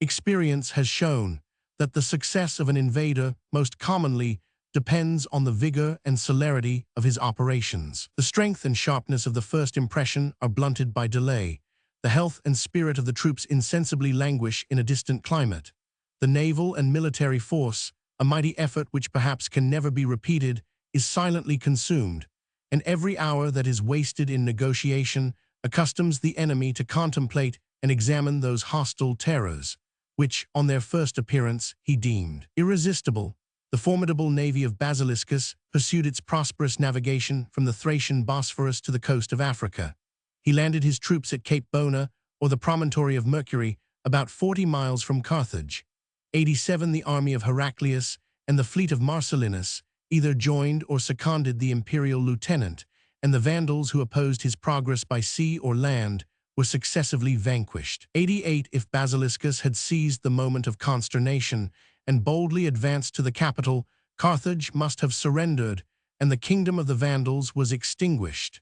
Experience has shown that the success of an invader most commonly depends on the vigor and celerity of his operations. The strength and sharpness of the first impression are blunted by delay. The health and spirit of the troops insensibly languish in a distant climate. The naval and military force, a mighty effort which perhaps can never be repeated, is silently consumed, and every hour that is wasted in negotiation accustoms the enemy to contemplate and examine those hostile terrors, which, on their first appearance, he deemed irresistible. The formidable navy of Basiliscus pursued its prosperous navigation from the Thracian Bosphorus to the coast of Africa. He landed his troops at Cape Bona, or the promontory of Mercury, about 40 miles from Carthage. 87 The army of Heraclius and the fleet of Marcellinus either joined or seconded the imperial lieutenant, and the Vandals who opposed his progress by sea or land were successively vanquished. 88 If Basiliscus had seized the moment of consternation and boldly advanced to the capital, Carthage must have surrendered, and the kingdom of the Vandals was extinguished.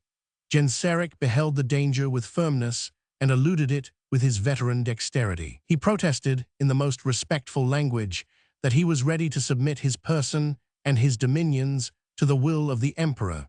Genseric beheld the danger with firmness and eluded it with his veteran dexterity. He protested, in the most respectful language, that he was ready to submit his person and his dominions to the will of the emperor,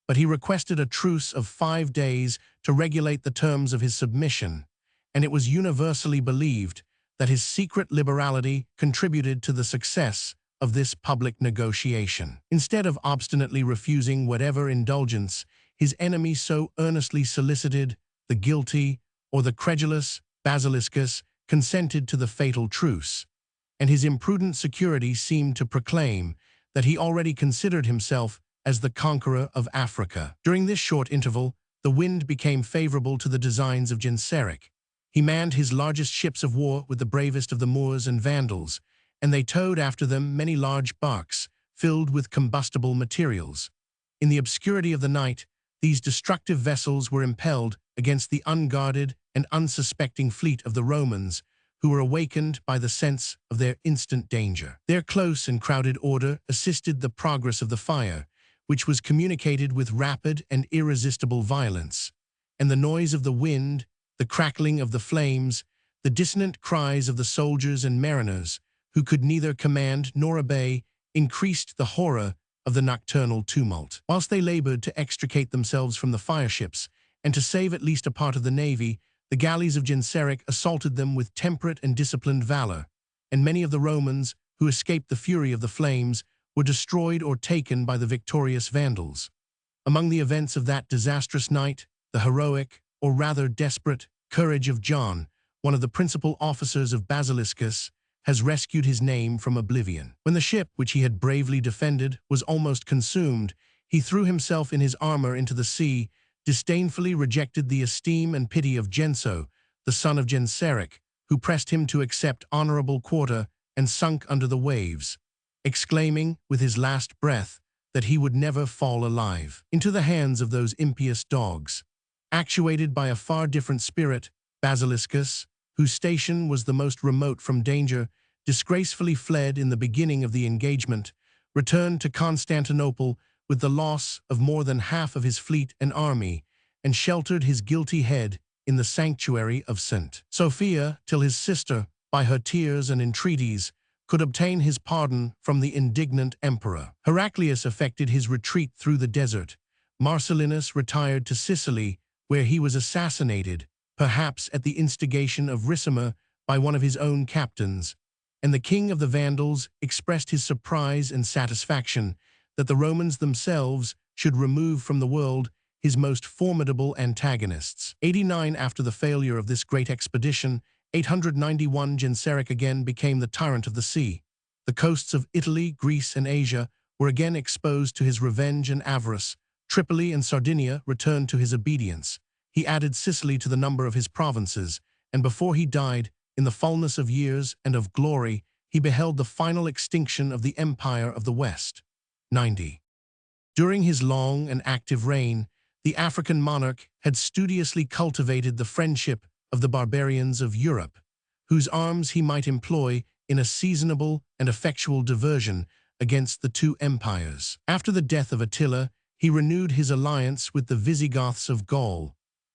but he requested a truce of 5 days to regulate the terms of his submission, and it was universally believed that his secret liberality contributed to the success of this public negotiation. Instead of obstinately refusing whatever indulgence his enemy so earnestly solicited, the guilty or the credulous Basiliscus consented to the fatal truce, and his imprudent security seemed to proclaim that he already considered himself as the conqueror of Africa. During this short interval, the wind became favorable to the designs of Genseric. He manned his largest ships of war with the bravest of the Moors and Vandals, and they towed after them many large barks filled with combustible materials. In the obscurity of the night, these destructive vessels were impelled against the unguarded and unsuspecting fleet of the Romans, who were awakened by the sense of their instant danger. Their close and crowded order assisted the progress of the fire, which was communicated with rapid and irresistible violence, and the noise of the wind, the crackling of the flames, the dissonant cries of the soldiers and mariners, who could neither command nor obey, increased the horror of the nocturnal tumult. Whilst they labored to extricate themselves from the fireships and to save at least a part of the navy, the galleys of Genseric assaulted them with temperate and disciplined valor, and many of the Romans, who escaped the fury of the flames, were destroyed or taken by the victorious Vandals. Among the events of that disastrous night, the heroic, or rather desperate, courage of John, one of the principal officers of Basiliscus, has rescued his name from oblivion. When the ship, which he had bravely defended, was almost consumed, he threw himself in his armor into the sea, disdainfully rejected the esteem and pity of Genso, the son of Genseric, who pressed him to accept honorable quarter, and sunk under the waves, exclaiming, with his last breath, that he would never fall alive into the hands of those impious dogs. Actuated by a far different spirit, Basiliscus, whose station was the most remote from danger, disgracefully fled in the beginning of the engagement, returned to Constantinople with the loss of more than half of his fleet and army, and sheltered his guilty head in the sanctuary of St. Sophia till his sister, by her tears and entreaties, could obtain his pardon from the indignant emperor. Heraclius effected his retreat through the desert. Marcellinus retired to Sicily, where he was assassinated, perhaps at the instigation of Ricimer, by one of his own captains, and the king of the Vandals expressed his surprise and satisfaction that the Romans themselves should remove from the world his most formidable antagonists. 89 After the failure of this great expedition, 891 Genseric again became the tyrant of the sea. The coasts of Italy, Greece, and Asia were again exposed to his revenge and avarice. Tripoli and Sardinia returned to his obedience. He added Sicily to the number of his provinces, and before he died, in the fullness of years and of glory, he beheld the final extinction of the Empire of the West. 90. During his long and active reign, the African monarch had studiously cultivated the friendship of the barbarians of Europe, whose arms he might employ in a seasonable and effectual diversion against the two empires. After the death of Attila, he renewed his alliance with the Visigoths of Gaul,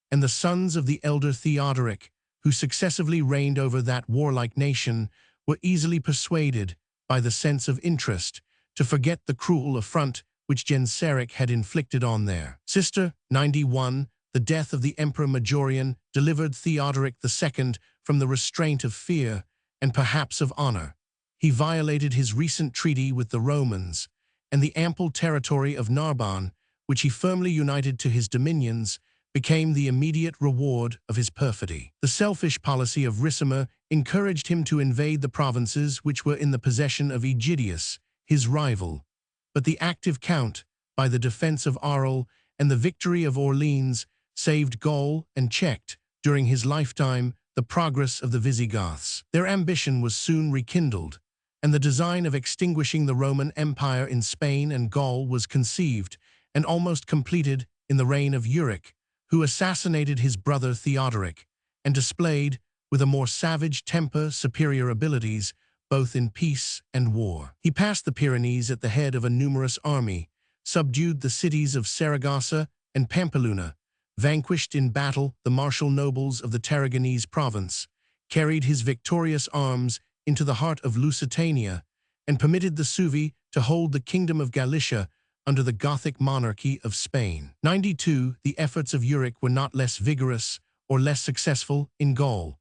and the sons of the elder Theodoric, who successively reigned over that warlike nation, were easily persuaded, by the sense of interest, to forget the cruel affront which Genseric had inflicted on their sister. 91. The death of the Emperor Majorian delivered Theodoric II from the restraint of fear and perhaps of honor. He violated his recent treaty with the Romans, and the ample territory of Narbonne, which he firmly united to his dominions, became the immediate reward of his perfidy. The selfish policy of Ricimer encouraged him to invade the provinces which were in the possession of Aegidius, his rival, but the active count, by the defense of Arles and the victory of Orleans, saved Gaul and checked, during his lifetime, the progress of the Visigoths. Their ambition was soon rekindled, and the design of extinguishing the Roman Empire in Spain and Gaul was conceived and almost completed in the reign of Euric, who assassinated his brother Theodoric and displayed, with a more savage temper, superior abilities, both in peace and war. He passed the Pyrenees at the head of a numerous army, subdued the cities of Saragossa and Pampeluna, vanquished in battle the martial nobles of the Tarragonese province, carried his victorious arms into the heart of Lusitania, and permitted the Suevi to hold the kingdom of Galicia under the Gothic monarchy of Spain. 92. The efforts of Euric were not less vigorous or less successful in Gaul,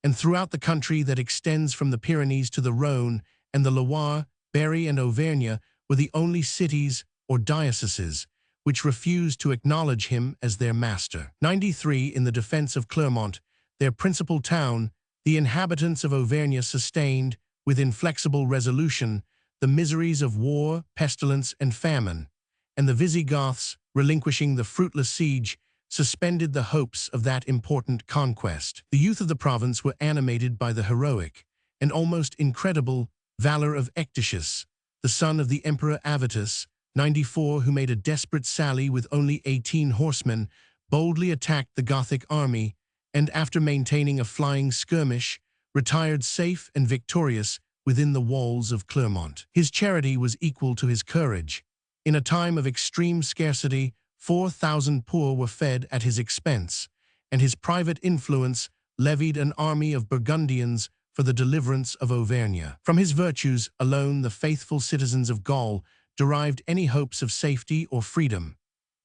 and throughout the country that extends from the Pyrenees to the Rhone and the Loire, Berry and Auvergne were the only cities or dioceses which refused to acknowledge him as their master. 93. In the defense of Clermont, their principal town, the inhabitants of Auvergne sustained, with inflexible resolution, the miseries of war, pestilence, and famine, and the Visigoths, relinquishing the fruitless siege, suspended the hopes of that important conquest. The youth of the province were animated by the heroic and almost incredible valor of Ectitius, the son of the Emperor Avitus, 94, who made a desperate sally with only 18 horsemen, boldly attacked the Gothic army, and after maintaining a flying skirmish, retired safe and victorious within the walls of Clermont. His charity was equal to his courage. In a time of extreme scarcity, 4,000 poor were fed at his expense, and his private influence levied an army of Burgundians for the deliverance of Auvergne. From his virtues alone the faithful citizens of Gaul derived any hopes of safety or freedom,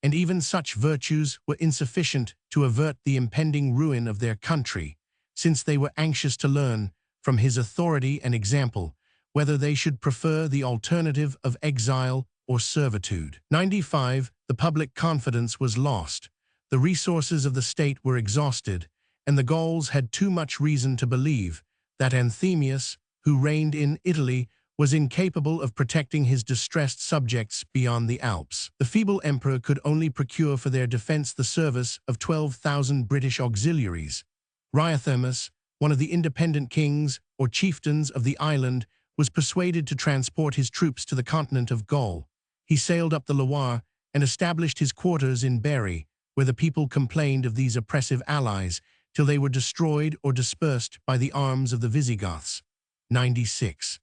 and even such virtues were insufficient to avert the impending ruin of their country, since they were anxious to learn, from his authority and example, whether they should prefer the alternative of exile or servitude. 95. The public confidence was lost, the resources of the state were exhausted, and the Gauls had too much reason to believe that Anthemius, who reigned in Italy, was incapable of protecting his distressed subjects beyond the Alps. The feeble emperor could only procure for their defense the service of 12,000 British auxiliaries. Riothermus, one of the independent kings or chieftains of the island, was persuaded to transport his troops to the continent of Gaul. He sailed up the Loire and established his quarters in Berry, where the people complained of these oppressive allies till they were destroyed or dispersed by the arms of the Visigoths. 96.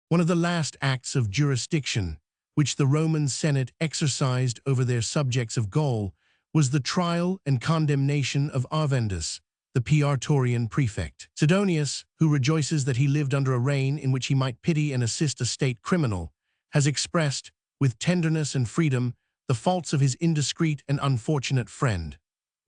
One of the last acts of jurisdiction which the Roman Senate exercised over their subjects of Gaul was the trial and condemnation of Arvandus, the Praetorian prefect. Sidonius, who rejoices that he lived under a reign in which he might pity and assist a state criminal, has expressed, with tenderness and freedom, the faults of his indiscreet and unfortunate friend.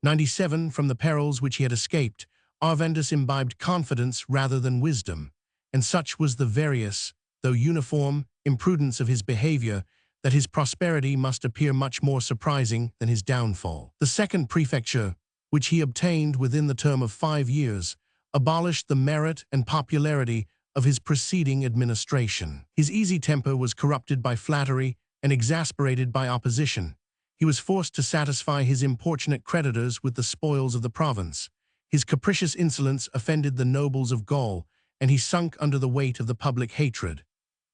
97. From the perils which he had escaped, Arvandus imbibed confidence rather than wisdom, and such was the various, though uniform, imprudence of his behavior, that his prosperity must appear much more surprising than his downfall. The second prefecture, which he obtained within the term of 5 years, abolished the merit and popularity of his preceding administration. His easy temper was corrupted by flattery and exasperated by opposition. He was forced to satisfy his importunate creditors with the spoils of the province. His capricious insolence offended the nobles of Gaul, and he sunk under the weight of the public hatred.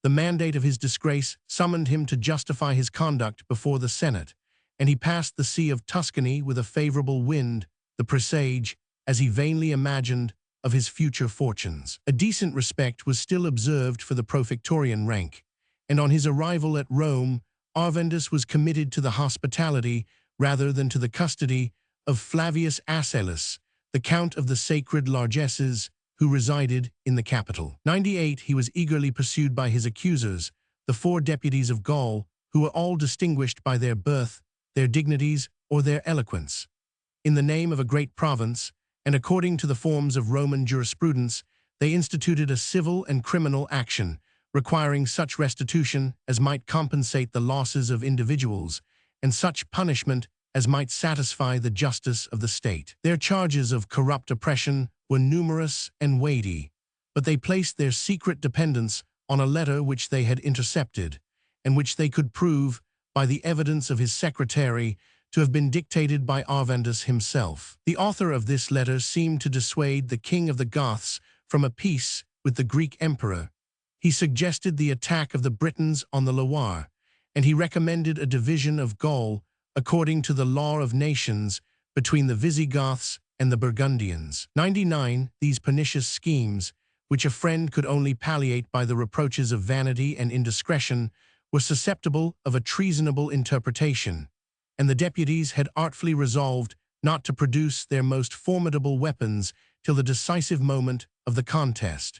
The mandate of his disgrace summoned him to justify his conduct before the Senate, and he passed the Sea of Tuscany with a favorable wind, the presage, as he vainly imagined, of his future fortunes. A decent respect was still observed for the prefectorian rank, and on his arrival at Rome, Arvandus was committed to the hospitality rather than to the custody of Flavius Asellus, the Count of the Sacred Largesses, who resided in the capital. 98. He was eagerly pursued by his accusers, the 4 deputies of Gaul, who were all distinguished by their birth, their dignities, or their eloquence. In the name of a great province, and according to the forms of Roman jurisprudence, they instituted a civil and criminal action, requiring such restitution as might compensate the losses of individuals, and such punishment as might satisfy the justice of the state. Their charges of corrupt oppression were numerous and weighty, but they placed their secret dependence on a letter which they had intercepted, and which they could prove, by the evidence of his secretary, to have been dictated by Arvandus himself. The author of this letter seemed to dissuade the king of the Goths from a peace with the Greek emperor. He suggested the attack of the Britons on the Loire, and he recommended a division of Gaul according to the law of nations between the Visigoths and the Burgundians. 99. These pernicious schemes, which a friend could only palliate by the reproaches of vanity and indiscretion, were susceptible of a treasonable interpretation, and the deputies had artfully resolved not to produce their most formidable weapons till the decisive moment of the contest.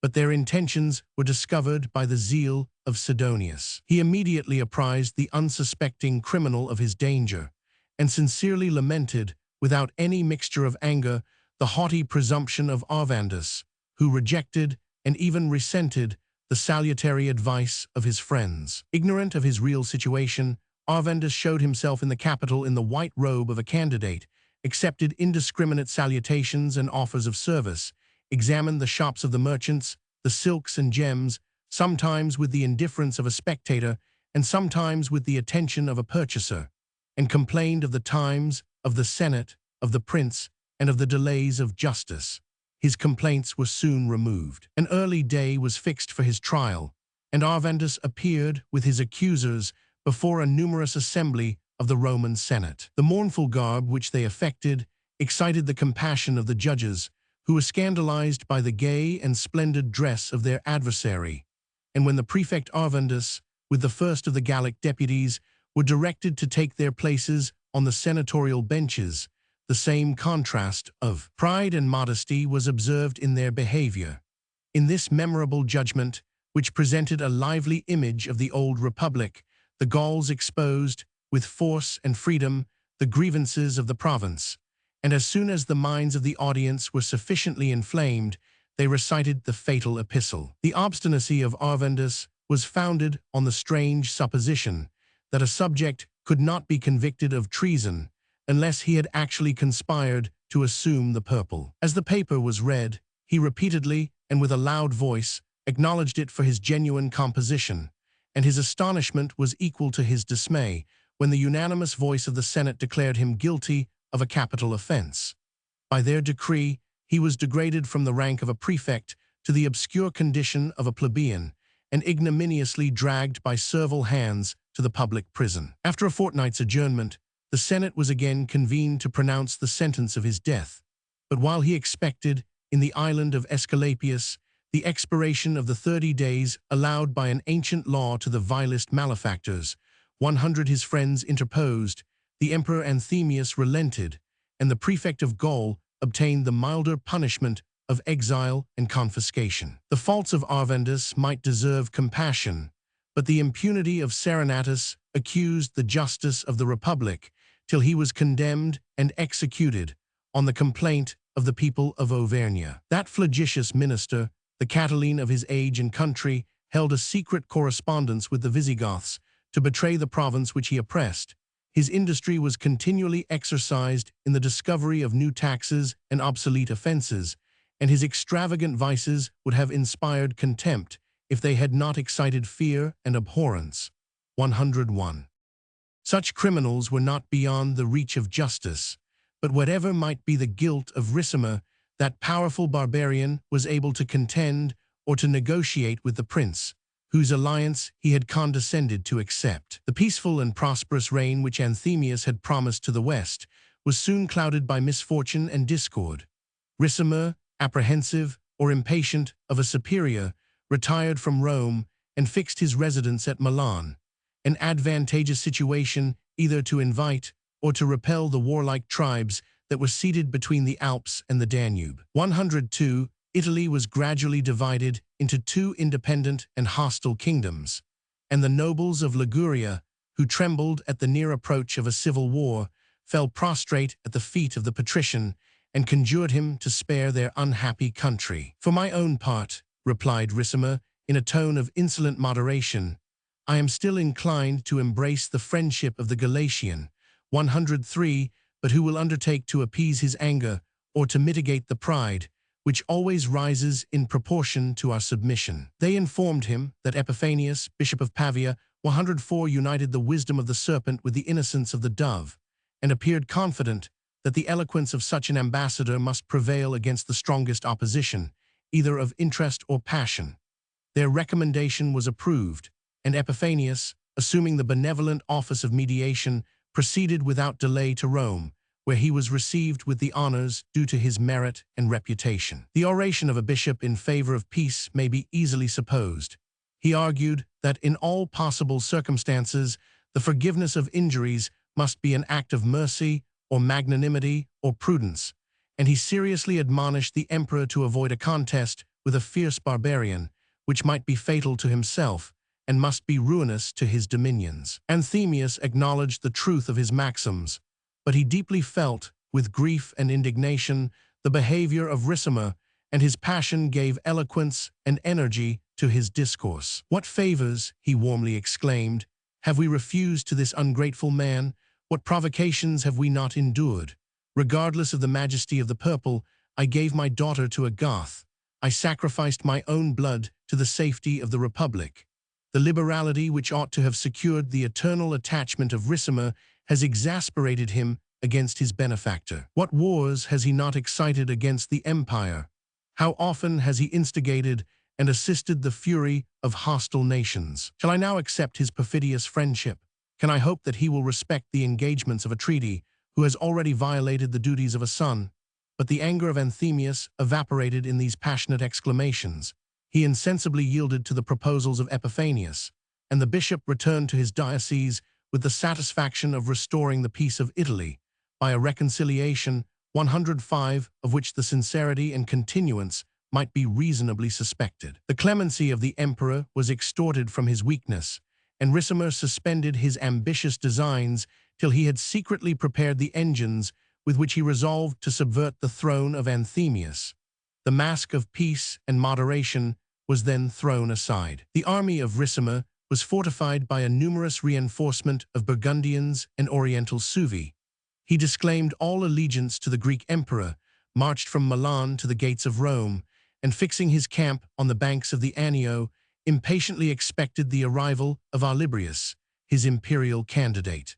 But their intentions were discovered by the zeal of Sidonius. He immediately apprised the unsuspecting criminal of his danger, and sincerely lamented, without any mixture of anger, the haughty presumption of Arvandus, who rejected and even resented the salutary advice of his friends. Ignorant of his real situation, Arvandus showed himself in the capital in the white robe of a candidate, accepted indiscriminate salutations and offers of service, examined the shops of the merchants, the silks and gems, sometimes with the indifference of a spectator and sometimes with the attention of a purchaser, and complained of the times, of the Senate, of the prince, and of the delays of justice. His complaints were soon removed. An early day was fixed for his trial, and Arvandus appeared with his accusers before a numerous assembly of the Roman Senate. The mournful garb which they affected excited the compassion of the judges, who were scandalized by the gay and splendid dress of their adversary, and when the prefect Arvandus, with the first of the Gallic deputies, were directed to take their places on the senatorial benches, the same contrast of pride and modesty was observed in their behavior. In this memorable judgment, which presented a lively image of the old republic, the Gauls exposed, with force and freedom, the grievances of the province, and as soon as the minds of the audience were sufficiently inflamed, they recited the fatal epistle. The obstinacy of Arvandus was founded on the strange supposition that a subject could not be convicted of treason unless he had actually conspired to assume the purple. As the paper was read, he repeatedly, and with a loud voice, acknowledged it for his genuine composition, and his astonishment was equal to his dismay when the unanimous voice of the Senate declared him guilty of a capital offense. By their decree, he was degraded from the rank of a prefect to the obscure condition of a plebeian, and ignominiously dragged by servile hands to the public prison. After a fortnight's adjournment, the Senate was again convened to pronounce the sentence of his death. But while he expected, in the island of Aesculapius, the expiration of the 30 days allowed by an ancient law to the vilest malefactors, 100 his friends interposed, the Emperor Anthemius relented, and the prefect of Gaul obtained the milder punishment of exile and confiscation. The faults of Arvandus might deserve compassion, but the impunity of Serenatus accused the justice of the Republic till he was condemned and executed on the complaint of the people of Auvergne. That flagitious minister, the Catiline of his age and country, held a secret correspondence with the Visigoths to betray the province which he oppressed. His industry was continually exercised in the discovery of new taxes and obsolete offenses, and his extravagant vices would have inspired contempt if they had not excited fear and abhorrence. 101. Such criminals were not beyond the reach of justice, but whatever might be the guilt of Ricimer, that powerful barbarian was able to contend or to negotiate with the prince, whose alliance he had condescended to accept. The peaceful and prosperous reign which Anthemius had promised to the west was soon clouded by misfortune and discord. Ricimer, apprehensive or impatient of a superior, retired from Rome and fixed his residence at Milan, an advantageous situation either to invite or to repel the warlike tribes that were seated between the Alps and the Danube. 102. Italy was gradually divided into two independent and hostile kingdoms, and the nobles of Liguria, who trembled at the near approach of a civil war, fell prostrate at the feet of the patrician and conjured him to spare their unhappy country. "For my own part," replied Ricimer in a tone of insolent moderation, "I am still inclined to embrace the friendship of the Galatian." 103. But who will undertake to appease his anger or to mitigate the pride which always rises in proportion to our submission? They informed him that Epiphanius, Bishop of Pavia, 104, united the wisdom of the serpent with the innocence of the dove, and appeared confident that the eloquence of such an ambassador must prevail against the strongest opposition, either of interest or passion. Their recommendation was approved, and Epiphanius, assuming the benevolent office of mediation, proceeded without delay to Rome, where he was received with the honors due to his merit and reputation. The oration of a bishop in favor of peace may be easily supposed. He argued that in all possible circumstances, the forgiveness of injuries must be an act of mercy or magnanimity or prudence, and he seriously admonished the emperor to avoid a contest with a fierce barbarian, which might be fatal to himself and must be ruinous to his dominions. Anthemius acknowledged the truth of his maxims, but he deeply felt, with grief and indignation, the behavior of Ricimer, and his passion gave eloquence and energy to his discourse. "What favors," he warmly exclaimed, "have we refused to this ungrateful man? What provocations have we not endured? Regardless of the majesty of the purple, I gave my daughter to a Goth. I sacrificed my own blood to the safety of the Republic. The liberality which ought to have secured the eternal attachment of Ricimer has exasperated him against his benefactor. What wars has he not excited against the empire? How often has he instigated and assisted the fury of hostile nations? Shall I now accept his perfidious friendship? Can I hope that he will respect the engagements of a treaty, who has already violated the duties of a son?" But the anger of Anthemius evaporated in these passionate exclamations. He insensibly yielded to the proposals of Epiphanius, and the bishop returned to his diocese with the satisfaction of restoring the peace of Italy by a reconciliation, 105, of which the sincerity and continuance might be reasonably suspected. The clemency of the emperor was extorted from his weakness, and Ricimer suspended his ambitious designs till he had secretly prepared the engines with which he resolved to subvert the throne of Anthemius. The mask of peace and moderation was then thrown aside. The army of Ricimer was fortified by a numerous reinforcement of Burgundians and Oriental Suevi. He disclaimed all allegiance to the Greek emperor, marched from Milan to the gates of Rome, and fixing his camp on the banks of the Anio, impatiently expected the arrival of Olybrius, his imperial candidate.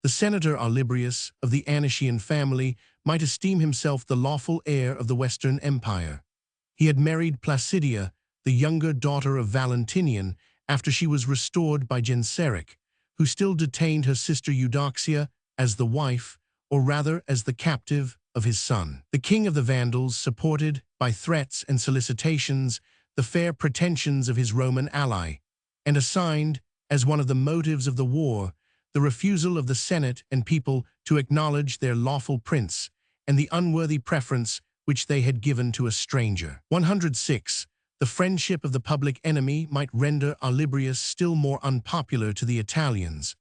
The senator Olybrius, of the Anician family, might esteem himself the lawful heir of the Western Empire. He had married Placidia, the younger daughter of Valentinian, after she was restored by Genseric, who still detained her sister Eudoxia as the wife, or rather as the captive, of his son. The king of the Vandals supported, by threats and solicitations, the fair pretensions of his Roman ally, and assigned, as one of the motives of the war, the refusal of the Senate and people to acknowledge their lawful prince, and the unworthy preference which they had given to a stranger. 106. The friendship of the public enemy might render Olybrius still more unpopular to the Italians,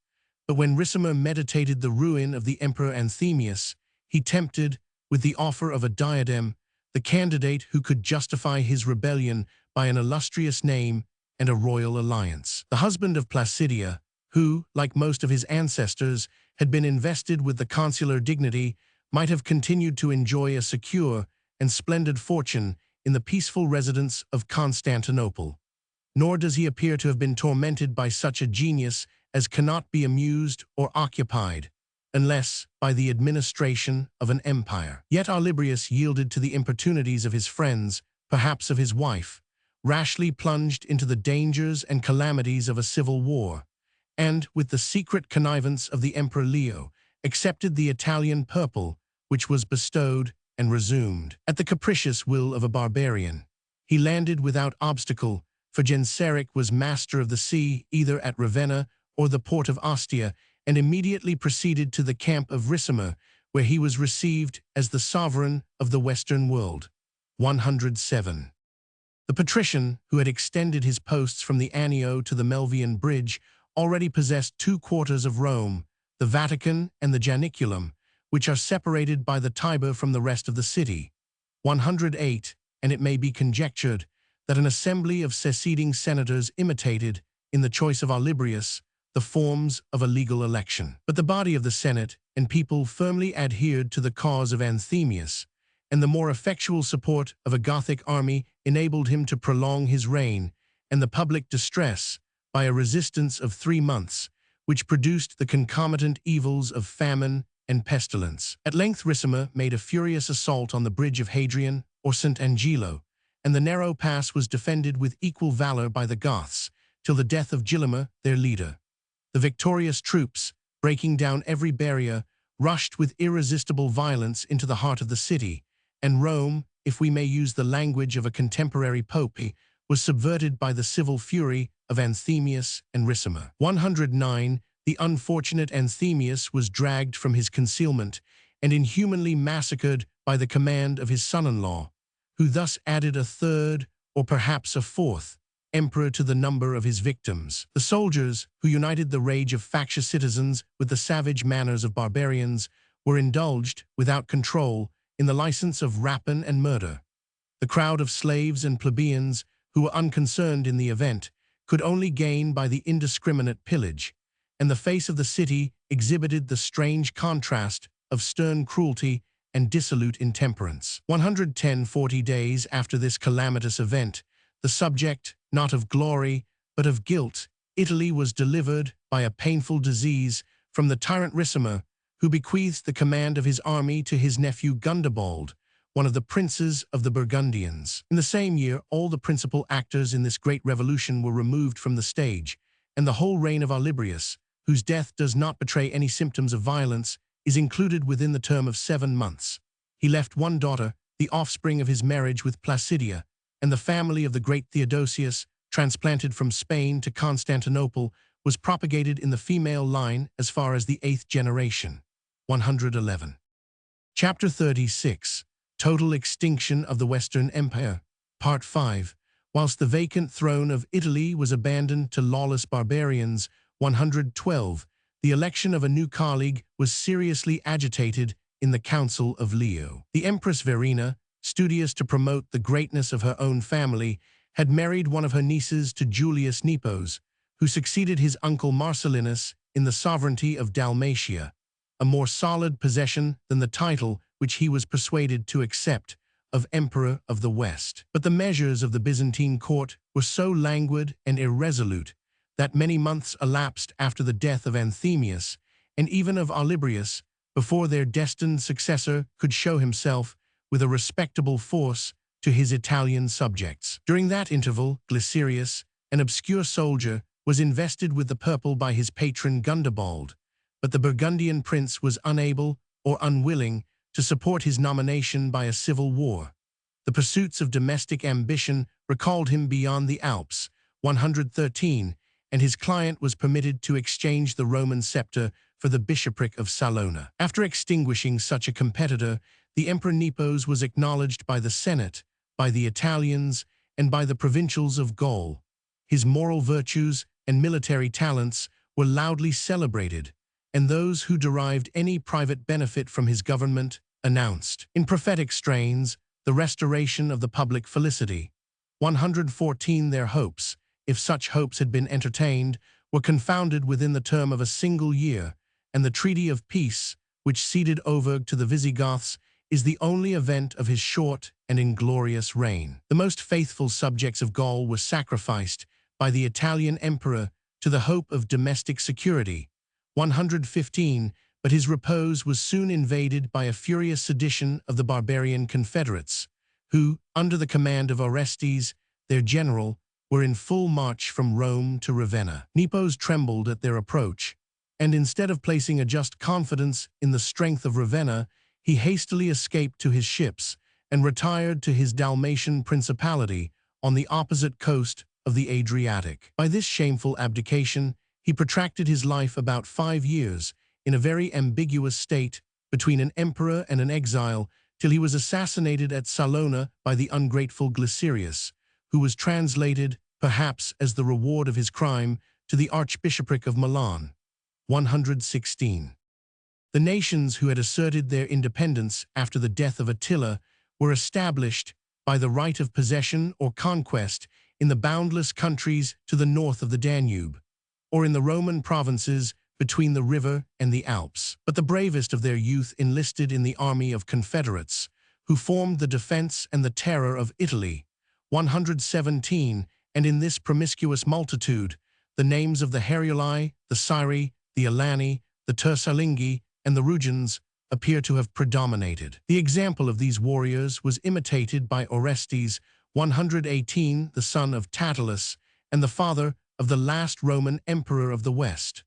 but when Ricimer meditated the ruin of the Emperor Anthemius, he tempted, with the offer of a diadem, the candidate who could justify his rebellion by an illustrious name and a royal alliance. The husband of Placidia, who, like most of his ancestors, had been invested with the consular dignity, might have continued to enjoy a secure and splendid fortune in the peaceful residence of Constantinople. Nor does he appear to have been tormented by such a genius as cannot be amused or occupied, unless by the administration of an empire. Yet Olybrius yielded to the importunities of his friends, perhaps of his wife, rashly plunged into the dangers and calamities of a civil war, and, with the secret connivance of the Emperor Leo, accepted the Italian purple, which was bestowed and resumed at the capricious will of a barbarian. He landed without obstacle, for Genseric was master of the sea either at Ravenna or the port of Ostia, and immediately proceeded to the camp of Ricimer, where he was received as the sovereign of the Western world. 107. The patrician, who had extended his posts from the Anio to the Melvian Bridge, already possessed 2/4 of Rome, the Vatican and the Janiculum, which are separated by the Tiber from the rest of the city. 108, and it may be conjectured that an assembly of seceding senators imitated, in the choice of Olybrius, the forms of a legal election. But the body of the Senate and people firmly adhered to the cause of Anthemius, and the more effectual support of a Gothic army enabled him to prolong his reign and the public distress by a resistance of 3 months, which produced the concomitant evils of famine and pestilence. At length Ricimer made a furious assault on the bridge of Hadrian or St. Angelo, and the narrow pass was defended with equal valor by the Goths, till the death of Gillimer, their leader. The victorious troops, breaking down every barrier, rushed with irresistible violence into the heart of the city, and Rome, if we may use the language of a contemporary pope, was subverted by the civil fury of Anthemius and Ricimer. 109. The unfortunate Anthemius was dragged from his concealment and inhumanly massacred by the command of his son-in-law, who thus added a third, or perhaps a fourth, emperor to the number of his victims. The soldiers, who united the rage of factious citizens with the savage manners of barbarians, were indulged, without control, in the license of rapine and murder. The crowd of slaves and plebeians, who were unconcerned in the event, could only gain by the indiscriminate pillage, and the face of the city exhibited the strange contrast of stern cruelty and dissolute intemperance. 110. 40 days after this calamitous event, the subject, not of glory, but of guilt, Italy was delivered, by a painful disease, from the tyrant Ricimer, who bequeathed the command of his army to his nephew Gundobald, one of the princes of the Burgundians. In the same year, all the principal actors in this great revolution were removed from the stage, and the whole reign of Olybrius, whose death does not betray any symptoms of violence, is included within the term of 7 months. He left one daughter, the offspring of his marriage with Placidia, and the family of the great Theodosius, transplanted from Spain to Constantinople, was propagated in the female line as far as the 8th generation. 111. Chapter 36. Total Extinction of the Western Empire. Part 5. Whilst the vacant throne of Italy was abandoned to lawless barbarians, 112. The election of a new colleague was seriously agitated in the Council of Leo. The Empress Verina, studious to promote the greatness of her own family, had married one of her nieces to Julius Nepos, who succeeded his uncle Marcellinus in the sovereignty of Dalmatia, a more solid possession than the title which he was persuaded to accept of Emperor of the West. But the measures of the Byzantine court were so languid and irresolute that many months elapsed after the death of Anthemius, and even of Olybrius, before their destined successor could show himself with a respectable force to his Italian subjects. During that interval, Glycerius, an obscure soldier, was invested with the purple by his patron Gundobald, but the Burgundian prince was unable or unwilling to support his nomination by a civil war. The pursuits of domestic ambition recalled him beyond the Alps. 113, and his client was permitted to exchange the Roman scepter for the bishopric of Salona. After extinguishing such a competitor, the Emperor Nepos was acknowledged by the Senate, by the Italians, and by the provincials of Gaul. His moral virtues and military talents were loudly celebrated, and those who derived any private benefit from his government announced, in prophetic strains, the restoration of the public felicity. 114. Their hopes, if such hopes had been entertained, were confounded within the term of a single year, and the treaty of peace, which ceded Auvergne to the Visigoths, is the only event of his short and inglorious reign. The most faithful subjects of Gaul were sacrificed by the Italian emperor to the hope of domestic security. 115, but his repose was soon invaded by a furious sedition of the barbarian confederates, who, under the command of Orestes, their general, were in full march from Rome to Ravenna. Nepos trembled at their approach, and instead of placing a just confidence in the strength of Ravenna, he hastily escaped to his ships and retired to his Dalmatian principality on the opposite coast of the Adriatic. By this shameful abdication, he protracted his life about 5 years in a very ambiguous state between an emperor and an exile, till he was assassinated at Salona by the ungrateful Glycerius, who was translated, perhaps as the reward of his crime, to the Archbishopric of Milan. 116. The nations who had asserted their independence after the death of Attila were established by the right of possession or conquest in the boundless countries to the north of the Danube, or in the Roman provinces between the river and the Alps. But the bravest of their youth enlisted in the army of confederates, who formed the defense and the terror of Italy. 117, and in this promiscuous multitude, the names of the Heruli, the Syri, the Alani, the Tursalingi, and the Rugians appear to have predominated. The example of these warriors was imitated by Orestes, 118, the son of Tantalus, and the father of the last Roman emperor of the West.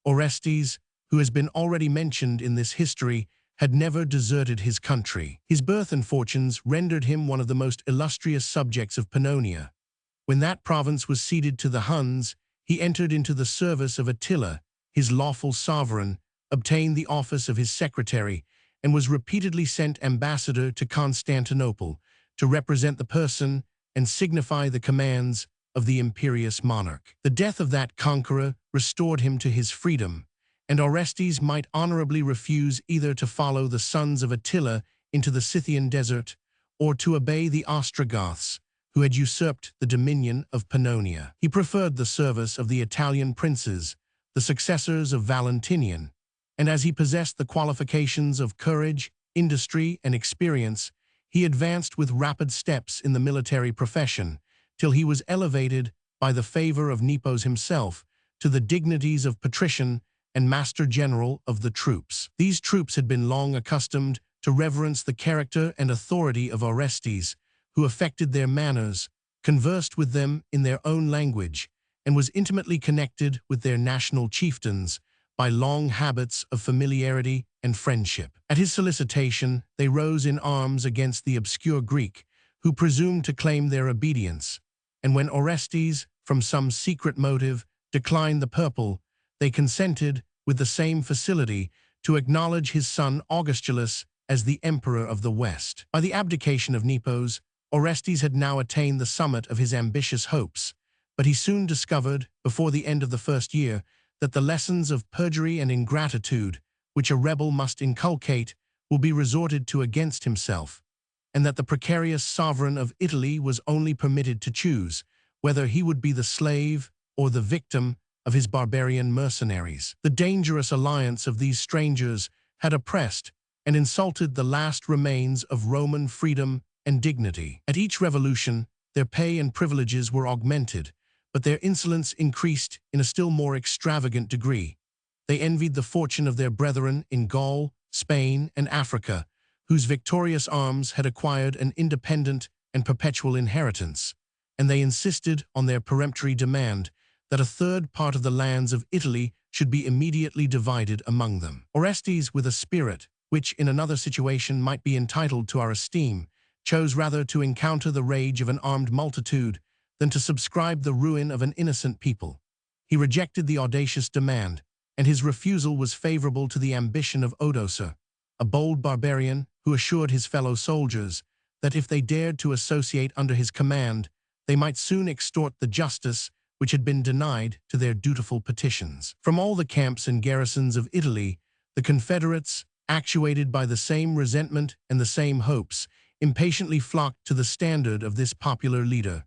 Orestes, who has been already mentioned in this history, had never deserted his country. His birth and fortunes rendered him one of the most illustrious subjects of Pannonia. When that province was ceded to the Huns, he entered into the service of Attila, his lawful sovereign, obtained the office of his secretary, and was repeatedly sent ambassador to Constantinople to represent the person and signify the commands of the imperious monarch. The death of that conqueror restored him to his freedom, and Orestes might honorably refuse either to follow the sons of Attila into the Scythian desert or to obey the Ostrogoths, who had usurped the dominion of Pannonia. He preferred the service of the Italian princes, the successors of Valentinian, and as he possessed the qualifications of courage, industry, and experience, he advanced with rapid steps in the military profession, till he was elevated by the favor of Nepos himself to the dignities of patrician and master general of the troops. These troops had been long accustomed to reverence the character and authority of Orestes, who affected their manners, conversed with them in their own language, and was intimately connected with their national chieftains by long habits of familiarity and friendship. At his solicitation, they rose in arms against the obscure Greek, who presumed to claim their obedience, and when Orestes, from some secret motive, declined the purple, they consented, with the same facility, to acknowledge his son Augustulus as the emperor of the West. By the abdication of Nepos, Orestes had now attained the summit of his ambitious hopes, but he soon discovered, before the end of the first year, that the lessons of perjury and ingratitude, which a rebel must inculcate, will be resorted to against himself, and that the precarious sovereign of Italy was only permitted to choose whether he would be the slave or the victim of his barbarian mercenaries. The dangerous alliance of these strangers had oppressed and insulted the last remains of Roman freedom and dignity. At each revolution, their pay and privileges were augmented, but their insolence increased in a still more extravagant degree. They envied the fortune of their brethren in Gaul, Spain, and Africa, whose victorious arms had acquired an independent and perpetual inheritance, and they insisted on their peremptory demand that a third part of the lands of Italy should be immediately divided among them. Orestes, with a spirit which in another situation might be entitled to our esteem, chose rather to encounter the rage of an armed multitude than to subscribe the ruin of an innocent people. He rejected the audacious demand, and his refusal was favorable to the ambition of Odoacer, a bold barbarian who assured his fellow soldiers that if they dared to associate under his command, they might soon extort the justice which had been denied to their dutiful petitions. From all the camps and garrisons of Italy, the confederates, actuated by the same resentment and the same hopes, impatiently flocked to the standard of this popular leader,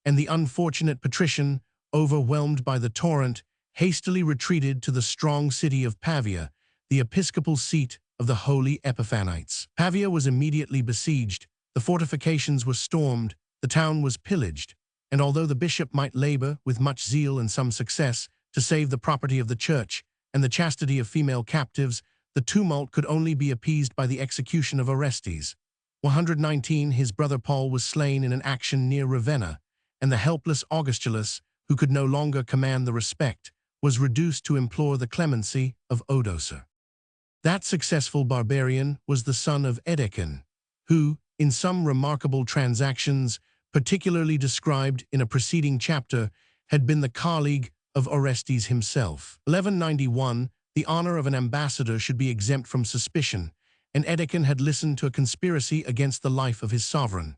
and the unfortunate patrician, overwhelmed by the torrent, hastily retreated to the strong city of Pavia, the episcopal seat of the holy Epiphanites. Pavia was immediately besieged, the fortifications were stormed, the town was pillaged, and although the bishop might labor with much zeal and some success to save the property of the church and the chastity of female captives, the tumult could only be appeased by the execution of Orestes. 119, his brother Paul was slain in an action near Ravenna, and the helpless Augustulus, who could no longer command the respect, was reduced to implore the clemency of Odoacer. That successful barbarian was the son of Edecon, who, in some remarkable transactions, particularly described in a preceding chapter, had been the colleague of Orestes himself. 1191, The honor of an ambassador should be exempt from suspicion, and Edecon had listened to a conspiracy against the life of his sovereign.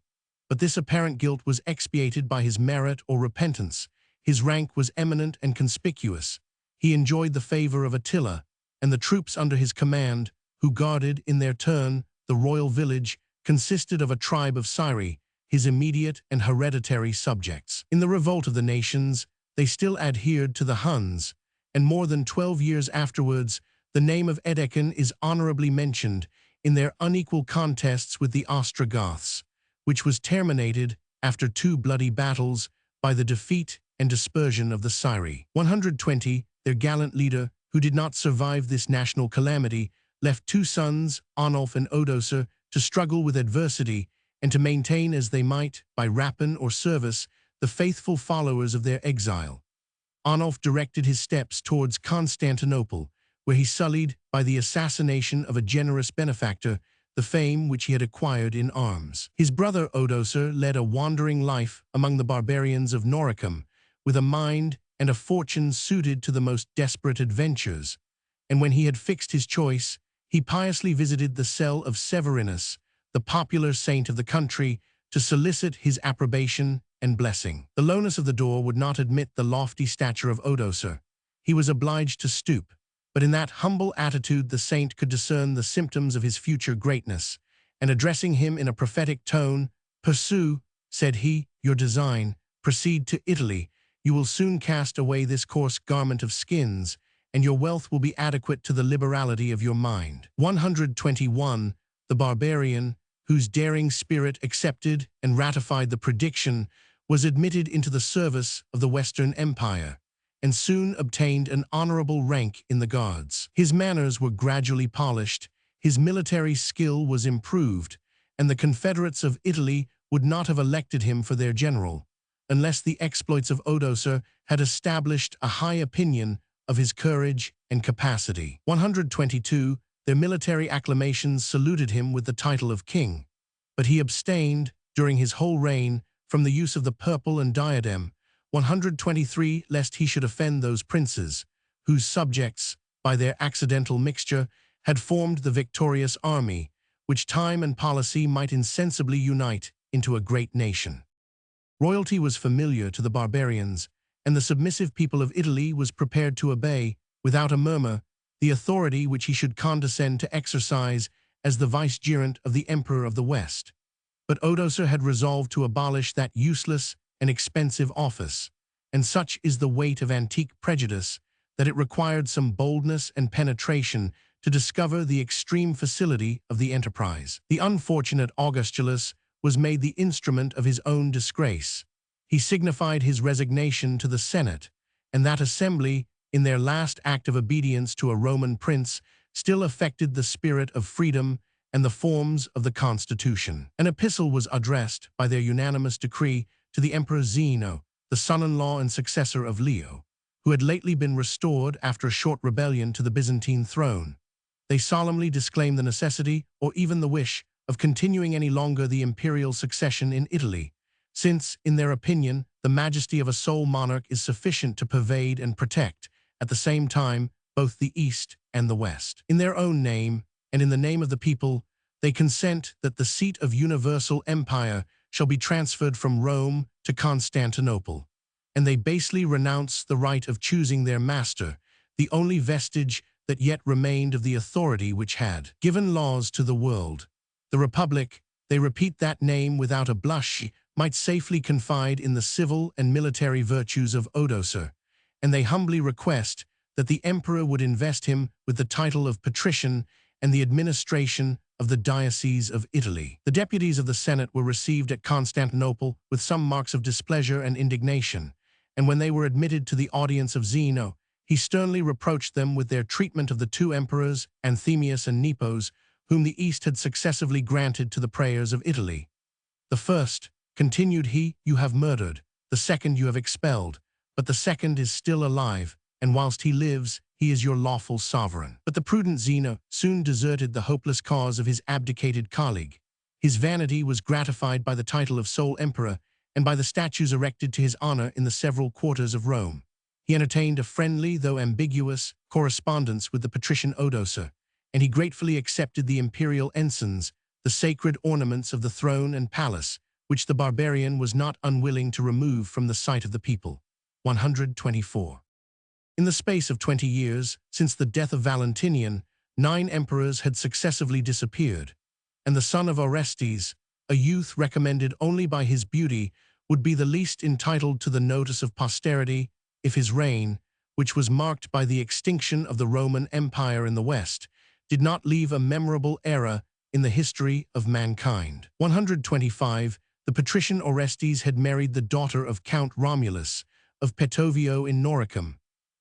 But this apparent guilt was expiated by his merit or repentance. His rank was eminent and conspicuous. He enjoyed the favor of Attila, and the troops under his command, who guarded, in their turn, the royal village, consisted of a tribe of Syri, his immediate and hereditary subjects. In the revolt of the nations, they still adhered to the Huns, and more than 12 years afterwards, the name of Edecon is honorably mentioned in their unequal contests with the Ostrogoths, which was terminated, after 2 bloody battles, by the defeat and dispersion of the Syri. 120, their gallant leader, who did not survive this national calamity, left 2 sons, Arnulf and Odoacer, to struggle with adversity and to maintain as they might, by rapine or service, the faithful followers of their exile. Arnulf directed his steps towards Constantinople, where he sullied, by the assassination of a generous benefactor, the fame which he had acquired in arms. His brother Odoacer led a wandering life among the barbarians of Noricum, with a mind and a fortune suited to the most desperate adventures, and when he had fixed his choice, he piously visited the cell of Severinus, the popular saint of the country, to solicit his approbation and blessing. The lowness of the door would not admit the lofty stature of Odoacer. He was obliged to stoop, but in that humble attitude the saint could discern the symptoms of his future greatness, and addressing him in a prophetic tone, "Pursue," said he, "your design, proceed to Italy. You will soon cast away this coarse garment of skins, and your wealth will be adequate to the liberality of your mind." 121. The barbarian, whose daring spirit accepted and ratified the prediction, was admitted into the service of the Western Empire, and soon obtained an honorable rank in the guards. His manners were gradually polished, his military skill was improved, and the confederates of Italy would not have elected him for their general, unless the exploits of Odoacer had established a high opinion of his courage and capacity. 122. Their military acclamations saluted him with the title of king, but he abstained, during his whole reign, from the use of the purple and diadem. 123. Lest he should offend those princes, whose subjects, by their accidental mixture, had formed the victorious army, which time and policy might insensibly unite into a great nation. Royalty was familiar to the barbarians, and the submissive people of Italy was prepared to obey, without a murmur, the authority which he should condescend to exercise as the vicegerent of the Emperor of the West. But Odoacer had resolved to abolish that useless and expensive office, and such is the weight of antique prejudice that it required some boldness and penetration to discover the extreme facility of the enterprise. The unfortunate Augustulus was made the instrument of his own disgrace. He signified his resignation to the Senate, and that assembly, in their last act of obedience to a Roman prince, still affected the spirit of freedom and the forms of the Constitution. An epistle was addressed, by their unanimous decree, to the Emperor Zeno, the son-in-law and successor of Leo, who had lately been restored after a short rebellion to the Byzantine throne. They solemnly disclaimed the necessity, or even the wish, of continuing any longer the imperial succession in Italy, since, in their opinion, the majesty of a sole monarch is sufficient to pervade and protect, at the same time, both the East and the West. In their own name, and in the name of the people, they consent that the seat of universal empire shall be transferred from Rome to Constantinople, and they basely renounce the right of choosing their master, the only vestige that yet remained of the authority which had given laws to the world. The Republic, they repeat that name without a blush, might safely confide in the civil and military virtues of Odoacer, and they humbly request that the emperor would invest him with the title of patrician and the administration of the Diocese of Italy. The deputies of the Senate were received at Constantinople with some marks of displeasure and indignation, and when they were admitted to the audience of Zeno, he sternly reproached them with their treatment of the 2 emperors, Anthemius and Nepos, whom the East had successively granted to the prayers of Italy. "The first," continued he, "you have murdered, the second you have expelled, but the second is still alive, and whilst he lives, he is your lawful sovereign." But the prudent Zeno soon deserted the hopeless cause of his abdicated colleague. His vanity was gratified by the title of sole emperor and by the statues erected to his honor in the several quarters of Rome. He entertained a friendly, though ambiguous, correspondence with the patrician Odoacer, and he gratefully accepted the imperial ensigns, the sacred ornaments of the throne and palace, which the barbarian was not unwilling to remove from the sight of the people. 124. In the space of 20 years, since the death of Valentinian, 9 emperors had successively disappeared, and the son of Orestes, a youth recommended only by his beauty, would be the least entitled to the notice of posterity if his reign, which was marked by the extinction of the Roman Empire in the West, did not leave a memorable era in the history of mankind. 125. The patrician Orestes had married the daughter of Count Romulus of Petovio in Noricum.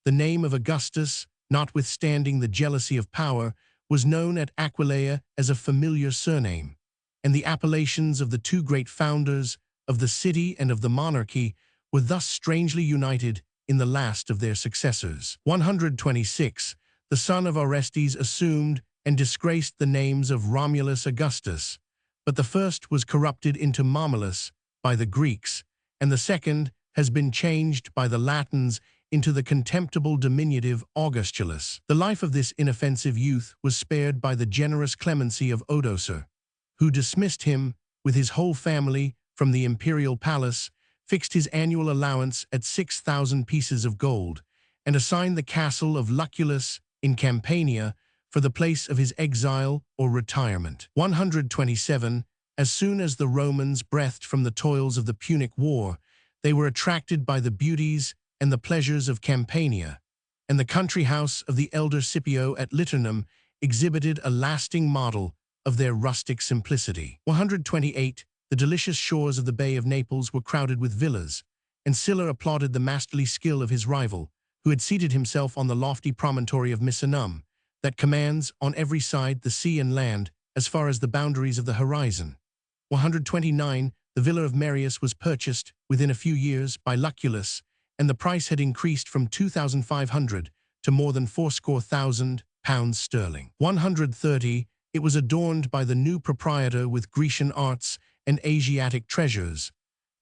The name of Augustus, notwithstanding the jealousy of power, was known at Aquileia as a familiar surname, and the appellations of the 2 great founders of the city and of the monarchy were thus strangely united in the last of their successors. 126. The son of Orestes assumed and disgraced the names of Romulus Augustus, but the first was corrupted into Momulus by the Greeks, and the second has been changed by the Latins into the contemptible diminutive Augustulus. The life of this inoffensive youth was spared by the generous clemency of Odoacer, who dismissed him with his whole family from the imperial palace, fixed his annual allowance at 6,000 pieces of gold, and assigned the castle of Lucullus in Campania for the place of his exile or retirement. 127. As soon as the Romans breathed from the toils of the Punic War, they were attracted by the beauties and the pleasures of Campania, and the country house of the elder Scipio at Liternum exhibited a lasting model of their rustic simplicity. 128. The delicious shores of the Bay of Naples were crowded with villas, and Sylla applauded the masterly skill of his rival, who had seated himself on the lofty promontory of Misenum, that commands on every side the sea and land as far as the boundaries of the horizon. 129. The villa of Marius was purchased within a few years by Lucullus, and the price had increased from 2,500 to more than £80,000 sterling. 130. It was adorned by the new proprietor with Grecian arts and Asiatic treasures,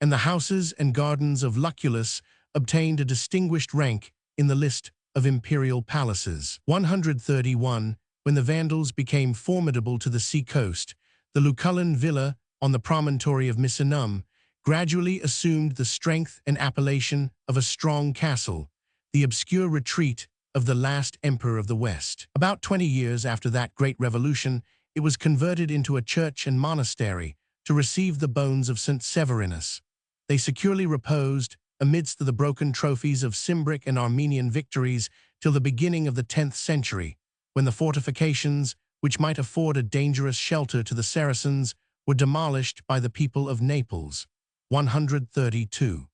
and the houses and gardens of Lucullus obtained a distinguished rank in the list of imperial palaces. 131. When the Vandals became formidable to the sea-coast, the Lucullan villa on the promontory of Misenum gradually assumed the strength and appellation of a strong castle, the obscure retreat of the last emperor of the West. About 20 years after that great revolution, it was converted into a church and monastery to receive the bones of St. Severinus. They securely reposed amidst the broken trophies of Cimbric and Armenian victories till the beginning of the 10th century, when the fortifications, which might afford a dangerous shelter to the Saracens, were demolished by the people of Naples. 132.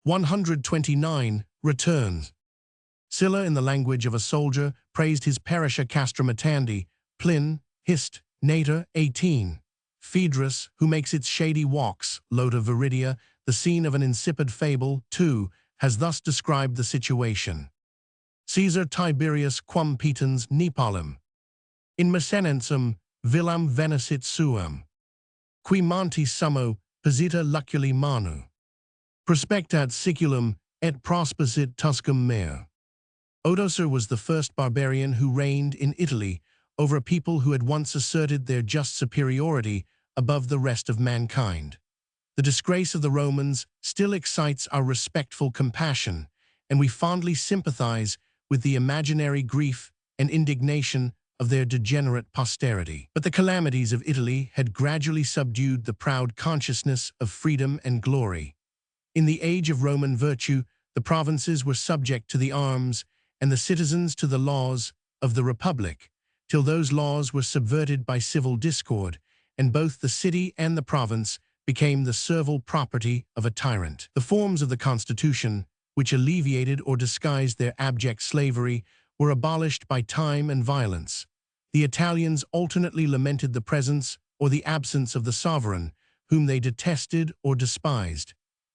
129. Returns. Sylla, in the language of a soldier, praised his perisher Castramatandi. Plin, Hist. Nater, 18. Phaedrus, who makes its shady walks, Lota Viridia, the scene of an insipid fable, too, has thus described the situation. Caesar Tiberius quam petens Nepalum. In Messenensum, villam venesit suam. Qui monti summo, posita luculi manu. Prospectat siculum, et prospisit tuscum mare. Odoacer was the first barbarian who reigned in Italy over a people who had once asserted their just superiority above the rest of mankind. The disgrace of the Romans still excites our respectful compassion, and we fondly sympathize with the imaginary grief and indignation of their degenerate posterity. But the calamities of Italy had gradually subdued the proud consciousness of freedom and glory. In the age of Roman virtue, the provinces were subject to the arms and the citizens to the laws of the Republic, till those laws were subverted by civil discord, and both the city and the province became the servile property of a tyrant. The forms of the Constitution, which alleviated or disguised their abject slavery, were abolished by time and violence. The Italians alternately lamented the presence or the absence of the sovereign, whom they detested or despised,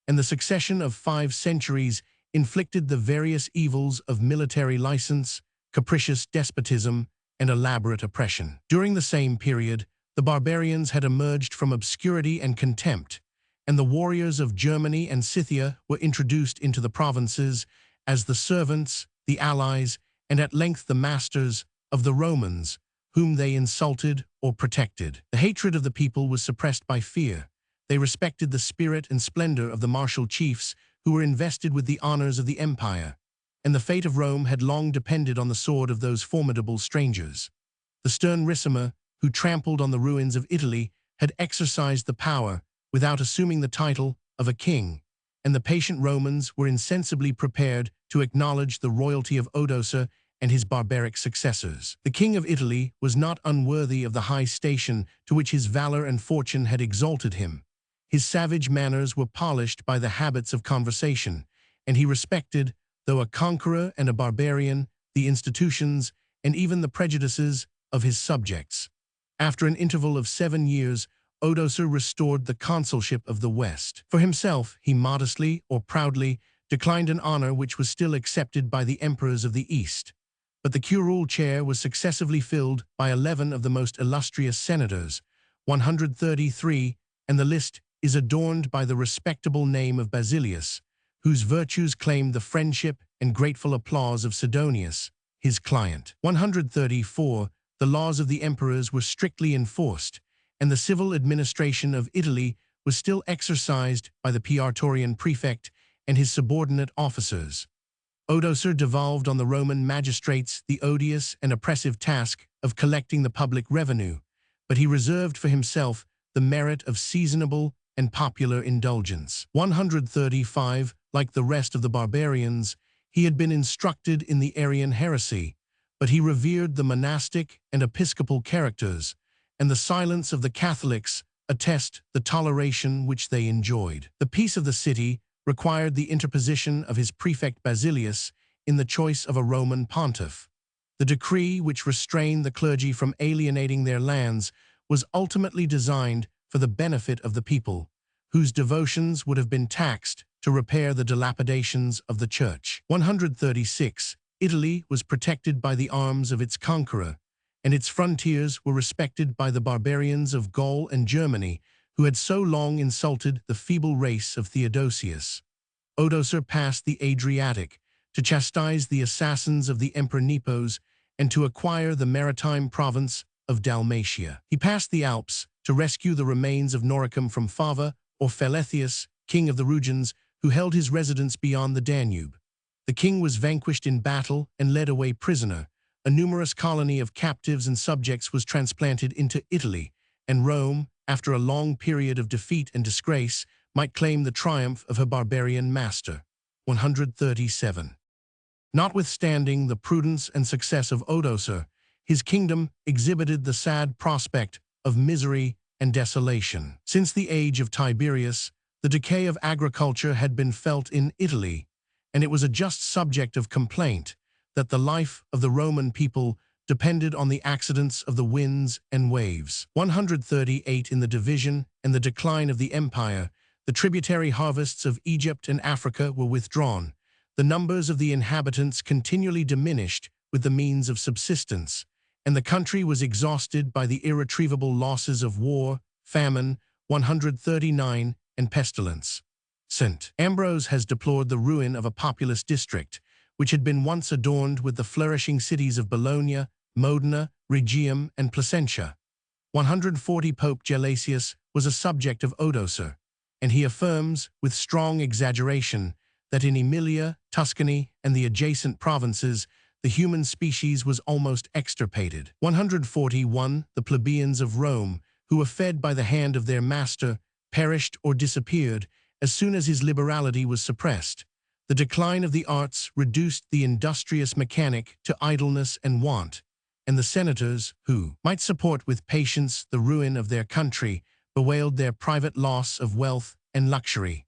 and the succession of 5 centuries inflicted the various evils of military license, capricious despotism, and elaborate oppression. During the same period, the barbarians had emerged from obscurity and contempt, and the warriors of Germany and Scythia were introduced into the provinces as the servants, the allies, and at length the masters of the Romans, whom they insulted or protected. The hatred of the people was suppressed by fear. They respected the spirit and splendor of the martial chiefs who were invested with the honors of the empire, and the fate of Rome had long depended on the sword of those formidable strangers. The stern Ricimer, who trampled on the ruins of Italy, had exercised the power without assuming the title of a king, and the patient Romans were insensibly prepared to acknowledge the royalty of Odoacer and his barbaric successors. The king of Italy was not unworthy of the high station to which his valor and fortune had exalted him. His savage manners were polished by the habits of conversation, and he respected, though a conqueror and a barbarian, the institutions and even the prejudices of his subjects. After an interval of 7 years, Odoacer restored the consulship of the West. For himself, he modestly or proudly declined an honor which was still accepted by the emperors of the East. But the curule chair was successively filled by 11 of the most illustrious senators, 133, and the list is adorned by the respectable name of Basilius, whose virtues claimed the friendship and grateful applause of Sidonius, his client. 134. The laws of the emperors were strictly enforced, and the civil administration of Italy was still exercised by the Praetorian prefect and his subordinate officers. Odoacer devolved on the Roman magistrates the odious and oppressive task of collecting the public revenue, but he reserved for himself the merit of seasonable and popular indulgence. 135. Like the rest of the barbarians, he had been instructed in the Arian heresy, but he revered the monastic and episcopal characters, and the silence of the Catholics attest the toleration which they enjoyed. The peace of the city required the interposition of his prefect Basilius in the choice of a Roman pontiff. The decree which restrained the clergy from alienating their lands was ultimately designed for the benefit of the people, whose devotions would have been taxed to repair the dilapidations of the church. 136. Italy was protected by the arms of its conqueror, and its frontiers were respected by the barbarians of Gaul and Germany, who had so long insulted the feeble race of Theodosius. Odoacer passed the Adriatic to chastise the assassins of the Emperor Nepos and to acquire the maritime province of Dalmatia. He passed the Alps to rescue the remains of Noricum from Fava or Felethius, king of the Rugians, who held his residence beyond the Danube. The king was vanquished in battle and led away prisoner. A numerous colony of captives and subjects was transplanted into Italy, and Rome, after a long period of defeat and disgrace, might claim the triumph of her barbarian master. 137. Notwithstanding the prudence and success of Odoacer, his kingdom exhibited the sad prospect of misery and desolation. Since the age of Tiberius, the decay of agriculture had been felt in Italy, and it was a just subject of complaint that the life of the Roman people depended on the accidents of the winds and waves. 138. In the division and the decline of the empire, the tributary harvests of Egypt and Africa were withdrawn. The numbers of the inhabitants continually diminished with the means of subsistence, and the country was exhausted by the irretrievable losses of war, famine, 139, and pestilence. St. Ambrose has deplored the ruin of a populous district, which had been once adorned with the flourishing cities of Bologna, Modena, Rhegium, and Placentia. 140. Pope Gelasius was a subject of Odoacer, and he affirms, with strong exaggeration, that in Emilia, Tuscany, and the adjacent provinces, the human species was almost extirpated. 141. The plebeians of Rome, who were fed by the hand of their master, perished or disappeared as soon as his liberality was suppressed. The decline of the arts reduced the industrious mechanic to idleness and want, and the senators, who might support with patience the ruin of their country, bewailed their private loss of wealth and luxury.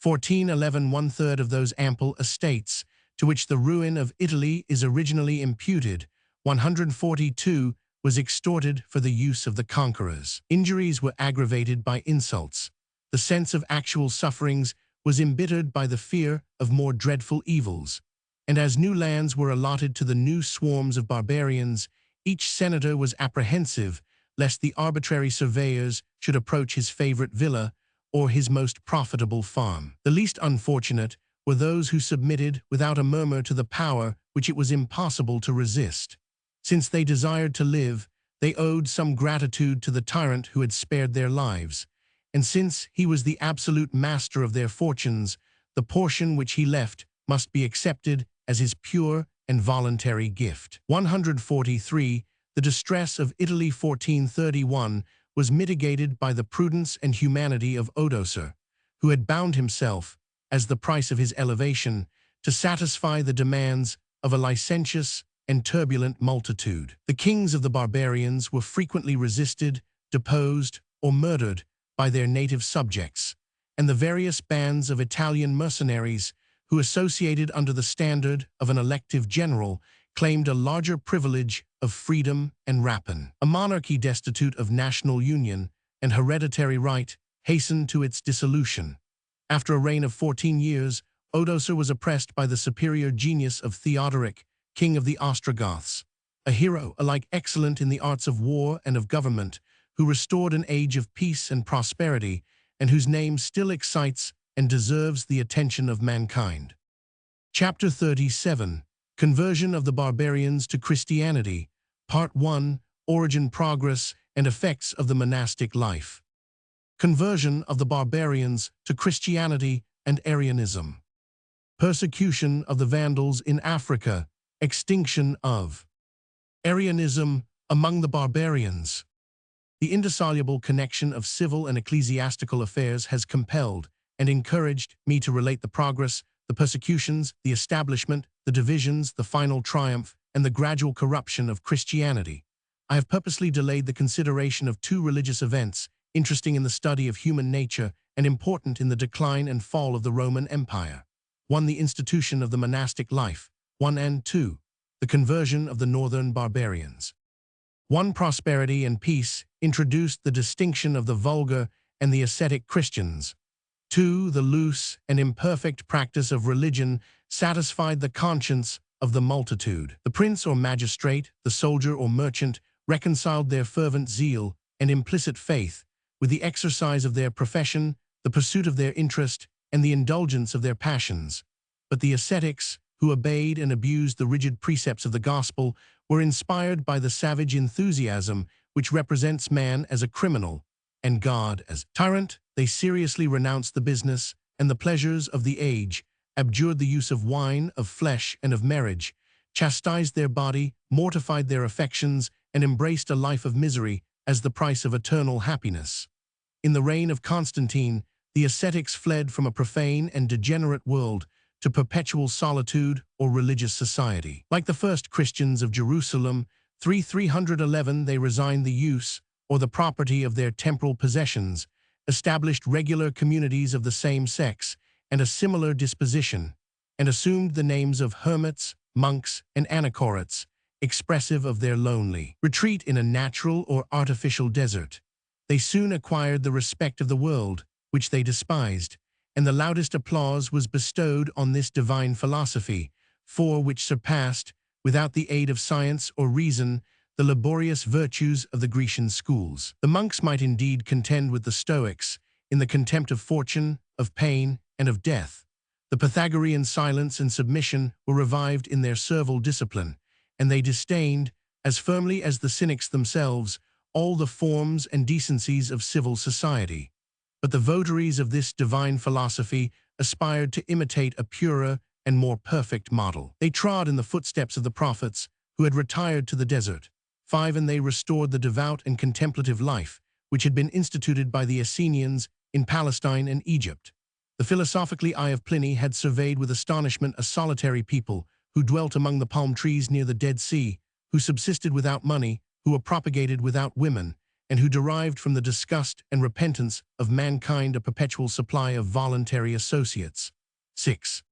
1411. 1/3 of those ample estates, to which the ruin of Italy is originally imputed, 142, was extorted for the use of the conquerors. Injuries were aggravated by insults. The sense of actual sufferings was embittered by the fear of more dreadful evils, and as new lands were allotted to the new swarms of barbarians, each senator was apprehensive lest the arbitrary surveyors should approach his favorite villa or his most profitable farm. The least unfortunate were those who submitted without a murmur to the power which it was impossible to resist. Since they desired to live, they owed some gratitude to the tyrant who had spared their lives, and since he was the absolute master of their fortunes, the portion which he left must be accepted as his pure and voluntary gift. 143. The distress of Italy 1431 was mitigated by the prudence and humanity of Odoacer, who had bound himself, as the price of his elevation, to satisfy the demands of a licentious and turbulent multitude. The kings of the barbarians were frequently resisted, deposed, or murdered by their native subjects, and the various bands of Italian mercenaries who associated under the standard of an elective general claimed a larger privilege of freedom and rapine. A monarchy destitute of national union and hereditary right hastened to its dissolution. After a reign of 14 years, Odoacer was oppressed by the superior genius of Theodoric, king of the Ostrogoths, a hero alike excellent in the arts of war and of government, who restored an age of peace and prosperity, and whose name still excites and deserves the attention of mankind. Chapter 37. Conversion of the Barbarians to Christianity. Part 1. Origin, Progress, and Effects of the Monastic Life. Conversion of the barbarians to Christianity and Arianism. Persecution of the Vandals in Africa. Extinction of Arianism among the barbarians. The indissoluble connection of civil and ecclesiastical affairs has compelled and encouraged me to relate the progress, the persecutions, the establishment, the divisions, the final triumph, and the gradual corruption of Christianity. I have purposely delayed the consideration of two religious events, interesting in the study of human nature and important in the decline and fall of the Roman Empire. 1. The institution of the monastic life. 1 and 2. The conversion of the northern barbarians. 1. Prosperity and peace introduced the distinction of the vulgar and the ascetic Christians. 2. The loose and imperfect practice of religion satisfied the conscience of the multitude. The prince or magistrate, the soldier or merchant, reconciled their fervent zeal and implicit faith with the exercise of their profession, the pursuit of their interest, and the indulgence of their passions. But the ascetics, who obeyed and abused the rigid precepts of the gospel, were inspired by the savage enthusiasm which represents man as a criminal and God as tyrant. They seriously renounced the business and the pleasures of the age, abjured the use of wine, of flesh, and of marriage, chastised their body, mortified their affections, and embraced a life of misery as the price of eternal happiness. In the reign of Constantine, the ascetics fled from a profane and degenerate world to perpetual solitude or religious society. Like the first Christians of Jerusalem, 311 they resigned the use or the property of their temporal possessions, established regular communities of the same sex and a similar disposition, and assumed the names of hermits, monks, and anachoretes, expressive of their lonely retreat in a natural or artificial desert. They soon acquired the respect of the world, which they despised, and the loudest applause was bestowed on this divine philosophy, for which surpassed, without the aid of science or reason, the laborious virtues of the Grecian schools. The monks might indeed contend with the Stoics in the contempt of fortune, of pain, and of death. The Pythagorean silence and submission were revived in their servile discipline, and they disdained, as firmly as the Cynics themselves, all the forms and decencies of civil society. But the votaries of this divine philosophy aspired to imitate a purer and more perfect model. They trod in the footsteps of the prophets who had retired to the desert. 5. And they restored the devout and contemplative life which had been instituted by the Essenians in Palestine and Egypt. The philosophically eye of Pliny had surveyed with astonishment a solitary people who dwelt among the palm trees near the Dead Sea, who subsisted without money, who were propagated without women, and who derived from the disgust and repentance of mankind a perpetual supply of voluntary associates. 6.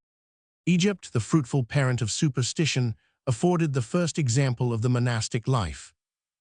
Egypt, the fruitful parent of superstition, afforded the first example of the monastic life.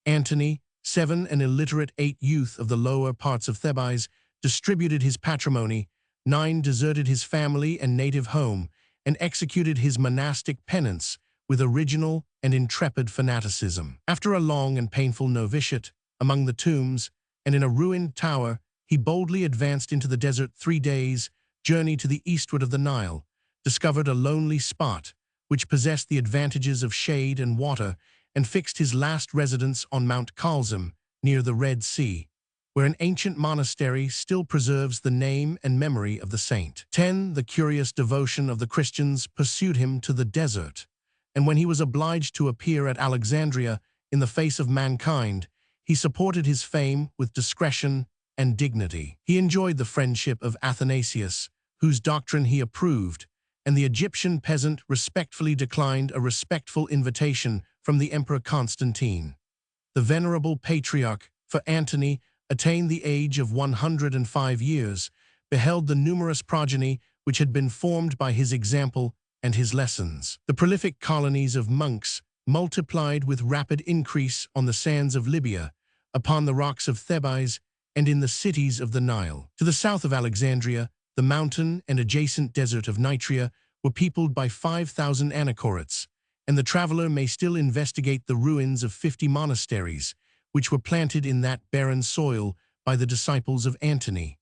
Antony, 7, an illiterate 8 youth of the lower parts of Thebes, distributed his patrimony, 9, deserted his family and native home, and executed his monastic penance with original and intrepid fanaticism. After a long and painful novitiate among the tombs and in a ruined tower, he boldly advanced into the desert 3 days' journey to the eastward of the Nile, discovered a lonely spot which possessed the advantages of shade and water, and fixed his last residence on Mount Calzim, near the Red Sea, where an ancient monastery still preserves the name and memory of the saint. 10. The curious devotion of the Christians pursued him to the desert, and when he was obliged to appear at Alexandria in the face of mankind, he supported his fame with discretion and dignity. He enjoyed the friendship of Athanasius, whose doctrine he approved, and the Egyptian peasant respectfully declined a respectful invitation from the Emperor Constantine. The venerable patriarch, for Antony attained the age of 105 years, beheld the numerous progeny which had been formed by his example and his lessons. The prolific colonies of monks multiplied with rapid increase on the sands of Libya, upon the rocks of Thebais, and in the cities of the Nile. To the south of Alexandria, the mountain and adjacent desert of Nitria were peopled by 5,000 anacorets, and the traveler may still investigate the ruins of 50 monasteries, which were planted in that barren soil by the disciples of Antony.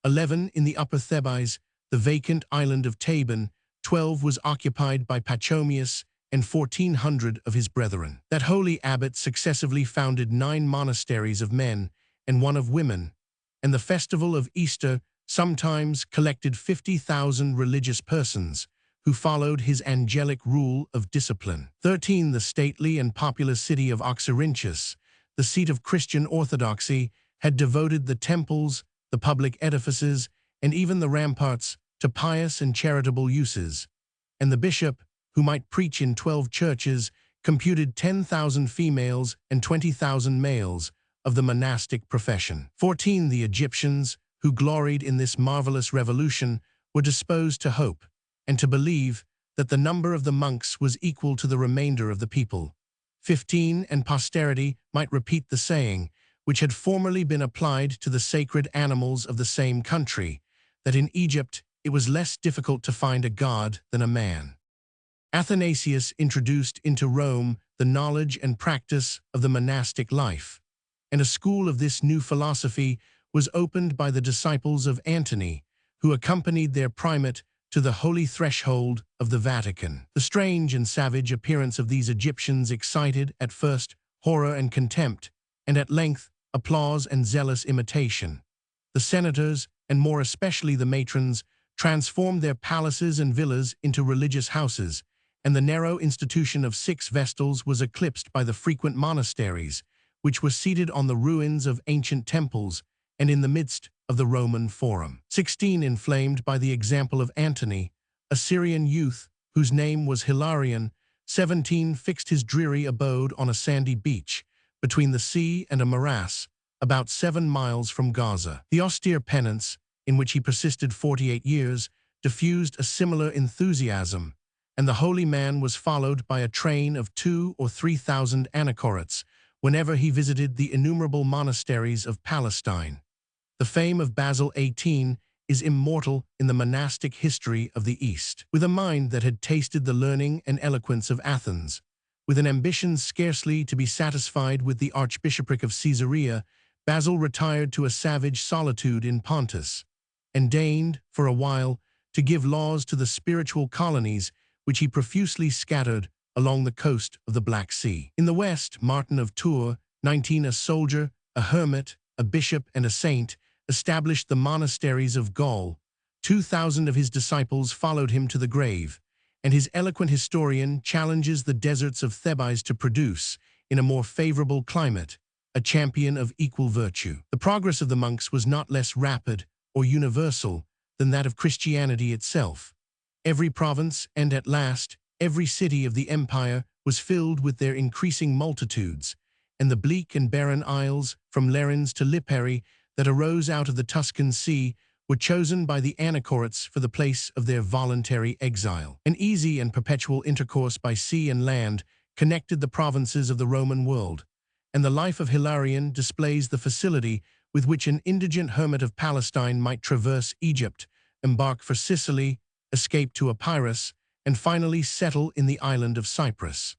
11. In the upper Thebais, the vacant island of Tabon, 12 was occupied by Pachomius and 1,400 of his brethren. That holy abbot successively founded 9 monasteries of men and 1 of women, and the festival of Easter sometimes collected 50,000 religious persons who followed his angelic rule of discipline. 13. The stately and populous city of Oxyrhynchus, the seat of Christian orthodoxy, had devoted the temples, the public edifices, and even the ramparts to pious and charitable uses, and the bishop, who might preach in 12 churches, computed 10,000 females and 20,000 males of the monastic profession. 14. The Egyptians, who gloried in this marvelous revolution, were disposed to hope and to believe that the number of the monks was equal to the remainder of the people. 15. And posterity might repeat the saying, which had formerly been applied to the sacred animals of the same country, that in Egypt it was less difficult to find a god than a man. Athanasius introduced into Rome the knowledge and practice of the monastic life, and a school of this new philosophy was opened by the disciples of Antony, who accompanied their primate to the holy threshold of the Vatican. The strange and savage appearance of these Egyptians excited, at first, horror and contempt, and at length, applause and zealous imitation. The senators, and more especially the matrons, transformed their palaces and villas into religious houses, and the narrow institution of 6 vestals was eclipsed by the frequent monasteries, which were seated on the ruins of ancient temples and in the midst of the Roman Forum. 16. Inflamed by the example of Antony, a Syrian youth, whose name was Hilarion, 17 fixed his dreary abode on a sandy beach, between the sea and a morass, about 7 miles from Gaza. The austere penance, in which he persisted 48 years, diffused a similar enthusiasm, and the holy man was followed by a train of 2,000 or 3,000 anacorets whenever he visited the innumerable monasteries of Palestine. The fame of Basil 18 is immortal in the monastic history of the East. With a mind that had tasted the learning and eloquence of Athens, with an ambition scarcely to be satisfied with the archbishopric of Caesarea, Basil retired to a savage solitude in Pontus, and deigned, for a while, to give laws to the spiritual colonies which he profusely scattered along the coast of the Black Sea. In the west, Martin of Tours, 19, a soldier, a hermit, a bishop, and a saint, established the monasteries of Gaul. 2,000 of his disciples followed him to the grave, and his eloquent historian challenges the deserts of Thebais to produce, in a more favorable climate, a champion of equal virtue. The progress of the monks was not less rapid or universal than that of Christianity itself. Every province, and at last, every city of the empire was filled with their increasing multitudes, and the bleak and barren isles, from Lerins to Lipari, that arose out of the Tuscan Sea, were chosen by the anacorets for the place of their voluntary exile. An easy and perpetual intercourse by sea and land connected the provinces of the Roman world, and the life of Hilarion displays the facility with which an indigent hermit of Palestine might traverse Egypt, embark for Sicily, escape to Epirus, and finally settle in the island of Cyprus.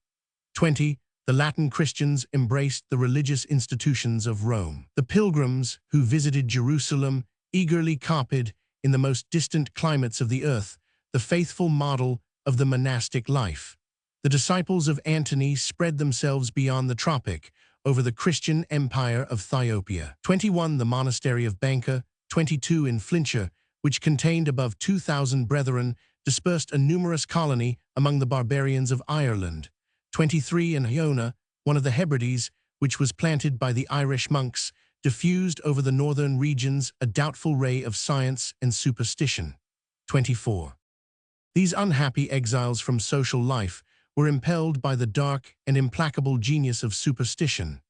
20. The Latin Christians embraced the religious institutions of Rome. The pilgrims who visited Jerusalem eagerly copied, in the most distant climates of the earth, the faithful model of the monastic life. The disciples of Antony spread themselves beyond the tropic, over the Christian empire of Ethiopia. 21. The monastery of Banca, 22 in Flintshire, which contained above 2,000 brethren, dispersed a numerous colony among the barbarians of Ireland. 23 in Iona, one of the Hebrides, which was planted by the Irish monks, diffused over the northern regions a doubtful ray of science and superstition. 24. These unhappy exiles from social life were impelled by the dark and implacable genius of superstition.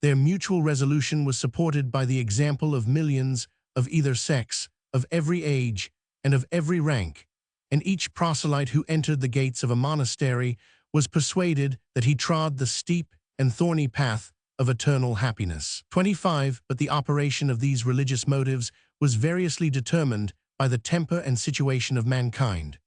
Their mutual resolution was supported by the example of millions of either sex, of every age, and of every rank, and each proselyte who entered the gates of a monastery was persuaded that he trod the steep and thorny path of eternal happiness. 25. But the operation of these religious motives was variously determined by the temper and situation of mankind.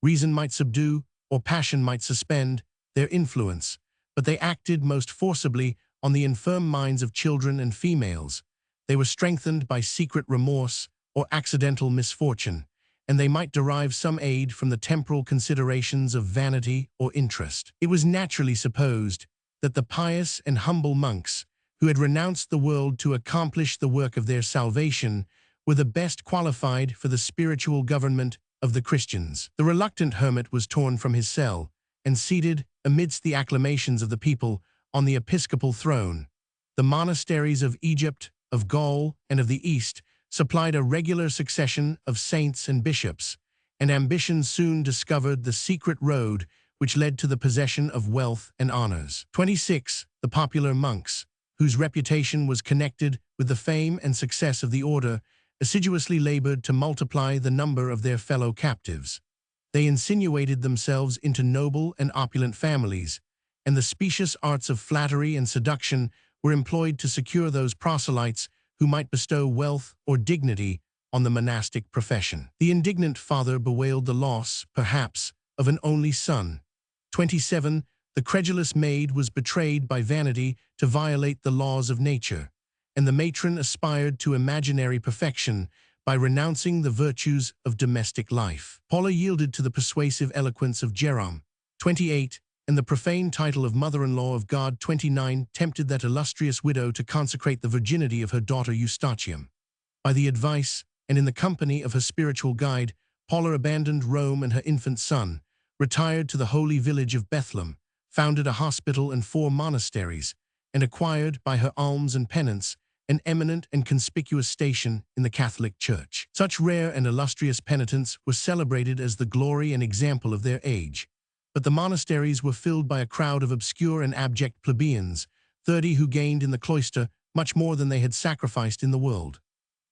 Reason might subdue, or passion might suspend, their influence, but they acted most forcibly on the infirm minds of children and females. They were strengthened by secret remorse or accidental misfortune, and they might derive some aid from the temporal considerations of vanity or interest. It was naturally supposed that the pious and humble monks, who had renounced the world to accomplish the work of their salvation, were the best qualified for the spiritual government of the Christians. The reluctant hermit was torn from his cell and seated, amidst the acclamations of the people, on the episcopal throne. The monasteries of Egypt, of Gaul, and of the East supplied a regular succession of saints and bishops, and ambition soon discovered the secret road which led to the possession of wealth and honors. 26. The popular monks, whose reputation was connected with the fame and success of the order, assiduously labored to multiply the number of their fellow captives. They insinuated themselves into noble and opulent families, and the specious arts of flattery and seduction were employed to secure those proselytes who might bestow wealth or dignity on the monastic profession. The indignant father bewailed the loss, perhaps, of an only son. 27. The credulous maid was betrayed by vanity to violate the laws of nature, and the matron aspired to imaginary perfection by renouncing the virtues of domestic life. Paula yielded to the persuasive eloquence of Jerome. 28. And the profane title of mother-in-law of God. 29. Tempted that illustrious widow to consecrate the virginity of her daughter Eustochium. By the advice and in the company of her spiritual guide, Paula abandoned Rome and her infant son, retired to the holy village of Bethlehem, founded a hospital and 4 monasteries, and acquired, by her alms and penance, an eminent and conspicuous station in the Catholic Church. Such rare and illustrious penitents were celebrated as the glory and example of their age. But the monasteries were filled by a crowd of obscure and abject plebeians, 30 who gained in the cloister much more than they had sacrificed in the world.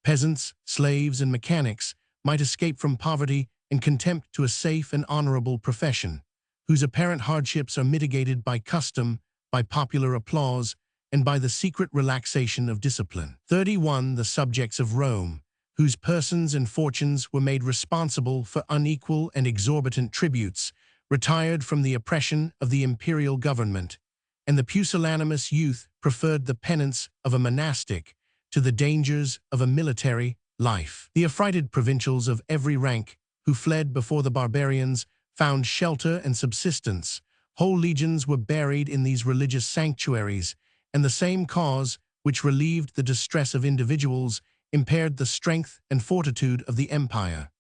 Peasants, slaves, and mechanics might escape from poverty and contempt to a safe and honorable profession, whose apparent hardships are mitigated by custom, by popular applause, and by the secret relaxation of discipline. 31. The subjects of Rome, whose persons and fortunes were made responsible for unequal and exorbitant tributes, retired from the oppression of the imperial government, and the pusillanimous youth preferred the penance of a monastic to the dangers of a military life. The affrighted provincials of every rank, who fled before the barbarians, found shelter and subsistence. Whole legions were buried in these religious sanctuaries, and the same cause which relieved the distress of individuals impaired the strength and fortitude of the empire.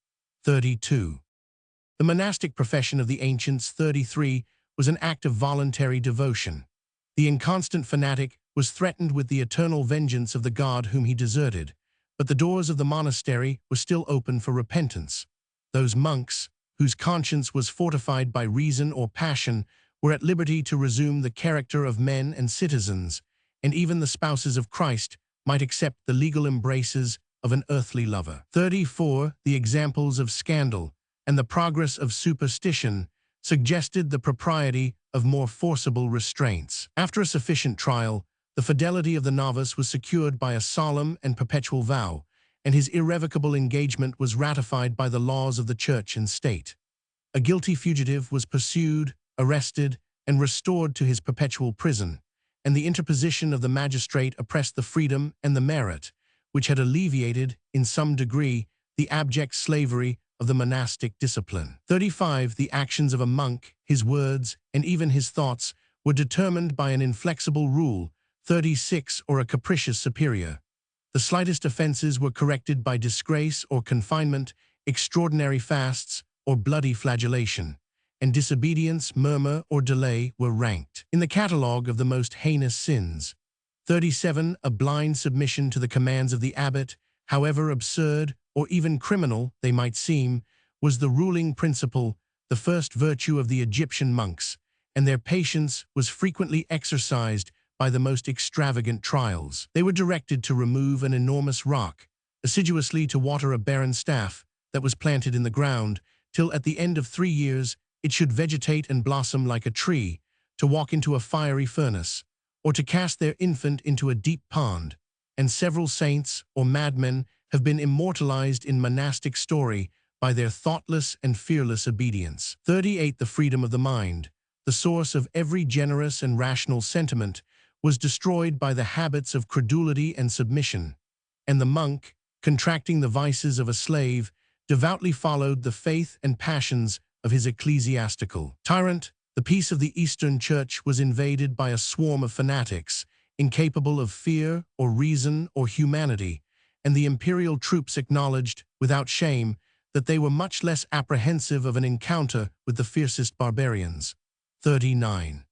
32. The monastic profession of the ancients. 33. Was an act of voluntary devotion. The inconstant fanatic was threatened with the eternal vengeance of the God whom he deserted, but the doors of the monastery were still open for repentance. Those monks, whose conscience was fortified by reason or passion, were at liberty to resume the character of men and citizens, and even the spouses of Christ might accept the legal embraces of an earthly lover. 34. The examples of scandal and the progress of superstition suggested the propriety of more forcible restraints. After a sufficient trial, the fidelity of the novice was secured by a solemn and perpetual vow, and his irrevocable engagement was ratified by the laws of the church and state. A guilty fugitive was pursued, arrested, and restored to his perpetual prison, and the interposition of the magistrate oppressed the freedom and the merit, which had alleviated, in some degree, the abject slavery of the monastic discipline. 35. The actions of a monk, his words, and even his thoughts were determined by an inflexible rule. 36. Or a capricious superior. The slightest offenses were corrected by disgrace or confinement, extraordinary fasts, or bloody flagellation, and disobedience, murmur, or delay were ranked in the catalogue of the most heinous sins. 37. A blind submission to the commands of the abbot, however absurd or even criminal they might seem, was the ruling principle, the first virtue of the Egyptian monks, and their patience was frequently exercised by the most extravagant trials. They were directed to remove an enormous rock, assiduously to water a barren staff that was planted in the ground, till at the end of 3 years it should vegetate and blossom like a tree, to walk into a fiery furnace, or to cast their infant into a deep pond. And several saints or madmen have been immortalized in monastic story by their thoughtless and fearless obedience. 38. The freedom of the mind, the source of every generous and rational sentiment, was destroyed by the habits of credulity and submission, and the monk, contracting the vices of a slave, devoutly followed the faith and passions of his ecclesiastical tyrant. The peace of the Eastern Church was invaded by a swarm of fanatics, incapable of fear or reason or humanity, and the imperial troops acknowledged, without shame, that they were much less apprehensive of an encounter with the fiercest barbarians. 39.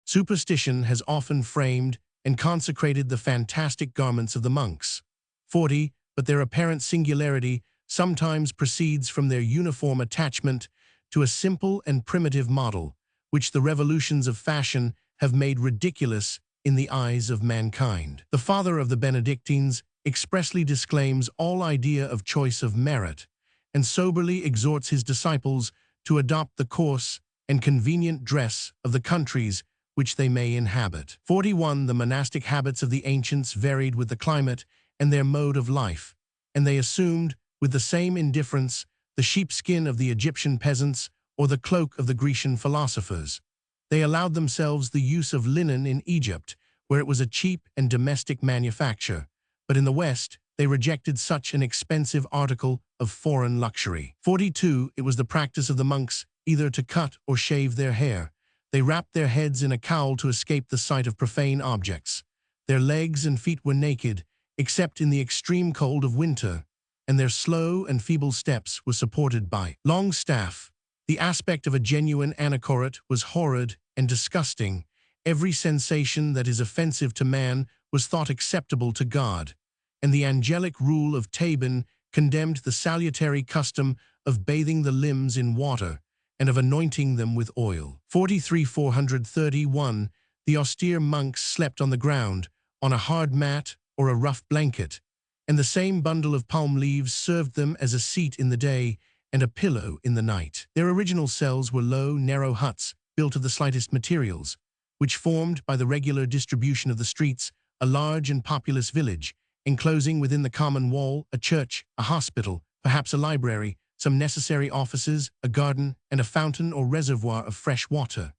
Superstition has often framed and consecrated the fantastic garments of the monks. 40. But their apparent singularity sometimes proceeds from their uniform attachment to a simple and primitive model, which the revolutions of fashion have made ridiculous in the eyes of mankind. The father of the Benedictines expressly disclaims all idea of choice of merit, and soberly exhorts his disciples to adopt the coarse and convenient dress of the countries which they may inhabit. 41. The monastic habits of the ancients varied with the climate and their mode of life, and they assumed, with the same indifference, the sheepskin of the Egyptian peasants or the cloak of the Grecian philosophers. They allowed themselves the use of linen in Egypt, where it was a cheap and domestic manufacture, but in the West, they rejected such an expensive article of foreign luxury. 42. It was the practice of the monks either to cut or shave their hair. They wrapped their heads in a cowl to escape the sight of profane objects. Their legs and feet were naked, except in the extreme cold of winter, and their slow and feeble steps were supported by long staff. The aspect of a genuine anachoret was horrid and disgusting. Every sensation that is offensive to man was thought acceptable to God, and the angelic rule of Tabin condemned the salutary custom of bathing the limbs in water and of anointing them with oil. 43. 431. The austere monks slept on the ground, on a hard mat or a rough blanket, and the same bundle of palm leaves served them as a seat in the day and a pillow in the night. Their original cells were low, narrow huts built of the slightest materials, which formed, by the regular distribution of the streets, a large and populous village, enclosing within the common wall a church, a hospital, perhaps a library, some necessary offices, a garden, and a fountain or reservoir of fresh water.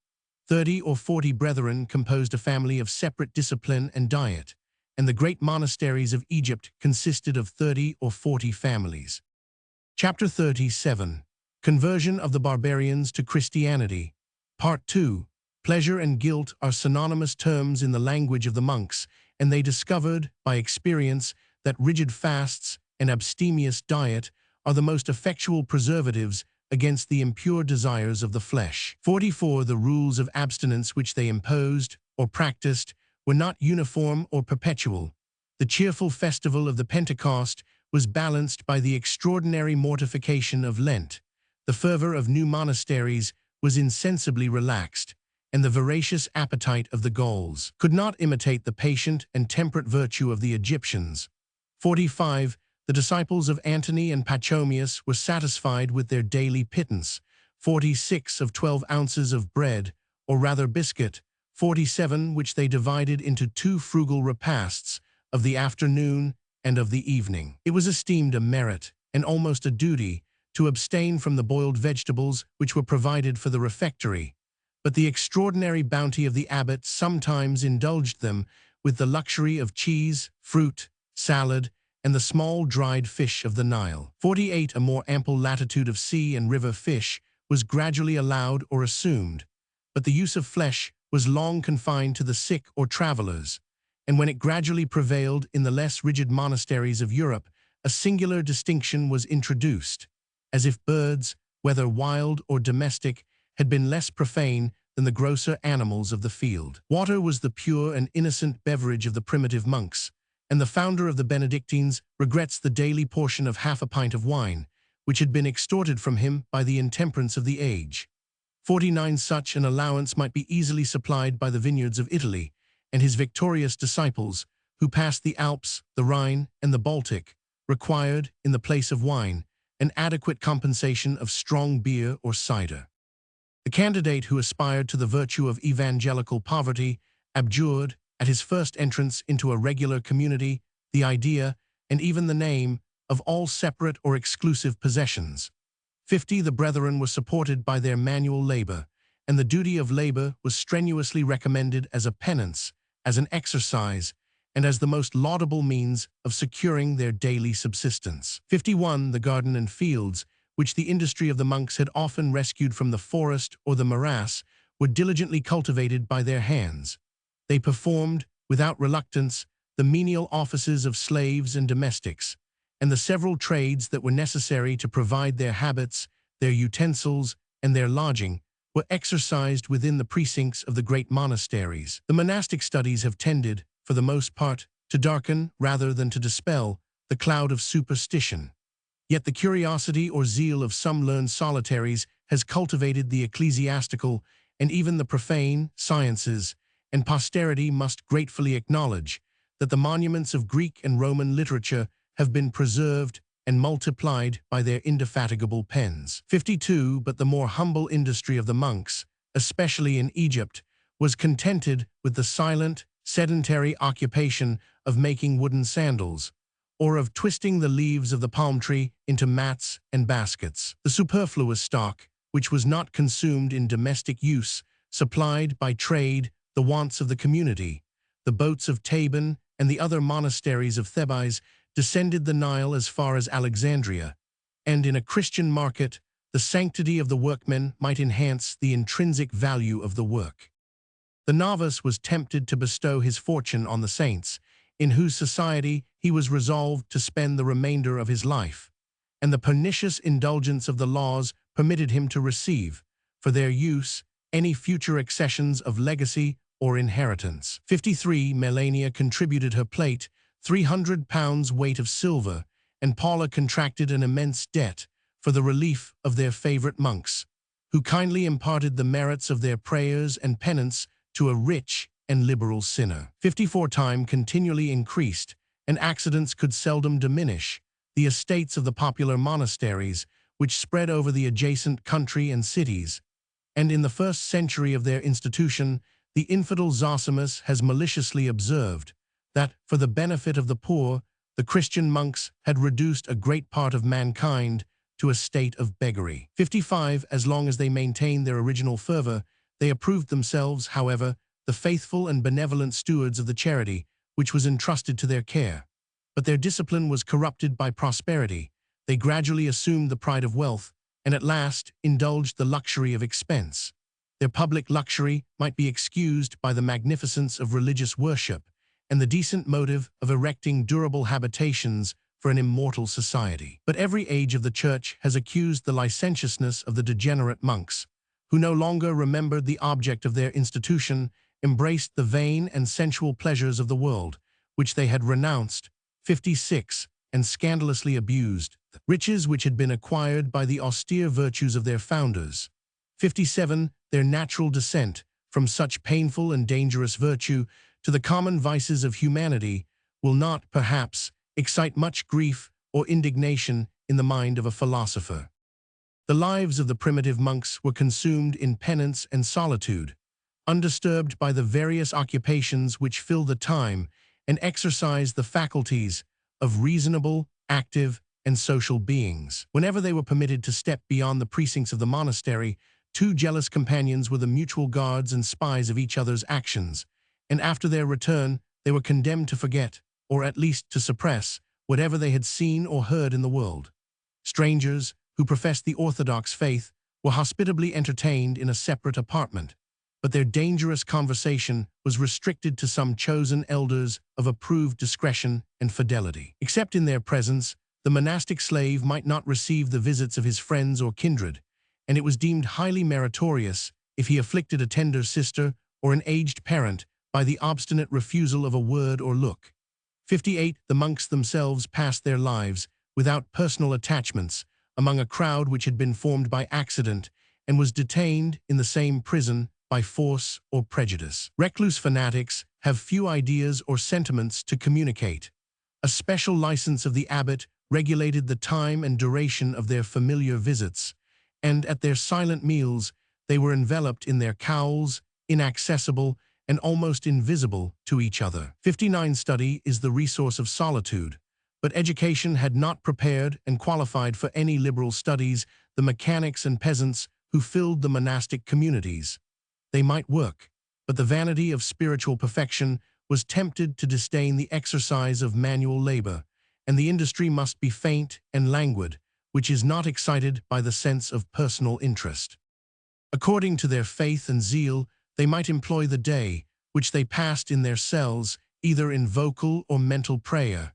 30 or 40 brethren composed a family of separate discipline and diet, and the great monasteries of Egypt consisted of 30 or 40 families. Chapter 37. Conversion of the Barbarians to Christianity. Part 2. Pleasure and guilt are synonymous terms in the language of the monks, and they discovered, by experience, that rigid fasts and abstemious diet are the most effectual preservatives against the impure desires of the flesh. 44. The rules of abstinence which they imposed or practiced were not uniform or perpetual. The cheerful festival of the Pentecost was balanced by the extraordinary mortification of Lent. The fervor of new monasteries was insensibly relaxed, and the voracious appetite of the Gauls could not imitate the patient and temperate virtue of the Egyptians. 45. The disciples of Antony and Pachomius were satisfied with their daily pittance, 46 of 12 ounces of bread, or rather biscuit, 47 which they divided into 2 frugal repasts, of the afternoon and of the evening. It was esteemed a merit, and almost a duty, to abstain from the boiled vegetables which were provided for the refectory, but the extraordinary bounty of the abbot sometimes indulged them with the luxury of cheese, fruit, salad, and the small dried fish of the Nile. 48. A more ample latitude of sea and river fish was gradually allowed or assumed, but the use of flesh was long confined to the sick or travelers, and when it gradually prevailed in the less rigid monasteries of Europe, a singular distinction was introduced, as if birds, whether wild or domestic, had been less profane than the grosser animals of the field. Water was the pure and innocent beverage of the primitive monks, and the founder of the Benedictines regrets the daily portion of half a pint of wine, which had been extorted from him by the intemperance of the age. 49. Such an allowance might be easily supplied by the vineyards of Italy, and his victorious disciples, who passed the Alps, the Rhine, and the Baltic, required, in the place of wine, an adequate compensation of strong beer or cider. The candidate who aspired to the virtue of evangelical poverty abjured, at his first entrance into a regular community, the idea, and even the name, of all separate or exclusive possessions. 50. The brethren were supported by their manual labor, and the duty of labor was strenuously recommended as a penance, as an exercise, and as the most laudable means of securing their daily subsistence. 51. The garden and fields, which the industry of the monks had often rescued from the forest or the morass, were diligently cultivated by their hands. They performed, without reluctance, the menial offices of slaves and domestics, and the several trades that were necessary to provide their habits, their utensils, and their lodging, were exercised within the precincts of the great monasteries. The monastic studies have tended, for the most part, to darken, rather than to dispel, the cloud of superstition. Yet the curiosity or zeal of some learned solitaries has cultivated the ecclesiastical and even the profane sciences, and posterity must gratefully acknowledge that the monuments of Greek and Roman literature have been preserved and multiplied by their indefatigable pens. 52. But the more humble industry of the monks, especially in Egypt, was contented with the silent, sedentary occupation of making wooden sandals, or of twisting the leaves of the palm tree into mats and baskets. The superfluous stock, which was not consumed in domestic use, supplied by trade the wants of the community. The boats of Tabon and the other monasteries of Thebais descended the Nile as far as Alexandria, and in a Christian market, the sanctity of the workmen might enhance the intrinsic value of the work. The novice was tempted to bestow his fortune on the saints, in whose society he was resolved to spend the remainder of his life, and the pernicious indulgence of the laws permitted him to receive, for their use, any future accessions of legacy or inheritance. 53. Melania contributed her plate, 300 pounds weight of silver, and Paula contracted an immense debt for the relief of their favorite monks, who kindly imparted the merits of their prayers and penance to a rich and liberal sinner. 54. Time continually increased, and accidents could seldom diminish the estates of the popular monasteries, which spread over the adjacent country and cities, and in the first century of their institution, the infidel Zosimus has maliciously observed that, for the benefit of the poor, the Christian monks had reduced a great part of mankind to a state of beggary. 55. As long as they maintained their original fervor, they approved themselves, however, the faithful and benevolent stewards of the charity which was entrusted to their care. But their discipline was corrupted by prosperity. They gradually assumed the pride of wealth, and at last indulged the luxury of expense. Their public luxury might be excused by the magnificence of religious worship and the decent motive of erecting durable habitations for an immortal society. But every age of the Church has accused the licentiousness of the degenerate monks, who no longer remembered the object of their institution, embraced the vain and sensual pleasures of the world, which they had renounced. 56. And scandalously abused the riches which had been acquired by the austere virtues of their founders. 57. Their natural descent from such painful and dangerous virtue to the common vices of humanity will not, perhaps, excite much grief or indignation in the mind of a philosopher. The lives of the primitive monks were consumed in penance and solitude, undisturbed by the various occupations which fill the time and exercise the faculties of reasonable, active, and social beings. Whenever they were permitted to step beyond the precincts of the monastery, two jealous companions were the mutual guards and spies of each other's actions, and after their return they were condemned to forget, or at least to suppress, whatever they had seen or heard in the world. Strangers, who professed the Orthodox faith, were hospitably entertained in a separate apartment, but their dangerous conversation was restricted to some chosen elders of approved discretion and fidelity. Except in their presence, the monastic slave might not receive the visits of his friends or kindred, and it was deemed highly meritorious if he afflicted a tender sister or an aged parent by the obstinate refusal of a word or look. 58. The monks themselves passed their lives without personal attachments among a crowd which had been formed by accident and was detained in the same prison by force or prejudice. Recluse fanatics have few ideas or sentiments to communicate. A special license of the abbot regulated the time and duration of their familiar visits, and at their silent meals they were enveloped in their cowls, inaccessible and almost invisible to each other. 59. Study is the resource of solitude, but education had not prepared and qualified for any liberal studies the mechanics and peasants who filled the monastic communities. They might work, but the vanity of spiritual perfection was tempted to disdain the exercise of manual labor, and the industry must be faint and languid, which is not excited by the sense of personal interest. According to their faith and zeal, they might employ the day, which they passed in their cells, either in vocal or mental prayer.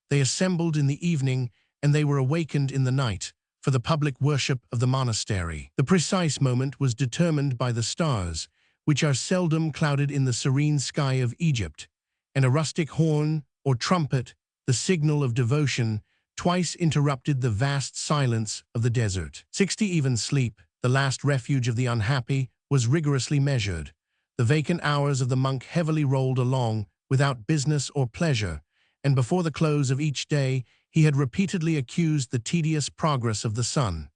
They assembled in the evening, and they were awakened in the night, for the public worship of the monastery. The precise moment was determined by the stars, which are seldom clouded in the serene sky of Egypt, and a rustic horn or trumpet, the signal of devotion, twice interrupted the vast silence of the desert. 60. Even sleep, the last refuge of the unhappy, was rigorously measured. The vacant hours of the monk heavily rolled along without business or pleasure, and before the close of each day he had repeatedly accused the tedious progress of the sun.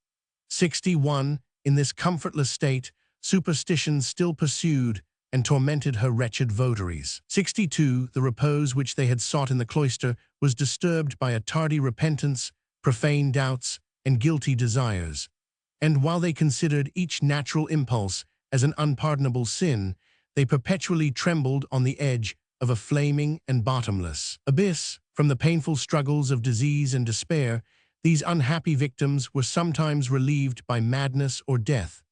61. In this comfortless state, superstition still pursued and tormented her wretched votaries. 62. The repose which they had sought in the cloister was disturbed by a tardy repentance, profane doubts, and guilty desires. And while they considered each natural impulse as an unpardonable sin, they perpetually trembled on the edge of a flaming and bottomless abyss. From the painful struggles of disease and despair, these unhappy victims were sometimes relieved by madness or death,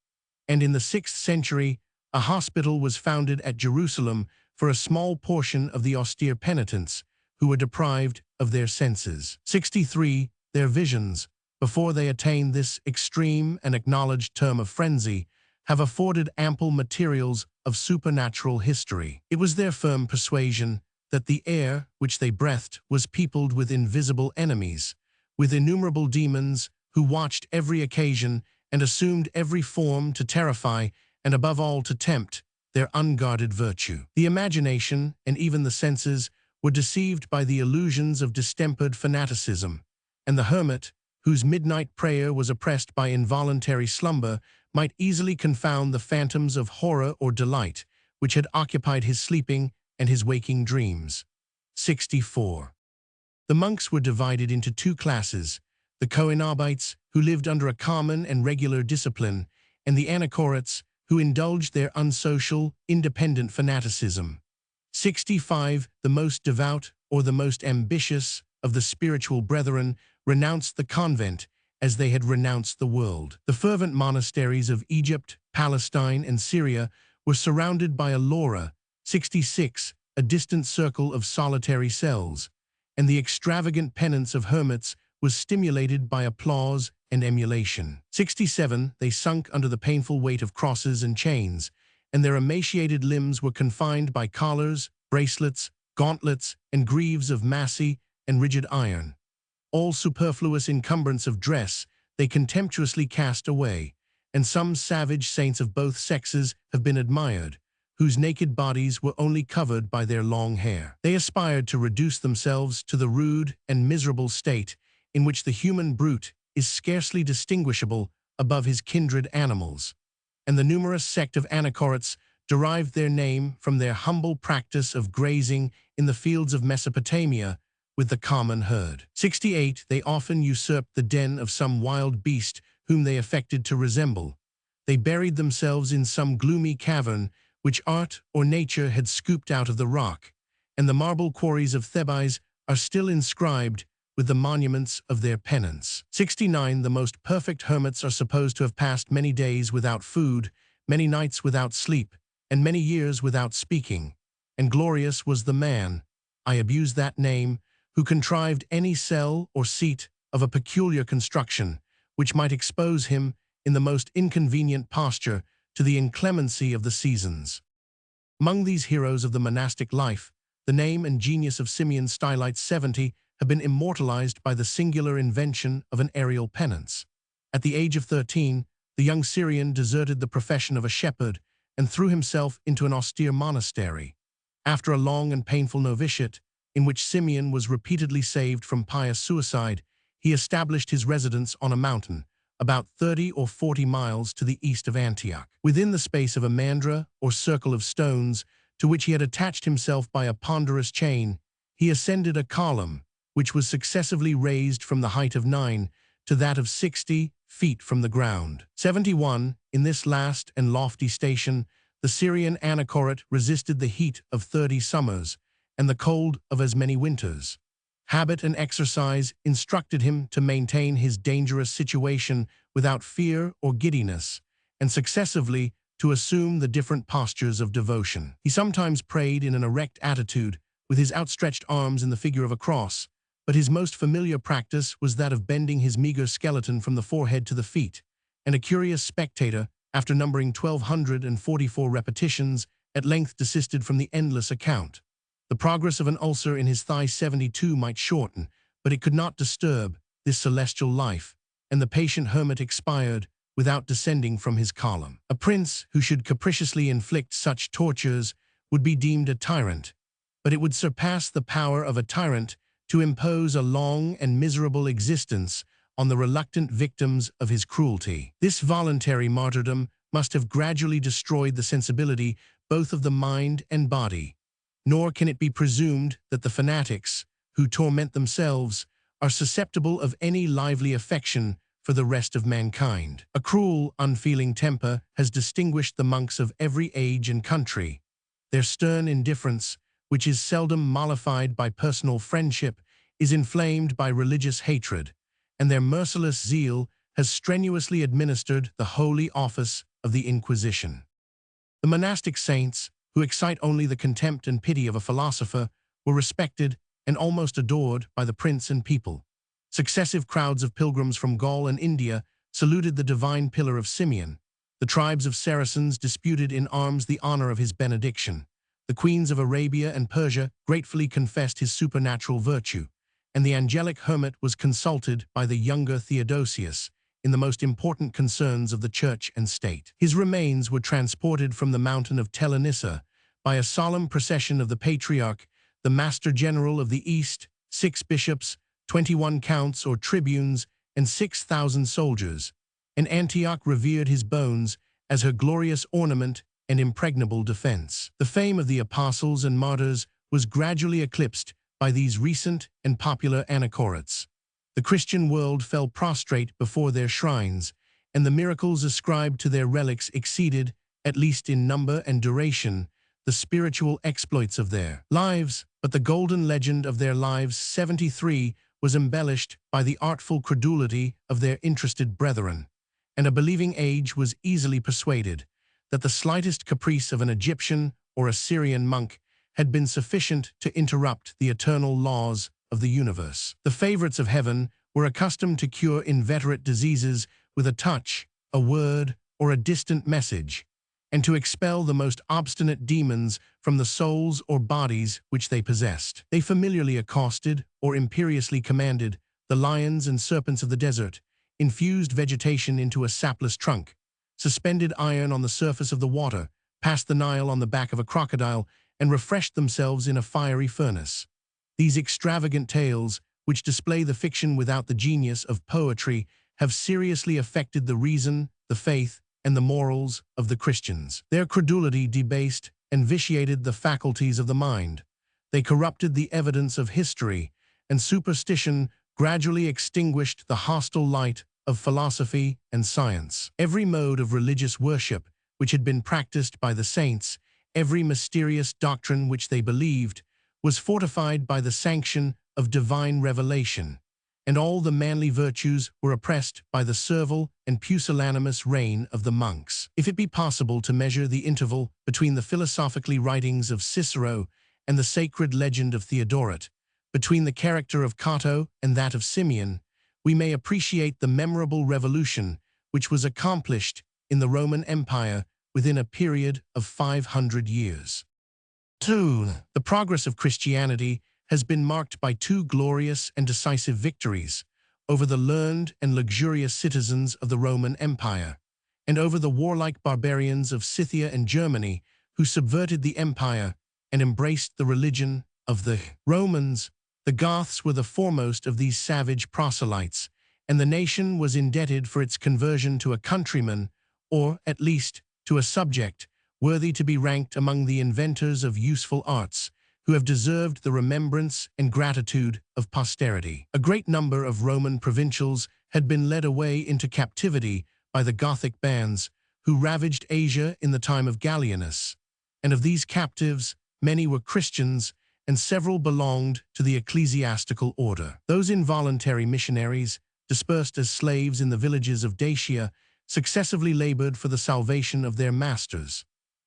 and in the 6th century, a hospital was founded at Jerusalem for a small portion of the austere penitents who were deprived of their senses. 63. Their visions, before they attained this extreme and acknowledged term of frenzy, have afforded ample materials of supernatural history. It was their firm persuasion that the air which they breathed was peopled with invisible enemies, with innumerable demons who watched every occasion and assumed every form to terrify and above all to tempt their unguarded virtue. The imagination and even the senses were deceived by the illusions of distempered fanaticism, and the hermit, whose midnight prayer was oppressed by involuntary slumber, might easily confound the phantoms of horror or delight which had occupied his sleeping and his waking dreams. 64. The monks were divided into two classes, the Coenobites, who lived under a common and regular discipline, and the Anachoretes, who indulged their unsocial, independent fanaticism. 65. The most devout, or the most ambitious, of the spiritual brethren renounced the convent as they had renounced the world. The fervent monasteries of Egypt, Palestine, and Syria were surrounded by a Laura, 66, a distant circle of solitary cells, and the extravagant penance of hermits was stimulated by applause and emulation. 67. They sunk under the painful weight of crosses and chains, and their emaciated limbs were confined by collars, bracelets, gauntlets, and greaves of massy and rigid iron. All superfluous encumbrance of dress they contemptuously cast away, and some savage saints of both sexes have been admired, whose naked bodies were only covered by their long hair. They aspired to reduce themselves to the rude and miserable state in which the human brute is scarcely distinguishable above his kindred animals, and the numerous sect of Anachoretes derived their name from their humble practice of grazing in the fields of Mesopotamia with the common herd. 68. They often usurped the den of some wild beast whom they affected to resemble. They buried themselves in some gloomy cavern which art or nature had scooped out of the rock, and the marble quarries of Thebes are still inscribed with the monuments of their penance. 69. The most perfect hermits are supposed to have passed many days without food, many nights without sleep, and many years without speaking. And glorious was the man, I abuse that name, who contrived any cell or seat of a peculiar construction, which might expose him, in the most inconvenient posture, to the inclemency of the seasons. Among these heroes of the monastic life, the name and genius of Simeon Stylites 70 have been immortalized by the singular invention of an aerial penance. At the age of 13, the young Syrian deserted the profession of a shepherd and threw himself into an austere monastery. After a long and painful novitiate, in which Simeon was repeatedly saved from pious suicide, he established his residence on a mountain, about 30 or 40 miles to the east of Antioch. Within the space of a mandra, or circle of stones, to which he had attached himself by a ponderous chain, he ascended a column, which was successively raised from the height of 9 to that of 60 feet from the ground. 71. In this last and lofty station, the Syrian anachoret resisted the heat of 30 summers and the cold of as many winters. Habit and exercise instructed him to maintain his dangerous situation without fear or giddiness, and successively to assume the different postures of devotion. He sometimes prayed in an erect attitude, with his outstretched arms in the figure of a cross, but his most familiar practice was that of bending his meager skeleton from the forehead to the feet, and a curious spectator, after numbering 1,244 repetitions, at length desisted from the endless account. The progress of an ulcer in his thigh 72 might shorten, but it could not disturb this celestial life, and the patient hermit expired without descending from his column. A prince who should capriciously inflict such tortures would be deemed a tyrant, but it would surpass the power of a tyrant to impose a long and miserable existence on the reluctant victims of his cruelty. This voluntary martyrdom must have gradually destroyed the sensibility both of the mind and body. Nor can it be presumed that the fanatics, who torment themselves, are susceptible of any lively affection for the rest of mankind. A cruel, unfeeling temper has distinguished the monks of every age and country. Their stern indifference, which is seldom mollified by personal friendship, is inflamed by religious hatred, and their merciless zeal has strenuously administered the holy office of the Inquisition. The monastic saints, who excite only the contempt and pity of a philosopher, were respected and almost adored by the prince and people. Successive crowds of pilgrims from Gaul and India saluted the divine pillar of Simeon. The tribes of Saracens disputed in arms the honor of his benediction. The queens of Arabia and Persia gratefully confessed his supernatural virtue, and the angelic hermit was consulted by the younger Theodosius in the most important concerns of the church and state. His remains were transported from the mountain of Tel Anissa by a solemn procession of the patriarch, the master general of the East, 6 bishops, 21 counts or tribunes, and 6,000 soldiers. And Antioch revered his bones as her glorious ornament and impregnable defense. The fame of the apostles and martyrs was gradually eclipsed by these recent and popular anachorets. The Christian world fell prostrate before their shrines, and the miracles ascribed to their relics exceeded, at least in number and duration, the spiritual exploits of their lives. But the golden legend of their lives 73 was embellished by the artful credulity of their interested brethren, and a believing age was easily persuaded that the slightest caprice of an Egyptian or Assyrian monk had been sufficient to interrupt the eternal laws of the universe. The favorites of heaven were accustomed to cure inveterate diseases with a touch, a word, or a distant message, and to expel the most obstinate demons from the souls or bodies which they possessed. They familiarly accosted, or imperiously commanded, the lions and serpents of the desert, infused vegetation into a sapless trunk, suspended iron on the surface of the water, passed the Nile on the back of a crocodile, and refreshed themselves in a fiery furnace. These extravagant tales, which display the fiction without the genius of poetry, have seriously affected the reason, the faith, and the morals of the Christians. Their credulity debased and vitiated the faculties of the mind. They corrupted the evidence of history, and superstition gradually extinguished the hostile light of philosophy and science. Every mode of religious worship which had been practiced by the saints, every mysterious doctrine which they believed, was fortified by the sanction of divine revelation. and all the manly virtues were oppressed by the servile and pusillanimous reign of the monks. If it be possible to measure the interval between the philosophically writings of Cicero and the sacred legend of Theodoret, between the character of Cato and that of Simeon, we may appreciate the memorable revolution which was accomplished in the Roman Empire within a period of 500 years. 2. The progress of Christianity has been marked by two glorious and decisive victories over the learned and luxurious citizens of the Roman Empire, and over the warlike barbarians of Scythia and Germany who subverted the empire and embraced the religion of the Romans. The Goths were the foremost of these savage proselytes, and the nation was indebted for its conversion to a countryman, or at least to a subject, worthy to be ranked among the inventors of useful arts, who have deserved the remembrance and gratitude of posterity. A great number of Roman provincials had been led away into captivity by the Gothic bands, who ravaged Asia in the time of Gallienus, and of these captives, many were Christians, and several belonged to the ecclesiastical order. Those involuntary missionaries, dispersed as slaves in the villages of Dacia, successively labored for the salvation of their masters.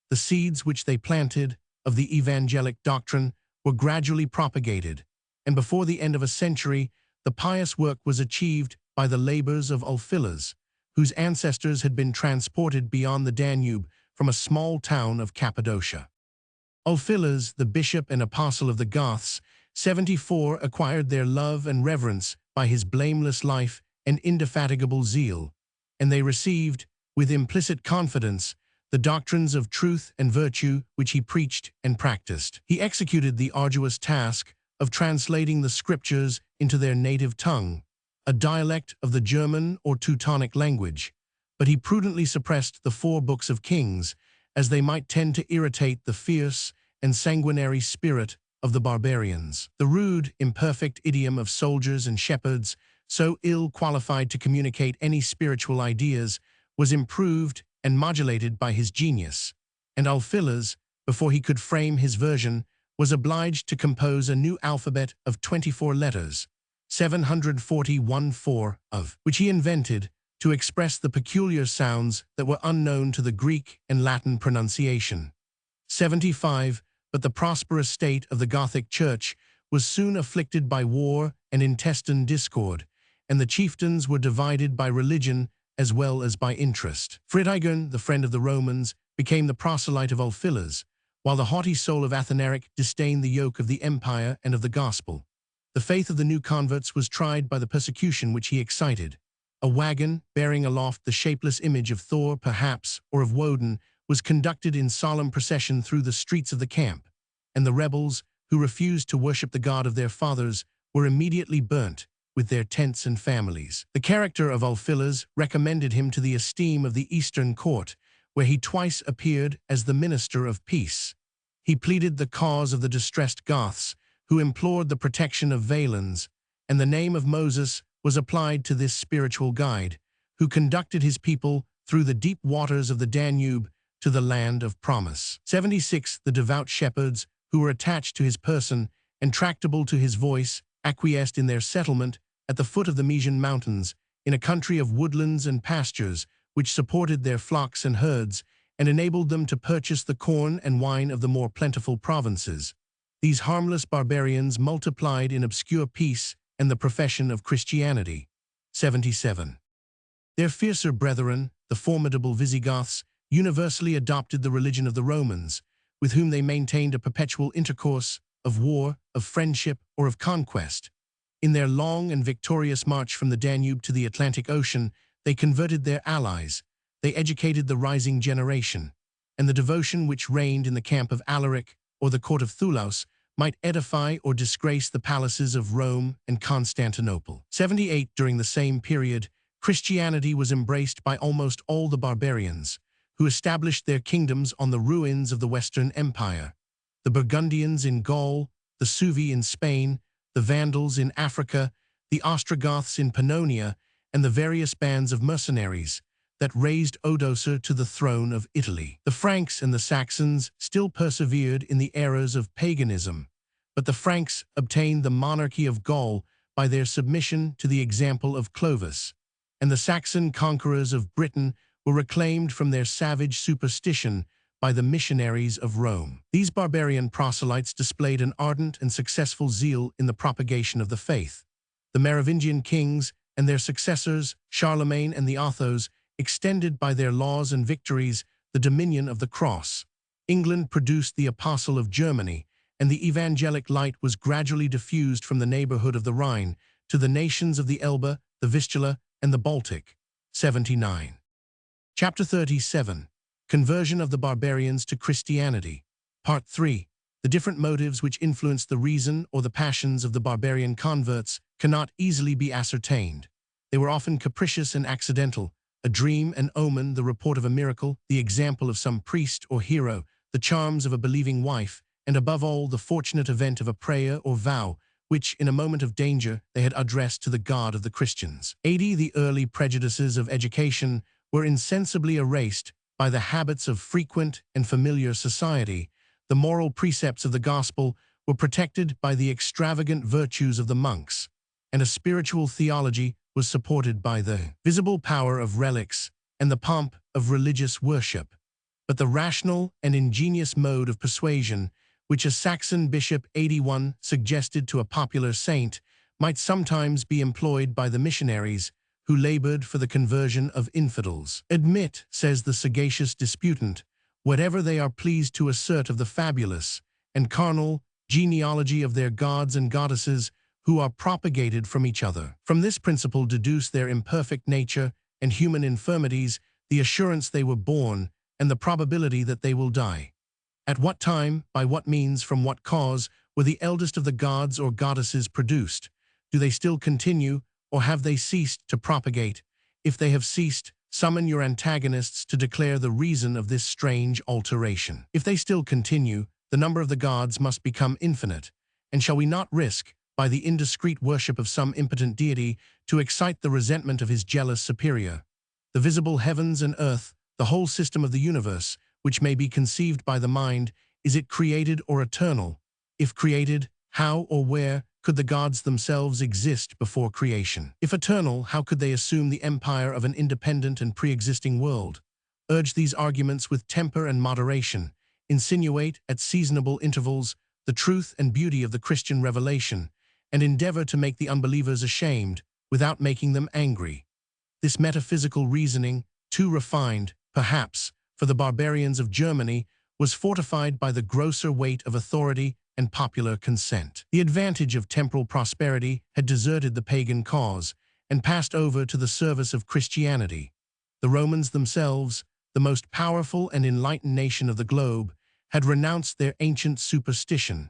The seeds which they planted of the evangelic doctrine were gradually propagated, and before the end of a century, the pious work was achieved by the labors of Ulfilas, whose ancestors had been transported beyond the Danube from a small town of Cappadocia. Ulfilas, the bishop and apostle of the Goths, 74, acquired their love and reverence by his blameless life and indefatigable zeal, and they received, with implicit confidence, the doctrines of truth and virtue which he preached and practiced. He executed the arduous task of translating the scriptures into their native tongue, a dialect of the German or Teutonic language, but he prudently suppressed the 4 books of Kings, as they might tend to irritate the fierce and sanguinary spirit of the barbarians. The rude, imperfect idiom of soldiers and shepherds, so ill qualified to communicate any spiritual ideas, was improved and modulated by his genius, and Ulfilas, before he could frame his version, was obliged to compose a new alphabet of 24 letters, 741 of which he invented, to express the peculiar sounds that were unknown to the Greek and Latin pronunciation. 75. But the prosperous state of the Gothic Church was soon afflicted by war and intestine discord, and the chieftains were divided by religion as well as by interest. Fritigern, the friend of the Romans, became the proselyte of Ulfilas, while the haughty soul of Athanaric disdained the yoke of the empire and of the gospel. The faith of the new converts was tried by the persecution which he excited. A wagon, bearing aloft the shapeless image of Thor, perhaps, or of Woden, was conducted in solemn procession through the streets of the camp, and the rebels, who refused to worship the God of their fathers, were immediately burnt, with their tents and families. The character of Ulfilas recommended him to the esteem of the Eastern court, where he twice appeared as the minister of peace. He pleaded the cause of the distressed Goths, who implored the protection of Valens, and the name of Moses was applied to this spiritual guide, who conducted his people through the deep waters of the Danube to the land of promise. 76. The devout shepherds, who were attached to his person and tractable to his voice, acquiesced in their settlement at the foot of the Mysian mountains, in a country of woodlands and pastures, which supported their flocks and herds, and enabled them to purchase the corn and wine of the more plentiful provinces. These harmless barbarians multiplied in obscure peace and the profession of Christianity. 77. Their fiercer brethren, the formidable Visigoths, universally adopted the religion of the Romans, with whom they maintained a perpetual intercourse of war, of friendship, or of conquest. In their long and victorious march from the Danube to the Atlantic Ocean, they converted their allies, they educated the rising generation, and the devotion which reigned in the camp of Alaric or the court of Thulaus might edify or disgrace the palaces of Rome and Constantinople. 78. During the same period, Christianity was embraced by almost all the barbarians, who established their kingdoms on the ruins of the Western Empire. The Burgundians in Gaul, the Suevi in Spain, the Vandals in Africa, the Ostrogoths in Pannonia, and the various bands of mercenaries that raised Odoacer to the throne of Italy. The Franks and the Saxons still persevered in the errors of paganism, but the Franks obtained the monarchy of Gaul by their submission to the example of Clovis, and the Saxon conquerors of Britain were reclaimed from their savage superstition by the missionaries of Rome. These barbarian proselytes displayed an ardent and successful zeal in the propagation of the faith. The Merovingian kings and their successors, Charlemagne and the Othos, extended by their laws and victories the dominion of the cross. England produced the Apostle of Germany, and the evangelic light was gradually diffused from the neighborhood of the Rhine to the nations of the Elbe, the Vistula, and the Baltic. 79. Chapter 37. Conversion of the Barbarians to Christianity. Part 3. The different motives which influenced the reason or the passions of the barbarian converts cannot easily be ascertained. They were often capricious and accidental, a dream, an omen, the report of a miracle, the example of some priest or hero, the charms of a believing wife, and above all, the fortunate event of a prayer or vow, which, in a moment of danger, they had addressed to the God of the Christians. 80. The early prejudices of education were insensibly erased by the habits of frequent and familiar society. The moral precepts of the gospel were protected by the extravagant virtues of the monks, and a spiritual theology was supported by the visible power of relics and the pomp of religious worship. But the rational and ingenious mode of persuasion, which a Saxon bishop 81 suggested to a popular saint, might sometimes be employed by the missionaries who labored for the conversion of infidels. Admit, says the sagacious disputant, whatever they are pleased to assert of the fabulous and carnal genealogy of their gods and goddesses who are propagated from each other. From this principle deduce their imperfect nature and human infirmities, the assurance they were born, and the probability that they will die. At what time, by what means, from what cause, were the eldest of the gods or goddesses produced? Do they still continue, or have they ceased to propagate? If they have ceased, summon your antagonists to declare the reason of this strange alteration. If they still continue, the number of the gods must become infinite, and shall we not risk, by the indiscreet worship of some impotent deity, to excite the resentment of his jealous superior? The visible heavens and earth, the whole system of the universe, which may be conceived by the mind, is it created or eternal? If created, how or where could the gods themselves exist before creation? If eternal, how could they assume the empire of an independent and pre-existing world? Urge these arguments with temper and moderation. Insinuate, at seasonable intervals, the truth and beauty of the Christian revelation, and endeavor to make the unbelievers ashamed, without making them angry. This metaphysical reasoning, too refined, perhaps, for the barbarians of Germany, was fortified by the grosser weight of authority and popular consent. The advantage of temporal prosperity had deserted the pagan cause and passed over to the service of Christianity. The Romans themselves, the most powerful and enlightened nation of the globe, had renounced their ancient superstition,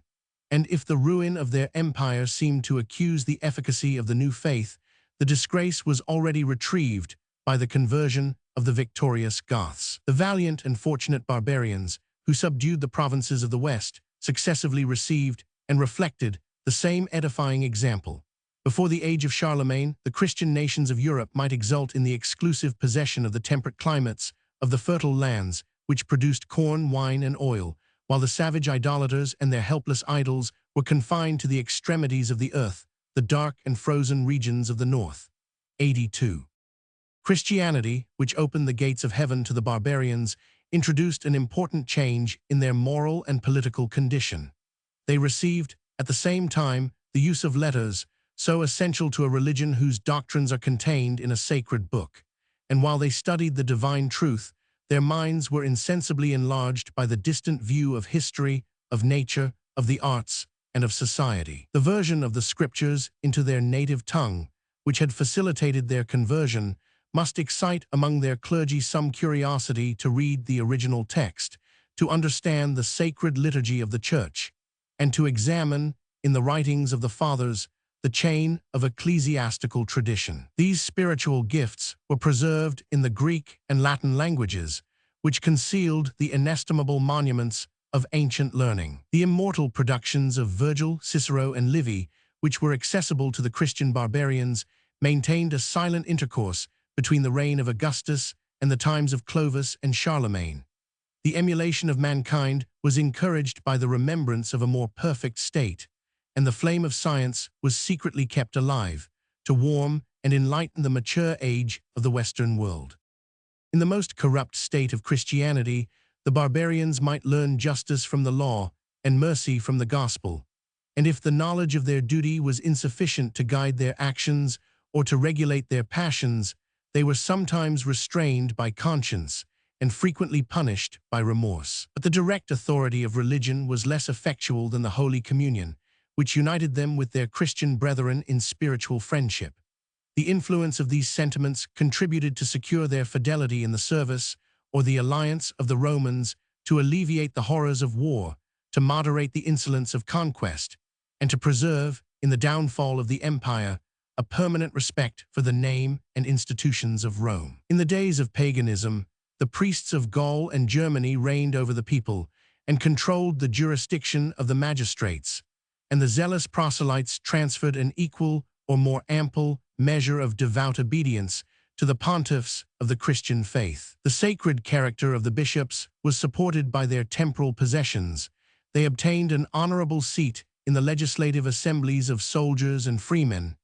and if the ruin of their empire seemed to accuse the efficacy of the new faith, the disgrace was already retrieved by the conversion of the victorious Goths. The valiant and fortunate barbarians, who subdued the provinces of the West, successively received and reflected the same edifying example. Before the age of Charlemagne, the Christian nations of Europe might exult in the exclusive possession of the temperate climates of the fertile lands which produced corn, wine, and oil, while the savage idolaters and their helpless idols were confined to the extremities of the earth, the dark and frozen regions of the north. 82. Christianity, which opened the gates of heaven to the barbarians, introduced an important change in their moral and political condition. They received, at the same time, the use of letters, so essential to a religion whose doctrines are contained in a sacred book. And while they studied the divine truth, their minds were insensibly enlarged by the distant view of history, of nature, of the arts, and of society. The version of the scriptures into their native tongue, which had facilitated their conversion, must excite among their clergy some curiosity to read the original text, to understand the sacred liturgy of the Church, and to examine, in the writings of the Fathers, the chain of ecclesiastical tradition. These spiritual gifts were preserved in the Greek and Latin languages, which concealed the inestimable monuments of ancient learning. The immortal productions of Virgil, Cicero, and Livy, which were accessible to the Christian barbarians, maintained a silent intercourse between the reign of Augustus and the times of Clovis and Charlemagne. The emulation of mankind was encouraged by the remembrance of a more perfect state, and the flame of science was secretly kept alive, to warm and enlighten the mature age of the Western world. In the most corrupt state of Christianity, the barbarians might learn justice from the law and mercy from the gospel, and if the knowledge of their duty was insufficient to guide their actions or to regulate their passions, they were sometimes restrained by conscience and frequently punished by remorse. But the direct authority of religion was less effectual than the Holy Communion, which united them with their Christian brethren in spiritual friendship. The influence of these sentiments contributed to secure their fidelity in the service or the alliance of the Romans, to alleviate the horrors of war, to moderate the insolence of conquest, and to preserve, in the downfall of the empire, a permanent respect for the name and institutions of Rome. In the days of paganism, the priests of Gaul and Germany reigned over the people and controlled the jurisdiction of the magistrates, and the zealous proselytes transferred an equal or more ample measure of devout obedience to the pontiffs of the Christian faith. The sacred character of the bishops was supported by their temporal possessions. They obtained an honorable seat in the legislative assemblies of soldiers and freemen,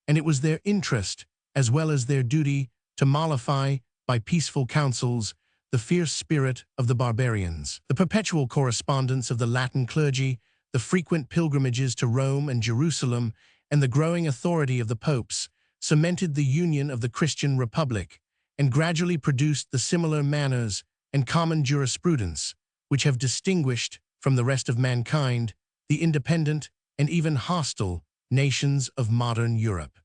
and it was their interest, as well as their duty, to mollify, by peaceful counsels, the fierce spirit of the barbarians. The perpetual correspondence of the Latin clergy, the frequent pilgrimages to Rome and Jerusalem, and the growing authority of the popes cemented the union of the Christian Republic and gradually produced the similar manners and common jurisprudence which have distinguished from the rest of mankind the independent and even hostile nations of modern Europe.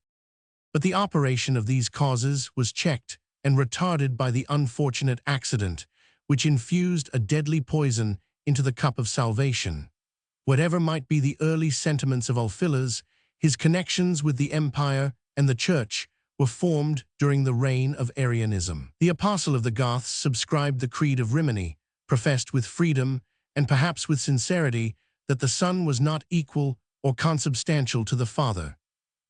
But the operation of these causes was checked and retarded by the unfortunate accident which infused a deadly poison into the cup of salvation. Whatever might be the early sentiments of Ulfilas, his connections with the empire and the church were formed during the reign of Arianism. The apostle of the Goths subscribed the creed of Rimini, professed with freedom and perhaps with sincerity that the Son was not equal or consubstantial to the Father.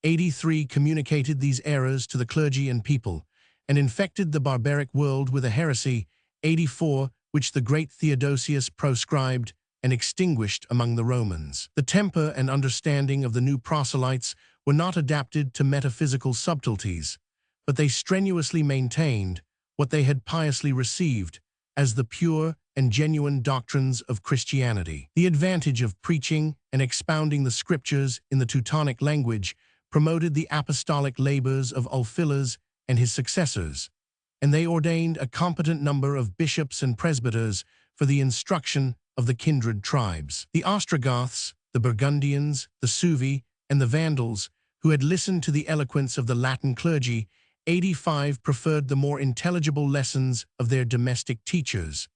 83 communicated these errors to the clergy and people, and infected the barbaric world with a heresy, 84, which the great Theodosius proscribed and extinguished among the Romans. The temper and understanding of the new proselytes were not adapted to metaphysical subtleties, but they strenuously maintained what they had piously received as the pure and genuine doctrines of Christianity. The advantage of preaching and expounding the scriptures in the Teutonic language promoted the apostolic labors of Ulfilas and his successors, and they ordained a competent number of bishops and presbyters for the instruction of the kindred tribes. The Ostrogoths, the Burgundians, the Suevi, and the Vandals, who had listened to the eloquence of the Latin clergy, 85 preferred the more intelligible lessons of their domestic teachers,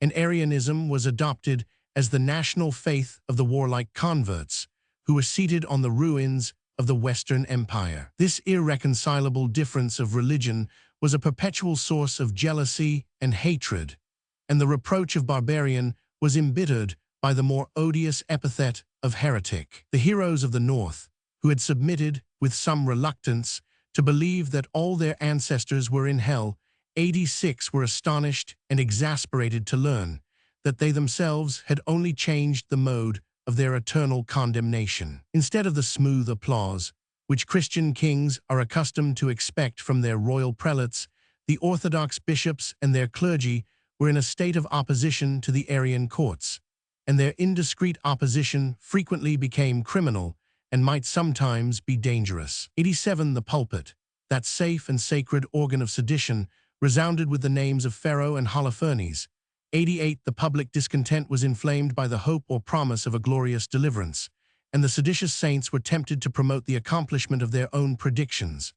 and Arianism was adopted as the national faith of the warlike converts, who were seated on the ruins of the Western Empire. This irreconcilable difference of religion was a perpetual source of jealousy and hatred, and the reproach of barbarian was embittered by the more odious epithet of heretic. The heroes of the North, who had submitted, with some reluctance, to believe that all their ancestors were in hell, 86 were astonished and exasperated to learn that they themselves had only changed the mode of their eternal condemnation. Instead of the smooth applause which Christian kings are accustomed to expect from their royal prelates, the Orthodox bishops and their clergy were in a state of opposition to the Arian courts, and their indiscreet opposition frequently became criminal and might sometimes be dangerous. 87. The pulpit, that safe and sacred organ of sedition, resounded with the names of Pharaoh and Holofernes. 88. The public discontent was inflamed by the hope or promise of a glorious deliverance, and the seditious saints were tempted to promote the accomplishment of their own predictions.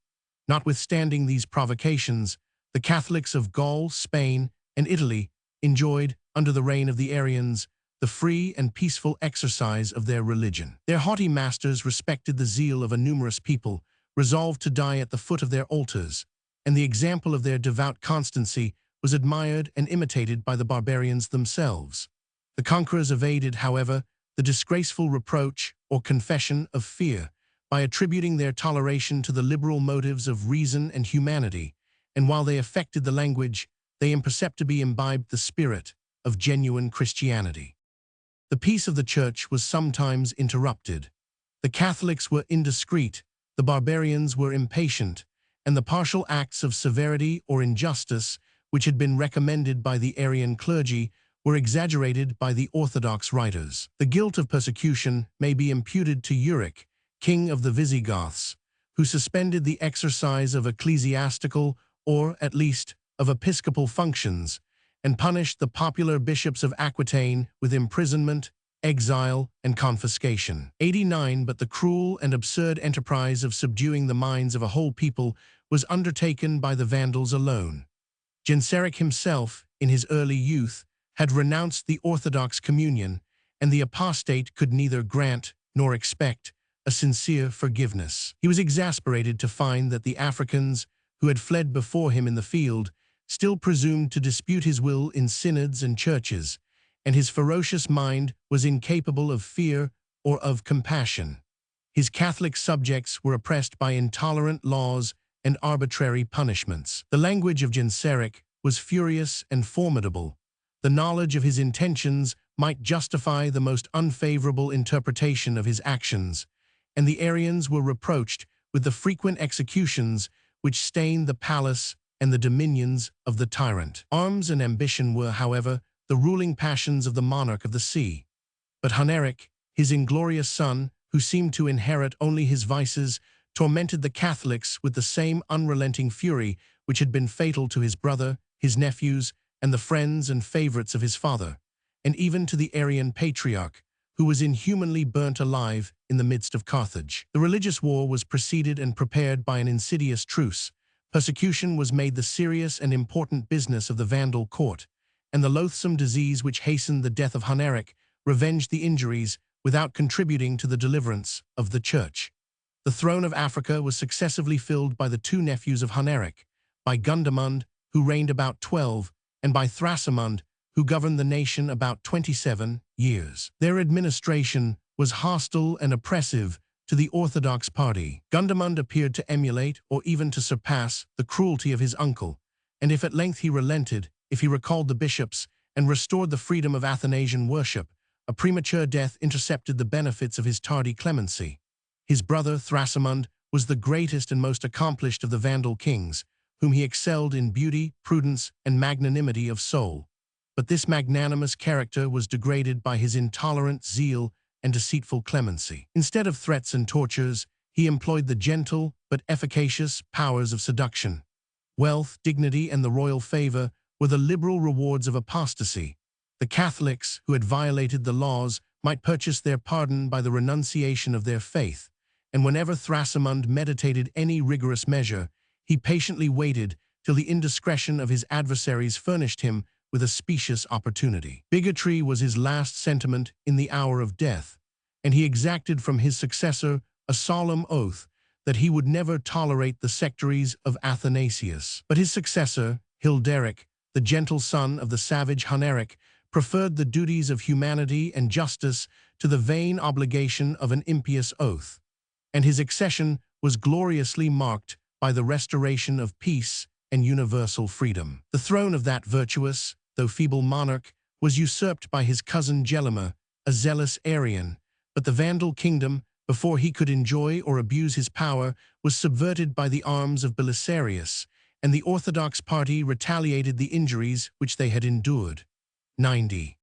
Notwithstanding these provocations, the Catholics of Gaul, Spain, and Italy enjoyed, under the reign of the Arians, the free and peaceful exercise of their religion. Their haughty masters respected the zeal of a numerous people, resolved to die at the foot of their altars, and the example of their devout constancy was admired and imitated by the barbarians themselves. The conquerors evaded, however, the disgraceful reproach or confession of fear by attributing their toleration to the liberal motives of reason and humanity, and while they affected the language, they imperceptibly imbibed the spirit of genuine Christianity. The peace of the church was sometimes interrupted. The Catholics were indiscreet, the barbarians were impatient, and the partial acts of severity or injustice, which had been recommended by the Arian clergy, were exaggerated by the Orthodox writers. The guilt of persecution may be imputed to Euric, king of the Visigoths, who suspended the exercise of ecclesiastical, or at least of episcopal functions, and punished the popular bishops of Aquitaine with imprisonment, exile, and confiscation. 89 But the cruel and absurd enterprise of subduing the minds of a whole people was undertaken by the Vandals alone. Genseric himself, in his early youth, had renounced the Orthodox communion, and the apostate could neither grant nor expect a sincere forgiveness. He was exasperated to find that the Africans, who had fled before him in the field, still presumed to dispute his will in synods and churches, and his ferocious mind was incapable of fear or of compassion. His Catholic subjects were oppressed by intolerant laws and arbitrary punishments. The language of Genseric was furious and formidable. The knowledge of his intentions might justify the most unfavorable interpretation of his actions, and the Arians were reproached with the frequent executions which stained the palace and the dominions of the tyrant. Arms and ambition were, however, the ruling passions of the monarch of the sea. But Huneric, his inglorious son, who seemed to inherit only his vices, tormented the Catholics with the same unrelenting fury which had been fatal to his brother, his nephews, and the friends and favorites of his father, and even to the Arian patriarch, who was inhumanly burnt alive in the midst of Carthage. The religious war was preceded and prepared by an insidious truce. Persecution was made the serious and important business of the Vandal court, and the loathsome disease which hastened the death of Huneric revenged the injuries without contributing to the deliverance of the Church. The throne of Africa was successively filled by the two nephews of Huneric, by Gundamund, who reigned about 12, and by Thrasimund, who governed the nation about 27 years. Their administration was hostile and oppressive to the Orthodox party. Gundamund appeared to emulate or even to surpass the cruelty of his uncle, and if at length he relented, if he recalled the bishops and restored the freedom of Athanasian worship, a premature death intercepted the benefits of his tardy clemency. His brother Thrasimund was the greatest and most accomplished of the Vandal kings, whom he excelled in beauty, prudence, and magnanimity of soul. But this magnanimous character was degraded by his intolerant zeal and deceitful clemency. Instead of threats and tortures, he employed the gentle but efficacious powers of seduction. Wealth, dignity, and the royal favor were the liberal rewards of apostasy. The Catholics, who had violated the laws, might purchase their pardon by the renunciation of their faith, and whenever Thrasimund meditated any rigorous measure, he patiently waited till the indiscretion of his adversaries furnished him with a specious opportunity. Bigotry was his last sentiment in the hour of death, and he exacted from his successor a solemn oath that he would never tolerate the sectaries of Athanasius. But his successor, Hilderic, the gentle son of the savage Huneric, preferred the duties of humanity and justice to the vain obligation of an impious oath, and his accession was gloriously marked by the restoration of peace and universal freedom. The throne of that virtuous, though feeble monarch was usurped by his cousin Gelimer, a zealous Arian, but the Vandal kingdom, before he could enjoy or abuse his power, was subverted by the arms of Belisarius, and the Orthodox party retaliated the injuries which they had endured. 90.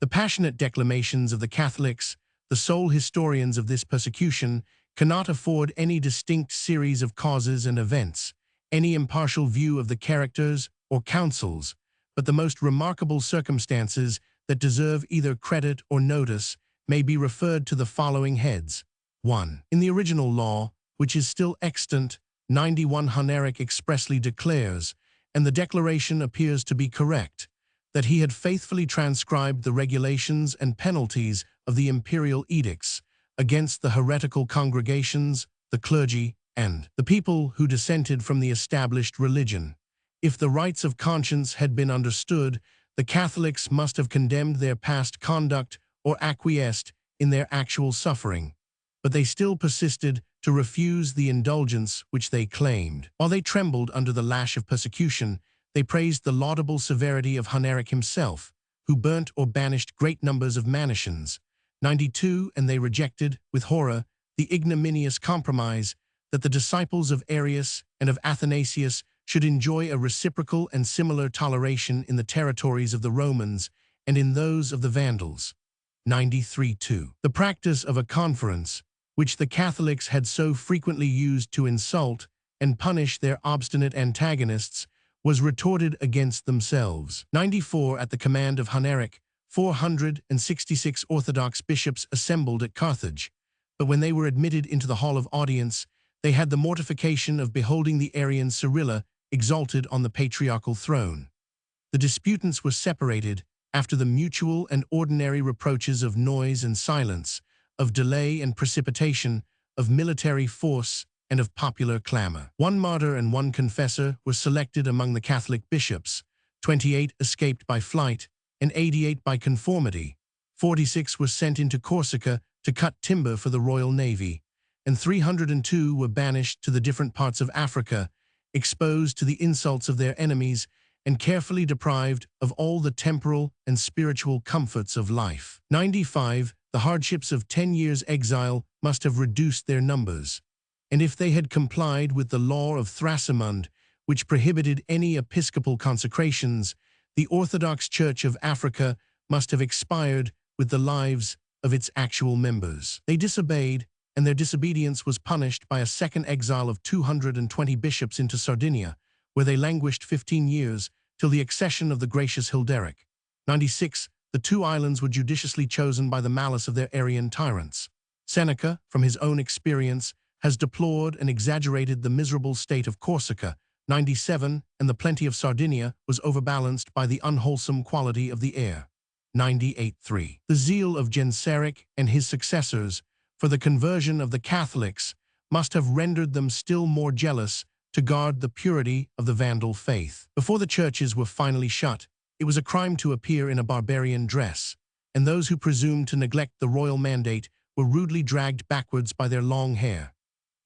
The passionate declamations of the Catholics, the sole historians of this persecution, cannot afford any distinct series of causes and events, any impartial view of the characters or counsels, but the most remarkable circumstances that deserve either credit or notice may be referred to the following heads. 1. In the original law, which is still extant, 91 Huneric expressly declares, and the declaration appears to be correct, that he had faithfully transcribed the regulations and penalties of the imperial edicts against the heretical congregations, the clergy, and the people who dissented from the established religion. If the rights of conscience had been understood, the Catholics must have condemned their past conduct or acquiesced in their actual suffering, but they still persisted to refuse the indulgence which they claimed. While they trembled under the lash of persecution, they praised the laudable severity of Huneric himself, who burnt or banished great numbers of Manicians. 92. And they rejected, with horror, the ignominious compromise that the disciples of Arius and of Athanasius should enjoy a reciprocal and similar toleration in the territories of the Romans and in those of the Vandals. 93-2. The practice of a conference, which the Catholics had so frequently used to insult and punish their obstinate antagonists, was retorted against themselves. 94. At the command of Huneric, 466 Orthodox bishops assembled at Carthage, but when they were admitted into the hall of audience, they had the mortification of beholding the Arian Cyrilla exalted on the patriarchal throne. The disputants were separated after the mutual and ordinary reproaches of noise and silence, of delay and precipitation, of military force, and of popular clamor. 1 martyr and 1 confessor were selected among the Catholic bishops, 28 escaped by flight, and 88 by conformity. 46 were sent into Corsica to cut timber for the Royal Navy, and 302 were banished to the different parts of Africa, exposed to the insults of their enemies, and carefully deprived of all the temporal and spiritual comforts of life. 95. The hardships of 10 years' exile must have reduced their numbers, and if they had complied with the law of Thrasimund, which prohibited any episcopal consecrations, the Orthodox Church of Africa must have expired with the lives of its actual members. They disobeyed, and their disobedience was punished by a second exile of 220 bishops into Sardinia, where they languished 15 years till the accession of the gracious Hilderic. 96. The 2 islands were judiciously chosen by the malice of their Arian tyrants. Seneca, from his own experience, has deplored and exaggerated the miserable state of Corsica. 97. And the plenty of Sardinia was overbalanced by the unwholesome quality of the air. 98.3. The zeal of Genseric and his successors for the conversion of the Catholics must have rendered them still more jealous to guard the purity of the Vandal faith. Before the churches were finally shut, it was a crime to appear in a barbarian dress, and those who presumed to neglect the royal mandate were rudely dragged backwards by their long hair.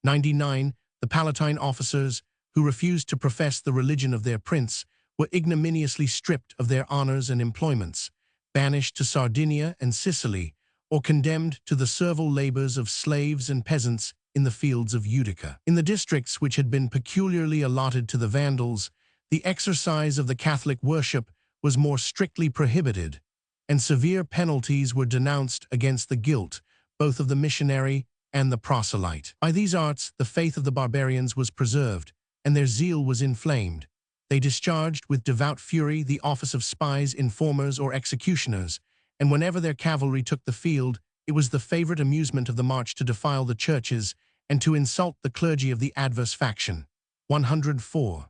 99. The Palatine officers, who refused to profess the religion of their prince, were ignominiously stripped of their honors and employments, banished to Sardinia and Sicily, or condemned to the servile labors of slaves and peasants in the fields of Utica. In the districts which had been peculiarly allotted to the Vandals, the exercise of the Catholic worship was more strictly prohibited, and severe penalties were denounced against the guilt, both of the missionary and the proselyte. By these arts, the faith of the barbarians was preserved, and their zeal was inflamed. They discharged with devout fury the office of spies, informers, or executioners, and whenever their cavalry took the field, it was the favorite amusement of the march to defile the churches and to insult the clergy of the adverse faction. 104.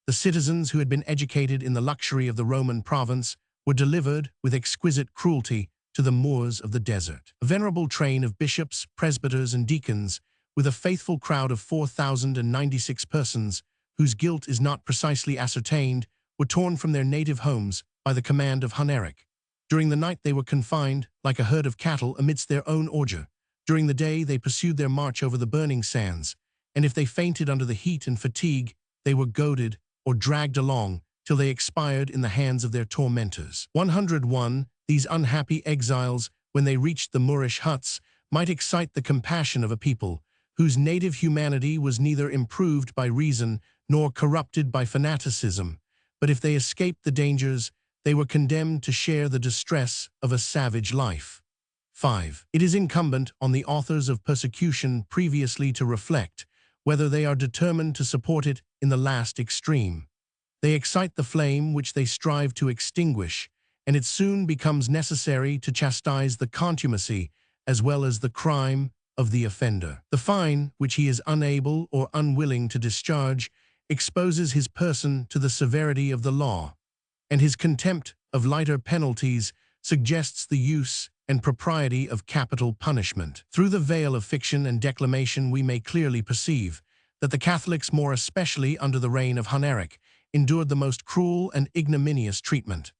The citizens who had been educated in the luxury of the Roman province were delivered with exquisite cruelty to the Moors of the desert. A venerable train of bishops, presbyters, and deacons, with a faithful crowd of 4,096 persons, whose guilt is not precisely ascertained, were torn from their native homes by the command of Huneric. During the night they were confined, like a herd of cattle, amidst their own ordure. During the day they pursued their march over the burning sands, and if they fainted under the heat and fatigue, they were goaded or dragged along till they expired in the hands of their tormentors. 101. These unhappy exiles, when they reached the Moorish huts, might excite the compassion of a people whose native humanity was neither improved by reason nor corrupted by fanaticism, but if they escaped the dangers, they were condemned to share the distress of a savage life. 5. It is incumbent on the authors of persecution previously to reflect whether they are determined to support it in the last extreme. They excite the flame which they strive to extinguish, and it soon becomes necessary to chastise the contumacy as well as the crime of the offender. The fine, which he is unable or unwilling to discharge, exposes his person to the severity of the law, and his contempt of lighter penalties suggests the use and propriety of capital punishment. Through the veil of fiction and declamation we may clearly perceive that the Catholics, more especially under the reign of Huneric, endured the most cruel and ignominious treatment.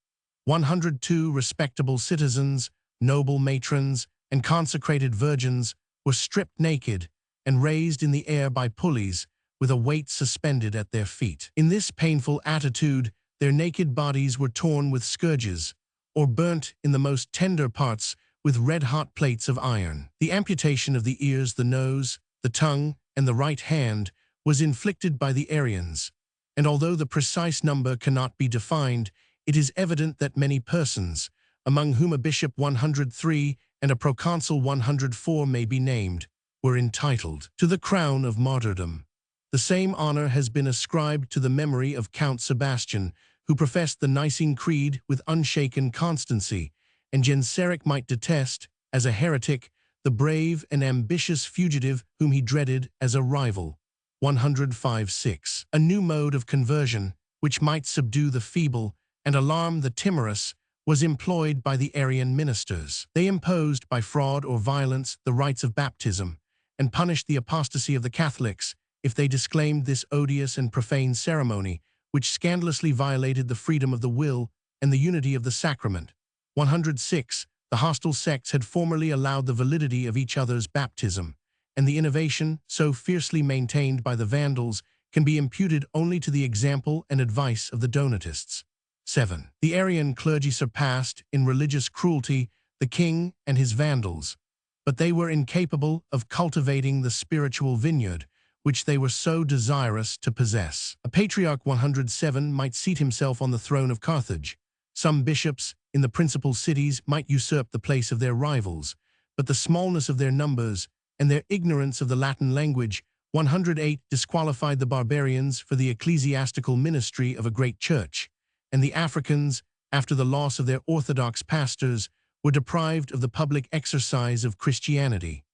102 respectable citizens, noble matrons, and consecrated virgins were stripped naked and raised in the air by pulleys with a weight suspended at their feet. In this painful attitude, their naked bodies were torn with scourges, or burnt in the most tender parts with red-hot plates of iron. The amputation of the ears, the nose, the tongue, and the right hand was inflicted by the Arians, and although the precise number cannot be defined, it is evident that many persons, among whom a bishop 103 and a proconsul 104 may be named, were entitled to the crown of martyrdom. The same honor has been ascribed to the memory of Count Sebastian, who professed the Nicene Creed with unshaken constancy, and Genseric might detest, as a heretic, the brave and ambitious fugitive whom he dreaded as a rival. 105.6. A new mode of conversion, which might subdue the feeble and alarm the timorous, was employed by the Arian ministers. They imposed by fraud or violence the rites of baptism, and punished the apostasy of the Catholics if they disclaimed this odious and profane ceremony, which scandalously violated the freedom of the will and the unity of the sacrament. 106. The hostile sects had formerly allowed the validity of each other's baptism, and the innovation, so fiercely maintained by the Vandals, can be imputed only to the example and advice of the Donatists. 7. The Arian clergy surpassed, in religious cruelty, the king and his Vandals, but they were incapable of cultivating the spiritual vineyard, which they were so desirous to possess. A patriarch 107 might seat himself on the throne of Carthage. Some bishops in the principal cities might usurp the place of their rivals, but the smallness of their numbers and their ignorance of the Latin language, 108, disqualified the barbarians for the ecclesiastical ministry of a great church, and the Africans, after the loss of their orthodox pastors, were deprived of the public exercise of Christianity.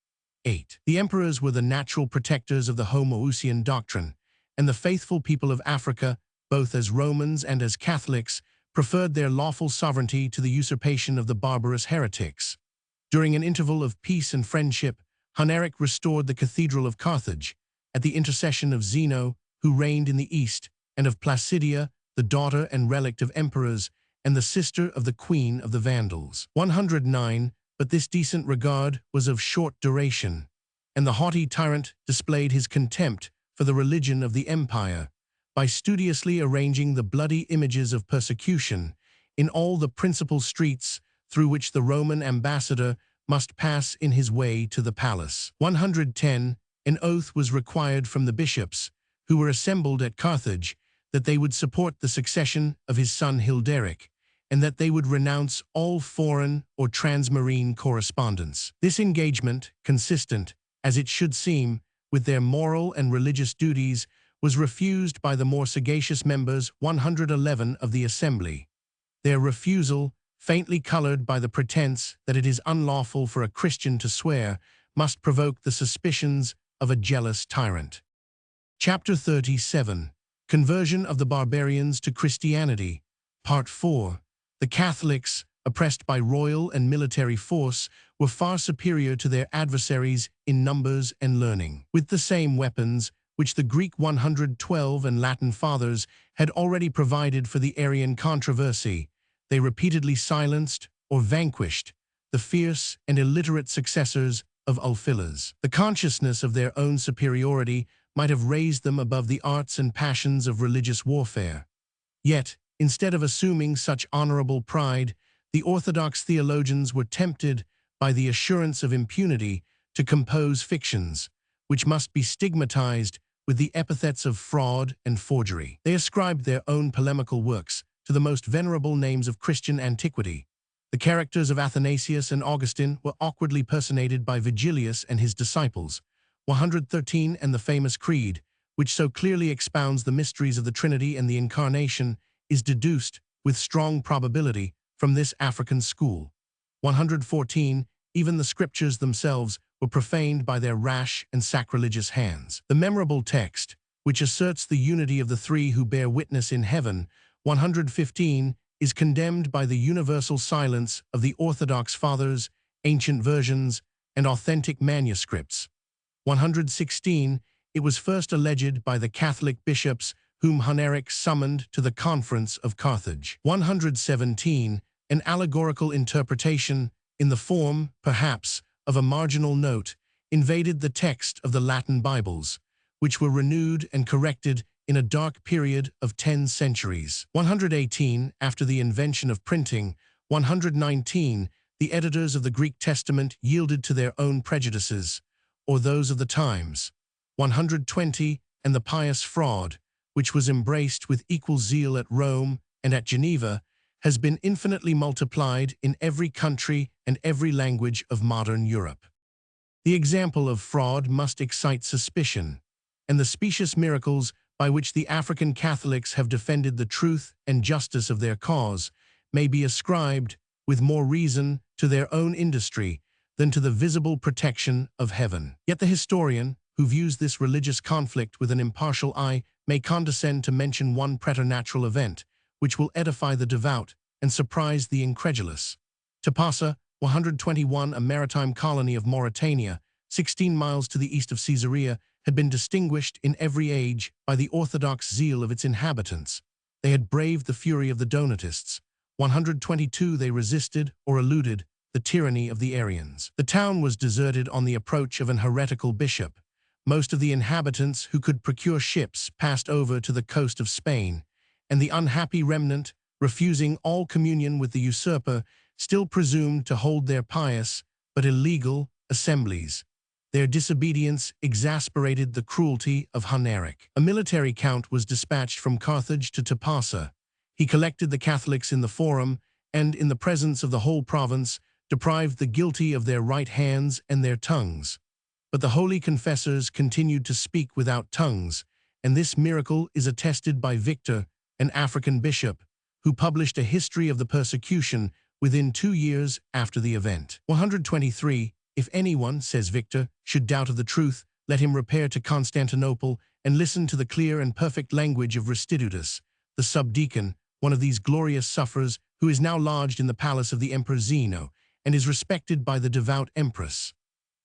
8. The emperors were the natural protectors of the Homoousian doctrine, and the faithful people of Africa, both as Romans and as Catholics, preferred their lawful sovereignty to the usurpation of the barbarous heretics. During an interval of peace and friendship, Huneric restored the Cathedral of Carthage, at the intercession of Zeno, who reigned in the east, and of Placidia, the daughter and relict of emperors, and the sister of the queen of the Vandals. 109. But this decent regard was of short duration, and the haughty tyrant displayed his contempt for the religion of the empire by studiously arranging the bloody images of persecution in all the principal streets through which the Roman ambassador must pass in his way to the palace. 110. An oath was required from the bishops, who were assembled at Carthage, that they would support the succession of his son Hilderic, and that they would renounce all foreign or transmarine correspondence. This engagement, consistent, as it should seem, with their moral and religious duties, was refused by the more sagacious members 111 of the Assembly. Their refusal, faintly colored by the pretense that it is unlawful for a Christian to swear, must provoke the suspicions of a jealous tyrant. Chapter 37. Conversion of the Barbarians to Christianity. Part 4. The Catholics, oppressed by royal and military force, were far superior to their adversaries in numbers and learning. With the same weapons, which the Greek 112 and Latin fathers had already provided for the Arian controversy, they repeatedly silenced or vanquished the fierce and illiterate successors of Ulfilas. The consciousness of their own superiority might have raised them above the arts and passions of religious warfare. Yet, instead of assuming such honorable pride, the orthodox theologians were tempted by the assurance of impunity to compose fictions, which must be stigmatized with the epithets of fraud and forgery. They ascribed their own polemical works to the most venerable names of Christian antiquity. The characters of Athanasius and Augustine were awkwardly personated by Vigilius and his disciples. 113. And the famous Creed, which so clearly expounds the mysteries of the Trinity and the Incarnation, is deduced, with strong probability, from this African school. 114. Even the scriptures themselves were profaned by their rash and sacrilegious hands. The memorable text, which asserts the unity of the three who bear witness in heaven, 115, is condemned by the universal silence of the Orthodox Fathers, ancient versions, and authentic manuscripts. 116. It was first alleged by the Catholic bishops whom Huneric summoned to the Conference of Carthage. 117. An allegorical interpretation, in the form, perhaps, of a marginal note, invaded the text of the Latin Bibles, which were renewed and corrected in a dark period of 10 centuries. 118. After the invention of printing. 119. the editors of the Greek Testament yielded to their own prejudices, or those of the times. 120, and the pious fraud, which was embraced with equal zeal at Rome and at Geneva, has been infinitely multiplied in every country and every language of modern Europe. The example of fraud must excite suspicion, and the specious miracles by which the African Catholics have defended the truth and justice of their cause may be ascribed, with more reason, to their own industry than to the visible protection of heaven. Yet the historian, who views this religious conflict with an impartial eye, may condescend to mention one preternatural event, which will edify the devout and surprise the incredulous. Tapasa, 121, a maritime colony of Mauritania, 16 miles to the east of Caesarea, had been distinguished in every age by the orthodox zeal of its inhabitants. They had braved the fury of the Donatists. 122, they resisted, or eluded, the tyranny of the Arians. The town was deserted on the approach of an heretical bishop. Most of the inhabitants who could procure ships passed over to the coast of Spain, and the unhappy remnant, refusing all communion with the usurper, still presumed to hold their pious, but illegal, assemblies. Their disobedience exasperated the cruelty of Huneric. A military count was dispatched from Carthage to Tapasa. He collected the Catholics in the Forum, and, in the presence of the whole province, deprived the guilty of their right hands and their tongues. But the holy confessors continued to speak without tongues, and this miracle is attested by Victor, an African bishop, who published a history of the persecution within 2 years after the event. 123. If anyone, says Victor, should doubt of the truth, let him repair to Constantinople and listen to the clear and perfect language of Restitutus, the subdeacon, one of these glorious sufferers, who is now lodged in the palace of the Emperor Zeno, and is respected by the devout empress.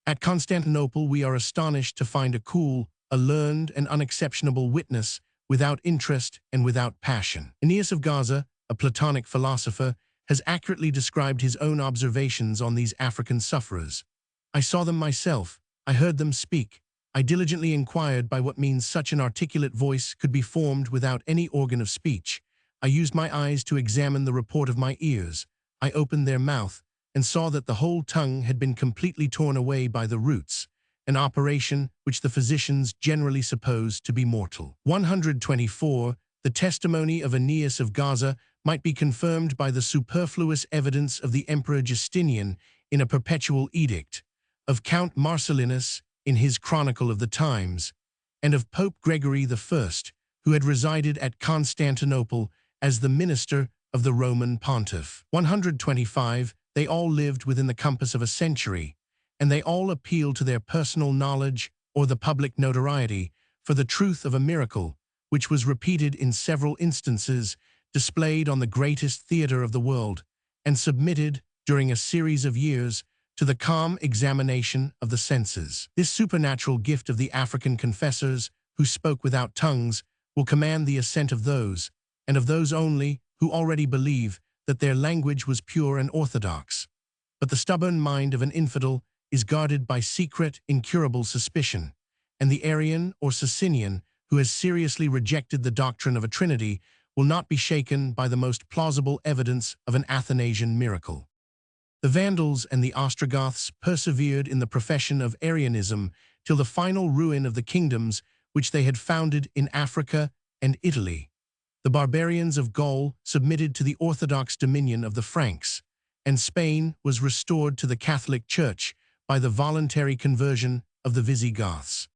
At Constantinople we are astonished to find a cool, a learned and unexceptionable witness, without interest and without passion. Aeneas of Gaza, a Platonic philosopher, has accurately described his own observations on these African sufferers. I saw them myself, I heard them speak. I diligently inquired by what means such an articulate voice could be formed without any organ of speech. I used my eyes to examine the report of my ears. I opened their mouth, and saw that the whole tongue had been completely torn away by the roots, an operation which the physicians generally suppose to be mortal. 124. The testimony of Aeneas of Gaza might be confirmed by the superfluous evidence of the Emperor Justinian in a perpetual edict, of Count Marcellinus in his Chronicle of the Times, and of Pope Gregory I, who had resided at Constantinople as the minister of the Roman pontiff. 125. They all lived within the compass of a century, and they all appealed to their personal knowledge or the public notoriety for the truth of a miracle, which was repeated in several instances, displayed on the greatest theater of the world, and submitted, during a series of years, to the calm examination of the senses. This supernatural gift of the African confessors, who spoke without tongues, will command the assent of those, and of those only, who already believe that their language was pure and orthodox. But the stubborn mind of an infidel is guarded by secret, incurable suspicion, and the Arian or Socinian, who has seriously rejected the doctrine of a Trinity, will not be shaken by the most plausible evidence of an Athanasian miracle. The Vandals and the Ostrogoths persevered in the profession of Arianism till the final ruin of the kingdoms which they had founded in Africa and Italy. The barbarians of Gaul submitted to the orthodox dominion of the Franks, and Spain was restored to the Catholic Church by the voluntary conversion of the Visigoths.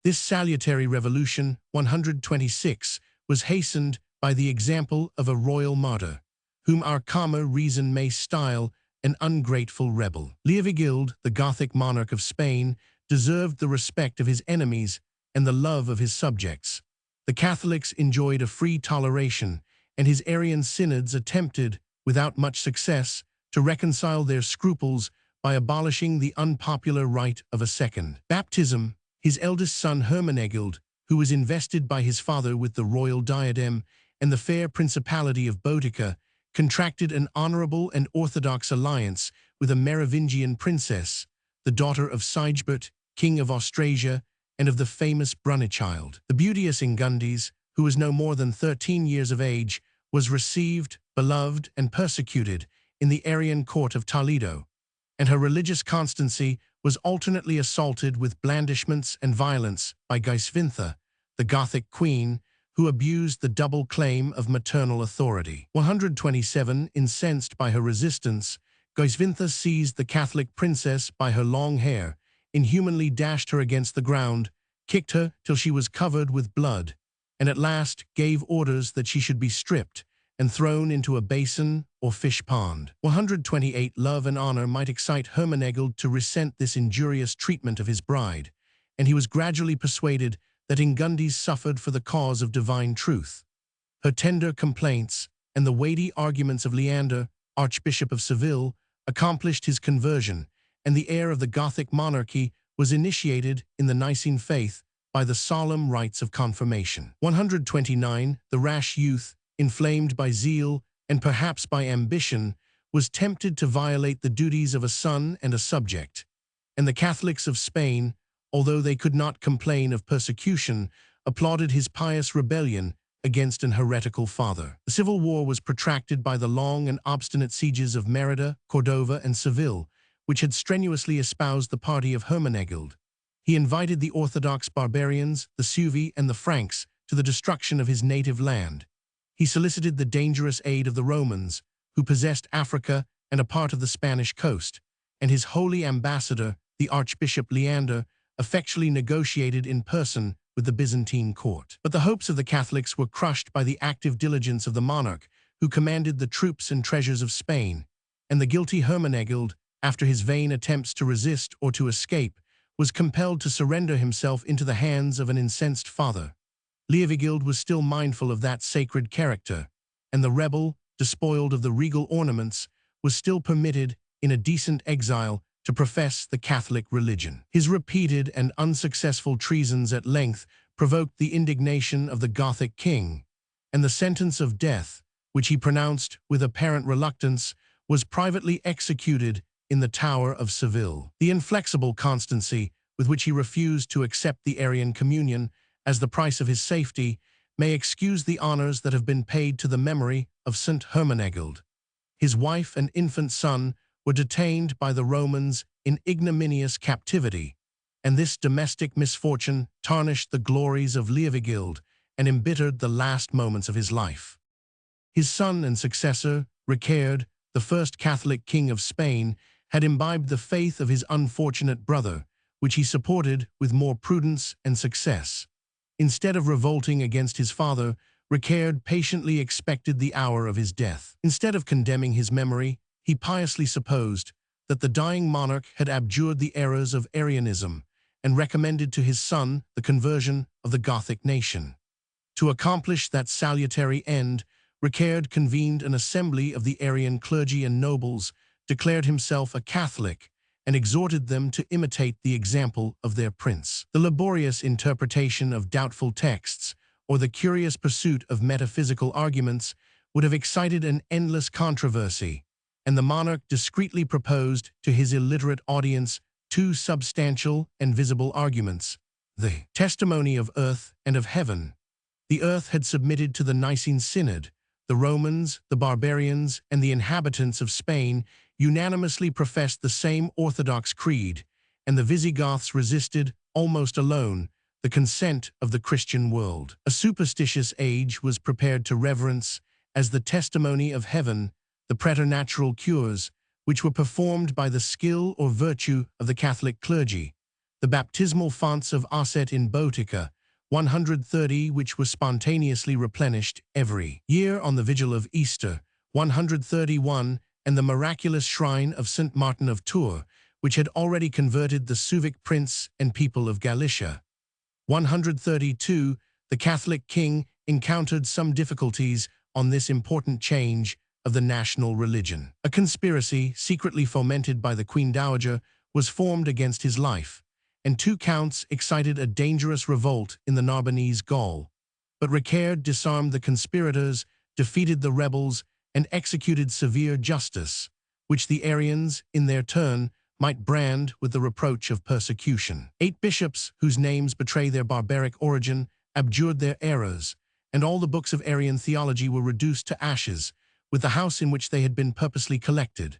This salutary revolution, 126, was hastened by the example of a royal martyr, whom our calmer reason may style an ungrateful rebel. Leovigild, the Gothic monarch of Spain, deserved the respect of his enemies and the love of his subjects. The Catholics enjoyed a free toleration, and his Arian synods attempted, without much success, to reconcile their scruples by abolishing the unpopular rite of a second baptism. His eldest son Hermenegild, who was invested by his father with the royal diadem and the fair principality of Boeotia, contracted an honorable and orthodox alliance with a Merovingian princess, the daughter of Sigebert, king of Austrasia, and of the famous Brunichild. The beauteous Ingundis, who was no more than 13 years of age, was received, beloved, and persecuted in the Arian court of Toledo, and her religious constancy was alternately assaulted with blandishments and violence by Gaisvintha, the Gothic queen, who abused the double claim of maternal authority. 127, incensed by her resistance, Gaisvintha seized the Catholic princess by her long hair, inhumanly dashed her against the ground, kicked her till she was covered with blood, and at last gave orders that she should be stripped and thrown into a basin or fish pond. 128, love and honor might excite Hermenegild to resent this injurious treatment of his bride, and he was gradually persuaded that Ingundis suffered for the cause of divine truth. Her tender complaints and the weighty arguments of Leander, Archbishop of Seville, accomplished his conversion, and the heir of the Gothic monarchy was initiated in the Nicene faith by the solemn rites of confirmation. 129, the rash youth, inflamed by zeal and perhaps by ambition, was tempted to violate the duties of a son and a subject, and the Catholics of Spain, although they could not complain of persecution, applauded his pious rebellion against an heretical father. The civil war was protracted by the long and obstinate sieges of Merida, Cordova, and Seville, which had strenuously espoused the party of Hermenegild. He invited the Orthodox barbarians, the Suevi, and the Franks to the destruction of his native land. He solicited the dangerous aid of the Romans, who possessed Africa and a part of the Spanish coast, and his holy ambassador, the Archbishop Leander, effectually negotiated in person with the Byzantine court. But the hopes of the Catholics were crushed by the active diligence of the monarch, who commanded the troops and treasures of Spain, and the guilty Hermenegild, after his vain attempts to resist or to escape, was compelled to surrender himself into the hands of an incensed father. Leovigild was still mindful of that sacred character, and the rebel, despoiled of the regal ornaments, was still permitted, in a decent exile, to profess the Catholic religion. His repeated and unsuccessful treasons at length provoked the indignation of the Gothic king, and the sentence of death, which he pronounced with apparent reluctance, was privately executed in the Tower of Seville. The inflexible constancy with which he refused to accept the Arian communion as the price of his safety may excuse the honors that have been paid to the memory of St. Hermenegild. His wife and infant son were detained by the Romans in ignominious captivity, and this domestic misfortune tarnished the glories of Leovigild and embittered the last moments of his life. His son and successor, Ricard, the first Catholic king of Spain, had imbibed the faith of his unfortunate brother, which he supported with more prudence and success. Instead of revolting against his father, Ricard patiently expected the hour of his death. Instead of condemning his memory, he piously supposed that the dying monarch had abjured the errors of Arianism and recommended to his son the conversion of the Gothic nation. To accomplish that salutary end, Ricard convened an assembly of the Arian clergy and nobles, declared himself a Catholic, and exhorted them to imitate the example of their prince. The laborious interpretation of doubtful texts, or the curious pursuit of metaphysical arguments, would have excited an endless controversy, and the monarch discreetly proposed to his illiterate audience two substantial and visible arguments: the testimony of earth and of heaven. The earth had submitted to the Nicene Synod. The Romans, the barbarians, and the inhabitants of Spain unanimously professed the same orthodox creed, and the Visigoths resisted, almost alone, the consent of the Christian world. A superstitious age was prepared to reverence, as the testimony of heaven, the preternatural cures, which were performed by the skill or virtue of the Catholic clergy, the baptismal fonts of Osset in Boetica, 130, which were spontaneously replenished every year on the vigil of Easter, 131, and the miraculous shrine of St. Martin of Tours, which had already converted the Suevic prince and people of Galicia. 132, the Catholic king encountered some difficulties on this important change of the national religion. A conspiracy, secretly fomented by the Queen Dowager, was formed against his life, and 2 counts excited a dangerous revolt in the Narbonnese Gaul. But Ricard disarmed the conspirators, defeated the rebels, and executed severe justice, which the Arians, in their turn, might brand with the reproach of persecution. 8 bishops, whose names betray their barbaric origin, abjured their errors, and all the books of Arian theology were reduced to ashes, with the house in which they had been purposely collected.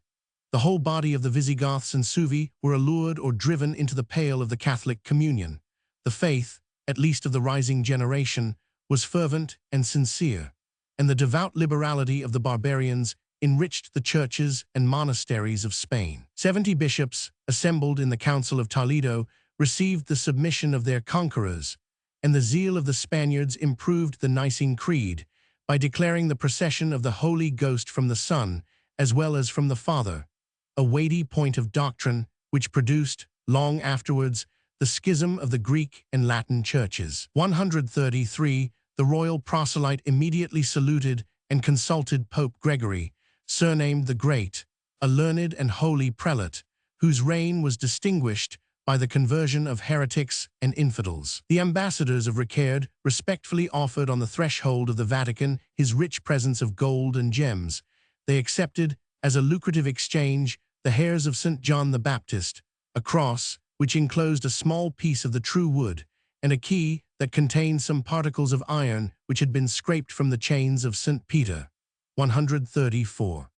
The whole body of the Visigoths and Suevi were allured or driven into the pale of the Catholic communion. The faith, at least of the rising generation, was fervent and sincere, and the devout liberality of the barbarians enriched the churches and monasteries of Spain. 70 bishops, assembled in the Council of Toledo, received the submission of their conquerors, and the zeal of the Spaniards improved the Nicene Creed by declaring the procession of the Holy Ghost from the Son as well as from the Father, a weighty point of doctrine which produced, long afterwards, the schism of the Greek and Latin churches. 133. The royal proselyte immediately saluted and consulted Pope Gregory, surnamed the Great, a learned and holy prelate, whose reign was distinguished by the conversion of heretics and infidels. The ambassadors of Ricard respectfully offered on the threshold of the Vatican his rich presents of gold and gems. They accepted, as a lucrative exchange, the hairs of St. John the Baptist, a cross, which enclosed a small piece of the true wood, and a key that contained some particles of iron which had been scraped from the chains of St. Peter. 134.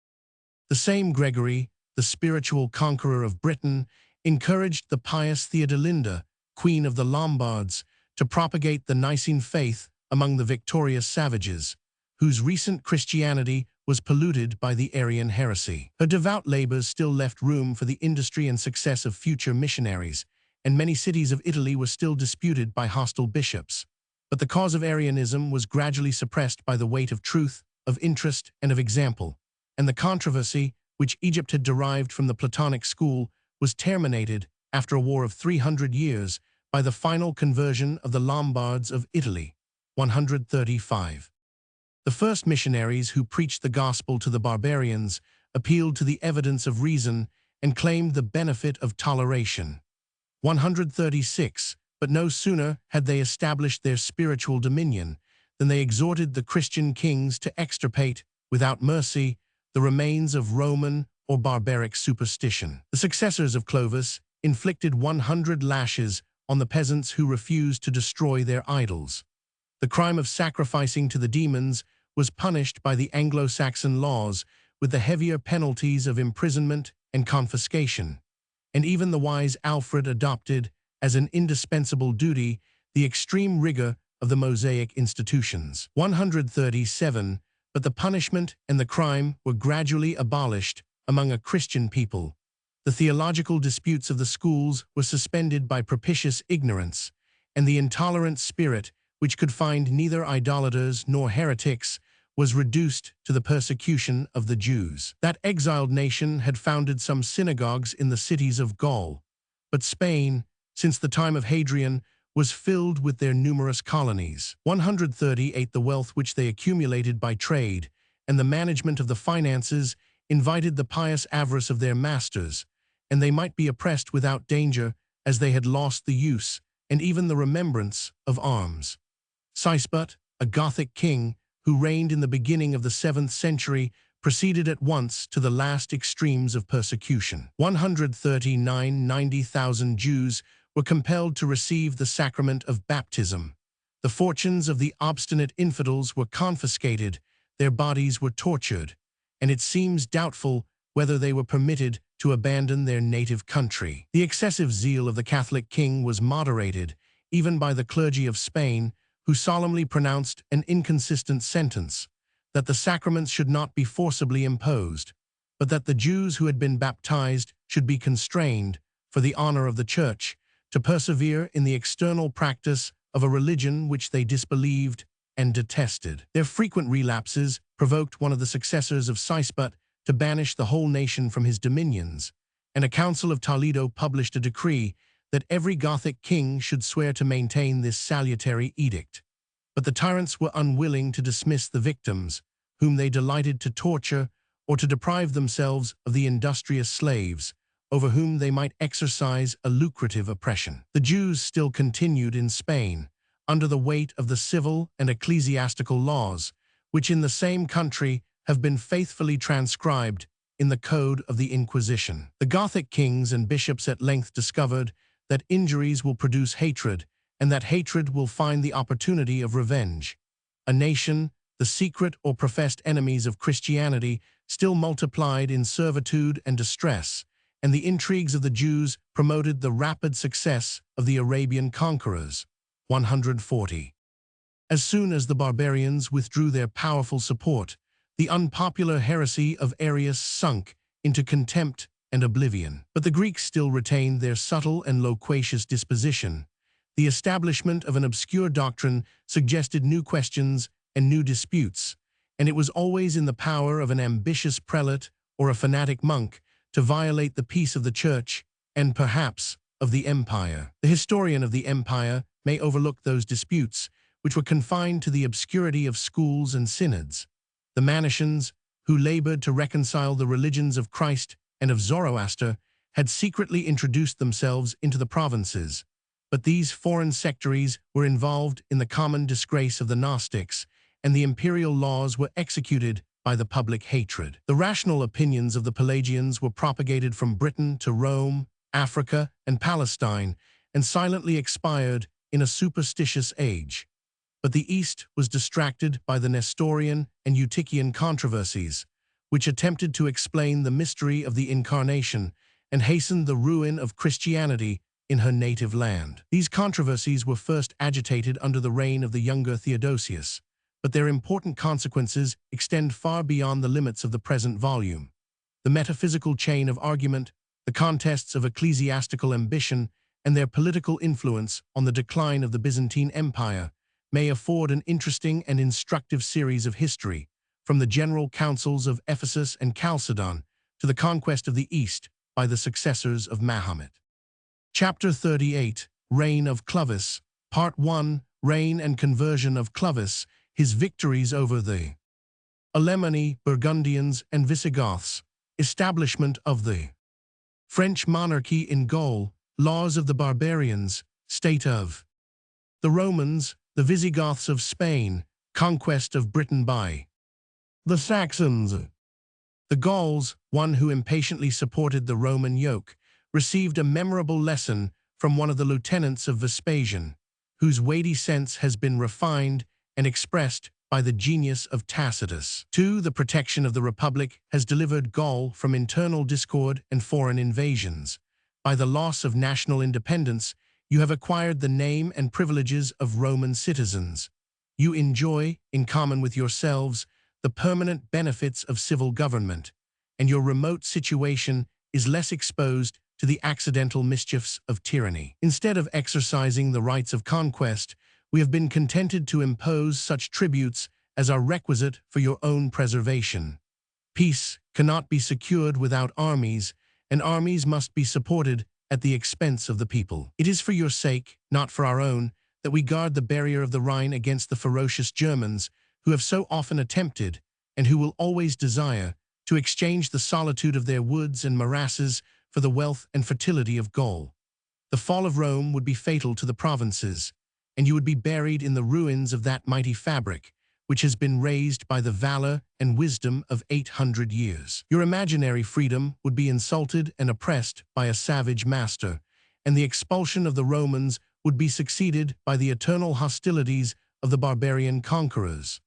The same Gregory, the spiritual conqueror of Britain, encouraged the pious Theodelinda, Queen of the Lombards, to propagate the Nicene faith among the victorious savages, whose recent Christianity was polluted by the Arian heresy. Her devout labors still left room for the industry and success of future missionaries, and many cities of Italy were still disputed by hostile bishops. But the cause of Arianism was gradually suppressed by the weight of truth, of interest, and of example, and the controversy, which Egypt had derived from the Platonic school, was terminated, after a war of 300 years, by the final conversion of the Lombards of Italy. 135. The first missionaries who preached the gospel to the barbarians appealed to the evidence of reason and claimed the benefit of toleration. 136. But no sooner had they established their spiritual dominion than they exhorted the Christian kings to extirpate, without mercy, the remains of Roman or barbaric superstition. The successors of Clovis inflicted 100 lashes on the peasants who refused to destroy their idols. The crime of sacrificing to the demons was punished by the Anglo-Saxon laws with the heavier penalties of imprisonment and confiscation, and even the wise Alfred adopted, as an indispensable duty, the extreme rigor of the Mosaic institutions. 137. But the punishment and the crime were gradually abolished among a Christian people. The theological disputes of the schools were suspended by propitious ignorance, and the intolerant spirit, which could find neither idolaters nor heretics, was reduced to the persecution of the Jews. That exiled nation had founded some synagogues in the cities of Gaul, but Spain, since the time of Hadrian, was filled with their numerous colonies. 138. The wealth which they accumulated by trade and the management of the finances invited the pious avarice of their masters, and they might be oppressed without danger, as they had lost the use and even the remembrance of arms. Sisebut, a Gothic king who reigned in the beginning of the 7th century, proceeded at once to the last extremes of persecution. 139. 90,000 Jews were compelled to receive the sacrament of baptism. The fortunes of the obstinate infidels were confiscated, their bodies were tortured, and it seems doubtful whether they were permitted to abandon their native country. The excessive zeal of the Catholic king was moderated, even by the clergy of Spain, who solemnly pronounced an inconsistent sentence, that the sacraments should not be forcibly imposed, but that the Jews who had been baptized should be constrained, for the honor of the Church, to persevere in the external practice of a religion which they disbelieved and detested. Their frequent relapses provoked one of the successors of Sisebut to banish the whole nation from his dominions, and a Council of Toledo published a decree that every Gothic king should swear to maintain this salutary edict. But the tyrants were unwilling to dismiss the victims, whom they delighted to torture, or to deprive themselves of the industrious slaves, over whom they might exercise a lucrative oppression. The Jews still continued in Spain, under the weight of the civil and ecclesiastical laws, which in the same country have been faithfully transcribed in the Code of the Inquisition. The Gothic kings and bishops at length discovered that injuries will produce hatred, and that hatred will find the opportunity of revenge. A nation, the secret or professed enemies of Christianity, still multiplied in servitude and distress, and the intrigues of the Jews promoted the rapid success of the Arabian conquerors. 140. As soon as the barbarians withdrew their powerful support, the unpopular heresy of Arius sunk into contempt and oblivion. But the Greeks still retained their subtle and loquacious disposition. The establishment of an obscure doctrine suggested new questions and new disputes, and it was always in the power of an ambitious prelate or a fanatic monk to violate the peace of the Church and, perhaps, of the empire. The historian of the empire may overlook those disputes, which were confined to the obscurity of schools and synods. The Manicheans, who labored to reconcile the religions of Christ and of Zoroaster, had secretly introduced themselves into the provinces, but these foreign sectaries were involved in the common disgrace of the Gnostics, and the imperial laws were executed by the public hatred. The rational opinions of the Pelagians were propagated from Britain to Rome, Africa, and Palestine, and silently expired in a superstitious age. But the East was distracted by the Nestorian and Eutychian controversies, which attempted to explain the mystery of the Incarnation and hastened the ruin of Christianity in her native land. These controversies were first agitated under the reign of the younger Theodosius, but their important consequences extend far beyond the limits of the present volume. The metaphysical chain of argument, the contests of ecclesiastical ambition, and their political influence on the decline of the Byzantine Empire may afford an interesting and instructive series of history, from the general councils of Ephesus and Chalcedon to the conquest of the East by the successors of Mahomet. Chapter 38, Reign of Clovis, Part 1, Reign and Conversion of Clovis, His Victories over the Alemanni, Burgundians, and Visigoths, Establishment of the French monarchy in Gaul, Laws of the Barbarians, State of the Romans, the Visigoths of Spain, Conquest of Britain by the Saxons. The Gauls, one who impatiently supported the Roman yoke, received a memorable lesson from one of the lieutenants of Vespasian, whose weighty sense has been refined and expressed by the genius of Tacitus. 2. The protection of the Republic has delivered Gaul from internal discord and foreign invasions. By the loss of national independence, you have acquired the name and privileges of Roman citizens. You enjoy, in common with yourselves, the permanent benefits of civil government, and your remote situation is less exposed to the accidental mischiefs of tyranny. Instead of exercising the rights of conquest, we have been contented to impose such tributes as are requisite for your own preservation. Peace cannot be secured without armies, and armies must be supported at the expense of the people. It is for your sake, not for our own, that we guard the barrier of the Rhine against the ferocious Germans who have so often attempted, and who will always desire, to exchange the solitude of their woods and morasses for the wealth and fertility of Gaul. The fall of Rome would be fatal to the provinces, and you would be buried in the ruins of that mighty fabric, which has been raised by the valor and wisdom of 800 years. Your imaginary freedom would be insulted and oppressed by a savage master, and the expulsion of the Romans would be succeeded by the eternal hostilities of the barbarian conquerors.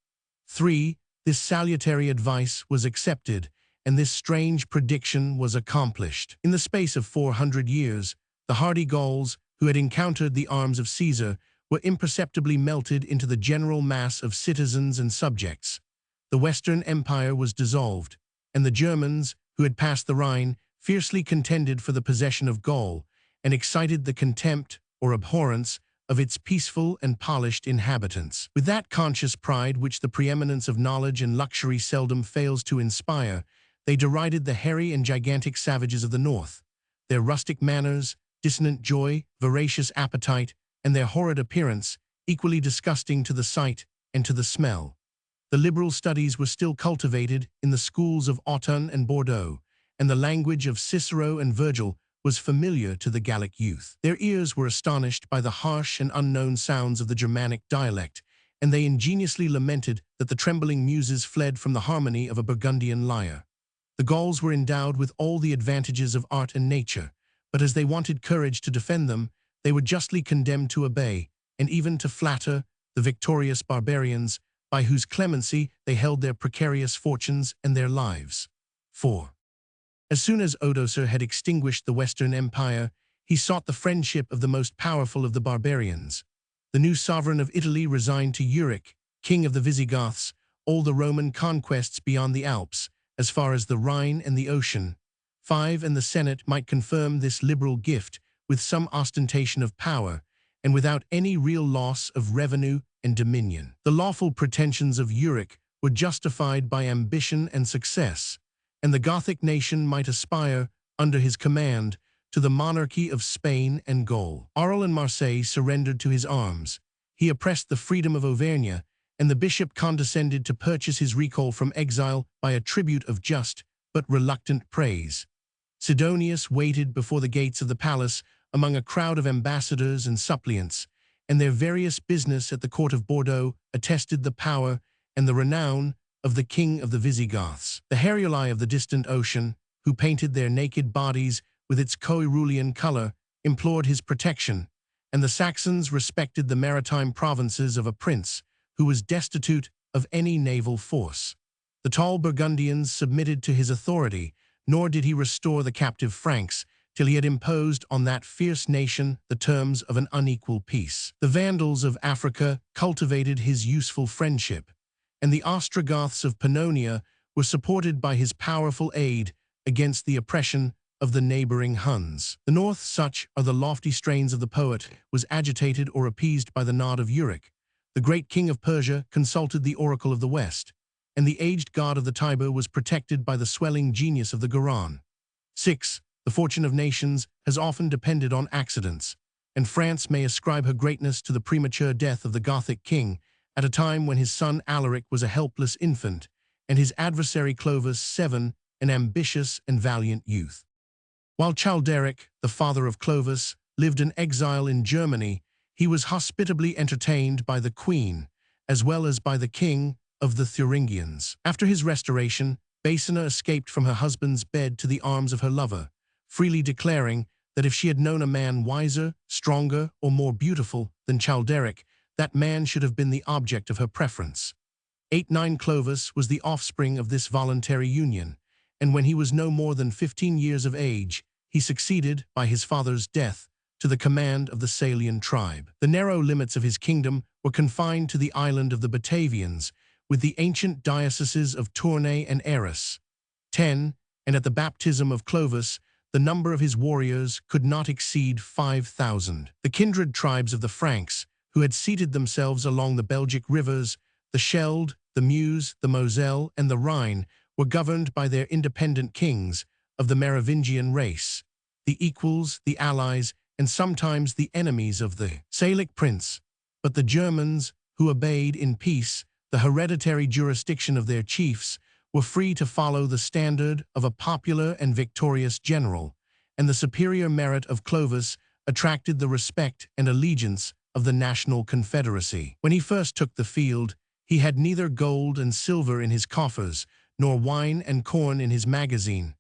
3. This salutary advice was accepted, and this strange prediction was accomplished. In the space of 400 years, the hardy Gauls, who had encountered the arms of Caesar, were imperceptibly melted into the general mass of citizens and subjects. The Western Empire was dissolved, and the Germans, who had passed the Rhine, fiercely contended for the possession of Gaul, and excited the contempt or abhorrence of its peaceful and polished inhabitants. With that conscious pride which the preeminence of knowledge and luxury seldom fails to inspire, they derided the hairy and gigantic savages of the north. Their rustic manners, dissonant joy, voracious appetite, and their horrid appearance, equally disgusting to the sight and to the smell. The liberal studies were still cultivated in the schools of Autun and Bordeaux, and the language of Cicero and Virgil was familiar to the Gallic youth. Their ears were astonished by the harsh and unknown sounds of the Germanic dialect, and they ingeniously lamented that the trembling muses fled from the harmony of a Burgundian lyre. The Gauls were endowed with all the advantages of art and nature, but as they wanted courage to defend them, they were justly condemned to obey, and even to flatter, the victorious barbarians by whose clemency they held their precarious fortunes and their lives. 4. As soon as Odoacer had extinguished the Western Empire, he sought the friendship of the most powerful of the barbarians. The new sovereign of Italy resigned to Euric, king of the Visigoths, all the Roman conquests beyond the Alps, as far as the Rhine and the ocean. 5. And the Senate might confirm this liberal gift with some ostentation of power, and without any real loss of revenue and dominion. The lawful pretensions of Euric were justified by ambition and success, and the Gothic nation might aspire, under his command, to the monarchy of Spain and Gaul. Arles and Marseille surrendered to his arms. He oppressed the freedom of Auvergne, and the bishop condescended to purchase his recall from exile by a tribute of just but reluctant praise. Sidonius waited before the gates of the palace among a crowd of ambassadors and suppliants, and their various business at the court of Bordeaux attested the power and the renown of the king of the Visigoths. The Heruli of the distant ocean, who painted their naked bodies with its coerulean color, implored his protection, and the Saxons respected the maritime provinces of a prince who was destitute of any naval force. The tall Burgundians submitted to his authority, nor did he restore the captive Franks till he had imposed on that fierce nation the terms of an unequal peace. The Vandals of Africa cultivated his useful friendship, and the Ostrogoths of Pannonia were supported by his powerful aid against the oppression of the neighboring Huns. The north, such are the lofty strains of the poet, was agitated or appeased by the nod of Euric. The great king of Persia consulted the oracle of the west, and the aged god of the Tiber was protected by the swelling genius of the Garonne. 6. The fortune of nations has often depended on accidents, and France may ascribe her greatness to the premature death of the Gothic king at a time when his son Alaric was a helpless infant, and his adversary Clovis 7, an ambitious and valiant youth. While Childeric, the father of Clovis, lived in exile in Germany, he was hospitably entertained by the queen, as well as by the king of the Thuringians. After his restoration, Baecina escaped from her husband's bed to the arms of her lover, freely declaring that if she had known a man wiser, stronger, or more beautiful than Childeric, that man should have been the object of her preference. 8-9 Clovis was the offspring of this voluntary union, and when he was no more than 15 years of age, he succeeded, by his father's death, to the command of the Salian tribe. The narrow limits of his kingdom were confined to the island of the Batavians, with the ancient dioceses of Tournai and Arras. 10. And at the baptism of Clovis, the number of his warriors could not exceed 5,000. The kindred tribes of the Franks, who had seated themselves along the Belgic rivers, the Schelde, the Meuse, the Moselle, and the Rhine, were governed by their independent kings of the Merovingian race, the equals, the allies, and sometimes the enemies of the Salic prince. But the Germans, who obeyed in peace the hereditary jurisdiction of their chiefs, were free to follow the standard of a popular and victorious general, and the superior merit of Clovis attracted the respect and allegiance of the national confederacy. When he first took the field, he had neither gold and silver in his coffers, nor wine and corn in his magazine.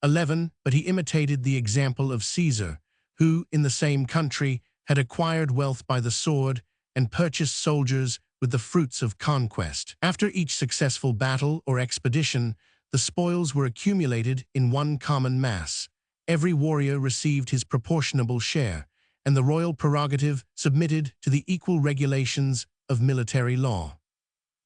11. But he imitated the example of Caesar, who, in the same country, had acquired wealth by the sword and purchased soldiers with the fruits of conquest. After each successful battle or expedition, the spoils were accumulated in one common mass. Every warrior received his proportionable share, and the royal prerogative submitted to the equal regulations of military law.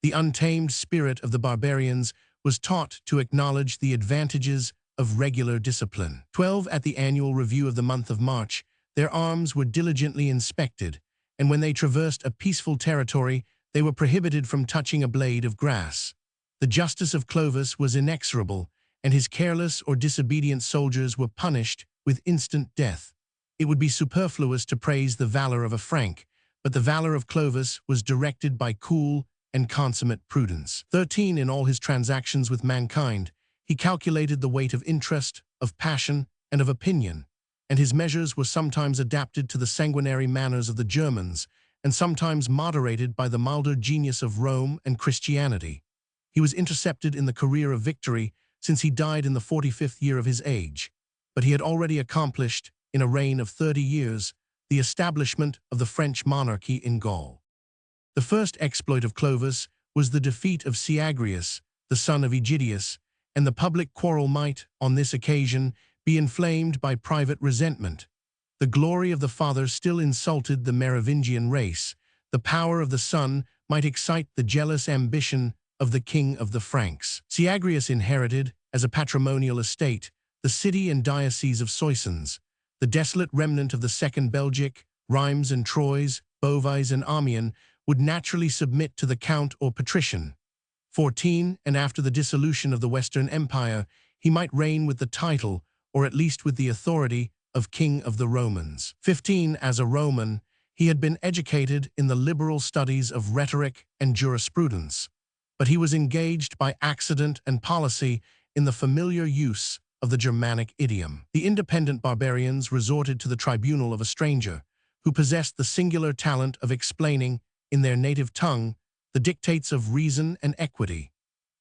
The untamed spirit of the barbarians was taught to acknowledge the advantages of regular discipline. 12. At the annual review of the month of March, their arms were diligently inspected, and when they traversed a peaceful territory, they were prohibited from touching a blade of grass. The justice of Clovis was inexorable, and his careless or disobedient soldiers were punished with instant death. It would be superfluous to praise the valor of a Frank, but the valor of Clovis was directed by cool and consummate prudence. 13. In all his transactions with mankind, he calculated the weight of interest, of passion, and of opinion, and his measures were sometimes adapted to the sanguinary manners of the Germans, and sometimes moderated by the milder genius of Rome and Christianity. He was intercepted in the career of victory, since he died in the 45th year of his age, but he had already accomplished, in a reign of 30 years, the establishment of the French monarchy in Gaul. The first exploit of Clovis was the defeat of Syagrius, the son of Aegidius, and the public quarrel might, on this occasion, be inflamed by private resentment. The glory of the father still insulted the Merovingian race. The power of the son might excite the jealous ambition of the king of the Franks. Syagrius inherited, as a patrimonial estate, the city and diocese of Soissons, the desolate remnant of the Second Belgic. Reims and Troyes, Beauvais and Amiens would naturally submit to the count or patrician. 14, and after the dissolution of the Western Empire, he might reign with the title, or at least with the authority, of King of the Romans. 15, as a Roman, he had been educated in the liberal studies of rhetoric and jurisprudence, but he was engaged by accident and policy in the familiar use of the Germanic idiom. The independent barbarians resorted to the tribunal of a stranger, who possessed the singular talent of explaining, in their native tongue, the dictates of reason and equity.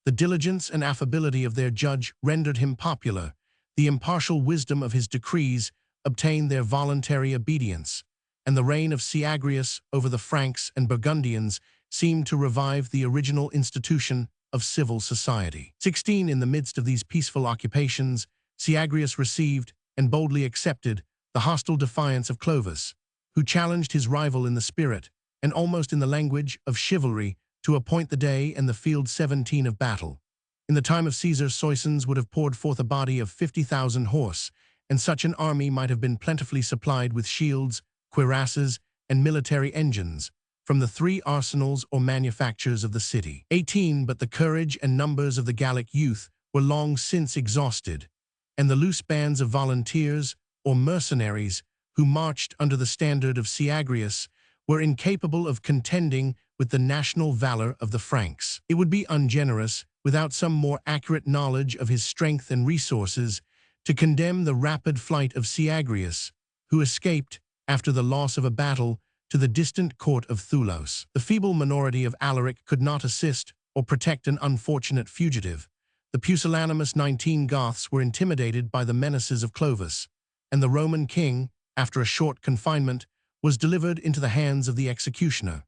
The diligence and affability of their judge rendered him popular. The impartial wisdom of his decrees obtained their voluntary obedience, and the reign of Syagrius over the Franks and Burgundians seemed to revive the original institution of civil society. 16, in the midst of these peaceful occupations, Syagrius received, and boldly accepted, the hostile defiance of Clovis, who challenged his rival in the spirit, and almost in the language, of chivalry, to appoint the day and the field 17 of battle. In the time of Caesar, Soissons would have poured forth a body of 50,000 horse, and such an army might have been plentifully supplied with shields, cuirasses, and military engines, from the 3 arsenals or manufactures of the city. 18, but the courage and numbers of the Gallic youth were long since exhausted, and the loose bands of volunteers, or mercenaries, who marched under the standard of Syagrius, were incapable of contending with the national valor of the Franks. It would be ungenerous, without some more accurate knowledge of his strength and resources, to condemn the rapid flight of Syagrius, who escaped, after the loss of a battle, to the distant court of Thoulos. The feeble minority of Alaric could not assist or protect an unfortunate fugitive. The pusillanimous 19 Goths were intimidated by the menaces of Clovis, and the Roman king, after a short confinement, was delivered into the hands of the executioner.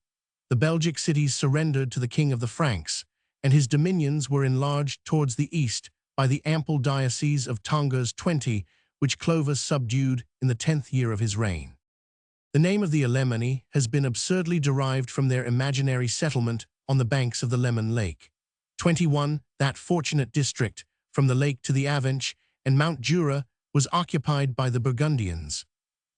The Belgic cities surrendered to the king of the Franks, and his dominions were enlarged towards the east by the ample diocese of Tongas 20, which Clovis subdued in the 10th year of his reign. The name of the Alemanni has been absurdly derived from their imaginary settlement on the banks of the Leman Lake. 21, that fortunate district, from the lake to the Avenche and Mount Jura, was occupied by the Burgundians.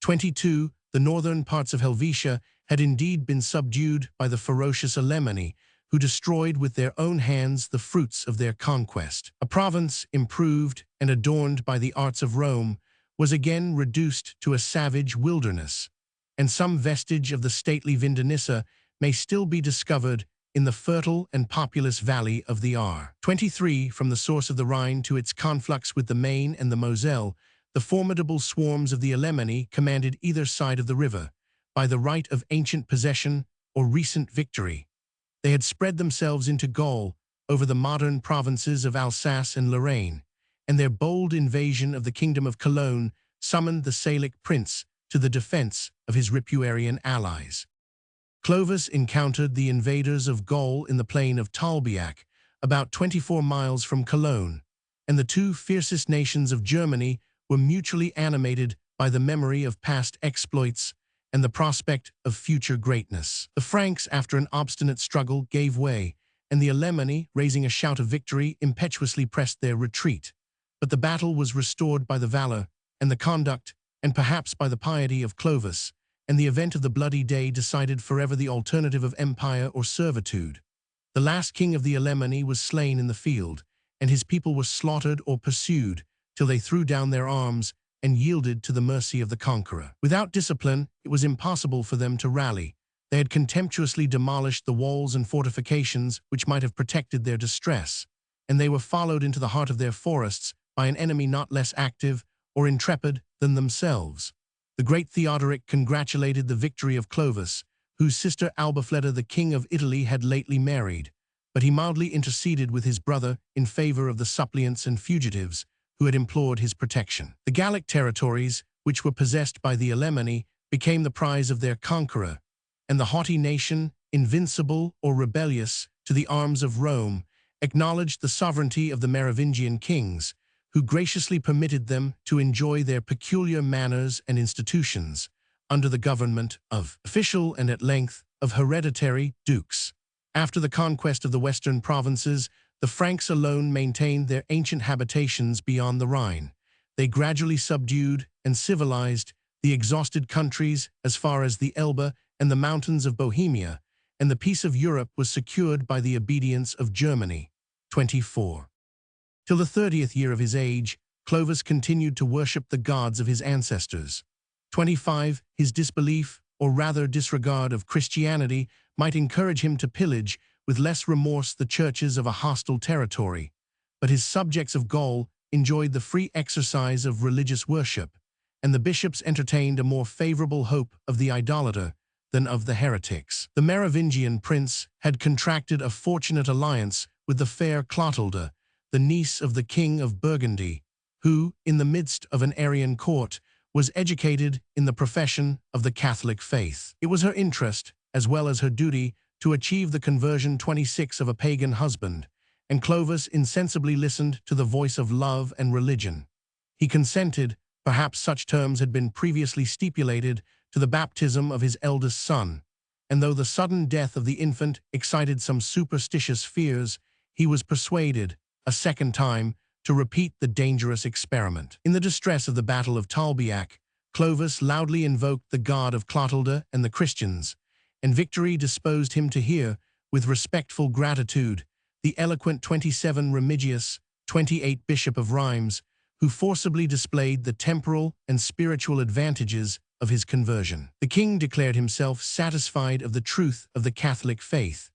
22, the northern parts of Helvetia had indeed been subdued by the ferocious Alemanni, who destroyed with their own hands the fruits of their conquest. A province improved and adorned by the arts of Rome was again reduced to a savage wilderness, and some vestige of the stately Vindonissa may still be discovered in the fertile and populous valley of the Aar. 23, from the source of the Rhine to its conflux with the Maine and the Moselle, the formidable swarms of the Alemanni commanded either side of the river, by the right of ancient possession or recent victory. They had spread themselves into Gaul over the modern provinces of Alsace and Lorraine, and their bold invasion of the kingdom of Cologne summoned the Salic prince to the defense of his Ripuarian allies. Clovis encountered the invaders of Gaul in the plain of Tolbiac, about 24 miles from Cologne, and the 2 fiercest nations of Germany were mutually animated by the memory of past exploits and the prospect of future greatness. The Franks, after an obstinate struggle, gave way, and the Alemanni, raising a shout of victory, impetuously pressed their retreat. But the battle was restored by the valor and the conduct, and perhaps by the piety of Clovis, and the event of the bloody day decided forever the alternative of empire or servitude. The last king of the Alemanni was slain in the field, and his people were slaughtered or pursued, till they threw down their arms and yielded to the mercy of the conqueror. Without discipline, it was impossible for them to rally. They had contemptuously demolished the walls and fortifications which might have protected their distress, and they were followed into the heart of their forests by an enemy not less active or intrepid than themselves. The great Theodoric congratulated the victory of Clovis, whose sister Albufleda the king of Italy had lately married, but he mildly interceded with his brother in favor of the suppliants and fugitives who had implored his protection. The Gallic territories, which were possessed by the Alemanni, became the prize of their conqueror, and the haughty nation, invincible or rebellious, to the arms of Rome, acknowledged the sovereignty of the Merovingian kings, who graciously permitted them to enjoy their peculiar manners and institutions under the government of official and at length of hereditary dukes. After the conquest of the western provinces, the Franks alone maintained their ancient habitations beyond the Rhine. They gradually subdued and civilized the exhausted countries as far as the Elbe and the mountains of Bohemia, and the peace of Europe was secured by the obedience of Germany. 24. Till the 30th year of his age, Clovis continued to worship the gods of his ancestors. 25. His disbelief, or rather disregard of Christianity, might encourage him to pillage with less remorse the churches of a hostile territory, but his subjects of Gaul enjoyed the free exercise of religious worship, and the bishops entertained a more favorable hope of the idolater than of the heretics. The Merovingian prince had contracted a fortunate alliance with the fair Clotilde, the niece of the King of Burgundy, who, in the midst of an Arian court, was educated in the profession of the Catholic faith. It was her interest, as well as her duty, to achieve the conversion 26 of a pagan husband, and Clovis insensibly listened to the voice of love and religion. He consented, perhaps such terms had been previously stipulated, to the baptism of his eldest son, and though the sudden death of the infant excited some superstitious fears, he was persuaded, a second time, to repeat the dangerous experiment. In the distress of the Battle of Tolbiac, Clovis loudly invoked the God of Clotilde and the Christians, and victory disposed him to hear, with respectful gratitude, the eloquent 27 Remigius, 28 Bishop of Rheims, who forcibly displayed the temporal and spiritual advantages of his conversion. The king declared himself satisfied of the truth of the Catholic faith,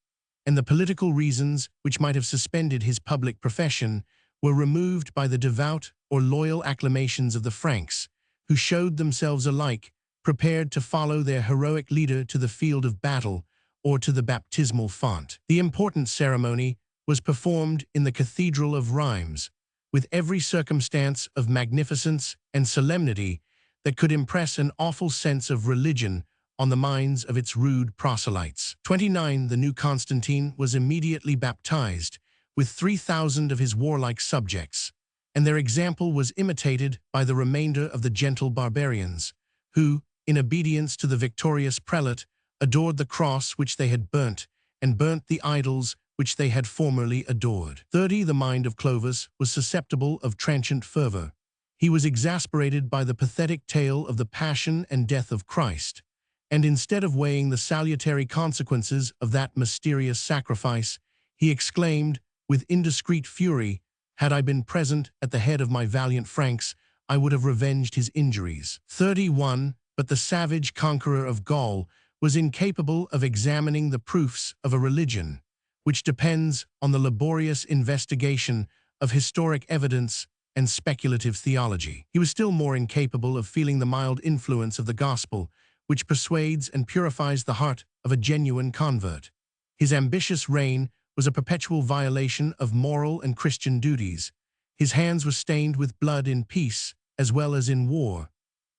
and the political reasons which might have suspended his public profession were removed by the devout or loyal acclamations of the Franks, who showed themselves alike prepared to follow their heroic leader to the field of battle or to the baptismal font. The important ceremony was performed in the Cathedral of Rheims, with every circumstance of magnificence and solemnity that could impress an awful sense of religion on the minds of its rude proselytes. 29. The new Constantine was immediately baptized, with 3,000 of his warlike subjects, and their example was imitated by the remainder of the gentle barbarians, who, in obedience to the victorious prelate, adored the cross which they had burnt, and burnt the idols which they had formerly adored. 30. The mind of Clovis was susceptible of transient fervor. He was exasperated by the pathetic tale of the passion and death of Christ, and instead of weighing the salutary consequences of that mysterious sacrifice, he exclaimed, with indiscreet fury, "Had I been present at the head of my valiant Franks, I would have revenged his injuries." 31. But the savage conqueror of Gaul was incapable of examining the proofs of a religion, which depends on the laborious investigation of historic evidence and speculative theology. He was still more incapable of feeling the mild influence of the gospel, which persuades and purifies the heart of a genuine convert. His ambitious reign was a perpetual violation of moral and Christian duties. His hands were stained with blood in peace as well as in war,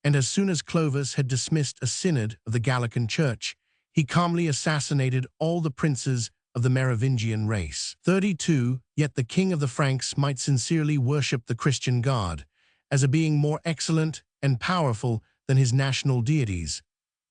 and as soon as Clovis had dismissed a synod of the Gallican Church, he calmly assassinated all the princes of the Merovingian race. 32. Yet the king of the Franks might sincerely worship the Christian God as a being more excellent and powerful than his national deities,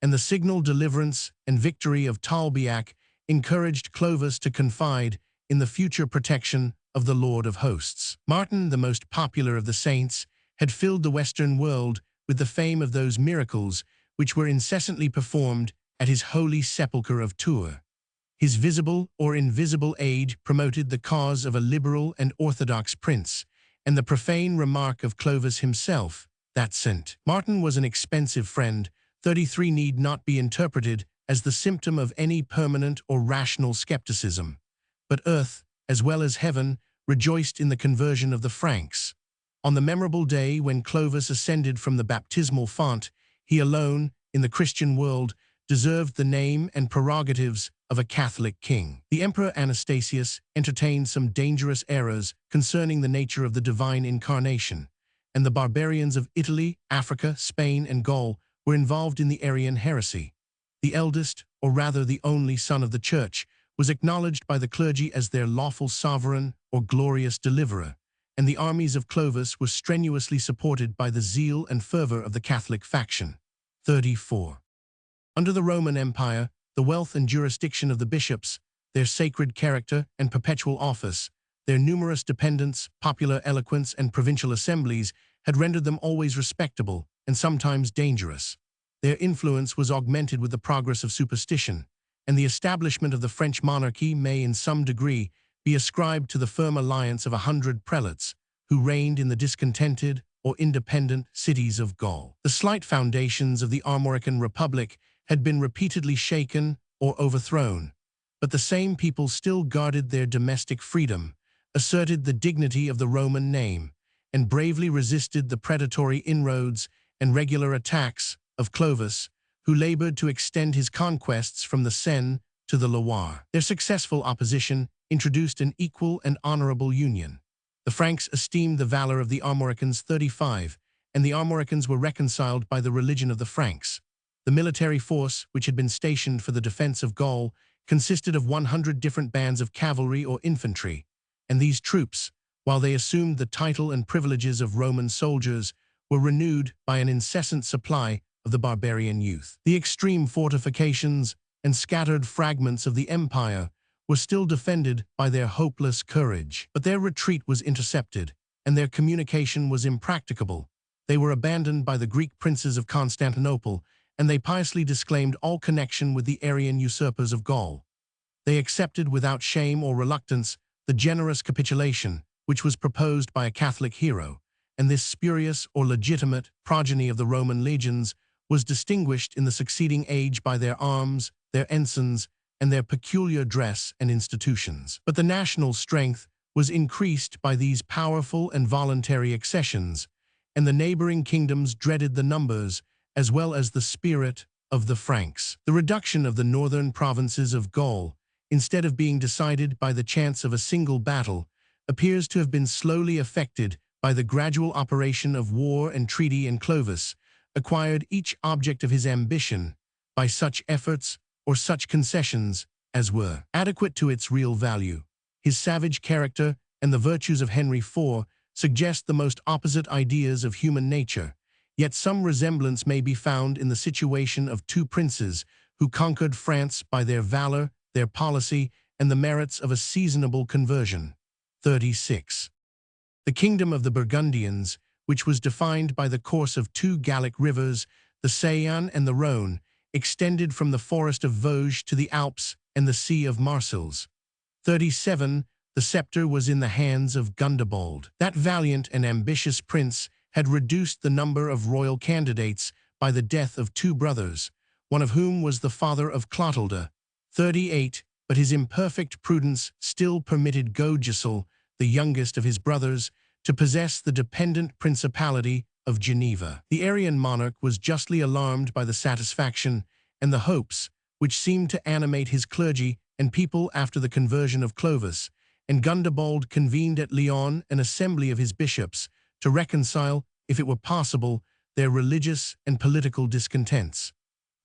and the signal deliverance and victory of Tolbiac encouraged Clovis to confide in the future protection of the Lord of Hosts. Martin, the most popular of the saints, had filled the Western world with the fame of those miracles which were incessantly performed at his holy sepulchre of Tours. His visible or invisible aid promoted the cause of a liberal and orthodox prince, and the profane remark of Clovis himself, that St. Martin was an expensive friend, 33 need not be interpreted as the symptom of any permanent or rational skepticism. But earth, as well as heaven, rejoiced in the conversion of the Franks. On the memorable day when Clovis ascended from the baptismal font, he alone, in the Christian world, deserved the name and prerogatives of a Catholic king. The Emperor Anastasius entertained some dangerous errors concerning the nature of the divine incarnation, and the barbarians of Italy, Africa, Spain, and Gaul were involved in the Arian heresy. The eldest, or rather the only son of the Church, was acknowledged by the clergy as their lawful sovereign or glorious deliverer, and the armies of Clovis were strenuously supported by the zeal and fervor of the Catholic faction. 34. Under the Roman Empire, the wealth and jurisdiction of the bishops, their sacred character and perpetual office, their numerous dependents, popular eloquence, and provincial assemblies had rendered them always respectable and sometimes dangerous. Their influence was augmented with the progress of superstition, and the establishment of the French monarchy may in some degree be ascribed to the firm alliance of 100 prelates who reigned in the discontented or independent cities of Gaul. The slight foundations of the Armorican Republic had been repeatedly shaken or overthrown, but the same people still guarded their domestic freedom, asserted the dignity of the Roman name, and bravely resisted the predatory inroads and regular attacks of Clovis, who labored to extend his conquests from the Seine to the Loire. Their successful opposition introduced an equal and honorable union. The Franks esteemed the valor of the Armoricans 35, and the Armoricans were reconciled by the religion of the Franks. The military force, which had been stationed for the defense of Gaul, consisted of 100 different bands of cavalry or infantry, and these troops, while they assumed the title and privileges of Roman soldiers, were renewed by an incessant supply of the barbarian youth. The extreme fortifications and scattered fragments of the empire were still defended by their hopeless courage, but their retreat was intercepted, and their communication was impracticable. They were abandoned by the Greek princes of Constantinople, and they piously disclaimed all connection with the Arian usurpers of Gaul. They accepted without shame or reluctance the generous capitulation which was proposed by a Catholic hero, and this spurious or legitimate progeny of the Roman legions was distinguished in the succeeding age by their arms, their ensigns, and their peculiar dress and institutions. But the national strength was increased by these powerful and voluntary accessions, and the neighboring kingdoms dreaded the numbers as well as the spirit of the Franks. The reduction of the northern provinces of Gaul, instead of being decided by the chance of a single battle, appears to have been slowly effected by the gradual operation of war and treaty, and Clovis acquired each object of his ambition by such efforts or such concessions as were adequate to its real value. His savage character and the virtues of Henry IV suggest the most opposite ideas of human nature, yet some resemblance may be found in the situation of two princes who conquered France by their valor, their policy, and the merits of a seasonable conversion. 36. The kingdom of the Burgundians, which was defined by the course of two Gallic rivers, the Saône and the Rhône, extended from the forest of Vosges to the Alps and the Sea of Marseilles. 37. The scepter was in the hands of Gundobald. That valiant and ambitious prince had reduced the number of royal candidates by the death of two brothers, one of whom was the father of Clotilde. 38. But his imperfect prudence still permitted Godegisel, the youngest of his brothers, to possess the dependent principality of Geneva. The Arian monarch was justly alarmed by the satisfaction and the hopes which seemed to animate his clergy and people after the conversion of Clovis, and Gundobald convened at Lyon an assembly of his bishops to reconcile, if it were possible, their religious and political discontents.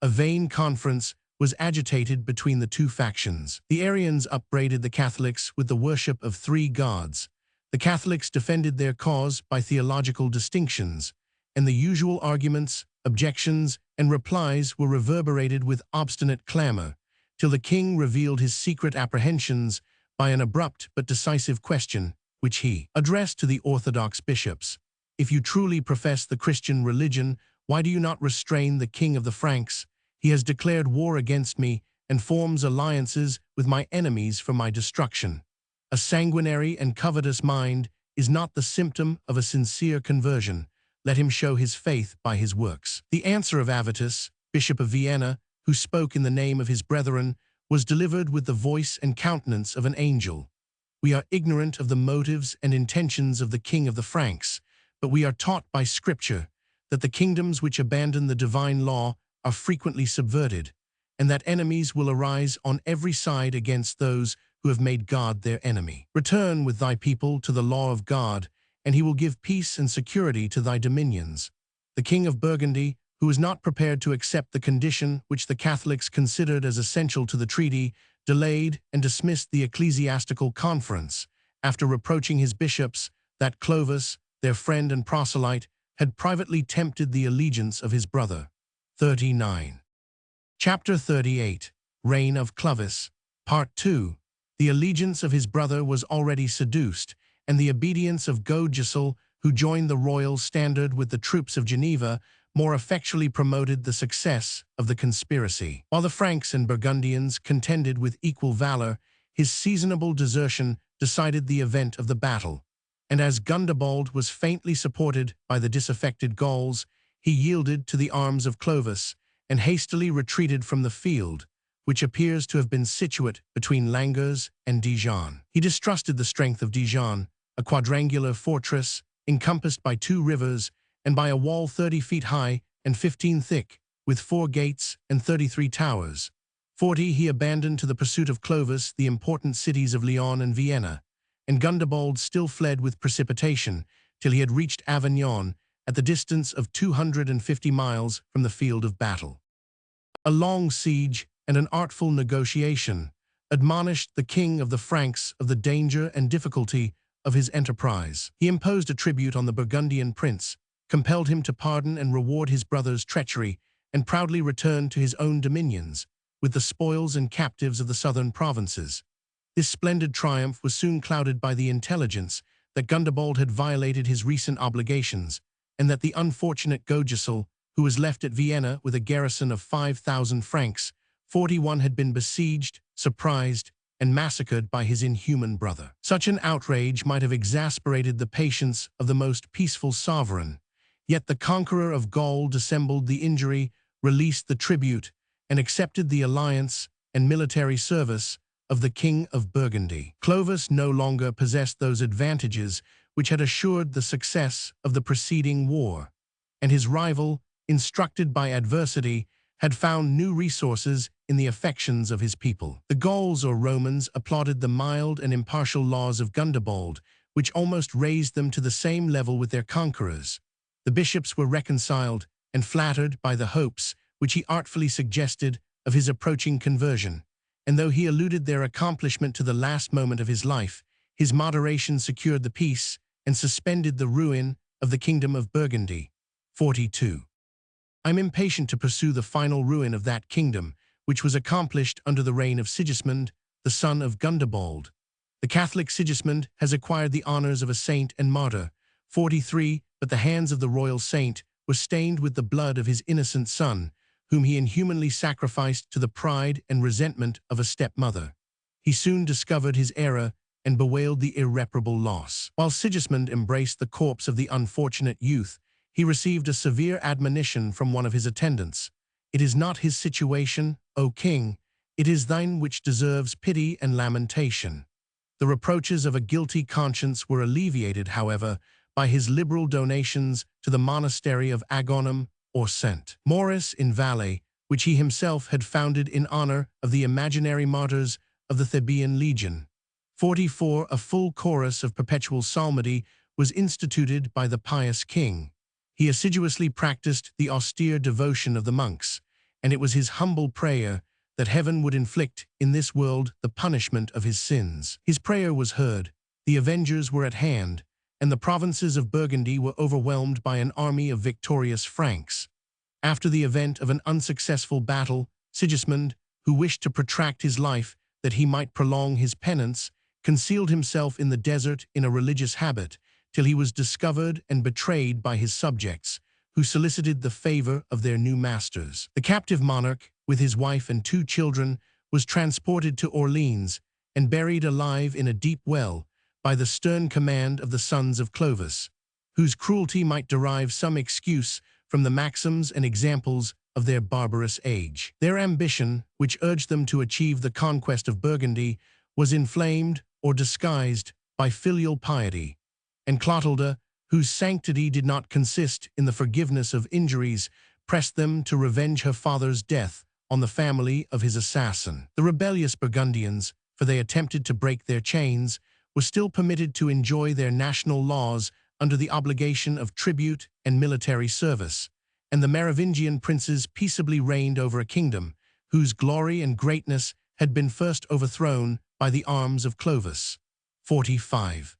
A vain conference was agitated between the two factions. The Arians upbraided the Catholics with the worship of three gods. The Catholics defended their cause by theological distinctions, and the usual arguments, objections, and replies were reverberated with obstinate clamor, till the king revealed his secret apprehensions by an abrupt but decisive question, which he addressed to the Orthodox bishops. If you truly profess the Christian religion, why do you not restrain the king of the Franks? He has declared war against me and forms alliances with my enemies for my destruction. A sanguinary and covetous mind is not the symptom of a sincere conversion. Let him show his faith by his works. The answer of Avitus, Bishop of Vienna, who spoke in the name of his brethren, was delivered with the voice and countenance of an angel. We are ignorant of the motives and intentions of the king of the Franks, but we are taught by Scripture that the kingdoms which abandon the divine law are frequently subverted, and that enemies will arise on every side against those who have made God their enemy. Return with thy people to the law of God, and he will give peace and security to thy dominions. The king of Burgundy, who was not prepared to accept the condition which the Catholics considered as essential to the treaty, delayed and dismissed the ecclesiastical conference, after reproaching his bishops that Clovis, their friend and proselyte, had privately tempted the allegiance of his brother. 39. Chapter 38. Reign of Clovis. Part 2. The allegiance of his brother was already seduced, and the obedience of Gibbon, who joined the royal standard with the troops of Geneva, more effectually promoted the success of the conspiracy. While the Franks and Burgundians contended with equal valor, his seasonable desertion decided the event of the battle, and as Gundobald was faintly supported by the disaffected Gauls, he yielded to the arms of Clovis and hastily retreated from the field, which appears to have been situate between Langres and Dijon. He distrusted the strength of Dijon, a quadrangular fortress encompassed by 2 rivers and by a wall 30 feet high and 15 thick, with 4 gates and 33 towers. 40 he abandoned to the pursuit of Clovis the important cities of Lyon and Vienna, and Gundobald still fled with precipitation till he had reached Avignon at the distance of 250 miles from the field of battle. A long siege and an artful negotiation admonished the king of the Franks of the danger and difficulty of his enterprise. He imposed a tribute on the Burgundian prince, compelled him to pardon and reward his brother's treachery, and proudly returned to his own dominions, with the spoils and captives of the southern provinces. This splendid triumph was soon clouded by the intelligence that Gundobald had violated his recent obligations, and that the unfortunate Gibbon, who was left at Vienna with a garrison of 5,000 Franks, 41 had been besieged, surprised, and massacred by his inhuman brother. Such an outrage might have exasperated the patience of the most peaceful sovereign, yet the conqueror of Gaul dissembled the injury, released the tribute, and accepted the alliance and military service of the King of Burgundy. Clovis no longer possessed those advantages which had assured the success of the preceding war, and his rival, instructed by adversity, had found new resources in the affections of his people. The Gauls or Romans applauded the mild and impartial laws of Gundobald, which almost raised them to the same level with their conquerors. The bishops were reconciled and flattered by the hopes which he artfully suggested of his approaching conversion, and though he eluded their accomplishment to the last moment of his life, his moderation secured the peace and suspended the ruin of the kingdom of Burgundy. 42. I am impatient to pursue the final ruin of that kingdom, which was accomplished under the reign of Sigismund, the son of Gundobald. The Catholic Sigismund has acquired the honors of a saint and martyr. 43. But the hands of the royal saint were stained with the blood of his innocent son, whom he inhumanly sacrificed to the pride and resentment of a stepmother. He soon discovered his error and bewailed the irreparable loss. While Sigismund embraced the corpse of the unfortunate youth, he received a severe admonition from one of his attendants. It is not his situation, O king, it is thine which deserves pity and lamentation. The reproaches of a guilty conscience were alleviated, however, by his liberal donations to the monastery of Agonum or St. Maurice in Valais, which he himself had founded in honor of the imaginary martyrs of the Theban Legion. 44. A full chorus of perpetual psalmody was instituted by the pious king. He assiduously practiced the austere devotion of the monks, and it was his humble prayer that heaven would inflict in this world the punishment of his sins. His prayer was heard, the avengers were at hand, and the provinces of Burgundy were overwhelmed by an army of victorious Franks. After the event of an unsuccessful battle, Sigismund, who wished to protract his life that he might prolong his penance, concealed himself in the desert in a religious habit, till he was discovered and betrayed by his subjects, who solicited the favor of their new masters. The captive monarch, with his wife and 2 children, was transported to Orleans and buried alive in a deep well by the stern command of the sons of Clovis, whose cruelty might derive some excuse from the maxims and examples of their barbarous age. Their ambition, which urged them to achieve the conquest of Burgundy, was inflamed or disguised by filial piety, and Clotilda, whose sanctity did not consist in the forgiveness of injuries, pressed them to revenge her father's death on the family of his assassin. The rebellious Burgundians, for they attempted to break their chains, were still permitted to enjoy their national laws under the obligation of tribute and military service, and the Merovingian princes peaceably reigned over a kingdom whose glory and greatness had been first overthrown by the arms of Clovis. 45.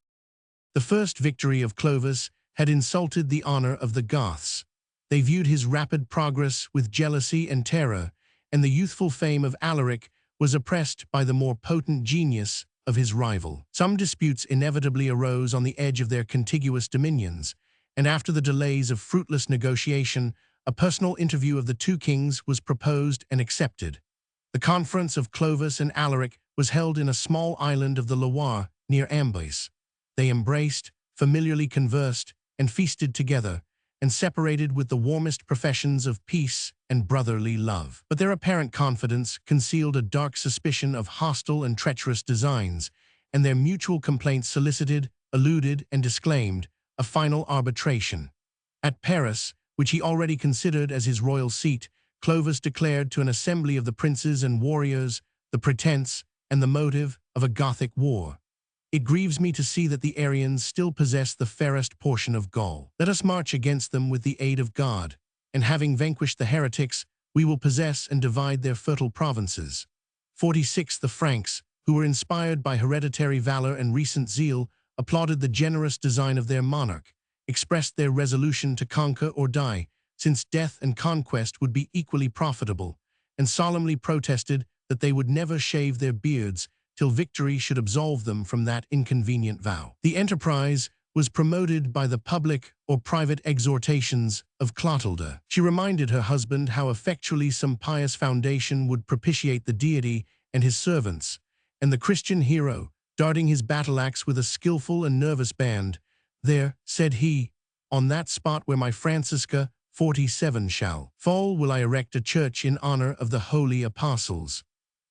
The first victory of Clovis had insulted the honor of the Goths. They viewed his rapid progress with jealousy and terror, and the youthful fame of Alaric was oppressed by the more potent genius of his rival. Some disputes inevitably arose on the edge of their contiguous dominions, and after the delays of fruitless negotiation, a personal interview of the two kings was proposed and accepted. The conference of Clovis and Alaric was held in a small island of the Loire near Ambes. They embraced, familiarly conversed, and feasted together, and separated with the warmest professions of peace and brotherly love. But their apparent confidence concealed a dark suspicion of hostile and treacherous designs, and their mutual complaints solicited, eluded, and disclaimed a final arbitration. At Paris, which he already considered as his royal seat, Clovis declared to an assembly of the princes and warriors the pretense and the motive of a Gothic war. It grieves me to see that the Arians still possess the fairest portion of Gaul. Let us march against them with the aid of God, and having vanquished the heretics, we will possess and divide their fertile provinces. 46. The Franks, who were inspired by hereditary valor and recent zeal, applauded the generous design of their monarch, expressed their resolution to conquer or die, since death and conquest would be equally profitable, and solemnly protested that they would never shave their beards till victory should absolve them from that inconvenient vow. The enterprise was promoted by the public or private exhortations of Clotilde. She reminded her husband how effectually some pious foundation would propitiate the deity and his servants, and the Christian hero, darting his battle-axe with a skillful and nervous band, "There," said he, "on that spot where my Francisca 47 shall fall, will I erect a church in honor of the holy apostles."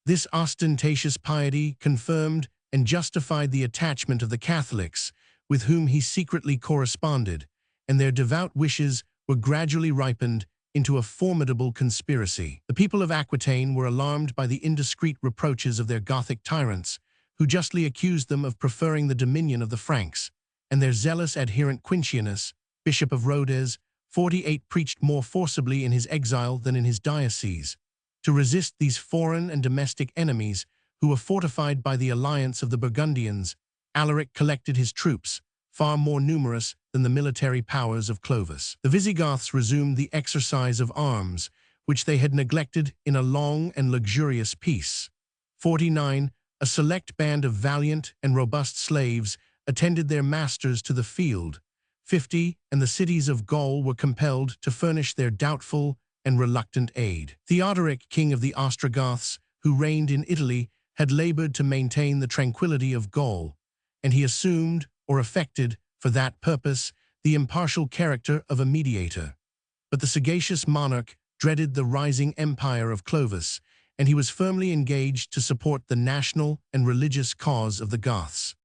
This ostentatious piety confirmed and justified the attachment of the Catholics, with whom he secretly corresponded, and their devout wishes were gradually ripened into a formidable conspiracy. The people of Aquitaine were alarmed by the indiscreet reproaches of their Gothic tyrants, who justly accused them of preferring the dominion of the Franks, and their zealous adherent Quintianus, Bishop of Rhodes, 48, preached more forcibly in his exile than in his diocese. To resist these foreign and domestic enemies, who were fortified by the alliance of the Burgundians, Alaric collected his troops, far more numerous than the military powers of Clovis. The Visigoths resumed the exercise of arms, which they had neglected in a long and luxurious peace. 49. A select band of valiant and robust slaves attended their masters to the field. 50. And the cities of Gaul were compelled to furnish their doubtful and reluctant aid. Theodoric, king of the Ostrogoths, who reigned in Italy, had labored to maintain the tranquility of Gaul, and he assumed, or affected, for that purpose, the impartial character of a mediator. But the sagacious monarch dreaded the rising empire of Clovis, and he was firmly engaged to support the national and religious cause of the Goths.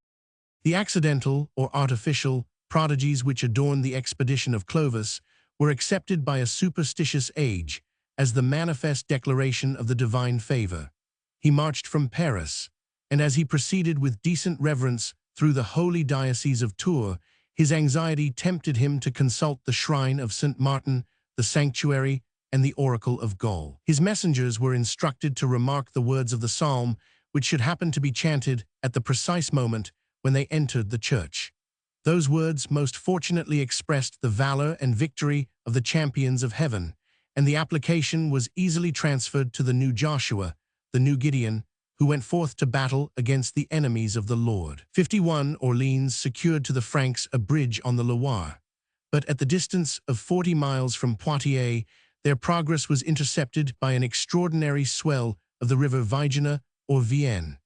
The accidental, or artificial, prodigies which adorned the expedition of Clovis were accepted by a superstitious age as the manifest declaration of the divine favor. He marched from Paris, and as he proceeded with decent reverence through the holy diocese of Tours, his anxiety tempted him to consult the shrine of St. Martin, the sanctuary, and the oracle of Gaul. His messengers were instructed to remark the words of the psalm, which should happen to be chanted at the precise moment when they entered the church. Those words most fortunately expressed the valor and victory of the champions of heaven, and the application was easily transferred to the new Joshua, the new Gideon, who went forth to battle against the enemies of the Lord. 51. Orleans secured to the Franks a bridge on the Loire, but at the distance of 40 miles from Poitiers, their progress was intercepted by an extraordinary swell of the river Vigena or Vienne,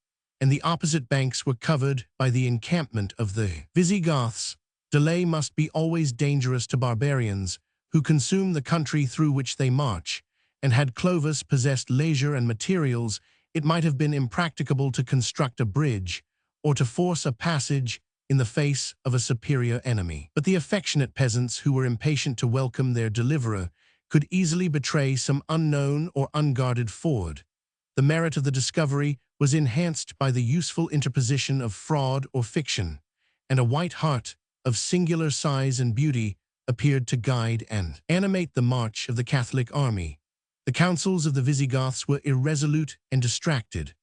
and the opposite banks were covered by the encampment of the Visigoths. Delay must be always dangerous to barbarians, who consume the country through which they march, and had Clovis possessed leisure and materials, it might have been impracticable to construct a bridge, or to force a passage in the face of a superior enemy. But the affectionate peasants who were impatient to welcome their deliverer could easily betray some unknown or unguarded ford. The merit of the discovery was enhanced by the useful interposition of fraud or fiction, and a white hart of singular size and beauty appeared to guide and animate the march of the Catholic army. The counsels of the Visigoths were irresolute and distracted.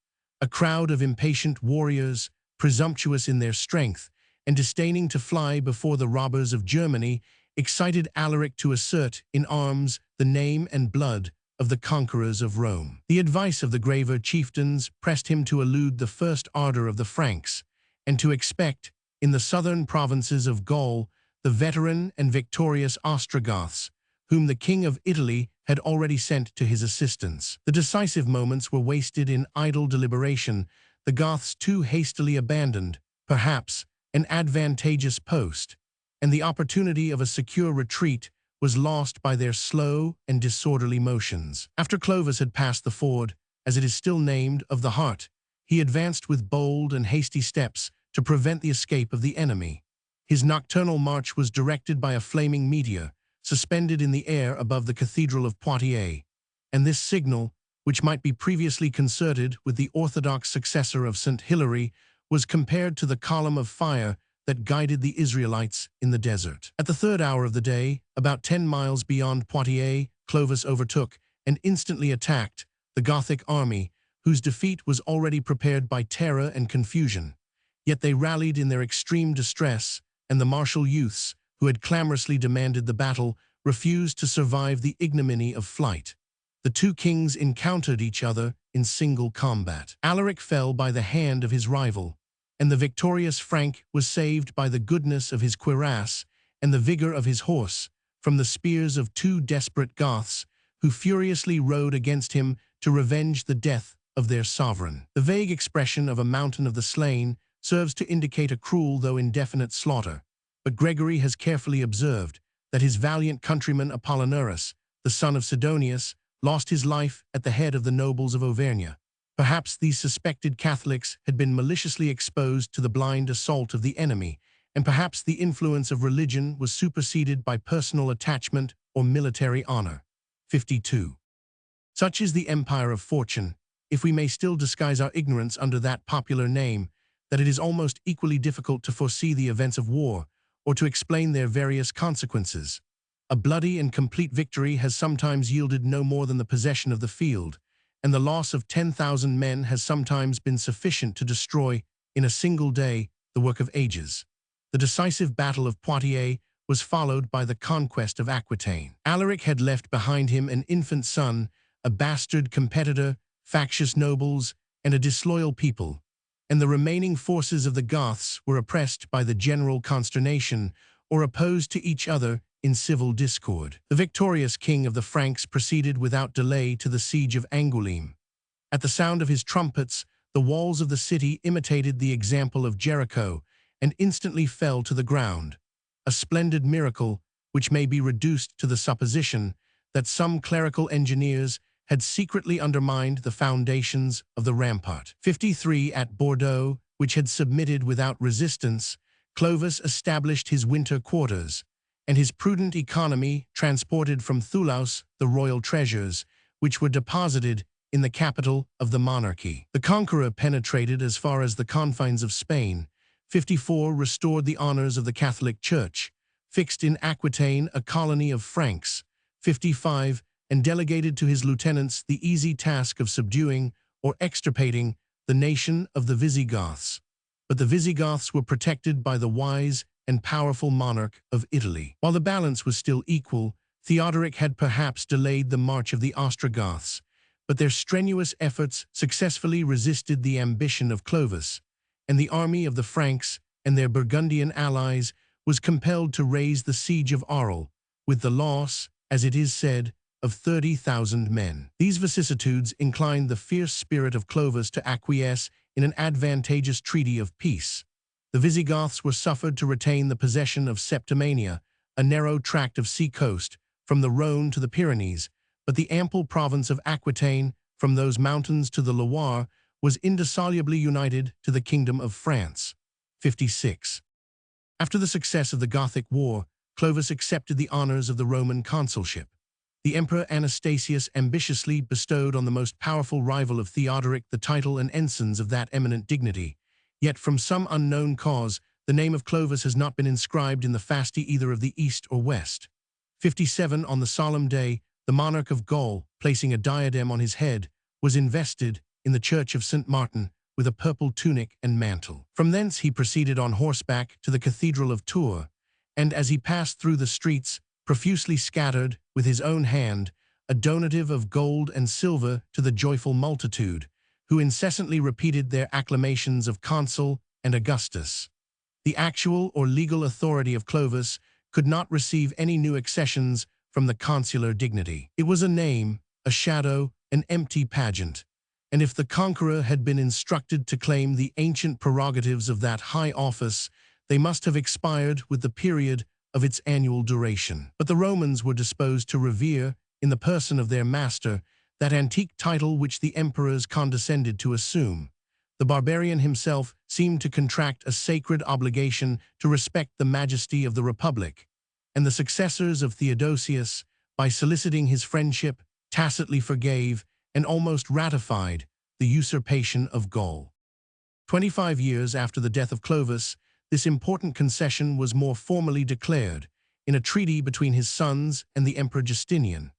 A crowd of impatient warriors, presumptuous in their strength, and disdaining to fly before the robbers of Germany, excited Alaric to assert in arms the name and blood of the conquerors of Rome. The advice of the graver chieftains pressed him to elude the first ardor of the Franks, and to expect, in the southern provinces of Gaul, the veteran and victorious Ostrogoths, whom the King of Italy had already sent to his assistance. The decisive moments were wasted in idle deliberation, the Goths too hastily abandoned, perhaps, an advantageous post, and the opportunity of a secure retreat was lost by their slow and disorderly motions. After Clovis had passed the ford, as it is still named, of the Hart, he advanced with bold and hasty steps to prevent the escape of the enemy. His nocturnal march was directed by a flaming meteor, suspended in the air above the Cathedral of Poitiers, and this signal, which might be previously concerted with the orthodox successor of St. Hilary, was compared to the column of fire that guided the Israelites in the desert. At the third hour of the day, about 10 miles beyond Poitiers, Clovis overtook and instantly attacked the Gothic army, whose defeat was already prepared by terror and confusion. Yet they rallied in their extreme distress, and the martial youths, who had clamorously demanded the battle, refused to survive the ignominy of flight. The two kings encountered each other in single combat. Alaric fell by the hand of his rival, and the victorious Frank was saved by the goodness of his cuirass and the vigor of his horse from the spears of two desperate Goths who furiously rode against him to revenge the death of their sovereign. The vague expression of a mountain of the slain serves to indicate a cruel though indefinite slaughter, but Gregory has carefully observed that his valiant countryman Apollinaris, the son of Sidonius, lost his life at the head of the nobles of Auvergne. Perhaps these suspected Catholics had been maliciously exposed to the blind assault of the enemy, and perhaps the influence of religion was superseded by personal attachment or military honor. 52. Such is the empire of fortune, if we may still disguise our ignorance under that popular name, that it is almost equally difficult to foresee the events of war, or to explain their various consequences. A bloody and complete victory has sometimes yielded no more than the possession of the field, and the loss of 10,000 men has sometimes been sufficient to destroy, in a single day, the work of ages. The decisive battle of Poitiers was followed by the conquest of Aquitaine. Alaric had left behind him an infant son, a bastard competitor, factious nobles, and a disloyal people, and the remaining forces of the Goths were oppressed by the general consternation or opposed to each other in civil discord. The victorious king of the Franks proceeded without delay to the siege of Angoulême. At the sound of his trumpets, the walls of the city imitated the example of Jericho and instantly fell to the ground, a splendid miracle which may be reduced to the supposition that some clerical engineers had secretly undermined the foundations of the rampart. 53. At Bordeaux, which had submitted without resistance, Clovis established his winter quarters, and his prudent economy transported from Thoulouse the royal treasures, which were deposited in the capital of the monarchy. The conqueror penetrated as far as the confines of Spain. 54. Restored the honors of the Catholic Church, fixed in Aquitaine a colony of Franks. 55. And delegated to his lieutenants the easy task of subduing or extirpating the nation of the Visigoths. But the Visigoths were protected by the wise and powerful monarch of Italy. While the balance was still equal, Theodoric had perhaps delayed the march of the Ostrogoths, but their strenuous efforts successfully resisted the ambition of Clovis, and the army of the Franks and their Burgundian allies was compelled to raise the siege of Arles, with the loss, as it is said, of 30,000 men. These vicissitudes inclined the fierce spirit of Clovis to acquiesce in an advantageous treaty of peace. The Visigoths were suffered to retain the possession of Septimania, a narrow tract of sea coast, from the Rhone to the Pyrenees, but the ample province of Aquitaine, from those mountains to the Loire, was indissolubly united to the Kingdom of France. 56. After the success of the Gothic War, Clovis accepted the honors of the Roman consulship. The Emperor Anastasius ambitiously bestowed on the most powerful rival of Theodoric the title and ensigns of that eminent dignity. Yet from some unknown cause, the name of Clovis has not been inscribed in the fasti either of the East or West. 57. On the solemn day, the monarch of Gaul, placing a diadem on his head, was invested in the church of St. Martin with a purple tunic and mantle. From thence he proceeded on horseback to the cathedral of Tours, and as he passed through the streets, profusely scattered, with his own hand, a donative of gold and silver to the joyful multitude, who incessantly repeated their acclamations of Consul and Augustus. The actual or legal authority of Clovis could not receive any new accessions from the consular dignity. It was a name, a shadow, an empty pageant, and if the conqueror had been instructed to claim the ancient prerogatives of that high office, they must have expired with the period of its annual duration. But the Romans were disposed to revere, in the person of their master, that antique title which the emperors condescended to assume. The barbarian himself seemed to contract a sacred obligation to respect the majesty of the Republic, and the successors of Theodosius, by soliciting his friendship, tacitly forgave and almost ratified the usurpation of Gaul. 25 years after the death of Clovis, this important concession was more formally declared in a treaty between his sons and the Emperor Justinian.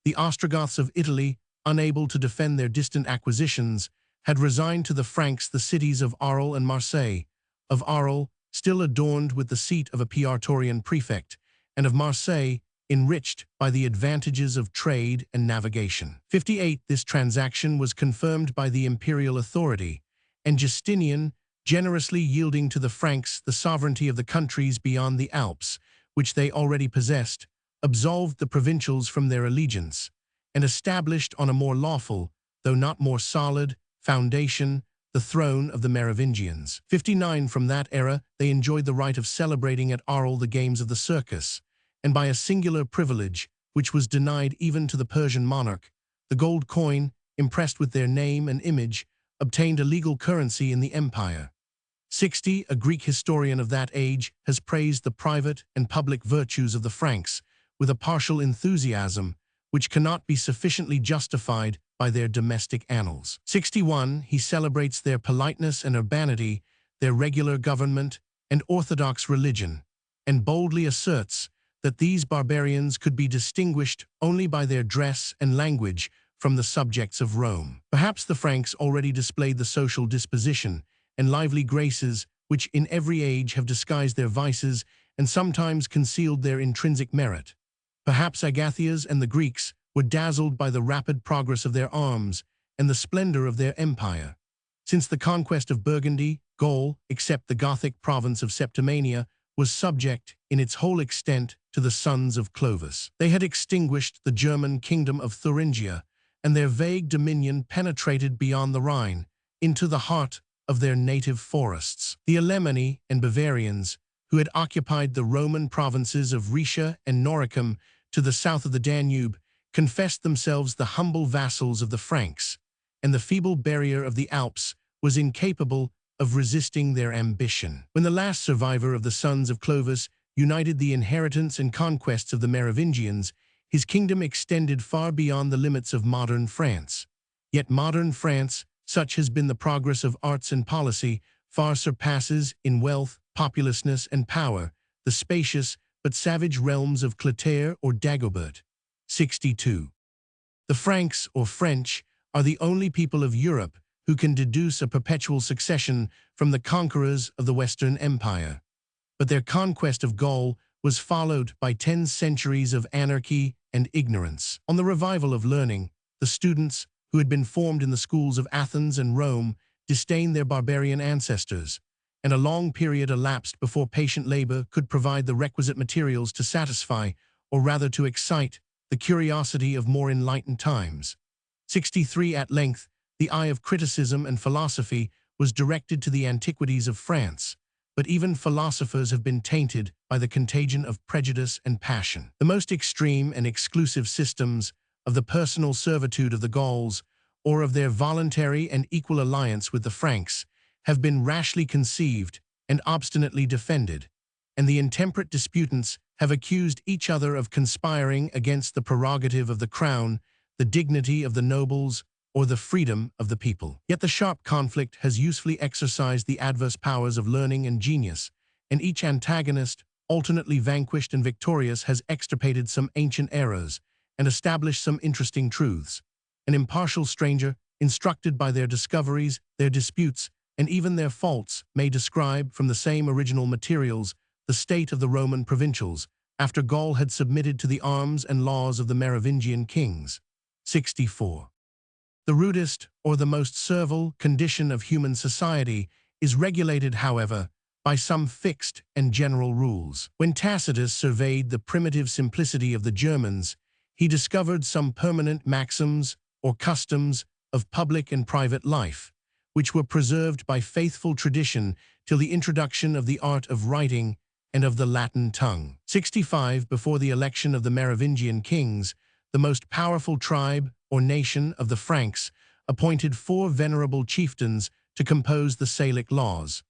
The Ostrogoths of Italy, unable to defend their distant acquisitions, had resigned to the Franks the cities of Arles and Marseille, of Arles, still adorned with the seat of a Praetorian prefect, and of Marseille, enriched by the advantages of trade and navigation. 58. This transaction was confirmed by the imperial authority, and Justinian, generously yielding to the Franks the sovereignty of the countries beyond the Alps, which they already possessed, absolved the provincials from their allegiance, and established on a more lawful, though not more solid, foundation the throne of the Merovingians. 59. From that era they enjoyed the right of celebrating at Arles the games of the circus, and by a singular privilege, which was denied even to the Persian monarch, the gold coin, impressed with their name and image, obtained a legal currency in the empire. 60. A Greek historian of that age has praised the private and public virtues of the Franks with a partial enthusiasm, which cannot be sufficiently justified by their domestic annals. 61. He celebrates their politeness and urbanity, their regular government and orthodox religion, and boldly asserts that these barbarians could be distinguished only by their dress and language from the subjects of Rome. Perhaps the Franks already displayed the social disposition and lively graces which in every age have disguised their vices and sometimes concealed their intrinsic merit. Perhaps Agathias and the Greeks were dazzled by the rapid progress of their arms and the splendor of their empire. Since the conquest of Burgundy, Gaul, except the Gothic province of Septimania, was subject in its whole extent to the sons of Clovis. They had extinguished the German kingdom of Thuringia, and their vague dominion penetrated beyond the Rhine, into the heart of their native forests. The Alemanni and Bavarians, who had occupied the Roman provinces of Rhaetia and Noricum to the south of the Danube, confessed themselves the humble vassals of the Franks, and the feeble barrier of the Alps was incapable of resisting their ambition. When the last survivor of the sons of Clovis united the inheritance and conquests of the Merovingians, his kingdom extended far beyond the limits of modern France. Yet modern France, such has been the progress of arts and policy, far surpasses in wealth, populousness, and power the spacious but savage realms of Clotaire or Dagobert. 62. The Franks or French are the only people of Europe who can deduce a perpetual succession from the conquerors of the Western Empire. But their conquest of Gaul was followed by 10 centuries of anarchy and ignorance. On the revival of learning, the students, who had been formed in the schools of Athens and Rome, disdained their barbarian ancestors, and a long period elapsed before patient labor could provide the requisite materials to satisfy, or rather to excite, the curiosity of more enlightened times. 63. At length, the eye of criticism and philosophy was directed to the antiquities of France, but even philosophers have been tainted by the contagion of prejudice and passion. The most extreme and exclusive systems of the personal servitude of the Gauls, or of their voluntary and equal alliance with the Franks, have been rashly conceived and obstinately defended, and the intemperate disputants have accused each other of conspiring against the prerogative of the crown, the dignity of the nobles, or the freedom of the people. Yet the sharp conflict has usefully exercised the adverse powers of learning and genius, and each antagonist, alternately vanquished and victorious, has extirpated some ancient errors and established some interesting truths. An impartial stranger instructed by their discoveries, their disputes, and even their faults, may describe, from the same original materials, the state of the Roman provincials, after Gaul had submitted to the arms and laws of the Merovingian kings. 64. The rudest, or the most servile, condition of human society is regulated, however, by some fixed and general rules. When Tacitus surveyed the primitive simplicity of the Germans, he discovered some permanent maxims or customs of public and private life, which were preserved by faithful tradition till the introduction of the art of writing and of the Latin tongue. 65. Before the election of the Merovingian kings, the most powerful tribe or nation of the Franks appointed 4 venerable chieftains to compose the Salic laws.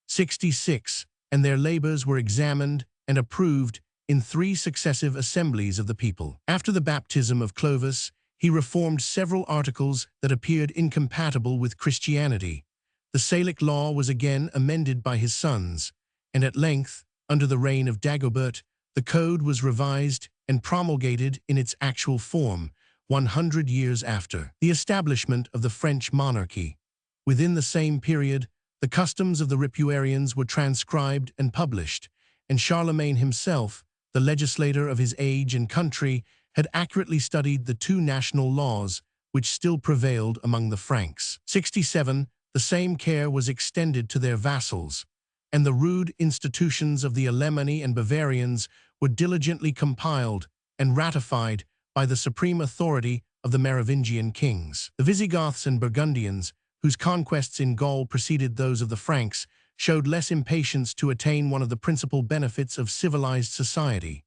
66. And their labors were examined and approved in 3 successive assemblies of the people. After the baptism of Clovis, he reformed several articles that appeared incompatible with Christianity. The Salic law was again amended by his sons, and at length, under the reign of Dagobert, the code was revised and promulgated in its actual form 100 years after the establishment of the French monarchy. Within the same period, the customs of the Ripuarians were transcribed and published, and Charlemagne himself, the legislator of his age and country, had accurately studied the 2 national laws which still prevailed among the Franks. 67. The same care was extended to their vassals, and the rude institutions of the Alemanni and Bavarians were diligently compiled and ratified by the supreme authority of the Merovingian kings. The Visigoths and Burgundians, whose conquests in Gaul preceded those of the Franks, showed less impatience to attain one of the principal benefits of civilized society.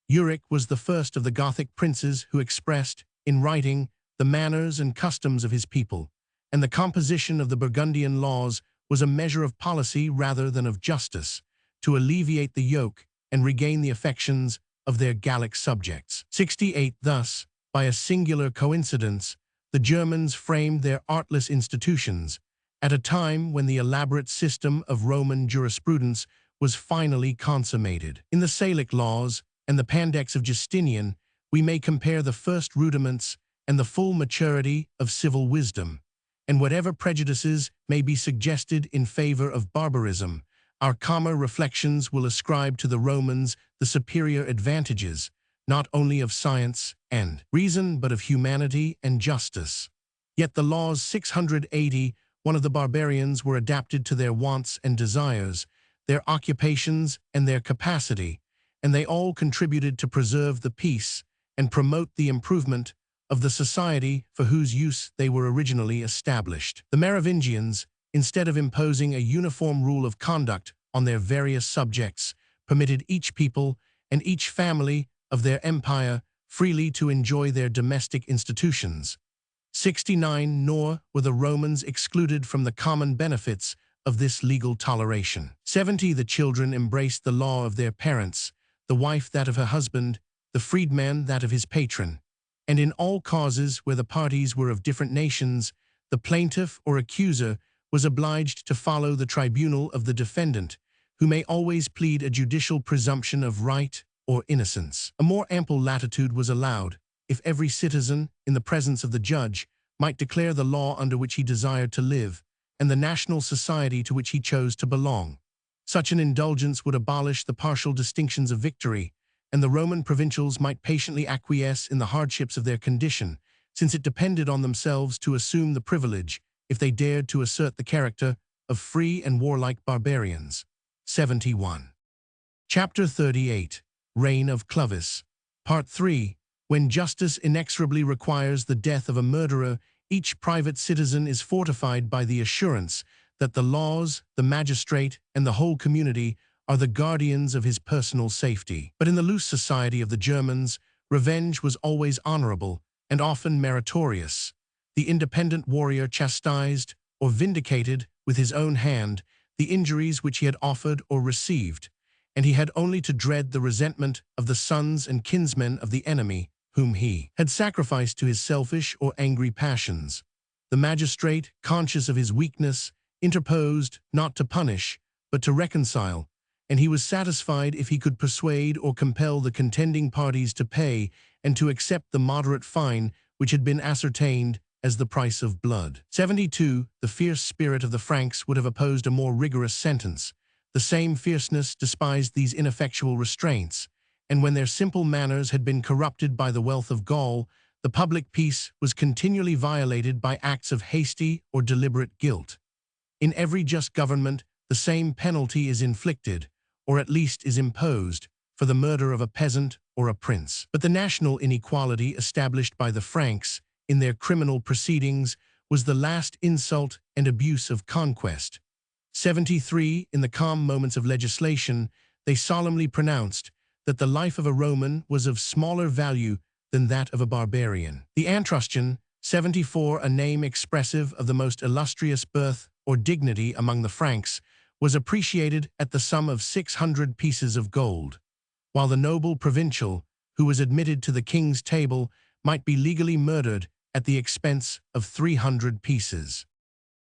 Euric was the first of the Gothic princes who expressed, in writing, the manners and customs of his people, and the composition of the Burgundian laws was a measure of policy rather than of justice, to alleviate the yoke and regain the affections of their Gallic subjects. 68. Thus, by a singular coincidence, the Germans framed their artless institutions at a time when the elaborate system of Roman jurisprudence was finally consummated. In the Salic laws and the Pandects of Justinian, we may compare the first rudiments and the full maturity of civil wisdom. And whatever prejudices may be suggested in favor of barbarism, our calmer reflections will ascribe to the Romans the superior advantages, not only of science and reason, but of humanity and justice. Yet the laws 680, one of the barbarians, were adapted to their wants and desires, their occupations and their capacity, and they all contributed to preserve the peace and promote the improvement of the society for whose use they were originally established. The Merovingians, instead of imposing a uniform rule of conduct on their various subjects, permitted each people and each family of their empire freely to enjoy their domestic institutions. 69. Nor were the Romans excluded from the common benefits of this legal toleration. 70. The children embraced the law of their parents, the wife that of her husband, the freedman that of his patron. And in all causes where the parties were of different nations, the plaintiff or accuser was obliged to follow the tribunal of the defendant, who may always plead a judicial presumption of right or innocence. A more ample latitude was allowed, if every citizen, in the presence of the judge, might declare the law under which he desired to live, and the national society to which he chose to belong. Such an indulgence would abolish the partial distinctions of victory, and the Roman provincials might patiently acquiesce in the hardships of their condition, since it depended on themselves to assume the privilege, if they dared to assert the character of free and warlike barbarians. 71. Chapter 38. Reign of Clovis. Part 3. When justice inexorably requires the death of a murderer, each private citizen is fortified by the assurance that the laws, the magistrate, and the whole community are the guardians of his personal safety. But in the loose society of the Germans, revenge was always honorable and often meritorious. The independent warrior chastised or vindicated with his own hand the injuries which he had offered or received, and he had only to dread the resentment of the sons and kinsmen of the enemy whom he had sacrificed to his selfish or angry passions. The magistrate, conscious of his weakness, interposed not to punish, but to reconcile, and he was satisfied if he could persuade or compel the contending parties to pay and to accept the moderate fine which had been ascertained as the price of blood. 72. The fierce spirit of the Franks would have opposed a more rigorous sentence. The same fierceness despised these ineffectual restraints, and when their simple manners had been corrupted by the wealth of Gaul, the public peace was continually violated by acts of hasty or deliberate guilt. In every just government, the same penalty is inflicted, or at least is imposed, for the murder of a peasant or a prince. But the national inequality established by the Franks in their criminal proceedings was the last insult and abuse of conquest. 73. In the calm moments of legislation, they solemnly pronounced that the life of a Roman was of smaller value than that of a barbarian. The Antrustion, 74, a name expressive of the most illustrious birth or dignity among the Franks, was appreciated at the sum of 600 pieces of gold, while the noble provincial, who was admitted to the king's table, might be legally murdered at the expense of 300 pieces.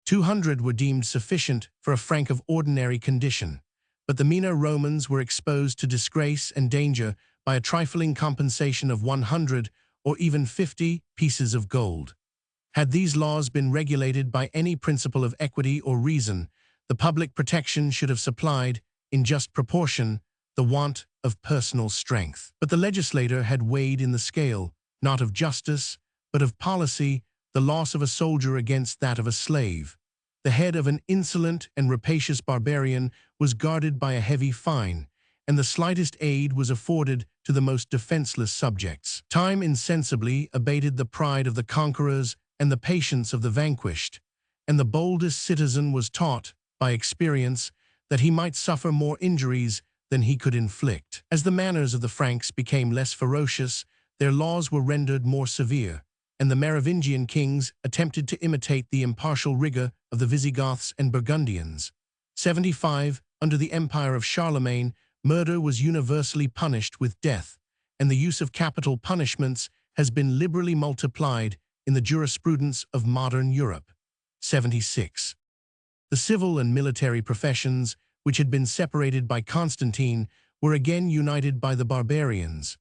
200 were deemed sufficient for a Frank of ordinary condition, but the meaner Romans were exposed to disgrace and danger by a trifling compensation of 100 or even 50 pieces of gold. Had these laws been regulated by any principle of equity or reason, the public protection should have supplied, in just proportion, the want of personal strength. But the legislator had weighed in the scale, not of justice, but of policy, the loss of a soldier against that of a slave. The head of an insolent and rapacious barbarian was guarded by a heavy fine, and the slightest aid was afforded to the most defenseless subjects. Time insensibly abated the pride of the conquerors and the patience of the vanquished, and the boldest citizen was taught, by experience, that he might suffer more injuries than he could inflict. As the manners of the Franks became less ferocious, their laws were rendered more severe, and the Merovingian kings attempted to imitate the impartial rigor of the Visigoths and Burgundians. 75. Under the empire of Charlemagne, murder was universally punished with death, and the use of capital punishments has been liberally multiplied in the jurisprudence of modern Europe. 76. The civil and military professions, which had been separated by Constantine, were again united by the barbarians.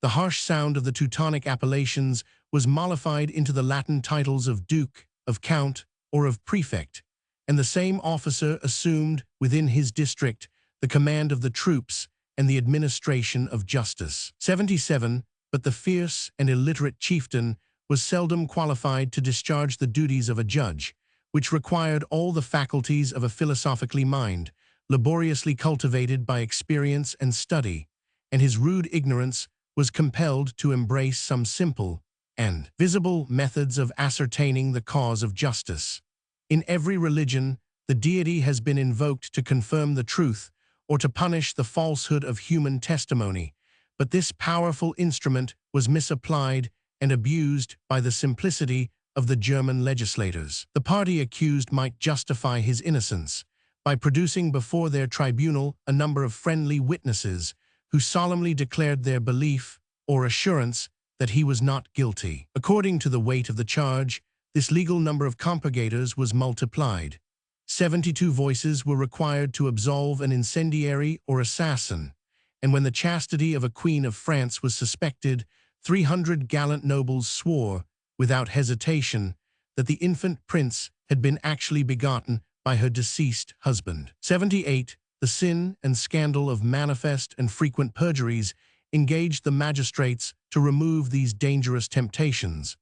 The harsh sound of the Teutonic appellations was mollified into the Latin titles of duke, of count, or of prefect, and the same officer assumed, within his district, the command of the troops and the administration of justice. 77. But the fierce and illiterate chieftain was seldom qualified to discharge the duties of a judge, which required all the faculties of a philosophically mind, laboriously cultivated by experience and study, and his rude ignorance was compelled to embrace some simple and visible methods of ascertaining the cause of justice. In every religion, the deity has been invoked to confirm the truth or to punish the falsehood of human testimony, but this powerful instrument was misapplied and abused by the simplicity of the German legislators. The party accused might justify his innocence by producing before their tribunal a number of friendly witnesses who solemnly declared their belief or assurance that he was not guilty. According to the weight of the charge, this legal number of compurgators was multiplied. 72 voices were required to absolve an incendiary or assassin, and when the chastity of a queen of France was suspected, 300 gallant nobles swore, without hesitation, that the infant prince had been actually begotten by her deceased husband. 78. The sin and scandal of manifest and frequent perjuries engaged the magistrates to remove these dangerous temptations,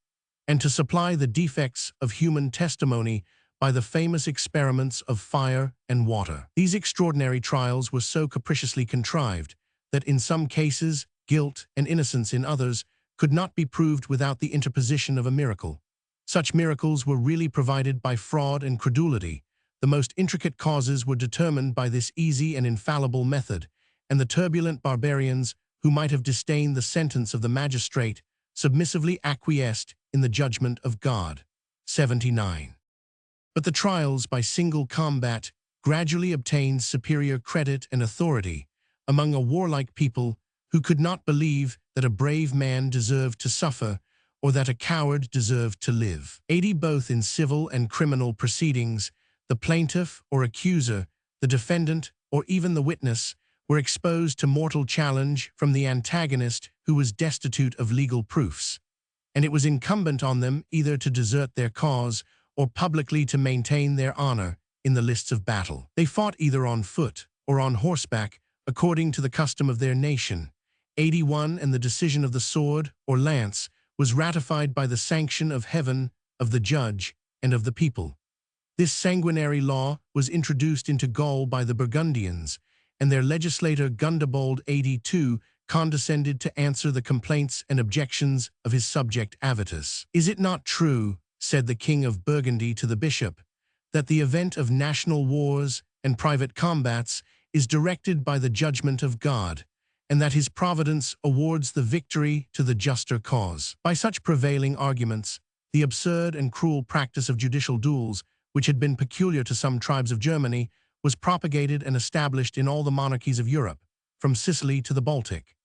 and to supply the defects of human testimony by the famous experiments of fire and water. These extraordinary trials were so capriciously contrived that in some cases, guilt and innocence in others could not be proved without the interposition of a miracle. Such miracles were really provided by fraud and credulity. The most intricate causes were determined by this easy and infallible method, and the turbulent barbarians, who might have disdained the sentence of the magistrate, submissively acquiesced in the judgment of God. 79. But the trials by single combat gradually obtained superior credit and authority among a warlike people who could not believe that a brave man deserved to suffer or that a coward deserved to live. 80. Both in civil and criminal proceedings, the plaintiff or accuser, the defendant, or even the witness were exposed to mortal challenge from the antagonist who was destitute of legal proofs. and it was incumbent on them either to desert their cause or publicly to maintain their honor in the lists of battle. They fought either on foot or on horseback, according to the custom of their nation. 81 And the decision of the sword or lance was ratified by the sanction of heaven, of the judge, and of the people. This sanguinary law was introduced into Gaul by the Burgundians, and their legislator Gundobald 82 condescended to answer the complaints and objections of his subject Avitus. "Is it not true," said the king of Burgundy to the bishop, "that the event of national wars and private combats is directed by the judgment of God, and that his providence awards the victory to the juster cause?" By such prevailing arguments, the absurd and cruel practice of judicial duels, which had been peculiar to some tribes of Germany, was propagated and established in all the monarchies of Europe, from Sicily to the Baltic.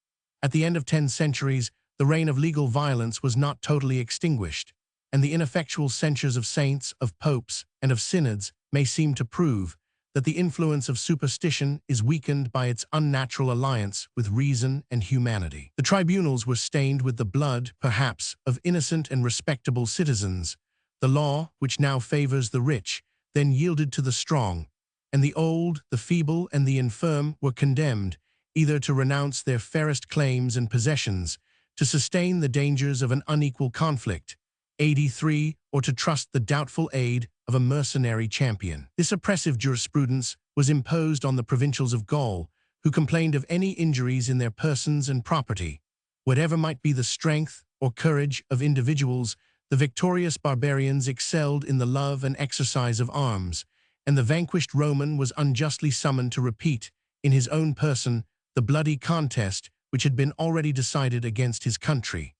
At the end of 10 centuries, the reign of legal violence was not totally extinguished, and the ineffectual censures of saints, of popes, and of synods may seem to prove that the influence of superstition is weakened by its unnatural alliance with reason and humanity. The tribunals were stained with the blood, perhaps, of innocent and respectable citizens. The law, which now favors the rich, then yielded to the strong, and the old, the feeble, and the infirm were condemned, either to renounce their fairest claims and possessions, to sustain the dangers of an unequal conflict, 83, or to trust the doubtful aid of a mercenary champion. This oppressive jurisprudence was imposed on the provincials of Gaul, who complained of any injuries in their persons and property. Whatever might be the strength or courage of individuals, the victorious barbarians excelled in the love and exercise of arms, and the vanquished Roman was unjustly summoned to repeat, in his own person, the bloody contest which had been already decided against his country.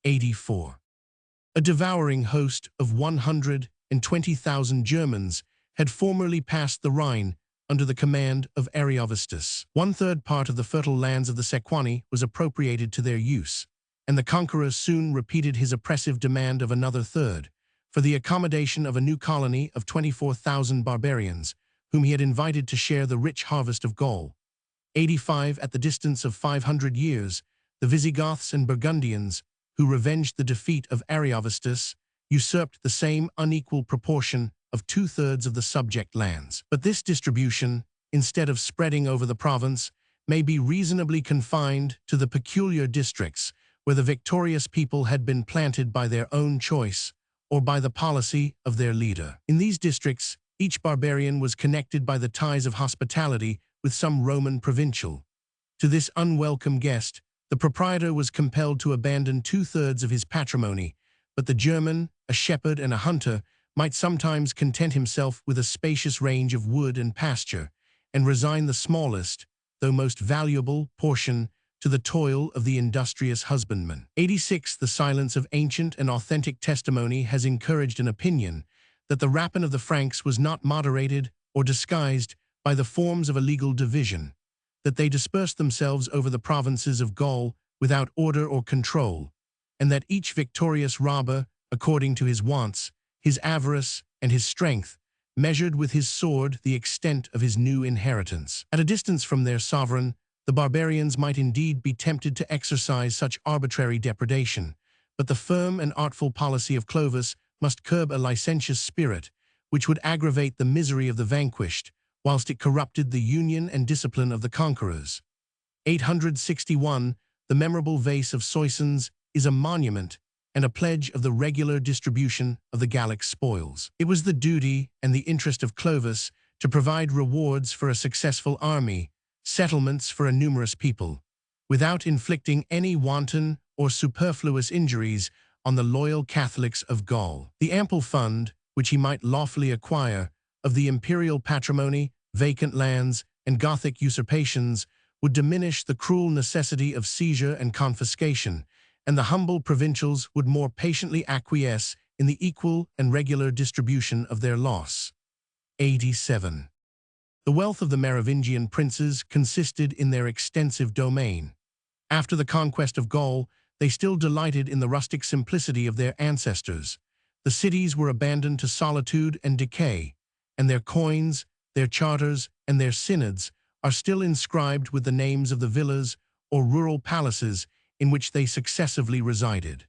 84. A devouring host of 120,000 Germans had formerly passed the Rhine under the command of Ariovistus. 1/3 part of the fertile lands of the Sequani was appropriated to their use, and the conqueror soon repeated his oppressive demand of another third, for the accommodation of a new colony of 24,000 barbarians, whom he had invited to share the rich harvest of Gaul. 85 At the distance of 500 years, the Visigoths and Burgundians, who revenged the defeat of Ariovistus, usurped the same unequal proportion of 2/3 of the subject lands. But this distribution, instead of spreading over the province, may be reasonably confined to the peculiar districts where the victorious people had been planted by their own choice or by the policy of their leader. In these districts, each barbarian was connected by the ties of hospitality with some Roman provincial. To this unwelcome guest, the proprietor was compelled to abandon 2/3 of his patrimony, but the German, a shepherd and a hunter, might sometimes content himself with a spacious range of wood and pasture, and resign the smallest, though most valuable, portion to the toil of the industrious husbandman. 86 The silence of ancient and authentic testimony has encouraged an opinion that the rapine of the Franks was not moderated or disguised by the forms of a legal division, that they dispersed themselves over the provinces of Gaul without order or control, and that each victorious robber, according to his wants, his avarice, and his strength, measured with his sword the extent of his new inheritance. At a distance from their sovereign, the barbarians might indeed be tempted to exercise such arbitrary depredation, but the firm and artful policy of Clovis must curb a licentious spirit, which would aggravate the misery of the vanquished, whilst it corrupted the union and discipline of the conquerors. 861 The memorable vase of Soissons is a monument and a pledge of the regular distribution of the Gallic spoils. It was the duty and the interest of Clovis to provide rewards for a successful army, settlements for a numerous people, without inflicting any wanton or superfluous injuries on the loyal Catholics of Gaul. The ample fund, which he might lawfully acquire, of the imperial patrimony, vacant lands, and Gothic usurpations would diminish the cruel necessity of seizure and confiscation, and the humble provincials would more patiently acquiesce in the equal and regular distribution of their loss. 87. The wealth of the Merovingian princes consisted in their extensive domain. After the conquest of Gaul, they still delighted in the rustic simplicity of their ancestors. The cities were abandoned to solitude and decay, and their coins, their charters, and their synods are still inscribed with the names of the villas or rural palaces in which they successively resided.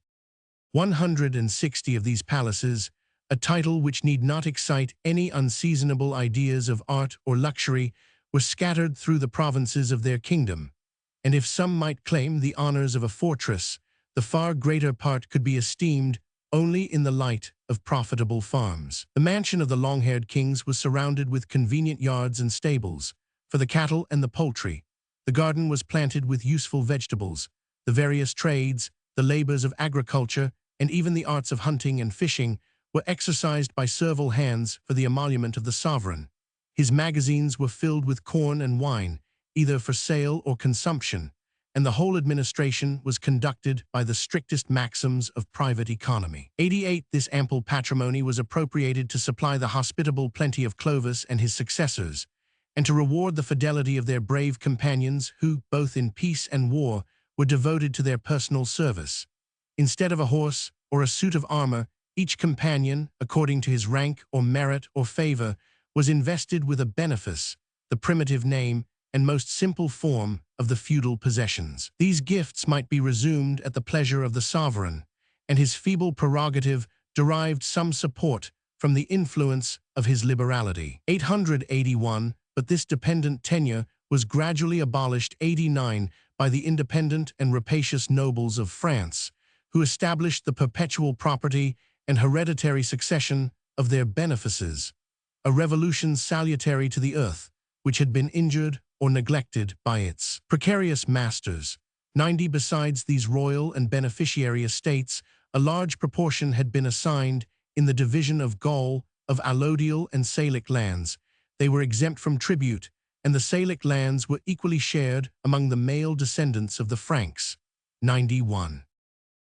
160 of these palaces, a title which need not excite any unseasonable ideas of art or luxury, were scattered through the provinces of their kingdom, and if some might claim the honors of a fortress, the far greater part could be esteemed only in the light of profitable farms. The mansion of the long-haired kings was surrounded with convenient yards and stables for the cattle and the poultry. The garden was planted with useful vegetables. The various trades, the labors of agriculture, and even the arts of hunting and fishing were exercised by servile hands for the emolument of the sovereign. His magazines were filled with corn and wine, either for sale or consumption, and the whole administration was conducted by the strictest maxims of private economy. 88. This ample patrimony was appropriated to supply the hospitable plenty of Clovis and his successors, and to reward the fidelity of their brave companions who, both in peace and war, were devoted to their personal service. Instead of a horse or a suit of armor, each companion, according to his rank or merit or favor, was invested with a benefice, the primitive name and most simple form of the feudal possessions. These gifts might be resumed at the pleasure of the sovereign, and his feeble prerogative derived some support from the influence of his liberality. 881, but this dependent tenure was gradually abolished 89 by the independent and rapacious nobles of France, who established the perpetual property and hereditary succession of their benefices, a revolution salutary to the earth, which had been injured or neglected by its precarious masters. 90. Besides these royal and beneficiary estates, a large proportion had been assigned in the division of Gaul, of allodial and Salic lands. They were exempt from tribute, and the Salic lands were equally shared among the male descendants of the Franks. 91.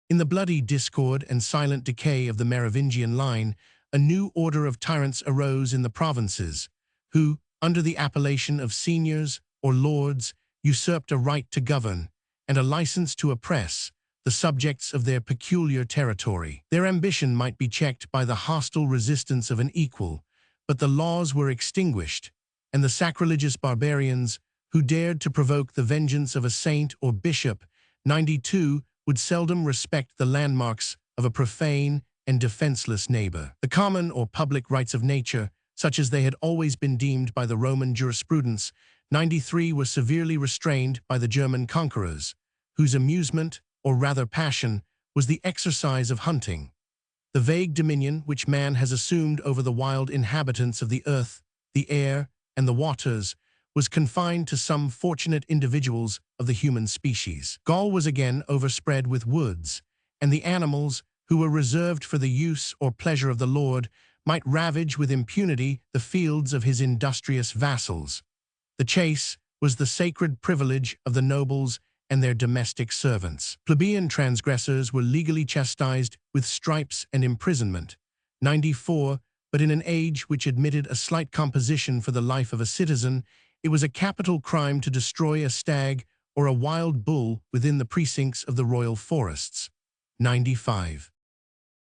In the bloody discord and silent decay of the Merovingian line, a new order of tyrants arose in the provinces, who, under the appellation of seigneurs or lords, usurped a right to govern and a license to oppress the subjects of their peculiar territory. Their ambition might be checked by the hostile resistance of an equal, but the laws were extinguished, and the sacrilegious barbarians, who dared to provoke the vengeance of a saint or bishop, 92, would seldom respect the landmarks of a profane and defenseless neighbor. The common or public rights of nature, such as they had always been deemed by the Roman jurisprudence, 93, were severely restrained by the German conquerors, whose amusement, or rather passion, was the exercise of hunting. The vague dominion which man has assumed over the wild inhabitants of the earth, the air, and the waters was confined to some fortunate individuals of the human species. Gaul was again overspread with woods, and the animals, who were reserved for the use or pleasure of the lord, might ravage with impunity the fields of his industrious vassals. The chase was the sacred privilege of the nobles and their domestic servants. Plebeian transgressors were legally chastised with stripes and imprisonment. 94, but in an age which admitted a slight composition for the life of a citizen, it was a capital crime to destroy a stag or a wild bull within the precincts of the royal forests. 95.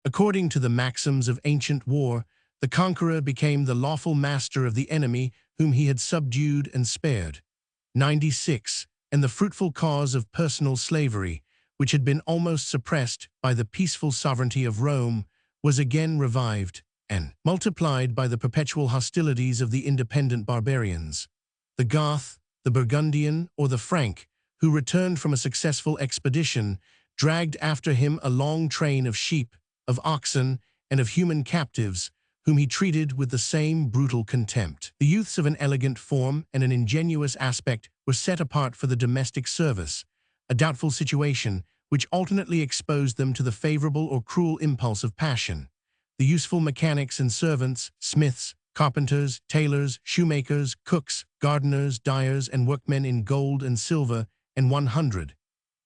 According to the maxims of ancient war, the conqueror became the lawful master of the enemy whom he had subdued and spared. 96. And the fruitful cause of personal slavery, which had been almost suppressed by the peaceful sovereignty of Rome, was again revived and multiplied by the perpetual hostilities of the independent barbarians. The Goth, the Burgundian, or the Frank, who returned from a successful expedition, dragged after him a long train of sheep, of oxen, and of human captives, whom he treated with the same brutal contempt. The youths of an elegant form and an ingenuous aspect were set apart for the domestic service, a doubtful situation which alternately exposed them to the favorable or cruel impulse of passion. The useful mechanics and servants, smiths, carpenters, tailors, shoemakers, cooks, gardeners, dyers, and workmen in gold and silver, and 100,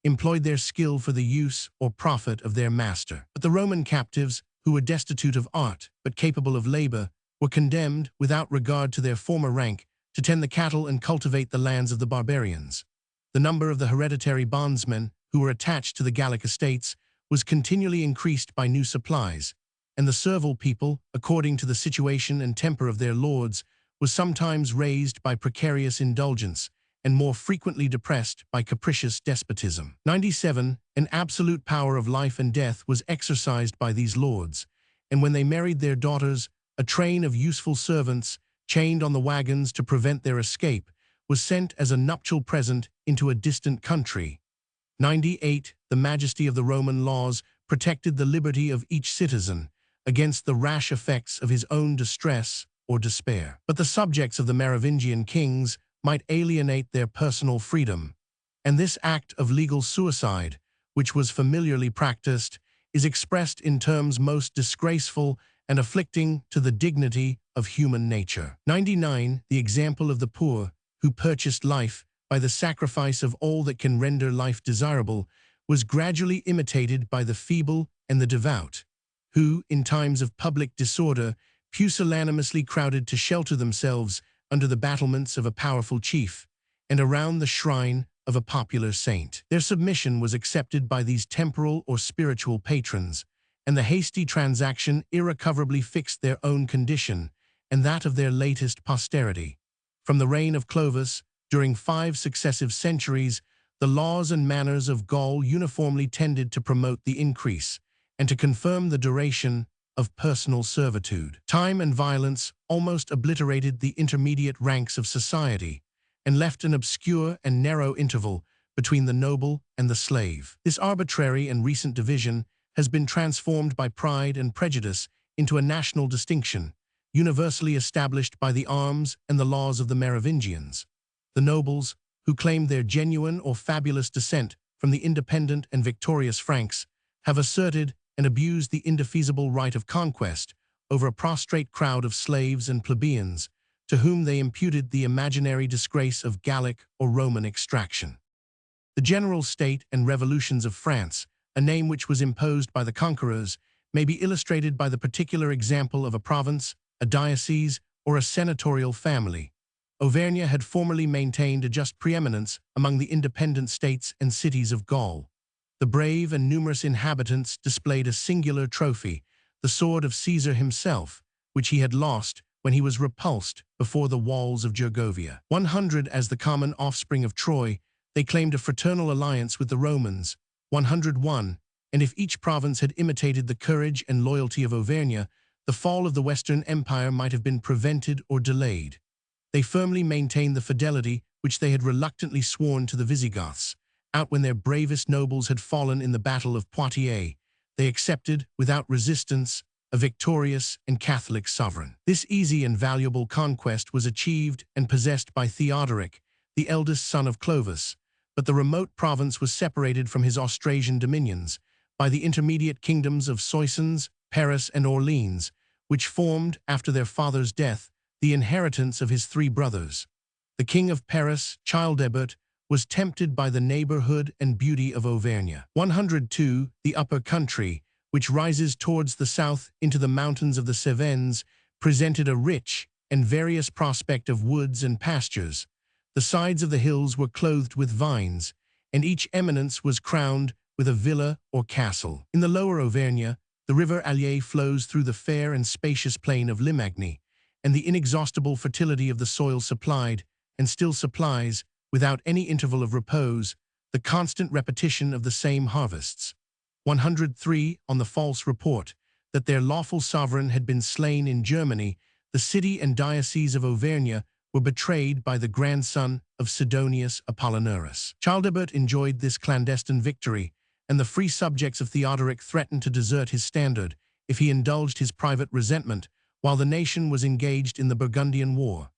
employed their skill for the use or profit of their master. But the Roman captives, who were destitute of art but capable of labor, were condemned, without regard to their former rank, to tend the cattle and cultivate the lands of the barbarians. The number of the hereditary bondsmen who were attached to the Gallic estates was continually increased by new supplies, and the servile people, according to the situation and temper of their lords, was sometimes raised by precarious indulgence and more frequently depressed by capricious despotism. 97. An absolute power of life and death was exercised by these lords, and when they married their daughters, a train of useful servants, chained on the wagons to prevent their escape, was sent as a nuptial present into a distant country. 98. The majesty of the Roman laws protected the liberty of each citizen against the rash effects of his own distress or despair. But the subjects of the Merovingian kings might alienate their personal freedom, and this act of legal suicide, which was familiarly practiced, is expressed in terms most disgraceful and afflicting to the dignity of human nature. 99. The example of the poor, who purchased life by the sacrifice of all that can render life desirable, was gradually imitated by the feeble and the devout, who, in times of public disorder, pusillanimously crowded to shelter themselves under the battlements of a powerful chief and around the shrine of a popular saint. Their submission was accepted by these temporal or spiritual patrons, and the hasty transaction irrecoverably fixed their own condition and that of their latest posterity. From the reign of Clovis, during 5 successive centuries, the laws and manners of Gaul uniformly tended to promote the increase and to confirm the duration of personal servitude. Time and violence almost obliterated the intermediate ranks of society and left an obscure and narrow interval between the noble and the slave. This arbitrary and recent division has been transformed by pride and prejudice into a national distinction, universally established by the arms and the laws of the Merovingians. The nobles, who claimed their genuine or fabulous descent from the independent and victorious Franks, have asserted and abused the indefeasible right of conquest over a prostrate crowd of slaves and plebeians, to whom they imputed the imaginary disgrace of Gallic or Roman extraction. The general state and revolutions of France, a name which was imposed by the conquerors, may be illustrated by the particular example of a province, a diocese, or a senatorial family. Auvergne had formerly maintained a just preeminence among the independent states and cities of Gaul. The brave and numerous inhabitants displayed a singular trophy, the sword of Caesar himself, which he had lost when he was repulsed before the walls of Gergovia. 100. As the common offspring of Troy, they claimed a fraternal alliance with the Romans. 101. And if each province had imitated the courage and loyalty of Auvergne, the fall of the Western Empire might have been prevented or delayed. They firmly maintained the fidelity which they had reluctantly sworn to the Visigoths. Out when their bravest nobles had fallen in the Battle of Poitiers, they accepted, without resistance, a victorious and Catholic sovereign. This easy and valuable conquest was achieved and possessed by Theodoric, the eldest son of Clovis, but the remote province was separated from his Austrasian dominions by the intermediate kingdoms of Soissons, Paris, and Orleans, which formed, after their father's death, the inheritance of his 3 brothers. The king of Paris, Childebert, was tempted by the neighborhood and beauty of Auvergne. 102. The upper country, which rises towards the south into the mountains of the Cevennes, presented a rich and various prospect of woods and pastures. The sides of the hills were clothed with vines, and each eminence was crowned with a villa or castle. In the lower Auvergne, the river Allier flows through the fair and spacious plain of Limagny, and the inexhaustible fertility of the soil supplied, and still supplies, without any interval of repose, the constant repetition of the same harvests. 103. On the false report that their lawful sovereign had been slain in Germany, the city and diocese of Auvergne were betrayed by the grandson of Sidonius Apollinaris. Childebert enjoyed this clandestine victory, and the free subjects of Theodoric threatened to desert his standard if he indulged his private resentment while the nation was engaged in the Burgundian War.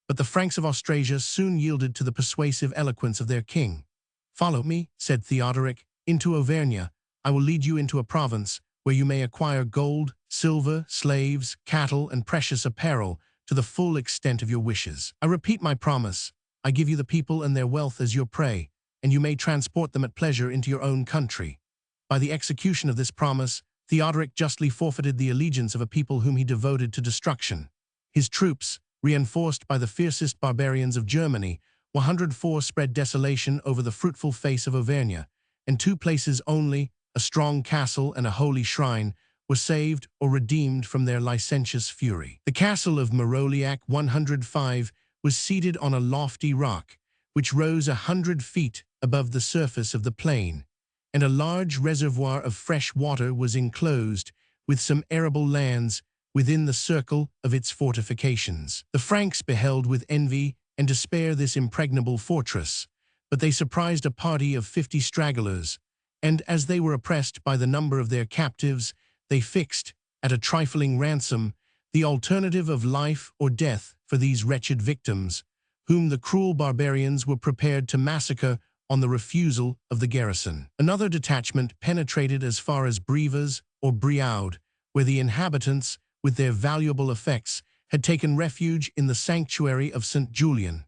But the Franks of Austrasia soon yielded to the persuasive eloquence of their king. "Follow me," said Theodoric, "into Auvergne. I will lead you into a province where you may acquire gold, silver, slaves, cattle, and precious apparel to the full extent of your wishes. I repeat my promise. I give you the people and their wealth as your prey, and you may transport them at pleasure into your own country." By the execution of this promise, Theodoric justly forfeited the allegiance of a people whom he devoted to destruction. His troops, reinforced by the fiercest barbarians of Germany, 104 spread desolation over the fruitful face of Auvergne, and 2 places only, a strong castle and a holy shrine, were saved or redeemed from their licentious fury. The castle of Maroliac 105 was seated on a lofty rock, which rose 100 feet above the surface of the plain, and a large reservoir of fresh water was enclosed, with some arable lands within the circle of its fortifications. The Franks beheld with envy and despair this impregnable fortress, but they surprised a party of 50 stragglers, and as they were oppressed by the number of their captives, they fixed, at a trifling ransom, the alternative of life or death for these wretched victims, whom the cruel barbarians were prepared to massacre on the refusal of the garrison. Another detachment penetrated as far as Brevas or Brioude, where the inhabitants, with their valuable effects, had taken refuge in the sanctuary of St. Julian.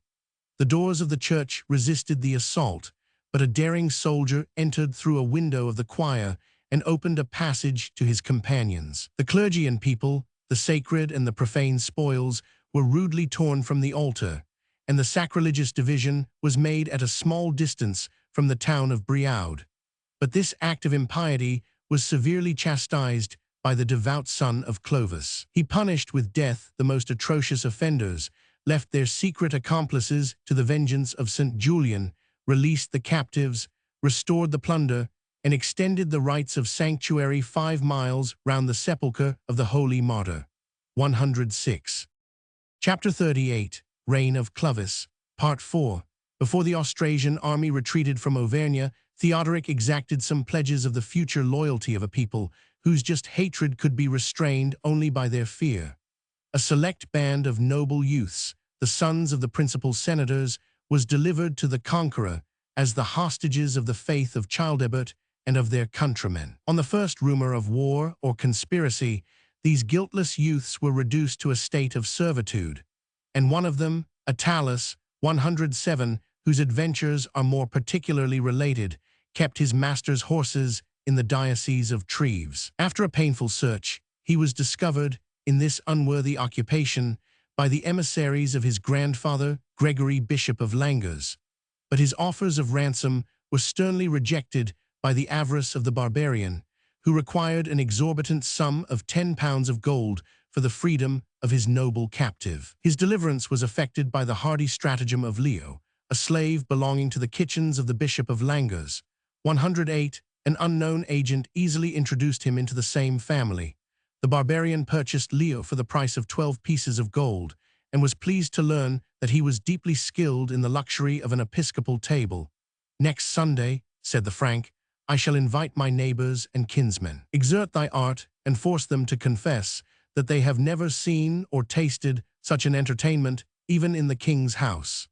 The doors of the church resisted the assault, but a daring soldier entered through a window of the choir and opened a passage to his companions. The clergy and people, the sacred and the profane spoils, were rudely torn from the altar, and the sacrilegious division was made at a small distance from the town of Brioude. But this act of impiety was severely chastised by the devout son of Clovis. He punished with death the most atrocious offenders, left their secret accomplices to the vengeance of St. Julian, released the captives, restored the plunder, and extended the rites of sanctuary 5 miles round the sepulchre of the holy martyr. 106. Chapter 38. Reign of Clovis. Part 4. Before the Austrasian army retreated from Auvergne, Theodoric exacted some pledges of the future loyalty of a people whose just hatred could be restrained only by their fear. A select band of noble youths, the sons of the principal senators, was delivered to the conqueror as the hostages of the faith of Childebert and of their countrymen. On the first rumor of war or conspiracy, these guiltless youths were reduced to a state of servitude, and one of them, Attalus, 107, whose adventures are more particularly related, kept his master's horses in the diocese of Treves. After a painful search, he was discovered, in this unworthy occupation, by the emissaries of his grandfather, Gregory, Bishop of Langres, but his offers of ransom were sternly rejected by the avarice of the barbarian, who required an exorbitant sum of 10 pounds of gold for the freedom of his noble captive. His deliverance was effected by the hardy stratagem of Leo, a slave belonging to the kitchens of the Bishop of Langres. 108. An unknown agent easily introduced him into the same family. The barbarian purchased Leo for the price of 12 pieces of gold, and was pleased to learn that he was deeply skilled in the luxury of an episcopal table. "Next Sunday," said the Frank, "I shall invite my neighbors and kinsmen. Exert thy art and force them to confess that they have never seen or tasted such an entertainment even in the king's house."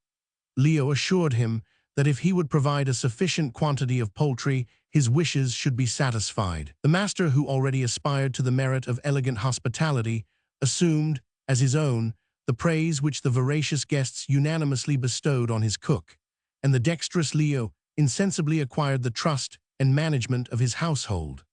Leo assured him that if he would provide a sufficient quantity of poultry, his wishes should be satisfied. The master, who already aspired to the merit of elegant hospitality, assumed, as his own, the praise which the voracious guests unanimously bestowed on his cook, and the dexterous Leo insensibly acquired the trust and management of his household.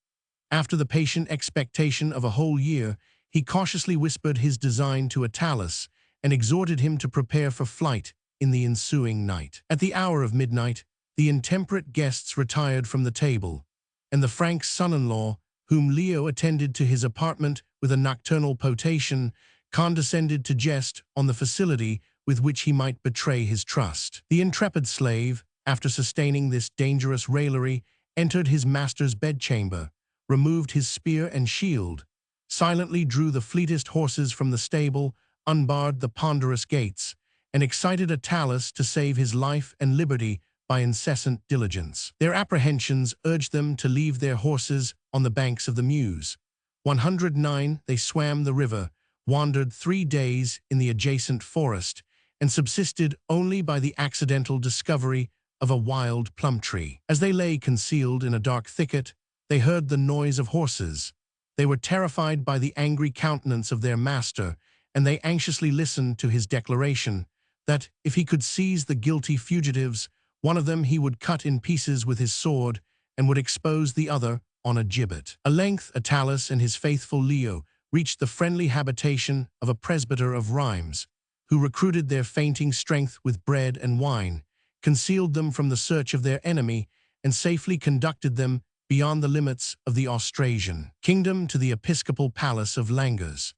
After the patient expectation of a whole year, he cautiously whispered his design to Attalus, and exhorted him to prepare for flight in the ensuing night. At the hour of midnight, the intemperate guests retired from the table, and the Frank's son-in-law, whom Leo attended to his apartment with a nocturnal potation, condescended to jest on the facility with which he might betray his trust. The intrepid slave, after sustaining this dangerous raillery, entered his master's bedchamber, removed his spear and shield, silently drew the fleetest horses from the stable, unbarred the ponderous gates, and excited Attalus to save his life and liberty by incessant diligence. Their apprehensions urged them to leave their horses on the banks of the Meuse. 109. They swam the river, wandered 3 days in the adjacent forest, and subsisted only by the accidental discovery of a wild plum tree. As they lay concealed in a dark thicket, they heard the noise of horses. They were terrified by the angry countenance of their master, and they anxiously listened to his declaration that, if he could seize the guilty fugitives, one of them he would cut in pieces with his sword, and would expose the other on a gibbet. At length Attalus and his faithful Leo reached the friendly habitation of a presbyter of Rheims, who recruited their fainting strength with bread and wine, concealed them from the search of their enemy, and safely conducted them beyond the limits of the Austrasian kingdom to the episcopal palace of Langres.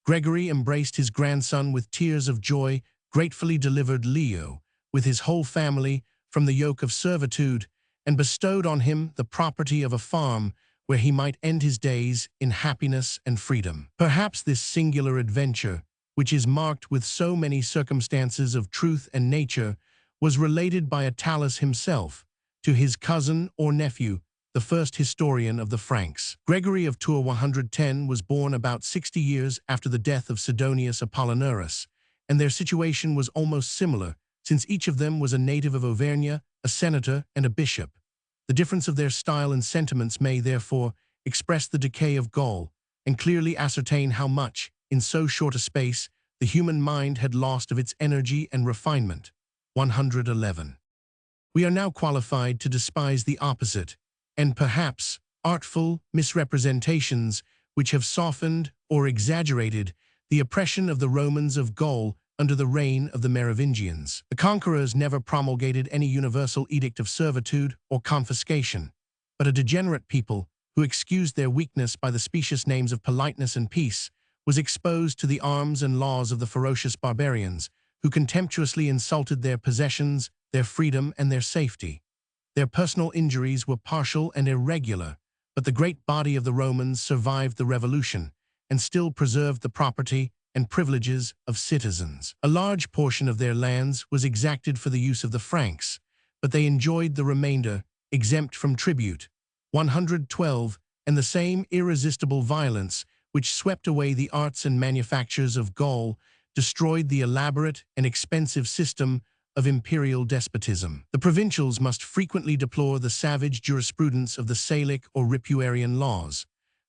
Gregory embraced his grandson with tears of joy, gratefully delivered Leo, with his whole family from the yoke of servitude, and bestowed on him the property of a farm where he might end his days in happiness and freedom. Perhaps this singular adventure, which is marked with so many circumstances of truth and nature, was related by Attalus himself to his cousin or nephew, the first historian of the Franks. Gregory of Tours 110 was born about 60 years after the death of Sidonius Apollinaris, and their situation was almost similar, since each of them was a native of Auvergne, a senator, and a bishop. The difference of their style and sentiments may, therefore, express the decay of Gaul, and clearly ascertain how much, in so short a space, the human mind had lost of its energy and refinement. 111. We are now qualified to despise the opposite, and perhaps artful misrepresentations which have softened or exaggerated the oppression of the Romans of Gaul under the reign of the Merovingians. The conquerors never promulgated any universal edict of servitude or confiscation, but a degenerate people, who excused their weakness by the specious names of politeness and peace, was exposed to the arms and laws of the ferocious barbarians, who contemptuously insulted their possessions, their freedom, and their safety. Their personal injuries were partial and irregular, but the great body of the Romans survived the revolution and still preserved the property and privileges of citizens. A large portion of their lands was exacted for the use of the Franks, but they enjoyed the remainder, exempt from tribute. 112, and the same irresistible violence which swept away the arts and manufactures of Gaul destroyed the elaborate and expensive system of imperial despotism. The provincials must frequently deplore the savage jurisprudence of the Salic or Ripuarian laws,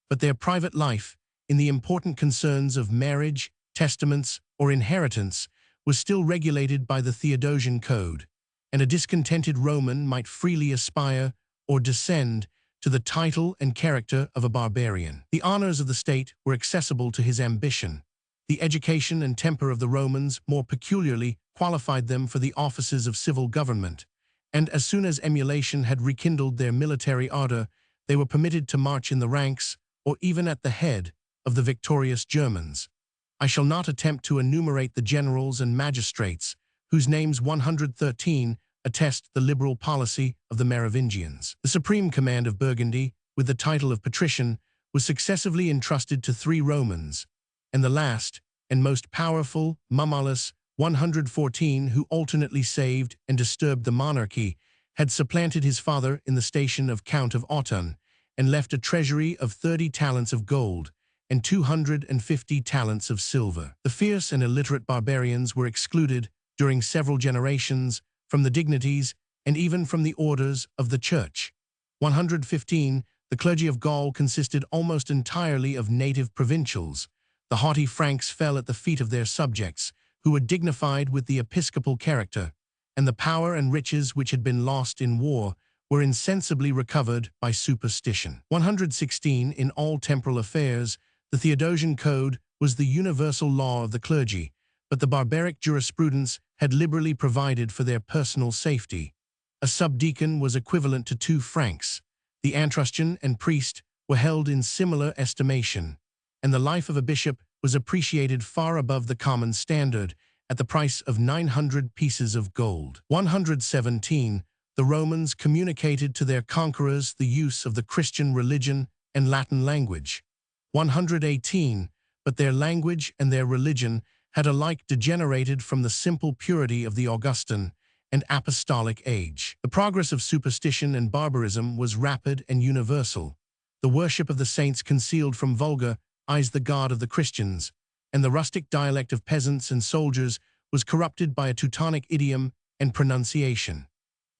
but their private life, in the important concerns of marriage, testaments, or inheritance, was still regulated by the Theodosian Code, and a discontented Roman might freely aspire or descend to the title and character of a barbarian. The honors of the state were accessible to his ambition. The education and temper of the Romans more peculiarly qualified them for the offices of civil government, and as soon as emulation had rekindled their military ardor, they were permitted to march in the ranks, or even at the head, of the victorious Germans. I shall not attempt to enumerate the generals and magistrates, whose names 113 attest the liberal policy of the Merovingians. The supreme command of Burgundy, with the title of patrician, was successively entrusted to 3 Romans, and the last and most powerful, Mummalus, 114, who alternately saved and disturbed the monarchy, had supplanted his father in the station of Count of Autun, and left a treasury of 30 talents of gold and 250 talents of silver. The fierce and illiterate barbarians were excluded, during several generations, from the dignities and even from the orders of the Church. 115. The clergy of Gaul consisted almost entirely of native provincials. The haughty Franks fell at the feet of their subjects, who were dignified with the episcopal character, and the power and riches which had been lost in war were insensibly recovered by superstition. 116. In all temporal affairs, the Theodosian Code was the universal law of the clergy, but the barbaric jurisprudence had liberally provided for their personal safety. A subdeacon was equivalent to 2 francs. The antrustion and priest were held in similar estimation, and the life of a bishop was appreciated far above the common standard, at the price of 900 pieces of gold. 117. The Romans communicated to their conquerors the use of the Christian religion and Latin language. 118. But their language and their religion had alike degenerated from the simple purity of the Augustan and apostolic age. The progress of superstition and barbarism was rapid and universal. The worship of the saints concealed from vulgar eyes the God of the Christians, and the rustic dialect of peasants and soldiers was corrupted by a Teutonic idiom and pronunciation.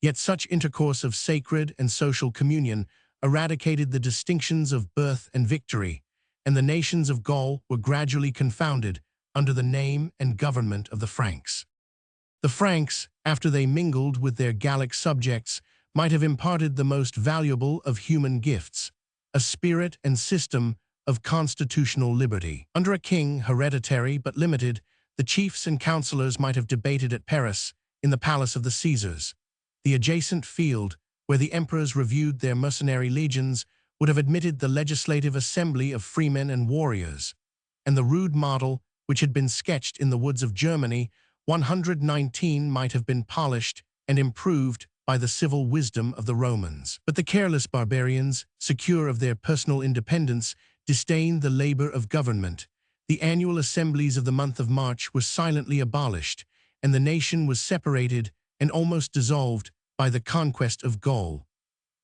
Yet such intercourse of sacred and social communion eradicated the distinctions of birth and victory, and the nations of Gaul were gradually confounded under the name and government of the Franks. The Franks, after they mingled with their Gallic subjects, might have imparted the most valuable of human gifts, a spirit and system of constitutional liberty. Under a king, hereditary but limited, the chiefs and councillors might have debated at Paris, in the palace of the Caesars. The adjacent field, where the emperors reviewed their mercenary legions, would have admitted the legislative assembly of freemen and warriors, and the rude model, which had been sketched in the woods of Germany, 119 might have been polished and improved by the civil wisdom of the Romans. But the careless barbarians, secure of their personal independence, disdained the labor of government. The annual assemblies of the month of March were silently abolished, and the nation was separated and almost dissolved by the conquest of Gaul.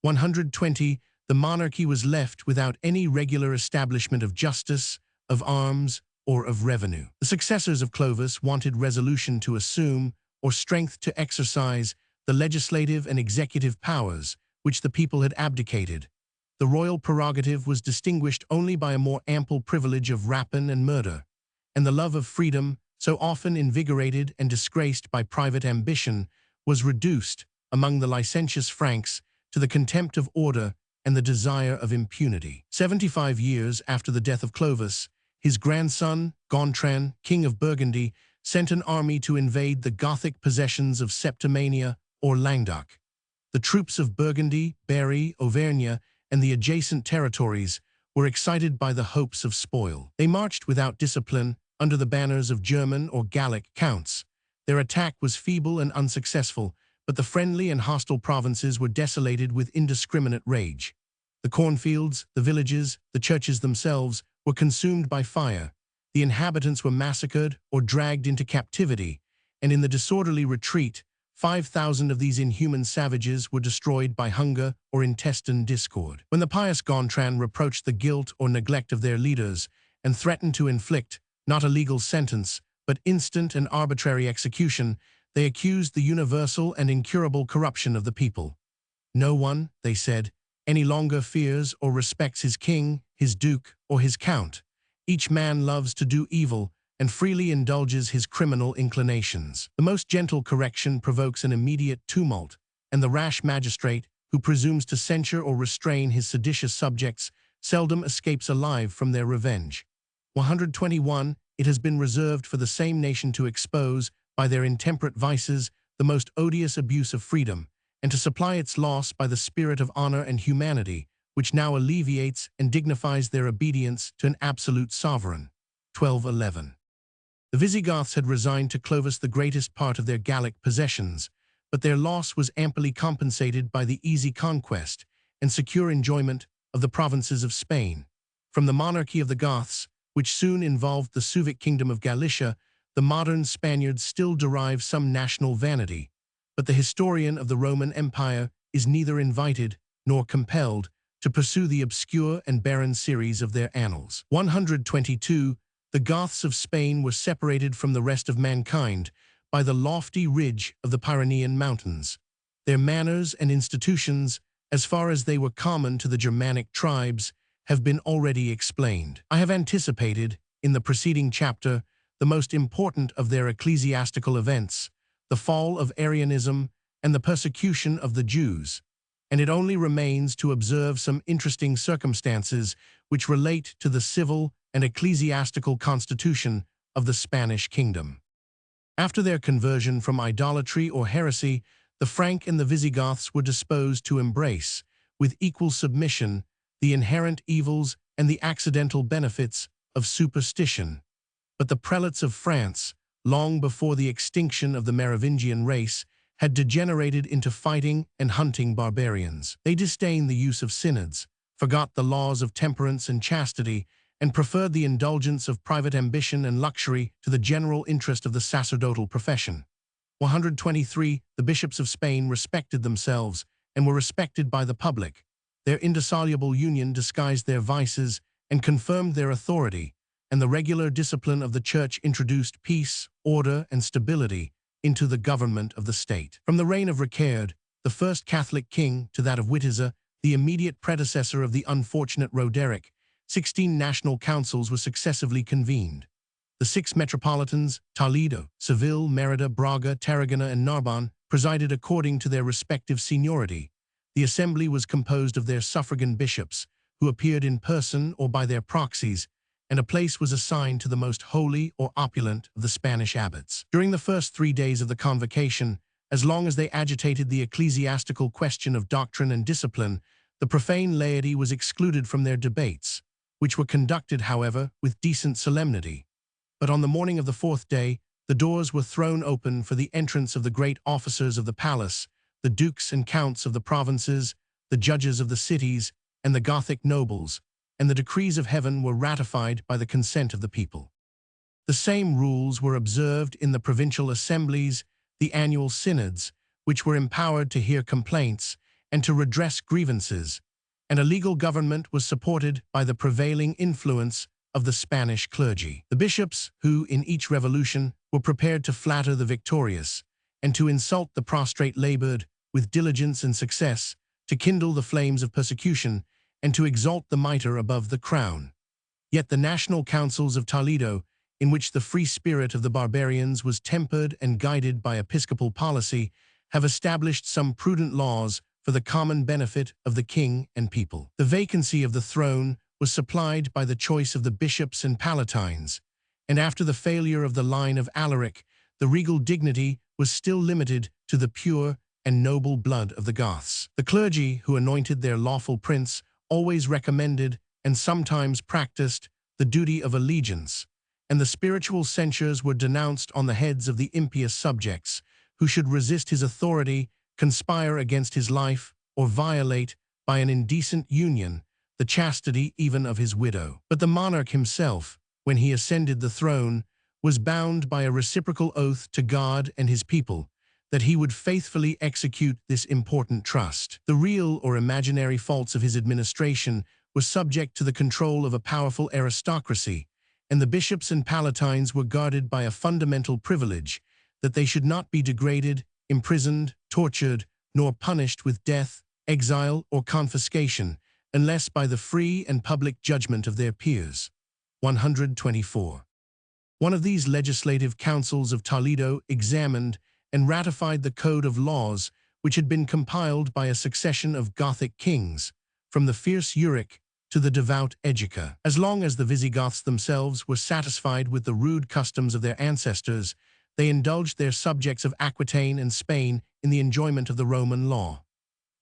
120, the monarchy was left without any regular establishment of justice, of arms, or of revenue. The successors of Clovis wanted resolution to assume, or strength to exercise, the legislative and executive powers, which the people had abdicated. The royal prerogative was distinguished only by a more ample privilege of rapine and murder, and the love of freedom, so often invigorated and disgraced by private ambition, was reduced, among the licentious Franks, to the contempt of order and the desire of impunity. 75 years after the death of Clovis, his grandson, Gontran, king of Burgundy, sent an army to invade the Gothic possessions of Septimania or Languedoc. The troops of Burgundy, Berry, Auvergne, and the adjacent territories were excited by the hopes of spoil. They marched without discipline under the banners of German or Gallic counts. Their attack was feeble and unsuccessful, but the friendly and hostile provinces were desolated with indiscriminate rage. The cornfields, the villages, the churches themselves were consumed by fire. The inhabitants were massacred or dragged into captivity, and in the disorderly retreat, 5,000 of these inhuman savages were destroyed by hunger or intestine discord. When the pious Gontran reproached the guilt or neglect of their leaders and threatened to inflict, not a legal sentence, but instant and arbitrary execution, they accused the universal and incurable corruption of the people. No one, they said, any longer fears or respects his king, his duke, or his count. Each man loves to do evil and freely indulges his criminal inclinations. The most gentle correction provokes an immediate tumult, and the rash magistrate, who presumes to censure or restrain his seditious subjects, seldom escapes alive from their revenge. 121, it has been reserved for the same nation to expose, by their intemperate vices, the most odious abuse of freedom, and to supply its loss by the spirit of honor and humanity, which now alleviates and dignifies their obedience to an absolute sovereign. 1211. The Visigoths had resigned to Clovis the greatest part of their Gallic possessions, but their loss was amply compensated by the easy conquest and secure enjoyment of the provinces of Spain. From the monarchy of the Goths, which soon involved the Suevic kingdom of Galicia, the modern Spaniards still derive some national vanity, but the historian of the Roman Empire is neither invited nor compelled to pursue the obscure and barren series of their annals. 122. The Goths of Spain were separated from the rest of mankind by the lofty ridge of the Pyrenean mountains. Their manners and institutions, as far as they were common to the Germanic tribes, have been already explained. I have anticipated, in the preceding chapter, the most important of their ecclesiastical events, the fall of Arianism and the persecution of the Jews, and it only remains to observe some interesting circumstances which relate to the civil and ecclesiastical constitution of the Spanish kingdom. After their conversion from idolatry or heresy, the Frank and the Visigoths were disposed to embrace, with equal submission, the inherent evils and the accidental benefits of superstition. But the prelates of France, long before the extinction of the Merovingian race, had degenerated into fighting and hunting barbarians. They disdained the use of synods, forgot the laws of temperance and chastity, and preferred the indulgence of private ambition and luxury to the general interest of the sacerdotal profession. 123. The bishops of Spain respected themselves and were respected by the public. Their indissoluble union disguised their vices and confirmed their authority, and the regular discipline of the Church introduced peace, order, and stability into the government of the state. From the reign of Ricard, the first Catholic king, to that of Witiza, the immediate predecessor of the unfortunate Roderick, 16 national councils were successively convened. The 6 metropolitans, Toledo, Seville, Merida, Braga, Tarragona, and Narbonne, presided according to their respective seniority. The assembly was composed of their suffragan bishops, who appeared in person or by their proxies, and a place was assigned to the most holy or opulent of the Spanish abbots. During the first 3 days of the convocation, as long as they agitated the ecclesiastical question of doctrine and discipline, the profane laity was excluded from their debates, which were conducted, however, with decent solemnity. But on the morning of the 4th day, The doors were thrown open for the entrance of the great officers of the palace, the dukes and counts of the provinces, the judges of the cities, and the Gothic nobles, and the decrees of heaven were ratified by the consent of the people. The same rules were observed in the provincial assemblies, the annual synods, which were empowered to hear complaints and to redress grievances, and a legal government was supported by the prevailing influence of the Spanish clergy. The bishops, who, in each revolution, were prepared to flatter the victorious, and to insult the prostrate, labored, with diligence and success, to kindle the flames of persecution, and to exalt the mitre above the crown. Yet the national councils of Toledo, in which the free spirit of the barbarians was tempered and guided by episcopal policy, have established some prudent laws for the common benefit of the king and people. The vacancy of the throne was supplied by the choice of the bishops and palatines, and after the failure of the line of Alaric, the regal dignity was still limited to the pure and noble blood of the Goths. The clergy, who anointed their lawful prince, always recommended and sometimes practiced the duty of allegiance, and the spiritual censures were denounced on the heads of the impious subjects, who should resist his authority, conspire against his life, or violate, by an indecent union, the chastity even of his widow. But the monarch himself, when he ascended the throne, was bound by a reciprocal oath to God and his people, that he would faithfully execute this important trust. The real or imaginary faults of his administration were subject to the control of a powerful aristocracy, and the bishops and palatines were guarded by a fundamental privilege, that they should not be degraded, imprisoned, tortured, nor punished with death, exile, or confiscation, unless by the free and public judgment of their peers. 124. One of these legislative councils of Toledo examined and ratified the code of laws which had been compiled by a succession of Gothic kings, from the fierce Euric to the devout Egica. As long as the Visigoths themselves were satisfied with the rude customs of their ancestors, they indulged their subjects of Aquitaine and Spain in the enjoyment of the Roman law.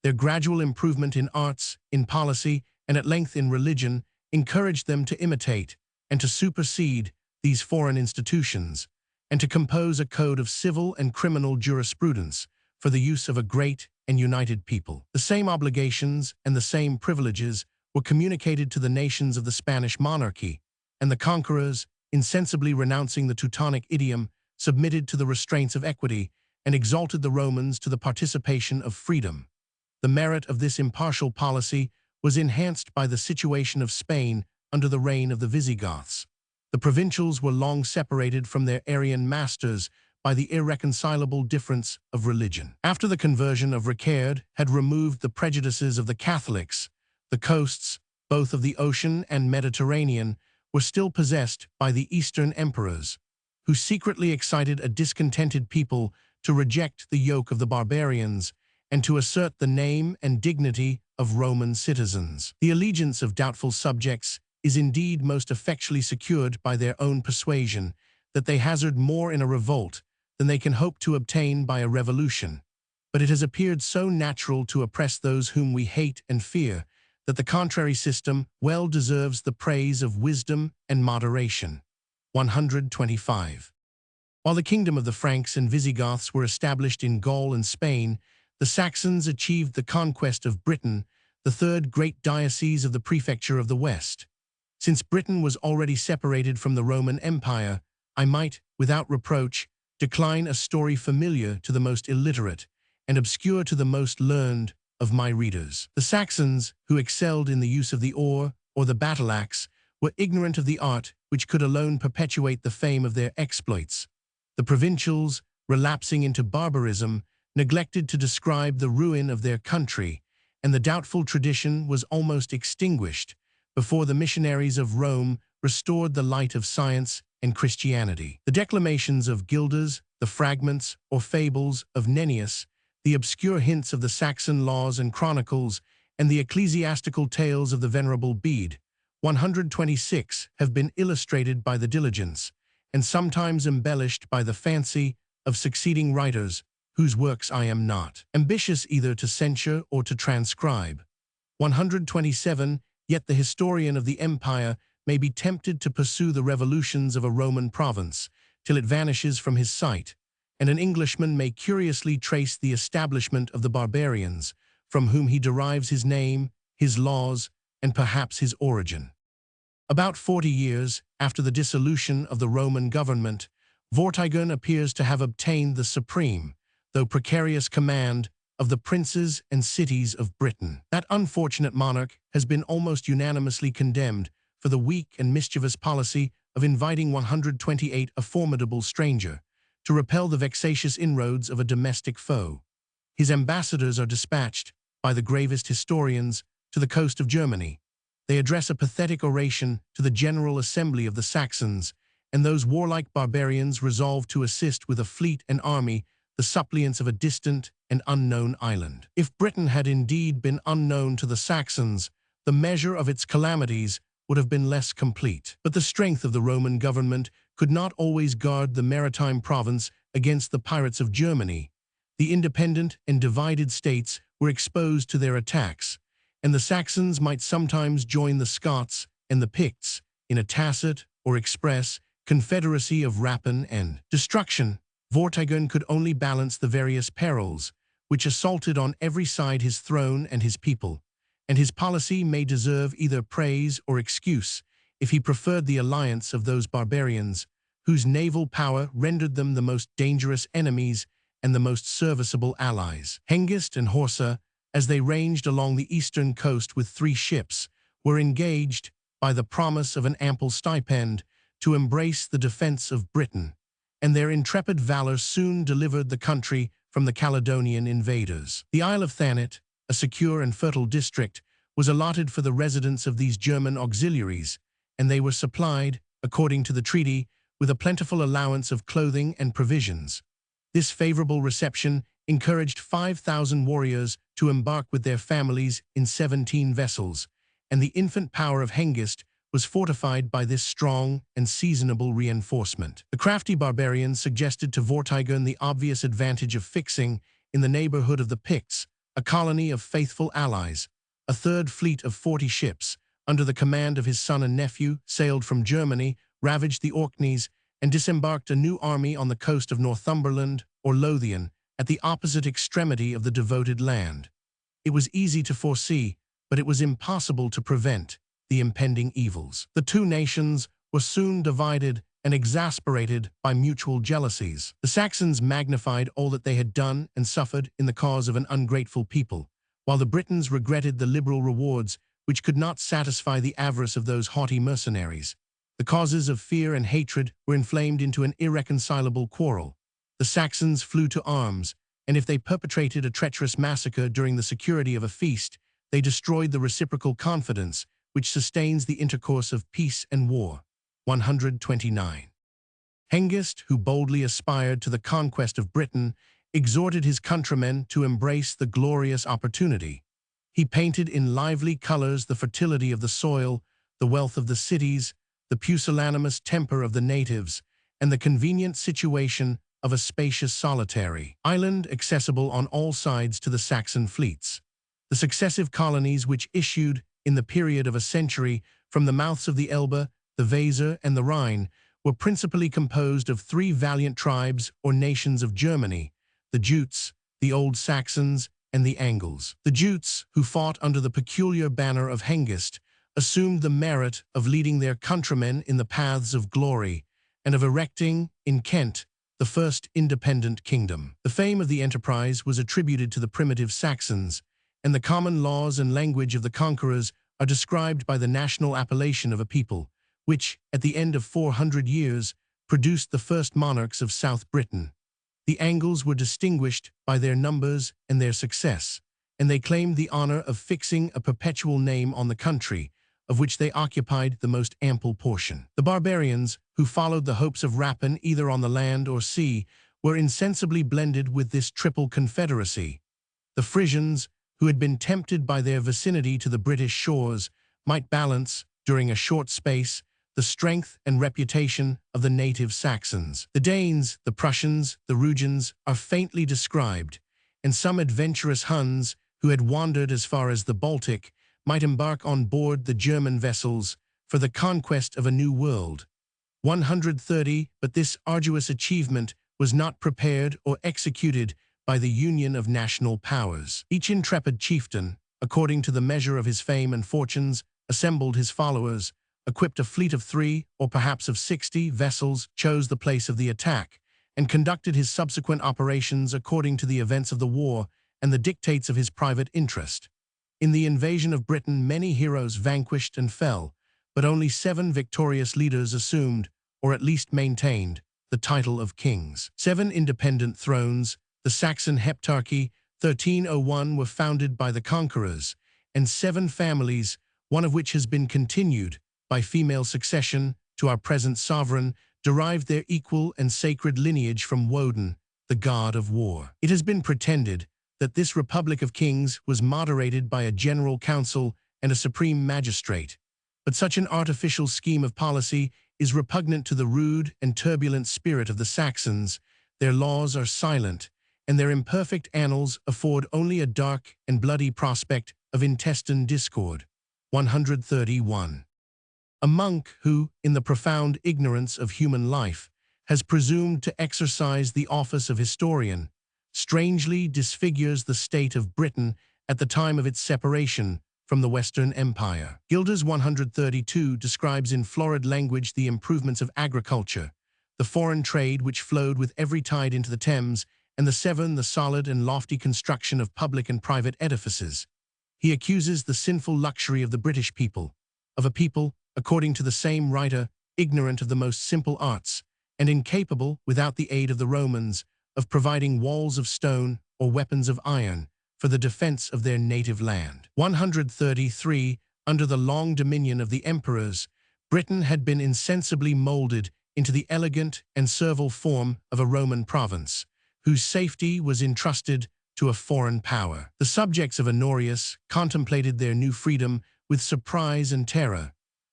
Their gradual improvement in arts, in policy, and at length in religion encouraged them to imitate and to supersede these foreign institutions, and to compose a code of civil and criminal jurisprudence for the use of a great and united people. The same obligations and the same privileges were communicated to the nations of the Spanish monarchy, and the conquerors, insensibly renouncing the Teutonic idiom, submitted to the restraints of equity and exalted the Romans to the participation of freedom. The merit of this impartial policy was enhanced by the situation of Spain under the reign of the Visigoths. The provincials were long separated from their Arian masters by the irreconcilable difference of religion. After the conversion of Ricard had removed the prejudices of the Catholics, the coasts, both of the ocean and Mediterranean, were still possessed by the Eastern emperors, who secretly excited a discontented people to reject the yoke of the barbarians and to assert the name and dignity of Roman citizens. The allegiance of doubtful subjects is indeed most effectually secured by their own persuasion that they hazard more in a revolt than they can hope to obtain by a revolution. But it has appeared so natural to oppress those whom we hate and fear that the contrary system well deserves the praise of wisdom and moderation. 125. While the kingdom of the Franks and Visigoths were established in Gaul and Spain, the Saxons achieved the conquest of Britain, the third great diocese of the prefecture of the West. Since Britain was already separated from the Roman Empire, I might, without reproach, decline a story familiar to the most illiterate and obscure to the most learned of my readers. The Saxons, who excelled in the use of the oar or the battle-axe, were ignorant of the art which could alone perpetuate the fame of their exploits. The provincials, relapsing into barbarism, neglected to describe the ruin of their country, and the doubtful tradition was almost extinguished before the missionaries of Rome restored the light of science and Christianity. The declamations of Gildas, the fragments or fables of Nennius, the obscure hints of the Saxon laws and chronicles, and the ecclesiastical tales of the Venerable Bede, 126, have been illustrated by the diligence, and sometimes embellished by the fancy, of succeeding writers, whose works I am not ambitious either to censure or to transcribe. 127. Yet the historian of the empire may be tempted to pursue the revolutions of a Roman province, till it vanishes from his sight, and an Englishman may curiously trace the establishment of the barbarians, from whom he derives his name, his laws, and perhaps his origin. About 40 years after the dissolution of the Roman government, Vortigern appears to have obtained the supreme, though precarious command of the princes and cities of Britain. That unfortunate monarch has been almost unanimously condemned for the weak and mischievous policy of inviting 128 a formidable stranger to repel the vexatious inroads of a domestic foe. His ambassadors are dispatched, by the gravest historians, to the coast of Germany. They address a pathetic oration to the General Assembly of the Saxons, and those warlike barbarians resolve to assist with a fleet and army the suppliants of a distant and unknown island. If Britain had indeed been unknown to the Saxons, the measure of its calamities would have been less complete. But the strength of the Roman government could not always guard the maritime province against the pirates of Germany. The independent and divided states were exposed to their attacks, and the Saxons might sometimes join the Scots and the Picts in a tacit or express confederacy of rapine and destruction. Vortigern could only balance the various perils which assaulted on every side his throne and his people, and his policy may deserve either praise or excuse if he preferred the alliance of those barbarians whose naval power rendered them the most dangerous enemies and the most serviceable allies. Hengist and Horsa, as they ranged along the eastern coast with 3 ships, were engaged, by the promise of an ample stipend, to embrace the defense of Britain, and their intrepid valor soon delivered the country from the Caledonian invaders. The Isle of Thanet, a secure and fertile district, was allotted for the residence of these German auxiliaries, and they were supplied, according to the treaty, with a plentiful allowance of clothing and provisions. This favorable reception encouraged 5,000 warriors to embark with their families in 17 vessels, and the infant power of Hengist was fortified by this strong and seasonable reinforcement. The crafty barbarians suggested to Vortigern the obvious advantage of fixing, in the neighborhood of the Picts, a colony of faithful allies. A third fleet of 40 ships, under the command of his son and nephew, sailed from Germany, ravaged the Orkneys, and disembarked a new army on the coast of Northumberland or Lothian, at the opposite extremity of the devoted land. It was easy to foresee, but it was impossible to prevent, the impending evils. The 2 nations were soon divided and exasperated by mutual jealousies. The Saxons magnified all that they had done and suffered in the cause of an ungrateful people, while the Britons regretted the liberal rewards which could not satisfy the avarice of those haughty mercenaries. The causes of fear and hatred were inflamed into an irreconcilable quarrel. The Saxons flew to arms, and if they perpetrated a treacherous massacre during the security of a feast, they destroyed the reciprocal confidence which sustains the intercourse of peace and war. 129. Hengist, who boldly aspired to the conquest of Britain, exhorted his countrymen to embrace the glorious opportunity. He painted in lively colors the fertility of the soil, the wealth of the cities, the pusillanimous temper of the natives, and the convenient situation of a spacious solitary island accessible on all sides to the Saxon fleets. The successive colonies which issued, in the period of a century, from the mouths of the Elbe, the Weser, and the Rhine, were principally composed of 3 valiant tribes or nations of Germany: the Jutes, the Old Saxons, and the Angles. The Jutes, who fought under the peculiar banner of Hengist, assumed the merit of leading their countrymen in the paths of glory, and of erecting, in Kent, the first independent kingdom. The fame of the enterprise was attributed to the primitive Saxons, and the common laws and language of the conquerors are described by the national appellation of a people, which, at the end of 400 years, produced the first monarchs of South Britain. The Angles were distinguished by their numbers and their success, and they claimed the honor of fixing a perpetual name on the country, of which they occupied the most ample portion. The barbarians, who followed the hopes of rapine either on the land or sea, were insensibly blended with this triple confederacy. The Frisians, who had been tempted by their vicinity to the British shores, might balance, during a short space, the strength and reputation of the native Saxons. The Danes, the Prussians, the Rugians are faintly described, and some adventurous Huns, who had wandered as far as the Baltic, might embark on board the German vessels for the conquest of a new world. 130, but this arduous achievement was not prepared or executed by the union of national powers. Each intrepid chieftain, according to the measure of his fame and fortunes, assembled his followers, equipped a fleet of 3 or perhaps of 60 vessels, chose the place of the attack, and conducted his subsequent operations according to the events of the war and the dictates of his private interest. In the invasion of Britain, many heroes vanquished and fell, but only 7 victorious leaders assumed, or at least maintained, the title of kings. 7 independent thrones, the Saxon Heptarchy, 1301, were founded by the conquerors, and 7 families, one of which has been continued by female succession to our present sovereign, derived their equal and sacred lineage from Woden, the god of war. It has been pretended that this Republic of Kings was moderated by a general council and a supreme magistrate, but such an artificial scheme of policy is repugnant to the rude and turbulent spirit of the Saxons. Their laws are silent, and their imperfect annals afford only a dark and bloody prospect of intestine discord. 131. A monk who, in the profound ignorance of human life, has presumed to exercise the office of historian, strangely disfigures the state of Britain at the time of its separation from the Western Empire. Gildas 132 describes in florid language the improvements of agriculture, the foreign trade which flowed with every tide into the Thames, and the solid and lofty construction of public and private edifices. He accuses the sinful luxury of the British people, of a people, according to the same writer, ignorant of the most simple arts, and incapable, without the aid of the Romans, of providing walls of stone or weapons of iron for the defense of their native land. 133. Under the long dominion of the emperors, Britain had been insensibly molded into the elegant and servile form of a Roman province, whose safety was entrusted to a foreign power. The subjects of Honorius contemplated their new freedom with surprise and terror.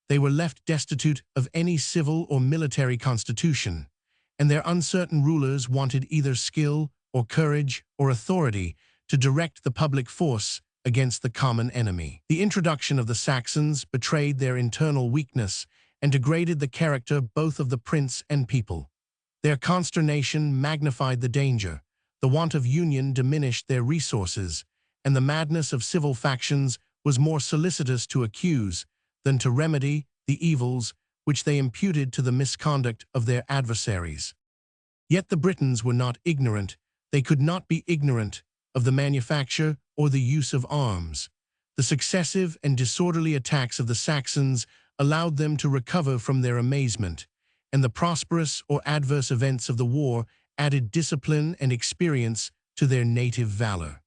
They were left destitute of any civil or military constitution, and their uncertain rulers wanted either skill or courage or authority to direct the public force against the common enemy. The introduction of the Saxons betrayed their internal weakness and degraded the character both of the prince and people. Their consternation magnified the danger, the want of union diminished their resources, and the madness of civil factions was more solicitous to accuse than to remedy the evils which they imputed to the misconduct of their adversaries. Yet the Britons were not ignorant. They could not be ignorant of the manufacture or the use of arms. The successive and disorderly attacks of the Saxons allowed them to recover from their amazement, and the prosperous or adverse events of the war added discipline and experience to their native valor.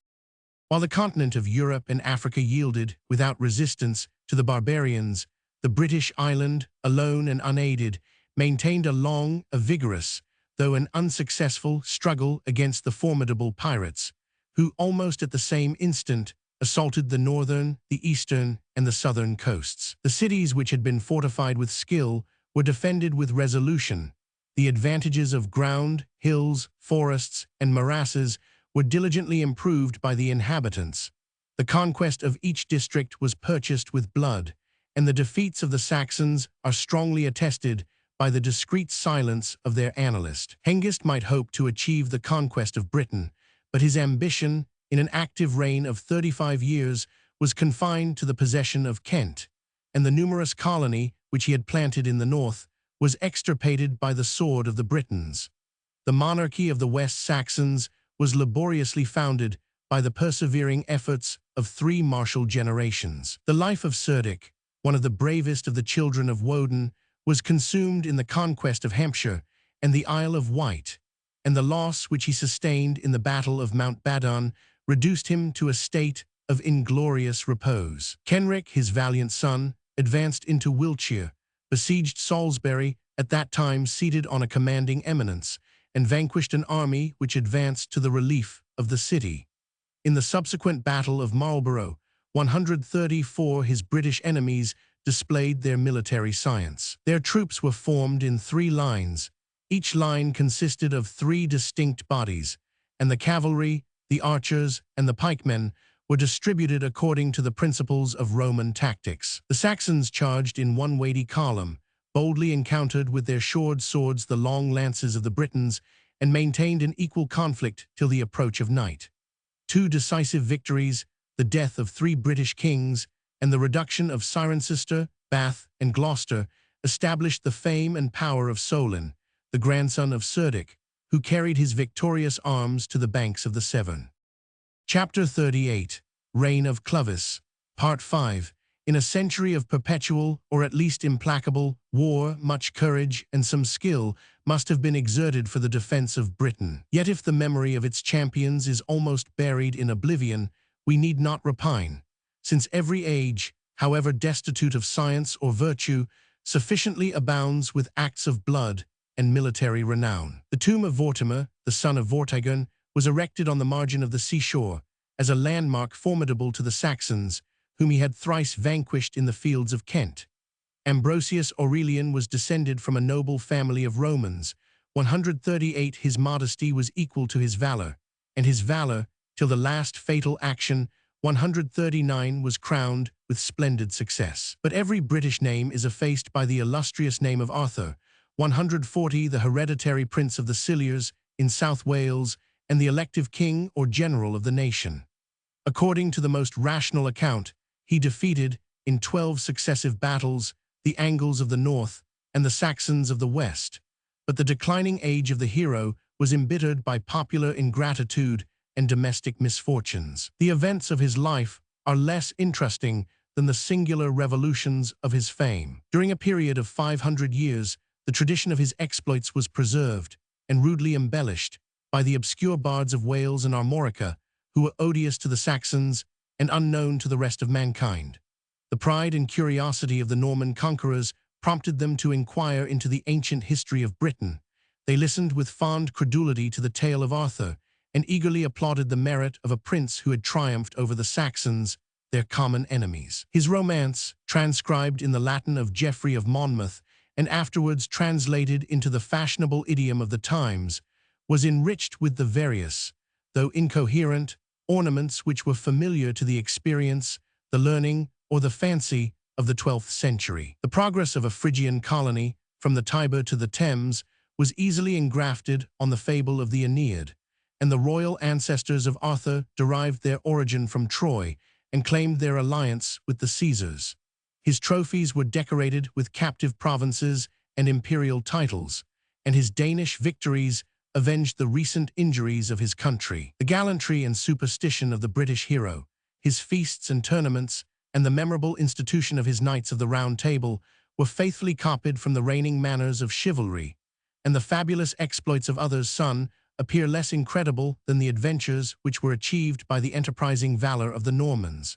While the continent of Europe and Africa yielded, without resistance, to the barbarians, the British island, alone and unaided, maintained a vigorous, though an unsuccessful, struggle against the formidable pirates, who almost at the same instant assaulted the northern, the eastern, and the southern coasts. The cities, which had been fortified with skill, were defended with resolution. The advantages of ground, hills, forests, and morasses were diligently improved by the inhabitants. The conquest of each district was purchased with blood, and the defeats of the Saxons are strongly attested by the discreet silence of their annalist. Hengist might hope to achieve the conquest of Britain, but his ambition, in an active reign of 35 years, was confined to the possession of Kent, and the numerous colony which he had planted in the north was extirpated by the sword of the Britons. The monarchy of the West Saxons was laboriously founded by the persevering efforts of 3 martial generations. The life of Cerdic, one of the bravest of the children of Woden, was consumed in the conquest of Hampshire and the Isle of Wight, and the loss which he sustained in the Battle of Mount Badon reduced him to a state of inglorious repose. Kenric, his valiant son, advanced into Wiltshire, besieged Salisbury, at that time seated on a commanding eminence, and vanquished an army which advanced to the relief of the city. In the subsequent Battle of Marlborough, 134, his British enemies displayed their military science. Their troops were formed in 3 lines. Each line consisted of 3 distinct bodies, and the cavalry, the archers, and the pikemen were distributed according to the principles of Roman tactics. The Saxons charged in one weighty column, boldly encountered with their short swords the long lances of the Britons, and maintained an equal conflict till the approach of night. Two decisive victories, the death of 3 British kings, and the reduction of Cirencester, Bath, and Gloucester, established the fame and power of Solon, the grandson of Cerdic, who carried his victorious arms to the banks of the Severn. Chapter 38. Reign of Clovis. Part 5. In a century of perpetual, or at least implacable, war, much courage and some skill must have been exerted for the defense of Britain. Yet if the memory of its champions is almost buried in oblivion, we need not repine, since every age, however destitute of science or virtue, sufficiently abounds with acts of blood and military renown. The tomb of Vortimer, the son of Vortigern, was erected on the margin of the seashore, as a landmark formidable to the Saxons, whom he had thrice vanquished in the fields of Kent. Ambrosius Aurelian was descended from a noble family of Romans. 138 his modesty was equal to his valor, and his valor, till the last fatal action, 139 was crowned with splendid success. But every British name is effaced by the illustrious name of Arthur, 140 the hereditary prince of the Silures in South Wales, and the elective king or general of the nation. According to the most rational account, he defeated, in 12 successive battles, the Angles of the north and the Saxons of the west. But the declining age of the hero was embittered by popular ingratitude and domestic misfortunes. The events of his life are less interesting than the singular revolutions of his fame. During a period of 500 years, the tradition of his exploits was preserved and rudely embellished by the obscure bards of Wales and Armorica, who were odious to the Saxons and unknown to the rest of mankind. The pride and curiosity of the Norman conquerors prompted them to inquire into the ancient history of Britain. They listened with fond credulity to the tale of Arthur, and eagerly applauded the merit of a prince who had triumphed over the Saxons, their common enemies. His romance, transcribed in the Latin of Geoffrey of Monmouth, and afterwards translated into the fashionable idiom of the times, was enriched with the various, though incoherent, ornaments which were familiar to the experience, the learning, or the fancy of the 12th century. The progress of a Phrygian colony, from the Tiber to the Thames, was easily engrafted on the fable of the Aeneid, and the royal ancestors of Arthur derived their origin from Troy and claimed their alliance with the Caesars. His trophies were decorated with captive provinces and imperial titles, and his Danish victories avenged the recent injuries of his country. The gallantry and superstition of the British hero, his feasts and tournaments, and the memorable institution of his Knights of the Round Table were faithfully copied from the reigning manners of chivalry, and the fabulous exploits of others' sons appear less incredible than the adventures which were achieved by the enterprising valor of the Normans.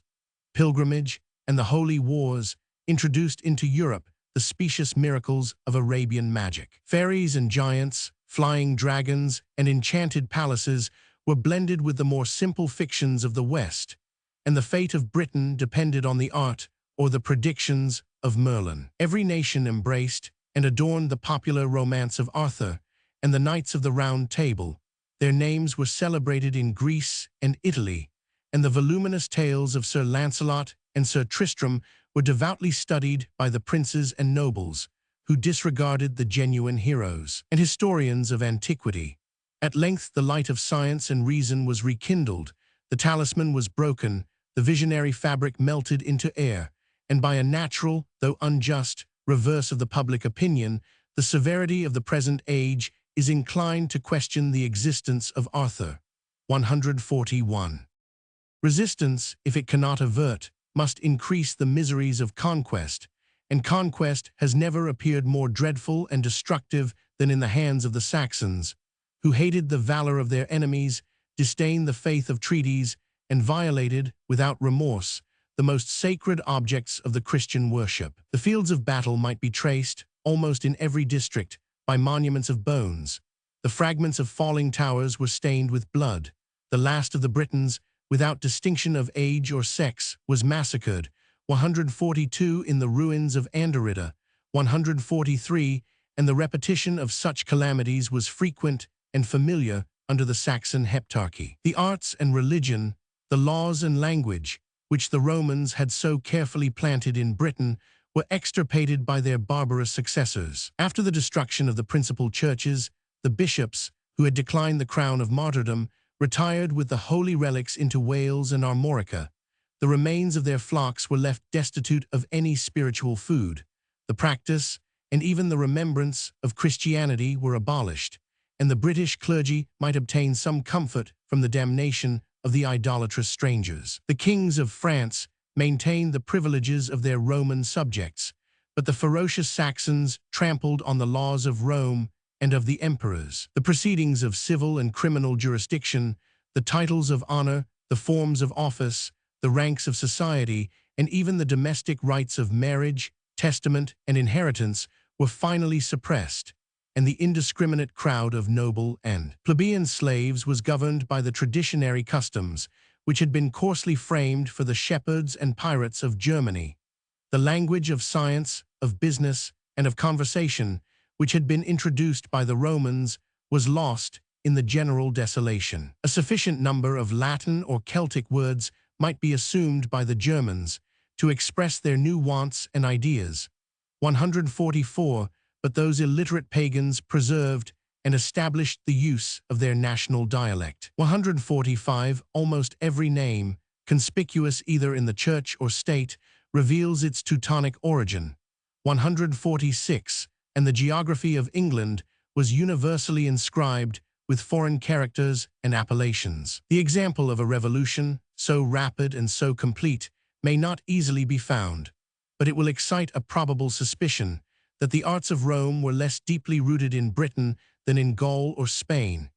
Pilgrimage and the holy wars introduced into Europe the specious miracles of Arabian magic. Fairies and giants, flying dragons, and enchanted palaces were blended with the more simple fictions of the West, and the fate of Britain depended on the art or the predictions of Merlin. Every nation embraced and adorned the popular romance of Arthur and the Knights of the Round Table. Their names were celebrated in Greece and Italy, and the voluminous tales of Sir Lancelot and Sir Tristram were devoutly studied by the princes and nobles, who disregarded the genuine heroes and historians of antiquity. At length the light of science and reason was rekindled, the talisman was broken, the visionary fabric melted into air, and by a natural, though unjust, reverse of the public opinion, the severity of the present age is inclined to question the existence of Arthur. 141. Resistance, if it cannot avert, must increase the miseries of conquest, and conquest has never appeared more dreadful and destructive than in the hands of the Saxons, who hated the valor of their enemies, disdained the faith of treaties, and violated, without remorse, the most sacred objects of the Christian worship. The fields of battle might be traced, almost in every district, by monuments of bones. The fragments of falling towers were stained with blood. The last of the Britons, without distinction of age or sex, was massacred, 142 in the ruins of Anderida, 143, and the repetition of such calamities was frequent and familiar under the Saxon heptarchy. The arts and religion, the laws and language, which the Romans had so carefully planted in Britain, were extirpated by their barbarous successors. After the destruction of the principal churches, the bishops, who had declined the crown of martyrdom, retired with the holy relics into Wales and Armorica. The remains of their flocks were left destitute of any spiritual food. The practice, and even the remembrance, of Christianity were abolished, and the British clergy might obtain some comfort from the damnation of the idolatrous strangers. The kings of France maintained the privileges of their Roman subjects, but the ferocious Saxons trampled on the laws of Rome and of the emperors. The proceedings of civil and criminal jurisdiction, the titles of honor, the forms of office, the ranks of society, and even the domestic rights of marriage, testament, and inheritance were finally suppressed, and the indiscriminate crowd of noble and plebeian slaves was governed by the traditionary customs, which had been coarsely framed for the shepherds and pirates of Germany. The language of science, of business, and of conversation, which had been introduced by the Romans, was lost in the general desolation. A sufficient number of Latin or Celtic words might be assumed by the Germans to express their new wants and ideas. 144, but those illiterate pagans preserved and established the use of their national dialect. 145, almost every name, conspicuous either in the church or state, reveals its Teutonic origin. 146, and the geography of England was universally inscribed with foreign characters and appellations. The example of a revolution, so rapid and so complete, may not easily be found, but it will excite a probable suspicion that the arts of Rome were less deeply rooted in Britain than in Gaul or Spain,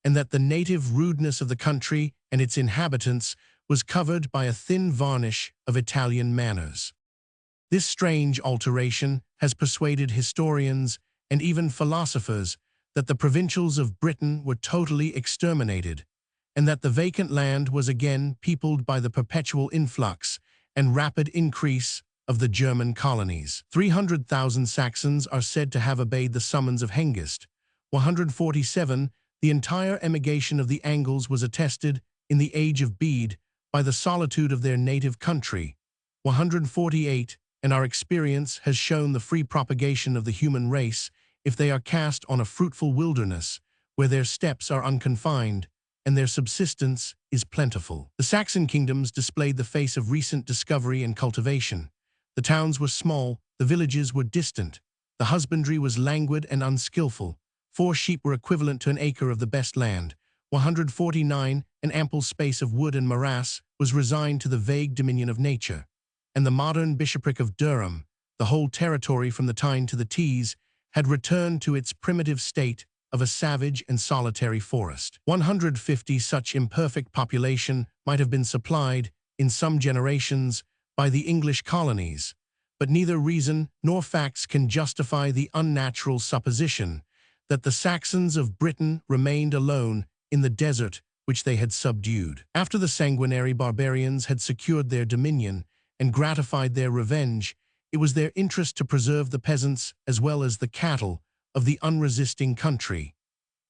and that the native rudeness of the country and its inhabitants was covered by a thin varnish of Italian manners. This strange alteration has persuaded historians and even philosophers that the provincials of Britain were totally exterminated, and that the vacant land was again peopled by the perpetual influx and rapid increase of the German colonies. 300,000 Saxons are said to have obeyed the summons of Hengist. 147, the entire emigration of the Angles was attested in the age of Bede by the solitude of their native country. 148, and our experience has shown the free propagation of the human race if they are cast on a fruitful wilderness, where their steps are unconfined and their subsistence is plentiful. The Saxon kingdoms displayed the face of recent discovery and cultivation. The towns were small, the villages were distant, the husbandry was languid and unskillful. 4 sheep were equivalent to an acre of the best land. 149, an ample space of wood and morass was resigned to the vague dominion of nature. And the modern bishopric of Durham, the whole territory from the Tyne to the Tees, had returned to its primitive state of a savage and solitary forest. 150 such imperfect population might have been supplied, in some generations, by the English colonies, but neither reason nor facts can justify the unnatural supposition that the Saxons of Britain remained alone in the desert which they had subdued. After the sanguinary barbarians had secured their dominion and gratified their revenge, it was their interest to preserve the peasants as well as the cattle of the unresisting country.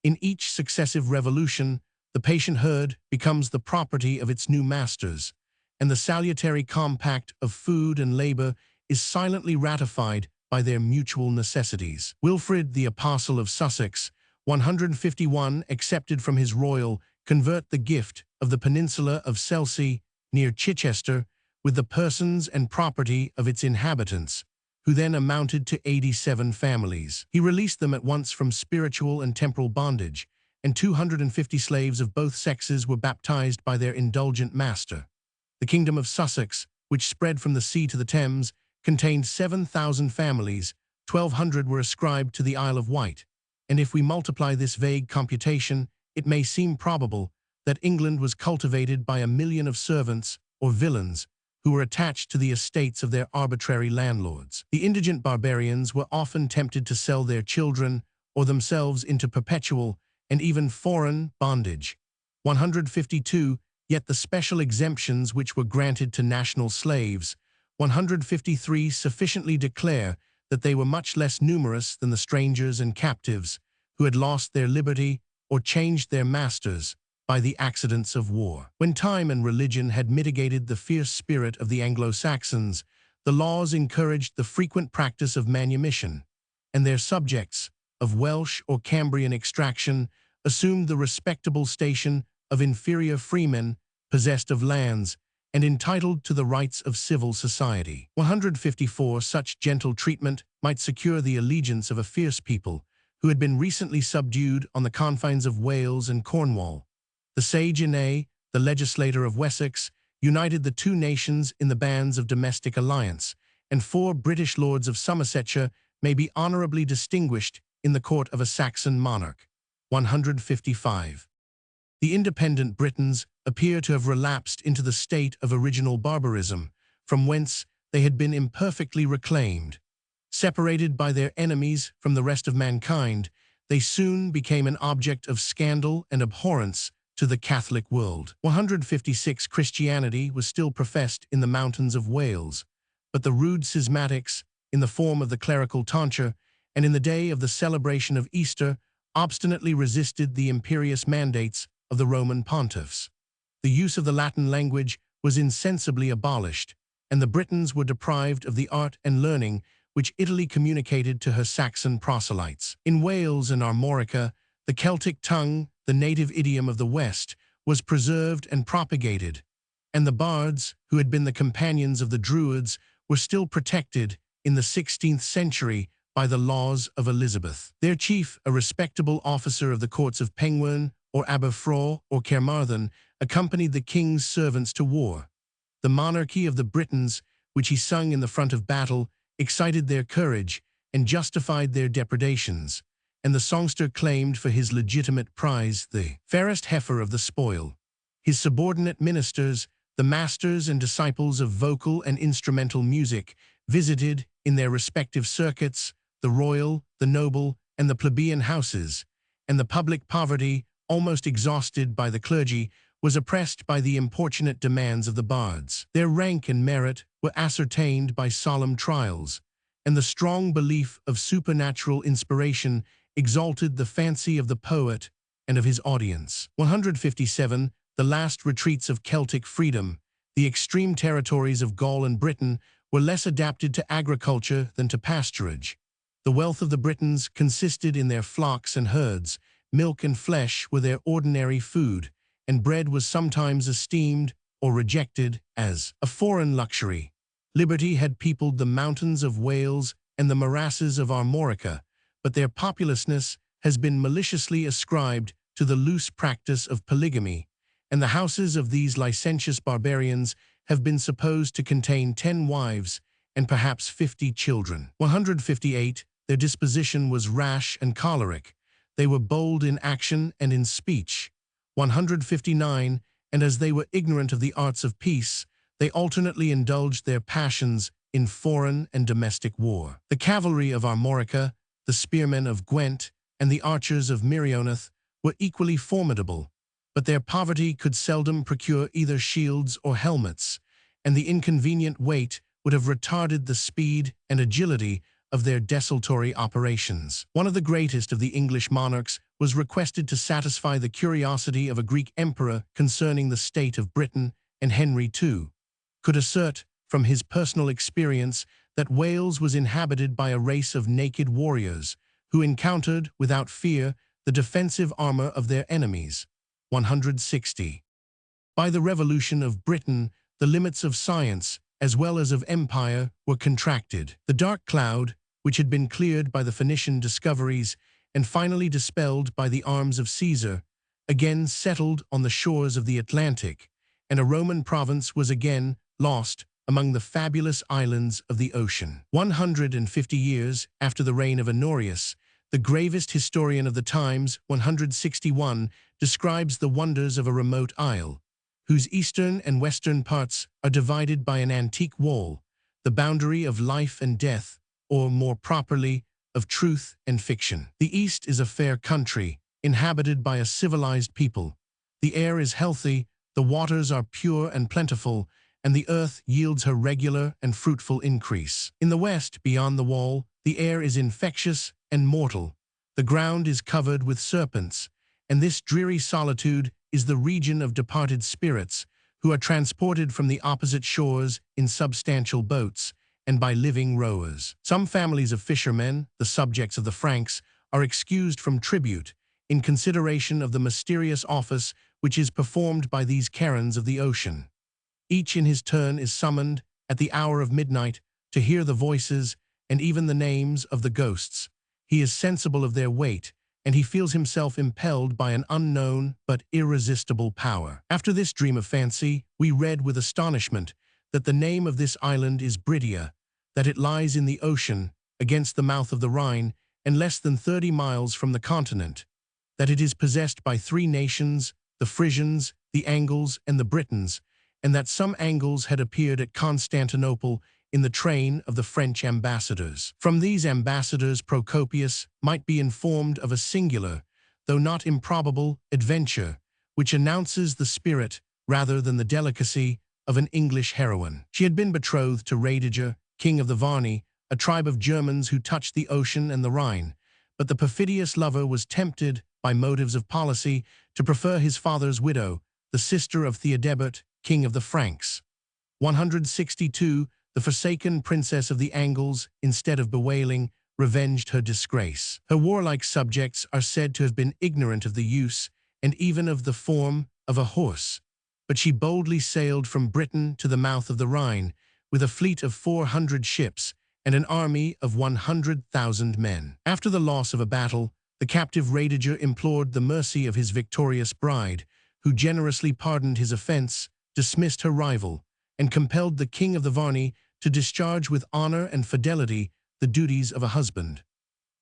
In each successive revolution, the patient herd becomes the property of its new masters, and the salutary compact of food and labor is silently ratified by their mutual necessities. Wilfrid, the Apostle of Sussex, 151, accepted from his royal convert the gift of the peninsula of Selsey near Chichester with the persons and property of its inhabitants, who then amounted to 87 families. He released them at once from spiritual and temporal bondage, and 250 slaves of both sexes were baptized by their indulgent master. The kingdom of Sussex, which spread from the sea to the Thames, contained 7,000 families. 1,200 were ascribed to the Isle of Wight, and if we multiply this vague computation, it may seem probable that England was cultivated by 1,000,000 of servants or villains who were attached to the estates of their arbitrary landlords. The indigent barbarians were often tempted to sell their children or themselves into perpetual and even foreign bondage. 152, yet the special exemptions which were granted to national slaves, 153, sufficiently declare that they were much less numerous than the strangers and captives who had lost their liberty or changed their masters by the accidents of war. When time and religion had mitigated the fierce spirit of the Anglo-Saxons, the laws encouraged the frequent practice of manumission, and their subjects, of Welsh or Cambrian extraction, assumed the respectable station of inferior freemen possessed of lands and entitled to the rights of civil society. 154. Such gentle treatment might secure the allegiance of a fierce people who had been recently subdued on the confines of Wales and Cornwall. The sage Inne, the legislator of Wessex, united the two nations in the bands of domestic alliance, and 4 British lords of Somersetshire may be honourably distinguished in the court of a Saxon monarch. 155. The independent Britons appear to have relapsed into the state of original barbarism, from whence they had been imperfectly reclaimed. Separated by their enemies from the rest of mankind, they soon became an object of scandal and abhorrence to the Catholic world. 156. Christianity was still professed in the mountains of Wales, but the rude schismatics, in the form of the clerical tonsure, and in the day of the celebration of Easter, obstinately resisted the imperious mandates of the Roman pontiffs. The use of the Latin language was insensibly abolished, and the Britons were deprived of the art and learning which Italy communicated to her Saxon proselytes. In Wales and Armorica, the Celtic tongue, the native idiom of the West, was preserved and propagated, and the bards, who had been the companions of the Druids, were still protected in the 16th century by the laws of Elizabeth. Their chief, a respectable officer of the courts of Penguin or Aberfraw or Caermarthen, accompanied the king's servants to war. The monarchy of the Britons, which he sung in the front of battle, excited their courage and justified their depredations, and the songster claimed for his legitimate prize the fairest heifer of the spoil. His subordinate ministers, the masters and disciples of vocal and instrumental music, visited, in their respective circuits, the royal, the noble, and the plebeian houses, and the public poverty, almost exhausted by the clergy, was oppressed by the importunate demands of the bards. Their rank and merit were ascertained by solemn trials, and the strong belief of supernatural inspiration exalted the fancy of the poet and of his audience. 157. The last retreats of Celtic freedom, the extreme territories of Gaul and Britain, were less adapted to agriculture than to pasturage. The wealth of the Britons consisted in their flocks and herds, milk and flesh were their ordinary food, and bread was sometimes esteemed or rejected as a foreign luxury. Liberty had peopled the mountains of Wales and the morasses of Armorica, but their populousness has been maliciously ascribed to the loose practice of polygamy, and the houses of these licentious barbarians have been supposed to contain 10 wives and perhaps 50 children. 158. Their disposition was rash and choleric. They were bold in action and in speech. 159. And as they were ignorant of the arts of peace, they alternately indulged their passions in foreign and domestic war. The cavalry of Armorica, the spearmen of Gwent, and the archers of Merioneth were equally formidable, but their poverty could seldom procure either shields or helmets, and the inconvenient weight would have retarded the speed and agility of their desultory operations. One of the greatest of the English monarchs was requested to satisfy the curiosity of a Greek emperor concerning the state of Britain, and Henry II could assert from his personal experience that Wales was inhabited by a race of naked warriors who encountered, without fear, the defensive armor of their enemies. 160. By the revolution of Britain, the limits of science, as well as of empire, were contracted. The dark cloud, which had been cleared by the Phoenician discoveries and finally dispelled by the arms of Caesar, again settled on the shores of the Atlantic, and a Roman province was again lost among the fabulous islands of the ocean. 150 years after the reign of Honorius, the gravest historian of the times, 161, describes the wonders of a remote isle, whose eastern and western parts are divided by an antique wall, the boundary of life and death, or more properly, of truth and fiction. The East is a fair country, inhabited by a civilized people. The air is healthy, the waters are pure and plentiful, and the earth yields her regular and fruitful increase. In the West, beyond the wall, the air is infectious and mortal. The ground is covered with serpents, and this dreary solitude is the region of departed spirits, who are transported from the opposite shores in substantial boats, and by living rowers. Some families of fishermen, the subjects of the Franks, are excused from tribute in consideration of the mysterious office which is performed by these Karens of the ocean. Each in his turn is summoned at the hour of midnight to hear the voices and even the names of the ghosts. He is sensible of their weight, and he feels himself impelled by an unknown but irresistible power. After this dream of fancy, we read with astonishment that the name of this island is Britia, that it lies in the ocean against the mouth of the Rhine and less than 30 miles from the continent, that it is possessed by 3 nations, the Frisians, the Angles, and the Britons, and that some Angles had appeared at Constantinople in the train of the French ambassadors. From these ambassadors Procopius might be informed of a singular, though not improbable, adventure, which announces the spirit, rather than the delicacy, of an English heroine. She had been betrothed to Radiger, king of the Varni, a tribe of Germans who touched the ocean and the Rhine, but the perfidious lover was tempted, by motives of policy, to prefer his father's widow, the sister of Theodebert, king of the Franks. 162. The forsaken princess of the Angles, instead of bewailing, revenged her disgrace. Her warlike subjects are said to have been ignorant of the use, and even of the form, of a horse, but she boldly sailed from Britain to the mouth of the Rhine, with a fleet of 400 ships and an army of 100,000 men. After the loss of a battle, the captive Radiger implored the mercy of his victorious bride, who generously pardoned his offense, dismissed her rival, and compelled the king of the Varni to discharge with honor and fidelity the duties of a husband.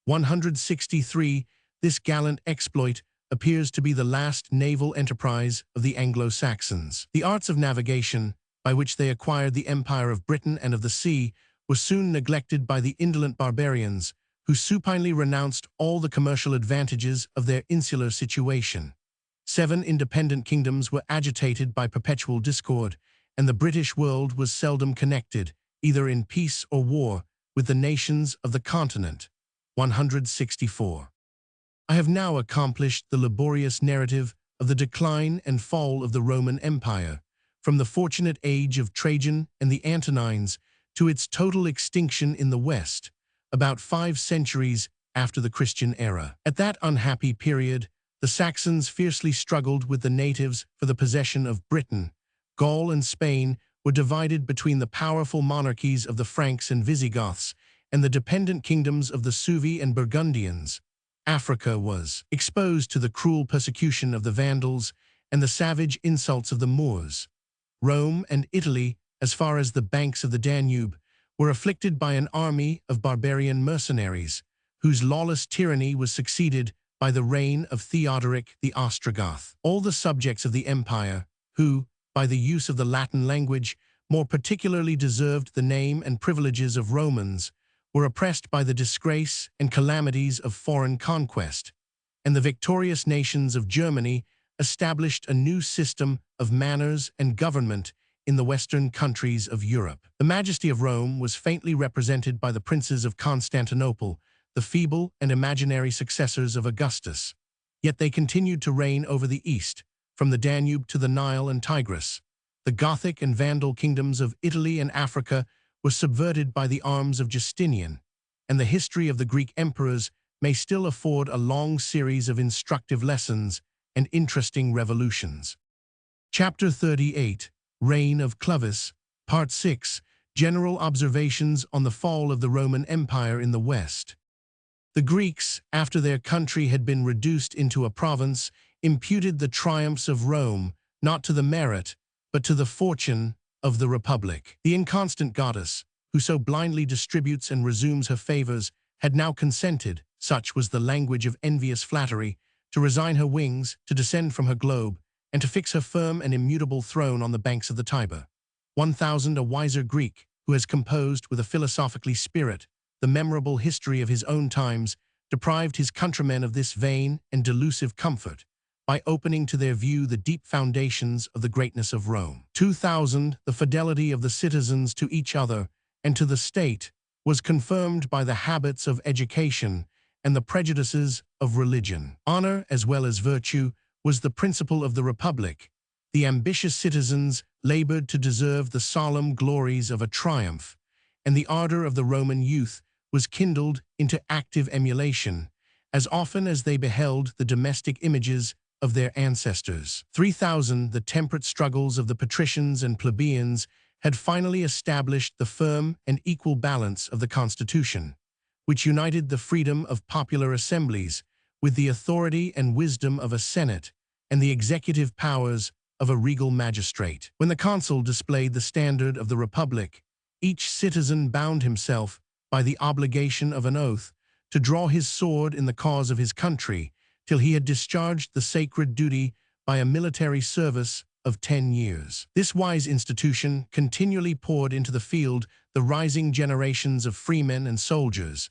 163. This gallant exploit appears to be the last naval enterprise of the Anglo-Saxons. The arts of navigation, by which they acquired the empire of Britain and of the sea, were soon neglected by the indolent barbarians, who supinely renounced all the commercial advantages of their insular situation. 7 independent kingdoms were agitated by perpetual discord, and the British world was seldom connected, either in peace or war, with the nations of the continent. 164. I have now accomplished the laborious narrative of the decline and fall of the Roman Empire, from the fortunate age of Trajan and the Antonines to its total extinction in the West, about 5 centuries after the Christian era. At that unhappy period, the Saxons fiercely struggled with the natives for the possession of Britain. Gaul and Spain were divided between the powerful monarchies of the Franks and Visigoths and the dependent kingdoms of the Suevi and Burgundians. Africa was exposed to the cruel persecution of the Vandals and the savage insults of the Moors. Rome and Italy, as far as the banks of the Danube, were afflicted by an army of barbarian mercenaries, whose lawless tyranny was succeeded by the reign of Theodoric the Ostrogoth. All the subjects of the empire, who, by the use of the Latin language, more particularly deserved the name and privileges of Romans, were oppressed by the disgrace and calamities of foreign conquest, and the victorious nations of Germany established a new system of manners and government in the western countries of Europe. The majesty of Rome was faintly represented by the princes of Constantinople, the feeble and imaginary successors of Augustus. Yet they continued to reign over the East, from the Danube to the Nile and Tigris. The Gothic and Vandal kingdoms of Italy and Africa were subverted by the arms of Justinian, and the history of the Greek emperors may still afford a long series of instructive lessons and interesting revolutions. Chapter 38, Reign of Clovis, Part 6, General Observations on the Fall of the Roman Empire in the West. The Greeks, after their country had been reduced into a province, imputed the triumphs of Rome not to the merit, but to the fortune of the Republic. The inconstant goddess, who so blindly distributes and resumes her favors, had now consented, such was the language of envious flattery, to resign her wings, to descend from her globe, and to fix her firm and immutable throne on the banks of the Tiber. 1000. A wiser Greek, who has composed with a philosophically spirit the memorable history of his own times, deprived his countrymen of this vain and delusive comfort, by opening to their view the deep foundations of the greatness of Rome. 2000. The fidelity of the citizens to each other and to the state was confirmed by the habits of education and the prejudices of religion. Honor, as well as virtue, was the principle of the Republic. The ambitious citizens labored to deserve the solemn glories of a triumph, and the ardor of the Roman youth was kindled into active emulation, as often as they beheld the domestic images of their ancestors. 3000, the temperate struggles of the patricians and plebeians had finally established the firm and equal balance of the constitution, which united the freedom of popular assemblies with the authority and wisdom of a senate and the executive powers of a regal magistrate. When the consul displayed the standard of the republic, each citizen bound himself by the obligation of an oath to draw his sword in the cause of his country till he had discharged the sacred duty by a military service of 10 years. This wise institution continually poured into the field the rising generations of freemen and soldiers,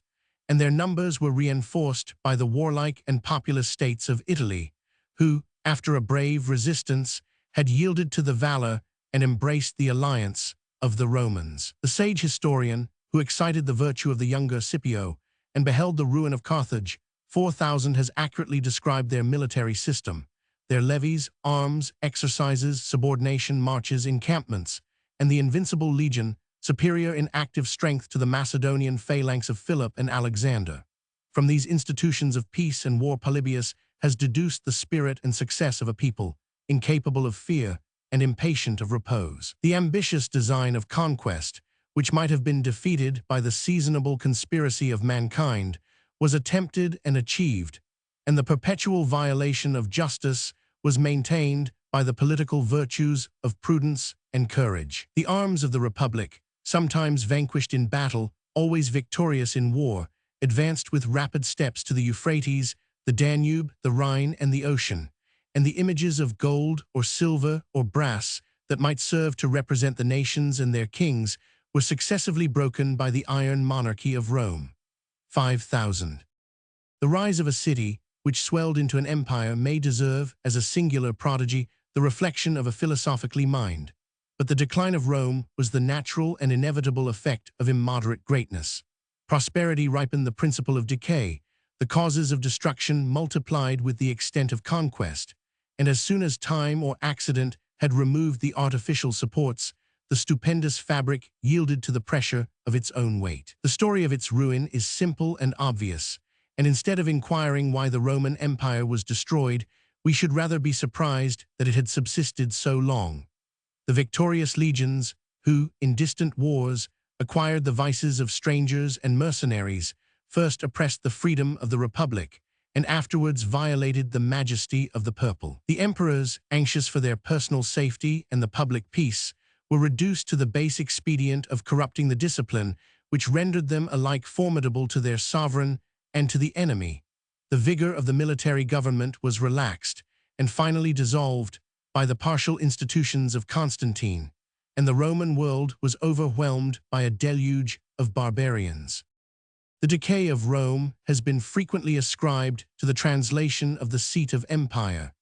and their numbers were reinforced by the warlike and populous states of Italy, who, after a brave resistance, had yielded to the valor and embraced the alliance of the Romans. The sage historian, who excited the virtue of the younger Scipio and beheld the ruin of Carthage, 4000 has accurately described their military system, their levies, arms, exercises, subordination, marches, encampments, and the invincible legion, superior in active strength to the Macedonian phalanx of Philip and Alexander. From these institutions of peace and war Polybius has deduced the spirit and success of a people, incapable of fear and impatient of repose. The ambitious design of conquest, which might have been defeated by the seasonable conspiracy of mankind, was attempted and achieved, and the perpetual violation of justice was maintained by the political virtues of prudence and courage. The arms of the Republic, sometimes vanquished in battle, always victorious in war, advanced with rapid steps to the Euphrates, the Danube, the Rhine, and the ocean, and the images of gold or silver or brass that might serve to represent the nations and their kings were successively broken by the iron monarchy of Rome. 5000. The rise of a city, which swelled into an empire, may deserve, as a singular prodigy, the reflection of a philosophically mind. But the decline of Rome was the natural and inevitable effect of immoderate greatness. Prosperity ripened the principle of decay, the causes of destruction multiplied with the extent of conquest, and as soon as time or accident had removed the artificial supports, the stupendous fabric yielded to the pressure of its own weight. The story of its ruin is simple and obvious, and instead of inquiring why the Roman Empire was destroyed, we should rather be surprised that it had subsisted so long. The victorious legions, who, in distant wars, acquired the vices of strangers and mercenaries, first oppressed the freedom of the Republic, and afterwards violated the majesty of the purple. The emperors, anxious for their personal safety and the public peace, were reduced to the base expedient of corrupting the discipline, which rendered them alike formidable to their sovereign and to the enemy. The vigor of the military government was relaxed and finally dissolved by the partial institutions of Constantine, and the Roman world was overwhelmed by a deluge of barbarians. The decay of Rome has been frequently ascribed to the translation of the seat of empire,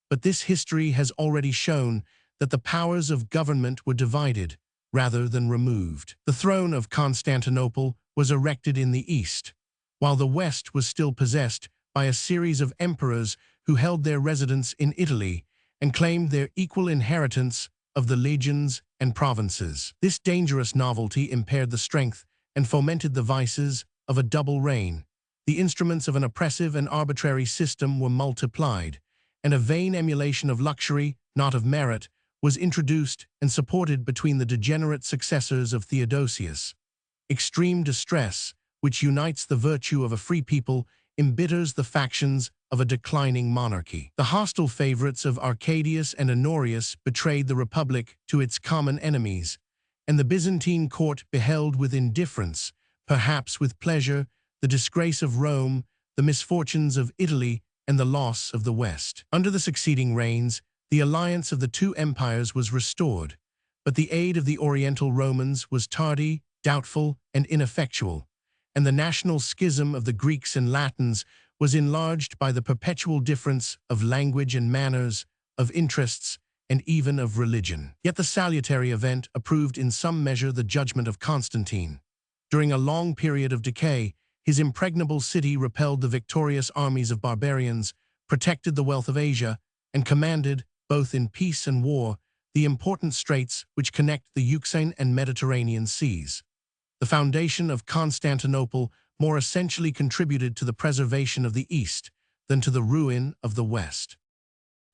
but this history has already shown that the powers of government were divided rather than removed. The throne of Constantinople was erected in the east, while the west was still possessed by a series of emperors who held their residence in Italy and claimed their equal inheritance of the legions and provinces. This dangerous novelty impaired the strength and fomented the vices of a double reign. The instruments of an oppressive and arbitrary system were multiplied, and a vain emulation of luxury, not of merit, was introduced and supported between the degenerate successors of Theodosius. Extreme distress, which unites the virtue of a free people, embitters the factions of a declining monarchy. The hostile favorites of Arcadius and Honorius betrayed the Republic to its common enemies, and the Byzantine court beheld with indifference, perhaps with pleasure, the disgrace of Rome, the misfortunes of Italy, and the loss of the West. Under the succeeding reigns, the alliance of the two empires was restored, but the aid of the Oriental Romans was tardy, doubtful, and ineffectual, and the national schism of the Greeks and Latins was enlarged by the perpetual difference of language and manners, of interests, and even of religion. Yet the salutary event approved in some measure the judgment of Constantine. During a long period of decay, his impregnable city repelled the victorious armies of barbarians, protected the wealth of Asia, and commanded, both in peace and war, the important straits which connect the Euxine and Mediterranean seas. The foundation of Constantinople more essentially contributed to the preservation of the East than to the ruin of the West.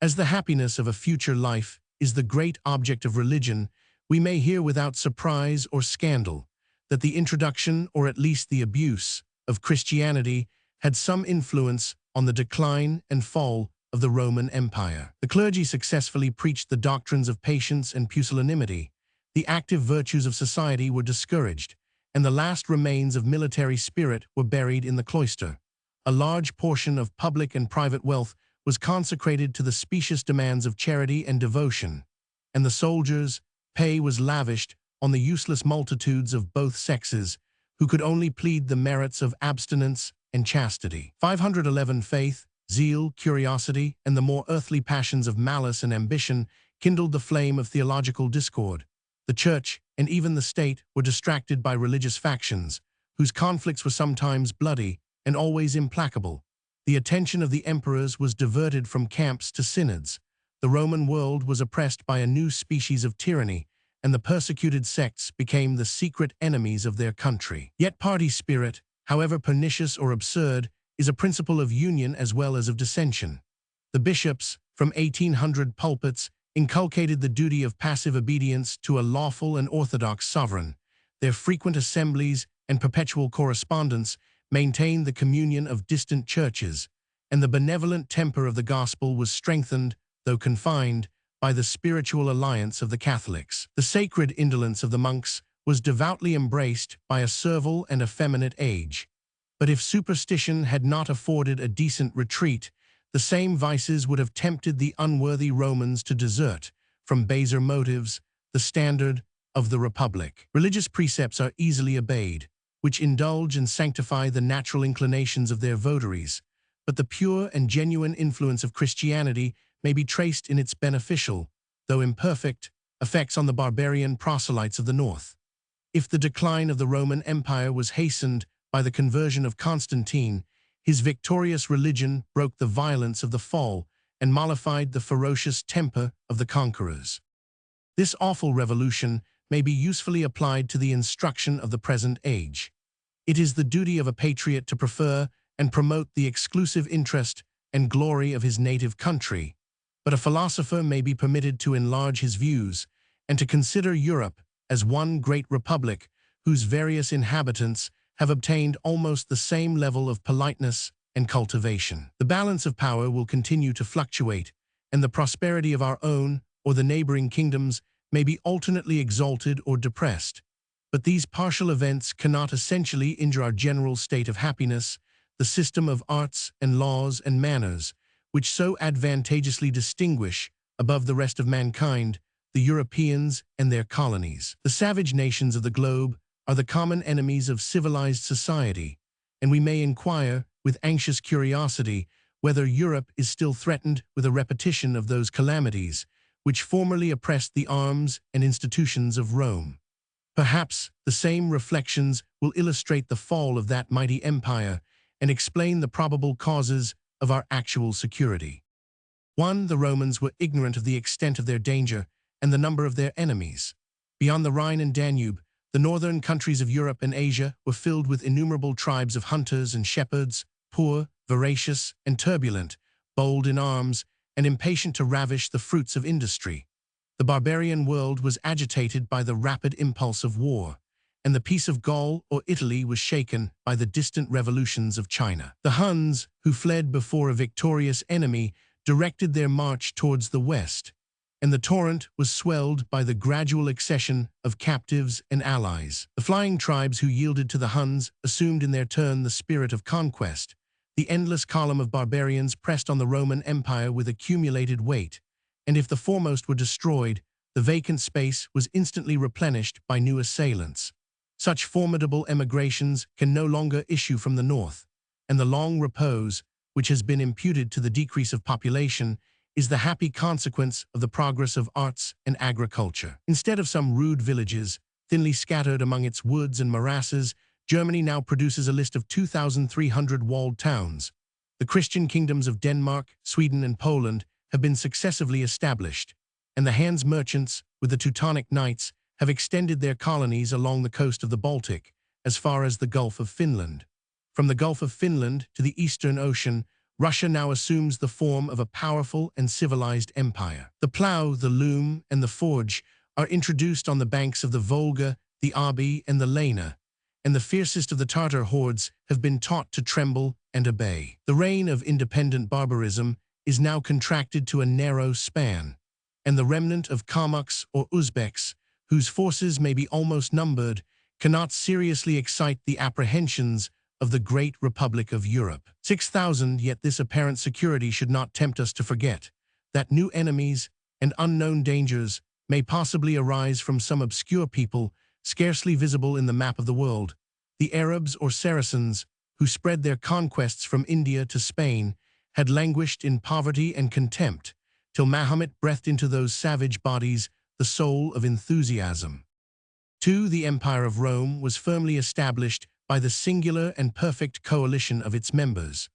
As the happiness of a future life is the great object of religion, we may hear without surprise or scandal that the introduction, or at least the abuse, of Christianity had some influence on the decline and fall of the Roman Empire. The clergy successfully preached the doctrines of patience and pusillanimity. The active virtues of society were discouraged, and the last remains of military spirit were buried in the cloister. A large portion of public and private wealth was consecrated to the specious demands of charity and devotion, and the soldiers' pay was lavished on the useless multitudes of both sexes, who could only plead the merits of abstinence and chastity. 511 Faith, zeal, curiosity, and the more earthly passions of malice and ambition kindled the flame of theological discord. The Church, and even the state, were distracted by religious factions, whose conflicts were sometimes bloody and always implacable. The attention of the emperors was diverted from camps to synods. The Roman world was oppressed by a new species of tyranny, and the persecuted sects became the secret enemies of their country. Yet party spirit, however pernicious or absurd, is a principle of union as well as of dissension. The bishops, from 1800 pulpits, inculcated the duty of passive obedience to a lawful and orthodox sovereign. Their frequent assemblies and perpetual correspondence maintained the communion of distant churches, and the benevolent temper of the gospel was strengthened, though confined, by the spiritual alliance of the Catholics. The sacred indolence of the monks was devoutly embraced by a servile and effeminate age. But if superstition had not afforded a decent retreat, the same vices would have tempted the unworthy Romans to desert, from baser motives, the standard of the Republic. Religious precepts are easily obeyed, which indulge and sanctify the natural inclinations of their votaries, but the pure and genuine influence of Christianity may be traced in its beneficial, though imperfect, effects on the barbarian proselytes of the north. If the decline of the Roman Empire was hastened by the conversion of Constantine, his victorious religion broke the violence of the fall and mollified the ferocious temper of the conquerors. This awful revolution may be usefully applied to the instruction of the present age. It is the duty of a patriot to prefer and promote the exclusive interest and glory of his native country, but a philosopher may be permitted to enlarge his views and to consider Europe as one great republic whose various inhabitants have obtained almost the same level of politeness and cultivation. The balance of power will continue to fluctuate, and the prosperity of our own or the neighboring kingdoms may be alternately exalted or depressed. But these partial events cannot essentially injure our general state of happiness, the system of arts and laws and manners, which so advantageously distinguish, above the rest of mankind, the Europeans and their colonies. The savage nations of the globe are the common enemies of civilized society, and we may inquire, with anxious curiosity, whether Europe is still threatened with a repetition of those calamities which formerly oppressed the arms and institutions of Rome. Perhaps the same reflections will illustrate the fall of that mighty empire and explain the probable causes of our actual security. 1. The Romans were ignorant of the extent of their danger and the number of their enemies. Beyond the Rhine and Danube, the northern countries of Europe and Asia were filled with innumerable tribes of hunters and shepherds, poor, voracious, and turbulent, bold in arms, and impatient to ravish the fruits of industry. The barbarian world was agitated by the rapid impulse of war, and the peace of Gaul or Italy was shaken by the distant revolutions of China. The Huns, who fled before a victorious enemy, directed their march towards the west, and the torrent was swelled by the gradual accession of captives and allies. The flying tribes who yielded to the Huns assumed in their turn the spirit of conquest. The endless column of barbarians pressed on the Roman Empire with accumulated weight, and if the foremost were destroyed, the vacant space was instantly replenished by new assailants. Such formidable emigrations can no longer issue from the north, and the long repose, which has been imputed to the decrease of population, is the happy consequence of the progress of arts and agriculture. Instead of some rude villages, thinly scattered among its woods and morasses, Germany now produces a list of 2,300 walled towns. The Christian kingdoms of Denmark, Sweden, and Poland have been successively established, and the Hanse merchants, with the Teutonic Knights, have extended their colonies along the coast of the Baltic, as far as the Gulf of Finland. From the Gulf of Finland to the Eastern Ocean, Russia now assumes the form of a powerful and civilized empire. The plow, the loom, and the forge are introduced on the banks of the Volga, the Oby, and the Lena, and the fiercest of the Tartar hordes have been taught to tremble and obey. The reign of independent barbarism is now contracted to a narrow span, and the remnant of Kalmucks or Uzbeks, whose forces may be almost numbered, cannot seriously excite the apprehensions of the great Republic of Europe. 6,000, yet this apparent security should not tempt us to forget that new enemies and unknown dangers may possibly arise from some obscure people scarcely visible in the map of the world. The Arabs or Saracens, who spread their conquests from India to Spain, had languished in poverty and contempt, till Mahomet breathed into those savage bodies the soul of enthusiasm. 2. The Empire of Rome was firmly established by the singular and perfect coalition of its members.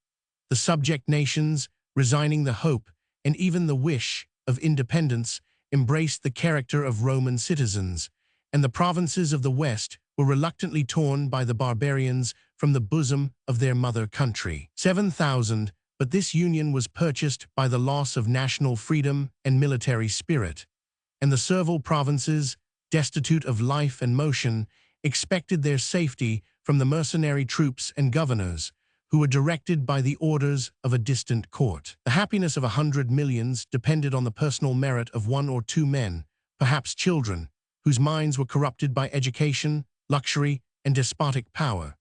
The subject nations, resigning the hope and even the wish of independence, embraced the character of Roman citizens, and the provinces of the West were reluctantly torn by the barbarians from the bosom of their mother country. 7,000, but this union was purchased by the loss of national freedom and military spirit, and the servile provinces, destitute of life and motion, expected their safety from the mercenary troops and governors, who were directed by the orders of a distant court. The happiness of 100 millions depended on the personal merit of 1 or 2 men, perhaps children, whose minds were corrupted by education, luxury, and despotic power.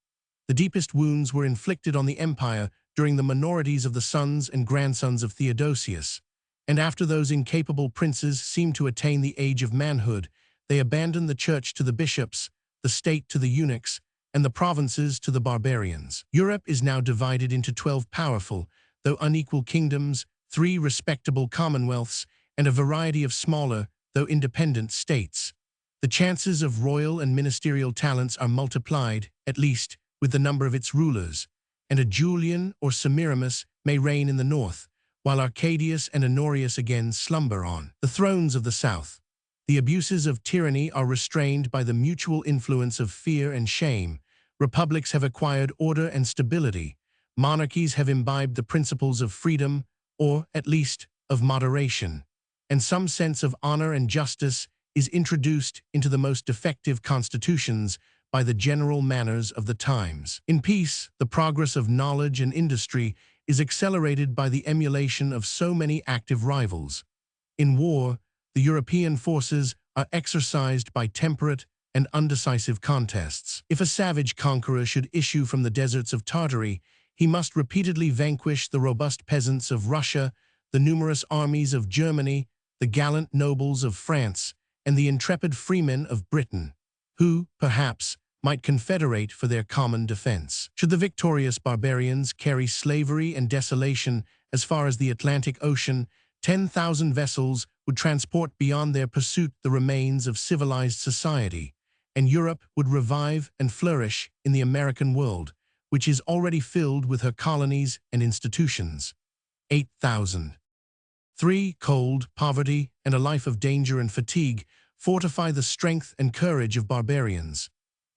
The deepest wounds were inflicted on the empire during the minorities of the sons and grandsons of Theodosius, and after those incapable princes seemed to attain the age of manhood, they abandoned the church to the bishops, the state to the eunuchs, and the provinces to the barbarians. Europe is now divided into 12 powerful, though unequal kingdoms, 3 respectable commonwealths, and a variety of smaller, though independent states. The chances of royal and ministerial talents are multiplied, at least, with the number of its rulers, and a Julian or Semiramis may reign in the north, while Arcadius and Honorius again slumber on the thrones of the south. The abuses of tyranny are restrained by the mutual influence of fear and shame. Republics have acquired order and stability. Monarchies have imbibed the principles of freedom, or, at least, of moderation. And some sense of honor and justice is introduced into the most defective constitutions by the general manners of the times. In peace, the progress of knowledge and industry is accelerated by the emulation of so many active rivals. In war, the European forces are exercised by temperate and undecisive contests. If a savage conqueror should issue from the deserts of Tartary, he must repeatedly vanquish the robust peasants of Russia, the numerous armies of Germany, the gallant nobles of France, and the intrepid freemen of Britain, who, perhaps, might confederate for their common defense. Should the victorious barbarians carry slavery and desolation as far as the Atlantic Ocean, 10,000 vessels would transport beyond their pursuit the remains of civilized society, and Europe would revive and flourish in the American world, which is already filled with her colonies and institutions. 8,000. 3. Cold, poverty, and a life of danger and fatigue fortify the strength and courage of barbarians.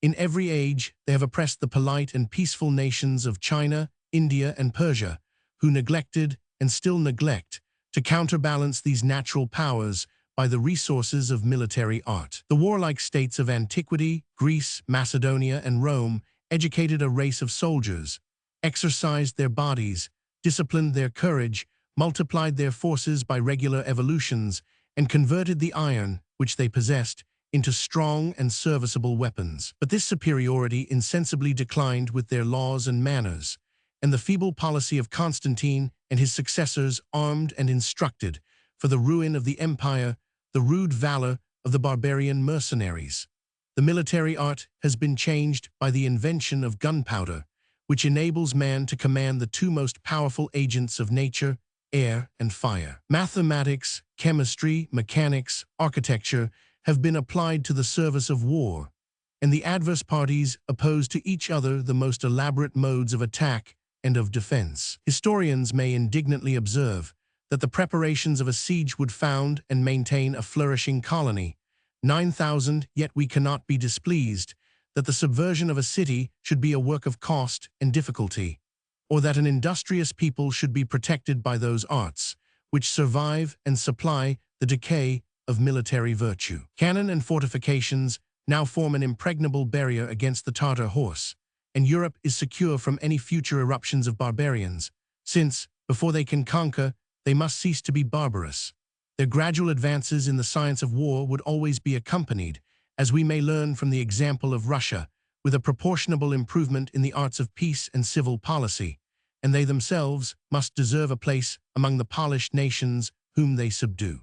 In every age, they have oppressed the polite and peaceful nations of China, India, and Persia, who neglected, and still neglect, to counterbalance these natural powers by the resources of military art. The warlike states of antiquity, Greece, Macedonia, and Rome educated a race of soldiers, exercised their bodies, disciplined their courage, multiplied their forces by regular evolutions, and converted the iron, which they possessed, into strong and serviceable weapons. But this superiority insensibly declined with their laws and manners, and the feeble policy of Constantine and his successors armed and instructed, for the ruin of the empire, the rude valor of the barbarian mercenaries. The military art has been changed by the invention of gunpowder, which enables man to command the 2 most powerful agents of nature, air and fire. Mathematics, chemistry, mechanics, architecture have been applied to the service of war, and the adverse parties oppose to each other the most elaborate modes of attack and of defense. Historians may indignantly observe that the preparations of a siege would found and maintain a flourishing colony. 9,000, yet we cannot be displeased that the subversion of a city should be a work of cost and difficulty, or that an industrious people should be protected by those arts which survive and supply the decay of military virtue. Cannon and fortifications now form an impregnable barrier against the Tartar horse, and Europe is secure from any future eruptions of barbarians, since, before they can conquer, they must cease to be barbarous. Their gradual advances in the science of war would always be accompanied, as we may learn from the example of Russia, with a proportionable improvement in the arts of peace and civil policy, and they themselves must deserve a place among the polished nations whom they subdue.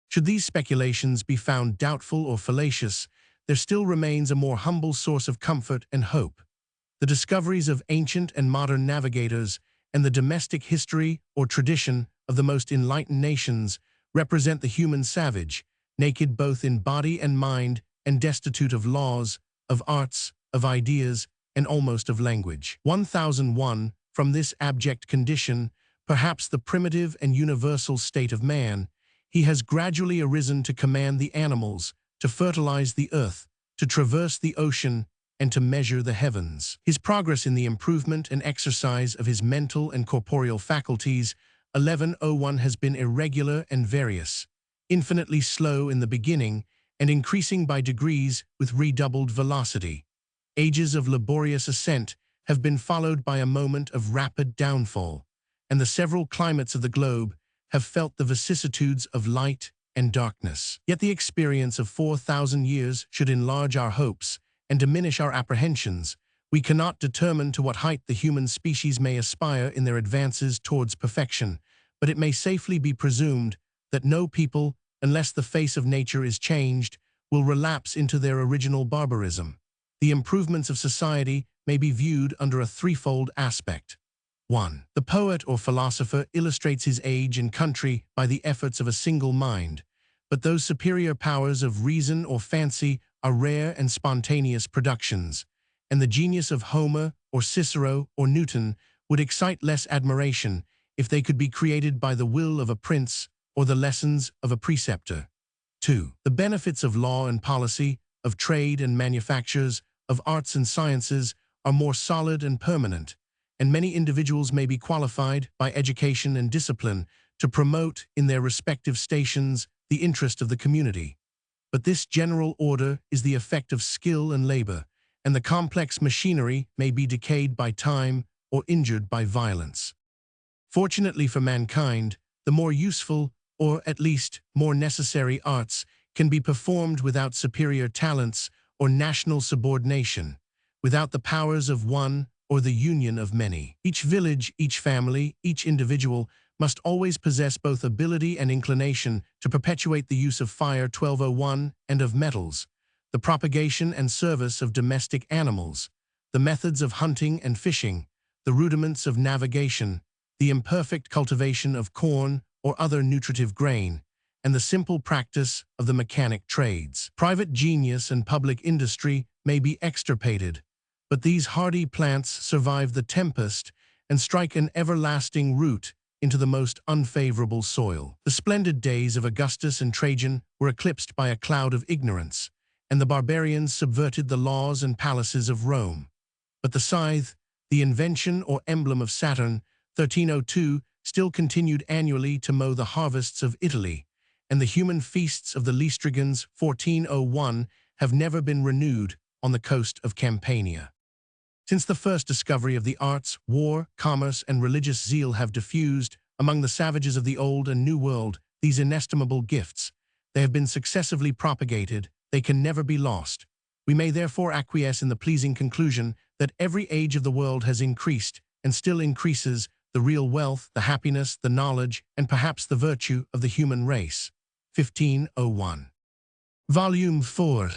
Should these speculations be found doubtful or fallacious, there still remains a more humble source of comfort and hope. The discoveries of ancient and modern navigators and the domestic history or tradition of the most enlightened nations represent the human savage, naked both in body and mind and destitute of laws, of arts, of ideas, and almost of language. 1001, from this abject condition, perhaps the primitive and universal state of man, he has gradually arisen to command the animals, to fertilize the earth, to traverse the ocean, and to measure the heavens. His progress in the improvement and exercise of his mental and corporeal faculties, 1101, has been irregular and various, infinitely slow in the beginning, and increasing by degrees with redoubled velocity. Ages of laborious ascent have been followed by a moment of rapid downfall, and the several climates of the globe have felt the vicissitudes of light and darkness. Yet the experience of 4,000 years should enlarge our hopes and diminish our apprehensions. We cannot determine to what height the human species may aspire in their advances towards perfection, but it may safely be presumed that no people, unless the face of nature is changed, will relapse into their original barbarism. The improvements of society may be viewed under a threefold aspect. 1. The poet or philosopher illustrates his age and country by the efforts of a single mind, but those superior powers of reason or fancy are rare and spontaneous productions, and the genius of Homer or Cicero or Newton would excite less admiration if they could be created by the will of a prince or the lessons of a preceptor. 2. The benefits of law and policy, of trade and manufactures, of arts and sciences are more solid and permanent, and many individuals may be qualified by education and discipline to promote in their respective stations the interest of the community. But this general order is the effect of skill and labor, and the complex machinery may be decayed by time or injured by violence. Fortunately for mankind, the more useful, or at least more necessary arts can be performed without superior talents or national subordination, without the powers of one or the union of many. Each village, each family, each individual must always possess both ability and inclination to perpetuate the use of fire 1201 and of metals, the propagation and service of domestic animals, the methods of hunting and fishing, the rudiments of navigation, the imperfect cultivation of corn or other nutritive grain, and the simple practice of the mechanic trades. Private genius and public industry may be extirpated, but these hardy plants survive the tempest and strike an everlasting root into the most unfavorable soil. The splendid days of Augustus and Trajan were eclipsed by a cloud of ignorance, and the barbarians subverted the laws and palaces of Rome. But the scythe, the invention or emblem of Saturn, 1302, still continued annually to mow the harvests of Italy, and the human feasts of the Leistrigons, 1401, have never been renewed on the coast of Campania. Since the first discovery of the arts, war, commerce, and religious zeal have diffused among the savages of the Old and New World these inestimable gifts. They have been successively propagated. They can never be lost. We may therefore acquiesce in the pleasing conclusion that every age of the world has increased, and still increases, the real wealth, the happiness, the knowledge, and perhaps the virtue of the human race. 1501. Volume 4.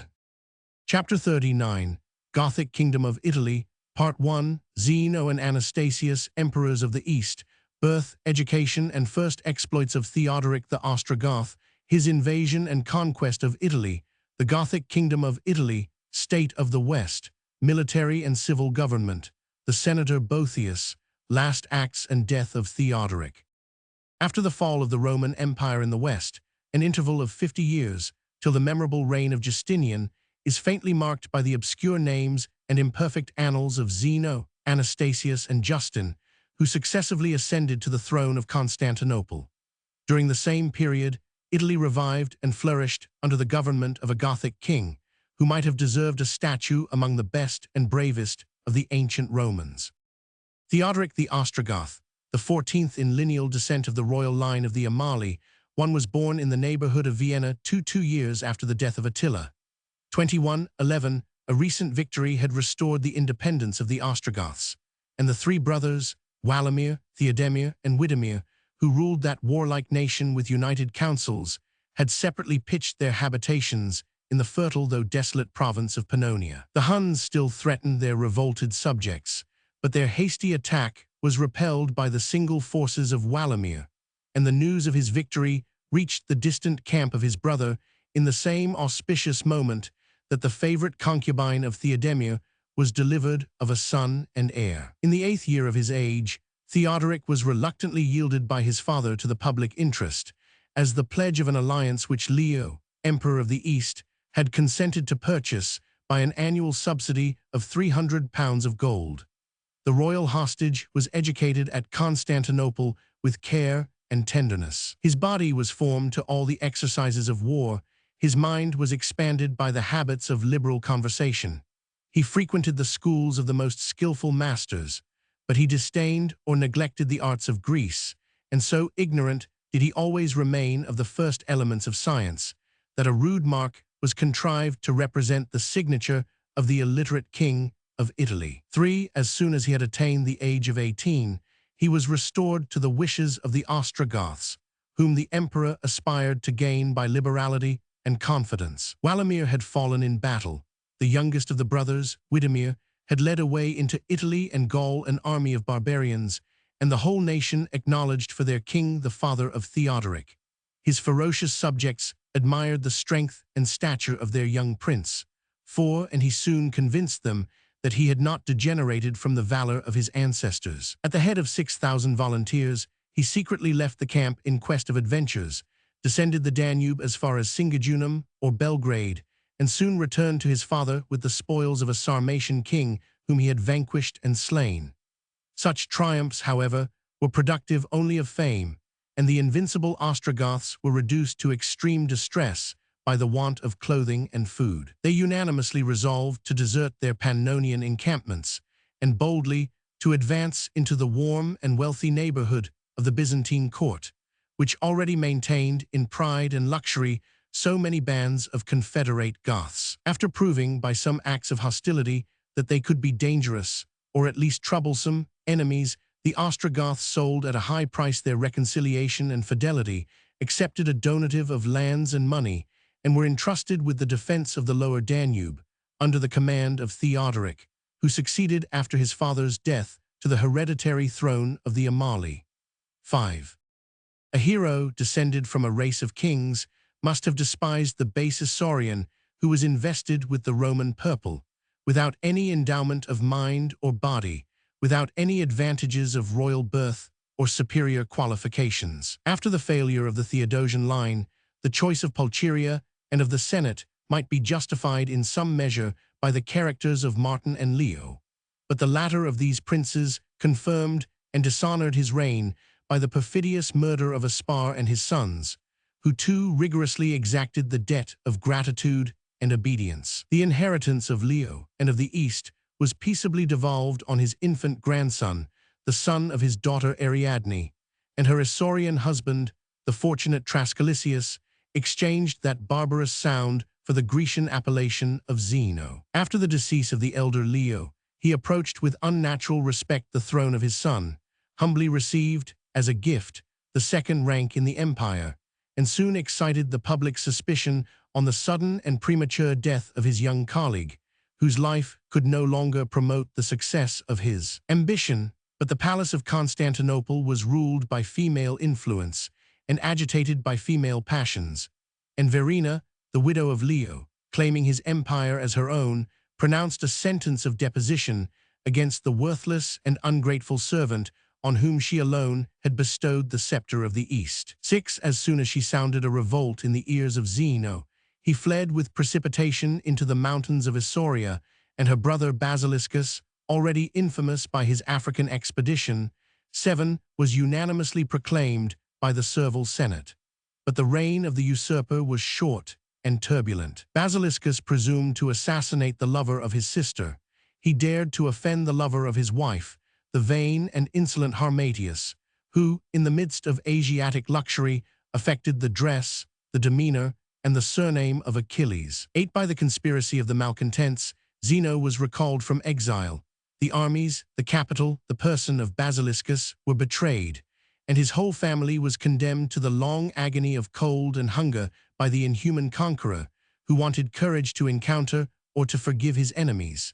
Chapter 39. Gothic Kingdom of Italy. Part 1. Zeno and Anastasius, Emperors of the East. Birth, education, and first exploits of Theodoric the Ostrogoth. His invasion and conquest of Italy. The Gothic Kingdom of Italy. State of the West. Military and civil government. The Senator Boethius. Last acts and death of Theodoric. After the fall of the Roman Empire in the West, an interval of 50 years, till the memorable reign of Justinian, is faintly marked by the obscure names and imperfect annals of Zeno, Anastasius, and Justin, who successively ascended to the throne of Constantinople. During the same period, Italy revived and flourished under the government of a Gothic king, who might have deserved a statue among the best and bravest of the ancient Romans. Theodoric the Ostrogoth, the 14th in lineal descent of the royal line of the Amali, one was born in the neighborhood of Vienna 2 years after the death of Attila. 2111, a recent victory had restored the independence of the Ostrogoths, and the three brothers, Walamir, Theodemir, and Widemir, who ruled that warlike nation with united councils, had separately pitched their habitations in the fertile though desolate province of Pannonia. The Huns still threatened their revolted subjects, but their hasty attack was repelled by the single forces of Walamir, and the news of his victory reached the distant camp of his brother in the same auspicious moment that the favorite concubine of Theodemir was delivered of a son and heir. In the 8th year of his age, Theodoric was reluctantly yielded by his father to the public interest, as the pledge of an alliance which Leo, Emperor of the East, had consented to purchase by an annual subsidy of 300 pounds of gold. The royal hostage was educated at Constantinople with care and tenderness. His body was formed to all the exercises of war, his mind was expanded by the habits of liberal conversation. He frequented the schools of the most skillful masters, but he disdained or neglected the arts of Greece, and so ignorant did he always remain of the first elements of science, that a rude mark was contrived to represent the signature of the illiterate king of Italy. 3. As soon as he had attained the age of 18, he was restored to the wishes of the Ostrogoths, whom the emperor aspired to gain by liberality and confidence. Walamir had fallen in battle. The youngest of the brothers, Widemir, had led away into Italy and Gaul an army of barbarians, and the whole nation acknowledged for their king the father of Theodoric. His ferocious subjects admired the strength and stature of their young prince, and he soon convinced them that he had not degenerated from the valor of his ancestors. At the head of 6,000 volunteers, he secretly left the camp in quest of adventures, descended the Danube as far as Singidunum or Belgrade, and soon returned to his father with the spoils of a Sarmatian king whom he had vanquished and slain. Such triumphs, however, were productive only of fame, and the invincible Ostrogoths were reduced to extreme distress by the want of clothing and food. They unanimously resolved to desert their Pannonian encampments and boldly to advance into the warm and wealthy neighborhood of the Byzantine court, which already maintained in pride and luxury so many bands of confederate Goths. After proving by some acts of hostility that they could be dangerous, or at least troublesome, enemies, the Ostrogoths sold at a high price their reconciliation and fidelity, accepted a donative of lands and money, and were entrusted with the defense of the lower Danube, under the command of Theodoric, who succeeded after his father's death to the hereditary throne of the Amali. 5. A hero descended from a race of kings must have despised the base Isaurian who was invested with the Roman purple, without any endowment of mind or body, without any advantages of royal birth or superior qualifications. After the failure of the Theodosian line, the choice of Pulcheria and of the Senate might be justified in some measure by the characters of Martin and Leo, but the latter of these princes confirmed and dishonored his reign by the perfidious murder of Aspar and his sons, who too rigorously exacted the debt of gratitude and obedience. The inheritance of Leo and of the East was peaceably devolved on his infant grandson, the son of his daughter Ariadne, and her Isaurian husband, the fortunate Trascalisius, exchanged that barbarous sound for the Grecian appellation of Zeno. After the decease of the elder Leo, he approached with unnatural respect the throne of his son, humbly received, as a gift, the second rank in the empire, and soon excited the public suspicion on the sudden and premature death of his young colleague, whose life could no longer promote the success of his ambition. But the palace of Constantinople was ruled by female influence and agitated by female passions, and Verina, the widow of Leo, claiming his empire as her own, pronounced a sentence of deposition against the worthless and ungrateful servant on whom she alone had bestowed the scepter of the East. 6. As soon as she sounded a revolt in the ears of Zeno, he fled with precipitation into the mountains of Isauria, and her brother Basiliscus, already infamous by his African expedition, 7, was unanimously proclaimed by the servile Senate. But the reign of the usurper was short and turbulent. Basiliscus presumed to assassinate the lover of his sister. He dared to offend the lover of his wife, the vain and insolent Harmatius, who, in the midst of Asiatic luxury, affected the dress, the demeanor, and the surname of Achilles. 8. By the conspiracy of the malcontents, Zeno was recalled from exile. The armies, the capital, the person of Basiliscus were betrayed, and his whole family was condemned to the long agony of cold and hunger by the inhuman conqueror, who wanted courage to encounter or to forgive his enemies.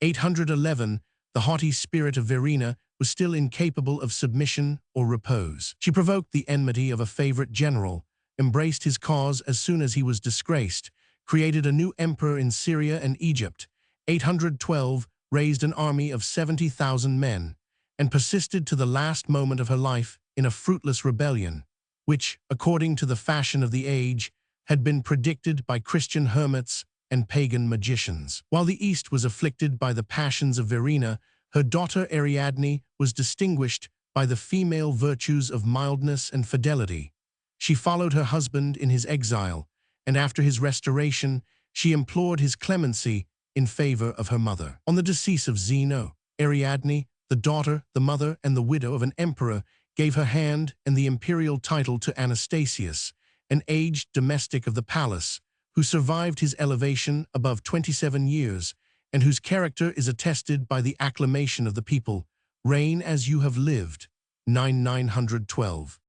811. The haughty spirit of Verina was still incapable of submission or repose. She provoked the enmity of a favorite general, embraced his cause as soon as he was disgraced, created a new emperor in Syria and Egypt. 812. Raised an army of 70,000 men, and persisted to the last moment of her life in a fruitless rebellion, which, according to the fashion of the age, had been predicted by Christian hermits and pagan magicians. While the East was afflicted by the passions of Verina, her daughter Ariadne was distinguished by the female virtues of mildness and fidelity. She followed her husband in his exile, and after his restoration, she implored his clemency in favor of her mother. On the decease of Zeno, Ariadne, the daughter, the mother, and the widow of an emperor, gave her hand and the imperial title to Anastasius, an aged domestic of the palace, who survived his elevation above 27 years, and whose character is attested by the acclamation of the people. Reign as you have lived. 912.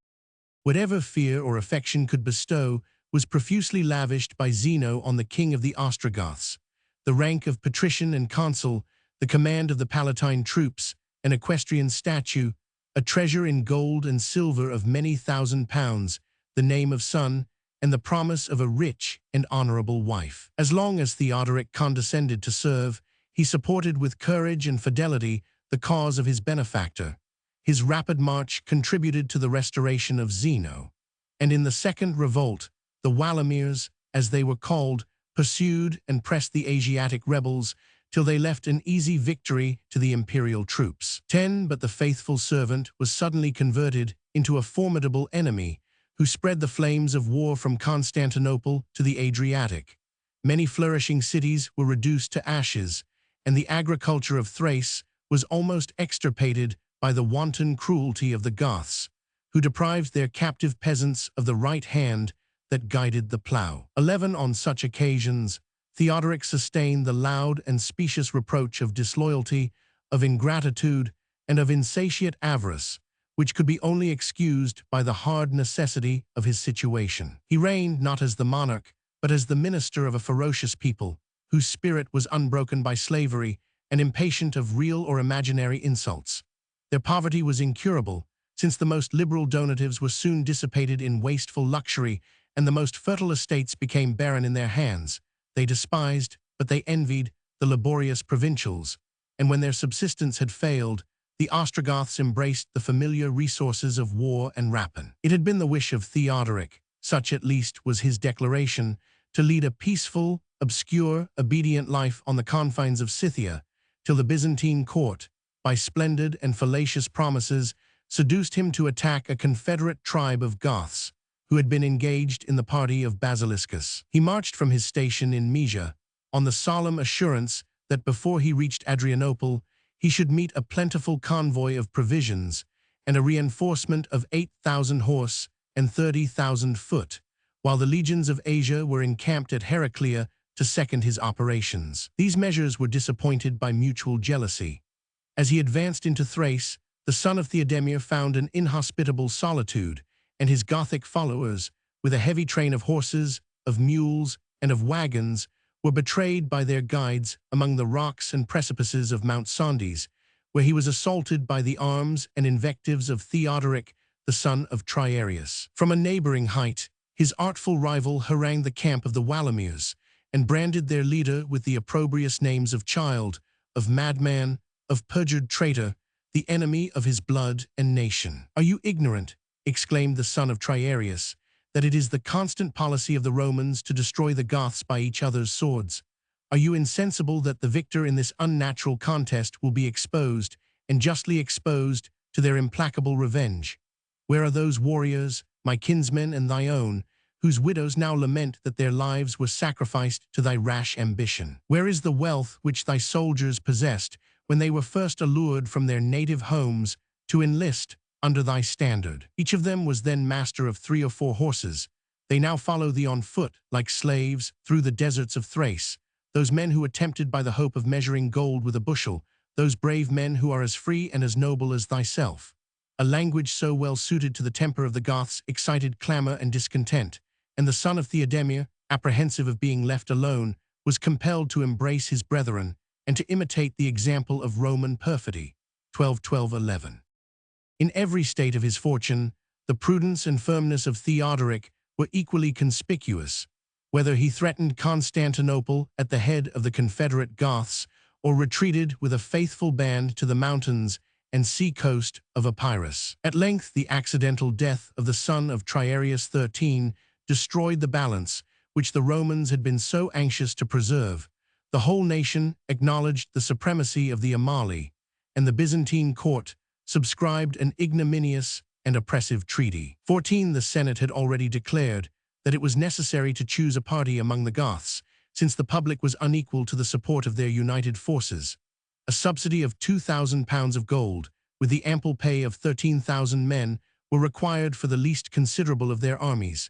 Whatever fear or affection could bestow was profusely lavished by Zeno on the king of the Ostrogoths. The rank of patrician and consul, the command of the Palatine troops, an equestrian statue, a treasure in gold and silver of many £1,000, the name of son, and the promise of a rich and honorable wife. As long as Theodoric condescended to serve, he supported with courage and fidelity the cause of his benefactor. His rapid march contributed to the restoration of Zeno, and in the second revolt, the Wallamirs, as they were called, pursued and pressed the Asiatic rebels till they left an easy victory to the imperial troops. 10. But the faithful servant was suddenly converted into a formidable enemy, who spread the flames of war from Constantinople to the Adriatic. Many flourishing cities were reduced to ashes, and the agriculture of Thrace was almost extirpated by the wanton cruelty of the Goths, who deprived their captive peasants of the right hand that guided the plough. 11. On such occasions, Theodoric sustained the loud and specious reproach of disloyalty, of ingratitude, and of insatiate avarice, which could be only excused by the hard necessity of his situation. He reigned not as the monarch, but as the minister of a ferocious people, whose spirit was unbroken by slavery and impatient of real or imaginary insults. Their poverty was incurable, since the most liberal donatives were soon dissipated in wasteful luxury, and the most fertile estates became barren in their hands. They despised, but they envied, the laborious provincials, and when their subsistence had failed, the Ostrogoths embraced the familiar resources of war and rapine. It had been the wish of Theodoric, such at least was his declaration, to lead a peaceful, obscure, obedient life on the confines of Scythia, till the Byzantine court, by splendid and fallacious promises, seduced him to attack a confederate tribe of Goths, who had been engaged in the party of Basiliscus. He marched from his station in Mysia, on the solemn assurance that before he reached Adrianople, he should meet a plentiful convoy of provisions and a reinforcement of 8,000 horse and 30,000 foot, while the legions of Asia were encamped at Heraclea to second his operations. These measures were disappointed by mutual jealousy. As he advanced into Thrace, the son of Theodemir found an inhospitable solitude, and his Gothic followers, with a heavy train of horses, of mules, and of wagons, were betrayed by their guides among the rocks and precipices of Mount Sondes, where he was assaulted by the arms and invectives of Theodoric, the son of Triarius. From a neighboring height, his artful rival harangued the camp of the Wallamirs, and branded their leader with the opprobrious names of child, of madman, of perjured traitor, the enemy of his blood and nation. "Are you ignorant," exclaimed the son of Triarius, that it is the constant policy of the Romans to destroy the Goths by each other's swords? Are you insensible that the victor in this unnatural contest will be exposed, and justly exposed, to their implacable revenge? Where are those warriors, my kinsmen and thy own, whose widows now lament that their lives were sacrificed to thy rash ambition? Where is the wealth which thy soldiers possessed when they were first allured from their native homes to enlist under thy standard? Each of them was then master of 3 or 4 horses. They now follow thee on foot, like slaves, through the deserts of Thrace. Those men who are tempted by the hope of measuring gold with a bushel, those brave men who are as free and as noble as thyself. A language so well suited to the temper of the Goths excited clamor and discontent, and the son of Theodemir, apprehensive of being left alone, was compelled to embrace his brethren and to imitate the example of Roman perfidy. 12:11. In every state of his fortune, the prudence and firmness of Theodoric were equally conspicuous, whether he threatened Constantinople at the head of the confederate Goths or retreated with a faithful band to the mountains and sea-coast of Epirus. At length, the accidental death of the son of Triarius XIII destroyed the balance which the Romans had been so anxious to preserve. The whole nation acknowledged the supremacy of the Amali, and the Byzantine court subscribed an ignominious and oppressive treaty. 14. The Senate had already declared that it was necessary to choose a party among the Goths, since the public was unequal to the support of their united forces. A subsidy of 2,000 pounds of gold, with the ample pay of 13,000 men, were required for the least considerable of their armies.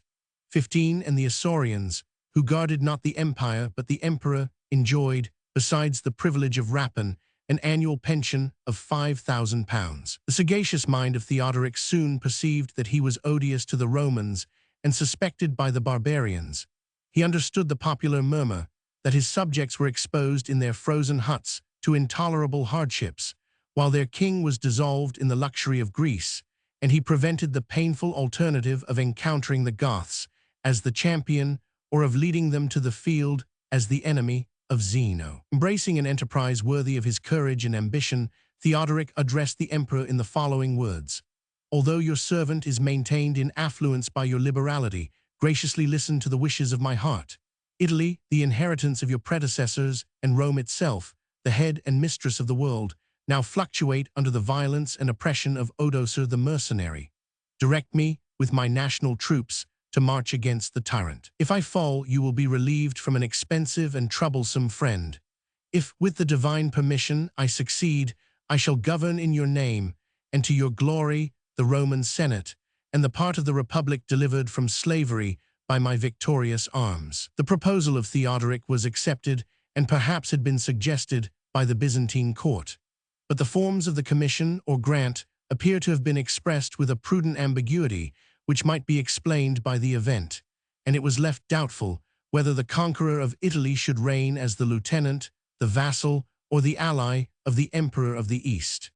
15. And the Isaurians, who guarded not the empire but the emperor, enjoyed, besides the privilege of rapine, an annual pension of 5,000 pounds. The sagacious mind of Theodoric soon perceived that he was odious to the Romans and suspected by the barbarians. He understood the popular murmur that his subjects were exposed in their frozen huts to intolerable hardships, while their king was dissolved in the luxury of Greece, and he prevented the painful alternative of encountering the Goths as the champion or of leading them to the field as the enemy of Zeno. Embracing an enterprise worthy of his courage and ambition, Theodoric addressed the emperor in the following words: "Although your servant is maintained in affluence by your liberality, graciously listen to the wishes of my heart. Italy, the inheritance of your predecessors, and Rome itself, the head and mistress of the world, now fluctuate under the violence and oppression of Odoacer the mercenary. Direct me, with my national troops, to march against the tyrant. If I fall, you will be relieved from an expensive and troublesome friend. If, with the divine permission, I succeed, I shall govern in your name, and to your glory, the Roman Senate, and the part of the Republic delivered from slavery by my victorious arms." The proposal of Theodoric was accepted and perhaps had been suggested by the Byzantine court. But the forms of the commission or grant appear to have been expressed with a prudent ambiguity which might be explained by the event, and it was left doubtful whether the conqueror of Italy should reign as the lieutenant, the vassal, or the ally of the Emperor of the East.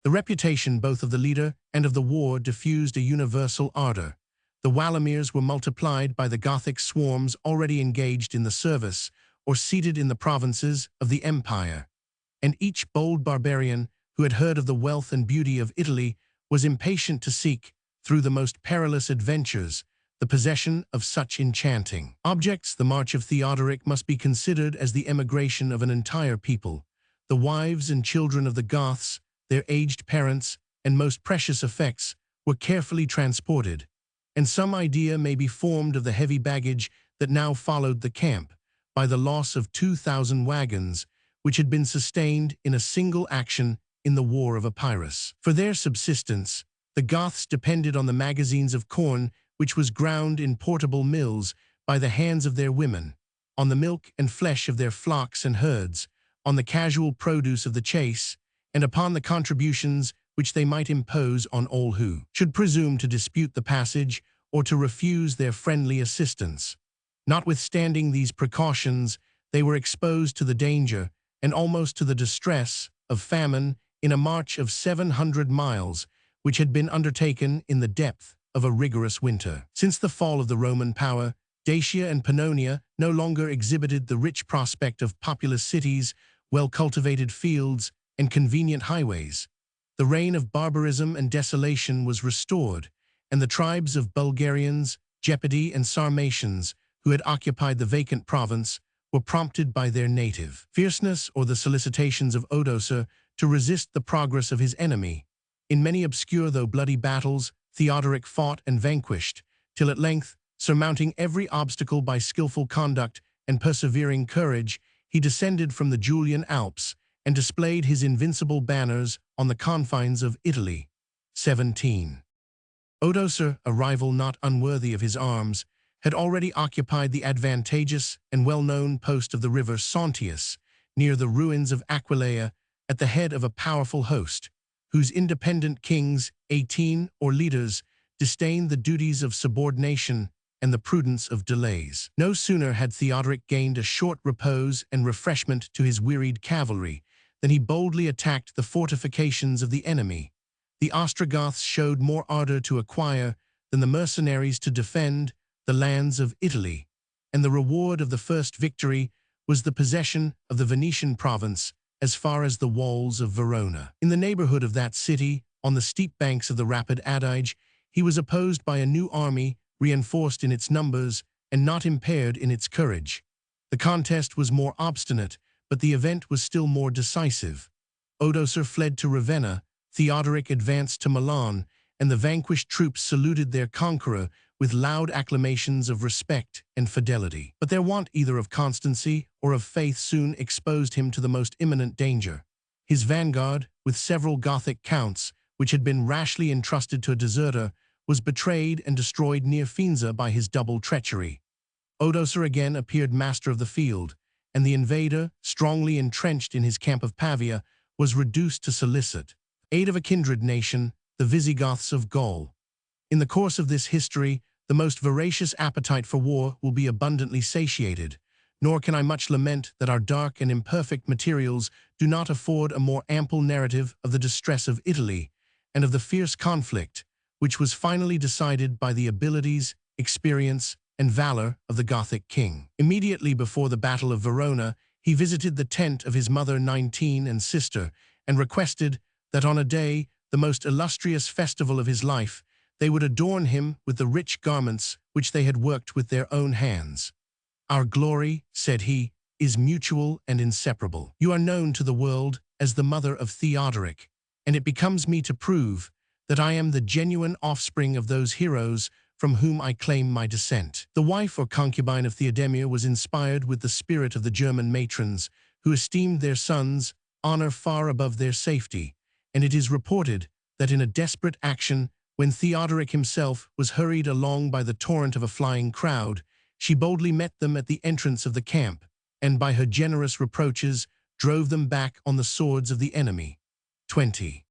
The reputation both of the leader and of the war diffused a universal ardor. The Walamirs were multiplied by the Gothic swarms already engaged in the service or seated in the provinces of the empire, and each bold barbarian who had heard of the wealth and beauty of Italy was impatient to seek, through the most perilous adventures, the possession of such enchanting objects. The march of Theodoric must be considered as the emigration of an entire people. The wives and children of the Goths, their aged parents, and most precious effects were carefully transported, and some idea may be formed of the heavy baggage that now followed the camp, by the loss of 2,000 wagons, which had been sustained in a single action in the War of Epirus. For their subsistence, the Goths depended on the magazines of corn which was ground in portable mills by the hands of their women, on the milk and flesh of their flocks and herds, on the casual produce of the chase, and upon the contributions which they might impose on all who should presume to dispute the passage or to refuse their friendly assistance. Notwithstanding these precautions, they were exposed to the danger and almost to the distress of famine in a march of 700 miles, which had been undertaken in the depth of a rigorous winter. Since the fall of the Roman power, Dacia and Pannonia no longer exhibited the rich prospect of populous cities, well-cultivated fields, and convenient highways. The reign of barbarism and desolation was restored, and the tribes of Bulgarians, Gepidi and Sarmatians, who had occupied the vacant province, were prompted by their native fierceness or the solicitations of Odoacer to resist the progress of his enemy. In many obscure though bloody battles, Theodoric fought and vanquished, till at length, surmounting every obstacle by skillful conduct and persevering courage, he descended from the Julian Alps and displayed his invincible banners on the confines of Italy. 17. Odoacer, a rival not unworthy of his arms, had already occupied the advantageous and well-known post of the river Sontius, near the ruins of Aquileia, at the head of a powerful host, whose independent kings, 18, or leaders, disdained the duties of subordination and the prudence of delays. No sooner had Theodoric gained a short repose and refreshment to his wearied cavalry than he boldly attacked the fortifications of the enemy. The Ostrogoths showed more ardor to acquire than the mercenaries to defend the lands of Italy, and the reward of the first victory was the possession of the Venetian province as far as the walls of Verona. In the neighborhood of that city, on the steep banks of the rapid Adige, he was opposed by a new army, reinforced in its numbers and not impaired in its courage. The contest was more obstinate, but the event was still more decisive. Odoacer fled to Ravenna, Theodoric advanced to Milan, and the vanquished troops saluted their conqueror with loud acclamations of respect and fidelity. But their want either of constancy or of faith soon exposed him to the most imminent danger. His vanguard, with several Gothic counts, which had been rashly entrusted to a deserter, was betrayed and destroyed near Faenza by his double treachery. Odoacer again appeared master of the field, and the invader, strongly entrenched in his camp of Pavia, was reduced to solicit aid of a kindred nation, the Visigoths of Gaul. In the course of this history, the most voracious appetite for war will be abundantly satiated, nor can I much lament that our dark and imperfect materials do not afford a more ample narrative of the distress of Italy and of the fierce conflict, which was finally decided by the abilities, experience, and valor of the Gothic king. Immediately before the Battle of Verona, he visited the tent of his mother 19 and sister, and requested that on a day, the most illustrious festival of his life, they would adorn him with the rich garments which they had worked with their own hands. "Our glory," said he, "is mutual and inseparable. You are known to the world as the mother of Theodoric, and it becomes me to prove that I am the genuine offspring of those heroes from whom I claim my descent." The wife or concubine of Theodemir was inspired with the spirit of the German matrons, who esteemed their sons' honor far above their safety, and it is reported that in a desperate action, when Theodoric himself was hurried along by the torrent of a flying crowd, she boldly met them at the entrance of the camp, and by her generous reproaches drove them back on the swords of the enemy. 20.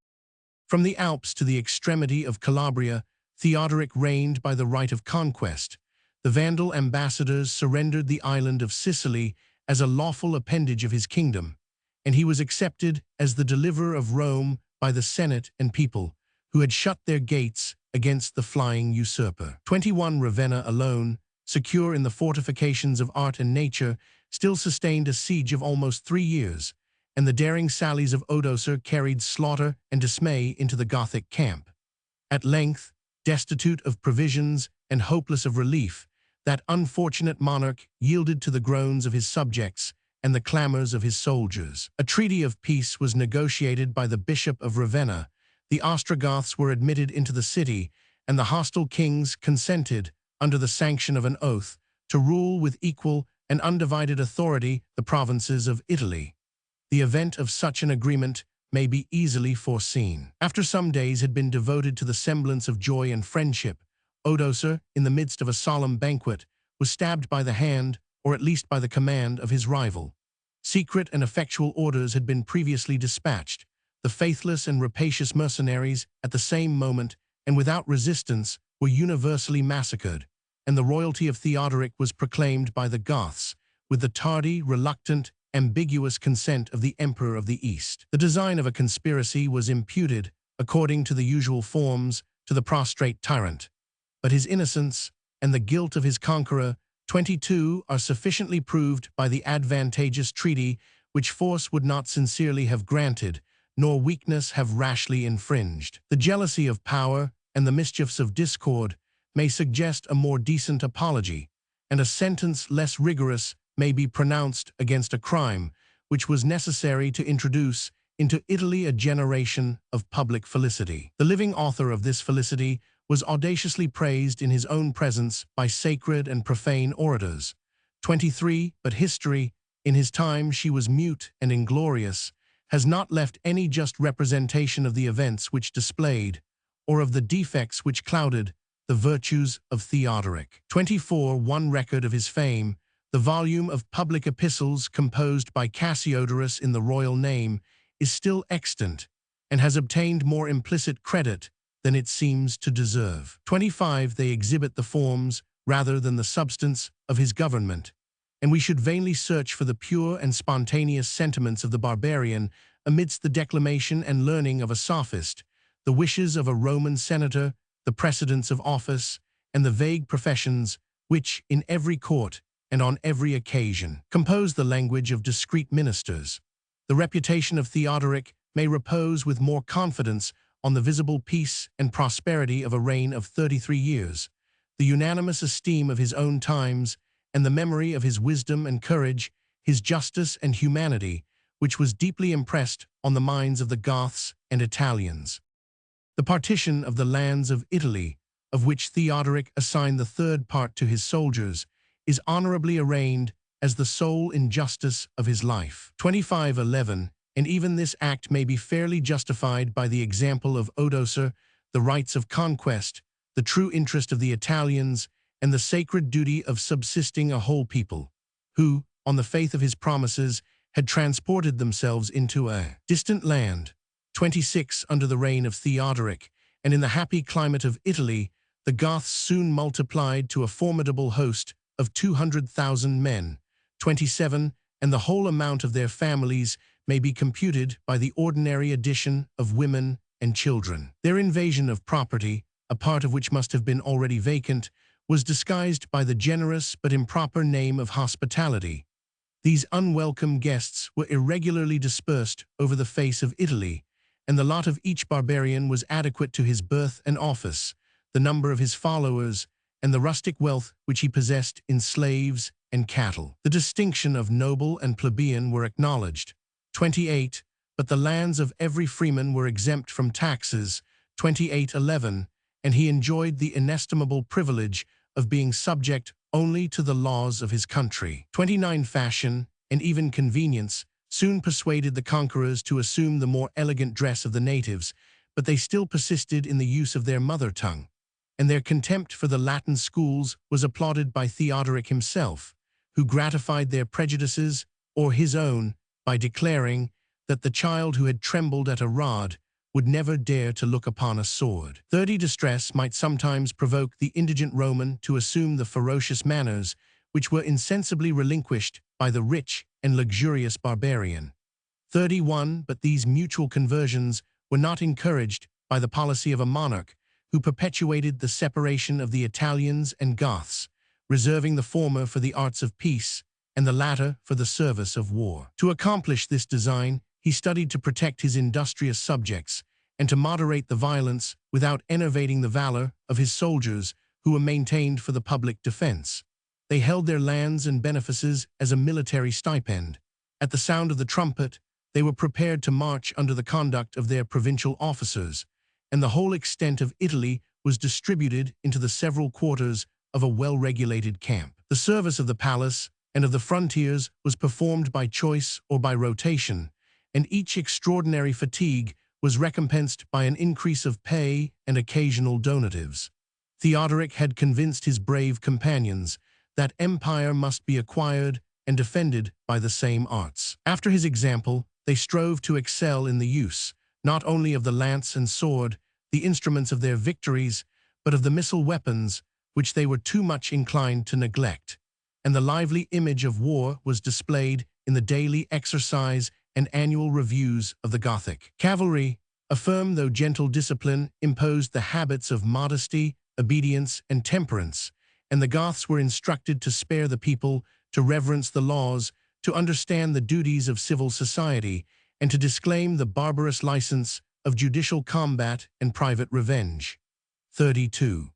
From the Alps to the extremity of Calabria, Theodoric reigned by the right of conquest. The Vandal ambassadors surrendered the island of Sicily as a lawful appendage of his kingdom, and he was accepted as the deliverer of Rome by the Senate and people, who had shut their gates against the flying usurper. 21. Ravenna alone, secure in the fortifications of art and nature, still sustained a siege of almost 3 years, and the daring sallies of Odoacer carried slaughter and dismay into the Gothic camp. At length, destitute of provisions and hopeless of relief, that unfortunate monarch yielded to the groans of his subjects and the clamors of his soldiers. A treaty of peace was negotiated by the Bishop of Ravenna. The Ostrogoths were admitted into the city, and the hostile kings consented, under the sanction of an oath, to rule with equal and undivided authority the provinces of Italy. The event of such an agreement may be easily foreseen. After some days had been devoted to the semblance of joy and friendship, Odoacer, in the midst of a solemn banquet, was stabbed by the hand, or at least by the command, of his rival. Secret and effectual orders had been previously dispatched. The faithless and rapacious mercenaries, at the same moment, and without resistance, were universally massacred, and the royalty of Theodoric was proclaimed by the Goths, with the tardy, reluctant, ambiguous consent of the Emperor of the East. The design of a conspiracy was imputed, according to the usual forms, to the prostrate tyrant, but his innocence and the guilt of his conqueror, 22, are sufficiently proved by the advantageous treaty which force would not sincerely have granted, nor weakness have rashly infringed. The jealousy of power and the mischiefs of discord may suggest a more decent apology, and a sentence less rigorous may be pronounced against a crime which was necessary to introduce into Italy a generation of public felicity. The living author of this felicity was audaciously praised in his own presence by sacred and profane orators. 23. But history, in his time she was mute and inglorious, has not left any just representation of the events which displayed, or of the defects which clouded, the virtues of Theodoric. 24. One record of his fame, the volume of public epistles composed by Cassiodorus in the royal name, is still extant, and has obtained more implicit credit than it seems to deserve. 25. They exhibit the forms, rather than the substance, of his government, and we should vainly search for the pure and spontaneous sentiments of the barbarian amidst the declamation and learning of a sophist, the wishes of a Roman senator, the precedents of office, and the vague professions which, in every court and on every occasion, compose the language of discreet ministers. The reputation of Theodoric may repose with more confidence on the visible peace and prosperity of a reign of 33 years, the unanimous esteem of his own times, and the memory of his wisdom and courage, his justice and humanity, which was deeply impressed on the minds of the Goths and Italians. The partition of the lands of Italy, of which Theodoric assigned the third part to his soldiers, is honorably arraigned as the sole injustice of his life. 25:11, and even this act may be fairly justified by the example of Odoacer, the rights of conquest, the true interest of the Italians, and the sacred duty of subsisting a whole people, who, on the faith of his promises, had transported themselves into a distant land. 26. Under the reign of Theodoric, and in the happy climate of Italy, the Goths soon multiplied to a formidable host of 200,000 men. 27. And the whole amount of their families may be computed by the ordinary addition of women and children. Their invasion of property, a part of which must have been already vacant, was disguised by the generous but improper name of hospitality. These unwelcome guests were irregularly dispersed over the face of Italy, and the lot of each barbarian was adequate to his birth and office, the number of his followers, and the rustic wealth which he possessed in slaves and cattle. The distinction of noble and plebeian were acknowledged. 28. But the lands of every freeman were exempt from taxes. 28:11, and he enjoyed the inestimable privilege of being subject only to the laws of his country. 29. Fashion, and even convenience, soon persuaded the conquerors to assume the more elegant dress of the natives, but they still persisted in the use of their mother tongue, and their contempt for the Latin schools was applauded by Theodoric himself, who gratified their prejudices, or his own, by declaring that the child who had trembled at a rod would never dare to look upon a sword. 30. Distress might sometimes provoke the indigent Roman to assume the ferocious manners which were insensibly relinquished by the rich and luxurious barbarian. 31. But these mutual conversions were not encouraged by the policy of a monarch who perpetuated the separation of the Italians and Goths, reserving the former for the arts of peace and the latter for the service of war. To accomplish this design, he studied to protect his industrious subjects and to moderate the violence without enervating the valor of his soldiers who were maintained for the public defense. They held their lands and benefices as a military stipend. At the sound of the trumpet, they were prepared to march under the conduct of their provincial officers, and the whole extent of Italy was distributed into the several quarters of a well-regulated camp. The service of the palace and of the frontiers was performed by choice or by rotation, and each extraordinary fatigue was recompensed by an increase of pay and occasional donatives. Theodoric had convinced his brave companions that empire must be acquired and defended by the same arts. After his example, they strove to excel in the use, not only of the lance and sword, the instruments of their victories, but of the missile weapons, which they were too much inclined to neglect. And the lively image of war was displayed in the daily exercise and annual reviews of the Gothic cavalry. A firm though gentle discipline imposed the habits of modesty, obedience, and temperance, and the Goths were instructed to spare the people, to reverence the laws, to understand the duties of civil society, and to disclaim the barbarous license of judicial combat and private revenge. 32.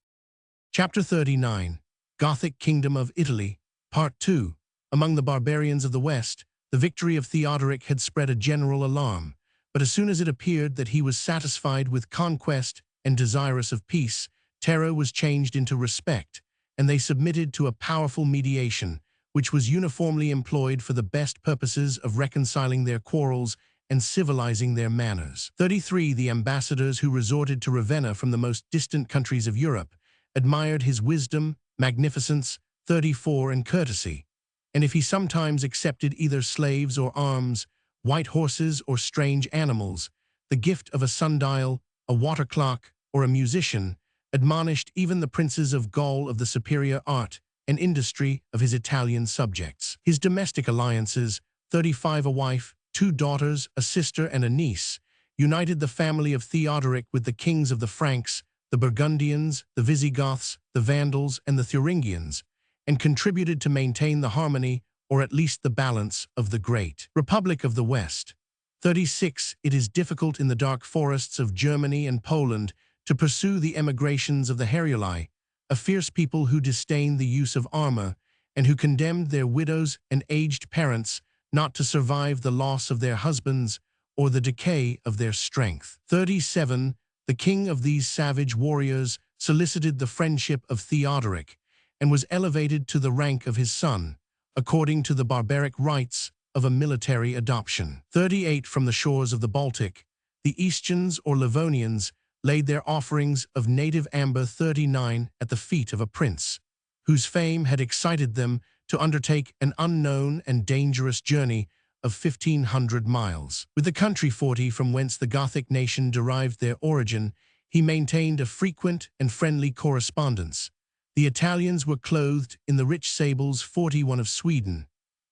Chapter 39. Gothic Kingdom of Italy, Part 2. Among the barbarians of the West, the victory of Theodoric had spread a general alarm, but as soon as it appeared that he was satisfied with conquest and desirous of peace, terror was changed into respect, and they submitted to a powerful mediation, which was uniformly employed for the best purposes of reconciling their quarrels and civilizing their manners. 33. The ambassadors who resorted to Ravenna from the most distant countries of Europe admired his wisdom, magnificence, 34, and courtesy, and if he sometimes accepted either slaves or arms, white horses or strange animals, the gift of a sundial, a water clock, or a musician, admonished even the princes of Gaul of the superior art and industry of his Italian subjects. His domestic alliances, 35, a wife, 2 daughters, a sister, and a niece, united the family of Theodoric with the kings of the Franks, the Burgundians, the Visigoths, the Vandals, and the Thuringians, and contributed to maintain the harmony, or at least the balance, of the great Republic of the West. 36. It is difficult in the dark forests of Germany and Poland to pursue the emigrations of the Heruli, a fierce people who disdained the use of armor and who condemned their widows and aged parents not to survive the loss of their husbands or the decay of their strength. 37. The king of these savage warriors solicited the friendship of Theodoric and was elevated to the rank of his son, according to the barbaric rites of a military adoption. 38. From the shores of the Baltic, the Eastians or Livonians laid their offerings of native amber 39 at the feet of a prince, whose fame had excited them to undertake an unknown and dangerous journey of 1,500 miles. With the country 40 from whence the Gothic nation derived their origin, he maintained a frequent and friendly correspondence. The Italians were clothed in the rich sables 41 of Sweden,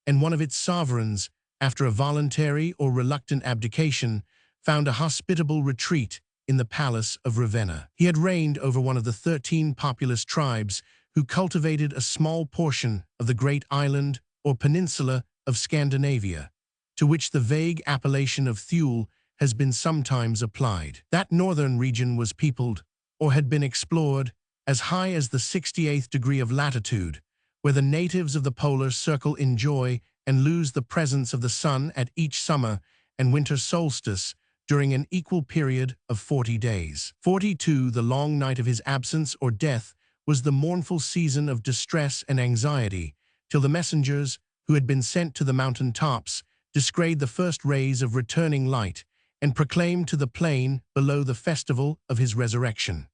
and one of its sovereigns, after a voluntary or reluctant abdication, found a hospitable retreat in the palace of Ravenna. He had reigned over one of the 13 populous tribes who cultivated a small portion of the great island or peninsula of Scandinavia, to which the vague appellation of Thule has been sometimes applied. That northern region was peopled, or had been explored, as high as the 68th degree of latitude, where the natives of the polar circle enjoy and lose the presence of the sun at each summer and winter solstice during an equal period of 40 days. 42. The long night of his absence or death was the mournful season of distress and anxiety, till the messengers, who had been sent to the mountain tops, descried the first rays of returning light, and proclaimed to the plain below the festival of his resurrection.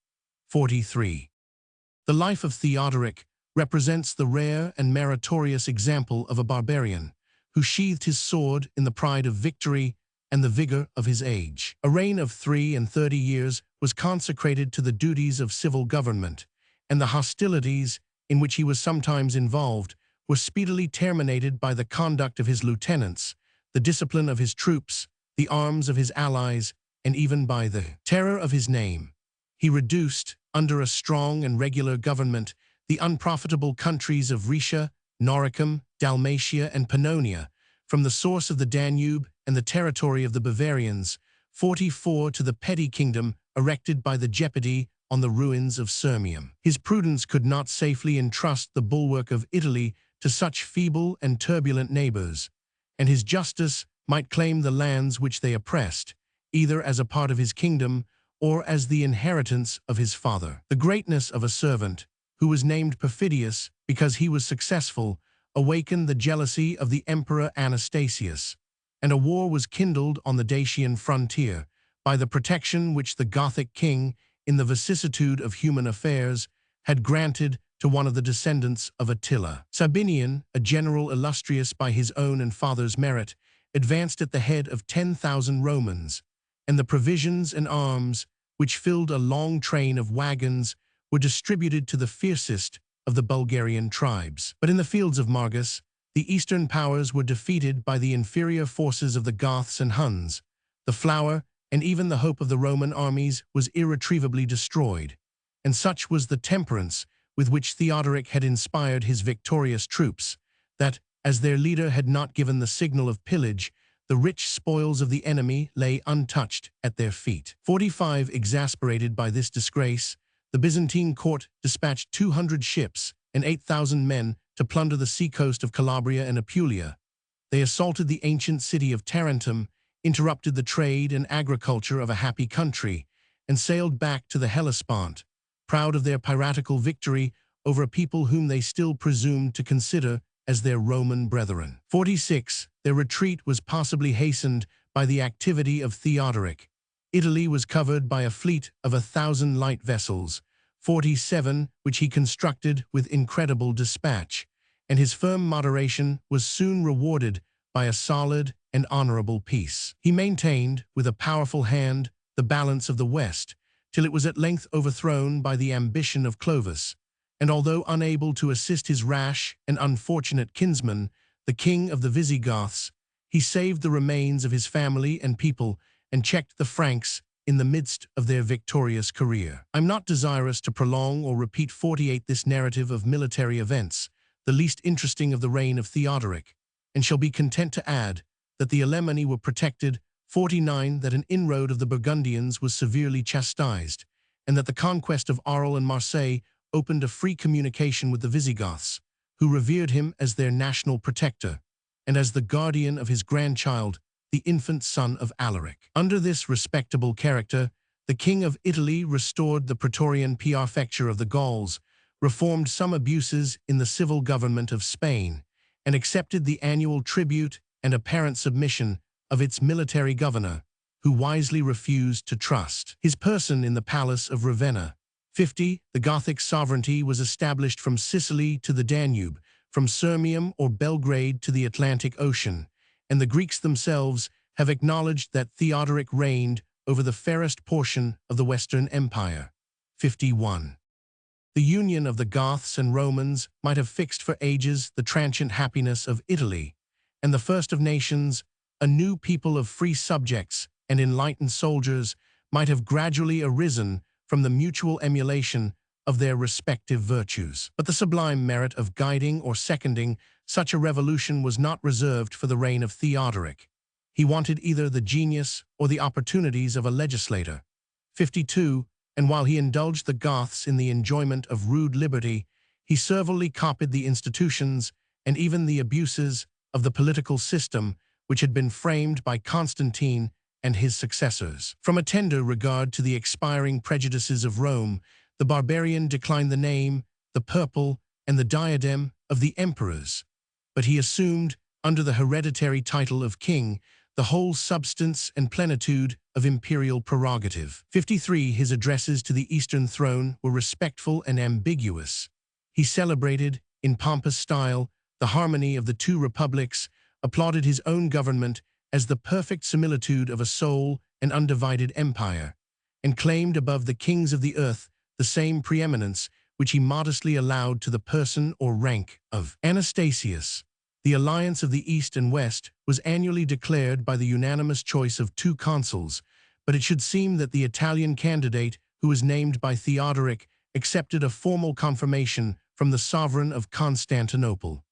43. The life of Theodoric represents the rare and meritorious example of a barbarian, who sheathed his sword in the pride of victory and the vigor of his age. A reign of 33 years was consecrated to the duties of civil government, and the hostilities in which he was sometimes involved were speedily terminated by the conduct of his lieutenants, the discipline of his troops, the arms of his allies, and even by the terror of his name. He reduced, under a strong and regular government, the unprofitable countries of Rhaetia, Noricum, Dalmatia, and Pannonia, from the source of the Danube and the territory of the Bavarians, 44, to the petty kingdom erected by the Gepidae on the ruins of Sirmium. His prudence could not safely entrust the bulwark of Italy to such feeble and turbulent neighbors, and his justice might claim the lands which they oppressed, either as a part of his kingdom or as the inheritance of his father. The greatness of a servant, who was named Perfidius because he was successful, awakened the jealousy of the Emperor Anastasius, and a war was kindled on the Dacian frontier by the protection which the Gothic king, in the vicissitude of human affairs, had granted to one of the descendants of Attila. Sabinian, a general illustrious by his own and father's merit, advanced at the head of 10,000 Romans, and the provisions and arms, which filled a long train of wagons, were distributed to the fiercest of the Bulgarian tribes. But in the fields of Margus, the eastern powers were defeated by the inferior forces of the Goths and Huns. The flower and even the hope of the Roman armies was irretrievably destroyed, and such was the temperance with which Theodoric had inspired his victorious troops, that, as their leader had not given the signal of pillage, the rich spoils of the enemy lay untouched at their feet. 45. Exasperated by this disgrace, the Byzantine court dispatched 200 ships and 8,000 men to plunder the seacoast of Calabria and Apulia. They assaulted the ancient city of Tarentum, interrupted the trade and agriculture of a happy country, and sailed back to the Hellespont, proud of their piratical victory over a people whom they still presumed to consider as their Roman brethren. 46. Their retreat was possibly hastened by the activity of Theodoric. Italy was covered by a fleet of 1,000 light vessels, 47 which he constructed with incredible dispatch, and his firm moderation was soon rewarded by a solid and honorable peace. He maintained, with a powerful hand, the balance of the West, till it was at length overthrown by the ambition of Clovis, and although unable to assist his rash and unfortunate kinsman, the king of the Visigoths, he saved the remains of his family and people and checked the Franks in the midst of their victorious career. I'm not desirous to prolong or repeat 48 this narrative of military events, the least interesting of the reign of Theodoric, and shall be content to add that the Alemanni were protected, 49 that an inroad of the Burgundians was severely chastised, and that the conquest of Arles and Marseille opened a free communication with the Visigoths, who revered him as their national protector, and as the guardian of his grandchild, the infant son of Alaric. Under this respectable character, the King of Italy restored the Praetorian prefecture of the Gauls, reformed some abuses in the civil government of Spain, and accepted the annual tribute and apparent submission of its military governor, who wisely refused to trust his person in the palace of Ravenna. 50. The Gothic sovereignty was established from Sicily to the Danube, from Sirmium or Belgrade to the Atlantic Ocean, and the Greeks themselves have acknowledged that Theodoric reigned over the fairest portion of the Western Empire. 51. The union of the Goths and Romans might have fixed for ages the transient happiness of Italy, and the first of nations, a new people of free subjects and enlightened soldiers, might have gradually arisen from the mutual emulation of their respective virtues. But the sublime merit of guiding or seconding such a revolution was not reserved for the reign of Theodoric. He wanted either the genius or the opportunities of a legislator. 52. And while he indulged the Goths in the enjoyment of rude liberty, he servilely copied the institutions and even the abuses of the political system which had been framed by Constantine and his successors. From a tender regard to the expiring prejudices of Rome, the barbarian declined the name, the purple, and the diadem of the emperors, but he assumed, under the hereditary title of king, the whole substance and plenitude of imperial prerogative. 53. His addresses to the Eastern throne were respectful and ambiguous. He celebrated, in pompous style, the harmony of the two republics, applauded his own government as the perfect similitude of a sole and undivided empire, and claimed above the kings of the earth the same preeminence which he modestly allowed to the person or rank of Anastasius. The alliance of the East and West was annually declared by the unanimous choice of 2 consuls, but it should seem that the Italian candidate, who was named by Theodoric, accepted a formal confirmation from the sovereign of Constantinople.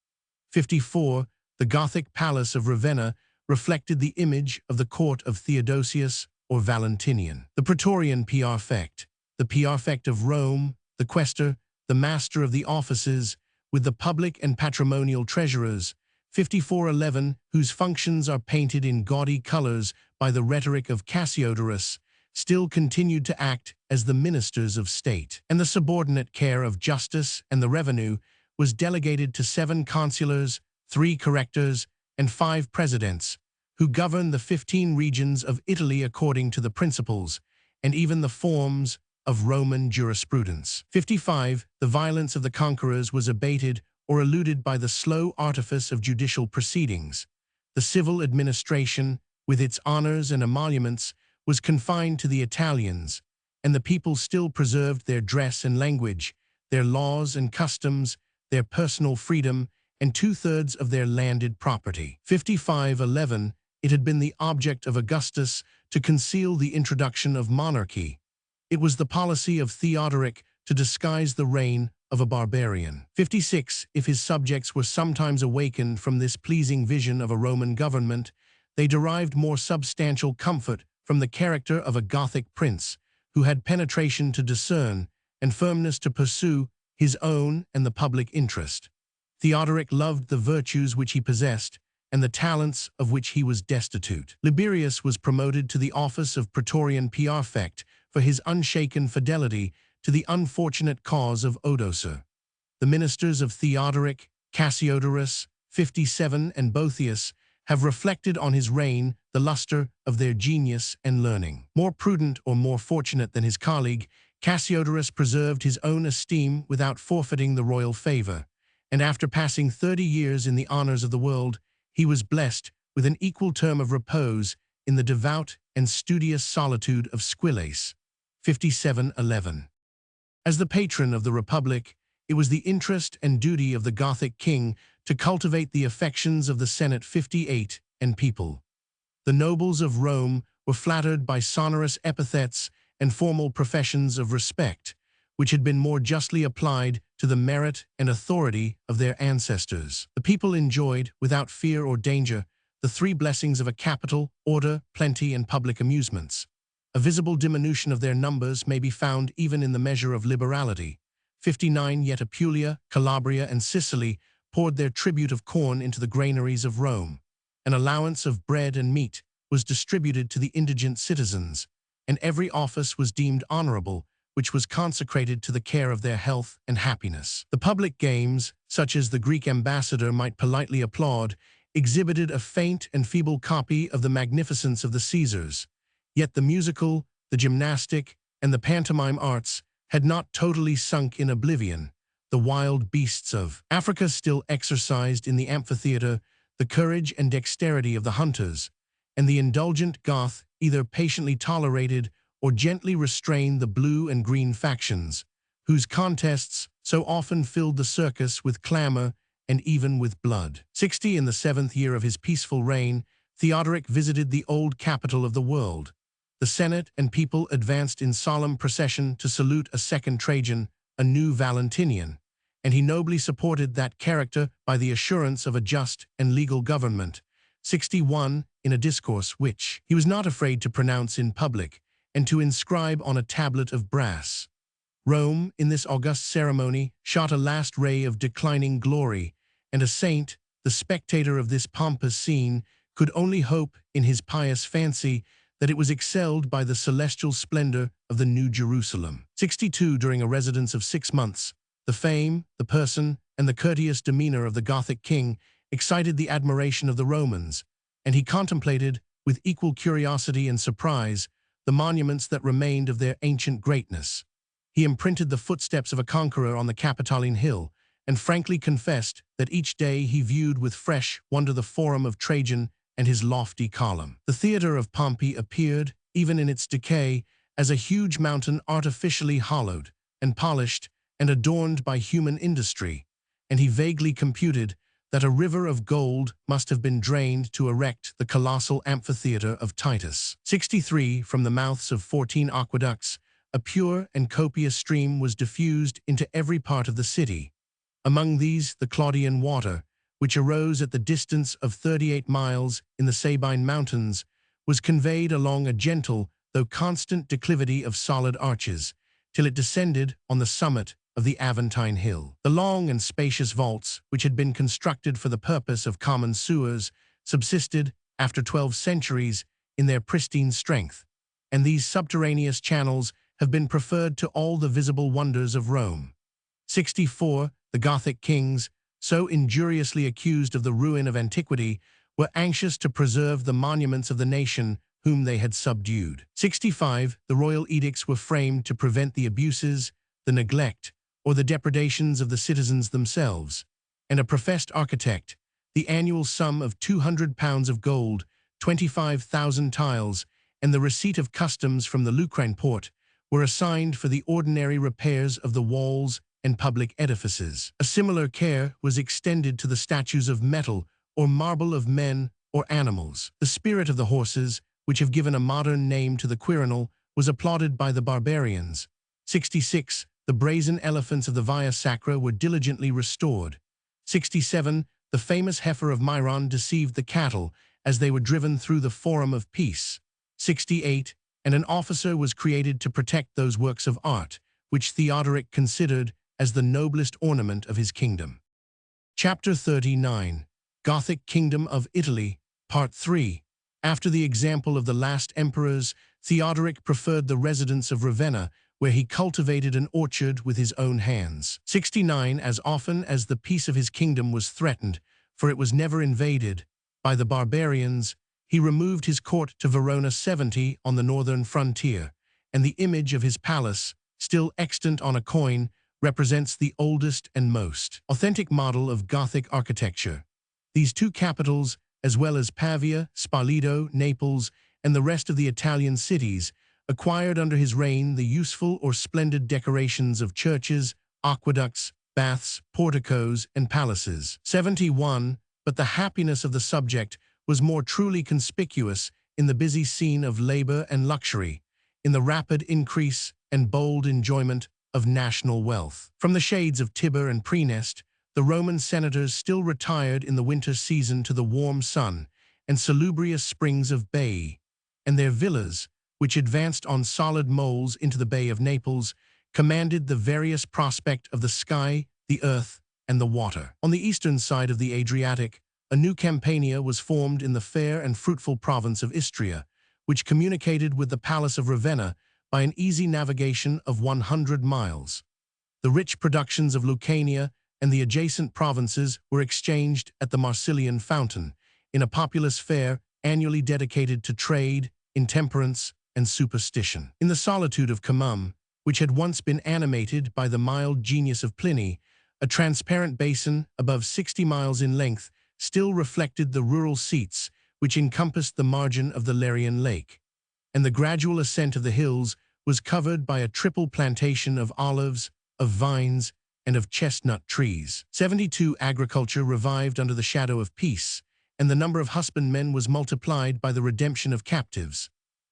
54. The Gothic palace of Ravenna reflected the image of the court of Theodosius or Valentinian. The Praetorian prefect, the prefect of Rome, the quaestor, the master of the offices, with the public and patrimonial treasurers, 5411, whose functions are painted in gaudy colors by the rhetoric of Cassiodorus, still continued to act as the ministers of state, and the subordinate care of justice and the revenue was delegated to 7 consulars, 3 correctors, and 5 presidents, who governed the 15 regions of Italy according to the principles and even the forms of Roman jurisprudence. 55. The violence of the conquerors was abated or eluded by the slow artifice of judicial proceedings. The civil administration, with its honors and emoluments, was confined to the Italians, and the people still preserved their dress and language, their laws and customs, their personal freedom, and 2/3 of their landed property. 5511. It had been the object of Augustus to conceal the introduction of monarchy. It was the policy of Theodoric to disguise the reign of a barbarian. 56. If his subjects were sometimes awakened from this pleasing vision of a Roman government, they derived more substantial comfort from the character of a Gothic prince, who had penetration to discern, and firmness to pursue his own and the public interest. Theodoric loved the virtues which he possessed and the talents of which he was destitute. Liberius was promoted to the office of Praetorian Praefect for his unshaken fidelity to the unfortunate cause of Odoacer. The ministers of Theodoric, Cassiodorus, 57, and Boethius have reflected on his reign the luster of their genius and learning. More prudent or more fortunate than his colleague, Cassiodorus preserved his own esteem without forfeiting the royal favor, and after passing 30 years in the honors of the world, he was blessed with an equal term of repose in the devout and studious solitude of Squillace, 57:11. As the patron of the Republic, it was the interest and duty of the Gothic king to cultivate the affections of the Senate 58 and people. The nobles of Rome were flattered by sonorous epithets and formal professions of respect, which had been more justly applied to the merit and authority of their ancestors. The people enjoyed, without fear or danger, the three blessings of a capital, order, plenty, and public amusements. A visible diminution of their numbers may be found even in the measure of liberality. 59 Yet Apulia, Calabria, and Sicily poured their tribute of corn into the granaries of Rome. An allowance of bread and meat was distributed to the indigent citizens, and every office was deemed honorable, which was consecrated to the care of their health and happiness. The public games, such as the Greek ambassador might politely applaud, exhibited a faint and feeble copy of the magnificence of the Caesars. Yet the musical, the gymnastic, and the pantomime arts had not totally sunk in oblivion. The wild beasts of Africa still exercised in the amphitheater the courage and dexterity of the hunters, and the indulgent Goth either patiently tolerated or gently restrained the blue and green factions, whose contests so often filled the circus with clamor and even with blood. 60 In the 7th year of his peaceful reign, Theodoric visited the old capital of the world. The Senate and people advanced in solemn procession to salute a second Trajan, a new Valentinian, and he nobly supported that character by the assurance of a just and legal government. 61 In a discourse which he was not afraid to pronounce in public and to inscribe on a tablet of brass. Rome, in this august ceremony, shot a last ray of declining glory, and a saint, the spectator of this pompous scene, could only hope in his pious fancy that it was excelled by the celestial splendor of the New Jerusalem. 62 During a residence of 6 months, the fame, the person, and the courteous demeanor of the Gothic king excited the admiration of the Romans, and he contemplated, with equal curiosity and surprise, the monuments that remained of their ancient greatness. He imprinted the footsteps of a conqueror on the Capitoline Hill, and frankly confessed that each day he viewed with fresh wonder the Forum of Trajan and his lofty column. The theater of Pompey appeared, even in its decay, as a huge mountain artificially hollowed and polished and adorned by human industry, and he vaguely computed that a river of gold must have been drained to erect the colossal amphitheater of Titus. 63 From the mouths of 14 aqueducts, a pure and copious stream was diffused into every part of the city. Among these, the Claudian water, which arose at the distance of 38 miles in the Sabine Mountains, was conveyed along a gentle, though constant declivity of solid arches, till it descended on the summit of the Aventine Hill. The long and spacious vaults, which had been constructed for the purpose of common sewers, subsisted, after 12 centuries, in their pristine strength, and these subterraneous channels have been preferred to all the visible wonders of Rome. 64 The Gothic kings, so injuriously accused of the ruin of antiquity, were anxious to preserve the monuments of the nation whom they had subdued. 65 The royal edicts were framed to prevent the abuses, the neglect, or the depredations of the citizens themselves, and a professed architect, the annual sum of 200 pounds of gold, 25,000 tiles, and the receipt of customs from the Lucrine port were assigned for the ordinary repairs of the walls and public edifices. A similar care was extended to the statues of metal or marble of men or animals. The spirit of the horses, which have given a modern name to the Quirinal, was applauded by the barbarians. 66 The brazen elephants of the Via Sacra were diligently restored. 67 The famous heifer of Myron deceived the cattle as they were driven through the Forum of Peace. 68 And an officer was created to protect those works of art which Theodoric considered as the noblest ornament of his kingdom. Chapter 39. Gothic Kingdom of Italy, Part 3. After the example of the last emperors, Theodoric preferred the residence of Ravenna, where he cultivated an orchard with his own hands. 69. As often as the peace of his kingdom was threatened, for it was never invaded, by the barbarians, he removed his court to Verona. 70 on the northern frontier, and the image of his palace, still extant on a coin, represents the oldest and most authentic model of Gothic architecture. These two capitals, as well as Pavia, Spoleto, Naples, and the rest of the Italian cities, acquired under his reign the useful or splendid decorations of churches, aqueducts, baths, porticos, and palaces. 71. But the happiness of the subject was more truly conspicuous in the busy scene of labor and luxury, in the rapid increase and bold enjoyment of national wealth. From the shades of Tiber and Praeneste, the Roman senators still retired in the winter season to the warm sun and salubrious springs of Baiae, and their villas, which advanced on solid moles into the Bay of Naples, commanded the various prospect of the sky, the earth, and the water. On the eastern side of the Adriatic, a new Campania was formed in the fair and fruitful province of Istria, which communicated with the palace of Ravenna by an easy navigation of 100 miles. The rich productions of Lucania and the adjacent provinces were exchanged at the Marsilian Fountain, in a populous fair annually dedicated to trade, intemperance, and superstition. In the solitude of Comum, which had once been animated by the mild genius of Pliny, a transparent basin above 60 miles in length still reflected the rural seats which encompassed the margin of the Larian Lake, and the gradual ascent of the hills was covered by a triple plantation of olives, of vines, and of chestnut trees. 72. Agriculture revived under the shadow of peace, and the number of husbandmen was multiplied by the redemption of captives.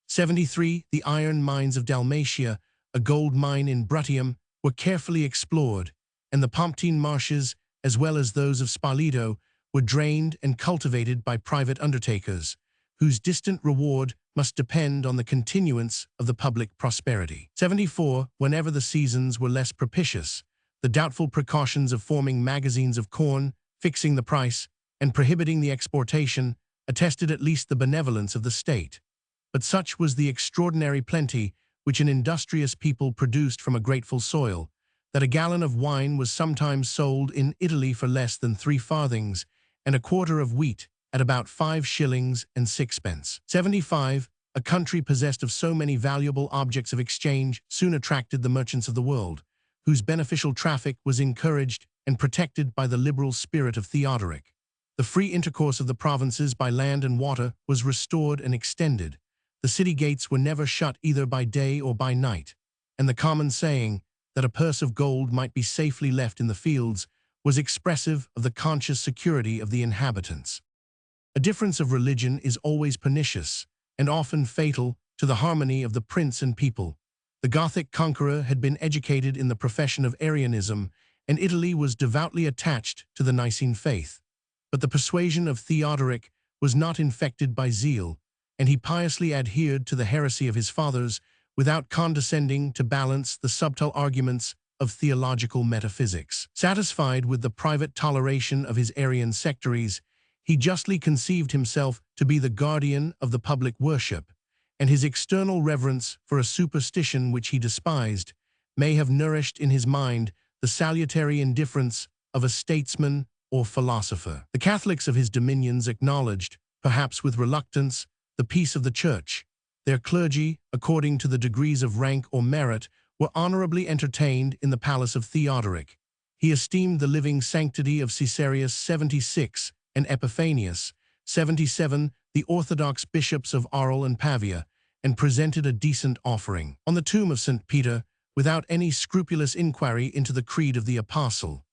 73. The iron mines of Dalmatia, a gold mine in Bruttium, were carefully explored, and the Pomptine marshes, as well as those of Spoleto, were drained and cultivated by private undertakers, whose distant reward must depend on the continuance of the public prosperity. 74. Whenever the seasons were less propitious, the doubtful precautions of forming magazines of corn, fixing the price, and prohibiting the exportation attested at least the benevolence of the state. But such was the extraordinary plenty which an industrious people produced from a grateful soil, that a gallon of wine was sometimes sold in Italy for less than 3 farthings, and a quarter of wheat at about 5 shillings and 6 pence. 75. A country possessed of so many valuable objects of exchange soon attracted the merchants of the world, whose beneficial traffic was encouraged and protected by the liberal spirit of Theodoric. The free intercourse of the provinces by land and water was restored and extended. The city gates were never shut either by day or by night, and the common saying that a purse of gold might be safely left in the fields was expressive of the conscious security of the inhabitants. A difference of religion is always pernicious, and often fatal to the harmony of the prince and people. The Gothic conqueror had been educated in the profession of Arianism, and Italy was devoutly attached to the Nicene faith. But the persuasion of Theodoric was not infected by zeal, and he piously adhered to the heresy of his fathers without condescending to balance the subtle arguments of theological metaphysics. Satisfied with the private toleration of his Arian sectaries, he justly conceived himself to be the guardian of the public worship, and his external reverence for a superstition which he despised may have nourished in his mind the salutary indifference of a statesman or philosopher. The Catholics of his dominions acknowledged, perhaps with reluctance, the peace of the Church. Their clergy, according to the degrees of rank or merit, were honorably entertained in the palace of Theodoric. He esteemed the living sanctity of Caesarius 76 and Epiphanius 77, the orthodox bishops of Arles and Pavia, and presented a decent offering on the tomb of St. Peter without any scrupulous inquiry into the creed of the apostle.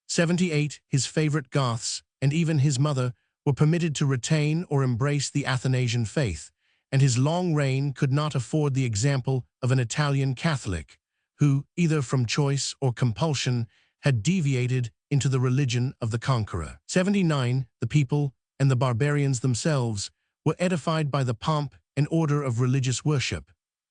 78. His favorite Goths, and even his mother, were permitted to retain or embrace the Athanasian faith, and his long reign could not afford the example of an Italian Catholic, who, either from choice or compulsion, had deviated into the religion of the conqueror. 79. The people, and the barbarians themselves, were edified by the pomp and order of religious worship.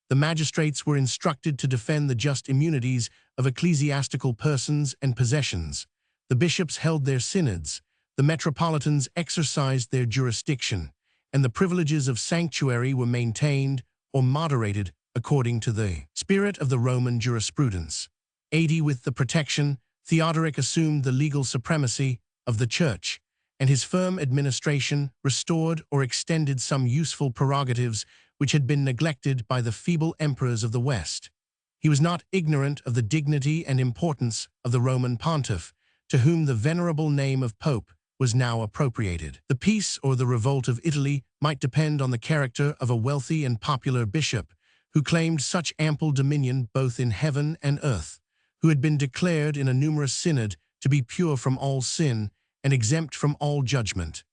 The magistrates were instructed to defend the just immunities of ecclesiastical persons and possessions. The bishops held their synods, the metropolitans exercised their jurisdiction, and the privileges of sanctuary were maintained or moderated according to the spirit of the Roman jurisprudence. 80 With the protection, Theodoric assumed the legal supremacy of the Church, and his firm administration restored or extended some useful prerogatives which had been neglected by the feeble emperors of the West. He was not ignorant of the dignity and importance of the Roman pontiff, to whom the venerable name of Pope was now appropriated. The peace or the revolt of Italy might depend on the character of a wealthy and popular bishop, who claimed such ample dominion both in heaven and earth, who had been declared in a numerous synod to be pure from all sin and exempt from all judgment.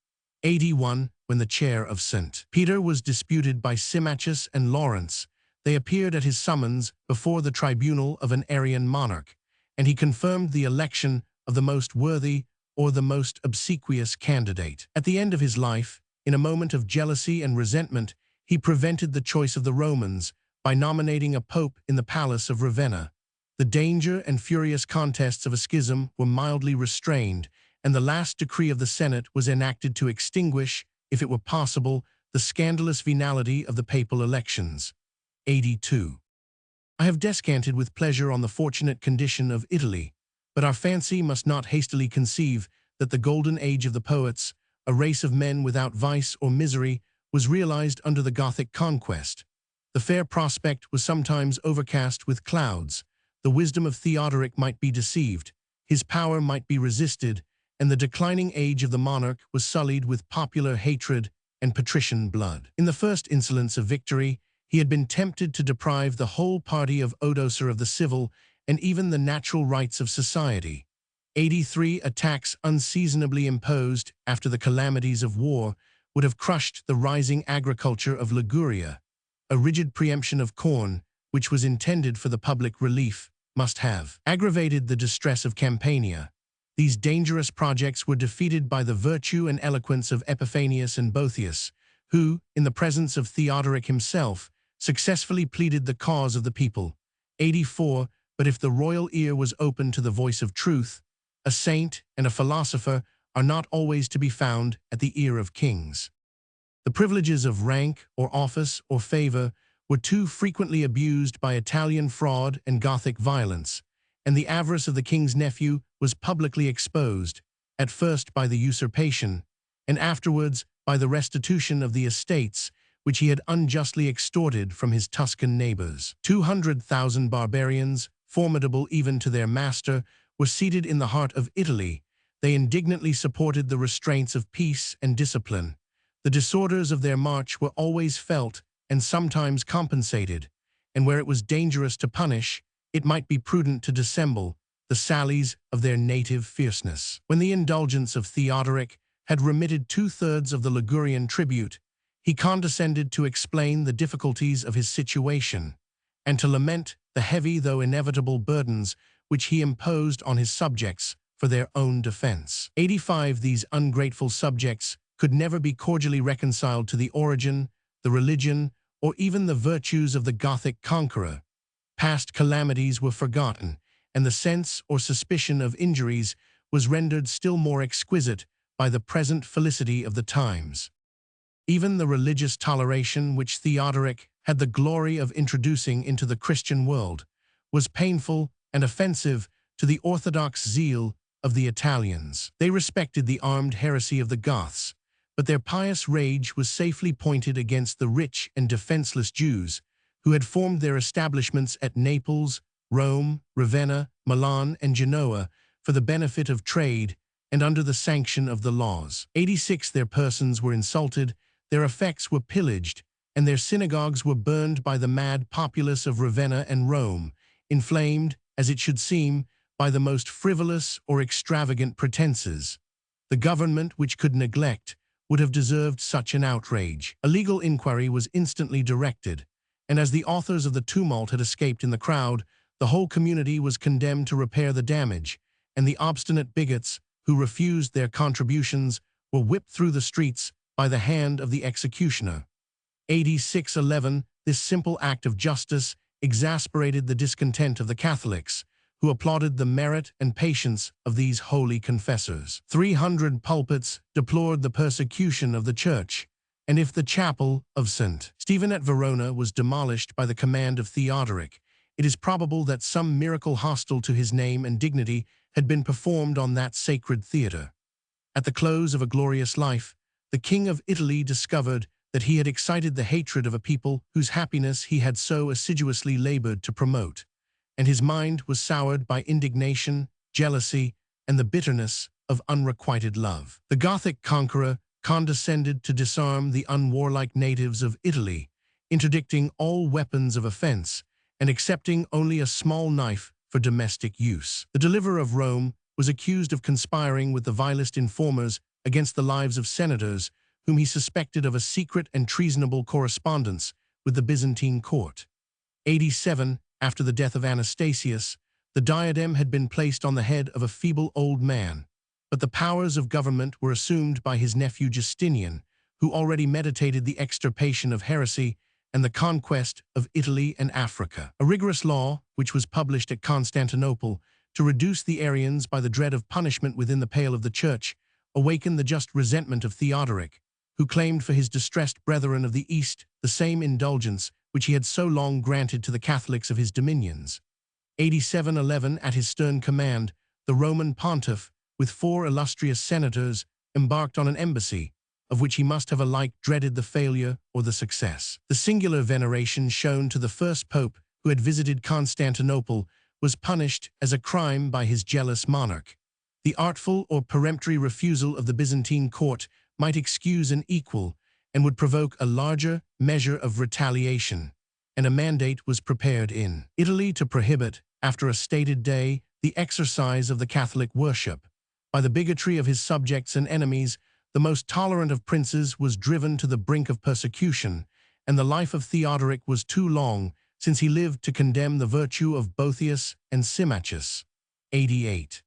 81 When the chair of St. Peter was disputed by Symmachus and Lawrence, they appeared at his summons before the tribunal of an Arian monarch, and he confirmed the election of the most worthy or the most obsequious candidate. At the end of his life, in a moment of jealousy and resentment, he prevented the choice of the Romans by nominating a pope in the palace of Ravenna. The danger and furious contests of a schism were mildly restrained, and the last decree of the Senate was enacted to extinguish, if it were possible, the scandalous venality of the papal elections. 82. I have descanted with pleasure on the fortunate condition of Italy, but our fancy must not hastily conceive that the golden age of the poets, a race of men without vice or misery, was realized under the Gothic conquest. The fair prospect was sometimes overcast with clouds. The wisdom of Theodoric might be deceived, his power might be resisted, and the declining age of the monarch was sullied with popular hatred and patrician blood. In the first insolence of victory, he had been tempted to deprive the whole party of Odoacer of the civil and even the natural rights of society. 83 Attacks unseasonably imposed after the calamities of war would have crushed the rising agriculture of Liguria. A rigid preemption of corn, which was intended for the public relief, must have aggravated the distress of Campania. These dangerous projects were defeated by the virtue and eloquence of Epiphanius and Boethius, who, in the presence of Theodoric himself, successfully pleaded the cause of the people. 84 But if the royal ear was open to the voice of truth, a saint and a philosopher are not always to be found at the ear of kings. The privileges of rank or office or favor were too frequently abused by Italian fraud and Gothic violence, and the avarice of the king's nephew was publicly exposed, at first by the usurpation, and afterwards by the restitution of the estates which he had unjustly extorted from his Tuscan neighbors. 200,000 barbarians, formidable even to their master, were seated in the heart of Italy. They indignantly supported the restraints of peace and discipline. The disorders of their march were always felt and sometimes compensated, and where it was dangerous to punish, it might be prudent to dissemble the sallies of their native fierceness. When the indulgence of Theodoric had remitted 2/3 of the Ligurian tribute, he condescended to explain the difficulties of his situation, and to lament the heavy though inevitable burdens which he imposed on his subjects for their own defense. 85 These ungrateful subjects could never be cordially reconciled to the origin, the religion, or even the virtues of the Gothic conqueror. Past calamities were forgotten, and the sense or suspicion of injuries was rendered still more exquisite by the present felicity of the times. Even the religious toleration which Theodoric had the glory of introducing into the Christian world was painful and offensive to the orthodox zeal of the Italians. They respected the armed heresy of the Goths, but their pious rage was safely pointed against the rich and defenseless Jews who had formed their establishments at Naples, Rome, Ravenna, Milan, and Genoa for the benefit of trade and under the sanction of the laws. 86 Their persons were insulted, their effects were pillaged, and their synagogues were burned by the mad populace of Ravenna and Rome, inflamed, as it should seem, by the most frivolous or extravagant pretenses. The government, which could neglect, would have deserved such an outrage. A legal inquiry was instantly directed, and as the authors of the tumult had escaped in the crowd, the whole community was condemned to repair the damage, and the obstinate bigots who refused their contributions were whipped through the streets by the hand of the executioner. 86 11 this simple act of justice exasperated the discontent of the Catholics, who applauded the merit and patience of these holy confessors. 300 pulpits deplored the persecution of the Church, and if the chapel of St. Stephen at Verona was demolished by the command of Theodoric, it is probable that some miracle hostile to his name and dignity had been performed on that sacred theatre. At the close of a glorious life, the King of Italy discovered that he had excited the hatred of a people whose happiness he had so assiduously labored to promote, and his mind was soured by indignation, jealousy, and the bitterness of unrequited love. The Gothic conqueror condescended to disarm the unwarlike natives of Italy, interdicting all weapons of offense and accepting only a small knife for domestic use. The deliverer of Rome was accused of conspiring with the vilest informers against the lives of senators whom he suspected of a secret and treasonable correspondence with the Byzantine court. 87, after the death of Anastasius, the diadem had been placed on the head of a feeble old man, but the powers of government were assumed by his nephew Justinian, who already meditated the extirpation of heresy and the conquest of Italy and Africa. A rigorous law, which was published at Constantinople to reduce the Arians by the dread of punishment within the pale of the Church, awakened the just resentment of Theodoric, who claimed for his distressed brethren of the East the same indulgence which he had so long granted to the Catholics of his dominions. 87:11, at his stern command, the Roman pontiff, with 4 illustrious senators, embarked on an embassy, of which he must have alike dreaded the failure or the success. The singular veneration shown to the first pope who had visited Constantinople was punished as a crime by his jealous monarch. The artful or peremptory refusal of the Byzantine court might excuse an equal and would provoke a larger measure of retaliation, and a mandate was prepared in Italy to prohibit, after a stated day, the exercise of the Catholic worship. By the bigotry of his subjects and enemies, the most tolerant of princes was driven to the brink of persecution, and the life of Theodoric was too long, since he lived to condemn the virtue of Boethius and Symmachus. 88.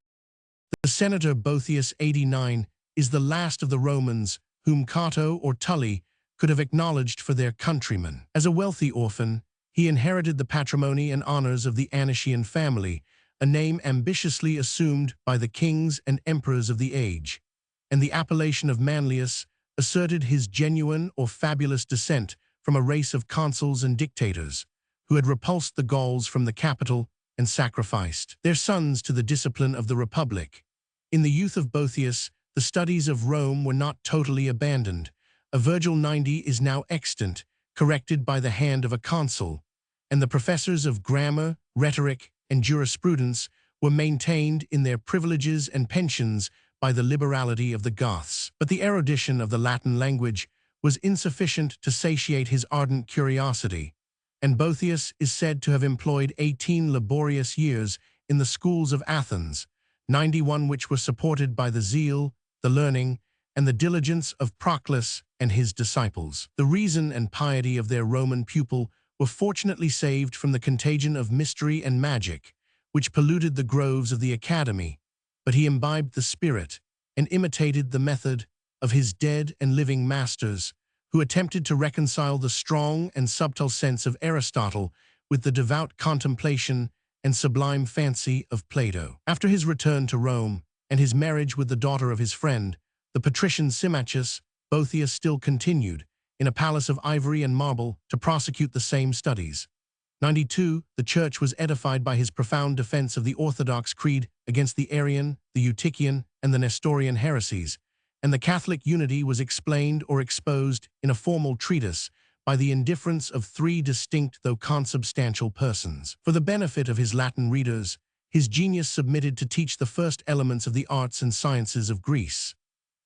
The senator Boethius, 89, is the last of the Romans whom Cato or Tully could have acknowledged for their countrymen. As a wealthy orphan, he inherited the patrimony and honors of the Anician family, a name ambitiously assumed by the kings and emperors of the age, and the appellation of Manlius asserted his genuine or fabulous descent from a race of consuls and dictators who had repulsed the Gauls from the capital and sacrificed their sons to the discipline of the Republic. In the youth of Boethius, the studies of Rome were not totally abandoned. A Virgil 90 is now extant, corrected by the hand of a consul, and the professors of grammar, rhetoric, and jurisprudence were maintained in their privileges and pensions by the liberality of the Goths. But the erudition of the Latin language was insufficient to satiate his ardent curiosity, and Boethius is said to have employed 18 laborious years in the schools of Athens, 91 which were supported by the zeal, the learning, and the diligence of Proclus and his disciples. The reason and piety of their Roman pupil were fortunately saved from the contagion of mystery and magic, which polluted the groves of the academy, but he imbibed the spirit and imitated the method of his dead and living masters, who attempted to reconcile the strong and subtle sense of Aristotle with the devout contemplation and sublime fancy of Plato. After his return to Rome and his marriage with the daughter of his friend, the patrician Symmachus, Boethius still continued, in a palace of ivory and marble, to prosecute the same studies. 92. The Church was edified by his profound defense of the Orthodox creed against the Arian, the Eutychian, and the Nestorian heresies, and the Catholic unity was explained or exposed in a formal treatise by the indifference of 3 distinct though consubstantial persons. For the benefit of his Latin readers, his genius submitted to teach the first elements of the arts and sciences of Greece.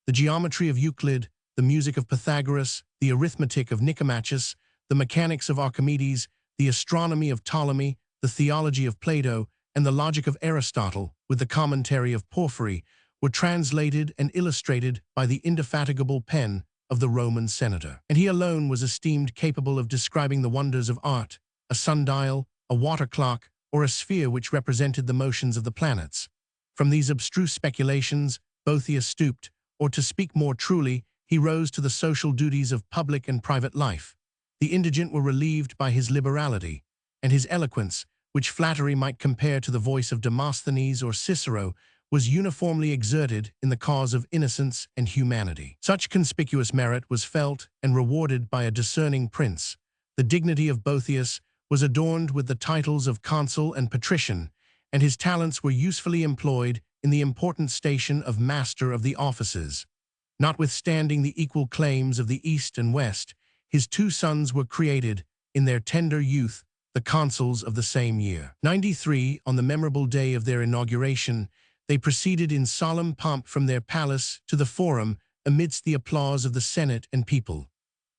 The geometry of Euclid, the music of Pythagoras, the arithmetic of Nicomachus, the mechanics of Archimedes, the astronomy of Ptolemy, the theology of Plato, and the logic of Aristotle, with the commentary of Porphyry, were translated and illustrated by the indefatigable pen of the Roman senator. And he alone was esteemed capable of describing the wonders of art, a sundial, a water clock, or a sphere which represented the motions of the planets. From these abstruse speculations, Boethius stooped, or to speak more truly, he rose to the social duties of public and private life. The indigent were relieved by his liberality, and his eloquence, which flattery might compare to the voice of Demosthenes or Cicero, was uniformly exerted in the cause of innocence and humanity. Such conspicuous merit was felt and rewarded by a discerning prince. The dignity of Boethius was adorned with the titles of consul and patrician, and his talents were usefully employed in the important station of master of the offices. Notwithstanding the equal claims of the East and West, his two sons were created, in their tender youth, the consuls of the same year. 93, on the memorable day of their inauguration, they proceeded in solemn pomp from their palace to the Forum amidst the applause of the Senate and people.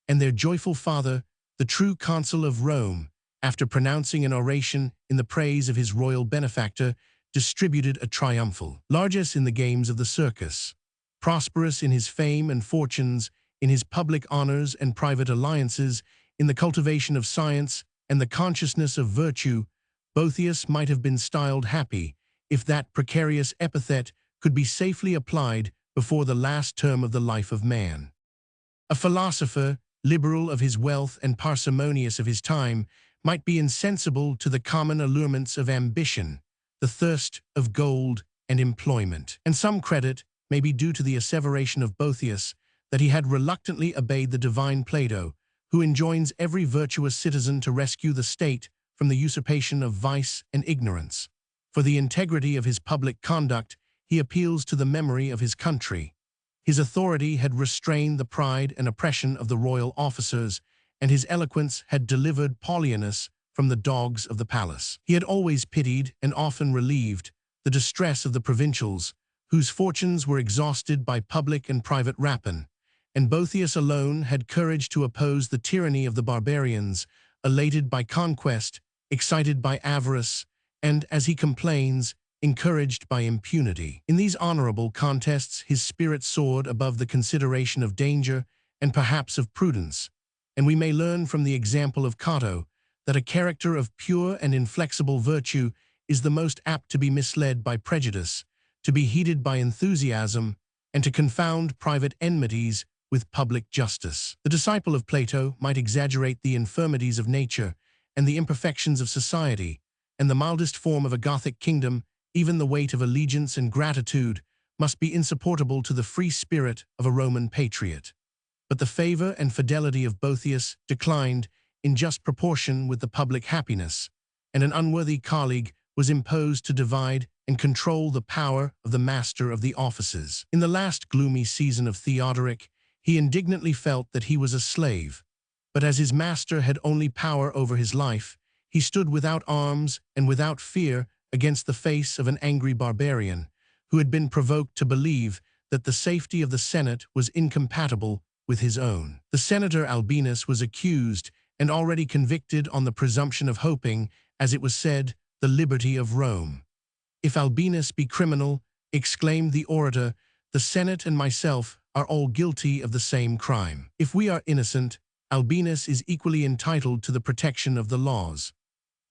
And their joyful father, the true consul of Rome, after pronouncing an oration in the praise of his royal benefactor, distributed a triumphal largesse in the games of the circus. Prosperous in his fame and fortunes, in his public honors and private alliances, in the cultivation of science and the consciousness of virtue, Boethius might have been styled happy, if that precarious epithet could be safely applied before the last term of the life of man. A philosopher, liberal of his wealth and parsimonious of his time, might be insensible to the common allurements of ambition, the thirst of gold and employment. And some credit may be due to the asseveration of Boethius that he had reluctantly obeyed the divine Plato, who enjoins every virtuous citizen to rescue the state from the usurpation of vice and ignorance. For the integrity of his public conduct, he appeals to the memory of his country. His authority had restrained the pride and oppression of the royal officers, and his eloquence had delivered Paulianus from the dogs of the palace. He had always pitied and often relieved the distress of the provincials, whose fortunes were exhausted by public and private rapine, and Boethius alone had courage to oppose the tyranny of the barbarians, elated by conquest, excited by avarice, and, as he complains, encouraged by impunity. In these honorable contests his spirit soared above the consideration of danger and perhaps of prudence, and we may learn from the example of Cato that a character of pure and inflexible virtue is the most apt to be misled by prejudice, to be heated by enthusiasm, and to confound private enmities with public justice. The disciple of Plato might exaggerate the infirmities of nature and the imperfections of society, and the mildest form of a Gothic kingdom, even the weight of allegiance and gratitude, must be insupportable to the free spirit of a Roman patriot. But the favor and fidelity of Boethius declined in just proportion with the public happiness, and an unworthy colleague was imposed to divide and control the power of the master of the offices. In the last gloomy season of Theodoric, he indignantly felt that he was a slave, but as his master had only power over his life, he stood without arms and without fear against the face of an angry barbarian, who had been provoked to believe that the safety of the Senate was incompatible with his own. The senator Albinus was accused and already convicted on the presumption of hoping, as it was said, the liberty of Rome. "If Albinus be criminal," exclaimed the orator, "the Senate and myself are all guilty of the same crime. If we are innocent, Albinus is equally entitled to the protection of the laws."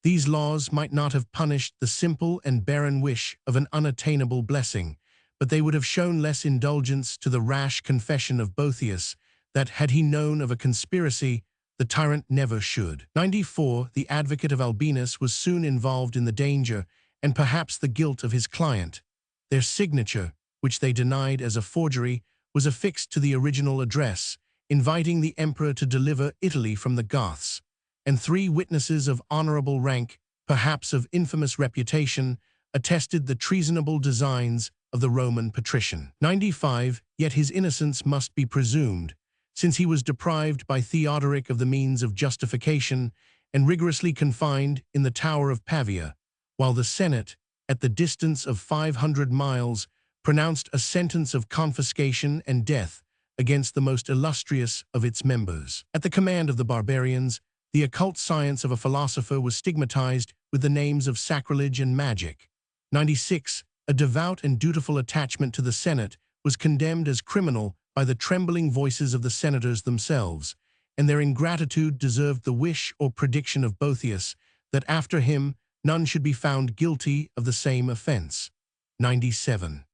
These laws might not have punished the simple and barren wish of an unattainable blessing, but they would have shown less indulgence to the rash confession of Boethius that, had he known of a conspiracy, the tyrant never should. 94. The advocate of Albinus was soon involved in the danger and perhaps the guilt of his client. Their signature, which they denied as a forgery, was affixed to the original address, inviting the emperor to deliver Italy from the Goths, and 3 witnesses of honorable rank, perhaps of infamous reputation, attested the treasonable designs of the Roman patrician. 95. Yet his innocence must be presumed, since he was deprived by Theodoric of the means of justification and rigorously confined in the Tower of Pavia, while the Senate, at the distance of 500 miles, pronounced a sentence of confiscation and death against the most illustrious of its members. At the command of the barbarians, the occult science of a philosopher was stigmatized with the names of sacrilege and magic. 96. A devout and dutiful attachment to the Senate was condemned as criminal by the trembling voices of the senators themselves, and their ingratitude deserved the wish or prediction of Boethius that after him none should be found guilty of the same offense. 97.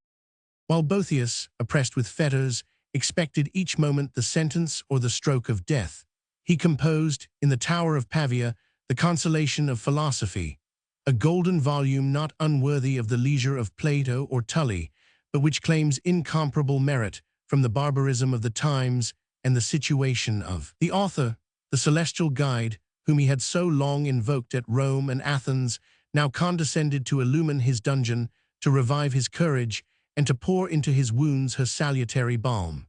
While Boethius, oppressed with fetters, expected each moment the sentence or the stroke of death, He composed, in the Tower of Pavia, the Consolation of Philosophy, a golden volume not unworthy of the leisure of Plato or Tully, but which claims incomparable merit from the barbarism of the times and the situation of the author. The celestial guide, whom he had so long invoked at Rome and Athens, now condescended to illumine his dungeon, to revive his courage, and to pour into his wounds her salutary balm.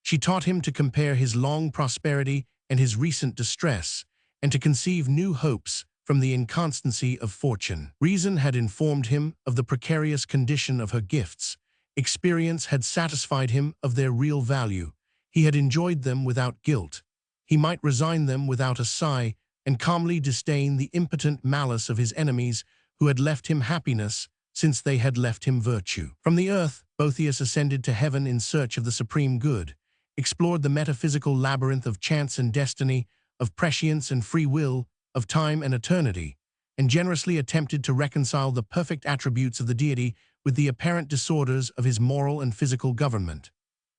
She taught him to compare his long prosperity and his recent distress, and to conceive new hopes from the inconstancy of fortune. Reason had informed him of the precarious condition of her gifts. Experience had satisfied him of their real value. He had enjoyed them without guilt. He might resign them without a sigh, and calmly disdain the impotent malice of his enemies who had left him happiness since they had left him virtue. From the earth, Boethius ascended to heaven in search of the supreme good, explored the metaphysical labyrinth of chance and destiny, of prescience and free will, of time and eternity, and generously attempted to reconcile the perfect attributes of the deity with the apparent disorders of his moral and physical government.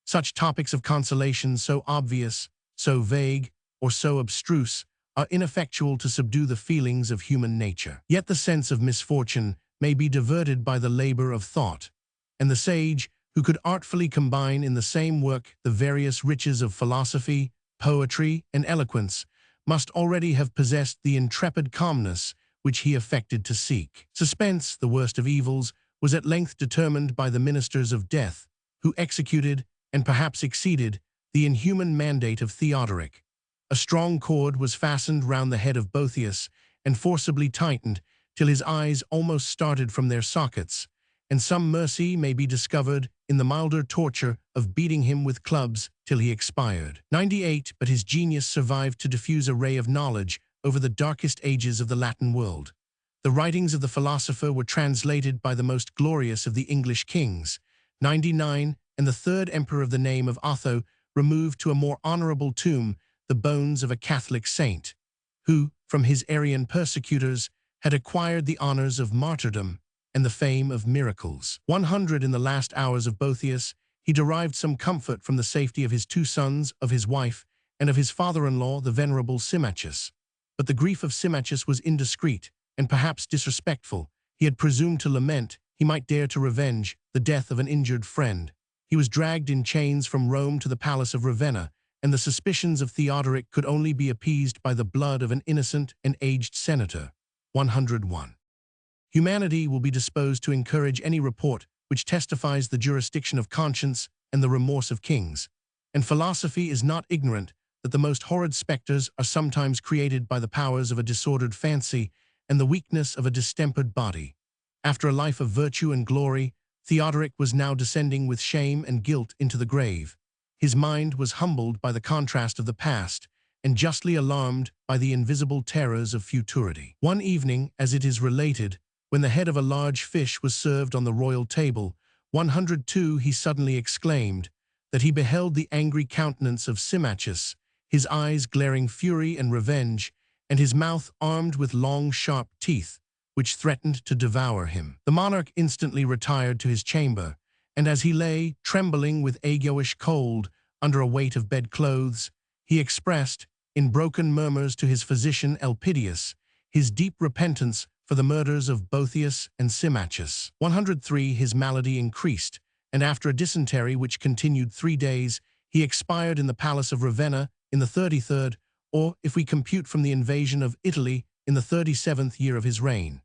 Such topics of consolation, so obvious, so vague, or so abstruse, are ineffectual to subdue the feelings of human nature. Yet the sense of misfortune may be diverted by the labor of thought, and the sage, who could artfully combine in the same work the various riches of philosophy, poetry, and eloquence, must already have possessed the intrepid calmness which he affected to seek. Suspense, the worst of evils, was at length determined by the ministers of death, who executed, and perhaps exceeded, the inhuman mandate of Theodoric. A strong cord was fastened round the head of Boethius, and forcibly tightened, till his eyes almost started from their sockets, and some mercy may be discovered in the milder torture of beating him with clubs till he expired. 98, but his genius survived to diffuse a ray of knowledge over the darkest ages of the Latin world. The writings of the philosopher were translated by the most glorious of the English kings. 99, and the third emperor of the name of Otho removed to a more honorable tomb the bones of a Catholic saint, who, from his Arian persecutors, had acquired the honors of martyrdom and the fame of miracles. 100, in the last hours of Boethius, he derived some comfort from the safety of his two sons, of his wife, and of his father-in-law, the venerable Symmachus. But the grief of Symmachus was indiscreet, and perhaps disrespectful. He had presumed to lament, he might dare to revenge, the death of an injured friend. He was dragged in chains from Rome to the palace of Ravenna, and the suspicions of Theodoric could only be appeased by the blood of an innocent and aged senator. 101. Humanity will be disposed to encourage any report which testifies the jurisdiction of conscience and the remorse of kings, and philosophy is not ignorant that the most horrid spectres are sometimes created by the powers of a disordered fancy and the weakness of a distempered body. After a life of virtue and glory, Theodoric was now descending with shame and guilt into the grave. His mind was humbled by the contrast of the past, and justly alarmed by the invisible terrors of futurity. One evening, as it is related, when the head of a large fish was served on the royal table, 102, he suddenly exclaimed that he beheld the angry countenance of Symmachus, his eyes glaring fury and revenge, and his mouth armed with long, sharp teeth, which threatened to devour him. The monarch instantly retired to his chamber, and as he lay, trembling with aguish cold, under a weight of bedclothes, he expressed, in broken murmurs to his physician Elpidius, his deep repentance for the murders of Boethius and Symmachus. 103, his malady increased, and after a dysentery which continued 3 days, he expired in the palace of Ravenna in the 33rd, or, if we compute from the invasion of Italy, in the 37th year of his reign.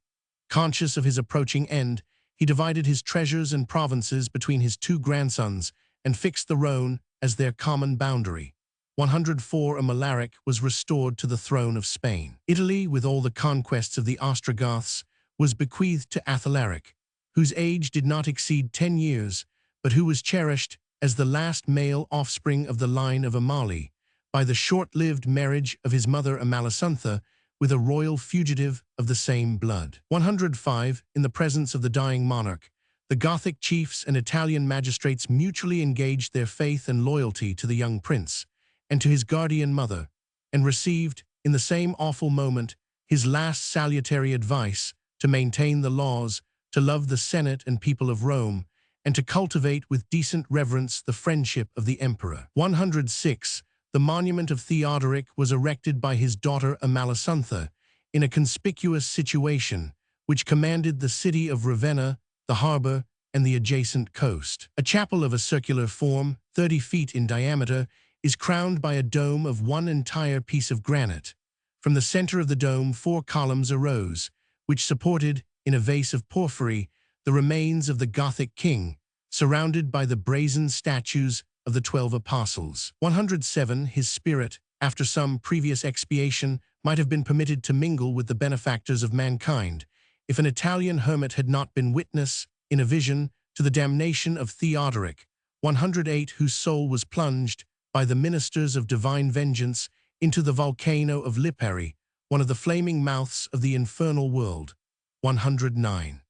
Conscious of his approaching end, he divided his treasures and provinces between his 2 grandsons and fixed the Rhone as their common boundary. 104, Amalaric was restored to the throne of Spain. Italy, with all the conquests of the Ostrogoths, was bequeathed to Athalaric, whose age did not exceed 10 years, but who was cherished as the last male offspring of the line of Amali by the short-lived marriage of his mother Amalasuntha with a royal fugitive of the same blood. 105, in the presence of the dying monarch, the Gothic chiefs and Italian magistrates mutually engaged their faith and loyalty to the young prince, and to his guardian mother, and received, in the same awful moment, his last salutary advice to maintain the laws, to love the Senate and people of Rome, and to cultivate with decent reverence the friendship of the emperor. 106, the monument of Theodoric was erected by his daughter Amalasuntha in a conspicuous situation, which commanded the city of Ravenna, the harbor, and the adjacent coast. A chapel of a circular form, 30 feet in diameter, is crowned by a dome of one entire piece of granite. From the center of the dome, 4 columns arose, which supported, in a vase of porphyry, the remains of the Gothic king, surrounded by the brazen statues of the 12 apostles. 107. His spirit, after some previous expiation, might have been permitted to mingle with the benefactors of mankind, if an Italian hermit had not been witness, in a vision, to the damnation of Theodoric, 108, whose soul was plunged, by the ministers of divine vengeance, into the volcano of Lipari, one of the flaming mouths of the infernal world. 109.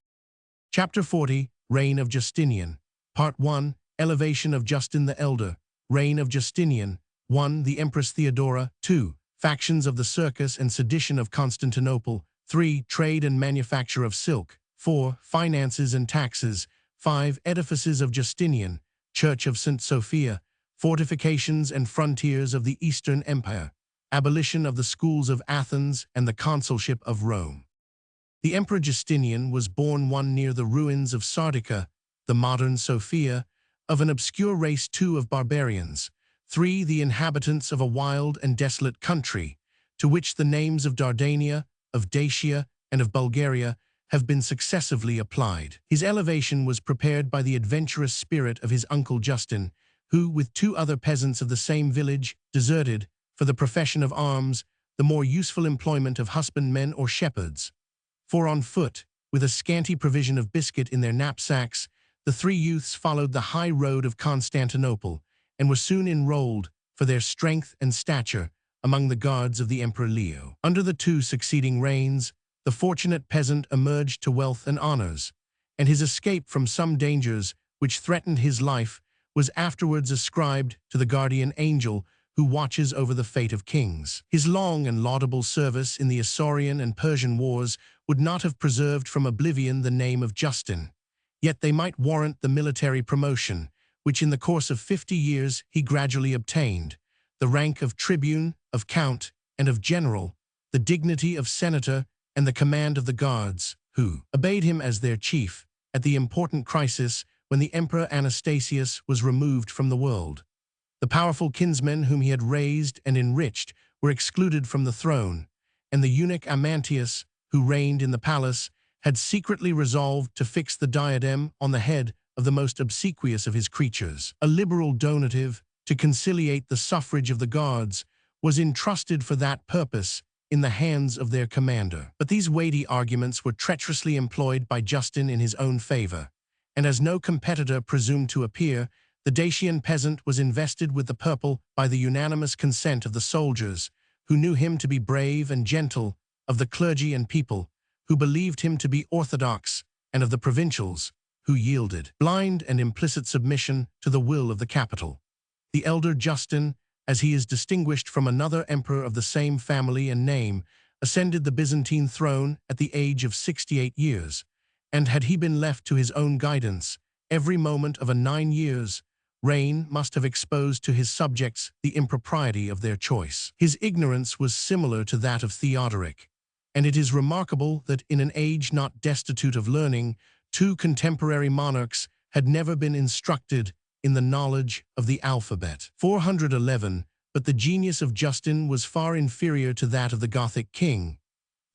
Chapter 40, Reign of Justinian. Part 1, Elevation of Justin the Elder. Reign of Justinian. 1. The Empress Theodora. 2. Factions of the Circus and sedition of Constantinople. 3. Trade and manufacture of silk. 4. Finances and taxes. 5. Edifices of Justinian. Church of St. Sophia. Fortifications and frontiers of the Eastern Empire. Abolition of the schools of Athens and the consulship of Rome. The Emperor Justinian was born near the ruins of Sardica, the modern Sofia, of an obscure race 2 of barbarians. 3. The inhabitants of a wild and desolate country, to which the names of Dardania, of Dacia, and of Bulgaria have been successively applied. His elevation was prepared by the adventurous spirit of his uncle Justin, who, with 2 other peasants of the same village, deserted, for the profession of arms, the more useful employment of husbandmen or shepherds. For on foot, with a scanty provision of biscuit in their knapsacks, the 3 youths followed the high road of Constantinople, and were soon enrolled, for their strength and stature, among the guards of the Emperor Leo. Under the 2 succeeding reigns, the fortunate peasant emerged to wealth and honors, and his escape from some dangers which threatened his life was afterwards ascribed to the guardian angel who watches over the fate of kings. His long and laudable service in the Isaurian and Persian wars would not have preserved from oblivion the name of Justin, yet they might warrant the military promotion, which in the course of 50 years he gradually obtained, the rank of tribune, of count, and of general, the dignity of senator, and the command of the guards, who obeyed him as their chief, at the important crisis when the Emperor Anastasius was removed from the world. The powerful kinsmen whom he had raised and enriched were excluded from the throne, and the eunuch Amantius, who reigned in the palace, had secretly resolved to fix the diadem on the head of the most obsequious of his creatures. A liberal donative, to conciliate the suffrage of the guards, was entrusted for that purpose in the hands of their commander. But these weighty arguments were treacherously employed by Justin in his own favor, and as no competitor presumed to appear, the Dacian peasant was invested with the purple by the unanimous consent of the soldiers, who knew him to be brave and gentle, of the clergy and people, who believed him to be orthodox, and of the provincials, who yielded blind and implicit submission to the will of the capital. The elder Justin, as he is distinguished from another emperor of the same family and name, ascended the Byzantine throne at the age of 68 years, and had he been left to his own guidance, every moment of a 9 years' reign must have exposed to his subjects the impropriety of their choice. His ignorance was similar to that of Theodoric, and it is remarkable that in an age not destitute of learning, 2 contemporary monarchs had never been instructed in the knowledge of the alphabet. 411, but the genius of Justin was far inferior to that of the Gothic king.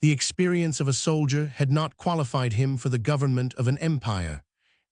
The experience of a soldier had not qualified him for the government of an empire,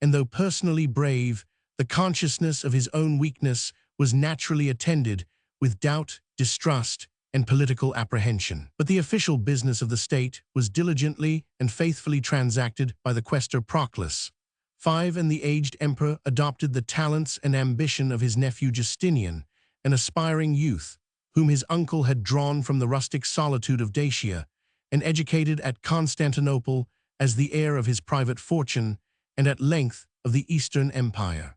and though personally brave, the consciousness of his own weakness was naturally attended with doubt, distrust, and political apprehension. But the official business of the state was diligently and faithfully transacted by the quaestor Proclus. 5. And the aged emperor adopted the talents and ambition of his nephew Justinian, an aspiring youth, whom his uncle had drawn from the rustic solitude of Dacia, and educated at Constantinople as the heir of his private fortune, and at length of the Eastern Empire.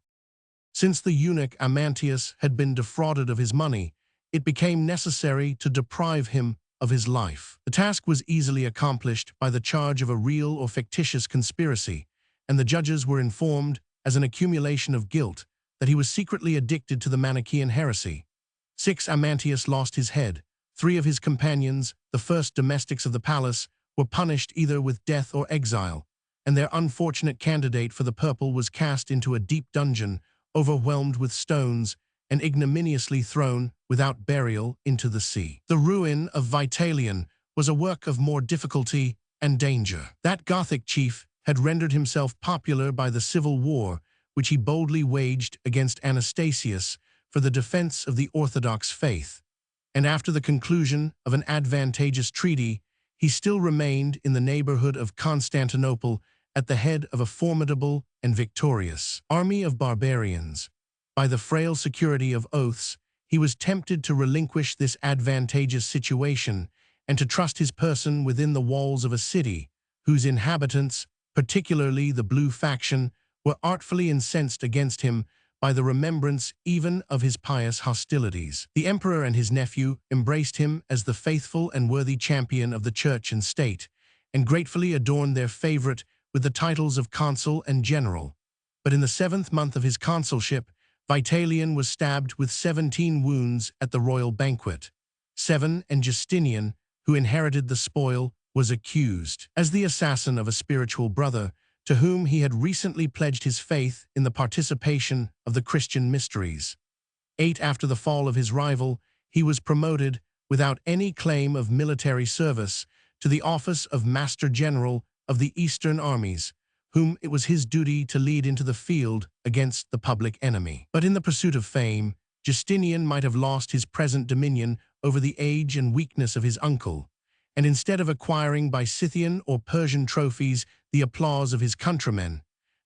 Since the eunuch Amantius had been defrauded of his money, it became necessary to deprive him of his life. The task was easily accomplished by the charge of a real or fictitious conspiracy, and the judges were informed, as an accumulation of guilt, that he was secretly addicted to the Manichaean heresy. 6. Amantius lost his head. 3 of his companions, the first domestics of the palace, were punished either with death or exile, and their unfortunate candidate for the purple was cast into a deep dungeon, overwhelmed with stones, and ignominiously thrown, without burial, into the sea. The ruin of Vitalian was a work of more difficulty and danger. That Gothic chief had rendered himself popular by the civil war, which he boldly waged against Anastasius for the defense of the Orthodox faith, and after the conclusion of an advantageous treaty, he still remained in the neighborhood of Constantinople at the head of a formidable and victorious army of barbarians. By the frail security of oaths, he was tempted to relinquish this advantageous situation and to trust his person within the walls of a city, whose inhabitants, particularly the Blue faction, were artfully incensed against him by the remembrance even of his pious hostilities. The emperor and his nephew embraced him as the faithful and worthy champion of the church and state, and gratefully adorned their favorite with the titles of consul and general. But in the 7th month of his consulship, Vitalian was stabbed with 17 wounds at the royal banquet. 7. And Justinian, who inherited the spoil, was accused as the assassin of a spiritual brother, to whom he had recently pledged his faith in the participation of the Christian mysteries. 8. After the fall of his rival, he was promoted, without any claim of military service, to the office of Master General of the Eastern armies, whom it was his duty to lead into the field against the public enemy. But in the pursuit of fame, Justinian might have lost his present dominion over the age and weakness of his uncle, and instead of acquiring by Scythian or Persian trophies the applause of his countrymen.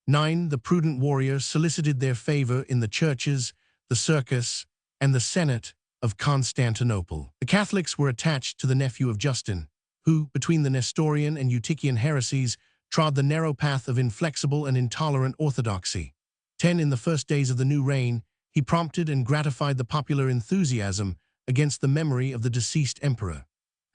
9. The prudent warrior solicited their favor in the churches, the circus, and the senate of Constantinople. The Catholics were attached to the nephew of Justin, who, between the Nestorian and Eutychian heresies, trod the narrow path of inflexible and intolerant orthodoxy. 10. In the first days of the new reign, he prompted and gratified the popular enthusiasm against the memory of the deceased emperor.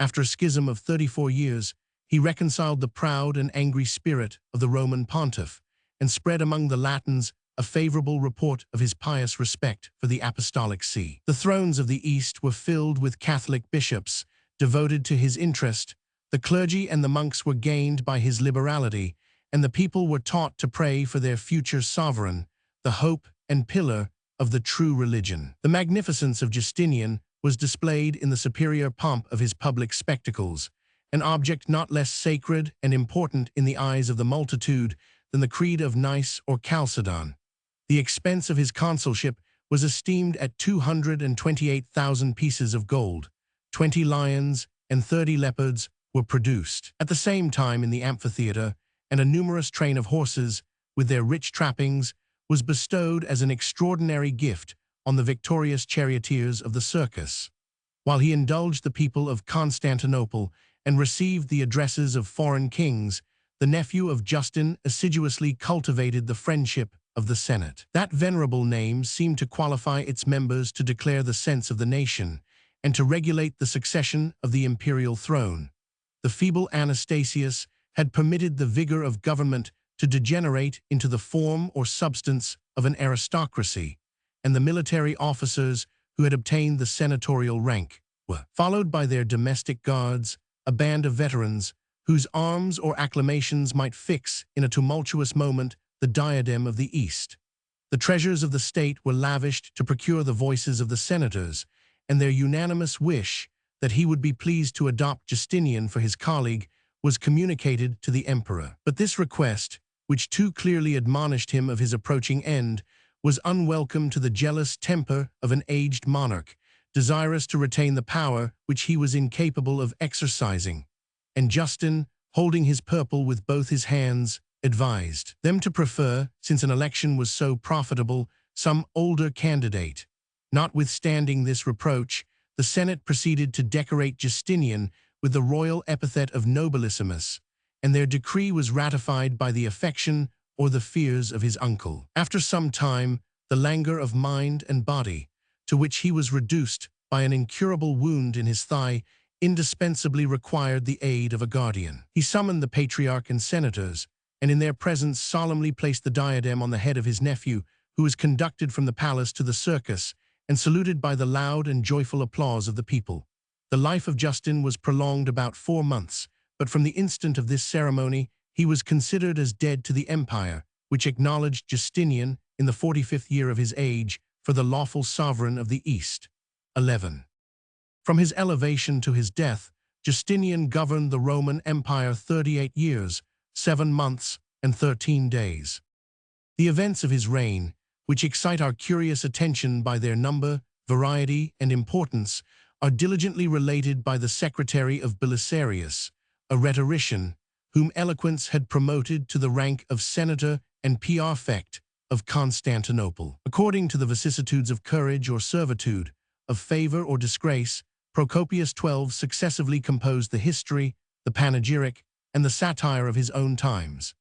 After a schism of 34 years, he reconciled the proud and angry spirit of the Roman pontiff and spread among the Latins a favorable report of his pious respect for the apostolic see. The thrones of the East were filled with Catholic bishops devoted to his interest. The clergy and the monks were gained by his liberality, and the people were taught to pray for their future sovereign, the hope and pillar of the true religion. The magnificence of Justinian was displayed in the superior pomp of his public spectacles, an object not less sacred and important in the eyes of the multitude than the creed of Nice or Chalcedon. The expense of his consulship was esteemed at 228,000 pieces of gold. 20 lions and 30 leopards were produced at the same time in the amphitheater, and a numerous train of horses, with their rich trappings, was bestowed as an extraordinary gift on the victorious charioteers of the circus. While he indulged the people of Constantinople and received the addresses of foreign kings, the nephew of Justin assiduously cultivated the friendship of the Senate. That venerable name seemed to qualify its members to declare the sense of the nation and to regulate the succession of the imperial throne. The feeble Anastasius had permitted the vigor of government to degenerate into the form or substance of an aristocracy, and the military officers who had obtained the senatorial rank were followed by their domestic guards, a band of veterans whose arms or acclamations might fix in a tumultuous moment the diadem of the East. The treasures of the state were lavished to procure the voices of the senators, and their unanimous wish that he would be pleased to adopt Justinian for his colleague was communicated to the emperor. But this request, which too clearly admonished him of his approaching end, was unwelcome to the jealous temper of an aged monarch, desirous to retain the power which he was incapable of exercising. And Justin, holding his purple with both his hands, advised them to prefer, since an election was so profitable, some older candidate. Notwithstanding this reproach, the Senate proceeded to decorate Justinian with the royal epithet of nobilissimus, and their decree was ratified by the affection or the fears of his uncle. After some time, the languor of mind and body, to which he was reduced by an incurable wound in his thigh, indispensably required the aid of a guardian. He summoned the patriarch and senators, and in their presence solemnly placed the diadem on the head of his nephew, who was conducted from the palace to the circus and saluted by the loud and joyful applause of the people. The life of Justin was prolonged about 4 months, but from the instant of this ceremony, he was considered as dead to the empire, which acknowledged Justinian in the 45th year of his age for the lawful sovereign of the East. 11. From his elevation to his death, Justinian governed the Roman Empire 38 years, 7 months, and 13 days. The events of his reign, which excite our curious attention by their number, variety, and importance, are diligently related by the secretary of Belisarius, a rhetorician, whom eloquence had promoted to the rank of senator and praefect of Constantinople. According to the vicissitudes of courage or servitude, of favor or disgrace, Procopius XII successively composed the history, the panegyric, and the satire of his own times.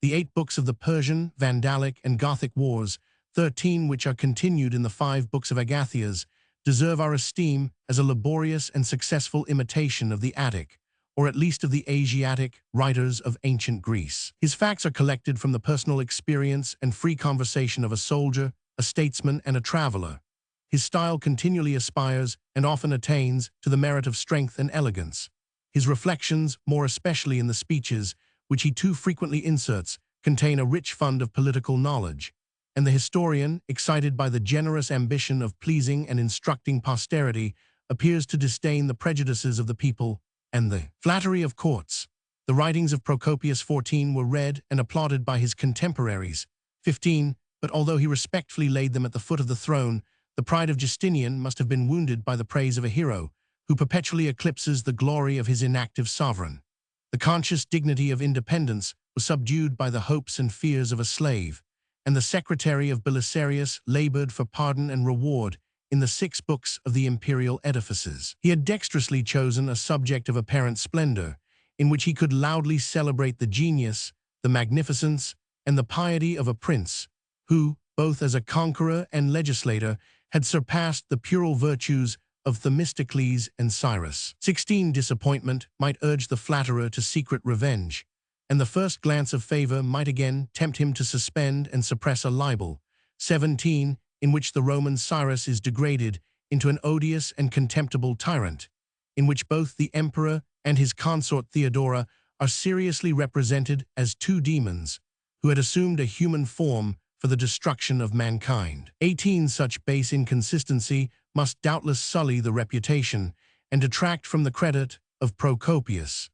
The 8 books of the Persian, Vandalic, and Gothic wars, 13 which are continued in the 5 books of Agathias, deserve our esteem as a laborious and successful imitation of the Attic, or at least of the Asiatic, writers of ancient Greece. His facts are collected from the personal experience and free conversation of a soldier, a statesman, and a traveler. His style continually aspires and often attains to the merit of strength and elegance. His reflections, more especially in the speeches, which he too frequently inserts, contain a rich fund of political knowledge, and the historian, excited by the generous ambition of pleasing and instructing posterity, appears to disdain the prejudices of the people and the flattery of courts. The writings of Procopius XIV were read and applauded by his contemporaries. 15. But although he respectfully laid them at the foot of the throne, the pride of Justinian must have been wounded by the praise of a hero, who perpetually eclipses the glory of his inactive sovereign. The conscious dignity of independence was subdued by the hopes and fears of a slave, and the secretary of Belisarius labored for pardon and reward in the 6 books of the imperial edifices. He had dexterously chosen a subject of apparent splendor, in which he could loudly celebrate the genius, the magnificence, and the piety of a prince, who, both as a conqueror and legislator, had surpassed the puerile virtues of Themistocles and Cyrus. 16. Disappointment might urge the flatterer to secret revenge, and the first glance of favor might again tempt him to suspend and suppress a libel. 17. In which the Roman Cyrus is degraded into an odious and contemptible tyrant, in which both the emperor and his consort Theodora are seriously represented as 2 demons, who had assumed a human form for the destruction of mankind. 18. Such base inconsistency must doubtless sully the reputation and detract from the credit of Procopius.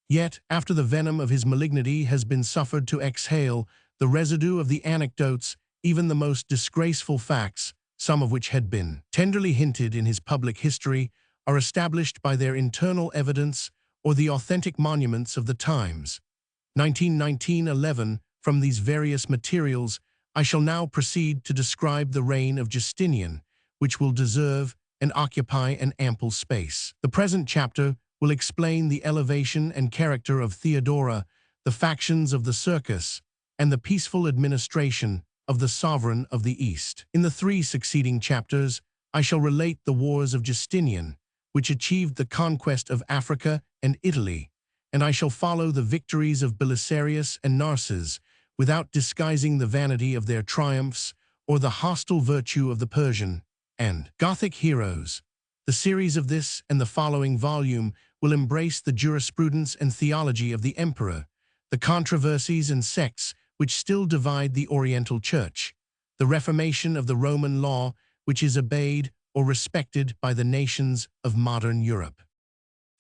Yet, after the venom of his malignity has been suffered to exhale, the residue of the anecdotes, even the most disgraceful facts, some of which had been tenderly hinted in his public history, are established by their internal evidence or the authentic monuments of the times. 1919-11. From these various materials, I shall now proceed to describe the reign of Justinian, which will deserve and occupy an ample space. The present chapter will explain the elevation and character of Theodora, the factions of the circus, and the peaceful administration of the sovereign of the East. In the 3 succeeding chapters, I shall relate the wars of Justinian, which achieved the conquest of Africa and Italy, and I shall follow the victories of Belisarius and Narses, without disguising the vanity of their triumphs or the hostile virtue of the Persian and Gothic heroes. The series of this and the following volume will embrace the jurisprudence and theology of the emperor, the controversies and sects which still divide the Oriental Church, the reformation of the Roman law which is obeyed or respected by the nations of modern Europe.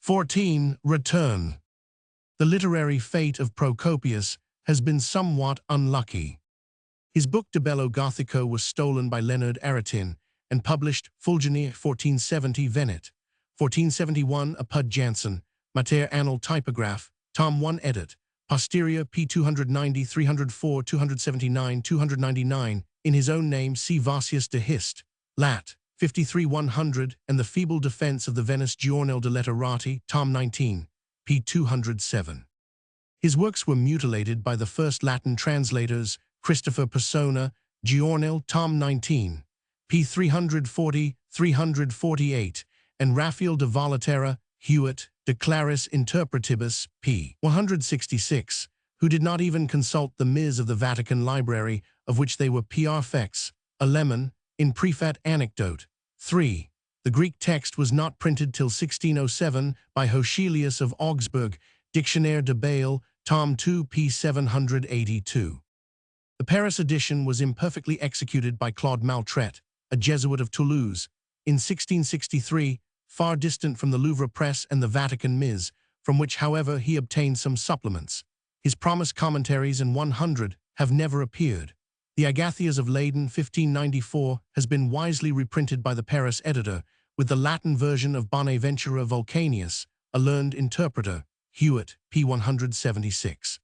14. Return. The literary fate of Procopius has been somewhat unlucky. His book De Bello Gothico was stolen by Leonard Aretin and published Fulgini 1470 Venet, 1471 Apud Jansen, Mater Annal Typograph, Tom 1 edit, Posterior p. 290 304 279 299, in his own name C. Vossius de Hist, Lat. 53 100, and The Feeble Defense of the Venice Giornale de Letterati, Tom 19, p. 207. His works were mutilated by the first Latin translators, Christopher Persona, Giornale, Tom 19, p. 340-348, and Raphael de Volaterra, Hewitt, De Claris Interpretibus, p. 166, who did not even consult the Ms. of the Vatican Library, of which they were praefects, a lemon, in prefat anecdote, 3. The Greek text was not printed till 1607 by Hochelius of Augsburg, Dictionnaire de Bayle, Tom 2, p. 782. The Paris edition was imperfectly executed by Claude Maltret, a Jesuit of Toulouse, in 1663, far distant from the Louvre press and the Vatican Ms., from which, however, he obtained some supplements. His promised commentaries and 100 have never appeared. The Agathias of Leyden 1594 has been wisely reprinted by the Paris editor, with the Latin version of Bonaventura Vulcanius, a learned interpreter, Hewitt, p. 176.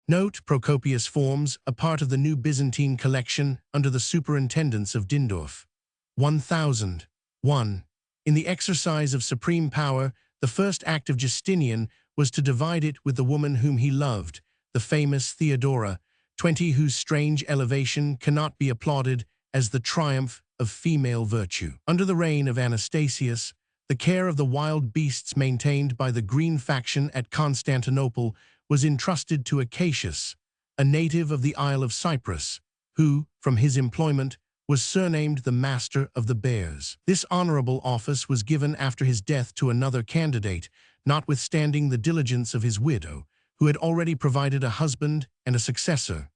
Note: Procopius forms a part of the new Byzantine collection under the superintendence of Dindorf. 1001. In the exercise of supreme power, the first act of Justinian was to divide it with the woman whom he loved, the famous Theodora, 20, whose strange elevation cannot be applauded as the triumph of female virtue. Under the reign of Anastasius, the care of the wild beasts maintained by the Green faction at Constantinople was entrusted to Acacius, a native of the Isle of Cyprus, who, from his employment, was surnamed the Master of the Bears. This honorable office was given after his death to another candidate, notwithstanding the diligence of his widow, who had already provided a husband and a successor.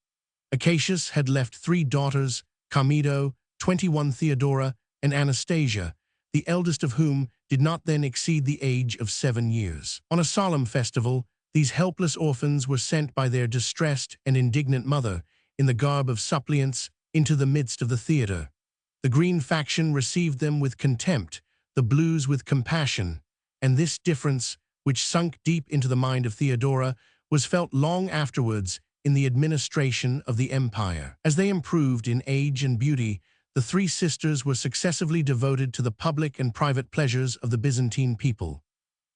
Acacius had left 3 daughters, Comedo, 21, Theodora, and Anastasia, the eldest of whom did not then exceed the age of 7 years. On a solemn festival, these helpless orphans were sent by their distressed and indignant mother, in the garb of suppliants, into the midst of the theater. The Green faction received them with contempt, the Blues with compassion, and this difference, which sunk deep into the mind of Theodora, was felt long afterwards in the administration of the empire. As they improved in age and beauty, the 3 sisters were successively devoted to the public and private pleasures of the Byzantine people.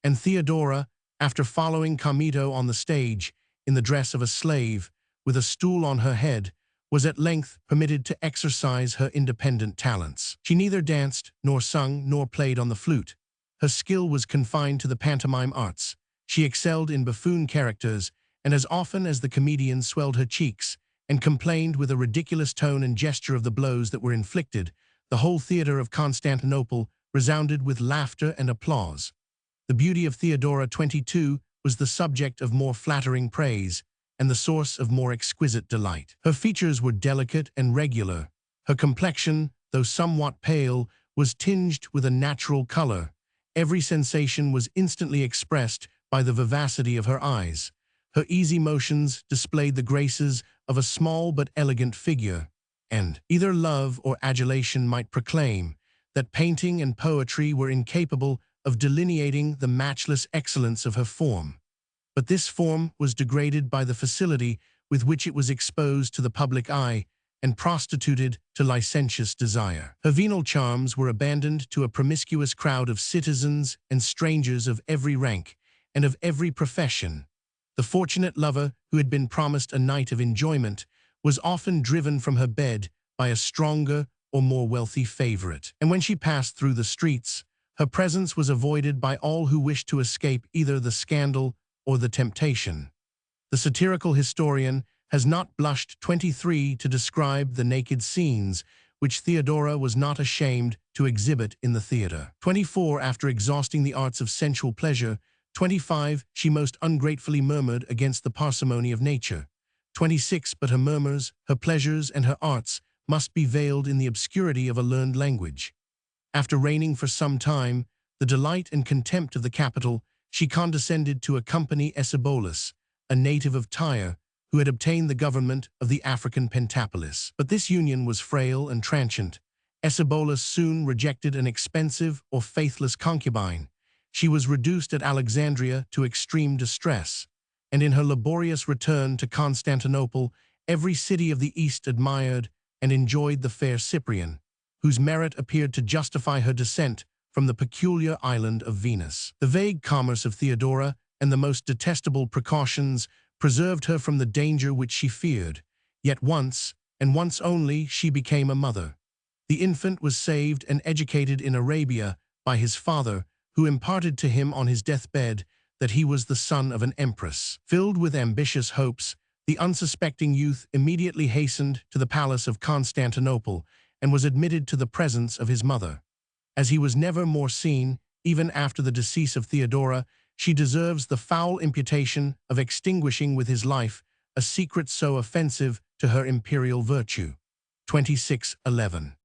And Theodora, after following Comedo on the stage, in the dress of a slave, with a stool on her head, was at length permitted to exercise her independent talents. She neither danced, nor sung, nor played on the flute. Her skill was confined to the pantomime arts. She excelled in buffoon characters, and as often as the comedian swelled her cheeks, and complained with a ridiculous tone and gesture of the blows that were inflicted, the whole theater of Constantinople resounded with laughter and applause. The beauty of Theodora 22 was the subject of more flattering praise, and the source of more exquisite delight. Her features were delicate and regular. Her complexion, though somewhat pale, was tinged with a natural color. Every sensation was instantly expressed by the vivacity of her eyes. Her easy motions displayed the graces of a small but elegant figure, and either love or adulation might proclaim that painting and poetry were incapable of delineating the matchless excellence of her form. But this form was degraded by the facility with which it was exposed to the public eye and prostituted to licentious desire. Her venal charms were abandoned to a promiscuous crowd of citizens and strangers of every rank and of every profession. The fortunate lover who had been promised a night of enjoyment was often driven from her bed by a stronger or more wealthy favorite. And when she passed through the streets, her presence was avoided by all who wished to escape either the scandal or the temptation. The satirical historian has not blushed 23 to describe the naked scenes which Theodora was not ashamed to exhibit in the theater. 24. After exhausting the arts of sensual pleasure, 25. She most ungratefully murmured against the parsimony of nature. 26. But her murmurs, her pleasures, and her arts must be veiled in the obscurity of a learned language. After reigning for some time, the delight and contempt of the capital, she condescended to accompany Ecebolus, a native of Tyre, who had obtained the government of the African Pentapolis. But this union was frail and transient. Ecebolus soon rejected an expensive or faithless concubine. She was reduced at Alexandria to extreme distress, and in her laborious return to Constantinople, every city of the East admired and enjoyed the fair Cyprian, whose merit appeared to justify her descent from the peculiar island of Venus. The vague commerce of Theodora and the most detestable precautions preserved her from the danger which she feared. Yet once, and once only, she became a mother. The infant was saved and educated in Arabia by his father, who imparted to him on his deathbed that he was the son of an empress. Filled with ambitious hopes, the unsuspecting youth immediately hastened to the palace of Constantinople and was admitted to the presence of his mother. As he was never more seen, even after the decease of Theodora, she deserves the foul imputation of extinguishing with his life a secret so offensive to her imperial virtue. 26:11.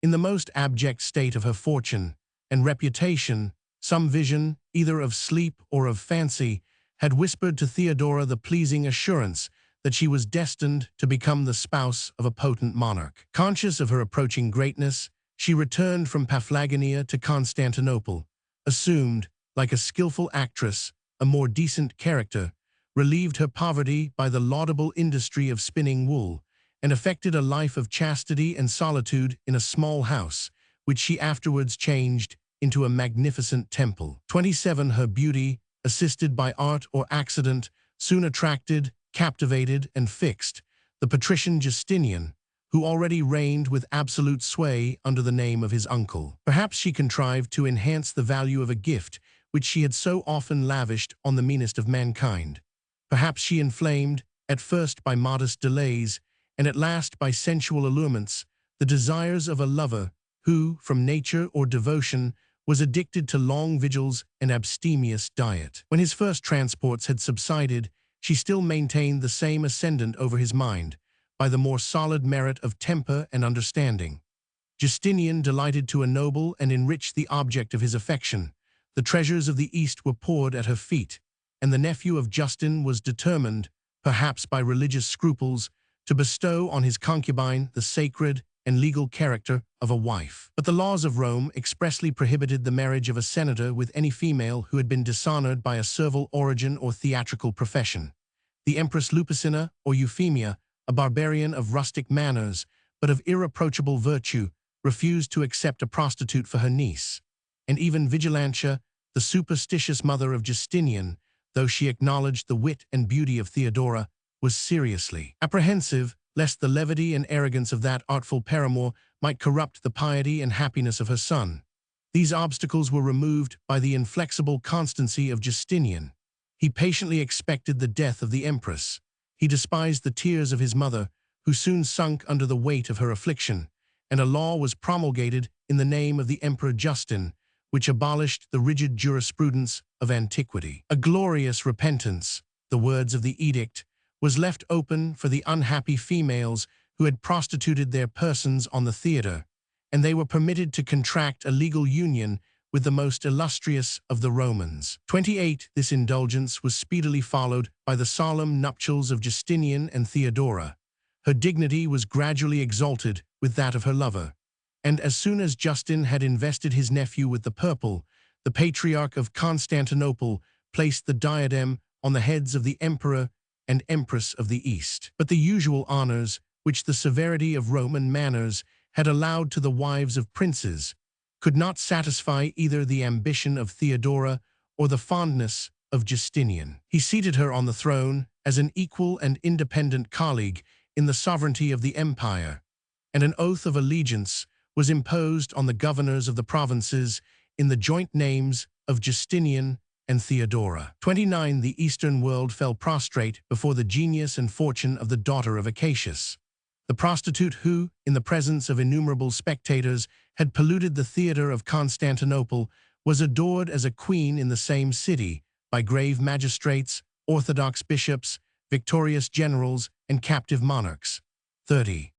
In the most abject state of her fortune and reputation, some vision, either of sleep or of fancy, had whispered to Theodora the pleasing assurance that she was destined to become the spouse of a potent monarch. Conscious of her approaching greatness, she returned from Paphlagonia to Constantinople, assumed, like a skillful actress, a more decent character, relieved her poverty by the laudable industry of spinning wool, and affected a life of chastity and solitude in a small house, which she afterwards changed into a magnificent temple. 27. Her beauty, assisted by art or accident, soon attracted, captivated, and fixed the patrician Justinian, who already reigned with absolute sway under the name of his uncle. Perhaps she contrived to enhance the value of a gift which she had so often lavished on the meanest of mankind. Perhaps she inflamed, at first by modest delays, and at last by sensual allurements, the desires of a lover who, from nature or devotion, was addicted to long vigils and abstemious diet. When his first transports had subsided, she still maintained the same ascendant over his mind, by the more solid merit of temper and understanding. Justinian delighted to ennoble and enrich the object of his affection. The treasures of the East were poured at her feet, and the nephew of Justin was determined, perhaps by religious scruples, to bestow on his concubine the sacred and legal character of a wife. But the laws of Rome expressly prohibited the marriage of a senator with any female who had been dishonored by a servile origin or theatrical profession. The Empress Lupicina, or Euphemia, a barbarian of rustic manners, but of irreproachable virtue, refused to accept a prostitute for her niece. And even Vigilantia, the superstitious mother of Justinian, though she acknowledged the wit and beauty of Theodora, was seriously apprehensive lest the levity and arrogance of that artful paramour might corrupt the piety and happiness of her son. These obstacles were removed by the inflexible constancy of Justinian. He patiently expected the death of the empress. He despised the tears of his mother, who soon sunk under the weight of her affliction, and a law was promulgated in the name of the Emperor Justin, which abolished the rigid jurisprudence of antiquity. A glorious repentance, the words of the edict, was left open for the unhappy females who had prostituted their persons on the theater, and they were permitted to contract a legal union with the most illustrious of the Romans. 28. This indulgence was speedily followed by the solemn nuptials of Justinian and Theodora. Her dignity was gradually exalted with that of her lover, and as soon as Justin had invested his nephew with the purple, the Patriarch of Constantinople placed the diadem on the heads of the Emperor and Empress of the East. But the usual honors, which the severity of Roman manners had allowed to the wives of princes, could not satisfy either the ambition of Theodora or the fondness of Justinian. He seated her on the throne as an equal and independent colleague in the sovereignty of the empire, and an oath of allegiance was imposed on the governors of the provinces in the joint names of Justinian and Theodora. 29. The Eastern world fell prostrate before the genius and fortune of the daughter of Acacius. The prostitute who, in the presence of innumerable spectators, had polluted the theater of Constantinople, was adored as a queen in the same city by grave magistrates, orthodox bishops, victorious generals, and captive monarchs. 30.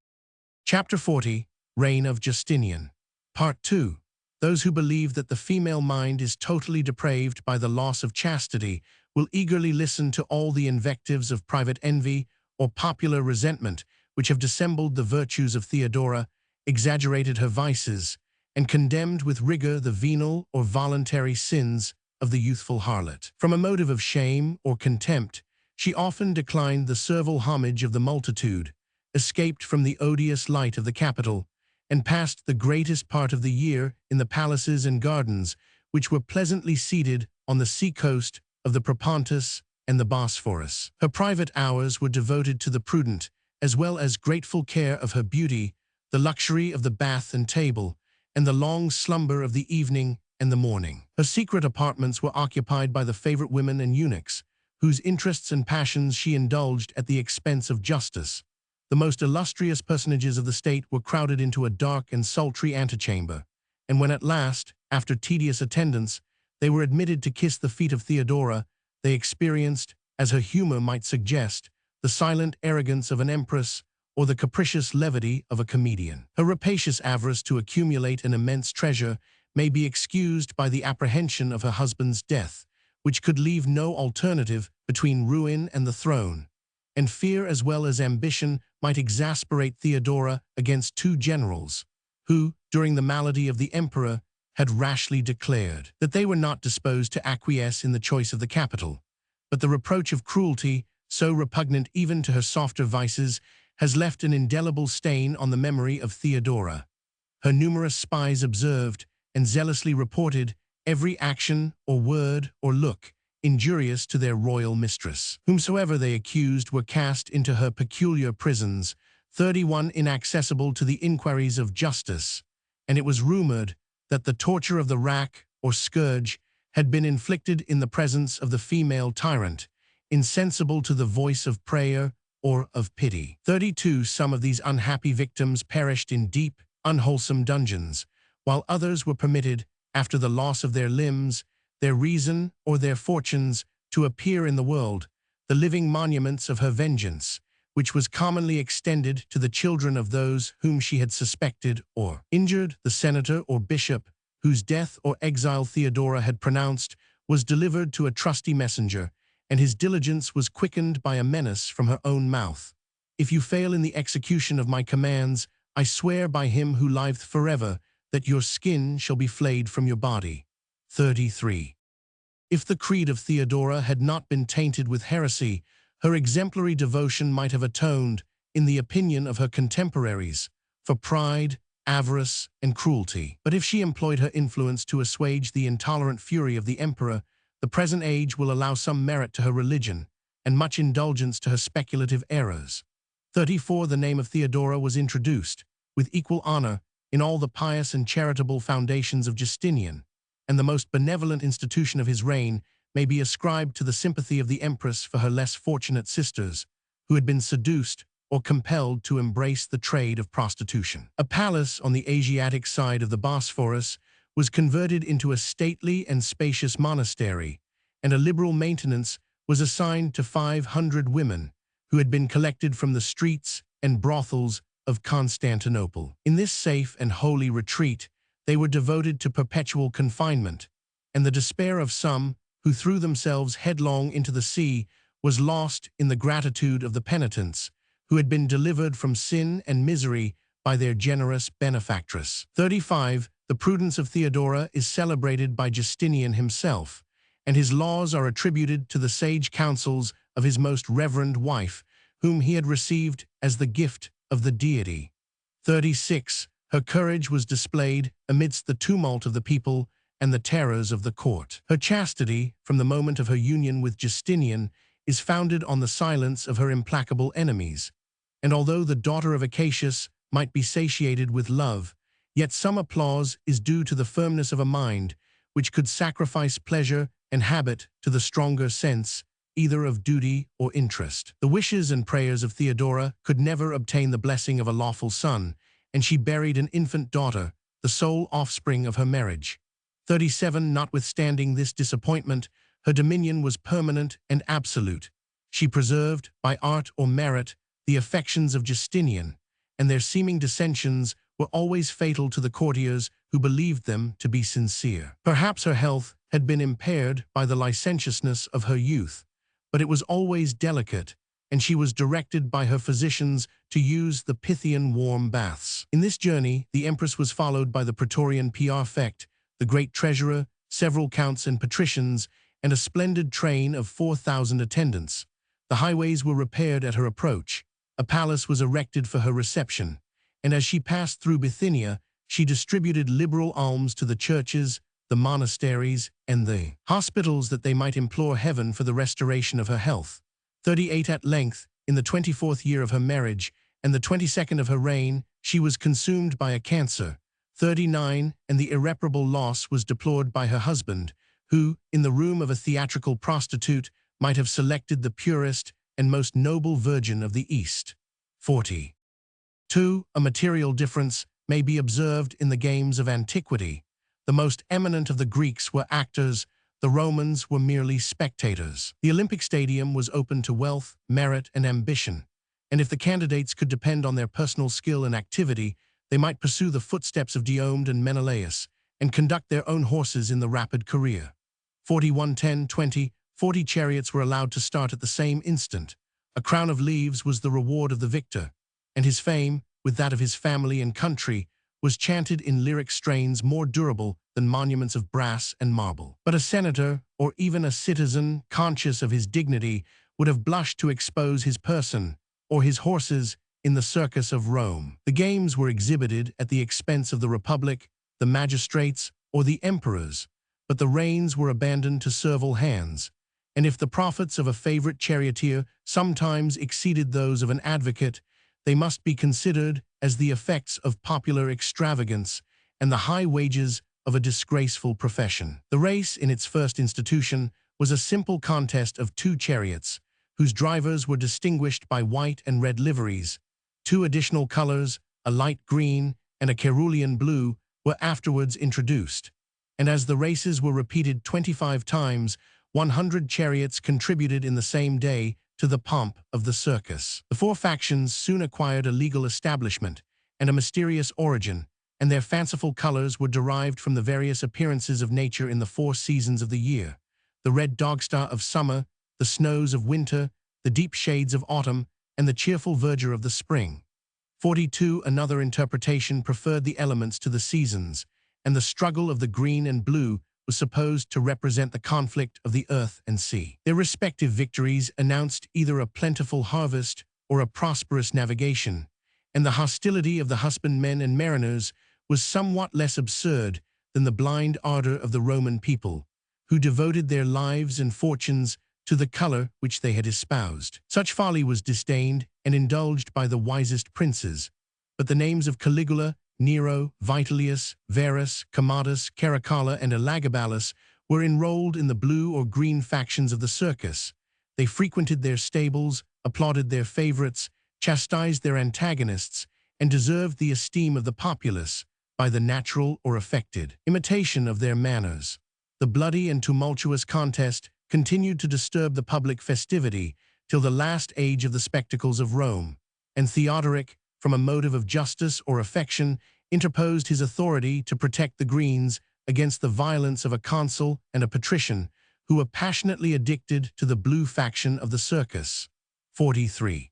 Chapter 40. Reign of Justinian. Part 2. Those who believe that the female mind is totally depraved by the loss of chastity will eagerly listen to all the invectives of private envy or popular resentment which have dissembled the virtues of Theodora, exaggerated her vices, and condemned with rigor the venal or voluntary sins of the youthful harlot. From a motive of shame or contempt, she often declined the servile homage of the multitude, escaped from the odious light of the capital, and passed the greatest part of the year in the palaces and gardens, which were pleasantly seated on the sea-coast of the Propontis and the Bosphorus. Her private hours were devoted to the prudent, as well as grateful care of her beauty, the luxury of the bath and table, and the long slumber of the evening and the morning. Her secret apartments were occupied by the favorite women and eunuchs, whose interests and passions she indulged at the expense of justice. The most illustrious personages of the state were crowded into a dark and sultry antechamber, and when at last, after tedious attendance, they were admitted to kiss the feet of Theodora, they experienced, as her humor might suggest, the silent arrogance of an empress or the capricious levity of a comedian. Her rapacious avarice to accumulate an immense treasure may be excused by the apprehension of her husband's death, which could leave no alternative between ruin and the throne, and fear as well as ambition might exasperate Theodora against two generals, who, during the malady of the emperor, had rashly declared that they were not disposed to acquiesce in the choice of the capital. But the reproach of cruelty, so repugnant even to her softer vices, has left an indelible stain on the memory of Theodora. Her numerous spies observed and zealously reported every action or word or look injurious to their royal mistress. Whomsoever they accused were cast into her peculiar prisons, 31 inaccessible to the inquiries of justice, and it was rumored that the torture of the rack or scourge had been inflicted in the presence of the female tyrant, insensible to the voice of prayer or of pity. 32 Some of these unhappy victims perished in deep, unwholesome dungeons, while others were permitted, after the loss of their limbs, their reason, or their fortunes, to appear in the world, the living monuments of her vengeance, which was commonly extended to the children of those whom she had suspected or injured. The senator or bishop, whose death or exile Theodora had pronounced, was delivered to a trusty messenger, and his diligence was quickened by a menace from her own mouth. If you fail in the execution of my commands, I swear by him who liveth forever that your skin shall be flayed from your body. 33. If the creed of Theodora had not been tainted with heresy, her exemplary devotion might have atoned, in the opinion of her contemporaries, for pride, avarice, and cruelty. But if she employed her influence to assuage the intolerant fury of the emperor, the present age will allow some merit to her religion, and much indulgence to her speculative errors. 34 The name of Theodora was introduced, with equal honor, in all the pious and charitable foundations of Justinian, and the most benevolent institution of his reign may be ascribed to the sympathy of the empress for her less fortunate sisters, who had been seduced or compelled to embrace the trade of prostitution. A palace on the Asiatic side of the Bosphorus was converted into a stately and spacious monastery, and a liberal maintenance was assigned to 500 women who had been collected from the streets and brothels of Constantinople. In this safe and holy retreat, they were devoted to perpetual confinement, and the despair of some, who threw themselves headlong into the sea, was lost in the gratitude of the penitents, who had been delivered from sin and misery by their generous benefactress. 35 The prudence of Theodora is celebrated by Justinian himself, and his laws are attributed to the sage counsels of his most reverend wife, whom he had received as the gift of the deity. 36 Her courage was displayed amidst the tumult of the people and the terrors of the court. Her chastity, from the moment of her union with Justinian, is founded on the silence of her implacable enemies, and although the daughter of Acacius might be satiated with love, yet some applause is due to the firmness of a mind which could sacrifice pleasure and habit to the stronger sense, either of duty or interest. The wishes and prayers of Theodora could never obtain the blessing of a lawful son, and she buried an infant daughter, the sole offspring of her marriage. 37 Notwithstanding this disappointment, her dominion was permanent and absolute. She preserved, by art or merit, the affections of Justinian, and their seeming dissensions were always fatal to the courtiers who believed them to be sincere. Perhaps her health had been impaired by the licentiousness of her youth, but it was always delicate, and she was directed by her physicians to use the Pythian warm baths. In this journey, the empress was followed by the Praetorian Praefect, the great treasurer, several counts and patricians, and a splendid train of 4,000 attendants. The highways were repaired at her approach. A palace was erected for her reception, and as she passed through Bithynia, she distributed liberal alms to the churches, the monasteries, and the hospitals that they might implore heaven for the restoration of her health. 38 At length, in the 24th year of her marriage, and the 22nd of her reign, she was consumed by a cancer. 39 And the irreparable loss was deplored by her husband, who, in the room of a theatrical prostitute, might have selected the purest and most noble virgin of the East. 40. 2. A material difference may be observed in the games of antiquity. The most eminent of the Greeks were actors, the Romans were merely spectators. The Olympic Stadium was open to wealth, merit, and ambition, and if the candidates could depend on their personal skill and activity, they might pursue the footsteps of Diomed and Menelaus and conduct their own horses in the rapid career. 41, 10, 20, 40 chariots were allowed to start at the same instant. A crown of leaves was the reward of the victor, and his fame, with that of his family and country, was chanted in lyric strains more durable than monuments of brass and marble. But a senator, or even a citizen conscious of his dignity, would have blushed to expose his person or his horses in the circus of Rome. The games were exhibited at the expense of the republic, the magistrates, or the emperors, but the reins were abandoned to servile hands, and if the profits of a favorite charioteer sometimes exceeded those of an advocate, they must be considered as the effects of popular extravagance and the high wages of a disgraceful profession. The race, in its first institution, was a simple contest of two chariots, whose drivers were distinguished by white and red liveries. Two additional colors, a light green and a cerulean blue, were afterwards introduced, and as the races were repeated 25 times, 100 chariots contributed in the same day to the pomp of the circus. The four factions soon acquired a legal establishment and a mysterious origin, and their fanciful colors were derived from the various appearances of nature in the 4 seasons of the year: the red dogstar of summer, the snows of winter, the deep shades of autumn, and the cheerful verdure of the spring. 42. Another interpretation preferred the elements to the seasons, and the struggle of the green and blue was supposed to represent the conflict of the earth and sea. Their respective victories announced either a plentiful harvest or a prosperous navigation, and the hostility of the husbandmen and mariners was somewhat less absurd than the blind ardor of the Roman people, who devoted their lives and fortunes to the color which they had espoused. Such folly was disdained and indulged by the wisest princes, but the names of Caligula, Nero, Vitellius, Verus, Commodus, Caracalla, and Elagabalus were enrolled in the blue or green factions of the circus. They frequented their stables, applauded their favorites, chastised their antagonists, and deserved the esteem of the populace by the natural or affected imitation of their manners. The bloody and tumultuous contest continued to disturb the public festivity till the last age of the spectacles of Rome, and Theodoric, from a motive of justice or affection, interposed his authority to protect the Greens against the violence of a consul and a patrician who were passionately addicted to the blue faction of the circus. 43.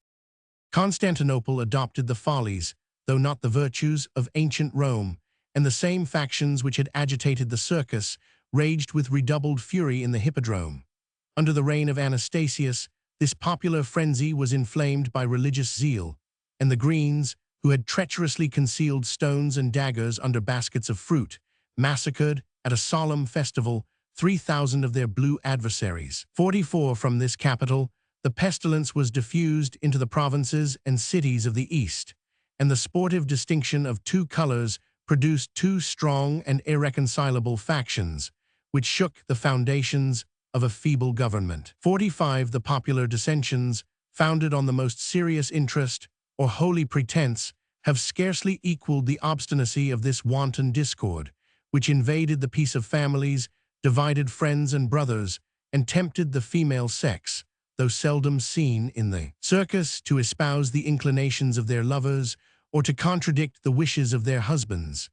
Constantinople adopted the follies, though not the virtues, of ancient Rome, and the same factions which had agitated the circus raged with redoubled fury in the hippodrome. Under the reign of Anastasius, this popular frenzy was inflamed by religious zeal, and the Greens, who had treacherously concealed stones and daggers under baskets of fruit, massacred, at a solemn festival, 3,000 of their blue adversaries. 44. From this capital, the pestilence was diffused into the provinces and cities of the East, and the sportive distinction of two colors produced two strong and irreconcilable factions, which shook the foundations of a feeble government. 45. The popular dissensions, founded on the most serious interest or holy pretense, have scarcely equaled the obstinacy of this wanton discord, which invaded the peace of families, divided friends and brothers, and tempted the female sex, though seldom seen in the circus, to espouse the inclinations of their lovers or to contradict the wishes of their husbands.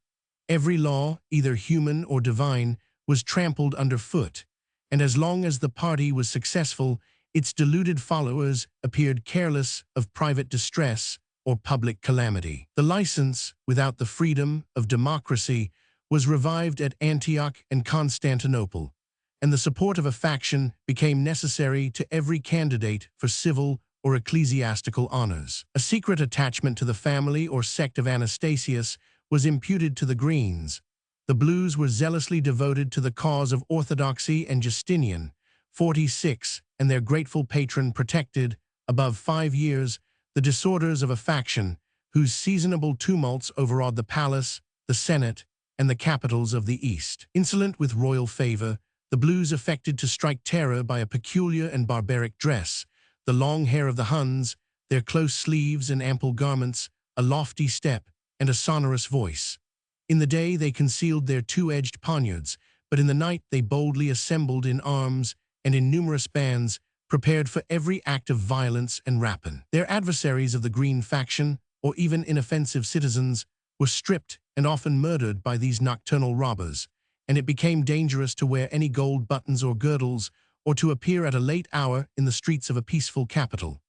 Every law, either human or divine, was trampled underfoot, and as long as the party was successful, its deluded followers appeared careless of private distress or public calamity. The license, without the freedom of democracy, was revived at Antioch and Constantinople, and the support of a faction became necessary to every candidate for civil or ecclesiastical honors. A secret attachment to the family or sect of Anastasius was imputed to the Greens. The Blues were zealously devoted to the cause of orthodoxy and Justinian. 46. And their grateful patron protected, above 5 years, the disorders of a faction whose seasonable tumults overawed the palace, the senate, and the capitals of the East. Insolent with royal favor, the Blues affected to strike terror by a peculiar and barbaric dress, the long hair of the Huns, their close sleeves and ample garments, a lofty step, and a sonorous voice. In the day they concealed their two-edged poniards, but in the night they boldly assembled in arms and in numerous bands, prepared for every act of violence and rapine. Their adversaries of the Green faction, or even inoffensive citizens, were stripped and often murdered by these nocturnal robbers, and it became dangerous to wear any gold buttons or girdles, or to appear at a late hour in the streets of a peaceful capital.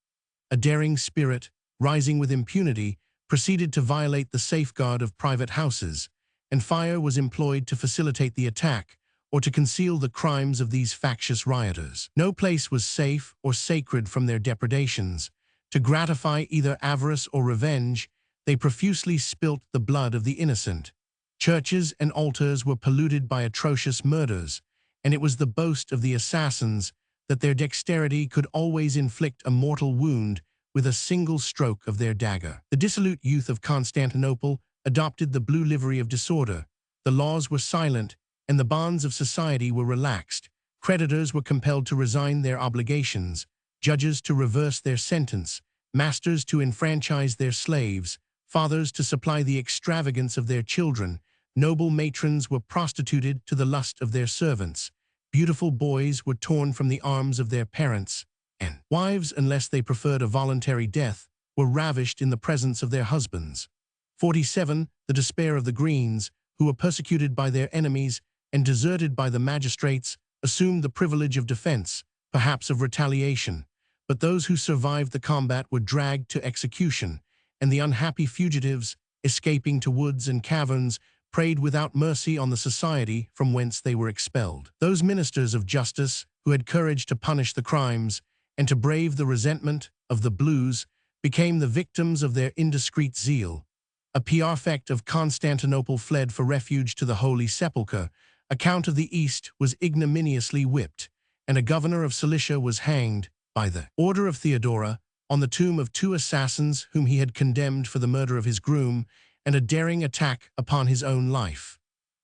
A daring spirit, rising with impunity, proceeded to violate the safeguard of private houses, and fire was employed to facilitate the attack or to conceal the crimes of these factious rioters. No place was safe or sacred from their depredations. To gratify either avarice or revenge, they profusely spilt the blood of the innocent. Churches and altars were polluted by atrocious murders, and it was the boast of the assassins that their dexterity could always inflict a mortal wound with a single stroke of their dagger. The dissolute youth of Constantinople adopted the blue livery of disorder. The laws were silent, and the bonds of society were relaxed. Creditors were compelled to resign their obligations, judges to reverse their sentence, masters to enfranchise their slaves, fathers to supply the extravagance of their children, noble matrons were prostituted to the lust of their servants, beautiful boys were torn from the arms of their parents, and wives, unless they preferred a voluntary death, were ravished in the presence of their husbands. 47. The despair of the Greens, who were persecuted by their enemies and deserted by the magistrates, assumed the privilege of defense, perhaps of retaliation, but those who survived the combat were dragged to execution, and the unhappy fugitives, escaping to woods and caverns, preyed without mercy on the society from whence they were expelled. Those ministers of justice who had courage to punish the crimes and to brave the resentment of the Blues became the victims of their indiscreet zeal. A prefect of Constantinople fled for refuge to the Holy Sepulchre, a count of the East was ignominiously whipped, and a governor of Cilicia was hanged by the order of Theodora on the tomb of two assassins whom he had condemned for the murder of his groom and a daring attack upon his own life.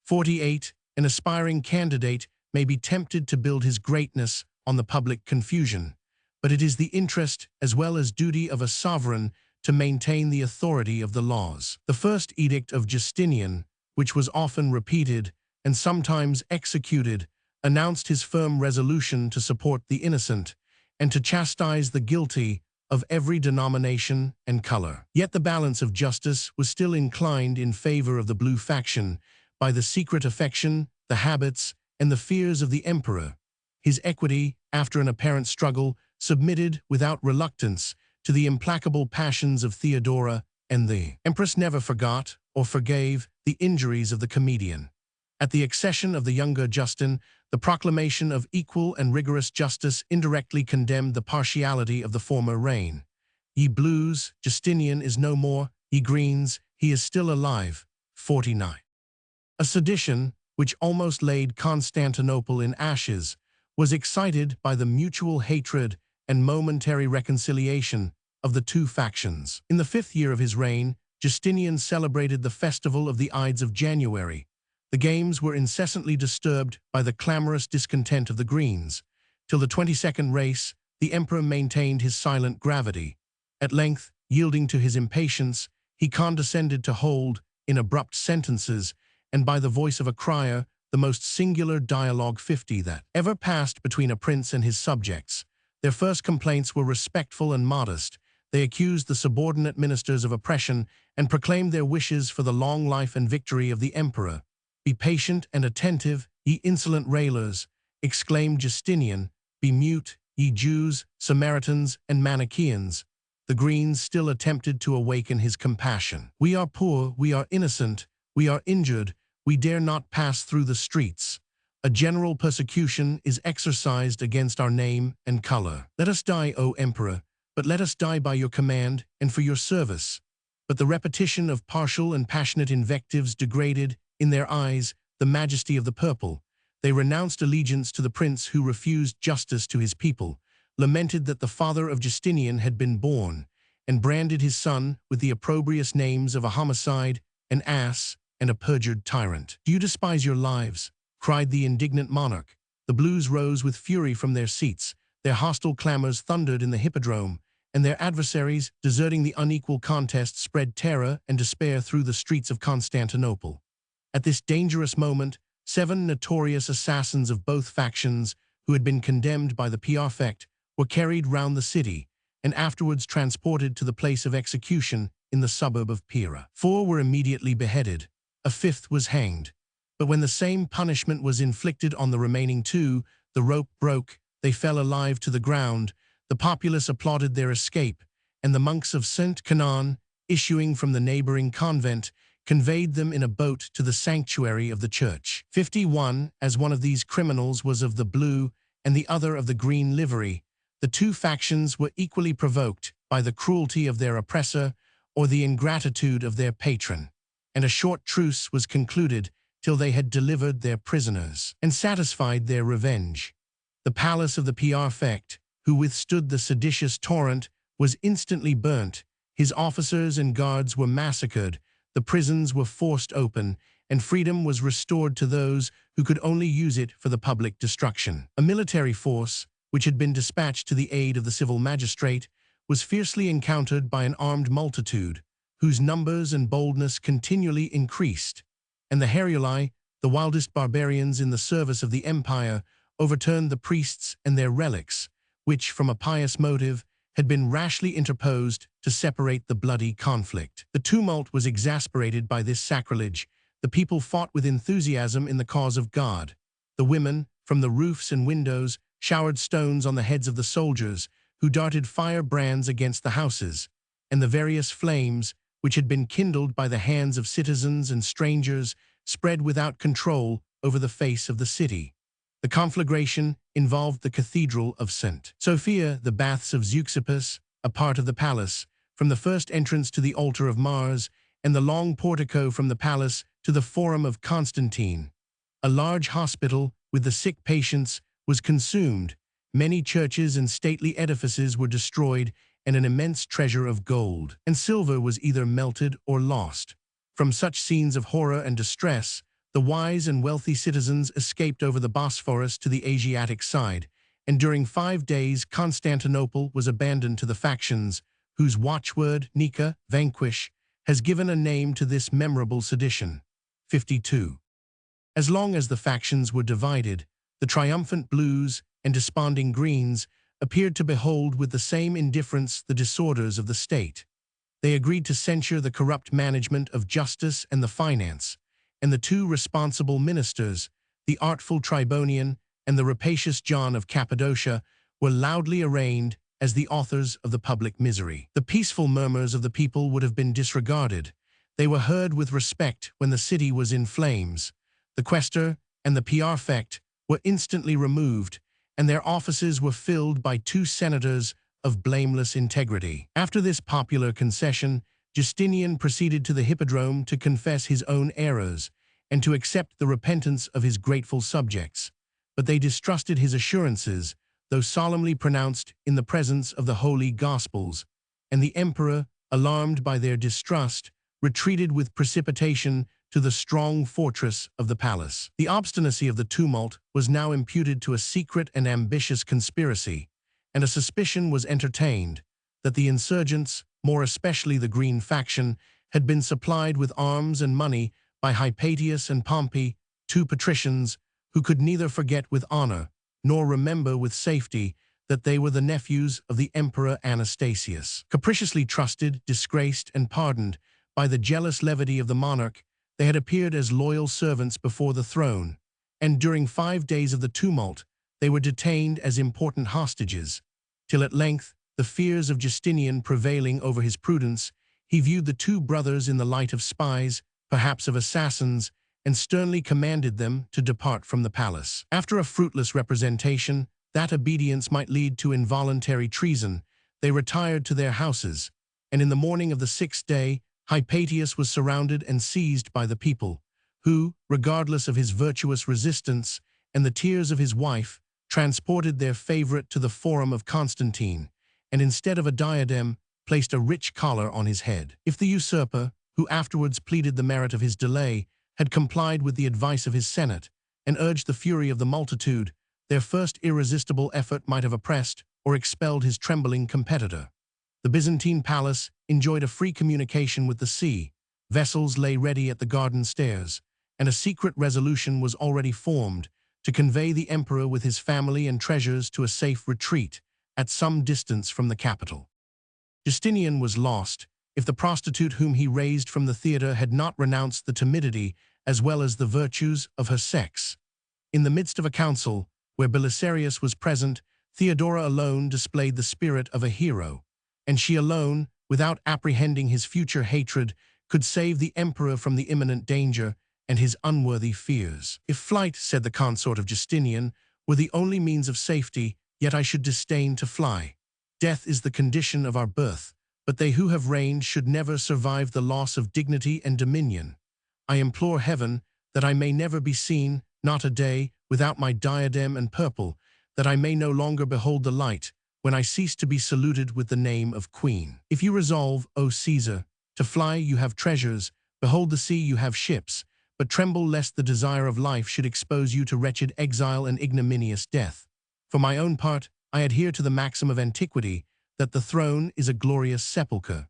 48. An aspiring candidate may be tempted to build his greatness on the public confusion, but it is the interest as well as duty of a sovereign to maintain the authority of the laws. The first edict of Justinian, which was often repeated and sometimes executed, announced his firm resolution to support the innocent and to chastise the guilty of every denomination and color. Yet the balance of justice was still inclined in favor of the Blue faction by the secret affection, the habits, and the fears of the emperor. His equity, after an apparent struggle, submitted without reluctance to the implacable passions of Theodora, and the empress never forgot or forgave the injuries of the comedian. At the accession of the younger Justin, the proclamation of equal and rigorous justice indirectly condemned the partiality of the former reign. Ye Blues, Justinian is no more, ye Greens, he is still alive. 49. A sedition, which almost laid Constantinople in ashes, was excited by the mutual hatred and momentary reconciliation of the two factions. In the 5th year of his reign, Justinian celebrated the festival of the Ides of January. The games were incessantly disturbed by the clamorous discontent of the Greens. Till the 22nd race, the emperor maintained his silent gravity. At length, yielding to his impatience, he condescended to hold, in abrupt sentences, and by the voice of a crier, the most singular dialogue 50 that ever passed between a prince and his subjects. Their first complaints were respectful and modest. They accused the subordinate ministers of oppression and proclaimed their wishes for the long life and victory of the emperor. Be patient and attentive, ye insolent railers, exclaimed Justinian. Be mute, ye Jews, Samaritans, and Manichaeans. The Greens still attempted to awaken his compassion. We are poor, we are innocent, we are injured, we dare not pass through the streets. A general persecution is exercised against our name and color. Let us die, O Emperor, but let us die by your command and for your service. But the repetition of partial and passionate invectives degraded, in their eyes, the majesty of the purple. They renounced allegiance to the prince who refused justice to his people, lamented that the father of Justinian had been born, and branded his son with the opprobrious names of a homicide, an ass, and a perjured tyrant. Do you despise your lives? Cried the indignant monarch. The Blues rose with fury from their seats. Their hostile clamors thundered in the hippodrome, and their adversaries, deserting the unequal contest, spread terror and despair through the streets of Constantinople. At this dangerous moment, 7 notorious assassins of both factions, who had been condemned by the prefect, were carried round the city and afterwards transported to the place of execution in the suburb of Pera. 4 were immediately beheaded, a 5th was hanged. But when the same punishment was inflicted on the remaining 2, the rope broke, they fell alive to the ground, the populace applauded their escape, and the monks of St. Canan, issuing from the neighboring convent, conveyed them in a boat to the sanctuary of the church. 51, as one of these criminals was of the blue and the other of the green livery, the 2 factions were equally provoked by the cruelty of their oppressor or the ingratitude of their patron, and a short truce was concluded till they had delivered their prisoners and satisfied their revenge. The palace of the prefect, who withstood the seditious torrent, was instantly burnt, his officers and guards were massacred, the prisons were forced open, and freedom was restored to those who could only use it for the public destruction. A military force, which had been dispatched to the aid of the civil magistrate, was fiercely encountered by an armed multitude, whose numbers and boldness continually increased, and the Heruli, the wildest barbarians in the service of the empire, overturned the priests and their relics, which, from a pious motive, had been rashly interposed to separate the bloody conflict. The tumult was exasperated by this sacrilege. The people fought with enthusiasm in the cause of God. The women, from the roofs and windows, showered stones on the heads of the soldiers, who darted firebrands against the houses, and the various flames, which had been kindled by the hands of citizens and strangers, spread without control over the face of the city. The conflagration involved the cathedral of St. Sophia, the baths of Zeuxippus, a part of the palace, from the first entrance to the altar of Mars, and the long portico from the palace to the Forum of Constantine. A large hospital, with the sick patients, was consumed, many churches and stately edifices were destroyed, and an immense treasure of gold and silver was either melted or lost. From such scenes of horror and distress, the wise and wealthy citizens escaped over the Bosphorus to the Asiatic side, and during 5 days Constantinople was abandoned to the factions, whose watchword, Nika, vanquish, has given a name to this memorable sedition. 52. As long as the factions were divided, the triumphant blues and desponding greens appeared to behold with the same indifference the disorders of the state. They agreed to censure the corrupt management of justice and the finance, and the 2 responsible ministers, the artful Tribonian and the rapacious John of Cappadocia, were loudly arraigned as the authors of the public misery. The peaceful murmurs of the people would have been disregarded. They were heard with respect when the city was in flames. The quaestor and the prefect were instantly removed, and their offices were filled by 2 senators of blameless integrity. After this popular concession, Justinian proceeded to the hippodrome to confess his own errors and to accept the repentance of his grateful subjects. But they distrusted his assurances, though solemnly pronounced in the presence of the Holy Gospels, and the emperor, alarmed by their distrust, retreated with precipitation to the strong fortress of the palace. The obstinacy of the tumult was now imputed to a secret and ambitious conspiracy, and a suspicion was entertained that the insurgents, more especially the Green faction, had been supplied with arms and money by Hypatius and Pompey, 2 patricians, who could neither forget with honor nor remember with safety that they were the nephews of the Emperor Anastasius. Capriciously trusted, disgraced, and pardoned by the jealous levity of the monarch, they had appeared as loyal servants before the throne, and during 5 days of the tumult, they were detained as important hostages, till at length, the fears of Justinian prevailing over his prudence, he viewed the 2 brothers in the light of spies, perhaps of assassins, and sternly commanded them to depart from the palace. After a fruitless representation that obedience might lead to involuntary treason, they retired to their houses, and in the morning of the 6th day, Hypatius was surrounded and seized by the people, who, regardless of his virtuous resistance and the tears of his wife, transported their favorite to the Forum of Constantine, and instead of a diadem, placed a rich collar on his head. If the usurper, who afterwards pleaded the merit of his delay, had complied with the advice of his senate, and urged the fury of the multitude, their first irresistible effort might have oppressed or expelled his trembling competitor. The Byzantine palace enjoyed a free communication with the sea, vessels lay ready at the garden stairs, and a secret resolution was already formed to convey the emperor with his family and treasures to a safe retreat at some distance from the capital. Justinian was lost if the prostitute whom he raised from the theater had not renounced the timidity as well as the virtues of her sex. In the midst of a council, where Belisarius was present, Theodora alone displayed the spirit of a hero, and she alone, without apprehending his future hatred, could save the emperor from the imminent danger and his unworthy fears. "If flight," said the consort of Justinian, "were the only means of safety, yet I should disdain to fly. Death is the condition of our birth, but they who have reigned should never survive the loss of dignity and dominion. I implore heaven that I may never be seen, not a day, without my diadem and purple, that I may no longer behold the light, when I cease to be saluted with the name of queen. If you resolve, O Caesar, to fly you have treasures, behold the sea you have ships, but tremble lest the desire of life should expose you to wretched exile and ignominious death. For my own part, I adhere to the maxim of antiquity that the throne is a glorious sepulchre.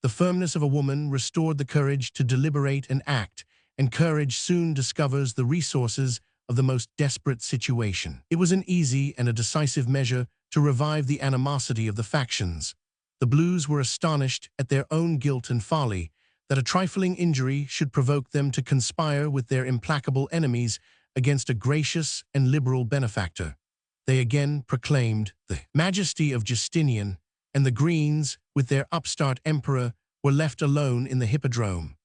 The firmness of a woman restored the courage to deliberate and act, and courage soon discovers the resources of the most desperate situation. It was an easy and a decisive measure to revive the animosity of the factions. The Blues were astonished at their own guilt and folly, that a trifling injury should provoke them to conspire with their implacable enemies against a gracious and liberal benefactor. They again proclaimed the majesty of Justinian, and the Greens, with their upstart emperor, were left alone in the hippodrome.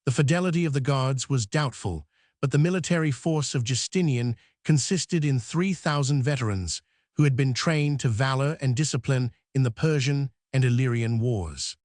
The fidelity of the guards was doubtful, but the military force of Justinian consisted in 3,000 veterans who had been trained to valor and discipline in the Persian and Illyrian wars.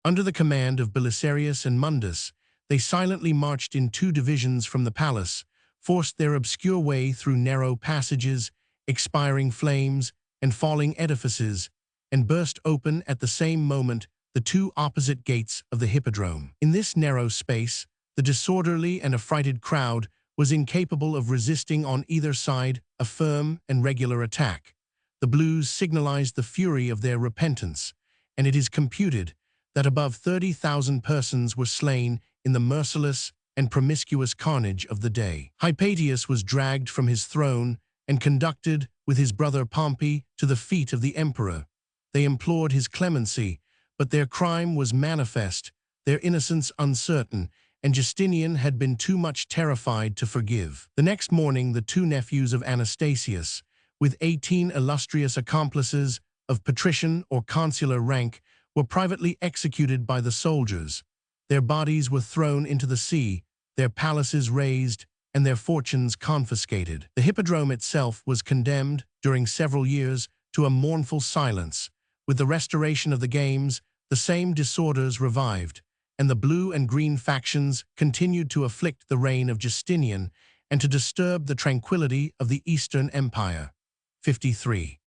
Under the command of Belisarius and Mundus, they silently marched in 2 divisions from the palace, forced their obscure way through narrow passages, expiring flames, and falling edifices, and burst open at the same moment the 2 opposite gates of the hippodrome. In this narrow space, the disorderly and affrighted crowd was incapable of resisting on either side a firm and regular attack. The Blues signalized the fury of their repentance, and it is computed that above 30,000 persons were slain in the merciless and promiscuous carnage of the day. Hypatius was dragged from his throne and conducted with his brother Pompey to the feet of the emperor. They implored his clemency, but their crime was manifest, their innocence uncertain, and Justinian had been too much terrified to forgive. The next morning, the 2 nephews of Anastasius, with 18 illustrious accomplices of patrician or consular rank, were privately executed by the soldiers. Their bodies were thrown into the sea, their palaces razed, and their fortunes confiscated. The hippodrome itself was condemned, during several years, to a mournful silence. With the restoration of the games, the same disorders revived, and the blue and green factions continued to afflict the reign of Justinian and to disturb the tranquility of the Eastern Empire. 53.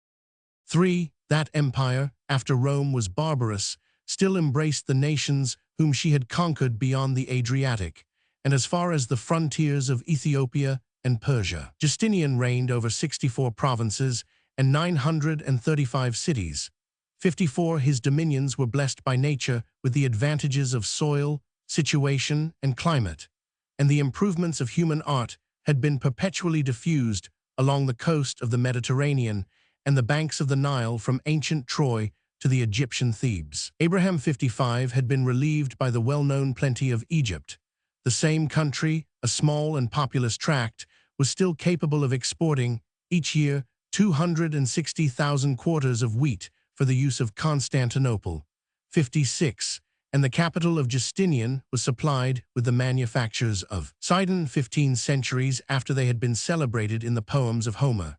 3. That empire, after Rome was barbarous, still embraced the nations whom she had conquered beyond the Adriatic, and as far as the frontiers of Ethiopia and Persia. Justinian reigned over 64 provinces and 935 cities. 54. His dominions were blessed by nature with the advantages of soil, situation, and climate, and the improvements of human art had been perpetually diffused along the coast of the Mediterranean and the banks of the Nile from ancient Troy to the Egyptian Thebes. Abraham 55 had been relieved by the well-known plenty of Egypt. The same country, a small and populous tract, was still capable of exporting, each year, 260,000 quarters of wheat for the use of Constantinople. 56. And the capital of Justinian was supplied with the manufactures of Sidon 15 centuries after they had been celebrated in the poems of Homer.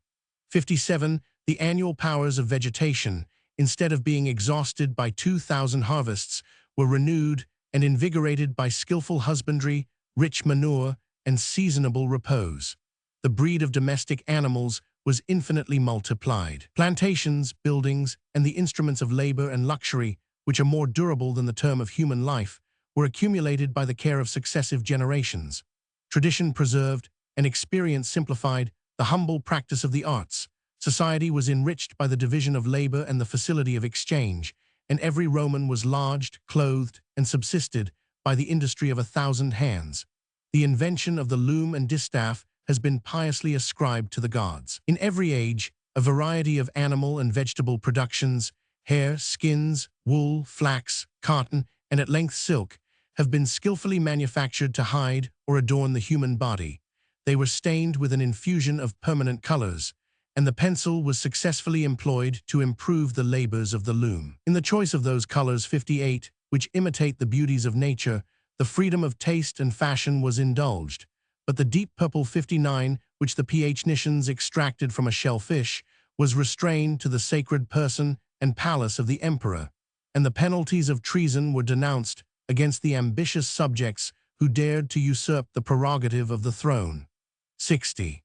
57. The annual powers of vegetation, instead of being exhausted by 2,000 harvests, were renewed and invigorated by skillful husbandry, rich manure, and seasonable repose. The breed of domestic animals was infinitely multiplied. Plantations, buildings, and the instruments of labor and luxury, which are more durable than the term of human life, were accumulated by the care of successive generations. Tradition preserved and experience simplified the humble practice of the arts. Society was enriched by the division of labor and the facility of exchange, and every Roman was lodged, clothed, and subsisted by the industry of 1,000 hands. The invention of the loom and distaff has been piously ascribed to the gods. In every age, a variety of animal and vegetable productions, hair, skins, wool, flax, cotton, and at length silk, have been skillfully manufactured to hide or adorn the human body. They were stained with an infusion of permanent colors, and the pencil was successfully employed to improve the labors of the loom. In the choice of those colors 58, which imitate the beauties of nature, the freedom of taste and fashion was indulged, but the deep purple 59, which the Phoenicians extracted from a shellfish, was restrained to the sacred person and palace of the emperor, and the penalties of treason were denounced against the ambitious subjects who dared to usurp the prerogative of the throne. 60.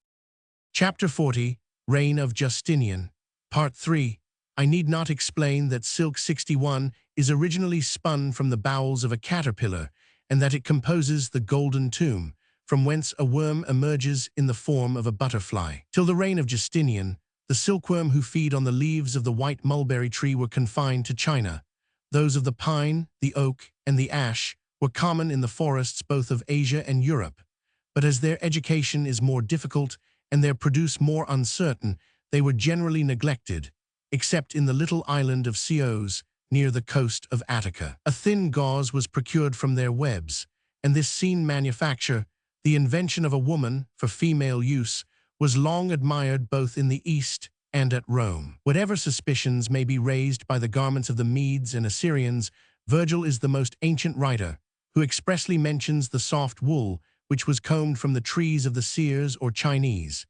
Chapter 40, Reign of Justinian. Part 3. I need not explain that silk 61 is originally spun from the bowels of a caterpillar, and that it composes the golden tomb, from whence a worm emerges in the form of a butterfly. Till the reign of Justinian, the silkworm who feed on the leaves of the white mulberry tree were confined to China. Those of the pine, the oak, and the ash were common in the forests both of Asia and Europe. But as their education is more difficult and their produce more uncertain, they were generally neglected, except in the little island of Chios, near the coast of Attica. A thin gauze was procured from their webs, and this seam manufacture, the invention of a woman for female use, was long admired both in the East and at Rome. Whatever suspicions may be raised by the garments of the Medes and Assyrians, Virgil is the most ancient writer, who expressly mentions the soft wool which was combed from the trees of the Seers or Chinese.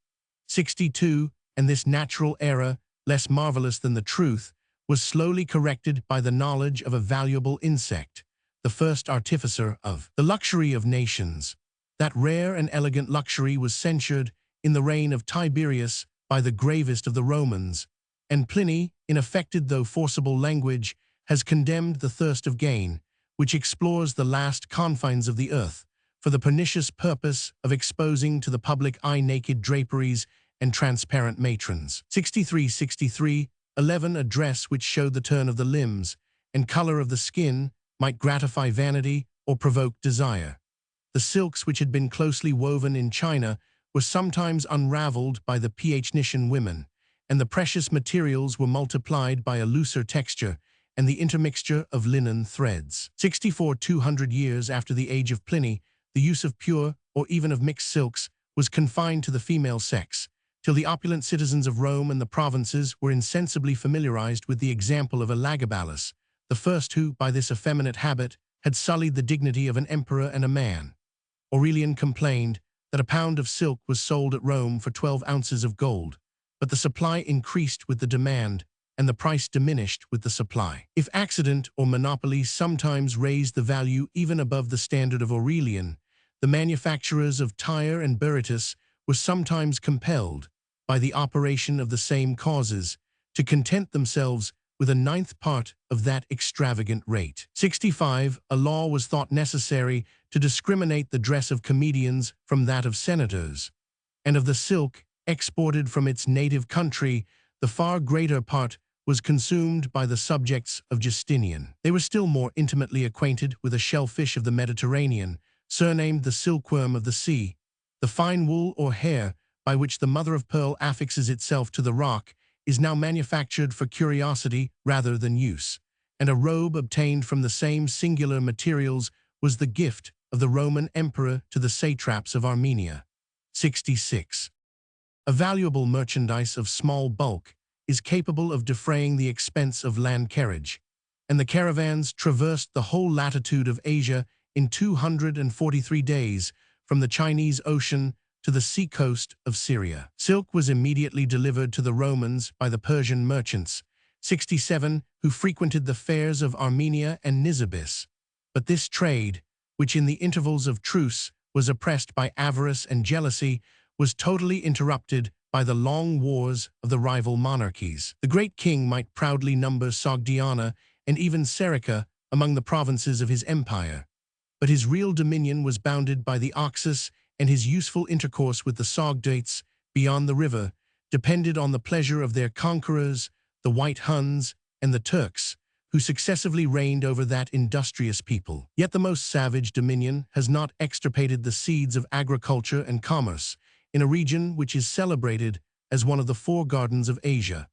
62. And this natural error, less marvelous than the truth, was slowly corrected by the knowledge of a valuable insect, the first artificer of the luxury of nations. That rare and elegant luxury was censured in the reign of Tiberius by the gravest of the Romans, and Pliny, in affected though forcible language, has condemned the thirst of gain, which explores the last confines of the earth, for the pernicious purpose of exposing to the public eye naked draperies and transparent matrons. 63. 11. A dress which showed the turn of the limbs and color of the skin might gratify vanity or provoke desire. The silks which had been closely woven in China were sometimes unraveled by the Phoenician women, and the precious materials were multiplied by a looser texture and the intermixture of linen threads. 64. 200 years after the age of Pliny, the use of pure or even of mixed silks was confined to the female sex, till the opulent citizens of Rome and the provinces were insensibly familiarized with the example of Elagabalus, the first who, by this effeminate habit, had sullied the dignity of an emperor and a man. Aurelian complained that a pound of silk was sold at Rome for 12 ounces of gold, but the supply increased with the demand, and the price diminished with the supply. If accident or monopoly sometimes raised the value even above the standard of Aurelian, the manufacturers of Tyre and Berytus were sometimes compelled, by the operation of the same causes, to content themselves with a 9th part of that extravagant rate. 65. A law was thought necessary to discriminate the dress of comedians from that of senators, and of the silk exported from its native country, the far greater part was consumed by the subjects of Justinian. They were still more intimately acquainted with a shellfish of the Mediterranean, surnamed the silkworm of the sea. The fine wool or hair by which the mother-of-pearl affixes itself to the rock is now manufactured for curiosity rather than use, and a robe obtained from the same singular materials was the gift of the Roman emperor to the satraps of Armenia. 66. A valuable merchandise of small bulk is capable of defraying the expense of land carriage, and the caravans traversed the whole latitude of Asia in 243 days, from the Chinese Ocean to the sea-coast of Syria. Silk was immediately delivered to the Romans by the Persian merchants, 67, who frequented the fairs of Armenia and Nisibis. But this trade, which in the intervals of truce was oppressed by avarice and jealousy, was totally interrupted by the long wars of the rival monarchies. The great king might proudly number Sogdiana and even Serica among the provinces of his empire, but his real dominion was bounded by the Oxus, and his useful intercourse with the Sogdates beyond the river depended on the pleasure of their conquerors, the White Huns and the Turks, who successively reigned over that industrious people. Yet the most savage dominion has not extirpated the seeds of agriculture and commerce in a region which is celebrated as one of the four gardens of Asia.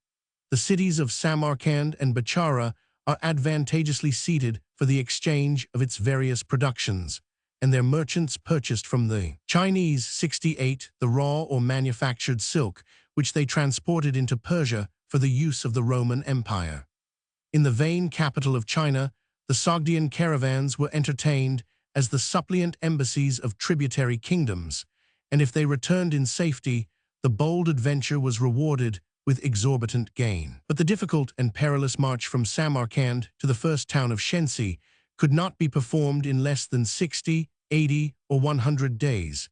The cities of Samarkand and Bachara are advantageously seated for the exchange of its various productions, and their merchants purchased from the Chinese 68 the raw or manufactured silk, which they transported into Persia for the use of the Roman Empire. In the vain capital of China, the Sogdian caravans were entertained as the suppliant embassies of tributary kingdoms, and if they returned in safety, the bold adventure was rewarded with exorbitant gain. But the difficult and perilous march from Samarkand to the first town of Shensi could not be performed in less than 60, 80, or 100 days.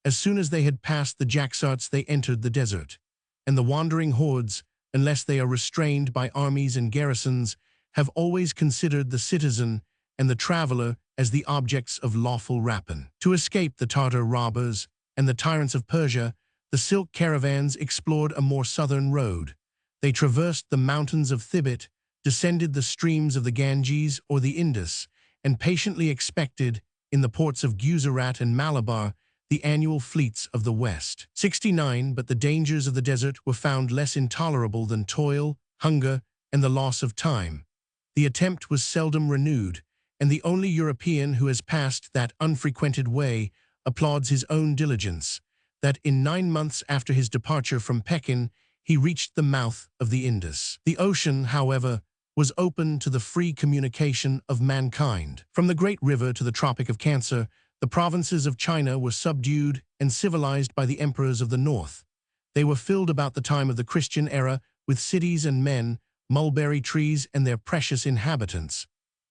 As soon as they had passed the Jaxartes, they entered the desert, and the wandering hordes, unless they are restrained by armies and garrisons, have always considered the citizen and the traveler as the objects of lawful rapine. To escape the Tartar robbers and the tyrants of Persia, the silk caravans explored a more southern road. They traversed the mountains of Thibet, descended the streams of the Ganges or the Indus, and patiently expected, in the ports of Gujarat and Malabar, the annual fleets of the West. 69 But the dangers of the desert were found less intolerable than toil, hunger, and the loss of time. The attempt was seldom renewed, and the only European who has passed that unfrequented way applauds his own diligence, that in 9 months after his departure from Pekin, he reached the mouth of the Indus. The ocean, however, was open to the free communication of mankind. From the great river to the Tropic of Cancer, the provinces of China were subdued and civilized by the emperors of the north. They were filled about the time of the Christian era with cities and men, mulberry trees and their precious inhabitants.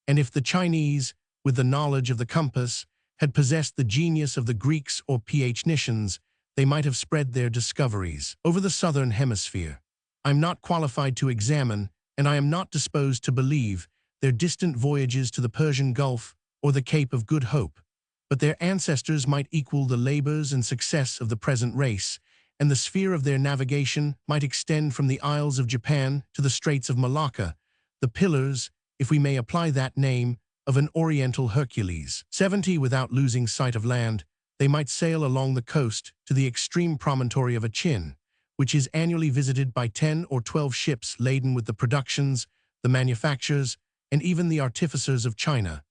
And if the Chinese, with the knowledge of the compass, had possessed the genius of the Greeks or Phoenicians, they might have spread their discoveries over the southern hemisphere. I am not qualified to examine, and I am not disposed to believe, their distant voyages to the Persian Gulf or the Cape of Good Hope, but their ancestors might equal the labors and success of the present race, and the sphere of their navigation might extend from the Isles of Japan to the Straits of Malacca, the pillars, if we may apply that name, of an oriental Hercules. 70 Without losing sight of land, they might sail along the coast to the extreme promontory of Achin, which is annually visited by 10 or 12 ships laden with the productions, the manufactures, and even the artificers of China.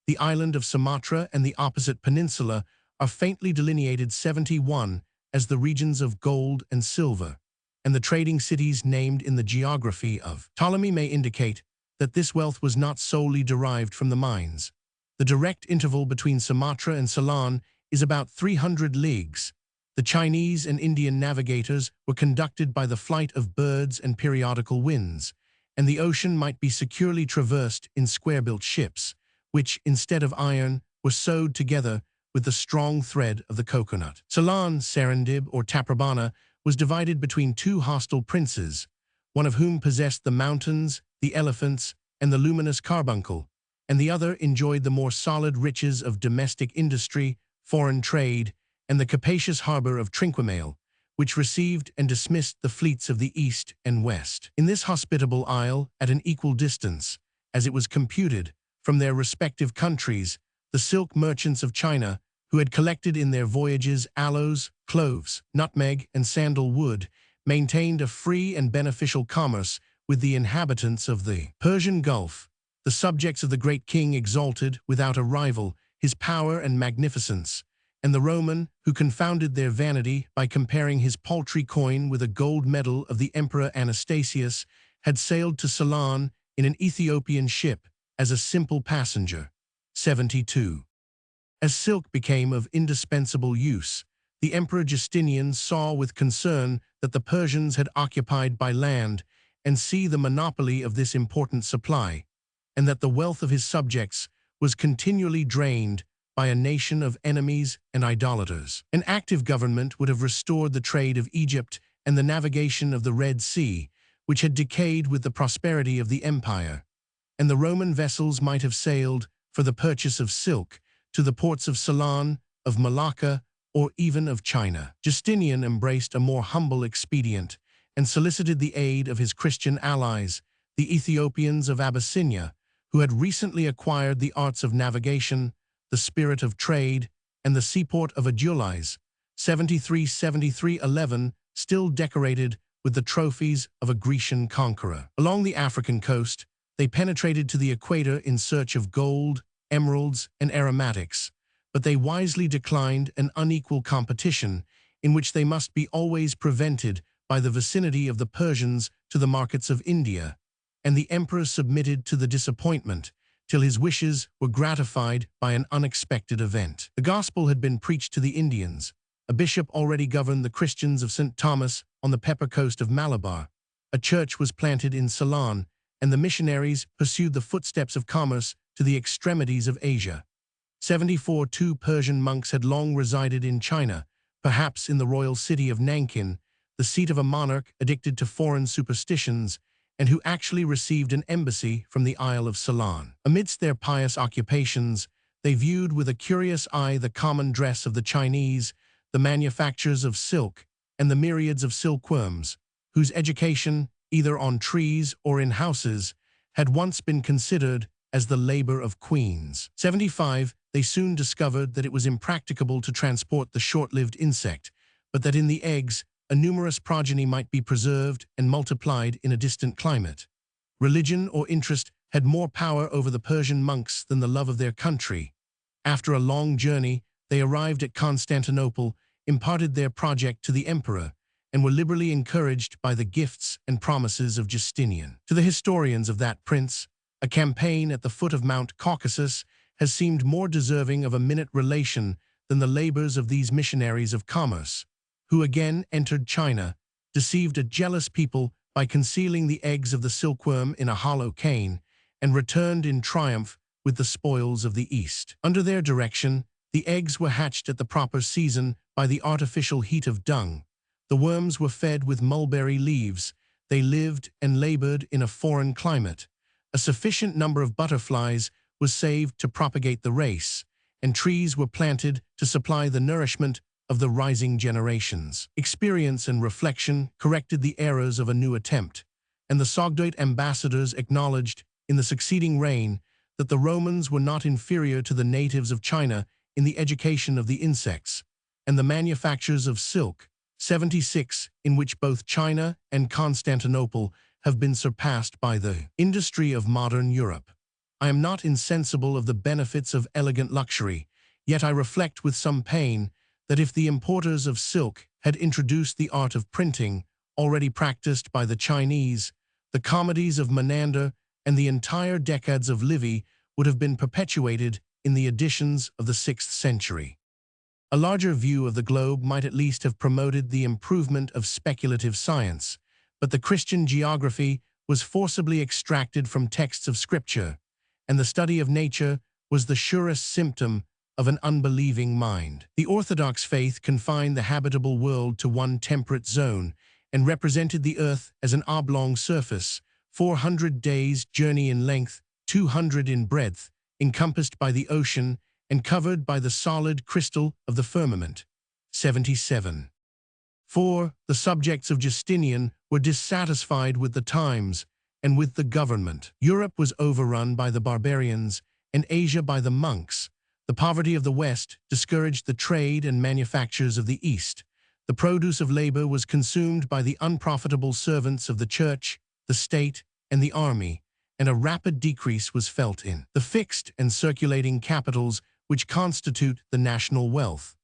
The island of Sumatra and the opposite peninsula are faintly delineated 71 as the regions of gold and silver, and the trading cities named in the geography of Ptolemy may indicate that this wealth was not solely derived from the mines. The direct interval between Sumatra and Ceylon is about 300 leagues. The Chinese and Indian navigators were conducted by the flight of birds and periodical winds, and the ocean might be securely traversed in square-built ships, which, instead of iron, were sewed together with the strong thread of the coconut. Ceylon, Serendib, or Taprobana, was divided between two hostile princes, one of whom possessed the mountains, the elephants, and the luminous carbuncle, and the other enjoyed the more solid riches of domestic industry, foreign trade, and the capacious harbor of Trinquimale, which received and dismissed the fleets of the east and west. In this hospitable isle, at an equal distance, as it was computed, from their respective countries, the silk merchants of China, who had collected in their voyages aloes, cloves, nutmeg, and sandal wood, maintained a free and beneficial commerce with the inhabitants of the Persian Gulf. The subjects of the great king exalted, without a rival, his power and magnificence, and the Roman, who confounded their vanity by comparing his paltry coin with a gold medal of the Emperor Anastasius, had sailed to Ceylon in an Ethiopian ship as a simple passenger. 72. As silk became of indispensable use, the Emperor Justinian saw with concern that the Persians had occupied by land and sea the monopoly of this important supply, and that the wealth of his subjects was continually drained by a nation of enemies and idolaters. An active government would have restored the trade of Egypt and the navigation of the Red Sea, which had decayed with the prosperity of the empire, and the Roman vessels might have sailed, for the purchase of silk, to the ports of Ceylon, of Malacca, or even of China. Justinian embraced a more humble expedient, and solicited the aid of his Christian allies, the Ethiopians of Abyssinia, who had recently acquired the arts of navigation, the spirit of trade, and the seaport of Adulis, 73-73-11, still decorated with the trophies of a Grecian conqueror. Along the African coast, they penetrated to the equator in search of gold, emeralds, and aromatics, but they wisely declined an unequal competition in which they must be always prevented by the vicinity of the Persians to the markets of India, and the emperor submitted to the disappointment till his wishes were gratified by an unexpected event. The gospel had been preached to the Indians. A bishop already governed the Christians of St. Thomas on the Pepper coast of Malabar. A church was planted in Ceylon, and the missionaries pursued the footsteps of commerce to the extremities of Asia. 74 Persian monks had long resided in China, perhaps in the royal city of Nankin, the seat of a monarch addicted to foreign superstitions, and who actually received an embassy from the Isle of Ceylon. Amidst their pious occupations, they viewed with a curious eye the common dress of the Chinese, the manufactures of silk, and the myriads of silkworms, whose education, either on trees or in houses, had once been considered as the labor of queens. 75 They soon discovered that it was impracticable to transport the short-lived insect, but that in the eggs a numerous progeny might be preserved and multiplied in a distant climate. Religion or interest had more power over the Persian monks than the love of their country. After a long journey, they arrived at Constantinople, imparted their project to the emperor, and were liberally encouraged by the gifts and promises of Justinian. To the historians of that prince, a campaign at the foot of Mount Caucasus has seemed more deserving of a minute relation than the labors of these missionaries of commerce, who again entered China, deceived a jealous people by concealing the eggs of the silkworm in a hollow cane, and returned in triumph with the spoils of the East. Under their direction, the eggs were hatched at the proper season by the artificial heat of dung. The worms were fed with mulberry leaves. They lived and labored in a foreign climate. A sufficient number of butterflies was saved to propagate the race, and trees were planted to supply the nourishment of the rising generations. Experience and reflection corrected the errors of a new attempt, and the Sogdoit ambassadors acknowledged in the succeeding reign that the Romans were not inferior to the natives of China in the education of the insects, and the manufactures of silk, 76, in which both China and Constantinople have been surpassed by the industry of modern Europe. I am not insensible of the benefits of elegant luxury, yet I reflect with some pain that if the importers of silk had introduced the art of printing, already practiced by the Chinese, the comedies of Menander and the entire decades of Livy would have been perpetuated in the editions of the 6th century. A larger view of the globe might at least have promoted the improvement of speculative science, but the Christian geography was forcibly extracted from texts of Scripture, and the study of nature was the surest symptom of an unbelieving mind. The Orthodox faith confined the habitable world to one temperate zone and represented the earth as an oblong surface, 400 days' journey in length, 200 in breadth, encompassed by the ocean and covered by the solid crystal of the firmament. 77. 4. The subjects of Justinian were dissatisfied with the times and with the government. Europe was overrun by the barbarians and Asia by the monks. The poverty of the West discouraged the trade and manufactures of the East. The produce of labor was consumed by the unprofitable servants of the church, the state, and the army, and a rapid decrease was felt in the fixed and circulating capitals which constitute the national wealth.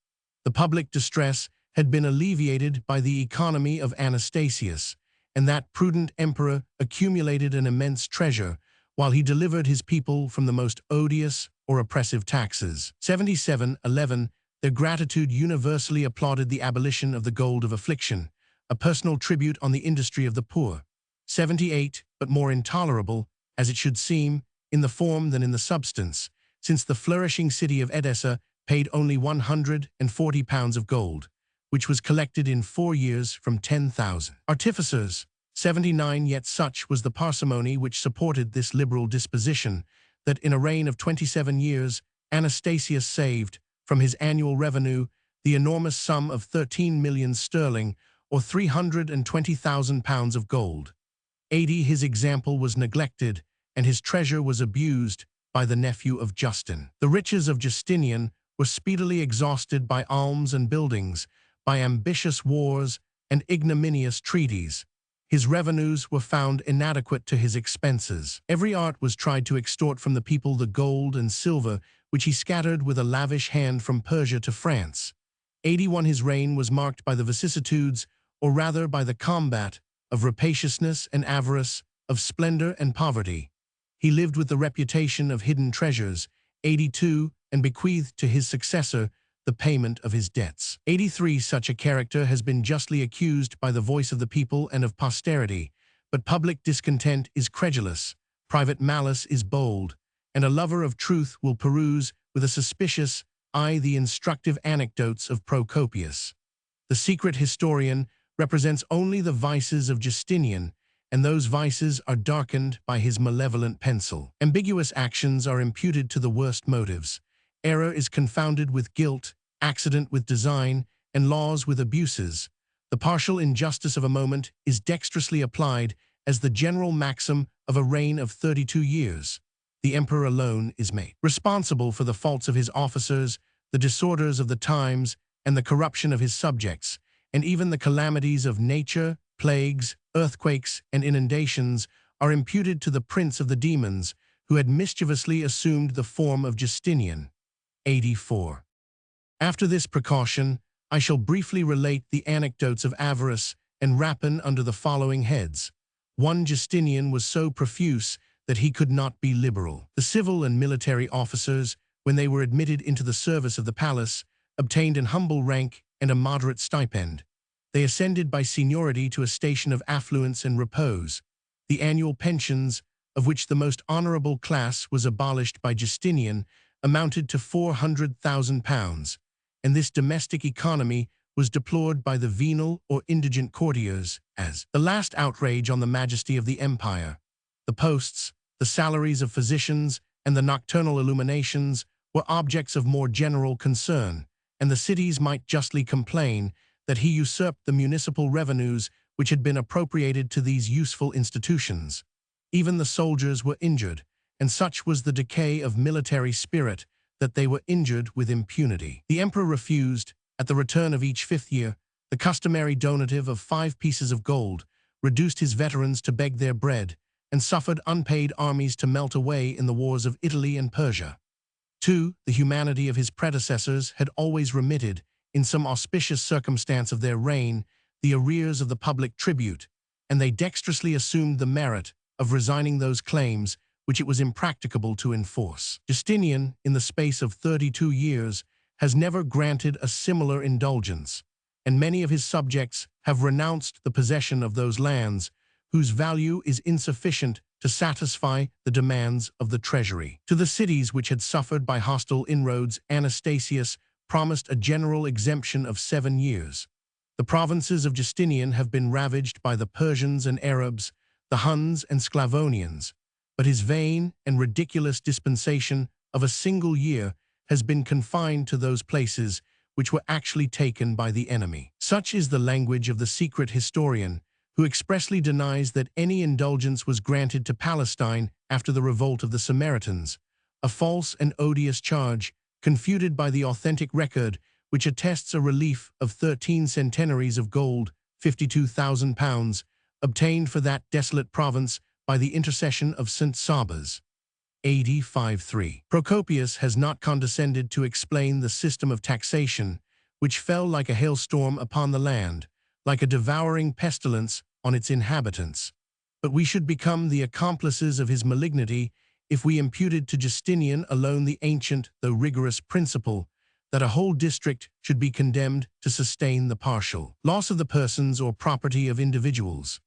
The public distress had been alleviated by the economy of Anastasius, and that prudent emperor accumulated an immense treasure, while he delivered his people from the most odious or oppressive taxes. 77-11. Their gratitude universally applauded the abolition of the gold of affliction, a personal tribute on the industry of the poor. 78. But more intolerable, as it should seem, in the form than in the substance, since the flourishing city of Edessa paid only 140 pounds of gold, which was collected in 4 years from 10,000 artificers. 79. Yet such was the parsimony which supported this liberal disposition, that in a reign of 27 years, Anastasius saved, from his annual revenue, the enormous sum of 13 millions sterling, or 320,000 pounds of gold. 80. His example was neglected, and his treasure was abused by the nephew of Justin. The riches of Justinian were speedily exhausted by alms and buildings, by ambitious wars and ignominious treaties. His revenues were found inadequate to his expenses. Every art was tried to extort from the people the gold and silver which he scattered with a lavish hand from Persia to France. 81. His reign was marked by the vicissitudes, or rather by the combat, of rapaciousness and avarice, of splendor and poverty. He lived with the reputation of hidden treasures. 82. And bequeathed to his successor the payment of his debts. 83. Such a character has been justly accused by the voice of the people and of posterity, but public discontent is credulous, private malice is bold, and a lover of truth will peruse with a suspicious eye the instructive anecdotes of Procopius. The secret historian represents only the vices of Justinian, and those vices are darkened by his malevolent pencil. Ambiguous actions are imputed to the worst motives. Error is confounded with guilt, accident with design, and laws with abuses. The partial injustice of a moment is dexterously applied as the general maxim of a reign of 32 years. The emperor alone is made responsible for the faults of his officers, the disorders of the times, and the corruption of his subjects, and even the calamities of nature, plagues, earthquakes, and inundations are imputed to the prince of the demons, who had mischievously assumed the form of Justinian. 84. After this precaution, I shall briefly relate the anecdotes of avarice and rapine under the following heads. 1. Justinian was so profuse that he could not be liberal. The civil and military officers, when they were admitted into the service of the palace, obtained an humble rank and a moderate stipend. They ascended by seniority to a station of affluence and repose. The annual pensions, of which the most honorable class was abolished by Justinian, amounted to £400,000, and this domestic economy was deplored by the venal or indigent courtiers as the last outrage on the majesty of the empire. The posts, the salaries of physicians, and the nocturnal illuminations were objects of more general concern, and the cities might justly complain that he usurped the municipal revenues which had been appropriated to these useful institutions. Even the soldiers were injured, and such was the decay of military spirit that they were injured with impunity. The emperor refused, at the return of each 5th year, the customary donative of 5 pieces of gold, reduced his veterans to beg their bread, and suffered unpaid armies to melt away in the wars of Italy and Persia. 2. The humanity of his predecessors had always remitted, in some auspicious circumstance of their reign, the arrears of the public tribute, and they dexterously assumed the merit of resigning those claims which it was impracticable to enforce. Justinian, in the space of 32 years, has never granted a similar indulgence, and many of his subjects have renounced the possession of those lands, whose value is insufficient to satisfy the demands of the treasury. To the cities which had suffered by hostile inroads, Anastasius promised a general exemption of 7 years. The provinces of Justinian have been ravaged by the Persians and Arabs, the Huns and Sclavonians, but his vain and ridiculous dispensation of a single year has been confined to those places which were actually taken by the enemy. Such is the language of the secret historian, who expressly denies that any indulgence was granted to Palestine after the revolt of the Samaritans, a false and odious charge, confuted by the authentic record, which attests a relief of 13 centenaries of gold, £52,000, obtained for that desolate province by the intercession of St. Sabas. 85.3. Procopius has not condescended to explain the system of taxation, which fell like a hailstorm upon the land, like a devouring pestilence on its inhabitants. But we should become the accomplices of his malignity if we imputed to Justinian alone the ancient, though rigorous, principle that a whole district should be condemned to sustain the partial loss of the persons or property of individuals.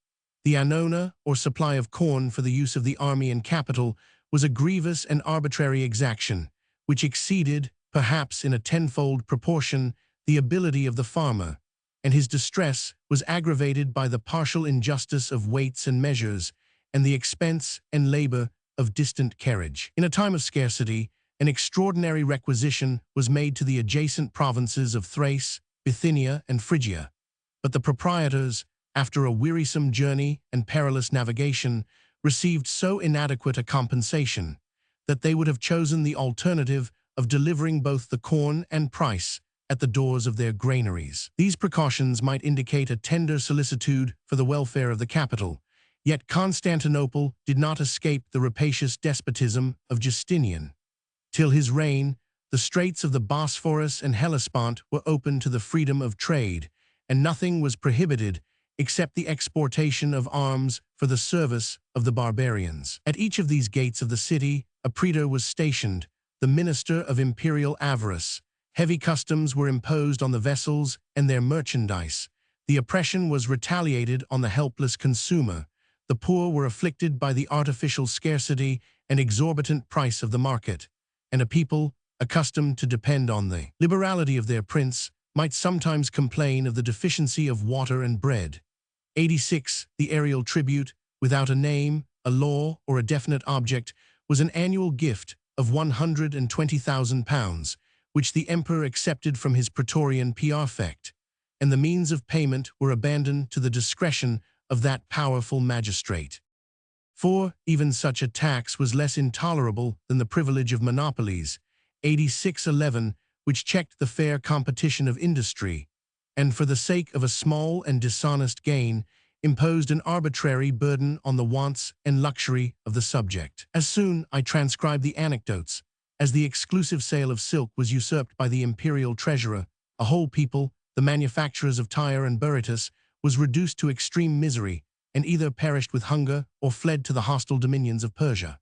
The annona, or supply of corn for the use of the army and capital, was a grievous and arbitrary exaction, which exceeded, perhaps in a tenfold proportion, the ability of the farmer, and his distress was aggravated by the partial injustice of weights and measures, and the expense and labor of distant carriage. In a time of scarcity, an extraordinary requisition was made to the adjacent provinces of Thrace, Bithynia, and Phrygia, but the proprietors, after a wearisome journey and perilous navigation, received so inadequate a compensation that they would have chosen the alternative of delivering both the corn and price at the doors of their granaries. These precautions might indicate a tender solicitude for the welfare of the capital, yet Constantinople did not escape the rapacious despotism of Justinian. Till his reign, the straits of the Bosphorus and Hellespont were open to the freedom of trade, and nothing was prohibited except the exportation of arms for the service of the barbarians. At each of these gates of the city, a praetor was stationed, the minister of imperial avarice. Heavy customs were imposed on the vessels and their merchandise. The oppression was retaliated on the helpless consumer. The poor were afflicted by the artificial scarcity and exorbitant price of the market, and a people, accustomed to depend on the liberality of their prince, might sometimes complain of the deficiency of water and bread. 86. The aerial tribute, without a name, a law, or a definite object, was an annual gift of £120,000, which the emperor accepted from his praetorian praefect, and the means of payment were abandoned to the discretion of that powerful magistrate. 4. Even such a tax was less intolerable than the privilege of monopolies. 8611, which checked the fair competition of industry, and for the sake of a small and dishonest gain, imposed an arbitrary burden on the wants and luxury of the subject. As soon I transcribe the anecdotes, as the exclusive sale of silk was usurped by the imperial treasurer, a whole people, the manufacturers of Tyre and Berytus, was reduced to extreme misery, and either perished with hunger or fled to the hostile dominions of Persia.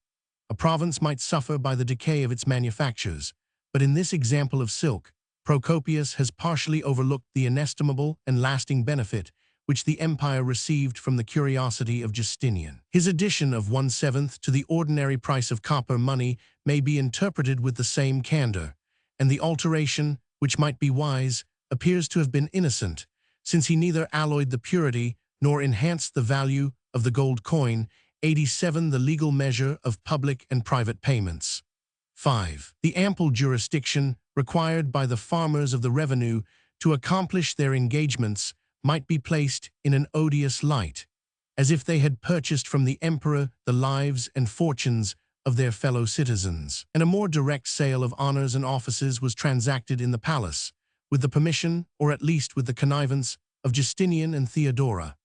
A province might suffer by the decay of its manufactures, but in this example of silk, Procopius has partially overlooked the inestimable and lasting benefit which the empire received from the curiosity of Justinian. His addition of 1/7 to the ordinary price of copper money may be interpreted with the same candor, and the alteration, which might be wise, appears to have been innocent, since he neither alloyed the purity nor enhanced the value of the gold coin. 87. The legal measure of public and private payments. 5. The ample jurisdiction required by the farmers of the revenue to accomplish their engagements might be placed in an odious light, as if they had purchased from the emperor the lives and fortunes of their fellow citizens. And a more direct sale of honors and offices was transacted in the palace, with the permission, or at least with the connivance, of Justinian and Theodora.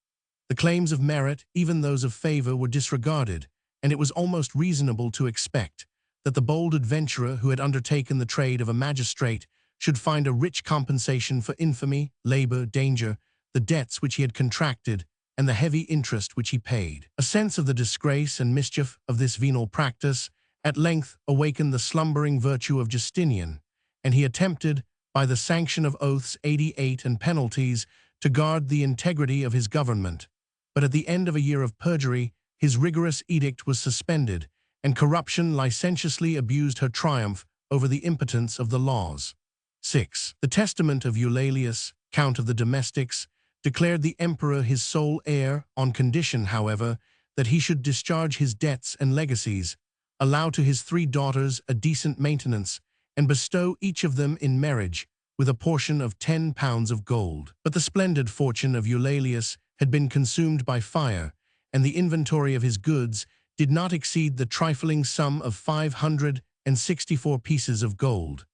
The claims of merit, even those of favor, were disregarded, and it was almost reasonable to expect that the bold adventurer who had undertaken the trade of a magistrate should find a rich compensation for infamy, labor, danger, the debts which he had contracted, and the heavy interest which he paid. A sense of the disgrace and mischief of this venal practice at length awakened the slumbering virtue of Justinian, and he attempted, by the sanction of oaths 88 and penalties, to guard the integrity of his government. But at the end of a year of perjury, his rigorous edict was suspended, and corruption licentiously abused her triumph over the impotence of the laws. 6. The testament of Eulalius, Count of the Domestics, declared the emperor his sole heir, on condition, however, that he should discharge his debts and legacies, allow to his 3 daughters a decent maintenance, and bestow each of them in marriage with a portion of 10 pounds of gold. But the splendid fortune of Eulalius had been consumed by fire, and the inventory of his goods did not exceed the trifling sum of 564 pieces of gold.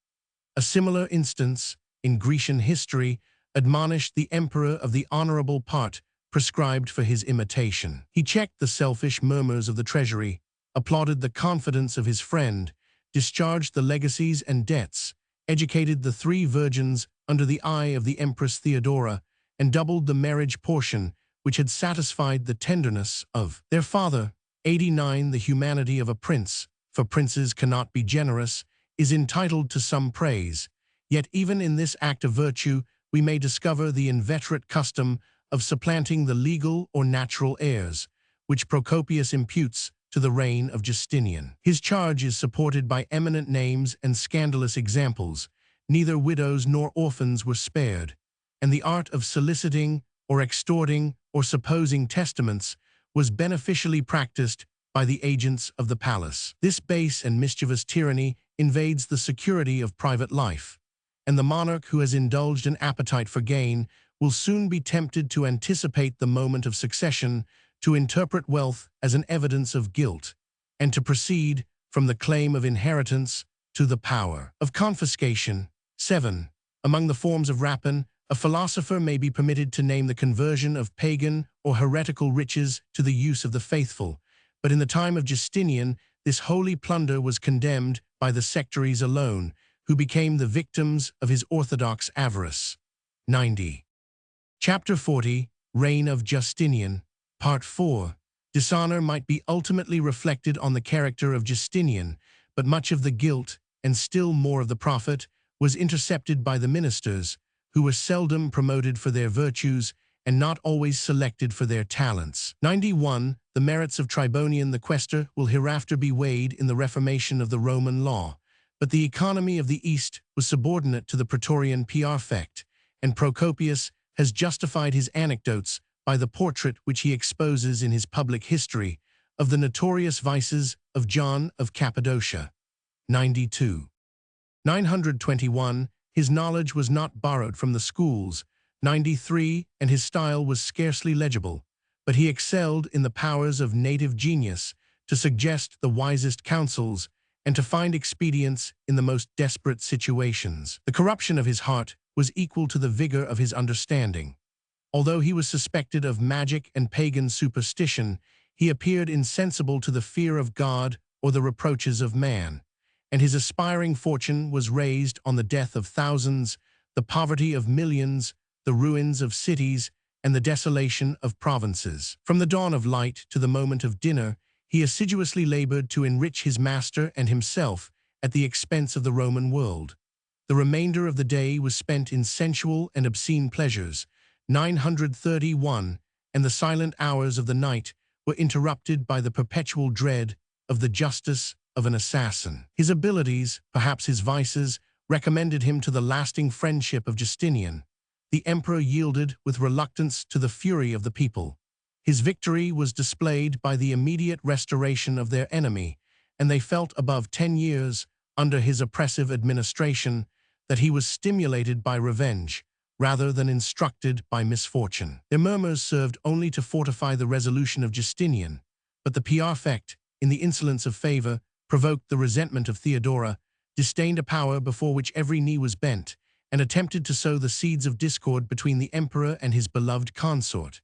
A similar instance, in Grecian history, admonished the emperor of the honorable part prescribed for his imitation. He checked the selfish murmurs of the treasury, applauded the confidence of his friend, discharged the legacies and debts, educated the 3 virgins under the eye of the Empress Theodora, and doubled the marriage portion which had satisfied the tenderness of their father. 89. The humanity of a prince, for princes cannot be generous, is entitled to some praise, yet even in this act of virtue we may discover the inveterate custom of supplanting the legal or natural heirs, which Procopius imputes to the reign of Justinian. His charge is supported by eminent names and scandalous examples. Neither widows nor orphans were spared, and the art of soliciting or extorting or supposing testaments was beneficially practiced by the agents of the palace. This base and mischievous tyranny invades the security of private life, and the monarch who has indulged an appetite for gain will soon be tempted to anticipate the moment of succession, to interpret wealth as an evidence of guilt, and to proceed from the claim of inheritance to the power of confiscation. 7. Among the forms of rapine, a philosopher may be permitted to name the conversion of pagan or heretical riches to the use of the faithful, but in the time of Justinian, this holy plunder was condemned by the sectaries alone, who became the victims of his orthodox avarice. 90. Chapter 40, Reign of Justinian, Part 4. Dishonor might be ultimately reflected on the character of Justinian, but much of the guilt, and still more of the profit, was intercepted by the ministers, who were seldom promoted for their virtues and not always selected for their talents. 91. The merits of Tribonian the Quaestor will hereafter be weighed in the reformation of the Roman law, but the economy of the East was subordinate to the Praetorian Praefect, and Procopius has justified his anecdotes by the portrait which he exposes in his public history of the notorious vices of John of Cappadocia. 92. 921. His knowledge was not borrowed from the schools. 93. And his style was scarcely legible, but he excelled in the powers of native genius to suggest the wisest counsels and to find expedients in the most desperate situations. The corruption of his heart was equal to the vigor of his understanding. Although he was suspected of magic and pagan superstition, he appeared insensible to the fear of God or the reproaches of man, and his aspiring fortune was raised on the death of thousands, the poverty of millions, the ruins of cities, and the desolation of provinces. From the dawn of light to the moment of dinner, he assiduously labored to enrich his master and himself at the expense of the Roman world. The remainder of the day was spent in sensual and obscene pleasures. 931, and the silent hours of the night were interrupted by the perpetual dread of the justice of an assassin. His abilities, perhaps his vices, recommended him to the lasting friendship of Justinian. The emperor yielded with reluctance to the fury of the people. His victory was displayed by the immediate restoration of their enemy, and they felt above 10 years under his oppressive administration that he was stimulated by revenge, rather than instructed by misfortune. Their murmurs served only to fortify the resolution of Justinian, but the Praefect, in the insolence of favor, provoked the resentment of Theodora, disdained a power before which every knee was bent, and attempted to sow the seeds of discord between the emperor and his beloved consort.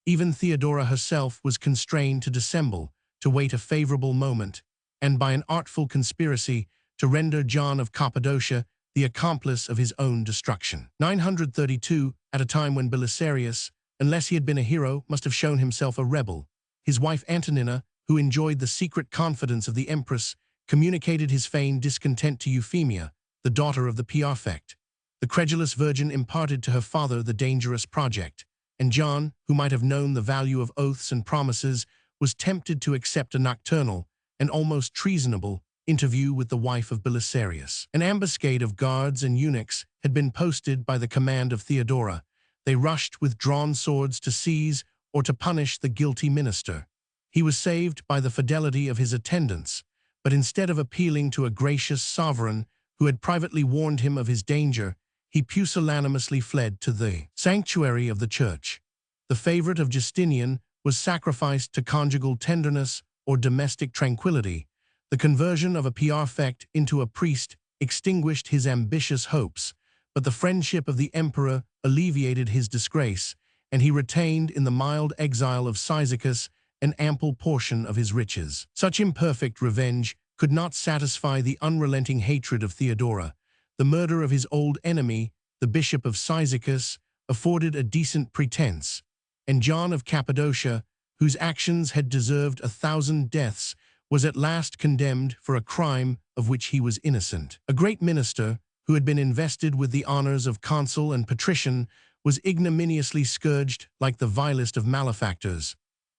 Even Theodora herself was constrained to dissemble, to wait a favorable moment, and by an artful conspiracy to render John of Cappadocia the accomplice of his own destruction. 932, at a time when Belisarius, unless he had been a hero, must have shown himself a rebel. His wife Antonina, who enjoyed the secret confidence of the empress, communicated his feigned discontent to Euphemia, the daughter of the Praefect. The credulous virgin imparted to her father the dangerous project, and John, who might have known the value of oaths and promises, was tempted to accept a nocturnal and almost treasonable interview with the wife of Belisarius. An ambuscade of guards and eunuchs had been posted by the command of Theodora. They rushed with drawn swords to seize or to punish the guilty minister. He was saved by the fidelity of his attendants, but instead of appealing to a gracious sovereign who had privately warned him of his danger, he pusillanimously fled to the sanctuary of the church. The favorite of Justinian was sacrificed to conjugal tenderness or domestic tranquility. The conversion of a Praefect into a priest extinguished his ambitious hopes, but the friendship of the emperor alleviated his disgrace, and he retained in the mild exile of Cyzicus an ample portion of his riches. Such imperfect revenge could not satisfy the unrelenting hatred of Theodora. The murder of his old enemy, the bishop of Cyzicus, afforded a decent pretense, and John of Cappadocia, whose actions had deserved 1,000 deaths, was at last condemned for a crime of which he was innocent. A great minister, who had been invested with the honors of consul and patrician, was ignominiously scourged like the vilest of malefactors.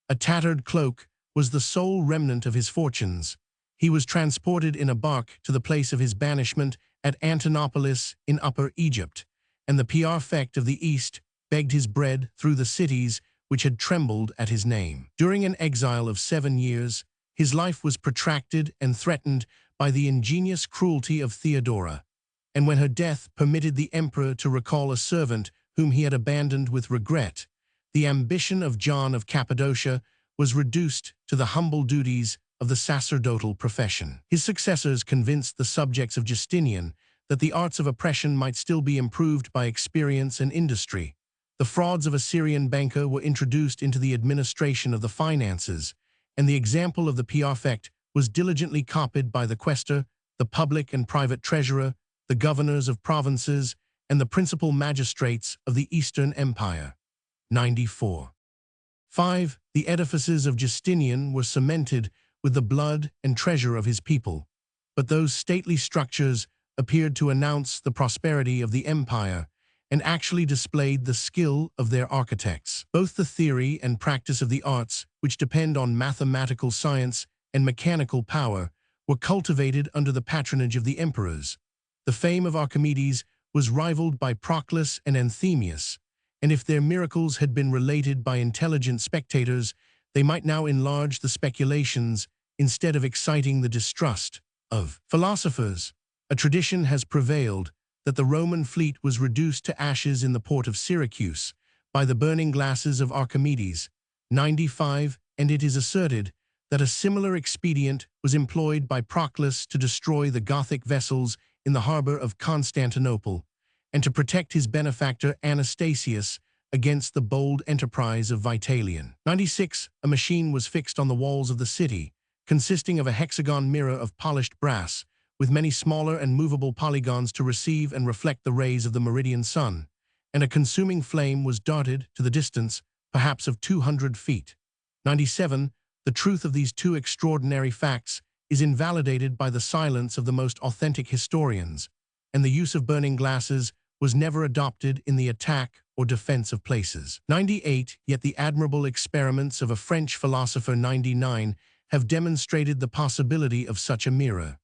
A tattered cloak was the sole remnant of his fortunes. He was transported in a bark to the place of his banishment at Antinopolis in Upper Egypt, and the Praefect of the East begged his bread through the cities which had trembled at his name. During an exile of 7 years, his life was protracted and threatened by the ingenious cruelty of Theodora, and when her death permitted the emperor to recall a servant whom he had abandoned with regret, the ambition of John of Cappadocia was reduced to the humble duties of the sacerdotal profession. His successors convinced the subjects of Justinian that the arts of oppression might still be improved by experience and industry. The frauds of a Syrian banker were introduced into the administration of the finances, and the example of the prefect was diligently copied by the quaestor, the public and private treasurer, the governors of provinces, and the principal magistrates of the Eastern Empire. 94. 5. The edifices of Justinian were cemented with the blood and treasure of his people, but those stately structures appeared to announce the prosperity of the empire and actually displayed the skill of their architects. Both the theory and practice of the arts, which depend on mathematical science and mechanical power, were cultivated under the patronage of the emperors. The fame of Archimedes was rivaled by Proclus and Anthemius, and if their miracles had been related by intelligent spectators, they might now enlarge the speculations instead of exciting the distrust of philosophers. A tradition has prevailed that the Roman fleet was reduced to ashes in the port of Syracuse by the burning glasses of Archimedes. 95. And it is asserted that a similar expedient was employed by Proclus to destroy the Gothic vessels in the harbor of Constantinople, and to protect his benefactor Anastasius against the bold enterprise of Vitalian. 96. A machine was fixed on the walls of the city, consisting of a hexagon mirror of polished brass, with many smaller and movable polygons to receive and reflect the rays of the meridian sun, and a consuming flame was darted to the distance, perhaps of 200 feet. 97. The truth of these two extraordinary facts is invalidated by the silence of the most authentic historians, and the use of burning glasses was never adopted in the attack or defense of places. 98. Yet the admirable experiments of a French philosopher 99 have demonstrated the possibility of such a mirror.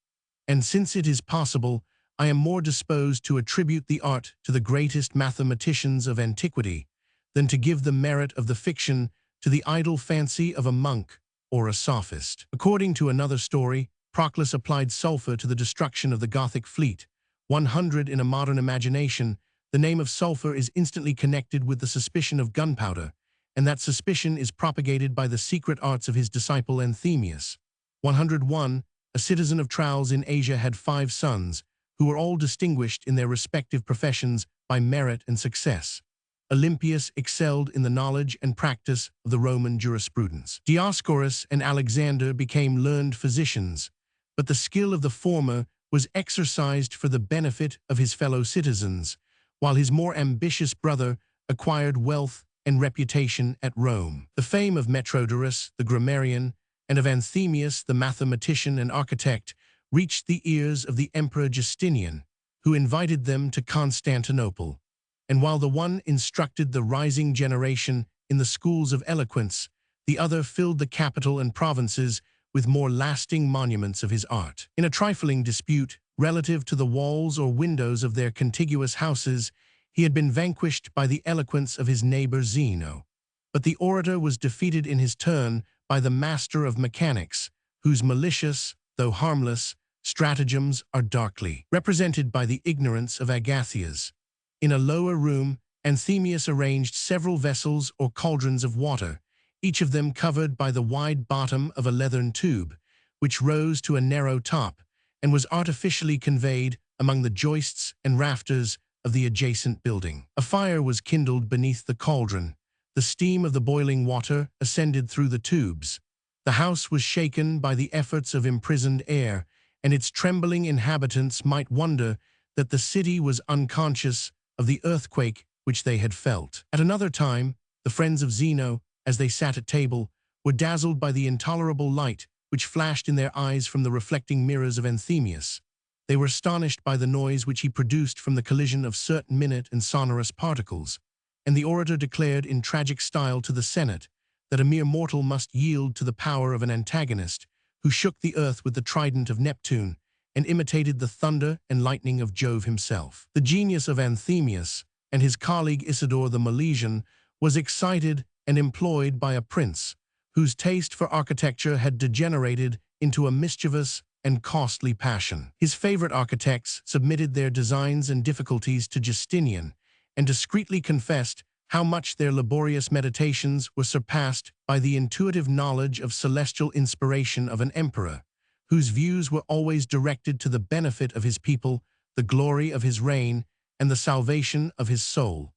And since it is possible, I am more disposed to attribute the art to the greatest mathematicians of antiquity than to give the merit of the fiction to the idle fancy of a monk or a sophist. According to another story, Proclus applied sulfur to the destruction of the Gothic fleet. 100. In a modern imagination, the name of sulfur is instantly connected with the suspicion of gunpowder, and that suspicion is propagated by the secret arts of his disciple Anthemius. 101. A citizen of Tralles in Asia had 5 sons, who were all distinguished in their respective professions by merit and success. Olympius excelled in the knowledge and practice of the Roman jurisprudence. Dioscorus and Alexander became learned physicians, but the skill of the former was exercised for the benefit of his fellow citizens, while his more ambitious brother acquired wealth and reputation at Rome. The fame of Metrodorus, the grammarian, and of Anthemius, the mathematician and architect, reached the ears of the Emperor Justinian, who invited them to Constantinople. And while the one instructed the rising generation in the schools of eloquence, the other filled the capital and provinces with more lasting monuments of his art. In a trifling dispute relative to the walls or windows of their contiguous houses, he had been vanquished by the eloquence of his neighbor Zeno. But the orator was defeated in his turn by the master of mechanics, whose malicious, though harmless, stratagems are darkly represented by the ignorance of Agathias. In a lower room, Anthemius arranged several vessels or cauldrons of water, each of them covered by the wide bottom of a leathern tube, which rose to a narrow top and was artificially conveyed among the joists and rafters of the adjacent building. A fire was kindled beneath the cauldron. The steam of the boiling water ascended through the tubes. The house was shaken by the efforts of imprisoned air, and its trembling inhabitants might wonder that the city was unconscious of the earthquake which they had felt. At another time, the friends of Zeno, as they sat at table, were dazzled by the intolerable light which flashed in their eyes from the reflecting mirrors of Anthemius. They were astonished by the noise which he produced from the collision of certain minute and sonorous particles, and the orator declared in tragic style to the Senate that a mere mortal must yield to the power of an antagonist who shook the earth with the trident of Neptune and imitated the thunder and lightning of Jove himself. The genius of Anthemius and his colleague Isidore the Milesian was excited and employed by a prince whose taste for architecture had degenerated into a mischievous and costly passion. His favorite architects submitted their designs and difficulties to Justinian, and discreetly confessed how much their laborious meditations were surpassed by the intuitive knowledge of celestial inspiration of an emperor, whose views were always directed to the benefit of his people, the glory of his reign, and the salvation of his soul.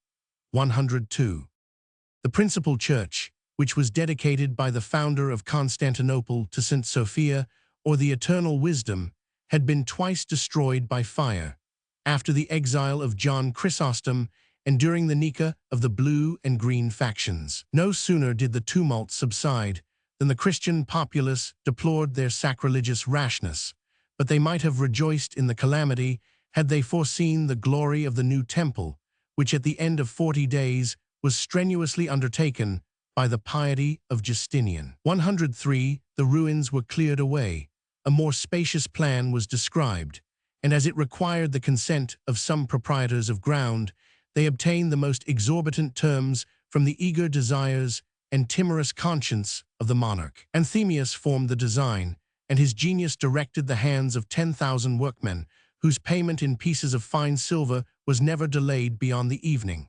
102. The principal church, which was dedicated by the founder of Constantinople to St. Sophia, or the Eternal Wisdom, had been twice destroyed by fire, after the exile of John Chrysostom and during the Nika of the blue and green factions. No sooner did the tumult subside than the Christian populace deplored their sacrilegious rashness, but they might have rejoiced in the calamity had they foreseen the glory of the new temple, which at the end of 40 days was strenuously undertaken by the piety of Justinian. 103. The ruins were cleared away. A more spacious plan was described, and as it required the consent of some proprietors of ground, they obtained the most exorbitant terms from the eager desires and timorous conscience of the monarch. Anthemius formed the design, and his genius directed the hands of 10,000 workmen, whose payment in pieces of fine silver was never delayed beyond the evening.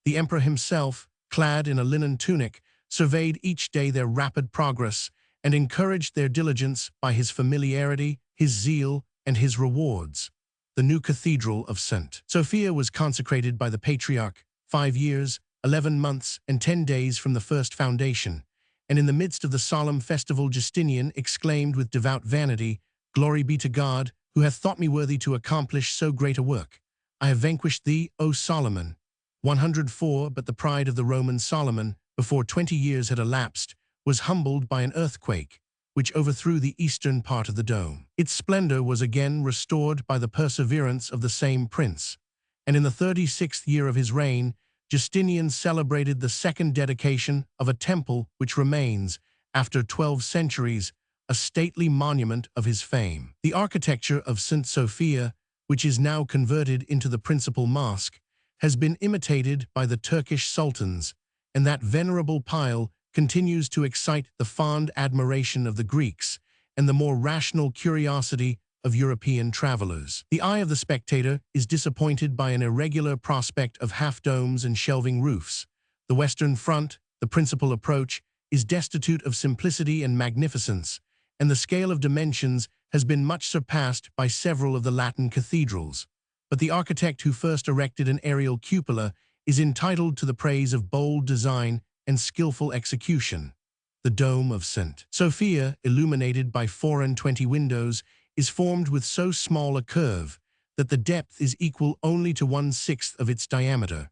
The emperor himself, clad in a linen tunic, surveyed each day their rapid progress and encouraged their diligence by his familiarity, his zeal, and his rewards. The new cathedral of St. Sophia was consecrated by the Patriarch 5 years, 11 months, and 10 days from the first foundation, and in the midst of the solemn festival Justinian exclaimed with devout vanity, "Glory be to God, who hath thought me worthy to accomplish so great a work. I have vanquished thee, O Solomon." 104. But the pride of the Roman Solomon, before 20 years had elapsed, was humbled by an earthquake, which overthrew the eastern part of the dome. Its splendor was again restored by the perseverance of the same prince, and in the 36th year of his reign, Justinian celebrated the second dedication of a temple which remains, after 12 centuries, a stately monument of his fame. The architecture of St. Sophia, which is now converted into the principal mosque, has been imitated by the Turkish sultans, and that venerable pile continues to excite the fond admiration of the Greeks and the more rational curiosity of European travelers. The eye of the spectator is disappointed by an irregular prospect of half-domes and shelving roofs. The western front, the principal approach, is destitute of simplicity and magnificence, and the scale of dimensions has been much surpassed by several of the Latin cathedrals. But the architect who first erected an aerial cupola is entitled to the praise of bold design and skillful execution. The dome of St. Sophia, illuminated by 24 windows, is formed with so small a curve that the depth is equal only to 1/6 of its diameter.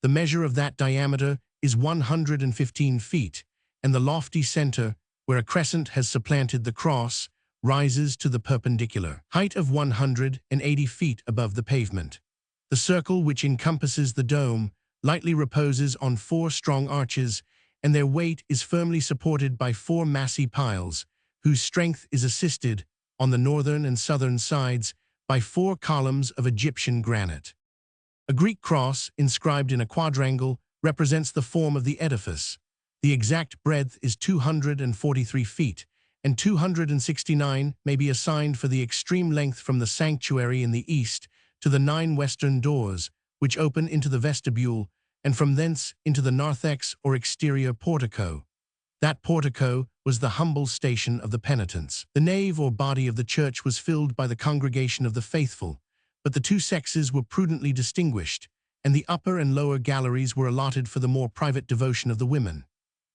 The measure of that diameter is 115 feet, and the lofty center, where a crescent has supplanted the cross, rises to the perpendicular height of 180 feet above the pavement. The circle which encompasses the dome lightly reposes on 4 strong arches, and their weight is firmly supported by 4 massy piles, whose strength is assisted, on the northern and southern sides, by 4 columns of Egyptian granite. A Greek cross, inscribed in a quadrangle, represents the form of the edifice. The exact breadth is 243 feet, and 269 may be assigned for the extreme length from the sanctuary in the east to the 9 western doors, which open into the vestibule, and from thence into the narthex or exterior portico. That portico was the humble station of the penitents. The nave or body of the church was filled by the congregation of the faithful, but the 2 sexes were prudently distinguished, and the upper and lower galleries were allotted for the more private devotion of the women.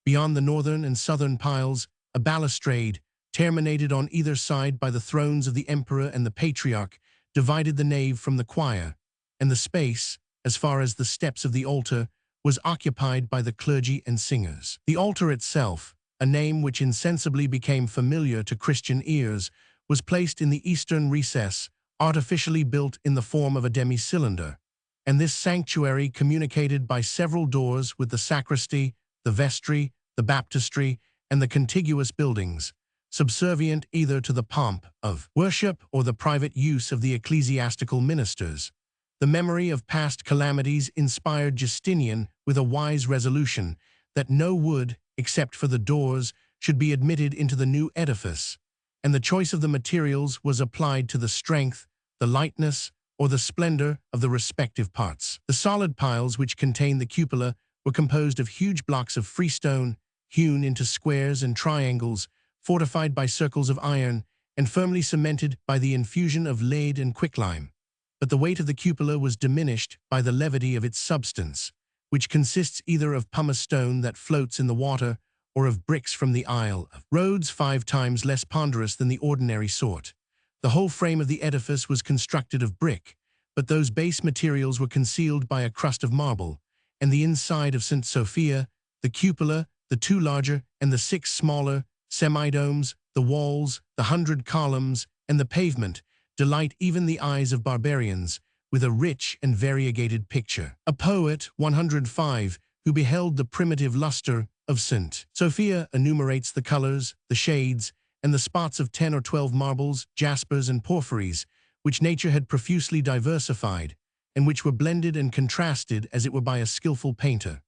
Beyond the northern and southern piles, a balustrade, terminated on either side by the thrones of the emperor and the patriarch, divided the nave from the choir, and the space, as far as the steps of the altar, was occupied by the clergy and singers. The altar itself, a name which insensibly became familiar to Christian ears, was placed in the eastern recess, artificially built in the form of a demi-cylinder, and this sanctuary communicated by several doors with the sacristy, the vestry, the baptistry, and the contiguous buildings, subservient either to the pomp of worship or the private use of the ecclesiastical ministers. The memory of past calamities inspired Justinian with a wise resolution that no wood, except for the doors, should be admitted into the new edifice, and the choice of the materials was applied to the strength, the lightness, or the splendor of the respective parts. The solid piles which contained the cupola were composed of huge blocks of freestone, hewn into squares and triangles, fortified by circles of iron, and firmly cemented by the infusion of lead and quicklime. But the weight of the cupola was diminished by the levity of its substance, which consists either of pumice stone that floats in the water or of bricks from the Isle of Rhodes 5 times less ponderous than the ordinary sort. The whole frame of the edifice was constructed of brick, but those base materials were concealed by a crust of marble, and the inside of St. Sophia, the cupola, the 2 larger and the 6 smaller semidomes, the walls, the 100 columns, and the pavement, delight even the eyes of barbarians with a rich and variegated picture. A poet, 105, who beheld the primitive luster of St. Sophia enumerates the colors, the shades, and the spots of 10 or 12 marbles, jaspers, and porphyries, which nature had profusely diversified, and which were blended and contrasted as it were by a skillful painter.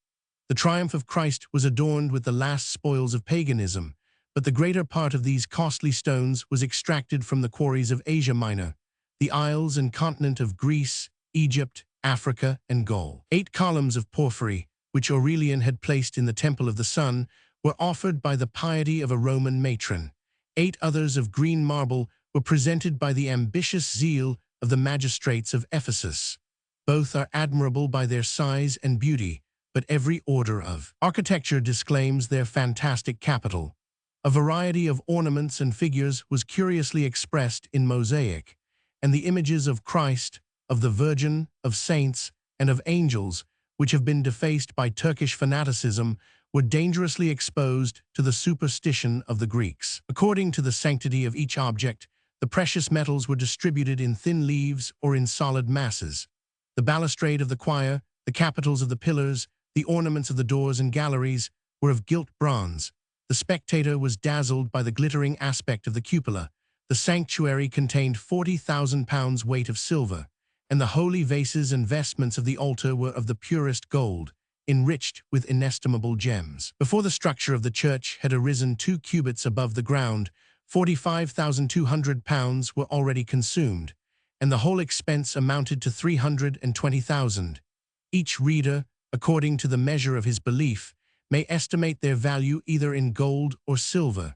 The triumph of Christ was adorned with the last spoils of paganism, but the greater part of these costly stones was extracted from the quarries of Asia Minor, the isles and continent of Greece, Egypt, Africa, and Gaul. 8 columns of porphyry, which Aurelian had placed in the Temple of the Sun, were offered by the piety of a Roman matron. 8 others of green marble were presented by the ambitious zeal of the magistrates of Ephesus. Both are admirable by their size and beauty, but every order of architecture disclaims their fantastic capital. A variety of ornaments and figures was curiously expressed in mosaic, and the images of Christ, of the Virgin, of saints, and of angels, which have been defaced by Turkish fanaticism, were dangerously exposed to the superstition of the Greeks. According to the sanctity of each object, the precious metals were distributed in thin leaves or in solid masses. The balustrade of the choir, the capitals of the pillars, the ornaments of the doors and galleries were of gilt bronze. The spectator was dazzled by the glittering aspect of the cupola. The sanctuary contained 40,000 pounds weight of silver, and the holy vases and vestments of the altar were of the purest gold, enriched with inestimable gems. Before the structure of the church had arisen 2 cubits above the ground, 45,200 pounds were already consumed, and the whole expense amounted to 320,000. Each reader, according to the measure of his belief, may estimate their value either in gold or silver,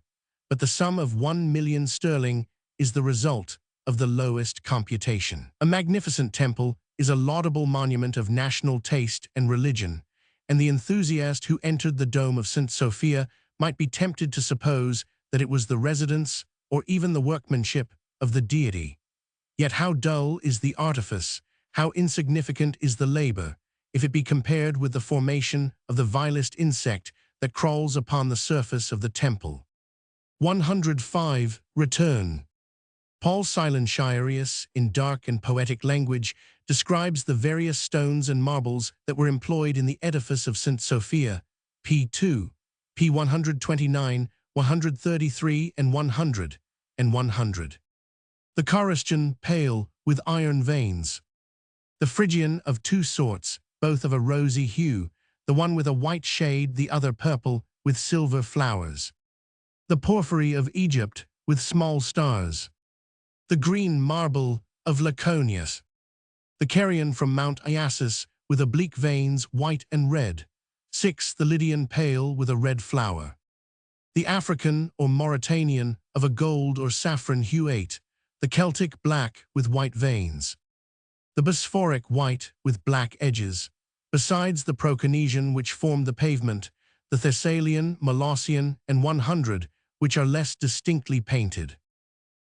but the sum of 1,000,000 sterling is the result of the lowest computation. A magnificent temple is a laudable monument of national taste and religion, and the enthusiast who entered the dome of St. Sophia might be tempted to suppose that it was the residence or even the workmanship of the deity. Yet how dull is the artifice, how insignificant is the labor, if it be compared with the formation of the vilest insect that crawls upon the surface of the temple. 105. Return. Paul Silentiarius, in dark and poetic language, describes the various stones and marbles that were employed in the edifice of St. Sophia, p. 129, 133, and 100, and 100. The Corinthian, pale, with iron veins. The Phrygian of 2 sorts, both of a rosy hue, the one with a white shade, the other purple, with silver flowers. The porphyry of Egypt, with small stars. The green marble of Laconia. The Carian from Mount Iasus, with oblique veins, white and red. 6. The Lydian pale, with a red flower. The African or Mauritanian, of a gold or saffron hue. 8. The Celtic black, with white veins. The Bosphoric white, with black edges. Besides the Proconnesian, which formed the pavement, the Thessalian, Molossian, and 100, which are less distinctly painted.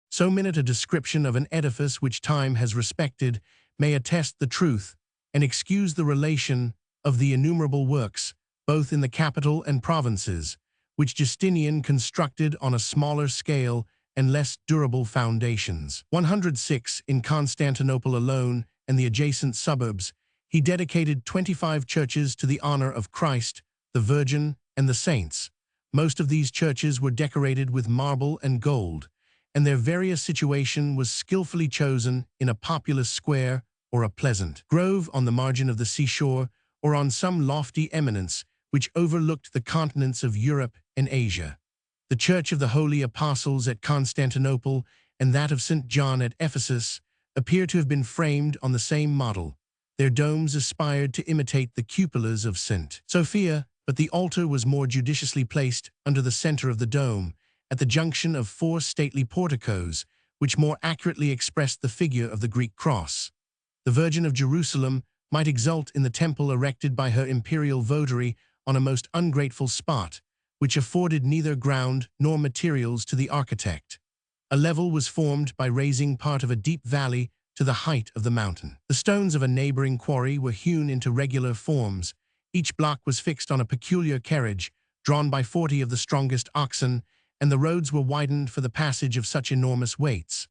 So minute a description of an edifice which time has respected may attest the truth and excuse the relation of the innumerable works, both in the capital and provinces, which Justinian constructed on a smaller scale and less durable foundations. 106. In Constantinople alone and the adjacent suburbs, he dedicated 25 churches to the honor of Christ, the Virgin, and the saints. Most of these churches were decorated with marble and gold, and their various situation was skillfully chosen in a populous square or a pleasant grove on the margin of the seashore or on some lofty eminence which overlooked the continents of Europe and Asia. The Church of the Holy Apostles at Constantinople and that of St. John at Ephesus, appear to have been framed on the same model. Their domes aspired to imitate the cupolas of St. Sophia, but the altar was more judiciously placed under the center of the dome, at the junction of four stately porticos, which more accurately expressed the figure of the Greek cross. The Virgin of Jerusalem might exult in the temple erected by her imperial votary on a most ungrateful spot, which afforded neither ground nor materials to the architect. A level was formed by raising part of a deep valley to the height of the mountain. The stones of a neighboring quarry were hewn into regular forms. Each block was fixed on a peculiar carriage, drawn by 40 of the strongest oxen, and the roads were widened for the passage of such enormous weights.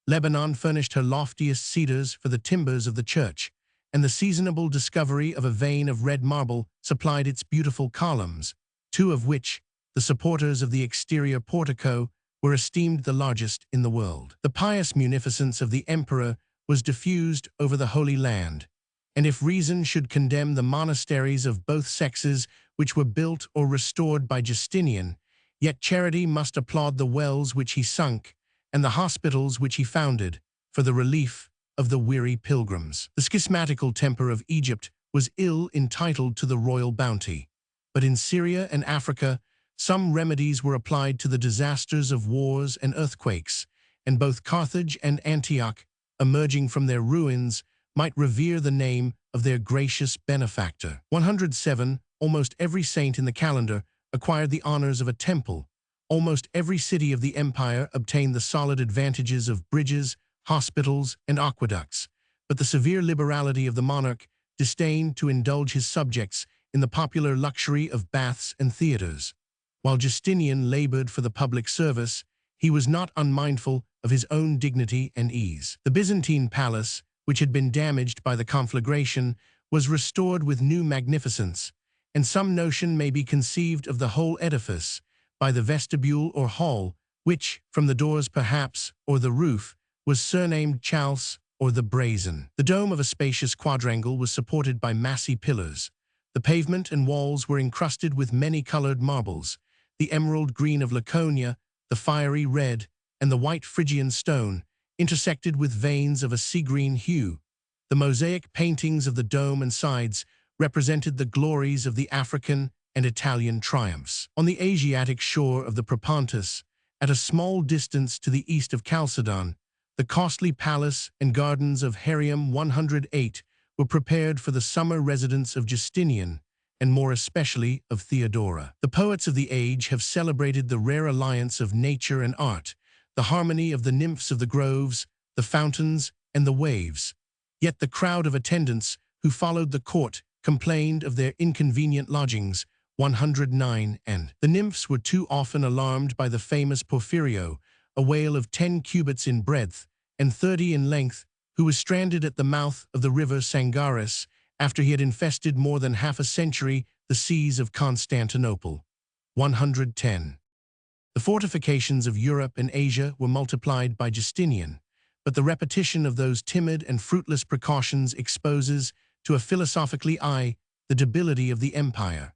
Lebanon furnished her loftiest cedars for the timbers of the church, and the seasonable discovery of a vein of red marble supplied its beautiful columns, two of which, the supporters of the exterior portico, were esteemed the largest in the world. The pious munificence of the emperor was diffused over the Holy Land, and if reason should condemn the monasteries of both sexes which were built or restored by Justinian, yet charity must applaud the wells which he sunk and the hospitals which he founded for the relief of the weary pilgrims. The schismatical temper of Egypt was ill entitled to the royal bounty, but in Syria and Africa some remedies were applied to the disasters of wars and earthquakes, and both Carthage and Antioch, emerging from their ruins, might revere the name of their gracious benefactor. 107. Almost every saint in the calendar acquired the honors of a temple. Almost every city of the empire obtained the solid advantages of bridges, hospitals, and aqueducts, but the severe liberality of the monarch disdained to indulge his subjects in the popular luxury of baths and theaters. While Justinian labored for the public service, he was not unmindful of his own dignity and ease. The Byzantine palace, which had been damaged by the conflagration, was restored with new magnificence, and some notion may be conceived of the whole edifice by the vestibule or hall, which, from the doors perhaps, or the roof, was surnamed Chalce or the Brazen. The dome of a spacious quadrangle was supported by massy pillars. The pavement and walls were encrusted with many-colored marbles, the emerald green of Laconia, the fiery red, and the white Phrygian stone, intersected with veins of a sea-green hue. The mosaic paintings of the dome and sides represented the glories of the African and Italian triumphs. On the Asiatic shore of the Propontis, at a small distance to the east of Chalcedon, the costly palace and gardens of Herium 108 were prepared for the summer residence of Justinian, and more especially of Theodora. The poets of the age have celebrated the rare alliance of nature and art, the harmony of the nymphs of the groves, the fountains, and the waves. Yet the crowd of attendants who followed the court complained of their inconvenient lodgings. 109. And the nymphs were too often alarmed by the famous Porphyrio, a whale of 10 cubits in breadth and 30 in length, who was stranded at the mouth of the river Sangaris after he had infested more than half a century the seas of Constantinople. 110. The fortifications of Europe and Asia were multiplied by Justinian, but the repetition of those timid and fruitless precautions exposes to a philosophically eye the debility of the empire.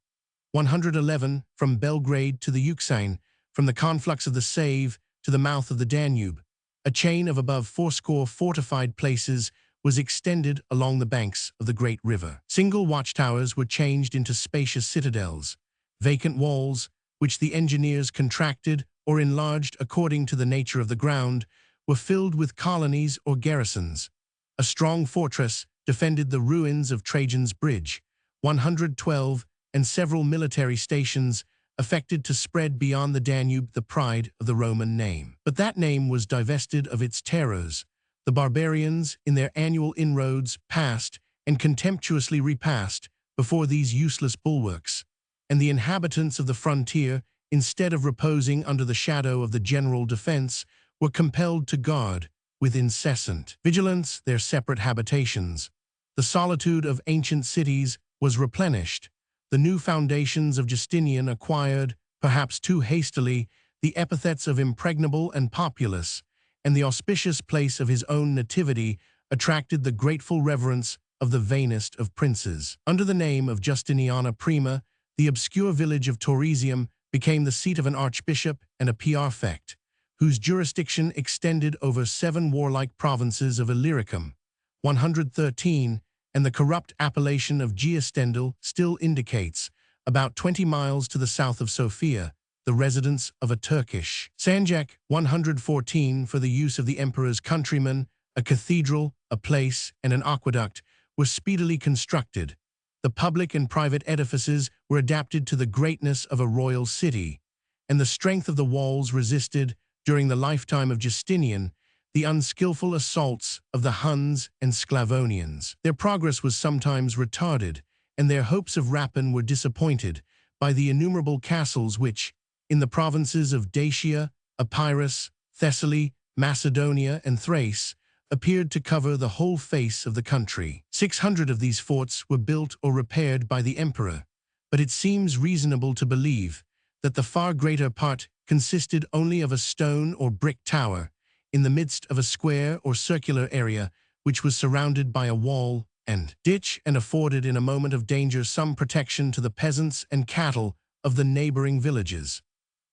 111. From Belgrade to the Euxine, from the conflux of the Save to the mouth of the Danube, a chain of above 80 fortified places was extended along the banks of the great river. Single watchtowers were changed into spacious citadels. Vacant walls, which the engineers contracted or enlarged according to the nature of the ground, were filled with colonies or garrisons. A strong fortress defended the ruins of Trajan's Bridge. 112. And several military stations affected to spread beyond the Danube the pride of the Roman name. But that name was divested of its terrors. The barbarians, in their annual inroads, passed and contemptuously repassed before these useless bulwarks, and the inhabitants of the frontier, instead of reposing under the shadow of the general defense, were compelled to guard, with incessant vigilance, their separate habitations. The solitude of ancient cities was replenished. The new foundations of Justinian acquired, perhaps too hastily, the epithets of impregnable and populous, and the auspicious place of his own nativity attracted the grateful reverence of the vainest of princes. Under the name of Justiniana Prima, the obscure village of Tauresium became the seat of an archbishop and a prefect, whose jurisdiction extended over 7 warlike provinces of Illyricum, 113, and the corrupt appellation of Giestendil still indicates, about 20 miles to the south of Sofia, the residence of a Turkish Sanjak, 114, for the use of the emperor's countrymen. A cathedral, a place, and an aqueduct were speedily constructed. The public and private edifices were adapted to the greatness of a royal city, and the strength of the walls resisted, during the lifetime of Justinian, the unskillful assaults of the Huns and Sclavonians. Their progress was sometimes retarded, and their hopes of rapine were disappointed by the innumerable castles which, in the provinces of Dacia, Epirus, Thessaly, Macedonia, and Thrace, appeared to cover the whole face of the country. 600 of these forts were built or repaired by the emperor, but it seems reasonable to believe that the far greater part consisted only of a stone or brick tower in the midst of a square or circular area which was surrounded by a wall and ditch and afforded in a moment of danger some protection to the peasants and cattle of the neighboring villages.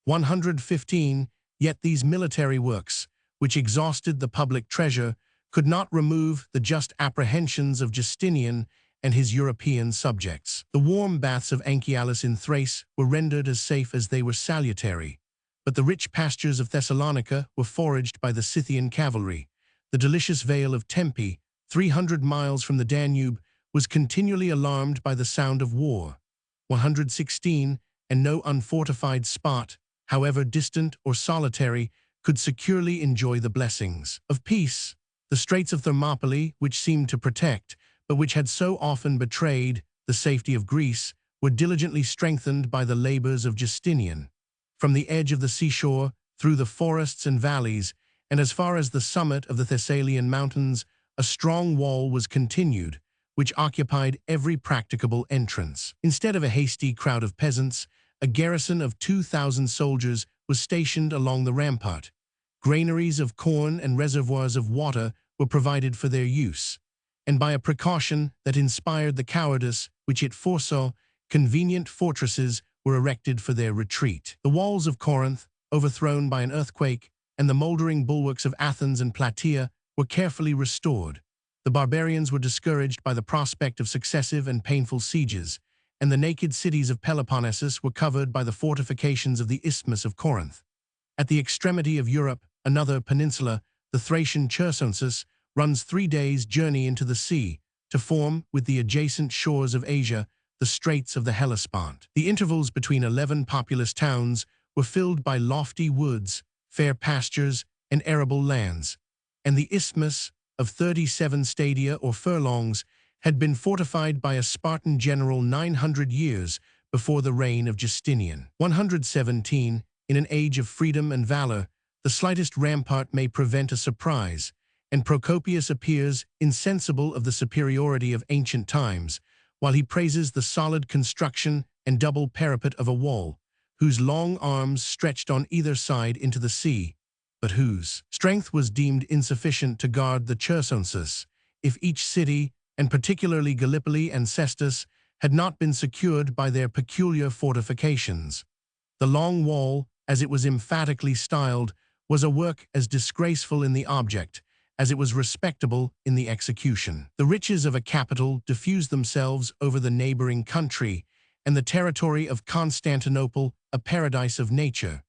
115, yet these military works, which exhausted the public treasure, could not remove the just apprehensions of Justinian and his European subjects. The warm baths of Anchialus in Thrace were rendered as safe as they were salutary, but the rich pastures of Thessalonica were foraged by the Scythian cavalry. The delicious vale of Tempe, 300 miles from the Danube, was continually alarmed by the sound of war. 116, and no unfortified spot, however distant or solitary, could securely enjoy the blessings of peace. The Straits of Thermopylae, which seemed to protect, but which had so often betrayed, the safety of Greece, were diligently strengthened by the labors of Justinian. From the edge of the seashore, through the forests and valleys, and as far as the summit of the Thessalian mountains, a strong wall was continued, which occupied every practicable entrance. Instead of a hasty crowd of peasants, a garrison of 2,000 soldiers was stationed along the rampart. Granaries of corn and reservoirs of water were provided for their use, and by a precaution that inspired the cowardice which it foresaw, convenient fortresses were erected for their retreat. The walls of Corinth, overthrown by an earthquake, and the moldering bulwarks of Athens and Plataea were carefully restored. The barbarians were discouraged by the prospect of successive and painful sieges, and the naked cities of Peloponnesus were covered by the fortifications of the Isthmus of Corinth. At the extremity of Europe, another peninsula, the Thracian Chersonesus, runs 3 days' journey into the sea to form, with the adjacent shores of Asia, the Straits of the Hellespont. The intervals between 11 populous towns were filled by lofty woods, fair pastures, and arable lands, and the isthmus of 37 stadia or furlongs had been fortified by a Spartan general 900 years before the reign of Justinian. 117, in an age of freedom and valor, the slightest rampart may prevent a surprise, and Procopius appears insensible of the superiority of ancient times, while he praises the solid construction and double parapet of a wall, whose long arms stretched on either side into the sea, but whose strength was deemed insufficient to guard the Chersonesus, if each city, and particularly Gallipoli and Cestus, had not been secured by their peculiar fortifications. The long wall, as it was emphatically styled, was a work as disgraceful in the object as it was respectable in the execution. The riches of a capital diffused themselves over the neighboring country, and the territory of Constantinople, a paradise of nature,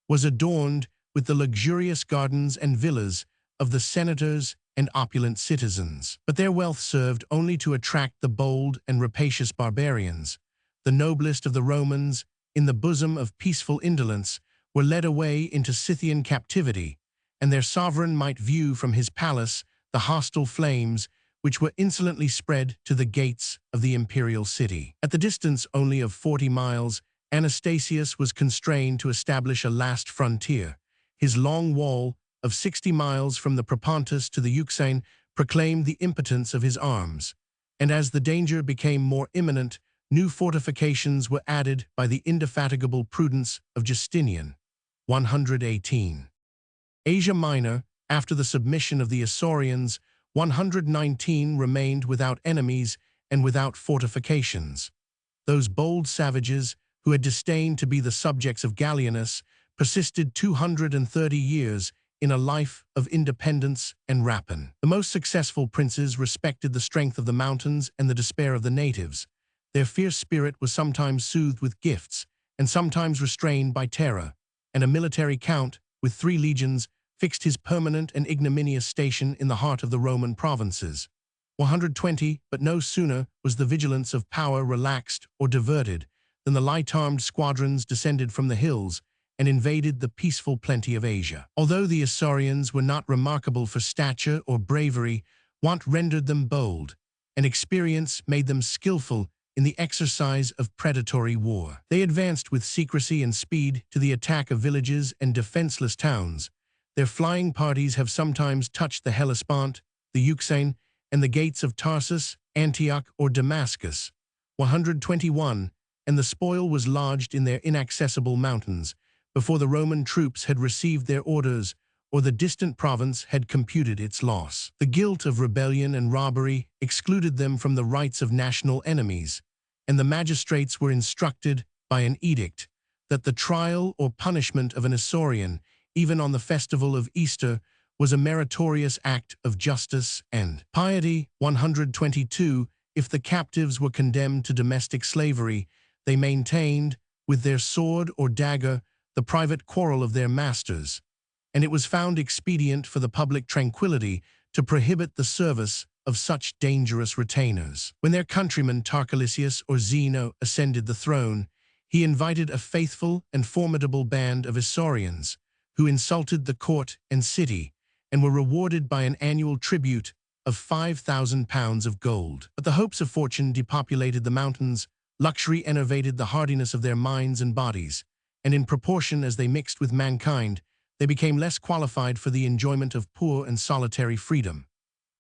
was adorned with the luxurious gardens and villas of the senators and opulent citizens. But their wealth served only to attract the bold and rapacious barbarians. The noblest of the Romans, in the bosom of peaceful indolence, were led away into Scythian captivity, and their sovereign might view from his palace the hostile flames which were insolently spread to the gates of the imperial city. At the distance only of 40 miles, Anastasius was constrained to establish a last frontier. His long wall, of 60 miles from the Propontis to the Euxine, proclaimed the impotence of his arms, and as the danger became more imminent, new fortifications were added by the indefatigable prudence of Justinian. 118. Asia Minor, after the submission of the Isaurians, 119 remained without enemies and without fortifications. Those bold savages, who had disdained to be the subjects of Gallienus, persisted 230 years in a life of independence and rapine. The most successful princes respected the strength of the mountains and the despair of the natives. Their fierce spirit was sometimes soothed with gifts, and sometimes restrained by terror, and a military count, with 3 legions, fixed his permanent and ignominious station in the heart of the Roman provinces. 120, but no sooner was the vigilance of power relaxed or diverted than the light-armed squadrons descended from the hills and invaded the peaceful plenty of Asia. Although the Isaurians were not remarkable for stature or bravery, want rendered them bold, and experience made them skillful in the exercise of predatory war. They advanced with secrecy and speed to the attack of villages and defenseless towns. Their flying parties have sometimes touched the Hellespont, the Euxine, and the gates of Tarsus, Antioch, or Damascus. 121, and the spoil was lodged in their inaccessible mountains, before the Roman troops had received their orders, or the distant province had computed its loss. The guilt of rebellion and robbery excluded them from the rights of national enemies, and the magistrates were instructed by an edict that the trial or punishment of an Isaurian, even on the festival of Easter, was a meritorious act of justice and piety. 122. If the captives were condemned to domestic slavery, they maintained, with their sword or dagger, the private quarrel of their masters, and it was found expedient for the public tranquility to prohibit the service of such dangerous retainers. When their countryman Tarquilicius or Zeno ascended the throne, he invited a faithful and formidable band of Isaurians, who insulted the court and city, and were rewarded by an annual tribute of 5,000 pounds of gold. But the hopes of fortune depopulated the mountains, luxury enervated the hardiness of their minds and bodies, and in proportion as they mixed with mankind, they became less qualified for the enjoyment of poor and solitary freedom.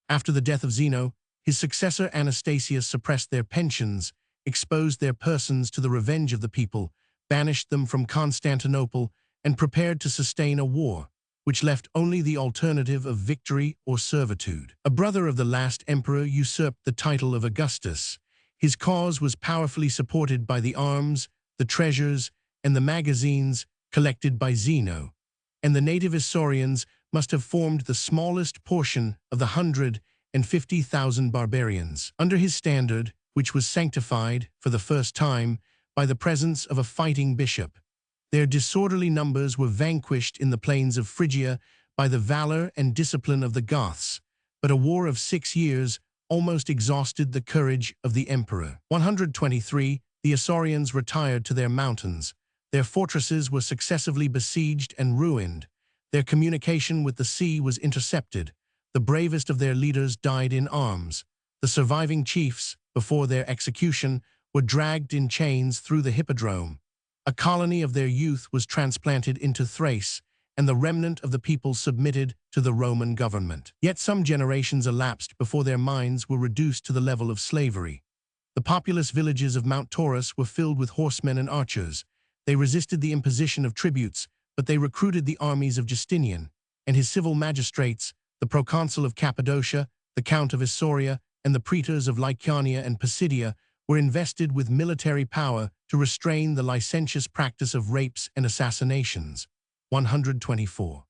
After the death of Zeno, his successor Anastasius suppressed their pensions, exposed their persons to the revenge of the people, banished them from Constantinople, and prepared to sustain a war, which left only the alternative of victory or servitude. A brother of the last emperor usurped the title of Augustus. His cause was powerfully supported by the arms, the treasures, and the magazines collected by Zeno, and the native Isaurians must have formed the smallest portion of the 150,000 barbarians. Under his standard, which was sanctified, for the first time, by the presence of a fighting bishop, their disorderly numbers were vanquished in the plains of Phrygia by the valor and discipline of the Goths, but a war of 6 years almost exhausted the courage of the emperor. 123, the Isaurians retired to their mountains. Their fortresses were successively besieged and ruined. Their communication with the sea was intercepted. The bravest of their leaders died in arms. The surviving chiefs, before their execution, were dragged in chains through the hippodrome. A colony of their youth was transplanted into Thrace, and the remnant of the people submitted to the Roman government. Yet some generations elapsed before their minds were reduced to the level of slavery. The populous villages of Mount Taurus were filled with horsemen and archers. They resisted the imposition of tributes, but they recruited the armies of Justinian, and his civil magistrates, the proconsul of Cappadocia, the count of Isauria, and the praetors of Lycaonia and Pisidia, were invested with military power to restrain the licentious practice of rapes and assassinations. 124.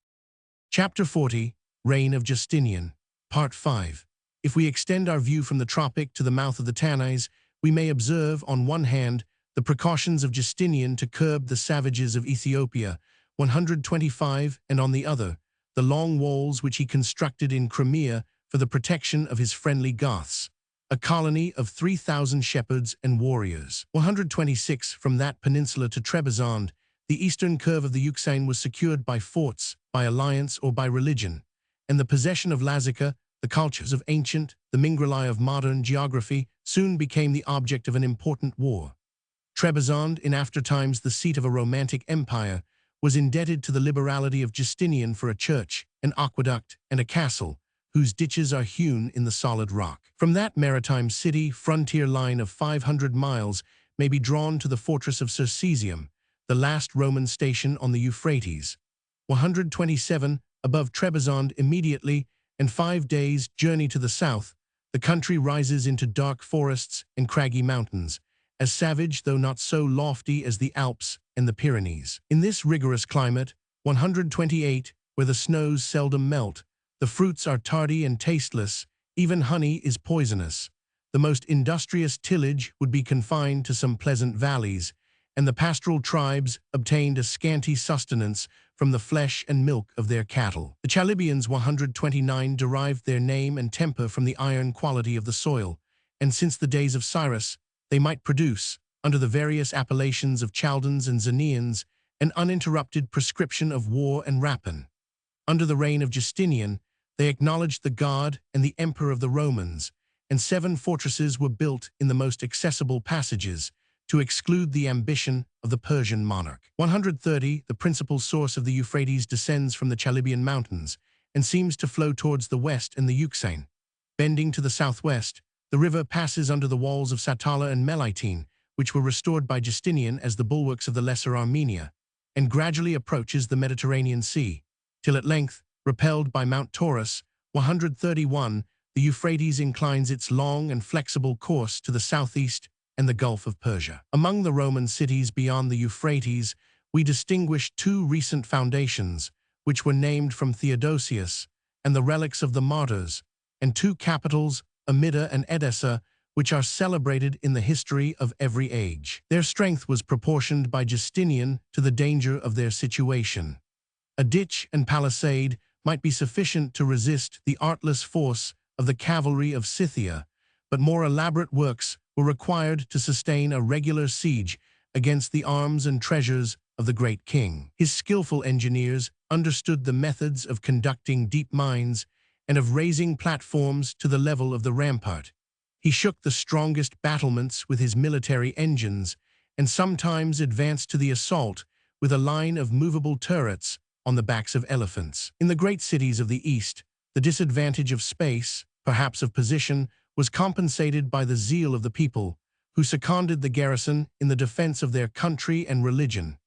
Chapter 40, Reign of Justinian, Part 5. If we extend our view from the tropic to the mouth of the Tanais, we may observe, on one hand, the precautions of Justinian to curb the savages of Ethiopia, 125, and on the other, the long walls which he constructed in Crimea for the protection of his friendly Goths, a colony of 3,000 shepherds and warriors. 126. From that peninsula to Trebizond, the eastern curve of the Euxine was secured by forts, by alliance, or by religion, and the possession of Lazica, the cultures of ancient, the Mingrelie of modern geography, soon became the object of an important war. Trebizond, in after times the seat of a romantic empire, was indebted to the liberality of Justinian for a church, an aqueduct, and a castle, whose ditches are hewn in the solid rock. From that maritime city, frontier line of 500 miles may be drawn to the fortress of Circesium, the last Roman station on the Euphrates. 127, above Trebizond immediately, and 5 days' journey to the south, the country rises into dark forests and craggy mountains, as savage though not so lofty as the Alps and the Pyrenees. In this rigorous climate, 128, where the snows seldom melt, the fruits are tardy and tasteless, even honey is poisonous. The most industrious tillage would be confined to some pleasant valleys, and the pastoral tribes obtained a scanty sustenance from the flesh and milk of their cattle. The Chalybians 129 derived their name and temper from the iron quality of the soil, and since the days of Cyrus, they might produce, under the various appellations of Chaldans and Zanians, an uninterrupted prescription of war and rapine. Under the reign of Justinian, they acknowledged the God and the Emperor of the Romans, and 7 fortresses were built in the most accessible passages to exclude the ambition of the Persian monarch. 130, the principal source of the Euphrates descends from the Chalybian mountains and seems to flow towards the west and the Euxine. Bending to the southwest, the river passes under the walls of Satala and Melitene, which were restored by Justinian as the bulwarks of the Lesser Armenia, and gradually approaches the Mediterranean Sea, till at length, repelled by Mount Taurus, 131, the Euphrates inclines its long and flexible course to the southeast and the Gulf of Persia. Among the Roman cities beyond the Euphrates, we distinguish 2 recent foundations, which were named from Theodosius, and the relics of the martyrs, and 2 capitals, Amida and Edessa, which are celebrated in the history of every age. Their strength was proportioned by Justinian to the danger of their situation. A ditch and palisade might be sufficient to resist the artless force of the cavalry of Scythia, but more elaborate works were required to sustain a regular siege against the arms and treasures of the great king. His skillful engineers understood the methods of conducting deep mines and of raising platforms to the level of the rampart. He shook the strongest battlements with his military engines and sometimes advanced to the assault with a line of movable turrets on the backs of elephants. In the great cities of the East, the disadvantage of space, perhaps of position, was compensated by the zeal of the people, who seconded the garrison in the defense of their country and religion,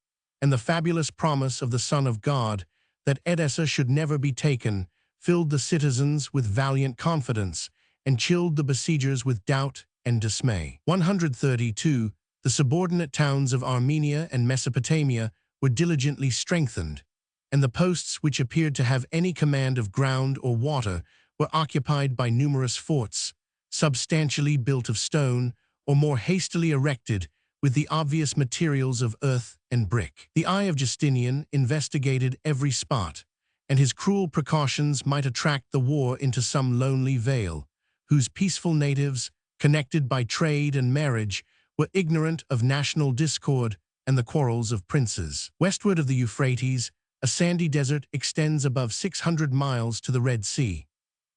and the fabulous promise of the Son of God that Edessa should never be taken filled the citizens with valiant confidence and chilled the besiegers with doubt and dismay. 132, the subordinate towns of Armenia and Mesopotamia were diligently strengthened, and the posts which appeared to have any command of ground or water were occupied by numerous forts, substantially built of stone, or more hastily erected with the obvious materials of earth and brick. The eye of Justinian investigated every spot, and his cruel precautions might attract the war into some lonely vale, whose peaceful natives, connected by trade and marriage, were ignorant of national discord and the quarrels of princes. Westward of the Euphrates, a sandy desert extends above 600 miles to the Red Sea.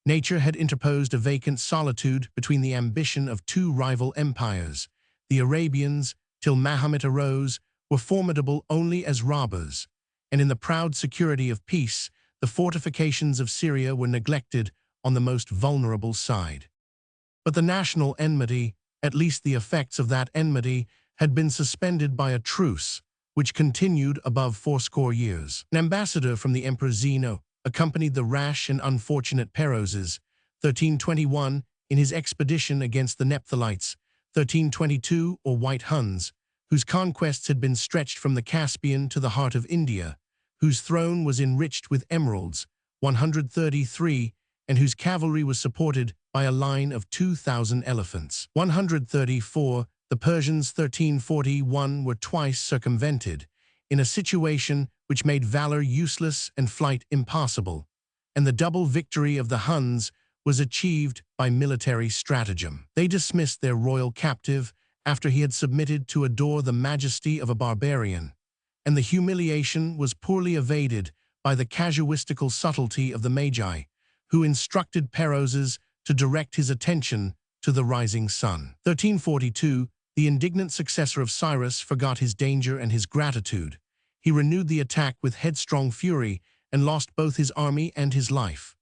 Nature had interposed a vacant solitude between the ambition of 2 rival empires. The Arabians, till Mahomet arose, were formidable only as robbers, and in the proud security of peace, the fortifications of Syria were neglected on the most vulnerable side. But the national enmity, at least the effects of that enmity, had been suspended by a truce, which continued above 80 years. An ambassador from the Emperor Zeno accompanied the rash and unfortunate Peroses, 1321, in his expedition against the Nephthalites, 1322, or White Huns, whose conquests had been stretched from the Caspian to the heart of India, whose throne was enriched with emeralds, 133, and whose cavalry was supported by a line of 2,000 elephants. 134, the Persians 1341 were twice circumvented, in a situation which made valor useless and flight impossible, and the double victory of the Huns was achieved by military stratagem. They dismissed their royal captive after he had submitted to adore the majesty of a barbarian, and the humiliation was poorly evaded by the casuistical subtlety of the Magi, who instructed Peroses to direct his attention to the rising sun. 1342, the indignant successor of Cyrus forgot his danger and his gratitude. He renewed the attack with headstrong fury and lost both his army and his life.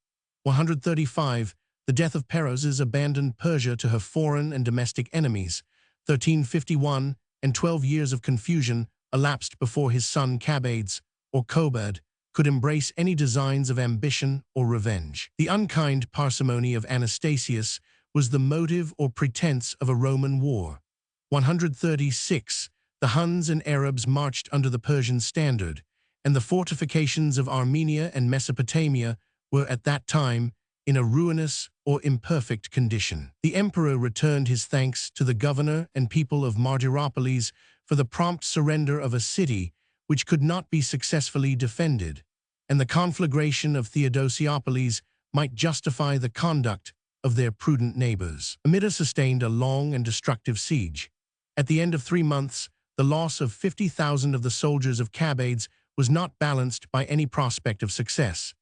135, the death of Peroses abandoned Persia to her foreign and domestic enemies. 1351, and 12 years of confusion elapsed before his son Cabades, or Kobad, could embrace any designs of ambition or revenge. The unkind parsimony of Anastasius was the motive or pretense of a Roman war. 136, the Huns and Arabs marched under the Persian standard, and the fortifications of Armenia and Mesopotamia were at that time in a ruinous or imperfect condition. The emperor returned his thanks to the governor and people of Martyropolis for the prompt surrender of a city which could not be successfully defended, and the conflagration of Theodosiopolis might justify the conduct of their prudent neighbors. Amida sustained a long and destructive siege. At the end of 3 months, the loss of 50,000 of the soldiers of Cabades was not balanced by any prospect of success,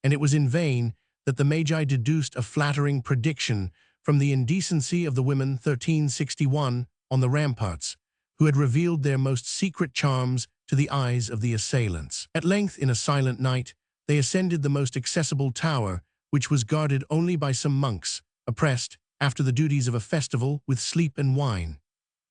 and it was in vain that the Magi deduced a flattering prediction from the indecency of the women 1361 on the ramparts, who had revealed their most secret charms to the eyes of the assailants. At length, in a silent night, they ascended the most accessible tower, which was guarded only by some monks, oppressed, after the duties of a festival, with sleep and wine.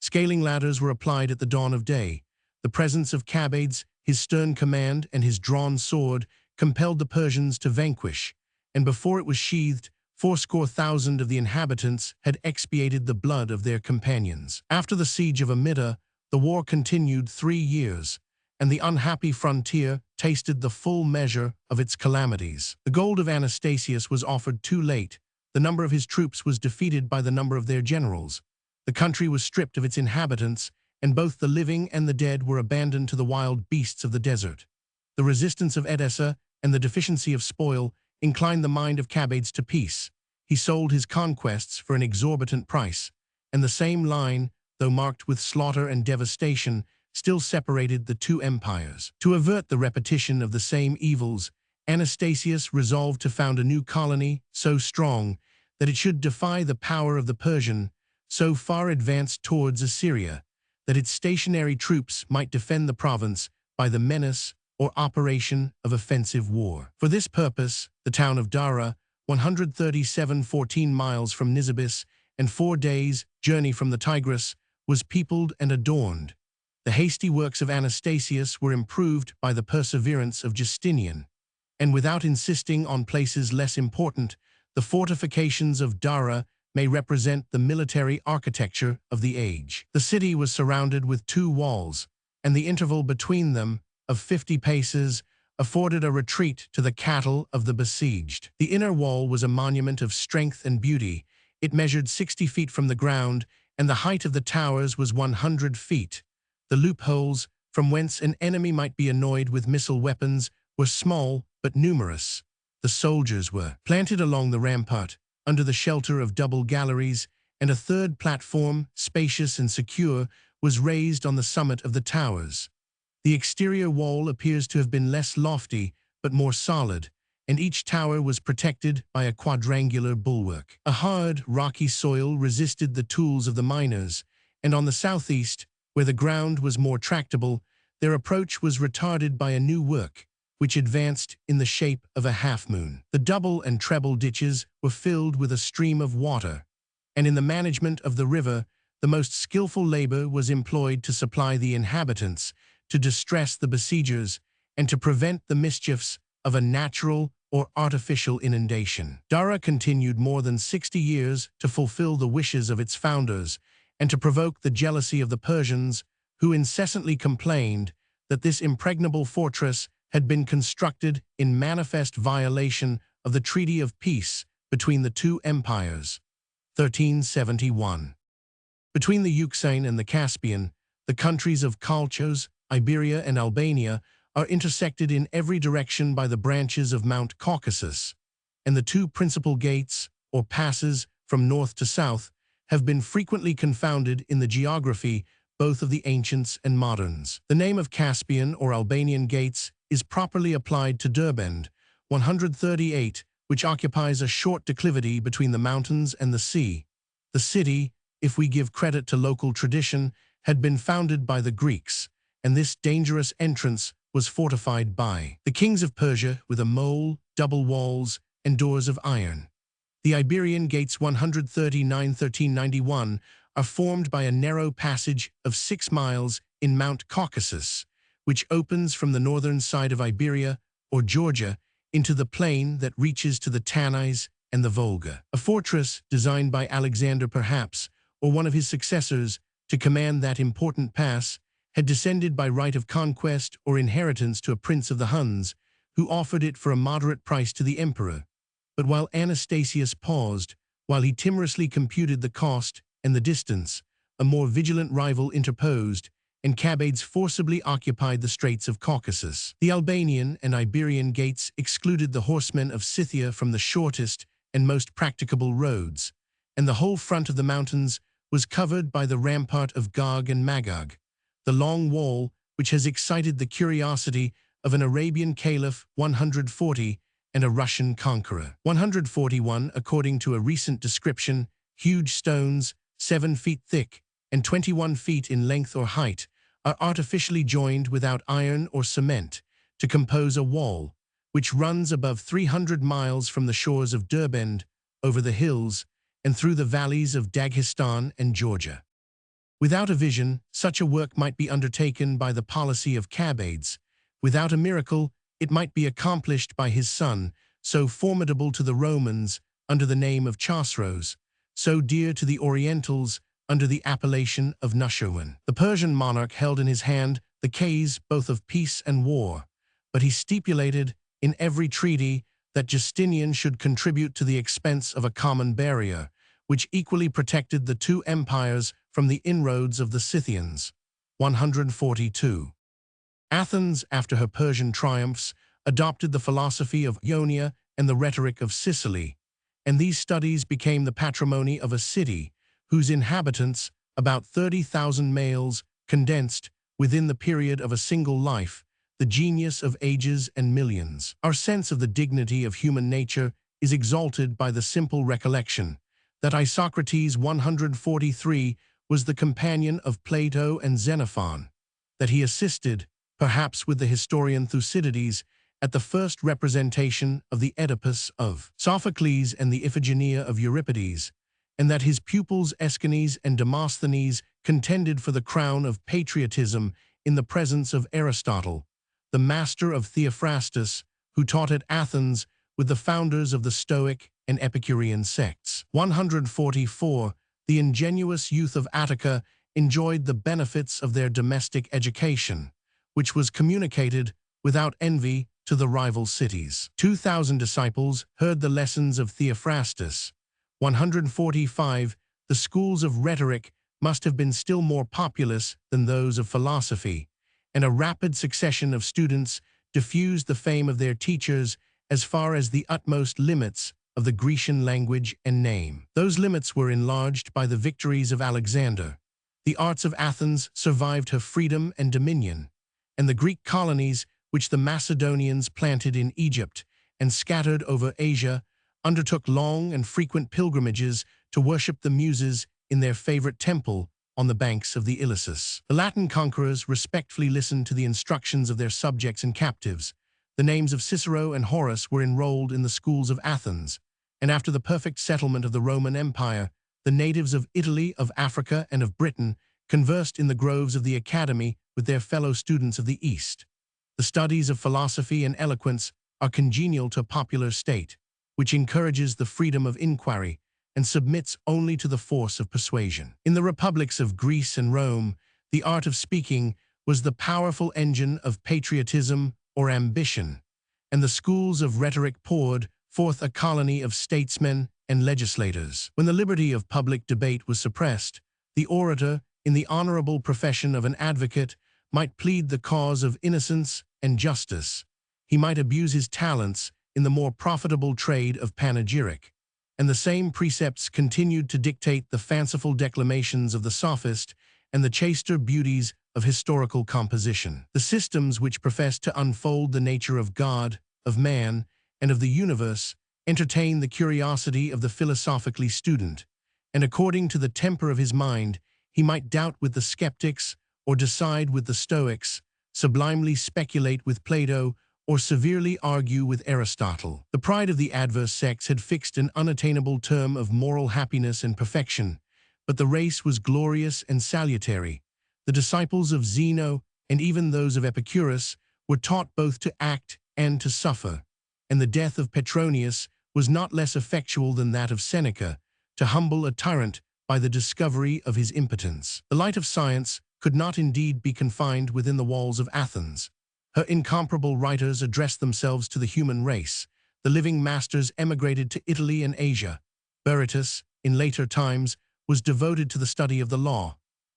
Scaling ladders were applied at the dawn of day. The presence of Cabades, his stern command, and his drawn sword compelled the Persians to vanquish, and before it was sheathed, 80,000 of the inhabitants had expiated the blood of their companions. After the siege of Amida, the war continued 3 years, and the unhappy frontier tasted the full measure of its calamities. The gold of Anastasius was offered too late. The number of his troops was defeated by the number of their generals. The country was stripped of its inhabitants, and both the living and the dead were abandoned to the wild beasts of the desert. The resistance of Edessa and the deficiency of spoil inclined the mind of Cabades to peace. He sold his conquests for an exorbitant price, and the same line, though marked with slaughter and devastation, still separated the two empires. To avert the repetition of the same evils, Anastasius resolved to found a new colony so strong that it should defy the power of the Persian, so far advanced towards Assyria, that its stationary troops might defend the province by the menace or operation of offensive war. For this purpose, the town of Dara, 14 miles from Nisibis and 4 days' journey from the Tigris, was peopled and adorned. The hasty works of Anastasius were improved by the perseverance of Justinian, and without insisting on places less important, the fortifications of Dara may represent the military architecture of the age. The city was surrounded with 2 walls, and the interval between them, of 50 paces, afforded a retreat to the cattle of the besieged. The inner wall was a monument of strength and beauty. It measured 60 feet from the ground, and the height of the towers was 100 feet. The loopholes, from whence an enemy might be annoyed with missile weapons, were small but numerous. The soldiers were planted along the rampart, under the shelter of double galleries, and a third platform, spacious and secure, was raised on the summit of the towers. The exterior wall appears to have been less lofty, but more solid, and each tower was protected by a quadrangular bulwark. A hard, rocky soil resisted the tools of the miners, and on the southeast, where the ground was more tractable, their approach was retarded by a new work, which advanced in the shape of a half-moon. The double and treble ditches were filled with a stream of water, and in the management of the river, the most skillful labor was employed to supply the inhabitants, to distress the besiegers, and to prevent the mischiefs of a natural or artificial inundation. Dara continued more than 60 years to fulfill the wishes of its founders and to provoke the jealousy of the Persians, who incessantly complained that this impregnable fortress had been constructed in manifest violation of the Treaty of Peace between the two empires. 1371. Between the Euxine and the Caspian, the countries of Colchos, Iberia, and Albania are intersected in every direction by the branches of Mount Caucasus, and the 2 principal gates, or passes, from north to south, have been frequently confounded in the geography both of the ancients and moderns. The name of Caspian or Albanian gates is properly applied to Derbend, 138, which occupies a short declivity between the mountains and the sea. The city, if we give credit to local tradition, had been founded by the Greeks, and this dangerous entrance was fortified by the kings of Persia with a mole, double walls, and doors of iron. The Iberian gates 139-1391 are formed by a narrow passage of 6 miles in Mount Caucasus, which opens from the northern side of Iberia, or Georgia, into the plain that reaches to the Tanais and the Volga. A fortress designed by Alexander perhaps, or one of his successors, to command that important pass, had descended by right of conquest or inheritance to a prince of the Huns, who offered it for a moderate price to the emperor. But while Anastasius paused, while he timorously computed the cost and the distance, a more vigilant rival interposed, and Cabades forcibly occupied the Straits of Caucasus. The Albanian and Iberian gates excluded the horsemen of Scythia from the shortest and most practicable roads, and the whole front of the mountains was covered by the rampart of Gog and Magog, the long wall which has excited the curiosity of an Arabian caliph 140 and a Russian conqueror. 141, according to a recent description, huge stones, 7 feet thick and 21 feet in length or height, are artificially joined without iron or cement to compose a wall, which runs above 300 miles from the shores of Derbend, over the hills, and through the valleys of Dagestan and Georgia. Without a vision, such a work might be undertaken by the policy of Cabades. Without a miracle, it might be accomplished by his son, so formidable to the Romans under the name of Chosroes, so dear to the Orientals under the appellation of Nushirwan. The Persian monarch held in his hand the keys both of peace and war, but he stipulated in every treaty that Justinian should contribute to the expense of a common barrier, which equally protected the two empires from the inroads of the Scythians. 142. Athens, after her Persian triumphs, adopted the philosophy of Ionia and the rhetoric of Sicily, and these studies became the patrimony of a city whose inhabitants, about 30,000 males, condensed, within the period of a single life, the genius of ages and millions. Our sense of the dignity of human nature is exalted by the simple recollection that Isocrates 143 was the companion of Plato and Xenophon, that he assisted, perhaps with the historian Thucydides, at the first representation of the Oedipus of Sophocles and the Iphigenia of Euripides, and that his pupils Aeschines and Demosthenes contended for the crown of patriotism in the presence of Aristotle, the master of Theophrastus, who taught at Athens with the founders of the Stoic and Epicurean sects. 144. The ingenuous youth of Attica enjoyed the benefits of their domestic education, which was communicated without envy to the rival cities. 2,000 disciples heard the lessons of Theophrastus. 145. The schools of rhetoric must have been still more populous than those of philosophy, and a rapid succession of students diffused the fame of their teachers as far as the utmost limits of the Grecian language and name. Those limits were enlarged by the victories of Alexander. The arts of Athens survived her freedom and dominion, and the Greek colonies which the Macedonians planted in Egypt and scattered over Asia undertook long and frequent pilgrimages to worship the Muses in their favorite temple on the banks of the Ilissus. The Latin conquerors respectfully listened to the instructions of their subjects and captives. The names of Cicero and Horace were enrolled in the schools of Athens, and after the perfect settlement of the Roman Empire, the natives of Italy, of Africa, and of Britain conversed in the groves of the Academy with their fellow students of the East. The studies of philosophy and eloquence are congenial to a popular state, which encourages the freedom of inquiry and submits only to the force of persuasion. In the republics of Greece and Rome, the art of speaking was the powerful engine of patriotism or ambition, and the schools of rhetoric poured forth a colony of statesmen and legislators. When the liberty of public debate was suppressed, the orator, in the honorable profession of an advocate, might plead the cause of innocence and justice. He might abuse his talents in the more profitable trade of panegyric, and the same precepts continued to dictate the fanciful declamations of the sophist and the chaster beauties of historical composition. The systems which profess to unfold the nature of God, of man, and of the universe entertain the curiosity of the philosophically student, and according to the temper of his mind, he might doubt with the skeptics or decide with the Stoics, sublimely speculate with Plato, or severely argue with Aristotle. The pride of the adverse sex had fixed an unattainable term of moral happiness and perfection, but the race was glorious and salutary. The disciples of Zeno, and even those of Epicurus, were taught both to act and to suffer, and the death of Petronius was not less effectual than that of Seneca. To humble a tyrant by the discovery of his impotence. The light of science could not indeed be confined within the walls of Athens. Her incomparable writers addressed themselves to the human race. The living masters emigrated to Italy and Asia. Berytus, in later times, was devoted to the study of the law.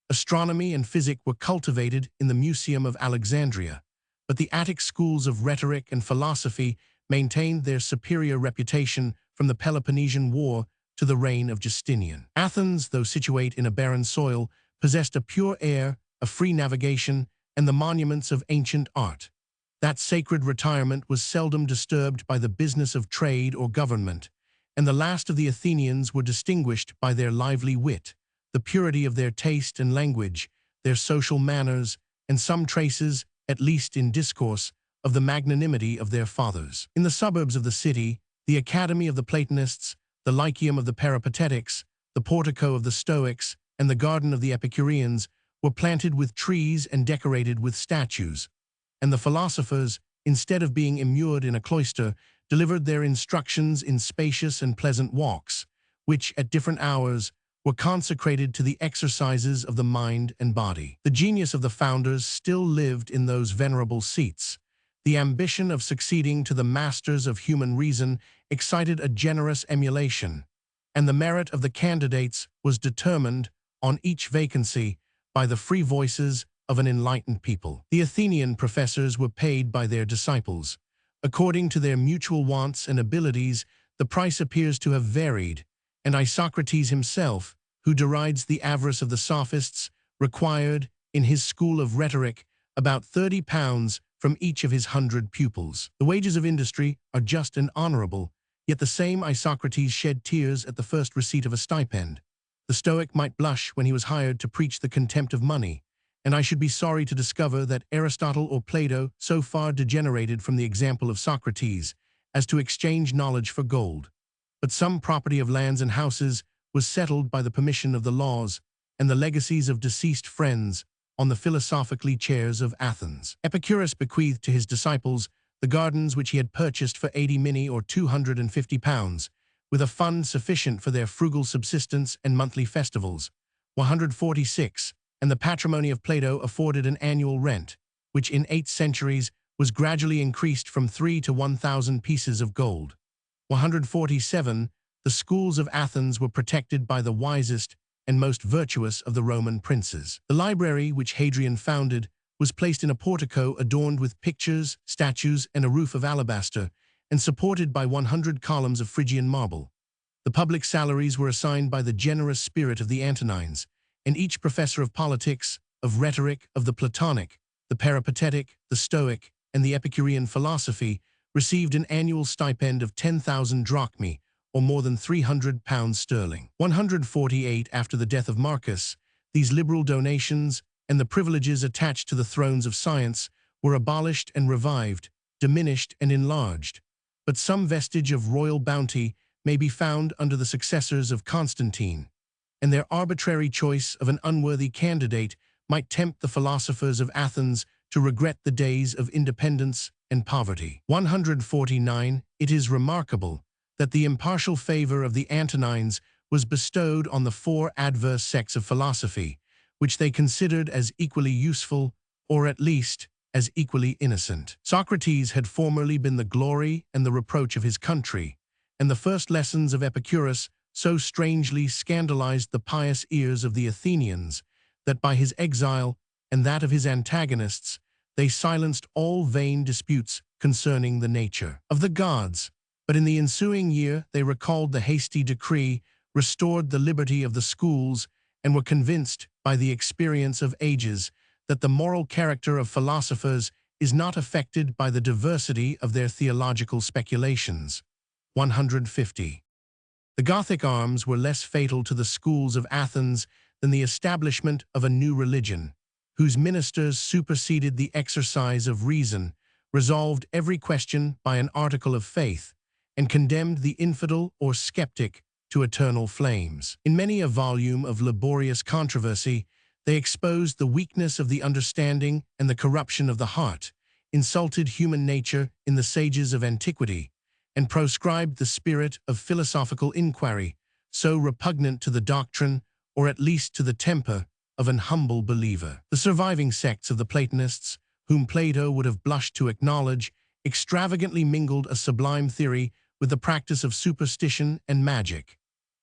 Astronomy and physics were cultivated in the Museum of Alexandria, but the Attic schools of rhetoric and philosophy maintained their superior reputation from the Peloponnesian War to the reign of Justinian. Athens, though situate in a barren soil, possessed a pure air, a free navigation, and the monuments of ancient art. That sacred retirement was seldom disturbed by the business of trade or government, and the last of the Athenians were distinguished by their lively wit, the purity of their taste and language, their social manners, and some traces, at least in discourse, of the magnanimity of their fathers. In the suburbs of the city, the Academy of the Platonists, the Lyceum of the Peripatetics, the Portico of the Stoics, and the Garden of the Epicureans were planted with trees and decorated with statues, and the philosophers, instead of being immured in a cloister, delivered their instructions in spacious and pleasant walks, which, at different hours, were consecrated to the exercises of the mind and body. The genius of the founders still lived in those venerable seats. The ambition of succeeding to the masters of human reason excited a generous emulation, and the merit of the candidates was determined, on each vacancy, by the free voices of an enlightened people. The Athenian professors were paid by their disciples. According to their mutual wants and abilities, the price appears to have varied, and Isocrates himself, who derides the avarice of the sophists, required, in his school of rhetoric, about 30 pounds from each of his 100 pupils. The wages of industry are just and honorable, yet the same Isocrates shed tears at the first receipt of a stipend. The Stoic might blush when he was hired to preach the contempt of money, and I should be sorry to discover that Aristotle or Plato so far degenerated from the example of Socrates as to exchange knowledge for gold. But some property of lands and houses was settled by the permission of the laws and the legacies of deceased friends on the philosophically chairs of Athens. Epicurus bequeathed to his disciples the gardens which he had purchased for 80 minae or 250 pounds, with a fund sufficient for their frugal subsistence and monthly festivals. 146, and the patrimony of Plato afforded an annual rent, which in 8 centuries was gradually increased from 3 to 1,000 pieces of gold. 147, the schools of Athens were protected by the wisest and most virtuous of the Roman princes. The library, which Hadrian founded, was placed in a portico adorned with pictures, statues, and a roof of alabaster, and supported by 100 columns of Phrygian marble. The public salaries were assigned by the generous spirit of the Antonines, and each professor of politics, of rhetoric, of the Platonic, the Peripatetic, the Stoic, and the Epicurean philosophy received an annual stipend of 10,000 drachmae, or more than 300 pounds sterling. 148 after the death of Marcus, these liberal donations and the privileges attached to the thrones of science were abolished and revived, diminished and enlarged. But some vestige of royal bounty may be found under the successors of Constantine, and their arbitrary choice of an unworthy candidate might tempt the philosophers of Athens to regret the days of independence and poverty. 149. It is remarkable that the impartial favor of the Antonines was bestowed on the 4 adverse sects of philosophy, which they considered as equally useful, or at least as equally innocent. Socrates had formerly been the glory and the reproach of his country, and the first lessons of Epicurus so strangely scandalized the pious ears of the Athenians that by his exile and that of his antagonists, they silenced all vain disputes concerning the nature of the gods. But in the ensuing year they recalled the hasty decree, restored the liberty of the schools, and were convinced by the experience of ages that the moral character of philosophers is not affected by the diversity of their theological speculations. 150. The Gothic arms were less fatal to the schools of Athens than the establishment of a new religion, whose ministers superseded the exercise of reason, resolved every question by an article of faith, and condemned the infidel or skeptic to eternal flames. In many a volume of laborious controversy, they exposed the weakness of the understanding and the corruption of the heart, insulted human nature in the sages of antiquity, and proscribed the spirit of philosophical inquiry, so repugnant to the doctrine or at least to the temper of an humble believer. The surviving sects of the Platonists, whom Plato would have blushed to acknowledge, extravagantly mingled a sublime theory with the practice of superstition and magic.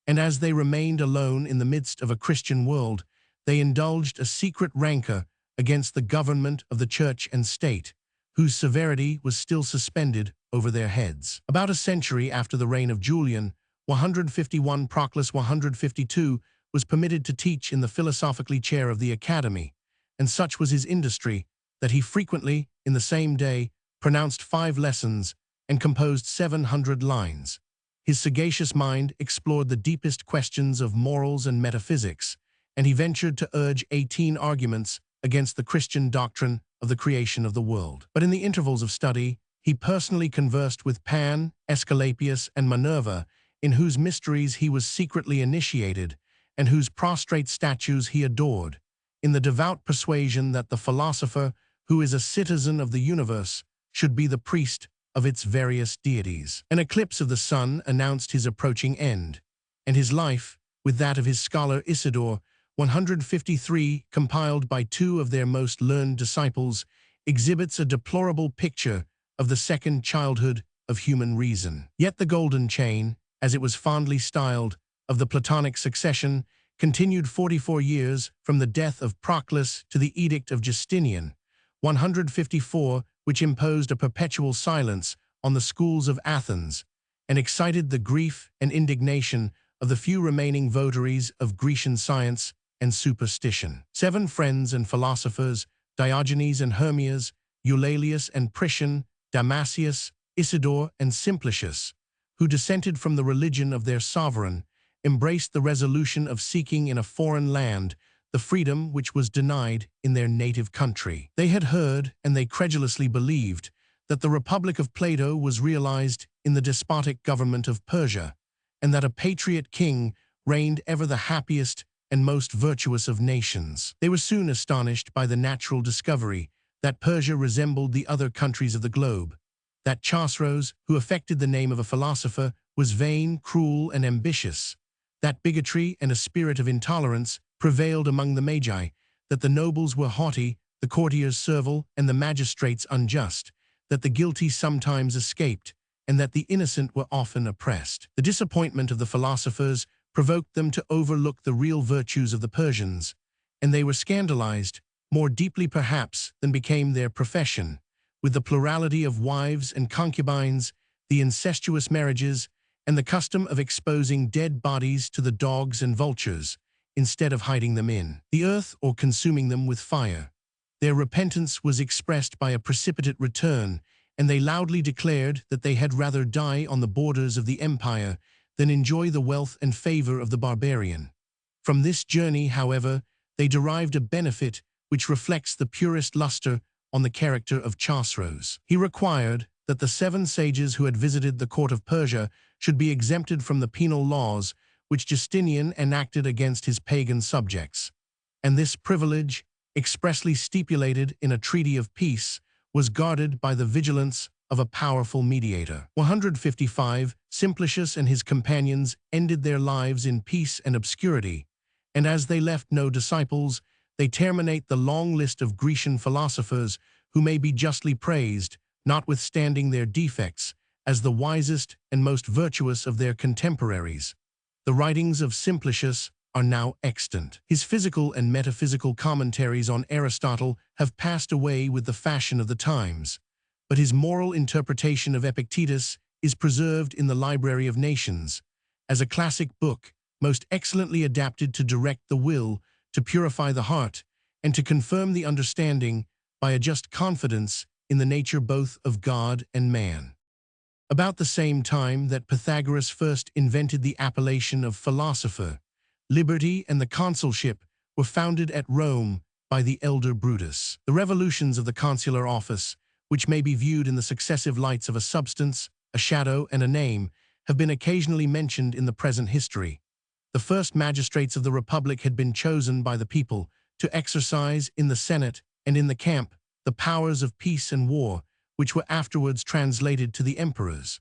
And as they remained alone in the midst of a Christian world, they indulged a secret rancor against the government of the church and state, whose severity was still suspended over their heads. About a century after the reign of Julian, 151 Proclus 152 was permitted to teach in the philosophically chair of the Academy, and such was his industry that he frequently, in the same day, pronounced 5 lessons and composed 700 lines. His sagacious mind explored the deepest questions of morals and metaphysics, and he ventured to urge 18 arguments against the Christian doctrine of the creation of the world. But in the intervals of study, he personally conversed with Pan, Aesculapius, and Minerva, in whose mysteries he was secretly initiated, and whose prostrate statues he adored, in the devout persuasion that the philosopher, who is a citizen of the universe, should be the priest of its various deities. An eclipse of the sun announced his approaching end, and his life, with that of his scholar Isidore, 153, compiled by 2 of their most learned disciples, exhibits a deplorable picture of the second childhood of human reason. Yet the golden chain, as it was fondly styled, of the Platonic succession, continued 44 years from the death of Proclus to the edict of Justinian, 154, which imposed a perpetual silence on the schools of Athens, and excited the grief and indignation of the few remaining votaries of Grecian science and superstition. 7 friends and philosophers, Diogenes and Hermias, Eulalius and Priscian, Damasius, Isidore and Simplicius, who dissented from the religion of their sovereign, embraced the resolution of seeking in a foreign land the freedom which was denied in their native country. They had heard, and they credulously believed, that the Republic of Plato was realized in the despotic government of Persia, and that a patriot king reigned ever the happiest and most virtuous of nations. They were soon astonished by the natural discovery that Persia resembled the other countries of the globe, that Chosroes, who affected the name of a philosopher, was vain, cruel, and ambitious, that bigotry and a spirit of intolerance prevailed among the magi, that the nobles were haughty, the courtiers servile, and the magistrates unjust, that the guilty sometimes escaped, and that the innocent were often oppressed. The disappointment of the philosophers provoked them to overlook the real virtues of the Persians, and they were scandalized, more deeply perhaps than became their profession, with the plurality of wives and concubines, the incestuous marriages, and the custom of exposing dead bodies to the dogs and vultures, instead of hiding them in the earth or consuming them with fire. Their repentance was expressed by a precipitate return, and they loudly declared that they had rather die on the borders of the empire than enjoy the wealth and favor of the barbarian. From this journey, however, they derived a benefit which reflects the purest luster on the character of Chosroes. He required that the 7 sages who had visited the court of Persia should be exempted from the penal laws which Justinian enacted against his pagan subjects, and this privilege, expressly stipulated in a treaty of peace, was guarded by the vigilance of a powerful mediator. 155, Simplicius and his companions ended their lives in peace and obscurity, and as they left no disciples, they terminate the long list of Grecian philosophers who may be justly praised, notwithstanding their defects, as the wisest and most virtuous of their contemporaries. The writings of Simplicius are now extant. His physical and metaphysical commentaries on Aristotle have passed away with the fashion of the times, but his moral interpretation of Epictetus is preserved in the Library of Nations, as a classic book, most excellently adapted to direct the will, to purify the heart, and to confirm the understanding by a just confidence in the nature both of God and man. About the same time that Pythagoras first invented the appellation of philosopher, liberty and the consulship were founded at Rome by the elder Brutus. The revolutions of the consular office, which may be viewed in the successive lights of a substance, a shadow, and a name, have been occasionally mentioned in the present history. The first magistrates of the Republic had been chosen by the people to exercise in the Senate and in the camp the powers of peace and war, which were afterwards translated to the emperors.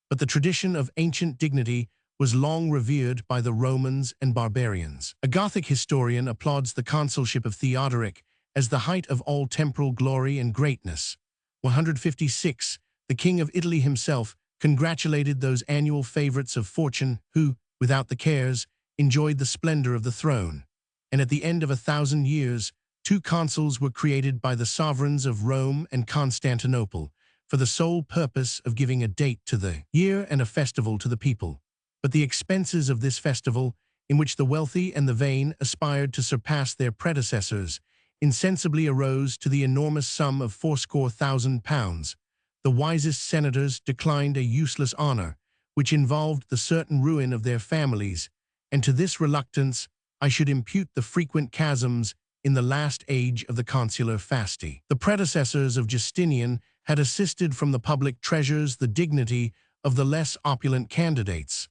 But the tradition of ancient dignity was long revered by the Romans and barbarians. A Gothic historian applauds the consulship of Theodoric as the height of all temporal glory and greatness. 156, the King of Italy himself congratulated those annual favorites of fortune who, without the cares, enjoyed the splendor of the throne. And at the end of 1,000 years, 2 consuls were created by the sovereigns of Rome and Constantinople, for the sole purpose of giving a date to the year and a festival to the people. But the expenses of this festival, in which the wealthy and the vain aspired to surpass their predecessors, insensibly arose to the enormous sum of 80,000 pounds. The wisest senators declined a useless honor, which involved the certain ruin of their families, and to this reluctance I should impute the frequent chasms in the last age of the consular fasti. The predecessors of Justinian had assisted from the public treasures the dignity of the less opulent candidates.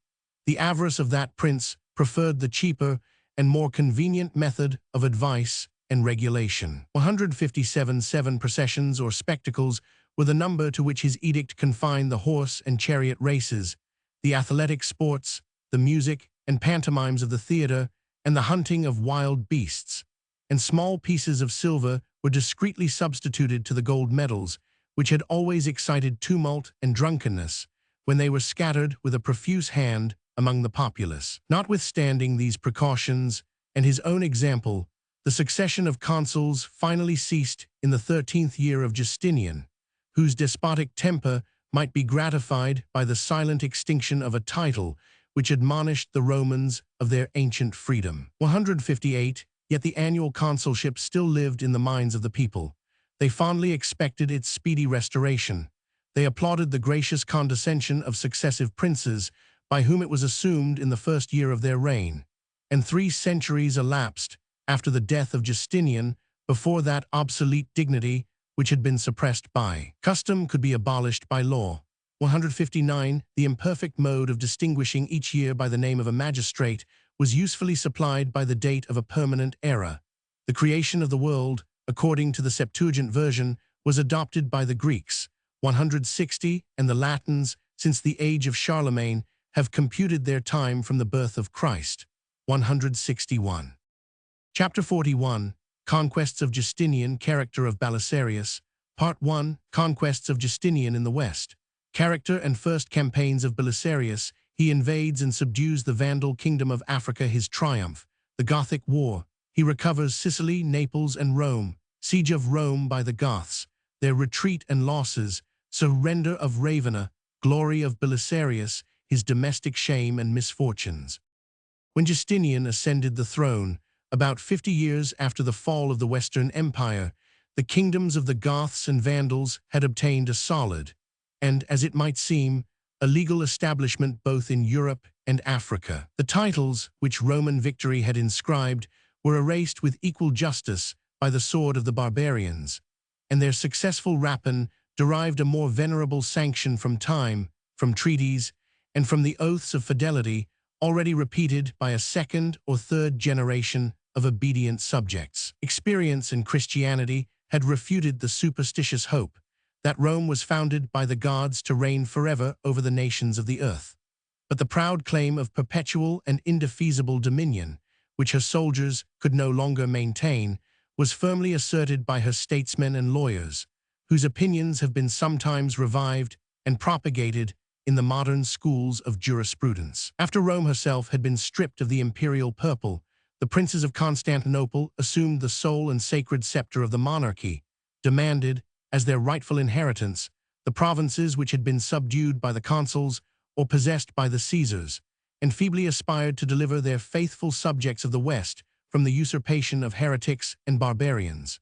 The avarice of that prince preferred the cheaper and more convenient method of advice and regulation. 157 processions or spectacles were the number to which his edict confined the horse and chariot races, the athletic sports, the music and pantomimes of the theater, and the hunting of wild beasts. And small pieces of silver were discreetly substituted to the gold medals, which had always excited tumult and drunkenness, when they were scattered with a profuse hand among the populace. Notwithstanding these precautions and his own example, the succession of consuls finally ceased in the 13th year of Justinian, whose despotic temper might be gratified by the silent extinction of a title which admonished the Romans of their ancient freedom. 158, yet the annual consulship still lived in the minds of the people. They fondly expected its speedy restoration. They applauded the gracious condescension of successive princes, by whom it was assumed in the first year of their reign. And 3 centuries elapsed after the death of Justinian before that obsolete dignity which had been suppressed by custom could be abolished by law. 159. The imperfect mode of distinguishing each year by the name of a magistrate was usefully supplied by the date of a permanent era. The creation of the world, according to the Septuagint version, was adopted by the Greeks. 160, and the Latins, since the age of Charlemagne, have computed their time from the birth of Christ. 161. Chapter 41, Conquests of Justinian, Character of Belisarius. Part 1, Conquests of Justinian in the West. Character and first campaigns of Belisarius. He invades and subdues the Vandal kingdom of Africa, his triumph. The Gothic War. He recovers Sicily, Naples, and Rome. Siege of Rome by the Goths. Their retreat and losses. Surrender of Ravenna. Glory of Belisarius. His domestic shame and misfortunes. When Justinian ascended the throne, about 50 years after the fall of the Western Empire, the kingdoms of the Goths and Vandals had obtained a solid, and, as it might seem, a legal establishment both in Europe and Africa. The titles, which Roman victory had inscribed, were erased with equal justice by the sword of the barbarians, and their successful rapine derived a more venerable sanction from time, from treaties, and from the oaths of fidelity already repeated by a second or third generation of obedient subjects. Experience and Christianity had refuted the superstitious hope that Rome was founded by the gods to reign forever over the nations of the earth. But the proud claim of perpetual and indefeasible dominion, which her soldiers could no longer maintain, was firmly asserted by her statesmen and lawyers, whose opinions have been sometimes revived and propagated in the modern schools of jurisprudence. After Rome herself had been stripped of the imperial purple, the princes of Constantinople assumed the sole and sacred scepter of the monarchy, demanded, as their rightful inheritance, the provinces which had been subdued by the consuls or possessed by the Caesars, and feebly aspired to deliver their faithful subjects of the West from the usurpation of heretics and barbarians.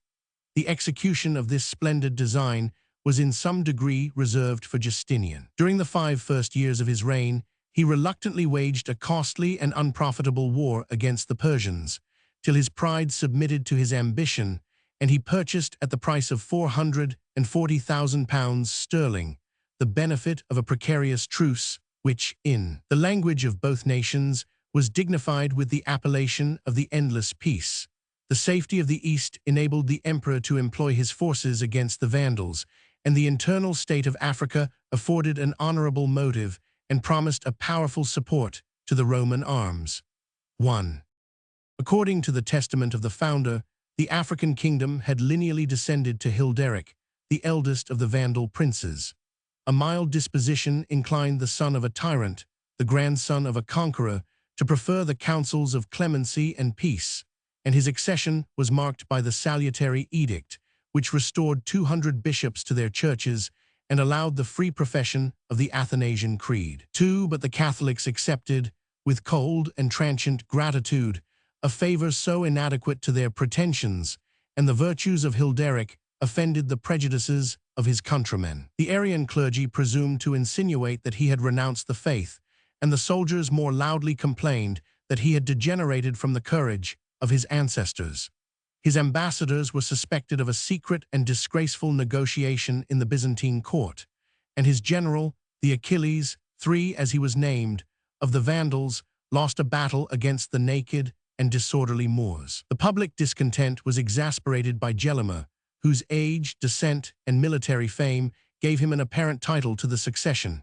The execution of this splendid design was in some degree reserved for Justinian. During the 5 first years of his reign, he reluctantly waged a costly and unprofitable war against the Persians, till his pride submitted to his ambition, and he purchased at the price of 440,000 pounds sterling the benefit of a precarious truce, which, in the language of both nations, was dignified with the appellation of the Endless Peace. The safety of the East enabled the emperor to employ his forces against the Vandals, and the internal state of Africa afforded an honorable motive and promised a powerful support to the Roman arms. 1. According to the testament of the founder, the African kingdom had lineally descended to Hilderic, the eldest of the Vandal princes. A mild disposition inclined the son of a tyrant, the grandson of a conqueror, to prefer the counsels of clemency and peace, and his accession was marked by the salutary edict, which restored 200 bishops to their churches and allowed the free profession of the Athanasian Creed. 2. But the Catholics accepted, with cold and transient gratitude, a favor so inadequate to their pretensions, and the virtues of Hilderic offended the prejudices of his countrymen. The Arian clergy presumed to insinuate that he had renounced the faith, and the soldiers more loudly complained that he had degenerated from the courage of his ancestors. His ambassadors were suspected of a secret and disgraceful negotiation in the Byzantine court, and his general, the Achilles III as he was named, of the Vandals, lost a battle against the naked and disorderly Moors. The public discontent was exasperated by Gelimer, whose age, descent, and military fame gave him an apparent title to the succession.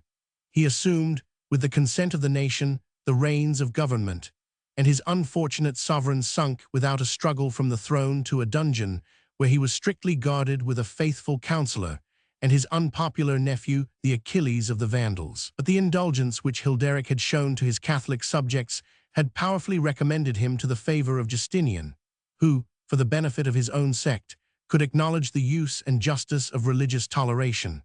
He assumed, with the consent of the nation, the reins of government, and his unfortunate sovereign sunk without a struggle from the throne to a dungeon, where he was strictly guarded with a faithful counselor, and his unpopular nephew, the Achilles of the Vandals. But the indulgence which Hilderic had shown to his Catholic subjects had powerfully recommended him to the favor of Justinian, who, for the benefit of his own sect, could acknowledge the use and justice of religious toleration.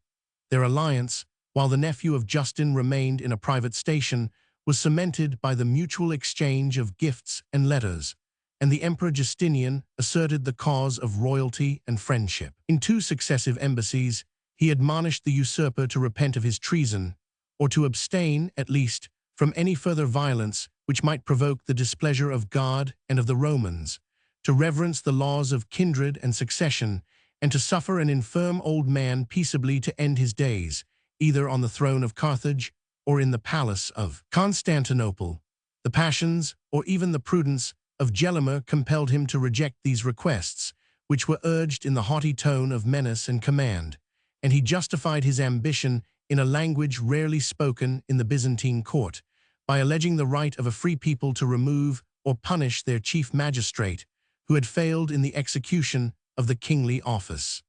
Their alliance, while the nephew of Justin remained in a private station, was cemented by the mutual exchange of gifts and letters, and the Emperor Justinian asserted the cause of royalty and friendship. In 2 successive embassies, he admonished the usurper to repent of his treason, or to abstain, at least, from any further violence which might provoke the displeasure of God and of the Romans, to reverence the laws of kindred and succession, and to suffer an infirm old man peaceably to end his days, either on the throne of Carthage or in the palace of Constantinople. The passions, or even the prudence, of Gelimer compelled him to reject these requests, which were urged in the haughty tone of menace and command, and he justified his ambition in a language rarely spoken in the Byzantine court, by alleging the right of a free people to remove or punish their chief magistrate, who had failed in the execution of the kingly office.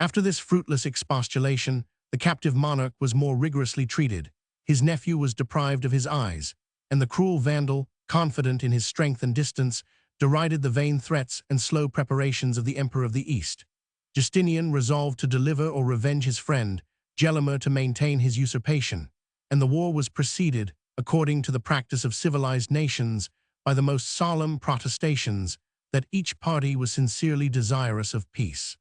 After this fruitless expostulation, the captive monarch was more rigorously treated. His nephew was deprived of his eyes, and the cruel Vandal, confident in his strength and distance, derided the vain threats and slow preparations of the Emperor of the East. Justinian resolved to deliver or revenge his friend, Gelimer to maintain his usurpation, and the war was preceded, according to the practice of civilized nations, by the most solemn protestations that each party was sincerely desirous of peace.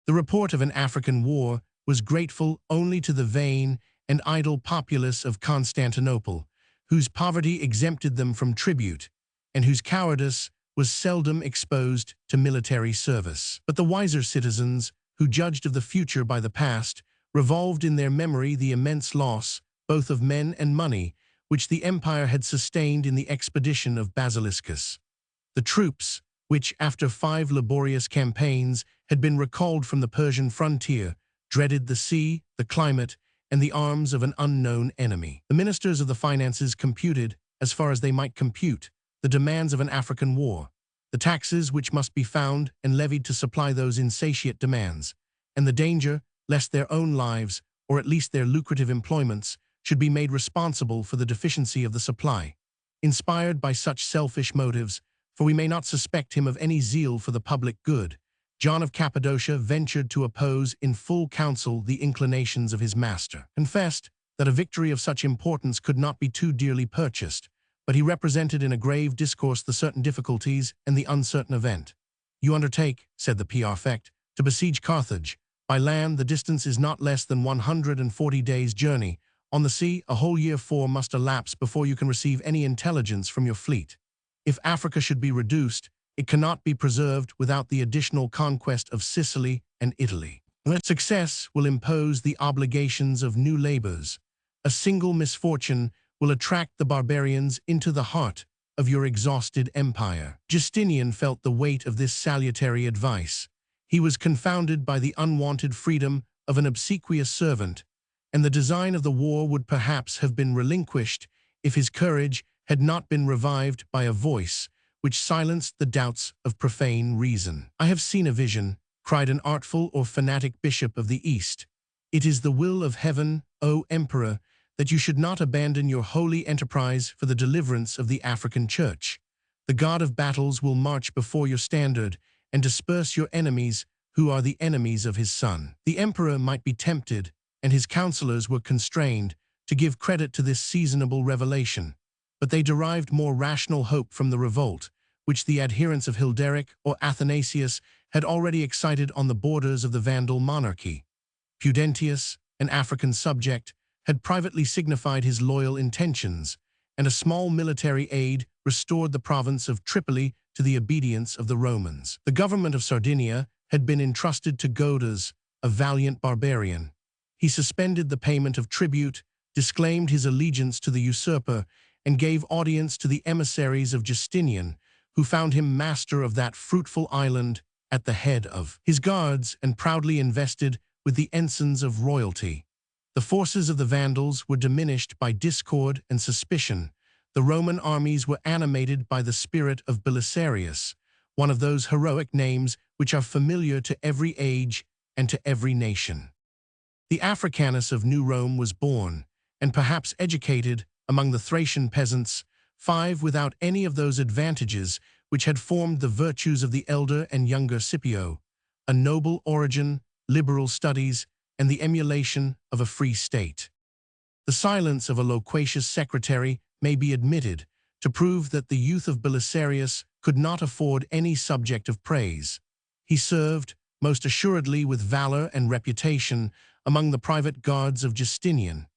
The report of an African war was grateful only to the vain and idle populace of Constantinople, whose poverty exempted them from tribute, and whose cowardice was seldom exposed to military service. But the wiser citizens, who judged of the future by the past, revolved in their memory the immense loss, both of men and money, which the empire had sustained in the expedition of Basiliscus. The troops, which after 5 laborious campaigns had been recalled from the Persian frontier, dreaded the sea, the climate, and the arms of an unknown enemy. The ministers of the finances computed, as far as they might compute, the demands of an African war, the taxes which must be found and levied to supply those insatiate demands, and the danger lest their own lives, or at least their lucrative employments, should be made responsible for the deficiency of the supply. Inspired by such selfish motives, for we may not suspect him of any zeal for the public good, John of Cappadocia ventured to oppose in full counsel the inclinations of his master. Confessed that a victory of such importance could not be too dearly purchased, but he represented in a grave discourse the certain difficulties and the uncertain event. "You undertake," said the prefect, "to besiege Carthage. By land the distance is not less than 140 days' journey. On the sea, a whole year 4 must elapse before you can receive any intelligence from your fleet. If Africa should be reduced, it cannot be preserved without the additional conquest of Sicily and Italy. Success will impose the obligations of new labors. A single misfortune will attract the barbarians into the heart of your exhausted empire." Justinian felt the weight of this salutary advice. He was confounded by the unwanted freedom of an obsequious servant, and the design of the war would perhaps have been relinquished if his courage had not been revived by a voice which silenced the doubts of profane reason. "I have seen a vision," cried an artful or fanatic bishop of the East. "It is the will of heaven, O Emperor, that you should not abandon your holy enterprise for the deliverance of the African Church. The God of battles will march before your standard and disperse your enemies who are the enemies of his Son." The emperor might be tempted, and his counselors were constrained, to give credit to this seasonable revelation, but they derived more rational hope from the revolt, which the adherents of Hilderic or Athanasius had already excited on the borders of the Vandal monarchy. Pudentius, an African subject, had privately signified his loyal intentions, and a small military aid restored the province of Tripoli to the obedience of the Romans. The government of Sardinia had been entrusted to Godas, a valiant barbarian. He suspended the payment of tribute, disclaimed his allegiance to the usurper, and gave audience to the emissaries of Justinian, who found him master of that fruitful island at the head of his guards and proudly invested with the ensigns of royalty. The forces of the Vandals were diminished by discord and suspicion. The Roman armies were animated by the spirit of Belisarius, one of those heroic names which are familiar to every age and to every nation. The Africanus of New Rome was born, and perhaps educated, among the Thracian peasants, without any of those advantages which had formed the virtues of the elder and younger Scipio: a noble origin, liberal studies, and the emulation of a free state. The silence of a loquacious secretary may be admitted to prove that the youth of Belisarius could not afford any subject of praise. He served, most assuredly with valor and reputation, among the private guards of Justinian,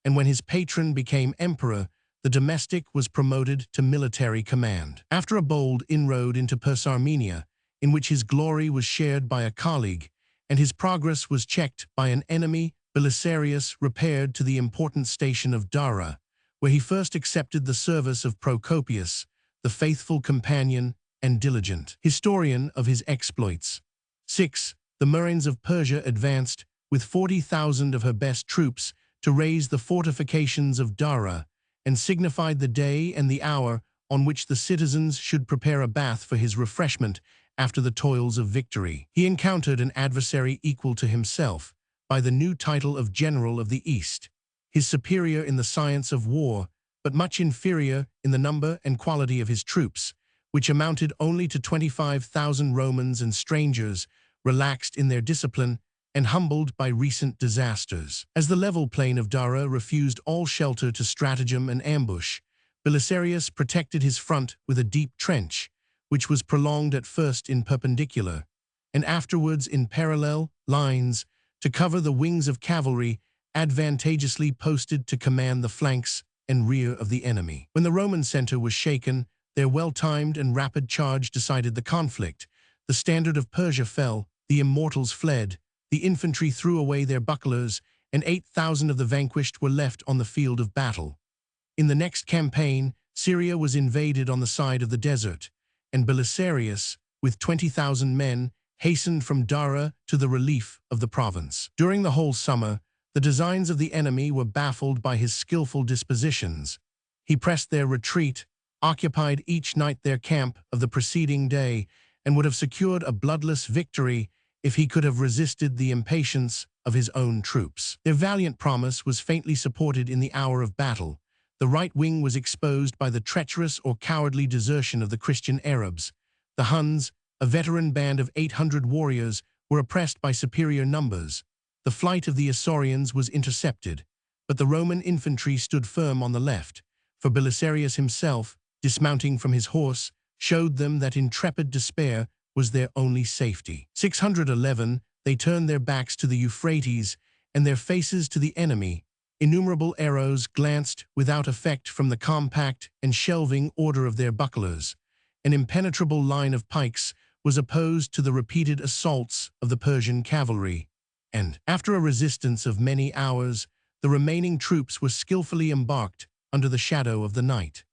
and when his patron became emperor, the domestic was promoted to military command. After a bold inroad into Persarmenia, in which his glory was shared by a colleague, and his progress was checked by an enemy, Belisarius repaired to the important station of Dara, where he first accepted the service of Procopius, the faithful companion and diligent historian of his exploits. 6. The Murranes of Persia advanced, with 40,000 of her best troops, to raise the fortifications of Dara, and signified the day and the hour on which the citizens should prepare a bath for his refreshment after the toils of victory. He encountered an adversary equal to himself, by the new title of General of the East, his superior in the science of war, but much inferior in the number and quality of his troops, which amounted only to 25,000 Romans and strangers, relaxed in their discipline and humbled by recent disasters. As the level plain of Dara refused all shelter to stratagem and ambush, Belisarius protected his front with a deep trench, which was prolonged at first in perpendicular, and afterwards in parallel lines, to cover the wings of cavalry advantageously posted to command the flanks and rear of the enemy. When the Roman center was shaken, their well-timed and rapid charge decided the conflict. The standard of Persia fell, the immortals fled, the infantry threw away their bucklers, and 8,000 of the vanquished were left on the field of battle. In the next campaign, Syria was invaded on the side of the desert, and Belisarius, with 20,000 men, hastened from Dara to the relief of the province. During the whole summer, the designs of the enemy were baffled by his skillful dispositions. He pressed their retreat, occupied each night their camp of the preceding day, and would have secured a bloodless victory if he could have resisted the impatience of his own troops. Their valiant promise was faintly supported in the hour of battle. The right wing was exposed by the treacherous or cowardly desertion of the Christian Arabs. The Huns, a veteran band of 800 warriors, were oppressed by superior numbers. The flight of the Isaurians was intercepted, but the Roman infantry stood firm on the left, for Belisarius himself, dismounting from his horse, showed them that intrepid despair was their only safety. 611, they turned their backs to the Euphrates and their faces to the enemy. Innumerable arrows glanced without effect from the compact and shelving order of their bucklers. An impenetrable line of pikes was opposed to the repeated assaults of the Persian cavalry, and, after a resistance of many hours, the remaining troops were skillfully embarked under the shadow of the night.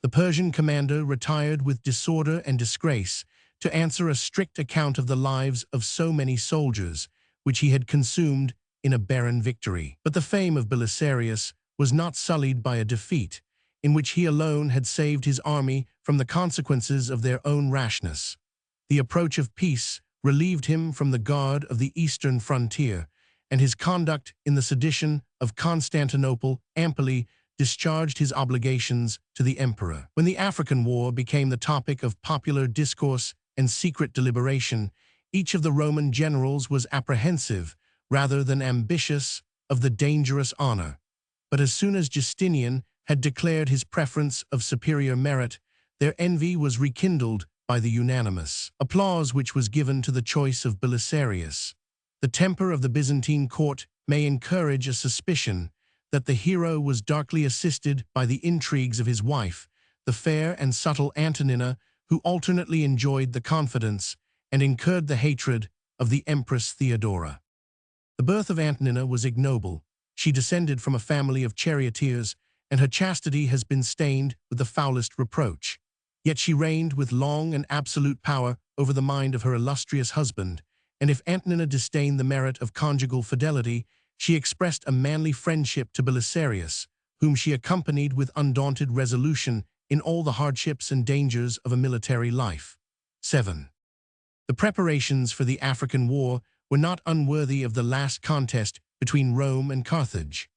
The Persian commander retired with disorder and disgrace to answer a strict account of the lives of so many soldiers, which he had consumed in a barren victory. But the fame of Belisarius was not sullied by a defeat. in which he alone had saved his army from the consequences of their own rashness. The approach of peace relieved him from the guard of the eastern frontier, and his conduct in the sedition of Constantinople amply discharged his obligations to the emperor. When the African War became the topic of popular discourse and secret deliberation, each of the Roman generals was apprehensive, rather than ambitious, of the dangerous honor. But as soon as Justinian had declared his preference of superior merit, their envy was rekindled by the unanimous applause which was given to the choice of Belisarius. The temper of the Byzantine court may encourage a suspicion that the hero was darkly assisted by the intrigues of his wife, the fair and subtle Antonina, who alternately enjoyed the confidence and incurred the hatred of the Empress Theodora. The birth of Antonina was ignoble. She descended from a family of charioteers, and her chastity has been stained with the foulest reproach. Yet she reigned with long and absolute power over the mind of her illustrious husband, and if Antonina disdained the merit of conjugal fidelity, she expressed a manly friendship to Belisarius, whom she accompanied with undaunted resolution in all the hardships and dangers of a military life. 7. The preparations for the African War were not unworthy of the last contest between Rome and Carthage.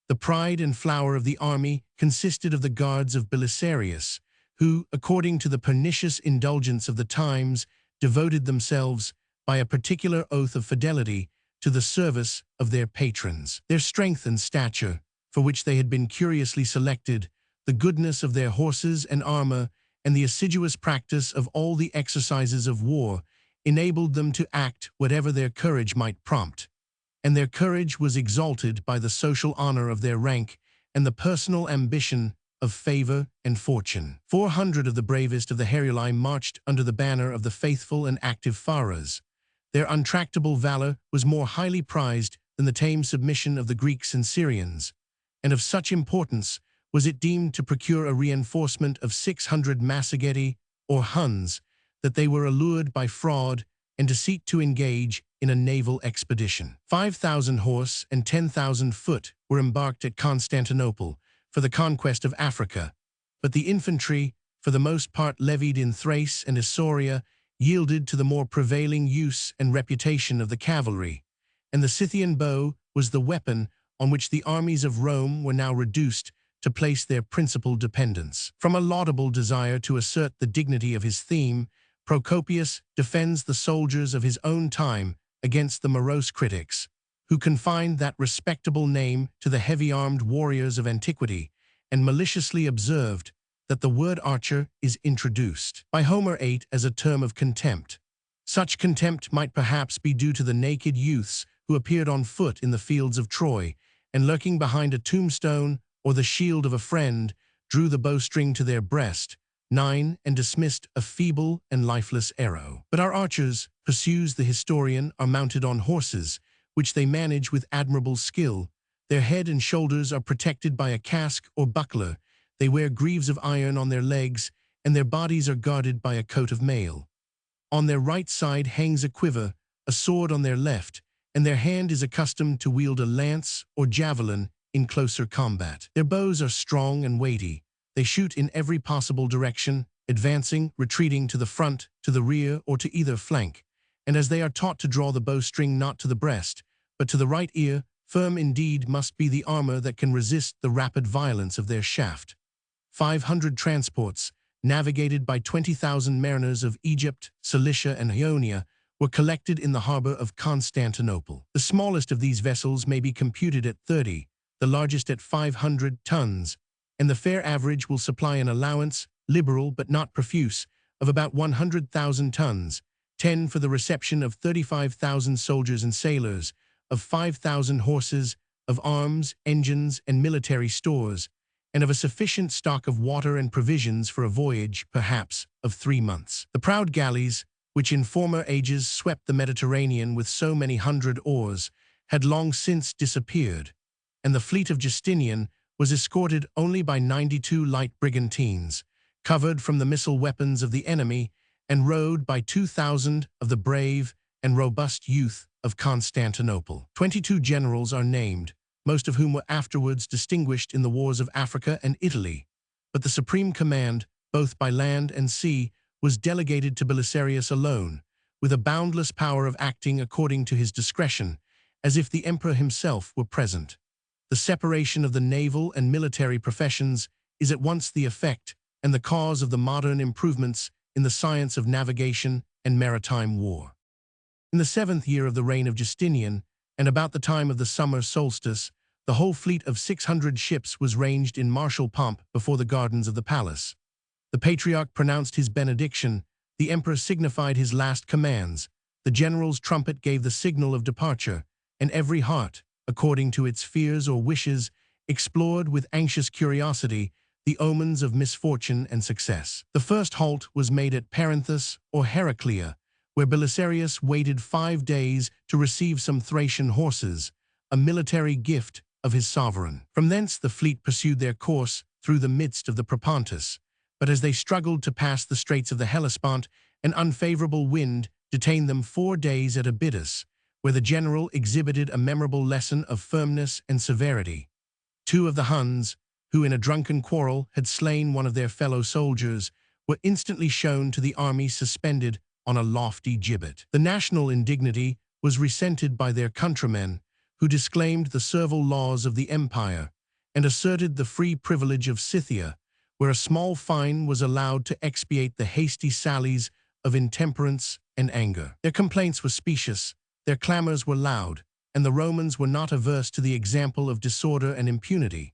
The pride and flower of the army consisted of the guards of Belisarius, who, according to the pernicious indulgence of the times, devoted themselves, by a particular oath of fidelity, to the service of their patrons. Their strength and stature, for which they had been curiously selected, the goodness of their horses and armor, and the assiduous practice of all the exercises of war, enabled them to act whatever their courage might prompt. And their courage was exalted by the social honor of their rank and the personal ambition of favor and fortune. 400 of the bravest of the Heruli marched under the banner of the faithful and active Pharas. Their untractable valor was more highly prized than the tame submission of the Greeks and Syrians, and of such importance was it deemed to procure a reinforcement of 600 Massagetae, or Huns, that they were allured by fraud and deceit to engage in a naval expedition. 5,000 horse and 10,000 foot were embarked at Constantinople for the conquest of Africa, but the infantry, for the most part levied in Thrace and Isauria, yielded to the more prevailing use and reputation of the cavalry, and the Scythian bow was the weapon on which the armies of Rome were now reduced to place their principal dependence. From a laudable desire to assert the dignity of his theme, Procopius defends the soldiers of his own time against the morose critics, who confined that respectable name to the heavy-armed warriors of antiquity, and maliciously observed that the word archer is introduced by Homer VIII as a term of contempt. Such contempt might perhaps be due to the naked youths who appeared on foot in the fields of Troy, and lurking behind a tombstone or the shield of a friend, drew the bowstring to their breast, 9, and dismissed a feeble and lifeless arrow. But our archers, pursues the historian, are mounted on horses, which they manage with admirable skill. Their head and shoulders are protected by a casque or buckler. They wear greaves of iron on their legs, and their bodies are guarded by a coat of mail. On their right side hangs a quiver, a sword on their left, and their hand is accustomed to wield a lance or javelin in closer combat. Their bows are strong and weighty. They shoot in every possible direction, advancing, retreating to the front, to the rear, or to either flank, and as they are taught to draw the bowstring not to the breast, but to the right ear, firm indeed must be the armor that can resist the rapid violence of their shaft. 500 transports, navigated by 20,000 mariners of Egypt, Cilicia, and Ionia, were collected in the harbor of Constantinople. The smallest of these vessels may be computed at 30, the largest at 500 tons, and the fair average will supply an allowance, liberal but not profuse, of about 100,000 tons, 10 for the reception of 35,000 soldiers and sailors, of 5,000 horses, of arms, engines, and military stores, and of a sufficient stock of water and provisions for a voyage, perhaps, of 3 months. The proud galleys, which in former ages swept the Mediterranean with so many hundred oars, had long since disappeared, and the fleet of Justinian was escorted only by 92 light brigantines, covered from the missile weapons of the enemy, and rowed by 2,000 of the brave and robust youth of Constantinople. 22 generals are named, most of whom were afterwards distinguished in the wars of Africa and Italy. But the supreme command, both by land and sea, was delegated to Belisarius alone, with a boundless power of acting according to his discretion, as if the emperor himself were present. The separation of the naval and military professions is at once the effect and the cause of the modern improvements in the science of navigation and maritime war. In the 7th year of the reign of Justinian, and about the time of the summer solstice, the whole fleet of 600 ships was ranged in martial pomp before the gardens of the palace. The patriarch pronounced his benediction, the emperor signified his last commands, the general's trumpet gave the signal of departure, and every heart, according to its fears or wishes, explored with anxious curiosity the omens of misfortune and success. The first halt was made at Perinthus or Heraclea, where Belisarius waited 5 days to receive some Thracian horses, a military gift of his sovereign. From thence the fleet pursued their course through the midst of the Propontis, but as they struggled to pass the straits of the Hellespont, an unfavorable wind detained them 4 days at Abydos, where the general exhibited a memorable lesson of firmness and severity. 2 of the Huns, who in a drunken quarrel had slain one of their fellow soldiers, were instantly shown to the army suspended on a lofty gibbet. The national indignity was resented by their countrymen, who disclaimed the servile laws of the empire and asserted the free privilege of Scythia, where a small fine was allowed to expiate the hasty sallies of intemperance and anger. Their complaints were specious, their clamors were loud, and the Romans were not averse to the example of disorder and impunity.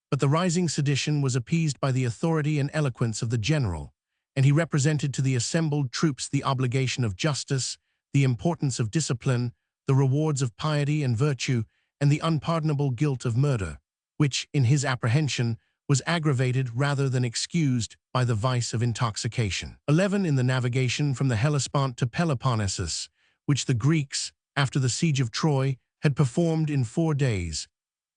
But the rising sedition was appeased by the authority and eloquence of the general, and he represented to the assembled troops the obligation of justice, the importance of discipline, the rewards of piety and virtue, and the unpardonable guilt of murder, which, in his apprehension, was aggravated rather than excused by the vice of intoxication. 11. In the navigation from the Hellespont to Peloponnesus, which the Greeks, after the siege of Troy, had performed in 4 days.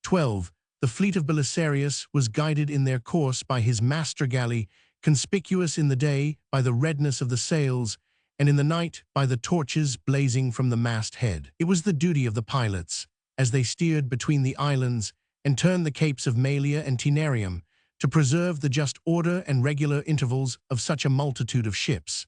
12. The fleet of Belisarius was guided in their course by his master galley, conspicuous in the day by the redness of the sails, and in the night by the torches blazing from the masthead. It was the duty of the pilots, as they steered between the islands and turned the capes of Malea and Taenarium, to preserve the just order and regular intervals of such a multitude of ships.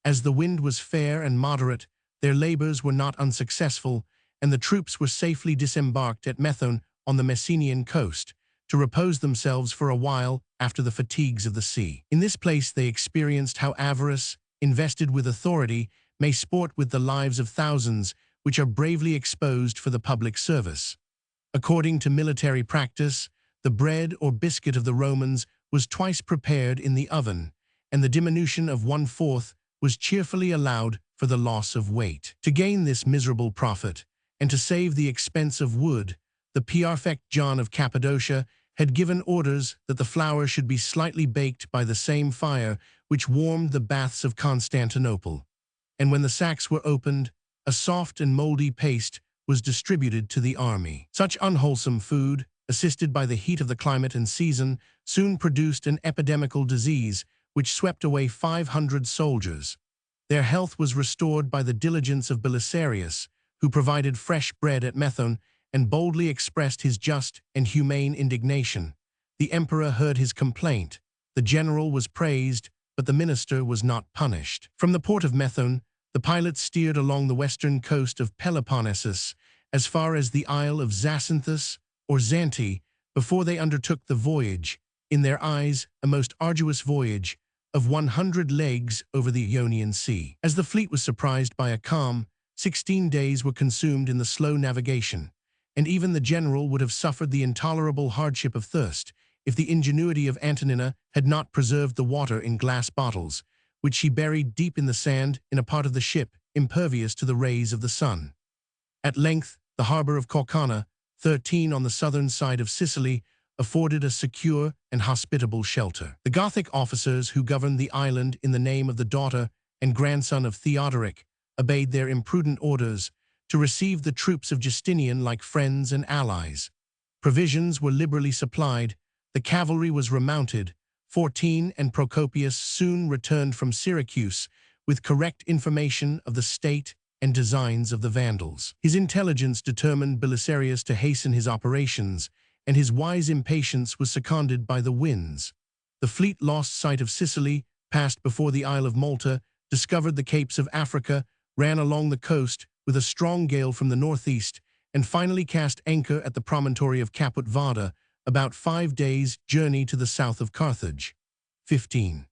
As the wind was fair and moderate, their labors were not unsuccessful, and the troops were safely disembarked at Methone on the Messenian coast, to repose themselves for a while after the fatigues of the sea. In this place they experienced how avarice, invested with authority, may sport with the lives of thousands which are bravely exposed for the public service. According to military practice, the bread or biscuit of the Romans was twice prepared in the oven, and the diminution of 1/4 was cheerfully allowed for the loss of weight. To gain this miserable profit, and to save the expense of wood, the Prefect John of Cappadocia had given orders that the flour should be slightly baked by the same fire which warmed the baths of Constantinople, and when the sacks were opened, a soft and moldy paste was distributed to the army. Such unwholesome food, assisted by the heat of the climate and season, soon produced an epidemical disease which swept away 500 soldiers. Their health was restored by the diligence of Belisarius, who provided fresh bread at Methone and boldly expressed his just and humane indignation. The emperor heard his complaint, the general was praised, but the minister was not punished. From the port of Methone, the pilots steered along the western coast of Peloponnesus as far as the Isle of Zacynthus or Zante before they undertook the voyage, in their eyes a most arduous voyage, of 100 leagues over the Ionian Sea. As the fleet was surprised by a calm, 16 days were consumed in the slow navigation, and even the general would have suffered the intolerable hardship of thirst if the ingenuity of Antonina had not preserved the water in glass bottles, which she buried deep in the sand in a part of the ship impervious to the rays of the sun. At length, the harbor of Corcana, 13 on the southern side of Sicily, afforded a secure and hospitable shelter. The Gothic officers who governed the island in the name of the daughter and grandson of Theodoric obeyed their imprudent orders to receive the troops of Justinian like friends and allies. Provisions were liberally supplied, the cavalry was remounted, 14 and Procopius soon returned from Syracuse with correct information of the state and designs of the Vandals. His intelligence determined Belisarius to hasten his operations, and his wise impatience was seconded by the winds. The fleet lost sight of Sicily, passed before the Isle of Malta, discovered the capes of Africa, ran along the coast with a strong gale from the northeast, and finally cast anchor at the promontory of Caput Vada, about 5 days' journey to the south of Carthage. 15.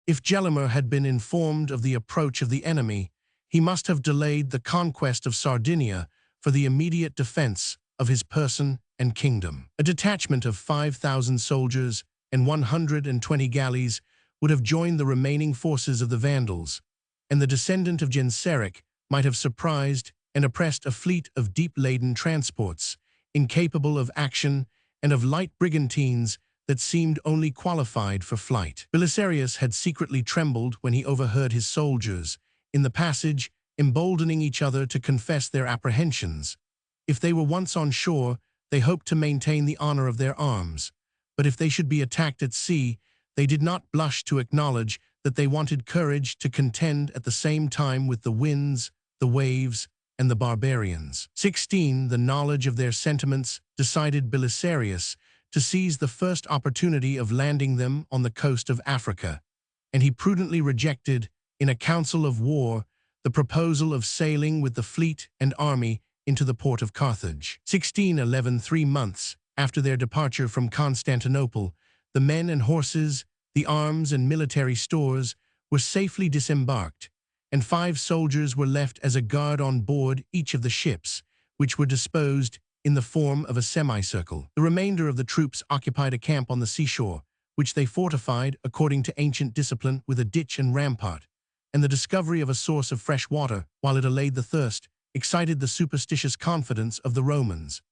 If Gelimer had been informed of the approach of the enemy, he must have delayed the conquest of Sardinia for the immediate defense of his person and kingdom. A detachment of 5,000 soldiers and 120 galleys would have joined the remaining forces of the Vandals, and the descendant of Genseric might have surprised and oppressed a fleet of deep-laden transports, incapable of action, and of light brigantines that seemed only qualified for flight. Belisarius had secretly trembled when he overheard his soldiers, in the passage, emboldening each other to confess their apprehensions. If they were once on shore, they hoped to maintain the honor of their arms, but if they should be attacked at sea, they did not blush to acknowledge that they wanted courage to contend at the same time with the winds, the waves, and the barbarians. 16. The knowledge of their sentiments decided Belisarius to seize the first opportunity of landing them on the coast of Africa, and he prudently rejected, in a council of war, the proposal of sailing with the fleet and army into the port of Carthage. 1611. 3 months after their departure from Constantinople, the men and horses, the arms and military stores were safely disembarked, and 5 soldiers were left as a guard on board each of the ships, which were disposed in the form of a semicircle. The remainder of the troops occupied a camp on the seashore, which they fortified according to ancient discipline with a ditch and rampart, and the discovery of a source of fresh water, while it allayed the thirst, excited the superstitious confidence of the Romans.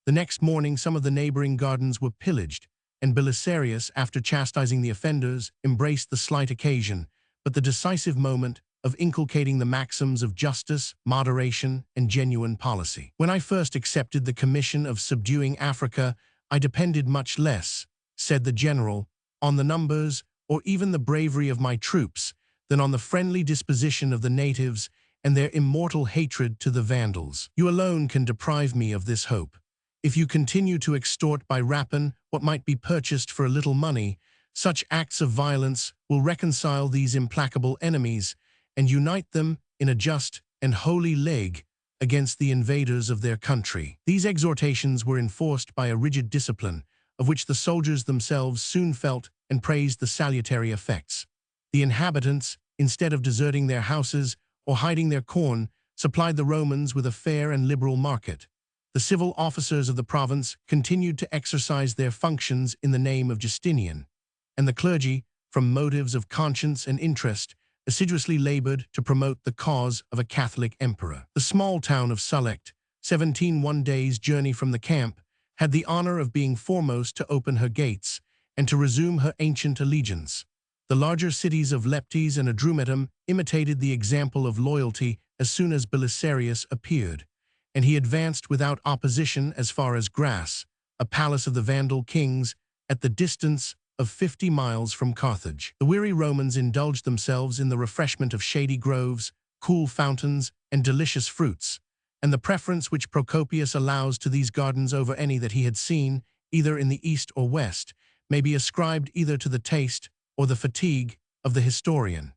The next morning some of the neighboring gardens were pillaged, and Belisarius, after chastising the offenders, embraced the slight occasion, but the decisive moment of inculcating the maxims of justice, moderation, and genuine policy. When I first accepted the commission of subduing Africa, I depended much less, said the general, on the numbers or even the bravery of my troops than on the friendly disposition of the natives and their immortal hatred to the Vandals. You alone can deprive me of this hope. If you continue to extort by rapine what might be purchased for a little money, such acts of violence will reconcile these implacable enemies and unite them in a just and holy league against the invaders of their country. These exhortations were enforced by a rigid discipline, of which the soldiers themselves soon felt and praised the salutary effects. The inhabitants, instead of deserting their houses or hiding their corn, supplied the Romans with a fair and liberal market. The civil officers of the province continued to exercise their functions in the name of Justinian, and the clergy, from motives of conscience and interest, assiduously labored to promote the cause of a Catholic emperor. The small town of Sulect, 1 days' journey from the camp, had the honor of being foremost to open her gates and to resume her ancient allegiance. The larger cities of Leptis and Adrumetum imitated the example of loyalty as soon as Belisarius appeared, and he advanced without opposition as far as Grasse, a palace of the Vandal kings, at the distance of 50 miles from Carthage. The weary Romans indulged themselves in the refreshment of shady groves, cool fountains, and delicious fruits, and the preference which Procopius allows to these gardens over any that he had seen, either in the east or west, may be ascribed either to the taste or the fatigue of the historian.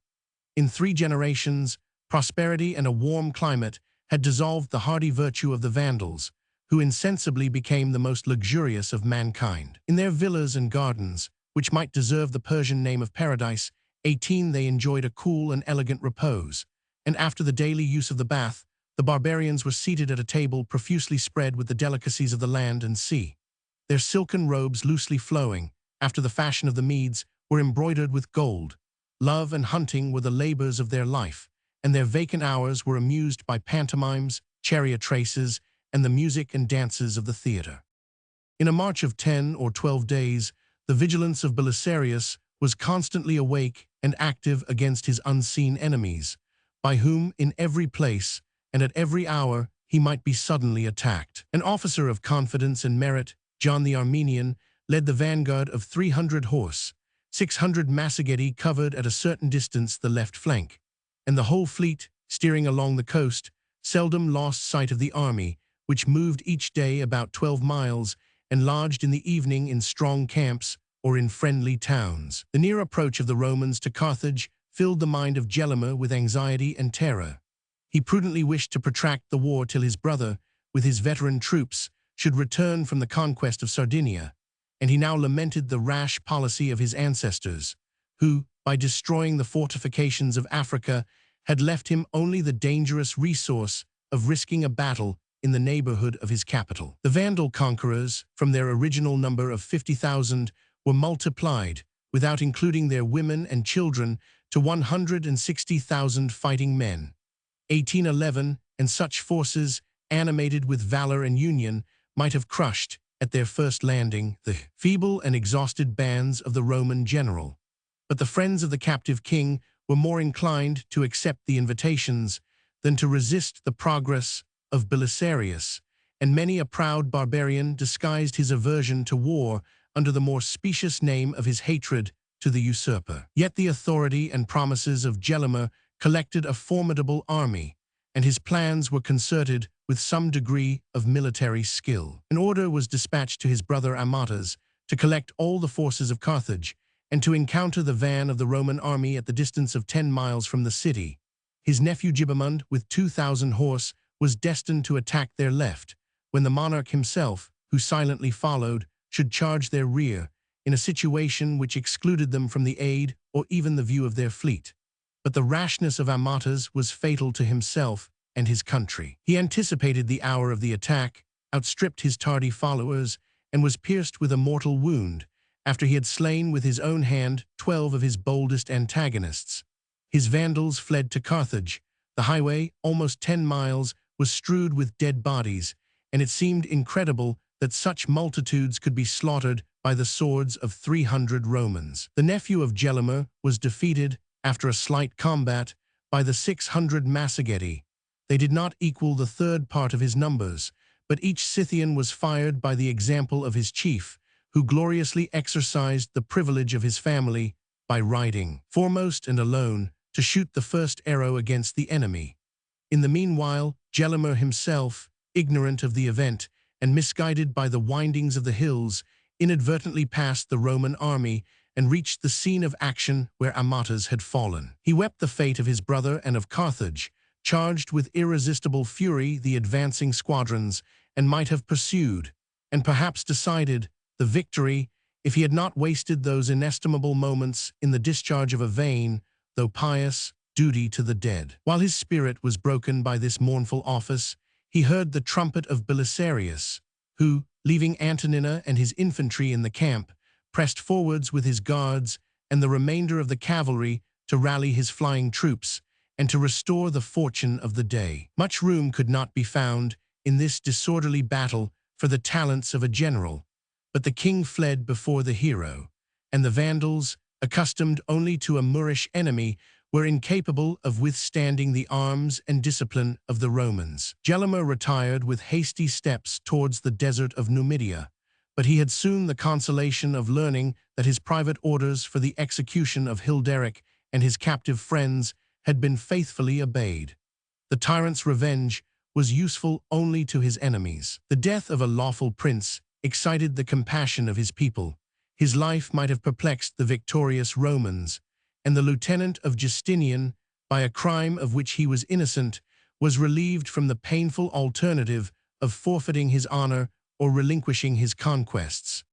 In 3 generations, prosperity and a warm climate had dissolved the hardy virtue of the Vandals, who insensibly became the most luxurious of mankind. In their villas and gardens, which might deserve the Persian name of paradise, 18 they enjoyed a cool and elegant repose, and after the daily use of the bath, the barbarians were seated at a table profusely spread with the delicacies of the land and sea. Their silken robes, loosely flowing, after the fashion of the Medes, were embroidered with gold. Love and hunting were the labors of their life, and their vacant hours were amused by pantomimes, chariot races, and the music and dances of the theater. In a march of 10 or 12 days, the vigilance of Belisarius was constantly awake and active against his unseen enemies, by whom in every place and at every hour he might be suddenly attacked. An officer of confidence and merit, John the Armenian, led the vanguard of 300 horse. 600 Massagetae covered at a certain distance the left flank, and the whole fleet, steering along the coast, seldom lost sight of the army, which moved each day about 12 miles and lodged in the evening in strong camps or in friendly towns. The near approach of the Romans to Carthage filled the mind of Gelimer with anxiety and terror. He prudently wished to protract the war till his brother, with his veteran troops, should return from the conquest of Sardinia, and he now lamented the rash policy of his ancestors, who, by destroying the fortifications of Africa, had left him only the dangerous resource of risking a battle in the neighborhood of his capital. The Vandal conquerors, from their original number of 50,000, were multiplied, without including their women and children, to 160,000 fighting men. 1811, and such forces, animated with valor and union, might have crushed, at their first landing, the feeble and exhausted bands of the Roman general. But the friends of the captive king were more inclined to accept the invitations than to resist the progress of Belisarius, and many a proud barbarian disguised his aversion to war under the more specious name of his hatred to the usurper. Yet the authority and promises of Gelimer collected a formidable army, and his plans were concerted with some degree of military skill. An order was dispatched to his brother Amatas to collect all the forces of Carthage and to encounter the van of the Roman army at the distance of 10 miles from the city. His nephew Gibbon, with 2,000 horse, was destined to attack their left, when the monarch himself, who silently followed, should charge their rear, in a situation which excluded them from the aid or even the view of their fleet. But the rashness of Amatas was fatal to himself and his country. He anticipated the hour of the attack, outstripped his tardy followers, and was pierced with a mortal wound, after he had slain with his own hand 12 of his boldest antagonists. His Vandals fled to Carthage. The highway, almost 10 miles, was strewed with dead bodies, and it seemed incredible that such multitudes could be slaughtered by the swords of 300 Romans. The nephew of Gelimer was defeated, after a slight combat, by the 600 Massagetae. They did not equal the third part of his numbers, but each Scythian was fired by the example of his chief, who gloriously exercised the privilege of his family by riding foremost and alone to shoot the first arrow against the enemy. In the meanwhile, Gelimer himself, ignorant of the event and misguided by the windings of the hills, inadvertently passed the Roman army and reached the scene of action where Amatas had fallen. He wept the fate of his brother and of Carthage, charged with irresistible fury the advancing squadrons, and might have pursued, and perhaps decided, the victory, if he had not wasted those inestimable moments in the discharge of a vain, though pious, duty to the dead. While his spirit was broken by this mournful office, he heard the trumpet of Belisarius, who, leaving Antonina and his infantry in the camp, pressed forwards with his guards and the remainder of the cavalry to rally his flying troops and to restore the fortune of the day. Much room could not be found in this disorderly battle for the talents of a general, but the king fled before the hero, and the Vandals, accustomed only to a Moorish enemy, were incapable of withstanding the arms and discipline of the Romans. Gelimer retired with hasty steps towards the desert of Numidia, but he had soon the consolation of learning that his private orders for the execution of Hilderic and his captive friends had been faithfully obeyed. The tyrant's revenge was useful only to his enemies. The death of a lawful prince excited the compassion of his people. His life might have perplexed the victorious Romans, and the lieutenant of Justinian, by a crime of which he was innocent, was relieved from the painful alternative of forfeiting his honor or relinquishing his conquests.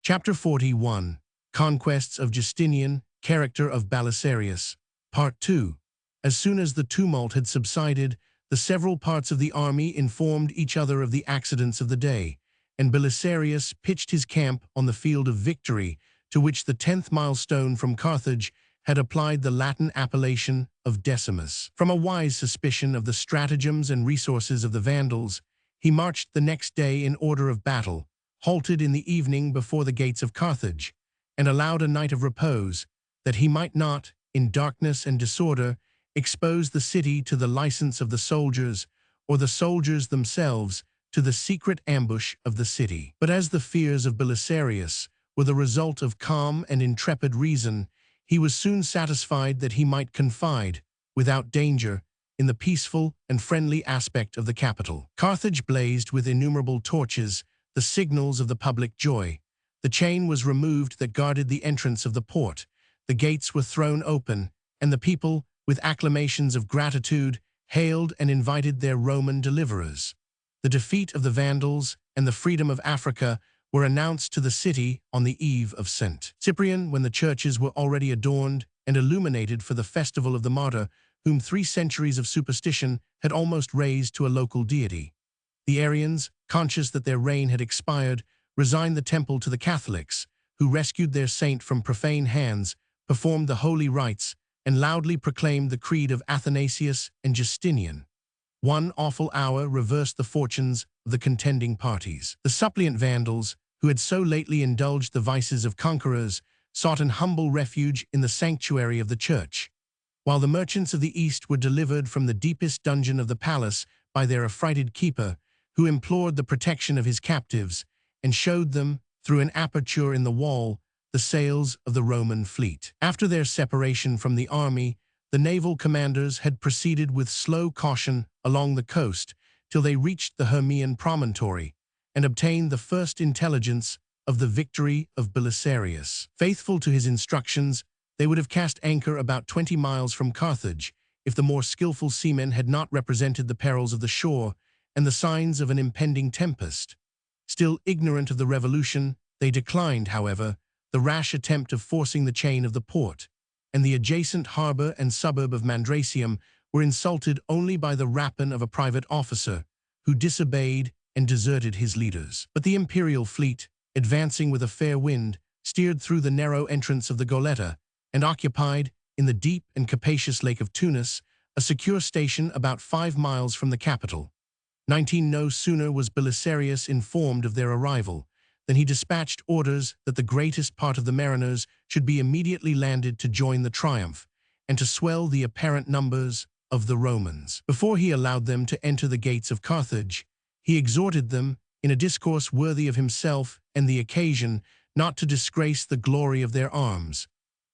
Chapter 41. Conquests of Justinian, Character of Belisarius. Part 2. As soon as the tumult had subsided, the several parts of the army informed each other of the accidents of the day, and Belisarius pitched his camp on the field of victory, to which the 10th milestone from Carthage had applied the Latin appellation of Decimus. From a wise suspicion of the stratagems and resources of the Vandals, he marched the next day in order of battle, halted in the evening before the gates of Carthage, and allowed a night of repose, that he might not, in darkness and disorder, expose the city to the license of the soldiers, or the soldiers themselves to the secret ambush of the city. But as the fears of Belisarius were the result of calm and intrepid reason, he was soon satisfied that he might confide, without danger, in the peaceful and friendly aspect of the capital. Carthage blazed with innumerable torches, the signals of the public joy. The chain was removed that guarded the entrance of the port. The gates were thrown open, and the people, with acclamations of gratitude, hailed and invited their Roman deliverers. The defeat of the Vandals and the freedom of Africa were announced to the city on the eve of St. Cyprian, when the churches were already adorned and illuminated for the festival of the martyr, whom 3 centuries of superstition had almost raised to a local deity. The Arians, conscious that their reign had expired, resigned the temple to the Catholics, who rescued their saint from profane hands, performed the holy rites, and loudly proclaimed the creed of Athanasius and Justinian. One awful hour reversed the fortunes of the contending parties. The suppliant Vandals, who had so lately indulged the vices of conquerors, sought an humble refuge in the sanctuary of the church, while the merchants of the East were delivered from the deepest dungeon of the palace by their affrighted keeper, who implored the protection of his captives, and showed them, through an aperture in the wall, the sails of the Roman fleet. After their separation from the army, the naval commanders had proceeded with slow caution along the coast till they reached the Hermaean promontory, and obtained the first intelligence of the victory of Belisarius. Faithful to his instructions, they would have cast anchor about 20 miles from Carthage, if the more skillful seamen had not represented the perils of the shore and the signs of an impending tempest. Still ignorant of the revolution, they declined, however, the rash attempt of forcing the chain of the port, and the adjacent harbor and suburb of Mandracium were insulted only by the rapine of a private officer, who disobeyed and deserted his leaders. But the imperial fleet, advancing with a fair wind, steered through the narrow entrance of the Goletta, and occupied, in the deep and capacious lake of Tunis, a secure station about 5 miles from the capital. No sooner was Belisarius informed of their arrival, than he dispatched orders that the greatest part of the mariners should be immediately landed to join the triumph, and to swell the apparent numbers of the Romans. Before he allowed them to enter the gates of Carthage, he exhorted them, in a discourse worthy of himself and the occasion, not to disgrace the glory of their arms,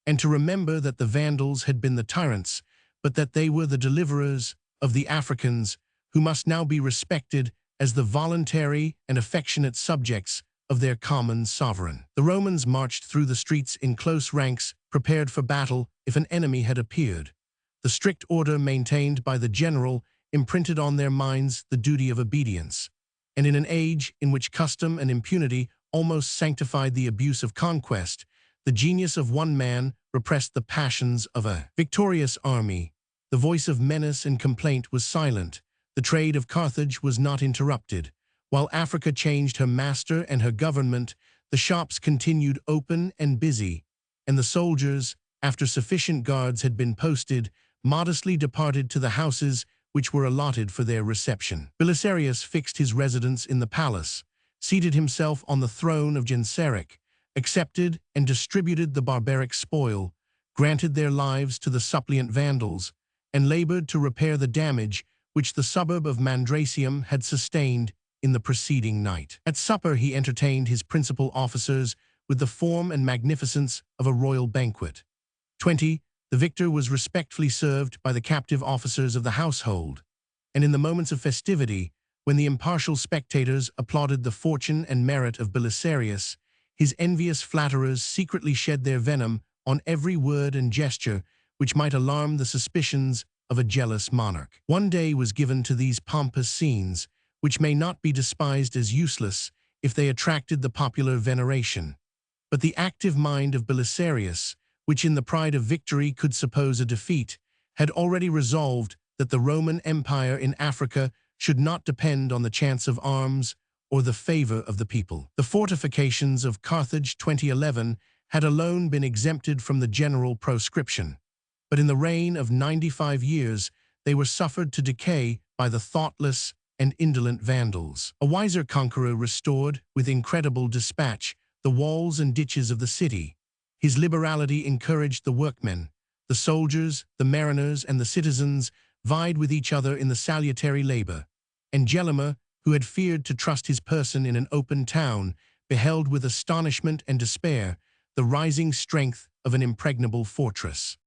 and to remember that the Vandals had been the tyrants, but that they were the deliverers of the Africans, who must now be respected as the voluntary and affectionate subjects of their common sovereign. The Romans marched through the streets in close ranks, prepared for battle if an enemy had appeared. The strict order maintained by the general imprinted on their minds the duty of obedience, and in an age in which custom and impunity almost sanctified the abuse of conquest, the genius of one man repressed the passions of a victorious army. The voice of menace and complaint was silent. The trade of Carthage was not interrupted. While Africa changed her master and her government, the shops continued open and busy, and the soldiers, after sufficient guards had been posted, modestly departed to the houses which were allotted for their reception. Belisarius fixed his residence in the palace, seated himself on the throne of Genseric, accepted and distributed the barbaric spoil, granted their lives to the suppliant Vandals, and labored to repair the damage which the suburb of Mandracium had sustained in the preceding night. At supper he entertained his principal officers with the form and magnificence of a royal banquet. 20. The victor was respectfully served by the captive officers of the household, and in the moments of festivity, when the impartial spectators applauded the fortune and merit of Belisarius, his envious flatterers secretly shed their venom on every word and gesture which might alarm the suspicions of a jealous monarch. One day was given to these pompous scenes, which may not be despised as useless if they attracted the popular veneration. But the active mind of Belisarius, which in the pride of victory could suppose a defeat, had already resolved that the Roman Empire in Africa should not depend on the chance of arms or the favor of the people. The fortifications of Carthage 2011 had alone been exempted from the general proscription, but in the reign of 95 years they were suffered to decay by the thoughtless and indolent Vandals. A wiser conqueror restored, with incredible dispatch, the walls and ditches of the city. His liberality encouraged the workmen. The soldiers, the mariners, and the citizens vied with each other in the salutary labor. And Gelimer, who had feared to trust his person in an open town, beheld with astonishment and despair the rising strength of an impregnable fortress.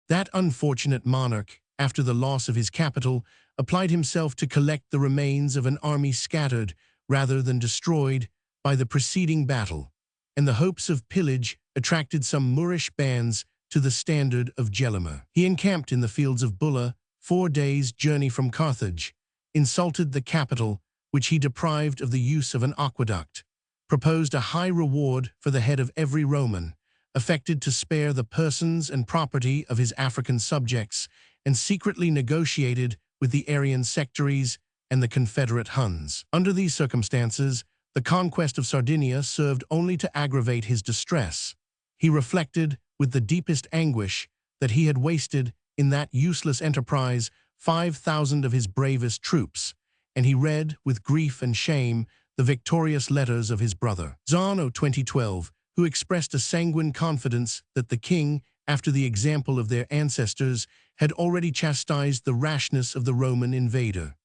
That unfortunate monarch, after the loss of his capital, applied himself to collect the remains of an army scattered, rather than destroyed, by the preceding battle. and the hopes of pillage attracted some Moorish bands to the standard of Gelimer. He encamped in the fields of Bulla, 4 days' journey from Carthage, insulted the capital, which he deprived of the use of an aqueduct, proposed a high reward for the head of every Roman, affected to spare the persons and property of his African subjects, and secretly negotiated with the Arian sectaries and the Confederate Huns. Under these circumstances, the conquest of Sardinia served only to aggravate his distress. He reflected with the deepest anguish that he had wasted in that useless enterprise 5,000 of his bravest troops, and he read with grief and shame the victorious letters of his brother Zano 2012, who expressed a sanguine confidence that the king, after the example of their ancestors, had already chastised the rashness of the Roman invader.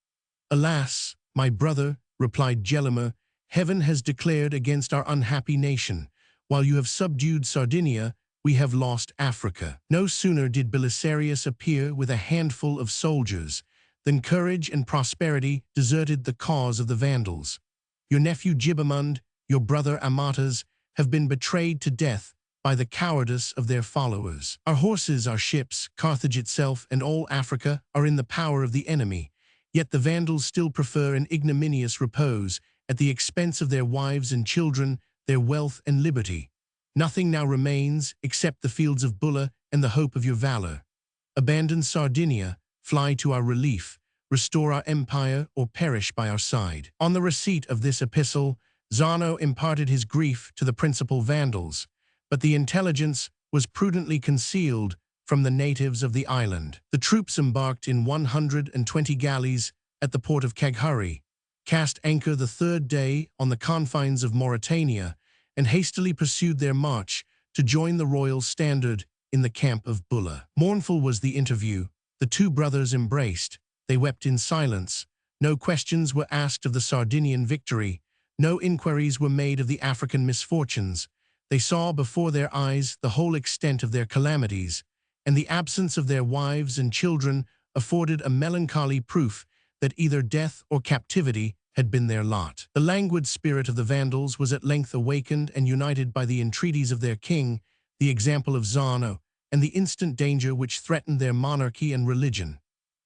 "Alas, my brother," replied Gelimer, "heaven has declared against our unhappy nation. While you have subdued Sardinia, we have lost Africa." No sooner did Belisarius appear with a handful of soldiers than courage and prosperity deserted the cause of the Vandals. "Your nephew Gibbon, your brother Amatas, have been betrayed to death by the cowardice of their followers. Our horses, our ships, Carthage itself, and all Africa are in the power of the enemy, yet the Vandals still prefer an ignominious repose at the expense of their wives and children, their wealth and liberty. Nothing now remains except the fields of Bulla and the hope of your valor. Abandon Sardinia, fly to our relief, restore our empire, or perish by our side." On the receipt of this epistle, Zano imparted his grief to the principal Vandals, but the intelligence was prudently concealed from the natives of the island. The troops embarked in 120 galleys at the port of Caghari, cast anchor the 3rd day on the confines of Mauritania, and hastily pursued their march to join the royal standard in the camp of Bulla. Mournful was the interview. The two brothers embraced. They wept in silence. No questions were asked of the Sardinian victory. No inquiries were made of the African misfortunes. They saw before their eyes the whole extent of their calamities, and the absence of their wives and children afforded a melancholy proof that either death or captivity had been their lot. The languid spirit of the Vandals was at length awakened and united by the entreaties of their king, the example of Zano, and the instant danger which threatened their monarchy and religion.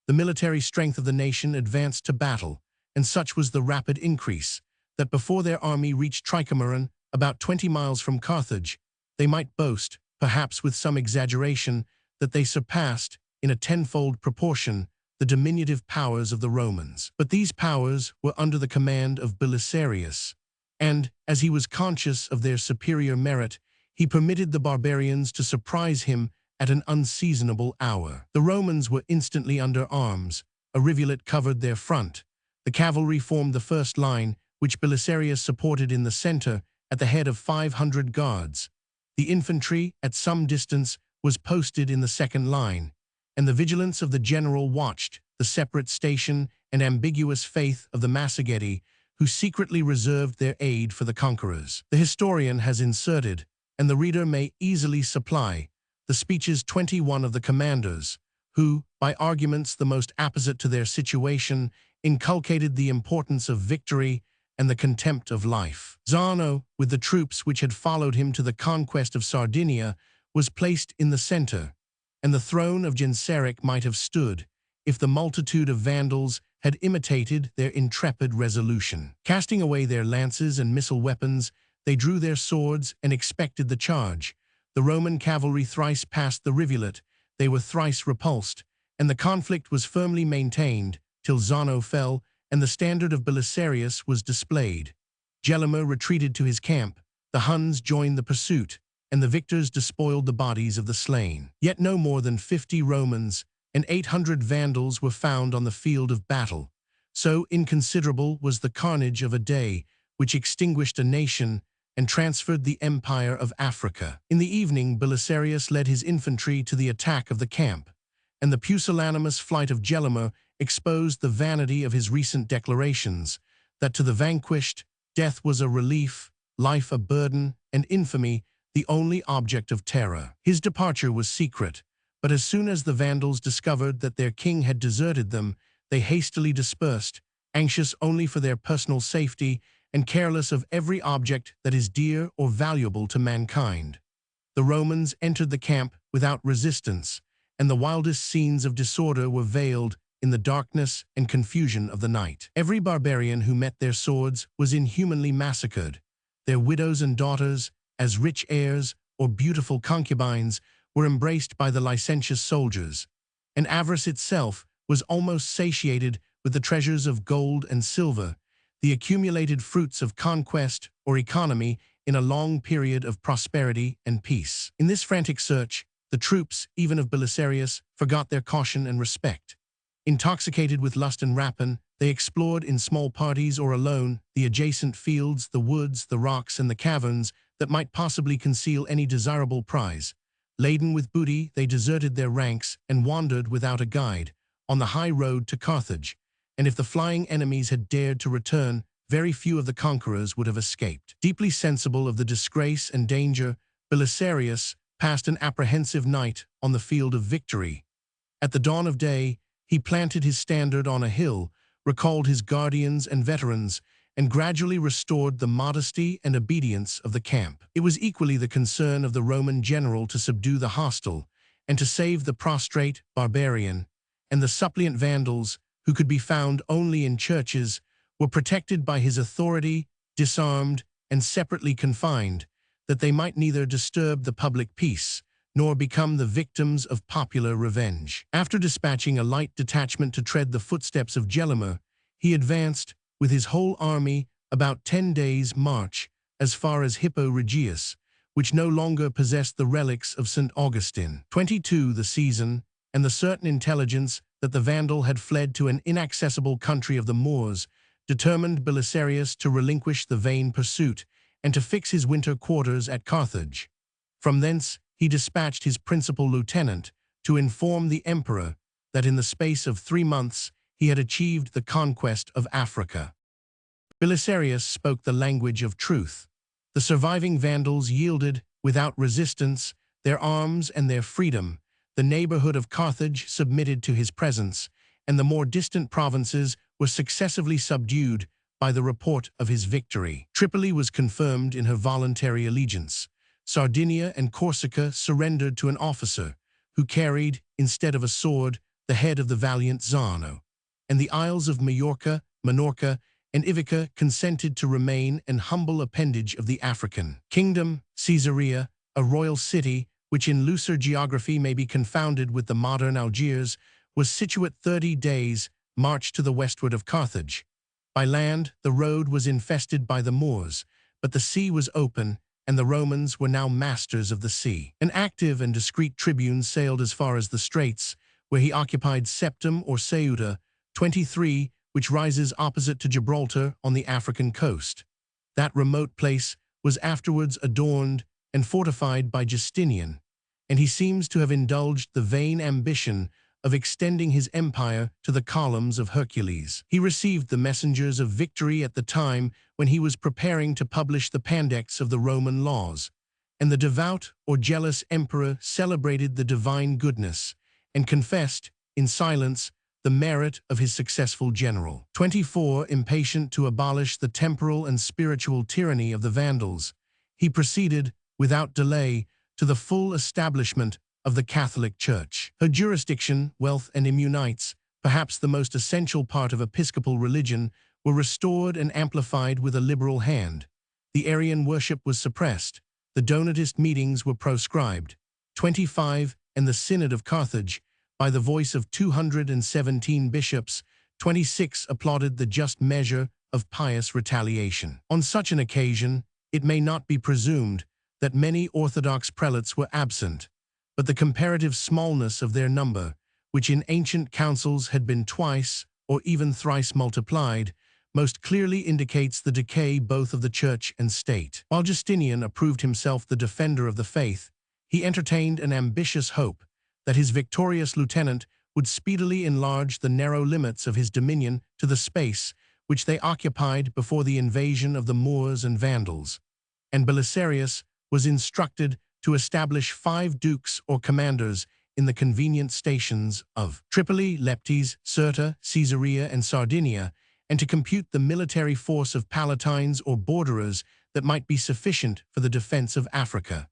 The military strength of the nation advanced to battle, and such was the rapid increase, that before their army reached Tricomaran, about 20 miles from Carthage, they might boast, perhaps with some exaggeration, that they surpassed, in a tenfold proportion, the diminutive powers of the Romans. But these powers were under the command of Belisarius, and, as he was conscious of their superior merit, he permitted the barbarians to surprise him at an unseasonable hour. The Romans were instantly under arms. A rivulet covered their front. The cavalry formed the first line, which Belisarius supported in the center at the head of 500 guards. The infantry, at some distance, was posted in the second line, and the vigilance of the general watched the separate station and ambiguous faith of the Massageti, who secretly reserved their aid for the conquerors. The historian has inserted, and the reader may easily supply, the speeches 21 of the commanders, who, by arguments the most apposite to their situation, inculcated the importance of victory and the contempt of life. Zano, with the troops which had followed him to the conquest of Sardinia, was placed in the center, and the throne of Genseric might have stood, if the multitude of Vandals had imitated their intrepid resolution. Casting away their lances and missile weapons, they drew their swords and expected the charge. The Roman cavalry thrice passed the rivulet, they were thrice repulsed, and the conflict was firmly maintained, till Zano fell, and the standard of Belisarius was displayed. Gelimer retreated to his camp, the Huns joined the pursuit, and the victors despoiled the bodies of the slain. Yet no more than 50 Romans and 800 Vandals were found on the field of battle. So inconsiderable was the carnage of a day which extinguished a nation and transferred the empire of Africa. In the evening, Belisarius led his infantry to the attack of the camp, and the pusillanimous flight of Gelimer exposed the vanity of his recent declarations, that to the vanquished, death was a relief, life a burden, and infamy the only object of terror. His departure was secret, but as soon as the Vandals discovered that their king had deserted them, they hastily dispersed, anxious only for their personal safety and careless of every object that is dear or valuable to mankind. The Romans entered the camp without resistance, and the wildest scenes of disorder were veiled in the darkness and confusion of the night. Every barbarian who met their swords was inhumanly massacred. Their widows and daughters, as rich heirs or beautiful concubines, were embraced by the licentious soldiers, and avarice itself was almost satiated with the treasures of gold and silver, the accumulated fruits of conquest or economy in a long period of prosperity and peace. In this frantic search, the troops, even of Belisarius, forgot their caution and respect. Intoxicated with lust and rapine, they explored in small parties or alone the adjacent fields, the woods, the rocks, and the caverns that might possibly conceal any desirable prize. Laden with booty, they deserted their ranks and wandered without a guide, on the high road to Carthage, and if the flying enemies had dared to return, very few of the conquerors would have escaped. Deeply sensible of the disgrace and danger, Belisarius passed an apprehensive night on the field of victory. At the dawn of day, he planted his standard on a hill, recalled his guardians and veterans, and gradually restored the modesty and obedience of the camp. It was equally the concern of the Roman general to subdue the hostile, and to save the prostrate barbarian, and the suppliant Vandals, who could be found only in churches, were protected by his authority, disarmed, and separately confined, that they might neither disturb the public peace, nor become the victims of popular revenge. After dispatching a light detachment to tread the footsteps of Gelimer, he advanced, with his whole army, about 10 days' march, as far as Hippo Regius, which no longer possessed the relics of St. Augustine. 22. The season, and the certain intelligence that the Vandal had fled to an inaccessible country of the Moors, determined Belisarius to relinquish the vain pursuit, and to fix his winter quarters at Carthage. From thence, he dispatched his principal lieutenant to inform the emperor that in the space of 3 months he had achieved the conquest of Africa. Belisarius spoke the language of truth. The surviving Vandals yielded, without resistance, their arms and their freedom. The neighborhood of Carthage submitted to his presence, and the more distant provinces were successively subdued by the report of his victory. Tripoli was confirmed in her voluntary allegiance. Sardinia and Corsica surrendered to an officer who carried, instead of a sword, the head of the valiant Zano, and the Isles of Majorca, Minorca, and Ivica consented to remain an humble appendage of the African kingdom. Caesarea, a royal city, which in looser geography may be confounded with the modern Algiers, was situate 30 days' march to the westward of Carthage. By land, the road was infested by the Moors, but the sea was open, and the Romans were now masters of the sea. An active and discreet tribune sailed as far as the Straits, where he occupied Septem or Ceuta, 23, which rises opposite to Gibraltar on the African coast. That remote place was afterwards adorned and fortified by Justinian, and he seems to have indulged the vain ambition of extending his empire to the columns of Hercules. He received the messengers of victory at the time when he was preparing to publish the Pandects of the Roman laws, and the devout or jealous emperor celebrated the divine goodness and confessed, in silence, the merit of his successful general. 24. Impatient to abolish the temporal and spiritual tyranny of the Vandals, he proceeded, without delay, to the full establishment of the Catholic Church. Her jurisdiction, wealth, and immunites, perhaps the most essential part of episcopal religion, were restored and amplified with a liberal hand. The Arian worship was suppressed. The Donatist meetings were proscribed. 25. And the Synod of Carthage, by the voice of 217 bishops, 26 applauded the just measure of pious retaliation. On such an occasion, it may not be presumed that many Orthodox prelates were absent, but the comparative smallness of their number, which in ancient councils had been twice or even thrice multiplied, most clearly indicates the decay both of the church and state. While Justinian approved himself the defender of the faith, he entertained an ambitious hope that his victorious lieutenant would speedily enlarge the narrow limits of his dominion to the space which they occupied before the invasion of the Moors and Vandals, and Belisarius was instructed to establish 5 dukes or commanders in the convenient stations of Tripoli, Leptis, Cirta, Caesarea, and Sardinia, and to compute the military force of Palatines or borderers that might be sufficient for the defense of Africa.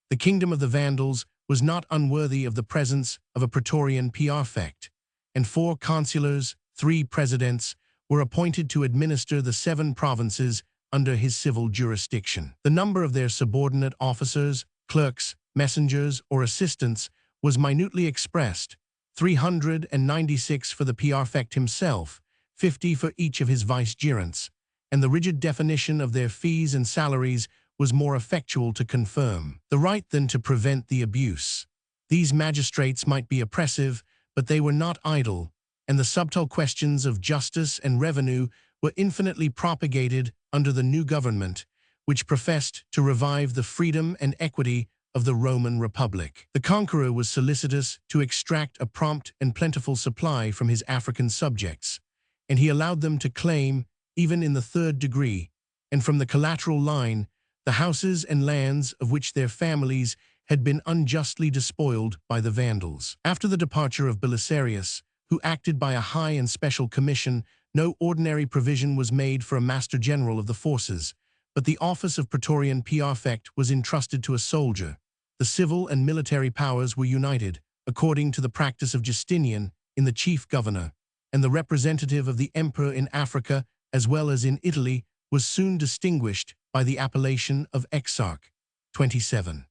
The kingdom of the Vandals was not unworthy of the presence of a Praetorian Prefect, and 4 consulars, 3 presidents, were appointed to administer the 7 provinces under his civil jurisdiction. The number of their subordinate officers, clerks, messengers, or assistants was minutely expressed: 396 for the Prefect himself, 50 for each of his vicegerents, and the rigid definition of their fees and salaries was more effectual to confirm the right than to prevent the abuse. These magistrates might be oppressive, but they were not idle, and the subtle questions of justice and revenue were infinitely propagated under the new government, which professed to revive the freedom and equity of the Roman Republic. The conqueror was solicitous to extract a prompt and plentiful supply from his African subjects, and he allowed them to claim, even in the 3rd degree, and from the collateral line, the houses and lands of which their families had been unjustly despoiled by the Vandals. After the departure of Belisarius, who acted by a high and special commission, no ordinary provision was made for a master general of the forces, but the office of Praetorian Prefect was entrusted to a soldier. The civil and military powers were united, according to the practice of Justinian, in the chief governor, and the representative of the emperor in Africa as well as in Italy was soon distinguished by the appellation of Exarch. 27.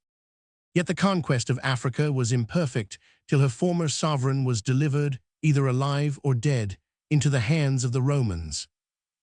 Yet the conquest of Africa was imperfect till her former sovereign was delivered, either alive or dead, into the hands of the Romans.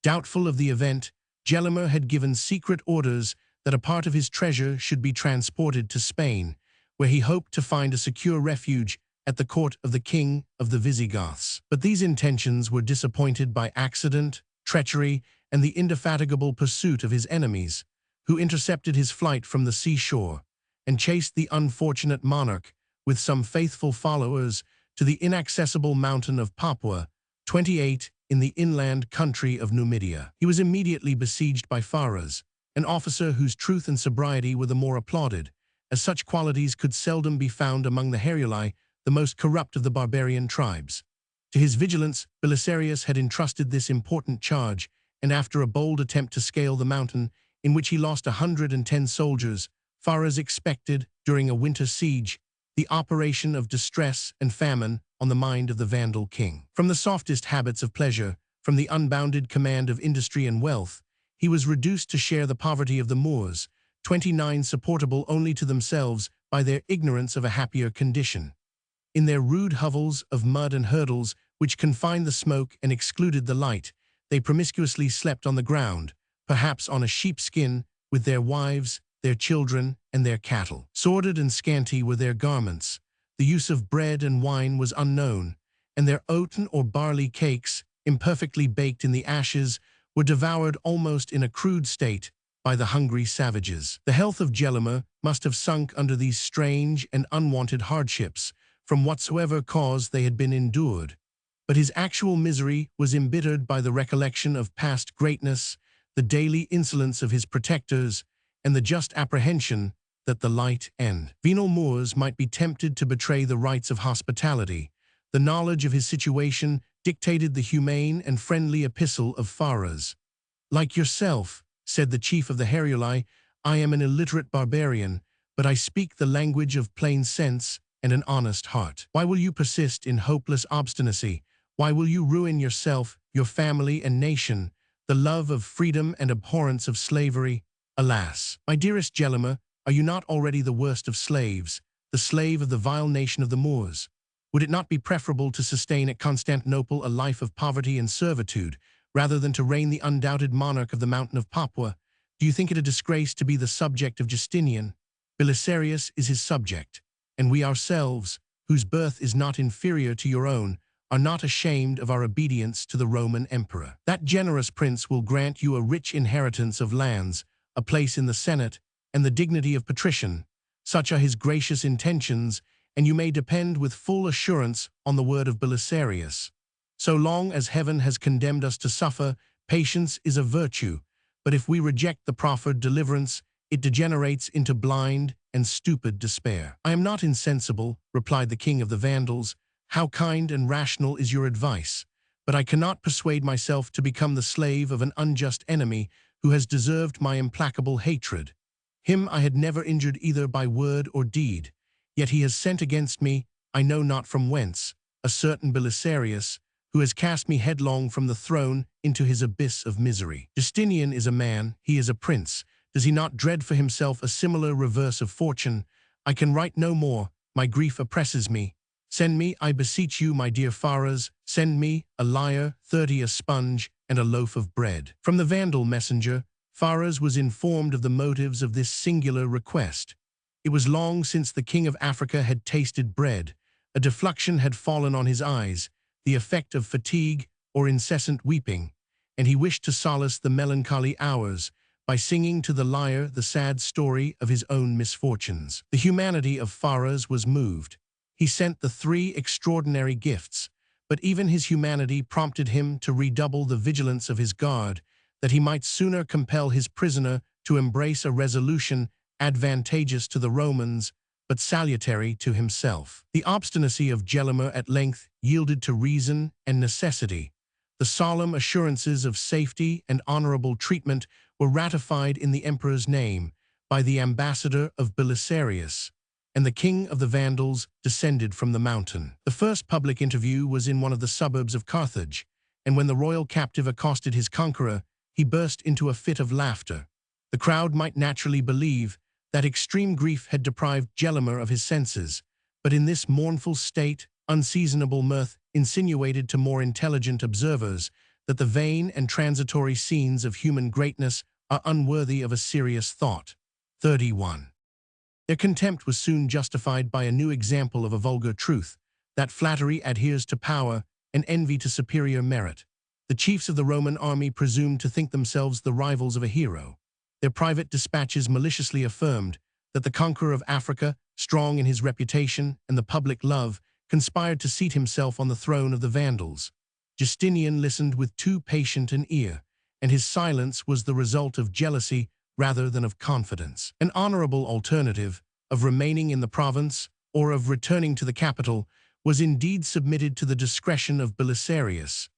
Doubtful of the event, Gelimer had given secret orders that a part of his treasure should be transported to Spain, where he hoped to find a secure refuge at the court of the king of the Visigoths. But these intentions were disappointed by accident, treachery, and the indefatigable pursuit of his enemies, who intercepted his flight from the seashore and chased the unfortunate monarch with some faithful followers to the inaccessible mountain of Papua, 28, in the inland country of Numidia. He was immediately besieged by Phares, an officer whose truth and sobriety were the more applauded, as such qualities could seldom be found among the Heruli, the most corrupt of the barbarian tribes. To his vigilance, Belisarius had entrusted this important charge, and after a bold attempt to scale the mountain, in which he lost 110 soldiers, Phares expected, during a winter siege, the operation of distress and famine on the mind of the Vandal king. From the softest habits of pleasure, from the unbounded command of industry and wealth, he was reduced to share the poverty of the Moors, 29 supportable only to themselves by their ignorance of a happier condition. In their rude hovels of mud and hurdles, which confined the smoke and excluded the light, they promiscuously slept on the ground, perhaps on a sheepskin, with their wives, their children, and their cattle. Sordid and scanty were their garments, the use of bread and wine was unknown, and their oaten or barley cakes, imperfectly baked in the ashes, were devoured almost in a crude state by the hungry savages. The health of Gelimer must have sunk under these strange and unwanted hardships, from whatsoever cause they had been endured, but his actual misery was embittered by the recollection of past greatness, the daily insolence of his protectors, and the just apprehension that the light and venal Moors might be tempted to betray the rites of hospitality. The knowledge of his situation dictated the humane and friendly epistle of Phares. "Like yourself," said the chief of the Heruli, "I am an illiterate barbarian, but I speak the language of plain sense and an honest heart. Why will you persist in hopeless obstinacy? Why will you ruin yourself, your family and nation, the love of freedom and abhorrence of slavery? Alas! My dearest Gelimer, are you not already the worst of slaves, the slave of the vile nation of the Moors? Would it not be preferable to sustain at Constantinople a life of poverty and servitude, rather than to reign the undoubted monarch of the mountain of Papua? Do you think it a disgrace to be the subject of Justinian? Belisarius is his subject, and we ourselves, whose birth is not inferior to your own, are not ashamed of our obedience to the Roman emperor. That generous prince will grant you a rich inheritance of lands, a place in the Senate, and the dignity of patrician. Such are his gracious intentions, and you may depend with full assurance on the word of Belisarius. So long as heaven has condemned us to suffer, patience is a virtue, but if we reject the proffered deliverance, it degenerates into blind and stupid despair." "I am not insensible," replied the king of the Vandals. "How kind and rational is your advice! but I cannot persuade myself to become the slave of an unjust enemy who has deserved my implacable hatred. Him I had never injured either by word or deed, yet he has sent against me, I know not from whence, a certain Belisarius, who has cast me headlong from the throne into his abyss of misery. Justinian is a man, he is a prince. Does he not dread for himself a similar reverse of fortune? I can write no more, my grief oppresses me. Send me, I beseech you, my dear Faras, send me a lyre, 30 a sponge, and a loaf of bread. From the Vandal messenger, Faras was informed of the motives of this singular request. It was long since the king of Africa had tasted bread. A defluxion had fallen on his eyes, the effect of fatigue or incessant weeping, and he wished to solace the melancholy hours by singing to the lyre the sad story of his own misfortunes. The humanity of Faras was moved. He sent the 3 extraordinary gifts, but even his humanity prompted him to redouble the vigilance of his guard, that he might sooner compel his prisoner to embrace a resolution advantageous to the Romans, but salutary to himself. The obstinacy of Gelimer at length yielded to reason and necessity. The solemn assurances of safety and honorable treatment were ratified in the emperor's name by the ambassador of Belisarius, and the king of the Vandals descended from the mountain. The first public interview was in one of the suburbs of Carthage, and when the royal captive accosted his conqueror, he burst into a fit of laughter. The crowd might naturally believe that extreme grief had deprived Gelimer of his senses, but in this mournful state, unseasonable mirth insinuated to more intelligent observers that the vain and transitory scenes of human greatness are unworthy of a serious thought. 31. Their contempt was soon justified by a new example of a vulgar truth, that flattery adheres to power and envy to superior merit. The chiefs of the Roman army presumed to think themselves the rivals of a hero. Their private dispatches maliciously affirmed that the conqueror of Africa, strong in his reputation and the public love, conspired to seat himself on the throne of the Vandals. Justinian listened with too patient an ear, and his silence was the result of jealousy rather than of confidence. An honorable alternative of remaining in the province or of returning to the capital was indeed submitted to the discretion of Belisarius,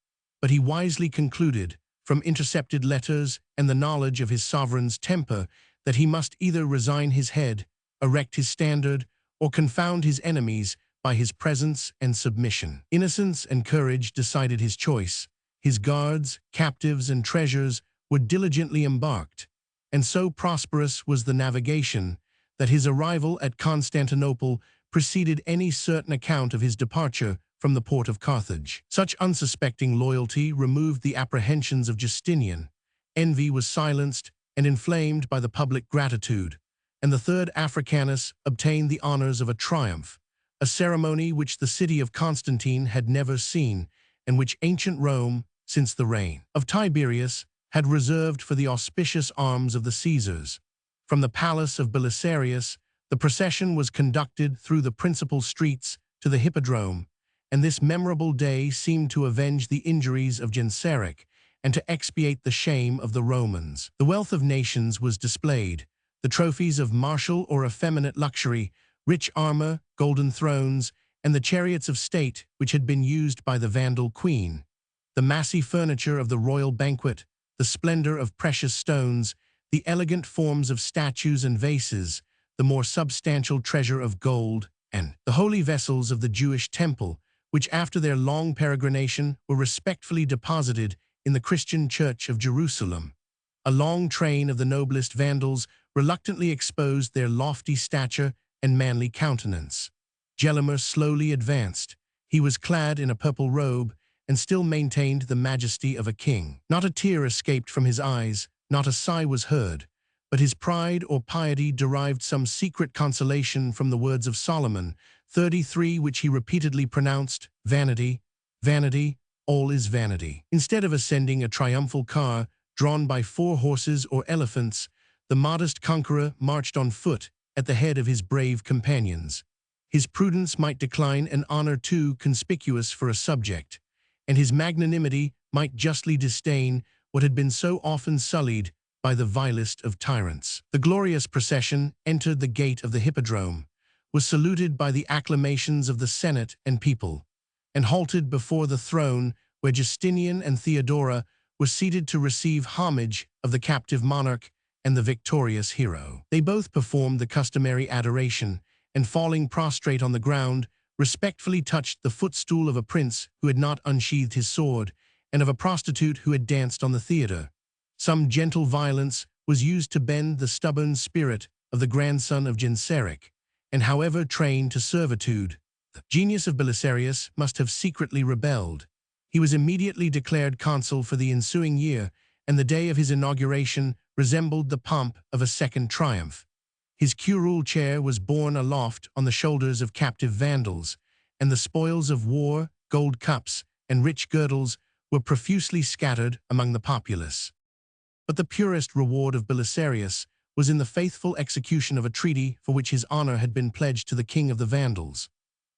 but he wisely concluded, from intercepted letters and the knowledge of his sovereign's temper, that he must either resign his head, erect his standard, or confound his enemies by his presence and submission. Innocence and courage decided his choice. His guards, captives, and treasures were diligently embarked, and so prosperous was the navigation that his arrival at Constantinople preceded any certain account of his departure from the port of Carthage. Such unsuspecting loyalty removed the apprehensions of Justinian. Envy was silenced and inflamed by the public gratitude, and the 3rd Africanus obtained the honors of a triumph, a ceremony which the city of Constantine had never seen, and which ancient Rome, since the reign of Tiberius, had reserved for the auspicious arms of the Caesars. From the palace of Belisarius, the procession was conducted through the principal streets to the Hippodrome, and this memorable day seemed to avenge the injuries of Genseric and to expiate the shame of the Romans. The wealth of nations was displayed, the trophies of martial or effeminate luxury, rich armor, golden thrones, and the chariots of state which had been used by the Vandal queen, the massy furniture of the royal banquet, the splendor of precious stones, the elegant forms of statues and vases, the more substantial treasure of gold, and the holy vessels of the Jewish temple, which after their long peregrination were respectfully deposited in the Christian church of Jerusalem. A long train of the noblest Vandals reluctantly exposed their lofty stature and manly countenance. Gelimer slowly advanced. He was clad in a purple robe and still maintained the majesty of a king. Not a tear escaped from his eyes, not a sigh was heard, but his pride or piety derived some secret consolation from the words of Solomon, 33, which he repeatedly pronounced, "Vanity, vanity, all is vanity." Instead of ascending a triumphal car drawn by 4 horses or elephants, the modest conqueror marched on foot at the head of his brave companions. His prudence might decline an honor too conspicuous for a subject, and his magnanimity might justly disdain what had been so often sullied by the vilest of tyrants. The glorious procession entered the gate of the Hippodrome, was saluted by the acclamations of the Senate and people, and halted before the throne where Justinian and Theodora were seated to receive homage of the captive monarch and the victorious hero. They both performed the customary adoration, and falling prostrate on the ground, respectfully touched the footstool of a prince who had not unsheathed his sword, and of a prostitute who had danced on the theatre. Some gentle violence was used to bend the stubborn spirit of the grandson of Genseric, and however trained to servitude, the genius of Belisarius must have secretly rebelled. He was immediately declared consul for the ensuing year, and the day of his inauguration resembled the pomp of a second triumph. His curule chair was borne aloft on the shoulders of captive Vandals, and the spoils of war, gold cups, and rich girdles were profusely scattered among the populace. But the purest reward of Belisarius was in the faithful execution of a treaty for which his honor had been pledged to the king of the Vandals.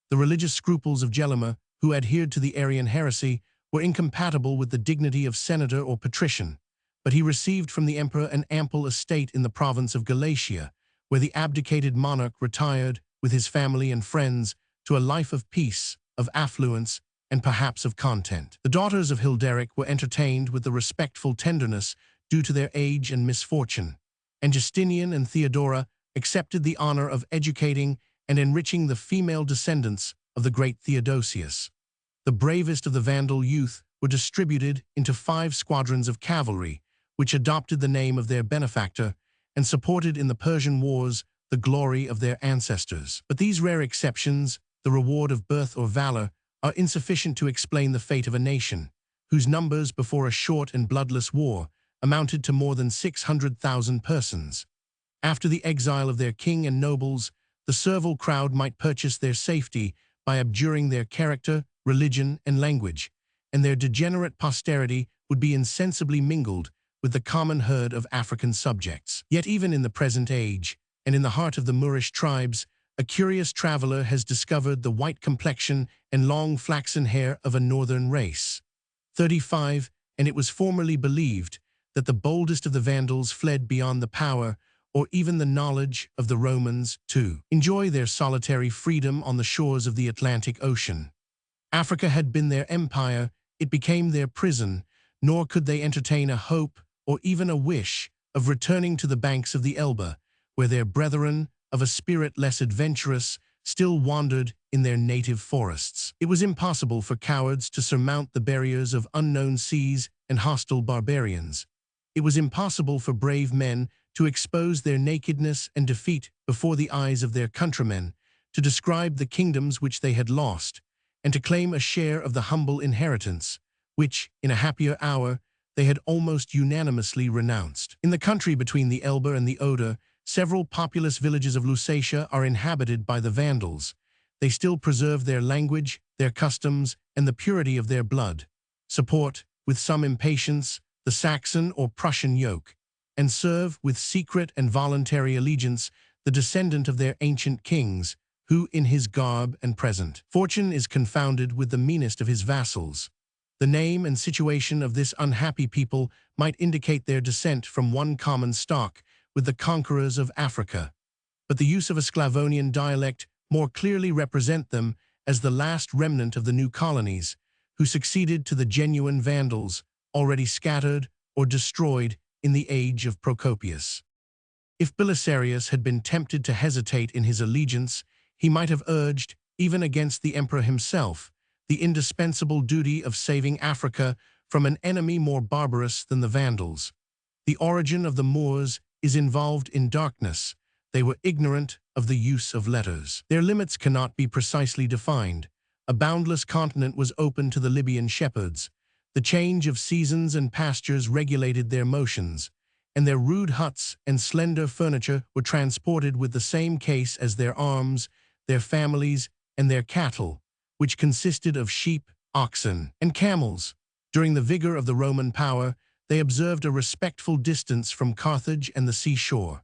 The religious scruples of Gelimer, who adhered to the Arian heresy, were incompatible with the dignity of senator or patrician, but he received from the emperor an ample estate in the province of Galatia, where the abdicated monarch retired, with his family and friends, to a life of peace, of affluence, and perhaps of content. The daughters of Hilderic were entertained with the respectful tenderness due to their age and misfortune, and Justinian and Theodora accepted the honor of educating and enriching the female descendants of the great Theodosius. The bravest of the Vandal youth were distributed into 5 squadrons of cavalry, which adopted the name of their benefactor and supported in the Persian wars the glory of their ancestors. But these rare exceptions, the reward of birth or valor, are insufficient to explain the fate of a nation, whose numbers before a short and bloodless war amounted to more than 600,000 persons. After the exile of their king and nobles, the servile crowd might purchase their safety by abjuring their character, religion, and language, and their degenerate posterity would be insensibly mingled with the common herd of African subjects. Yet even in the present age, and in the heart of the Moorish tribes, a curious traveler has discovered the white complexion and long flaxen hair of a northern race. 35, and it was formerly believed that the boldest of the Vandals fled beyond the power or even the knowledge of the Romans to enjoy their solitary freedom on the shores of the Atlantic Ocean. Africa had been their empire, it became their prison, nor could they entertain a hope or even a wish of returning to the banks of the Elbe, where their brethren, of a spirit less adventurous, still wandered in their native forests. It was impossible for cowards to surmount the barriers of unknown seas and hostile barbarians. It was impossible for brave men to expose their nakedness and defeat before the eyes of their countrymen, to describe the kingdoms which they had lost, and to claim a share of the humble inheritance, which, in a happier hour, they had almost unanimously renounced. In the country between the Elbe and the Oder, several populous villages of Lusatia are inhabited by the Vandals. They still preserve their language, their customs, and the purity of their blood, support, with some impatience, the Saxon or Prussian yoke, and serve with secret and voluntary allegiance the descendant of their ancient kings, who in his garb and present fortune is confounded with the meanest of his vassals. The name and situation of this unhappy people might indicate their descent from one common stock with the conquerors of Africa, but the use of a Sclavonian dialect more clearly represent them as the last remnant of the new colonies, who succeeded to the genuine Vandals, already scattered or destroyed in the age of Procopius. If Belisarius had been tempted to hesitate in his allegiance, he might have urged, even against the emperor himself, the indispensable duty of saving Africa from an enemy more barbarous than the Vandals. The origin of the Moors is involved in darkness. They were ignorant of the use of letters. Their limits cannot be precisely defined. A boundless continent was open to the Libyan shepherds. The change of seasons and pastures regulated their motions, and their rude huts and slender furniture were transported with the same case as their arms, their families, and their cattle, which consisted of sheep, oxen, and camels. During the vigor of the Roman power, they observed a respectful distance from Carthage and the seashore.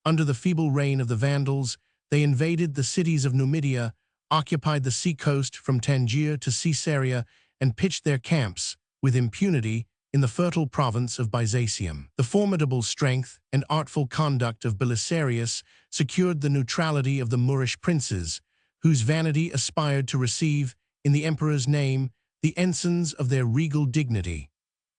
Under the feeble reign of the Vandals, they invaded the cities of Numidia, occupied the seacoast from Tangier to Caesarea, and pitched their camps, with impunity, in the fertile province of Byzantium. The formidable strength and artful conduct of Belisarius secured the neutrality of the Moorish princes, whose vanity aspired to receive, in the emperor's name, the ensigns of their regal dignity.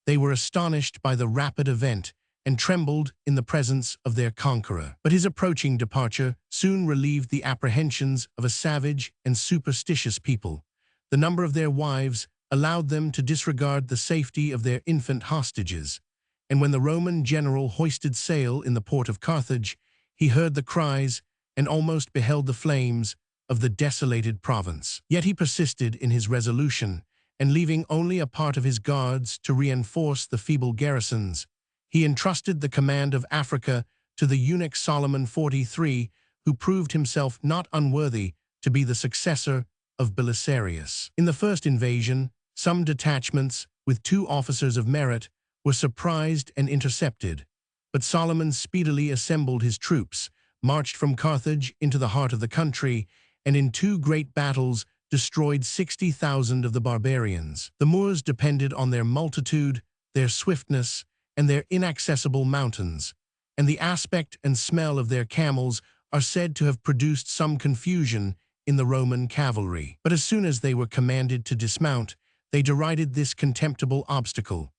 They were astonished by the rapid event and trembled in the presence of their conqueror. But his approaching departure soon relieved the apprehensions of a savage and superstitious people. The number of their wives allowed them to disregard the safety of their infant hostages, and when the Roman general hoisted sail in the port of Carthage, he heard the cries and almost beheld the flames of the desolated province. Yet he persisted in his resolution, and leaving only a part of his guards to reinforce the feeble garrisons, he entrusted the command of Africa to the eunuch Solomon 43, who proved himself not unworthy to be the successor of Belisarius. In the first invasion, some detachments, with 2 officers of merit, were surprised and intercepted, but Solomon speedily assembled his troops, marched from Carthage into the heart of the country, and in 2 great battles destroyed 60,000 of the barbarians. The Moors depended on their multitude, their swiftness, and their inaccessible mountains, and the aspect and smell of their camels are said to have produced some confusion in the Roman cavalry. But as soon as they were commanded to dismount, they derided this contemptible obstacle.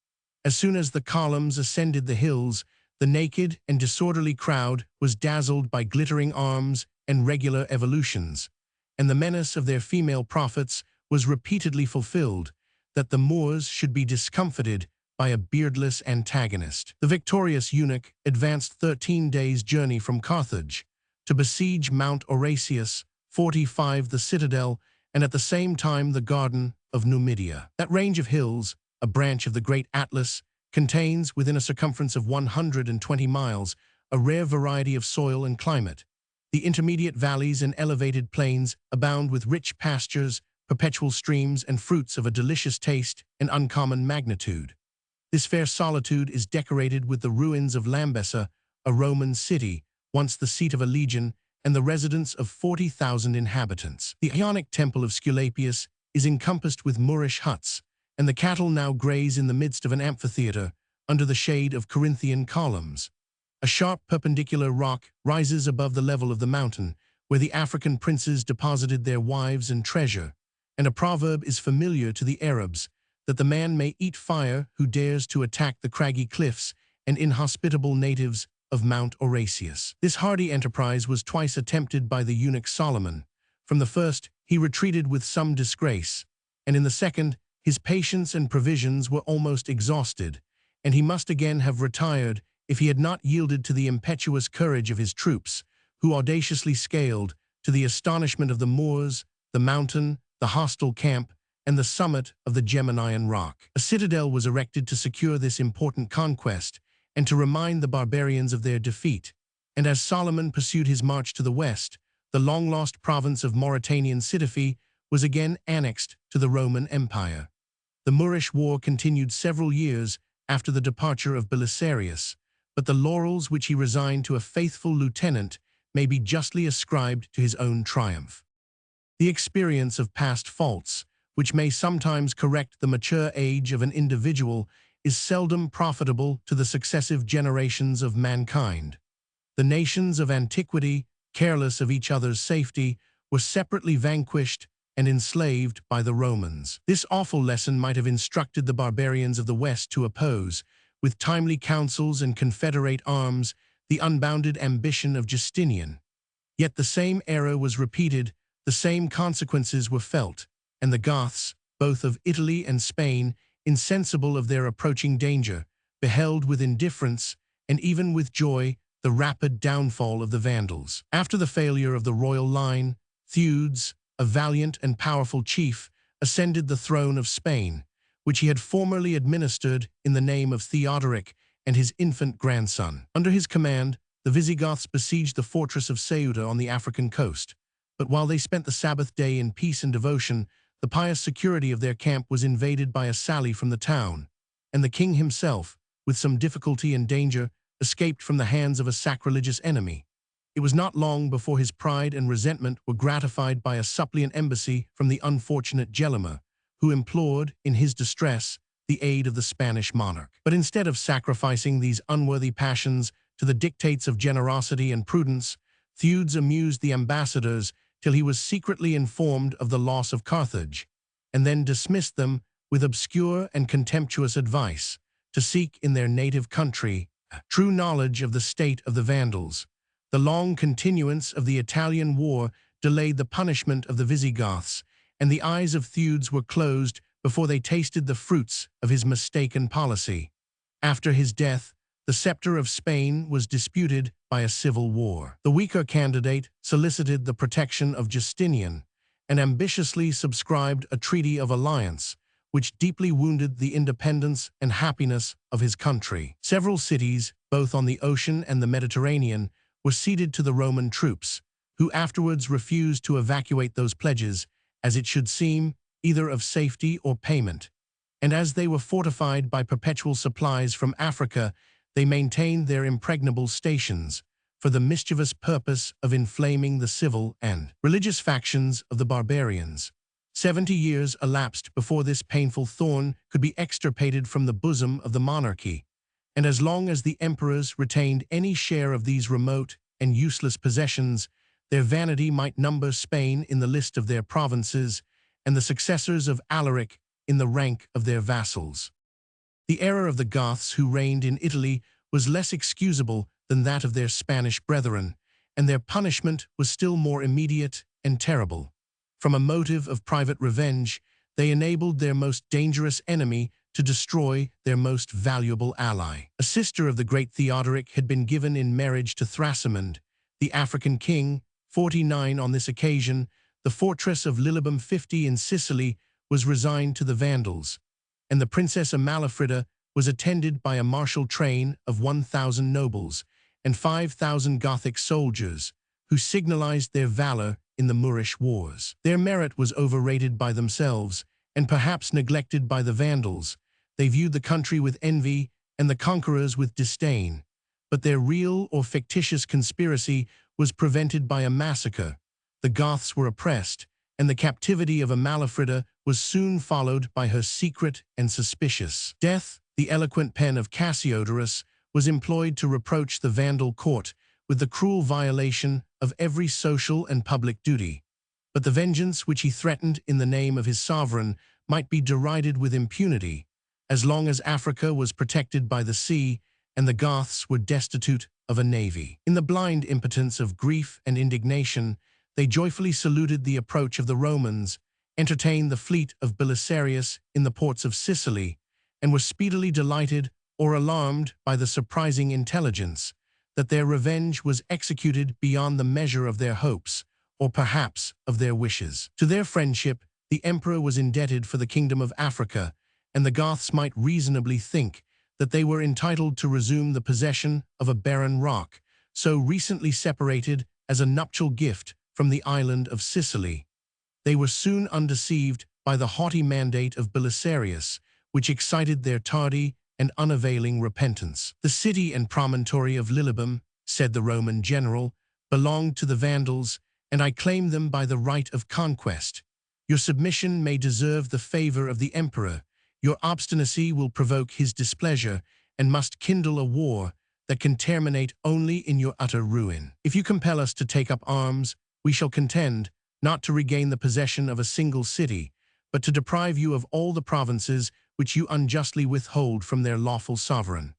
As soon as the columns ascended the hills, the naked and disorderly crowd was dazzled by glittering arms and regular evolutions, and the menace of their female prophets was repeatedly fulfilled, that the Moors should be discomfited by a beardless antagonist. The victorious eunuch advanced 13 days' journey from Carthage to besiege Mount Orasius, 45 the citadel, and at the same time the Garden of Numidia. That range of hills, a branch of the great Atlas, contains, within a circumference of 120 miles, a rare variety of soil and climate. The intermediate valleys and elevated plains abound with rich pastures, perpetual streams, and fruits of a delicious taste and uncommon magnitude. This fair solitude is decorated with the ruins of Lambessa, a Roman city, once the seat of a legion, and the residence of 40,000 inhabitants. The Ionic temple of Sculapius is encompassed with Moorish huts, and the cattle now graze in the midst of an amphitheater under the shade of Corinthian columns. A sharp perpendicular rock rises above the level of the mountain, where the African princes deposited their wives and treasure, and a proverb is familiar to the Arabs, that the man may eat fire who dares to attack the craggy cliffs and inhospitable natives of Mount Orasius. This hardy enterprise was twice attempted by the eunuch Solomon. From the first, he retreated with some disgrace, and in the second, his patience and provisions were almost exhausted, and he must again have retired if he had not yielded to the impetuous courage of his troops, who audaciously scaled, to the astonishment of the Moors, the mountain, the hostile camp, and the summit of the Geminian rock. A citadel was erected to secure this important conquest and to remind the barbarians of their defeat, and as Solomon pursued his march to the west, the long-lost province of Mauritanian Sitafi was again annexed to the Roman Empire. The Moorish War continued several years after the departure of Belisarius, but the laurels which he resigned to a faithful lieutenant may be justly ascribed to his own triumph. The experience of past faults, which may sometimes correct the mature age of an individual, is seldom profitable to the successive generations of mankind. The nations of antiquity, careless of each other's safety, were separately vanquished and enslaved by the Romans. This awful lesson might have instructed the barbarians of the West to oppose, with timely counsels and confederate arms, the unbounded ambition of Justinian. Yet the same error was repeated, the same consequences were felt, and the Goths, both of Italy and Spain, insensible of their approaching danger, beheld with indifference, and even with joy, the rapid downfall of the Vandals. After the failure of the royal line, Theudes, a valiant and powerful chief, ascended the throne of Spain, which he had formerly administered in the name of Theodoric and his infant grandson. Under his command, the Visigoths besieged the fortress of Ceuta on the African coast, but while they spent the Sabbath day in peace and devotion, the pious security of their camp was invaded by a sally from the town, and the king himself, with some difficulty and danger, escaped from the hands of a sacrilegious enemy. It was not long before his pride and resentment were gratified by a suppliant embassy from the unfortunate Gelimer, who implored, in his distress, the aid of the Spanish monarch. But instead of sacrificing these unworthy passions to the dictates of generosity and prudence, Theudes amused the ambassadors till he was secretly informed of the loss of Carthage, and then dismissed them with obscure and contemptuous advice, to seek in their native country true knowledge of the state of the Vandals. The long continuance of the Italian war delayed the punishment of the Visigoths, and the eyes of Theudes were closed before they tasted the fruits of his mistaken policy. After his death, the scepter of Spain was disputed by a civil war. The weaker candidate solicited the protection of Justinian and ambitiously subscribed a treaty of alliance, which deeply wounded the independence and happiness of his country. Several cities, both on the ocean and the Mediterranean, were ceded to the Roman troops, who afterwards refused to evacuate those pledges, as it should seem, either of safety or payment. And as they were fortified by perpetual supplies from Africa, they maintained their impregnable stations, for the mischievous purpose of inflaming the civil and religious factions of the barbarians. 70 years elapsed before this painful thorn could be extirpated from the bosom of the monarchy, and as long as the emperors retained any share of these remote and useless possessions, their vanity might number Spain in the list of their provinces, and the successors of Alaric in the rank of their vassals. The error of the Goths who reigned in Italy was less excusable than that of their Spanish brethren, and their punishment was still more immediate and terrible. From a motive of private revenge, they enabled their most dangerous enemy to destroy their most valuable ally. A sister of the great Theodoric had been given in marriage to Thrasimund, the African king. 49 On this occasion, the fortress of Lilybum 50 in Sicily was resigned to the Vandals, and the Princess Amalafrida was attended by a martial train of 1,000 nobles and 5,000 Gothic soldiers, who signalized their valor in the Moorish wars. Their merit was overrated by themselves, and perhaps neglected by the Vandals. They viewed the country with envy and the conquerors with disdain, but their real or fictitious conspiracy was prevented by a massacre. The Goths were oppressed, and the captivity of Amalafrida was soon followed by her secret and suspicious death. The eloquent pen of Cassiodorus was employed to reproach the Vandal court with the cruel violation of every social and public duty. But the vengeance which he threatened in the name of his sovereign might be derided with impunity, as long as Africa was protected by the sea and the Goths were destitute of a navy. In the blind impotence of grief and indignation, they joyfully saluted the approach of the Romans, entertained the fleet of Belisarius in the ports of Sicily, and were speedily delighted or alarmed by the surprising intelligence that their revenge was executed beyond the measure of their hopes, or perhaps of their wishes. To their friendship, the emperor was indebted for the kingdom of Africa, and the Goths might reasonably think that they were entitled to resume the possession of a barren rock, so recently separated as a nuptial gift from the island of Sicily. They were soon undeceived by the haughty mandate of Belisarius, which excited their tardy and unavailing repentance. The city and promontory of Lilybum, said the Roman general, belonged to the Vandals, and I claim them by the right of conquest. Your submission may deserve the favor of the emperor. Your obstinacy will provoke his displeasure and must kindle a war that can terminate only in your utter ruin. If you compel us to take up arms, we shall contend, not to regain the possession of a single city, but to deprive you of all the provinces which you unjustly withhold from their lawful sovereign.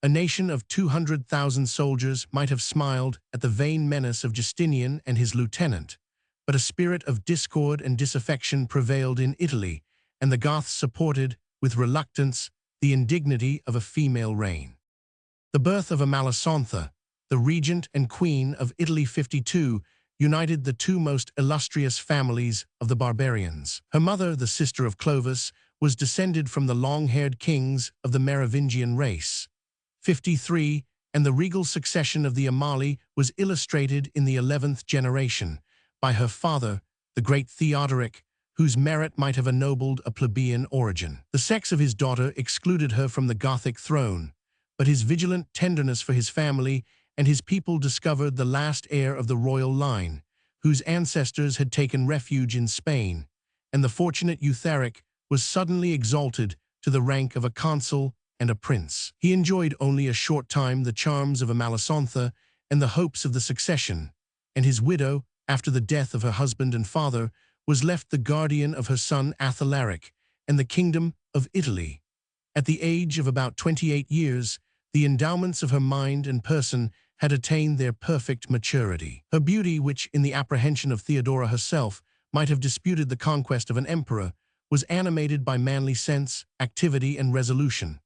A nation of 200,000 soldiers might have smiled at the vain menace of Justinian and his lieutenant, but a spirit of discord and disaffection prevailed in Italy, and the Goths supported, with reluctance, the indignity of a female reign. The birth of Amalasontha, the regent and queen of Italy 52, united the two most illustrious families of the barbarians. Her mother, the sister of Clovis, was descended from the long-haired kings of the Merovingian race. 53, and the regal succession of the Amali was illustrated in the 11th generation by her father, the great Theodoric, whose merit might have ennobled a plebeian origin. The sex of his daughter excluded her from the Gothic throne, but his vigilant tenderness for his family and his people discovered the last heir of the royal line, whose ancestors had taken refuge in Spain, and the fortunate Eutharic was suddenly exalted to the rank of a consul and a prince. He enjoyed only a short time the charms of Amalasontha and the hopes of the succession, and his widow, after the death of her husband and father, was left the guardian of her son Athalaric and the Kingdom of Italy. At the age of about 28 years, the endowments of her mind and person had attained their perfect maturity. Her beauty, which, in the apprehension of Theodora herself, might have disputed the conquest of an emperor, was animated by manly sense, activity, and resolution.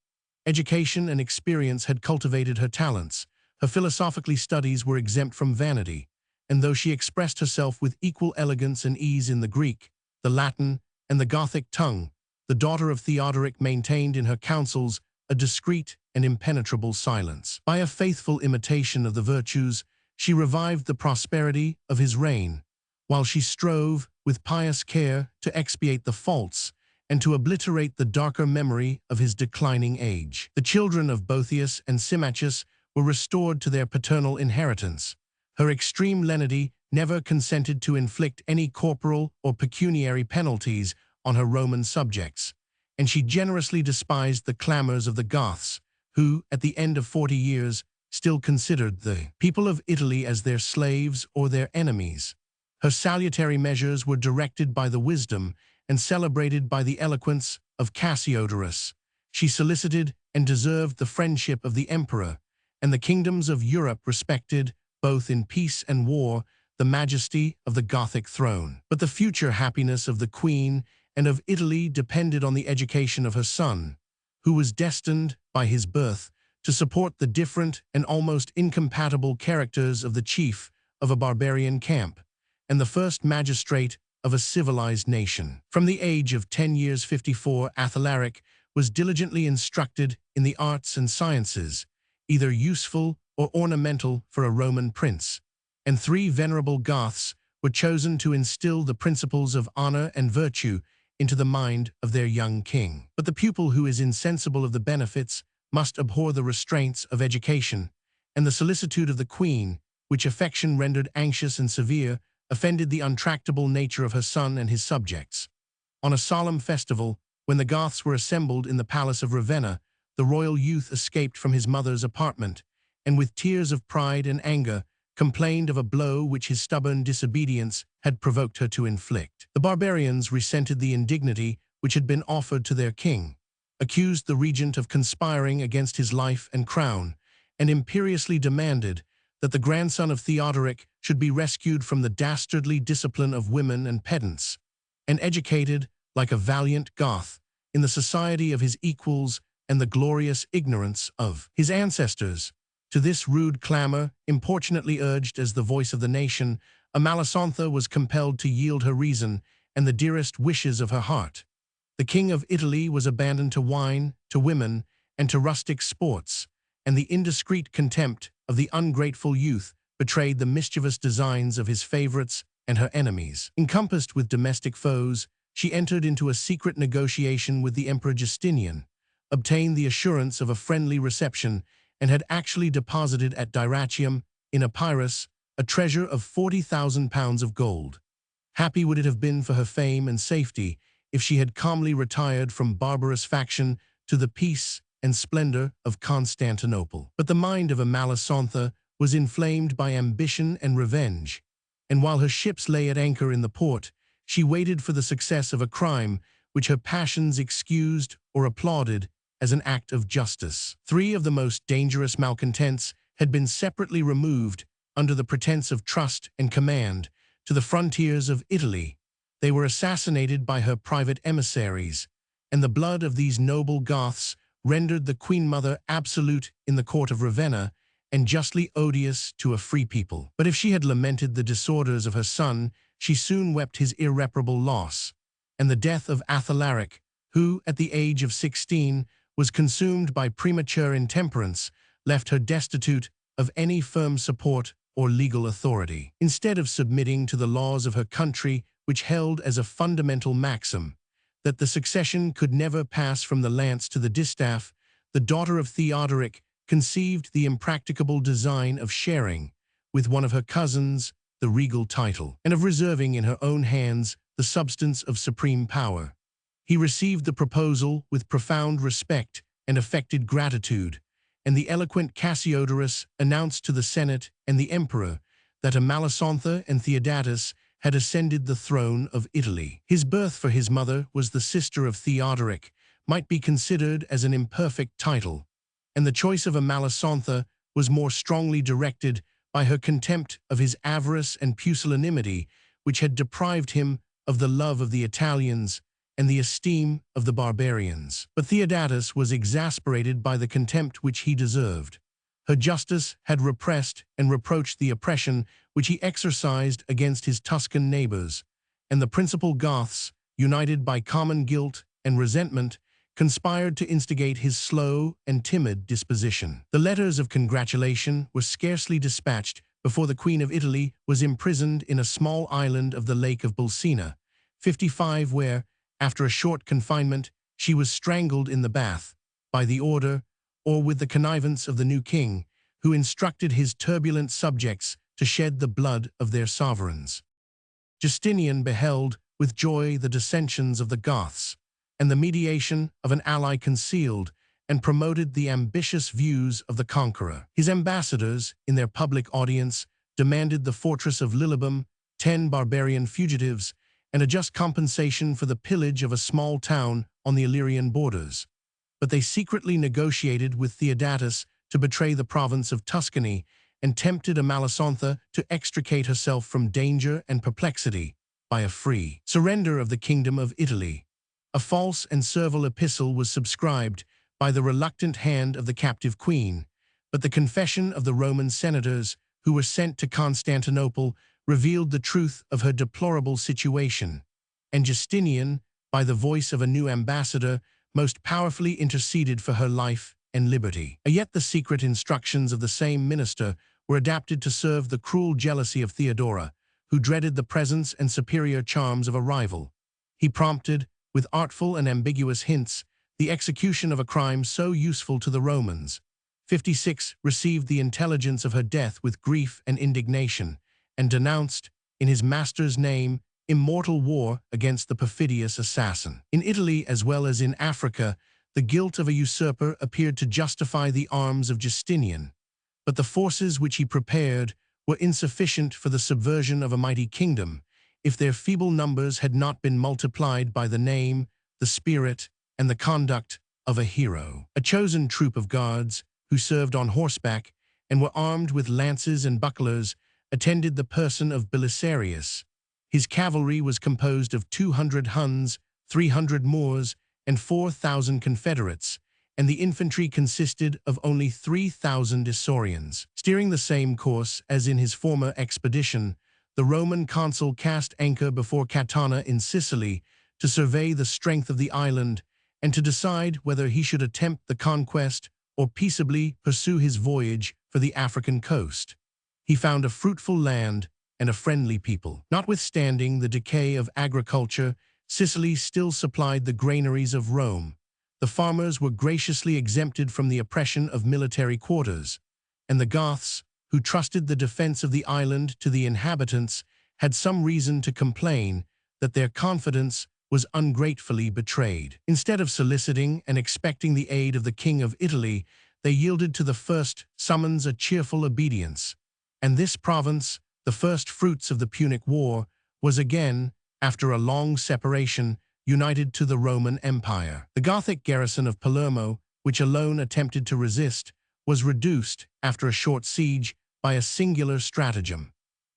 Education and experience had cultivated her talents. Her philosophical studies were exempt from vanity, and though she expressed herself with equal elegance and ease in the Greek, the Latin, and the Gothic tongue, the daughter of Theodoric maintained in her counsels a discreet and impenetrable silence. By a faithful imitation of the virtues, she revived the prosperity of his reign, while she strove, with pious care, to expiate the faults and to obliterate the darker memory of his declining age. The children of Boethius and Symmachus were restored to their paternal inheritance. Her extreme lenity never consented to inflict any corporal or pecuniary penalties on her Roman subjects, and she generously despised the clamors of the Goths, who, at the end of 40 years, still considered the people of Italy as their slaves or their enemies. Her salutary measures were directed by the wisdom and celebrated by the eloquence of Cassiodorus. She solicited and deserved the friendship of the emperor, and the kingdoms of Europe respected, both in peace and war, the majesty of the Gothic throne. But the future happiness of the Queen and of Italy depended on the education of her son, who was destined, by his birth, to support the different and almost incompatible characters of the chief of a barbarian camp and the first magistrate of a civilized nation. From the age of 10 years 54, Athalaric was diligently instructed in the arts and sciences, either useful or ornamental for a Roman prince, and 3 venerable Goths were chosen to instill the principles of honor and virtue into the mind of their young king. But the pupil who is insensible of the benefits must abhor the restraints of education, and the solicitude of the queen, which affection rendered anxious and severe, offended the untractable nature of her son and his subjects. On a solemn festival, when the Goths were assembled in the palace of Ravenna, the royal youth escaped from his mother's apartment, and with tears of pride and anger, complained of a blow which his stubborn disobedience had provoked her to inflict. The barbarians resented the indignity which had been offered to their king, accused the regent of conspiring against his life and crown, and imperiously demanded that the grandson of Theodoric should be rescued from the dastardly discipline of women and pedants, and educated, like a valiant Goth, in the society of his equals and the glorious ignorance of his ancestors. To this rude clamor, importunately urged as the voice of the nation, Amalasontha was compelled to yield her reason and the dearest wishes of her heart. The king of Italy was abandoned to wine, to women, and to rustic sports, and the indiscreet contempt of the ungrateful youth betrayed the mischievous designs of his favorites and her enemies. Encompassed with domestic foes, she entered into a secret negotiation with the Emperor Justinian, obtained the assurance of a friendly reception, and had actually deposited at Dyrrhachium, in Epirus, a treasure of 40,000 pounds of gold. Happy would it have been for her fame and safety if she had calmly retired from barbarous faction to the peace and splendor of Constantinople. But the mind of Amalasontha was inflamed by ambition and revenge, and while her ships lay at anchor in the port, she waited for the success of a crime which her passions excused or applauded as an act of justice. 3 of the most dangerous malcontents had been separately removed under the pretense of trust and command to the frontiers of Italy. They were assassinated by her private emissaries, and the blood of these noble Goths rendered the Queen Mother absolute in the court of Ravenna and justly odious to a free people. But if she had lamented the disorders of her son, she soon wept his irreparable loss, and the death of Athalaric, who, at the age of 16, was consumed by premature intemperance, left her destitute of any firm support or legal authority. Instead of submitting to the laws of her country, which held as a fundamental maxim that the succession could never pass from the lance to the distaff, the daughter of Theodoric conceived the impracticable design of sharing, with one of her cousins, the regal title, and of reserving in her own hands the substance of supreme power. He received the proposal with profound respect and affected gratitude, and the eloquent Cassiodorus announced to the Senate and the Emperor that Amalasontha and Theodatus had ascended the throne of Italy. His birth for his mother was the sister of Theodoric, might be considered as an imperfect title, and the choice of Amalasontha was more strongly directed by her contempt of his avarice and pusillanimity, which had deprived him of the love of the Italians and the esteem of the barbarians. But Theodatus was exasperated by the contempt which he deserved. Her justice had repressed and reproached the oppression which he exercised against his Tuscan neighbors, and the principal Goths, united by common guilt and resentment, conspired to instigate his slow and timid disposition. The letters of congratulation were scarcely dispatched before the Queen of Italy was imprisoned in a small island of the Lake of Bolsena, 55, where, after a short confinement, she was strangled in the bath, by the order, or with the connivance of the new king, who instructed his turbulent subjects to shed the blood of their sovereigns. Justinian beheld with joy the dissensions of the Goths, and the mediation of an ally concealed, and promoted the ambitious views of the conqueror. His ambassadors, in their public audience, demanded the fortress of Lilybum, 10 barbarian fugitives, and a just compensation for the pillage of a small town on the Illyrian borders. But they secretly negotiated with Theodatus to betray the province of Tuscany and tempted Amalasontha to extricate herself from danger and perplexity by a free surrender of the kingdom of Italy. A false and servile epistle was subscribed by the reluctant hand of the captive queen, but the confession of the Roman senators who were sent to Constantinople revealed the truth of her deplorable situation, and Justinian, by the voice of a new ambassador, most powerfully interceded for her life and liberty. Yet the secret instructions of the same minister were adapted to serve the cruel jealousy of Theodora, who dreaded the presence and superior charms of a rival. He prompted, with artful and ambiguous hints, the execution of a crime so useful to the Romans. 56 received the intelligence of her death with grief and indignation, and denounced, in his master's name, immortal war against the perfidious assassin. In Italy as well as in Africa, the guilt of a usurper appeared to justify the arms of Justinian, but the forces which he prepared were insufficient for the subversion of a mighty kingdom, if their feeble numbers had not been multiplied by the name, the spirit, and the conduct of a hero. A chosen troop of guards, who served on horseback and were armed with lances and bucklers, attended the person of Belisarius. His cavalry was composed of 200 Huns, 300 Moors, and 4,000 Confederates, and the infantry consisted of only 3,000 Isaurians. Steering the same course as in his former expedition, the Roman consul cast anchor before Catana in Sicily to survey the strength of the island and to decide whether he should attempt the conquest or peaceably pursue his voyage for the African coast. He found a fruitful land and a friendly people. Notwithstanding the decay of agriculture, Sicily still supplied the granaries of Rome. The farmers were graciously exempted from the oppression of military quarters, and the Goths, who trusted the defense of the island to the inhabitants, had some reason to complain that their confidence was ungratefully betrayed. Instead of soliciting and expecting the aid of the King of Italy, they yielded to the first summons a cheerful obedience, and this province, the first fruits of the Punic War, was again, after a long separation, united to the Roman Empire. The Gothic garrison of Palermo, which alone attempted to resist, was reduced, after a short siege, by a singular stratagem.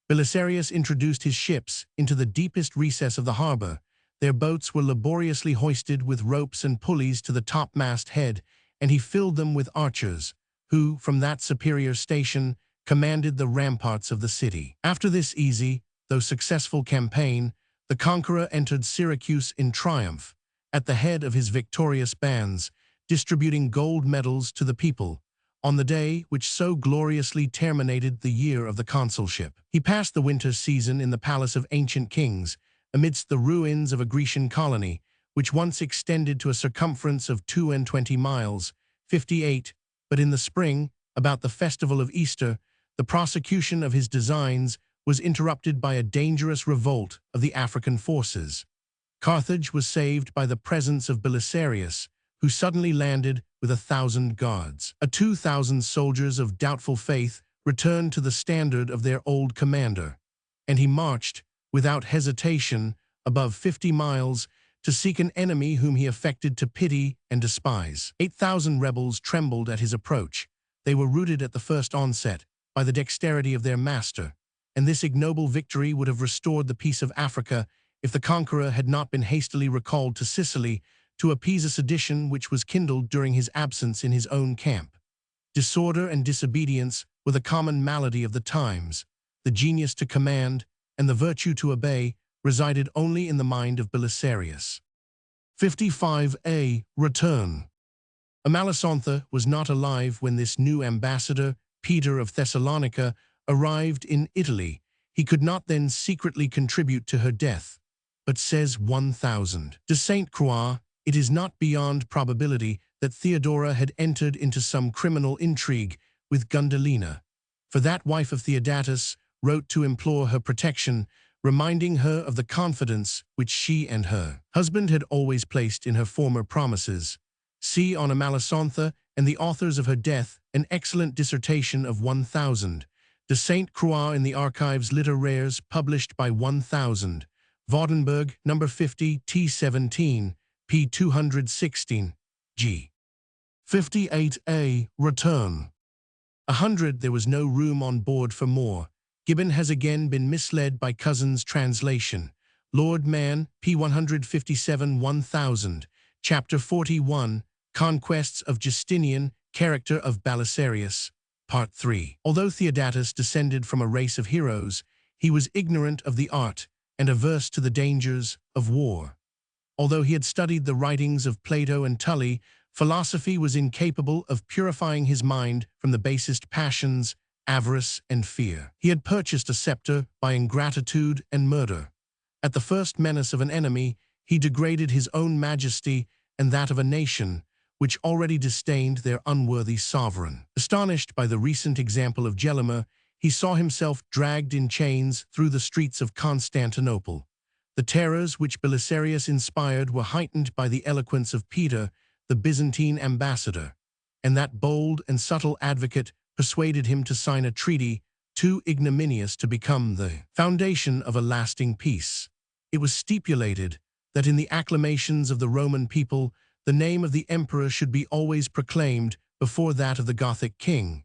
Belisarius introduced his ships into the deepest recess of the harbor. Their boats were laboriously hoisted with ropes and pulleys to the topmast head, and he filled them with archers, who, from that superior station, commanded the ramparts of the city. After this easy, though successful campaign, the conqueror entered Syracuse in triumph, at the head of his victorious bands, distributing gold medals to the people, on the day which so gloriously terminated the year of the consulship. He passed the winter season in the palace of ancient kings, amidst the ruins of a Grecian colony, which once extended to a circumference of 22 miles, 58, but in the spring, about the festival of Easter, the prosecution of his designs was interrupted by a dangerous revolt of the African forces. Carthage was saved by the presence of Belisarius, who suddenly landed with 1,000 guards. 2,000 soldiers of doubtful faith returned to the standard of their old commander, and he marched, without hesitation, above 50 miles, to seek an enemy whom he affected to pity and despise. 8,000 rebels trembled at his approach. They were routed at the first onset by the dexterity of their master, and this ignoble victory would have restored the peace of Africa if the conqueror had not been hastily recalled to Sicily to appease a sedition which was kindled during his absence in his own camp. Disorder and disobedience were the common malady of the times. The genius to command and the virtue to obey resided only in the mind of Belisarius. 55a. Return. Amalasontha was not alive when this new ambassador, Peter of Thessalonica, arrived in Italy. He could not then secretly contribute to her death, but says 1000. De Saint Croix, it is not beyond probability that Theodora had entered into some criminal intrigue with Gundolina, for that wife of Theodatus wrote to implore her protection, reminding her of the confidence which she and her husband had always placed in her former promises. See on Amalasontha and the authors of her death an excellent dissertation of 1000. De Saint Croix in the Archives littéraires published by 1000. Gutenberg, No. 50, T17, p. 216, g. 58a. Return. 100. There was no room on board for more. Gibbon has again been misled by Cousin's translation. Lord Mann, p. 157 1000, chapter 41, Conquests of Justinian, Character of Belisarius, Part 3. Although Theodatus descended from a race of heroes, he was ignorant of the art and averse to the dangers of war. Although he had studied the writings of Plato and Tully, philosophy was incapable of purifying his mind from the basest passions, avarice, and fear. He had purchased a scepter by ingratitude and murder. At the first menace of an enemy, he degraded his own majesty and that of a nation which already disdained their unworthy sovereign. Astonished by the recent example of Gelimer, he saw himself dragged in chains through the streets of Constantinople. The terrors which Belisarius inspired were heightened by the eloquence of Peter, the Byzantine ambassador, and that bold and subtle advocate persuaded him to sign a treaty too ignominious to become the foundation of a lasting peace. It was stipulated that in the acclamations of the Roman people, the name of the emperor should be always proclaimed before that of the Gothic king,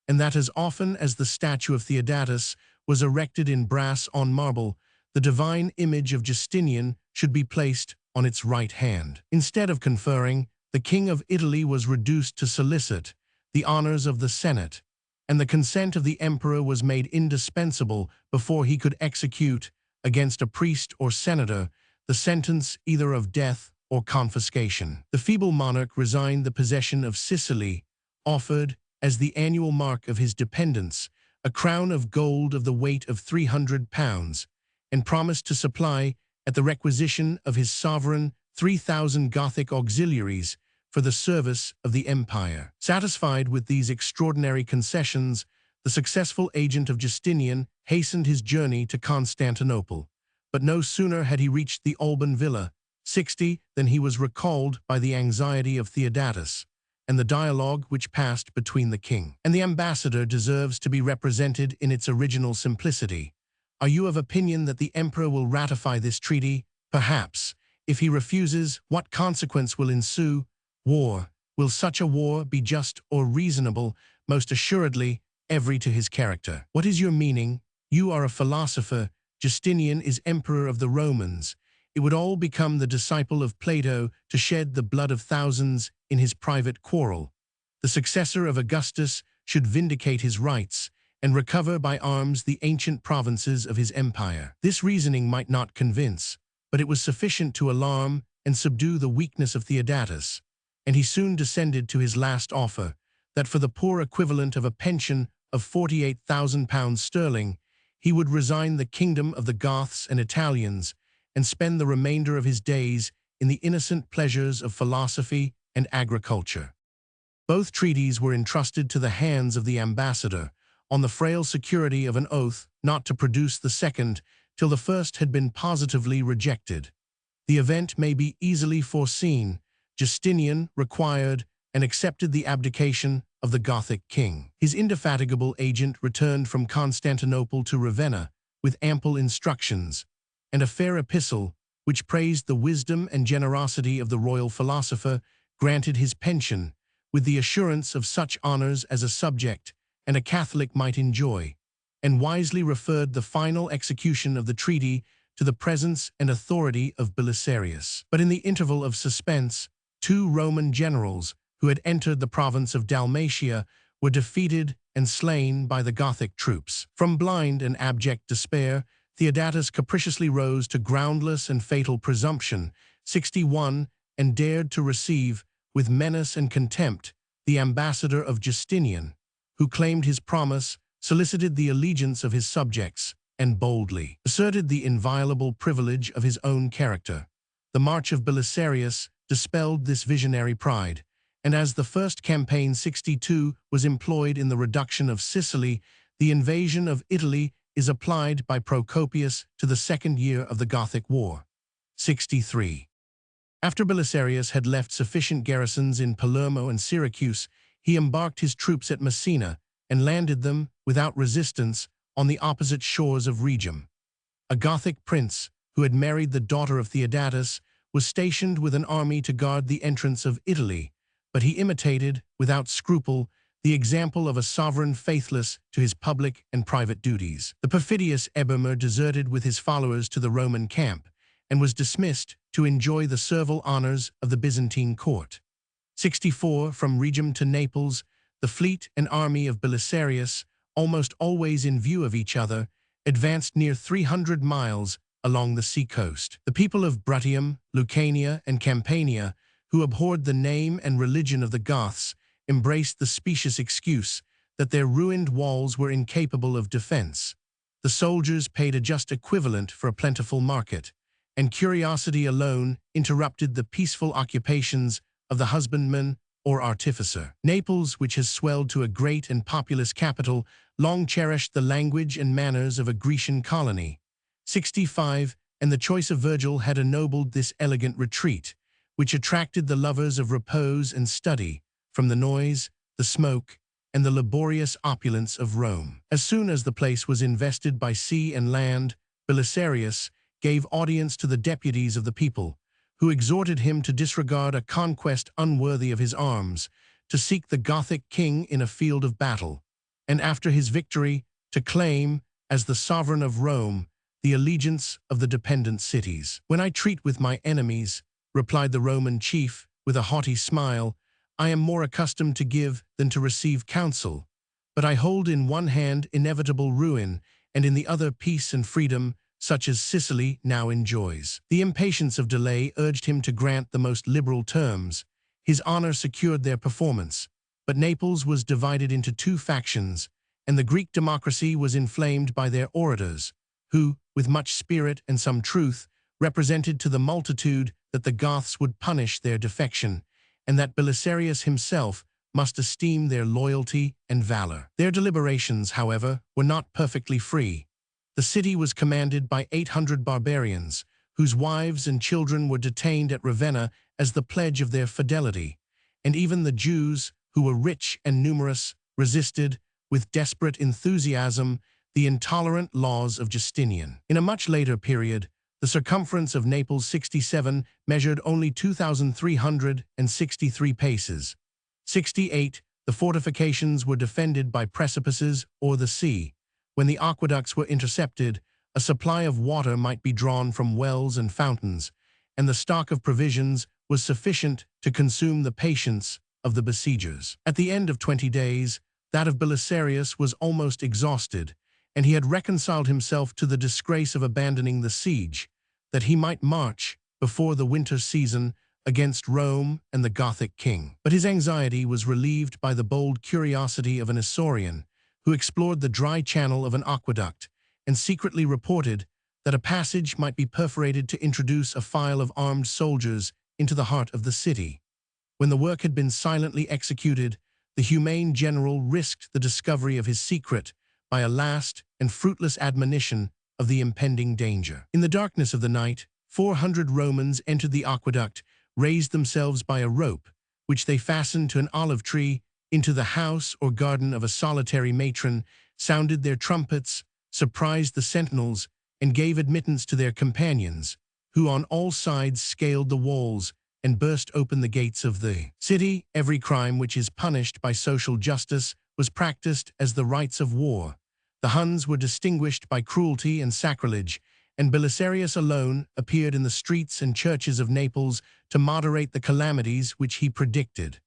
and that as often as the statue of Theodatus was erected in brass on marble, the divine image of Justinian should be placed on its right hand. Instead of conferring, the king of Italy was reduced to solicit the honors of the Senate, and the consent of the emperor was made indispensable before he could execute, against a priest or senator, the sentence either of death or confiscation. The feeble monarch resigned the possession of Sicily, offered, as the annual mark of his dependence, a crown of gold of the weight of 300 pounds, and promised to supply, at the requisition of his sovereign, 3,000 Gothic auxiliaries for the service of the empire. Satisfied with these extraordinary concessions, the successful agent of Justinian hastened his journey to Constantinople. But no sooner had he reached the Alban Villa, 60, than he was recalled by the anxiety of Theodatus, and the dialogue which passed between the king and the ambassador deserves to be represented in its original simplicity. Are you of opinion that the emperor will ratify this treaty? Perhaps. If he refuses, what consequence will ensue? War. Will such a war be just or reasonable? Most assuredly, every to his character. What is your meaning? You are a philosopher. Justinian is emperor of the Romans. It would all become the disciple of Plato to shed the blood of thousands in his private quarrel. The successor of Augustus should vindicate his rights and recover by arms the ancient provinces of his empire. This reasoning might not convince, but it was sufficient to alarm and subdue the weakness of Theodatus, and he soon descended to his last offer, that for the poor equivalent of a pension of 48,000 pounds sterling, he would resign the kingdom of the Goths and Italians and spend the remainder of his days in the innocent pleasures of philosophy and agriculture. Both treaties were entrusted to the hands of the ambassador, on the frail security of an oath not to produce the second till the first had been positively rejected. The event may be easily foreseen. Justinian required and accepted the abdication of the Gothic king. His indefatigable agent returned from Constantinople to Ravenna with ample instructions. and a fair epistle, which praised the wisdom and generosity of the royal philosopher, granted his pension, with the assurance of such honors as a subject and a Catholic might enjoy, and wisely referred the final execution of the treaty to the presence and authority of Belisarius. But in the interval of suspense, 2 Roman generals, who had entered the province of Dalmatia, were defeated and slain by the Gothic troops. From blind and abject despair, Theodatus capriciously rose to groundless and fatal presumption, 61, and dared to receive, with menace and contempt, the ambassador of Justinian, who claimed his promise, solicited the allegiance of his subjects, and boldly asserted the inviolable privilege of his own character. The march of Belisarius dispelled this visionary pride, and as the first campaign 62 was employed in the reduction of Sicily, the invasion of Italy is applied by Procopius to the second year of the Gothic War, 63. After Belisarius had left sufficient garrisons in Palermo and Syracuse, he embarked his troops at Messina and landed them, without resistance, on the opposite shores of Rhegium. A Gothic prince, who had married the daughter of Theodatus, was stationed with an army to guard the entrance of Italy, but he imitated, without scruple, the example of a sovereign faithless to his public and private duties. The perfidious Ebermer deserted with his followers to the Roman camp, and was dismissed to enjoy the servile honors of the Byzantine court. 64. From Rhegium to Naples, the fleet and army of Belisarius, almost always in view of each other, advanced near 300 miles along the sea-coast. The people of Bruttium, Lucania, and Campania, who abhorred the name and religion of the Goths, embraced the specious excuse that their ruined walls were incapable of defense. The soldiers paid a just equivalent for a plentiful market, and curiosity alone interrupted the peaceful occupations of the husbandman or artificer. Naples, which has swelled to a great and populous capital, long cherished the language and manners of a Grecian colony. 65. And the choice of Virgil had ennobled this elegant retreat, which attracted the lovers of repose and study, from the noise, the smoke, and the laborious opulence of Rome. As soon as the place was invested by sea and land, Belisarius gave audience to the deputies of the people, who exhorted him to disregard a conquest unworthy of his arms, to seek the Gothic king in a field of battle, and after his victory, to claim, as the sovereign of Rome, the allegiance of the dependent cities. "When I treat with my enemies," replied the Roman chief, with a haughty smile, "I am more accustomed to give than to receive counsel, but I hold in one hand inevitable ruin, and in the other peace and freedom, such as Sicily now enjoys." The impatience of delay urged him to grant the most liberal terms. His honor secured their performance, but Naples was divided into 2 factions, and the Greek democracy was inflamed by their orators, who, with much spirit and some truth, represented to the multitude that the Goths would punish their defection, and that Belisarius himself must esteem their loyalty and valor. Their deliberations, however, were not perfectly free. The city was commanded by 800 barbarians, whose wives and children were detained at Ravenna as the pledge of their fidelity, and even the Jews, who were rich and numerous, resisted, with desperate enthusiasm, the intolerant laws of Justinian. In a much later period, the circumference of Naples 67 measured only 2,363 paces. 68. The fortifications were defended by precipices or the sea. When the aqueducts were intercepted, a supply of water might be drawn from wells and fountains, and the stock of provisions was sufficient to consume the patience of the besiegers. At the end of 20 days, that of Belisarius was almost exhausted, and he had reconciled himself to the disgrace of abandoning the siege, that he might march, before the winter season, against Rome and the Gothic king. But his anxiety was relieved by the bold curiosity of an Isaurian, who explored the dry channel of an aqueduct, and secretly reported that a passage might be perforated to introduce a file of armed soldiers into the heart of the city. When the work had been silently executed, the humane general risked the discovery of his secret by a last and fruitless admonition of the impending danger. In the darkness of the night, 400 Romans entered the aqueduct, raised themselves by a rope, which they fastened to an olive tree, into the house or garden of a solitary matron, sounded their trumpets, surprised the sentinels, and gave admittance to their companions, who on all sides scaled the walls and burst open the gates of the city. Every crime which is punished by social justice was practiced as the rites of war. The Huns were distinguished by cruelty and sacrilege, and Belisarius alone appeared in the streets and churches of Naples to moderate the calamities which he predicted.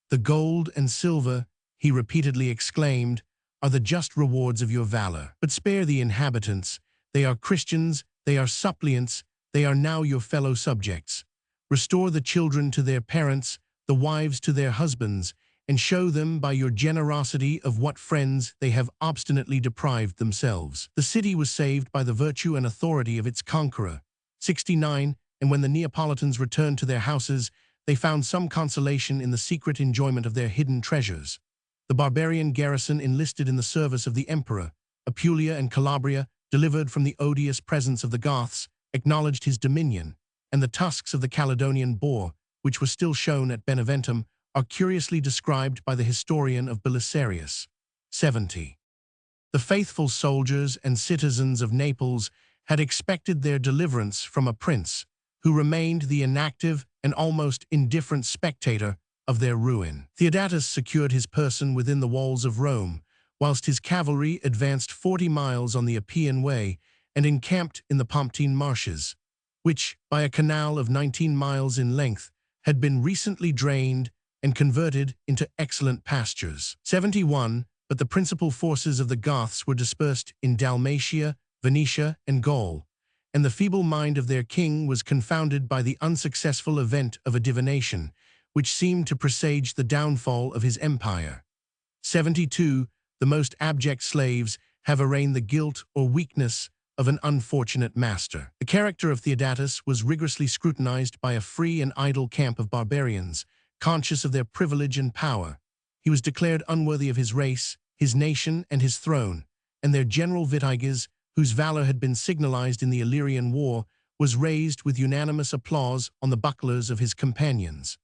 "The gold and silver," he repeatedly exclaimed, "are the just rewards of your valor. But spare the inhabitants. They are Christians, they are suppliants, they are now your fellow subjects. Restore the children to their parents, the wives to their husbands, and show them by your generosity of what friends they have obstinately deprived themselves." The city was saved by the virtue and authority of its conqueror. 69. And when the Neapolitans returned to their houses, they found some consolation in the secret enjoyment of their hidden treasures. The barbarian garrison enlisted in the service of the emperor. Apulia and Calabria, delivered from the odious presence of the Goths, acknowledged his dominion, and the tusks of the Caledonian boar, which were still shown at Beneventum, are curiously described by the historian of Belisarius. 70. The faithful soldiers and citizens of Naples had expected their deliverance from a prince who remained the inactive and almost indifferent spectator of their ruin. Theodatus secured his person within the walls of Rome, whilst his cavalry advanced 40 miles on the Appian Way and encamped in the Pomptine marshes, which, by a canal of 19 miles in length, had been recently drained and converted into excellent pastures. 71. But the principal forces of the Goths were dispersed in Dalmatia, Venetia, and Gaul, and the feeble mind of their king was confounded by the unsuccessful event of a divination, which seemed to presage the downfall of his empire. 72. The most abject slaves have arraigned the guilt or weakness of an unfortunate master. The character of Theodatus was rigorously scrutinized by a free and idle camp of barbarians, conscious of their privilege and power. He was declared unworthy of his race, his nation, and his throne, and their general Vitiges, whose valor had been signalized in the Illyrian War, was raised with unanimous applause on the bucklers of his companions.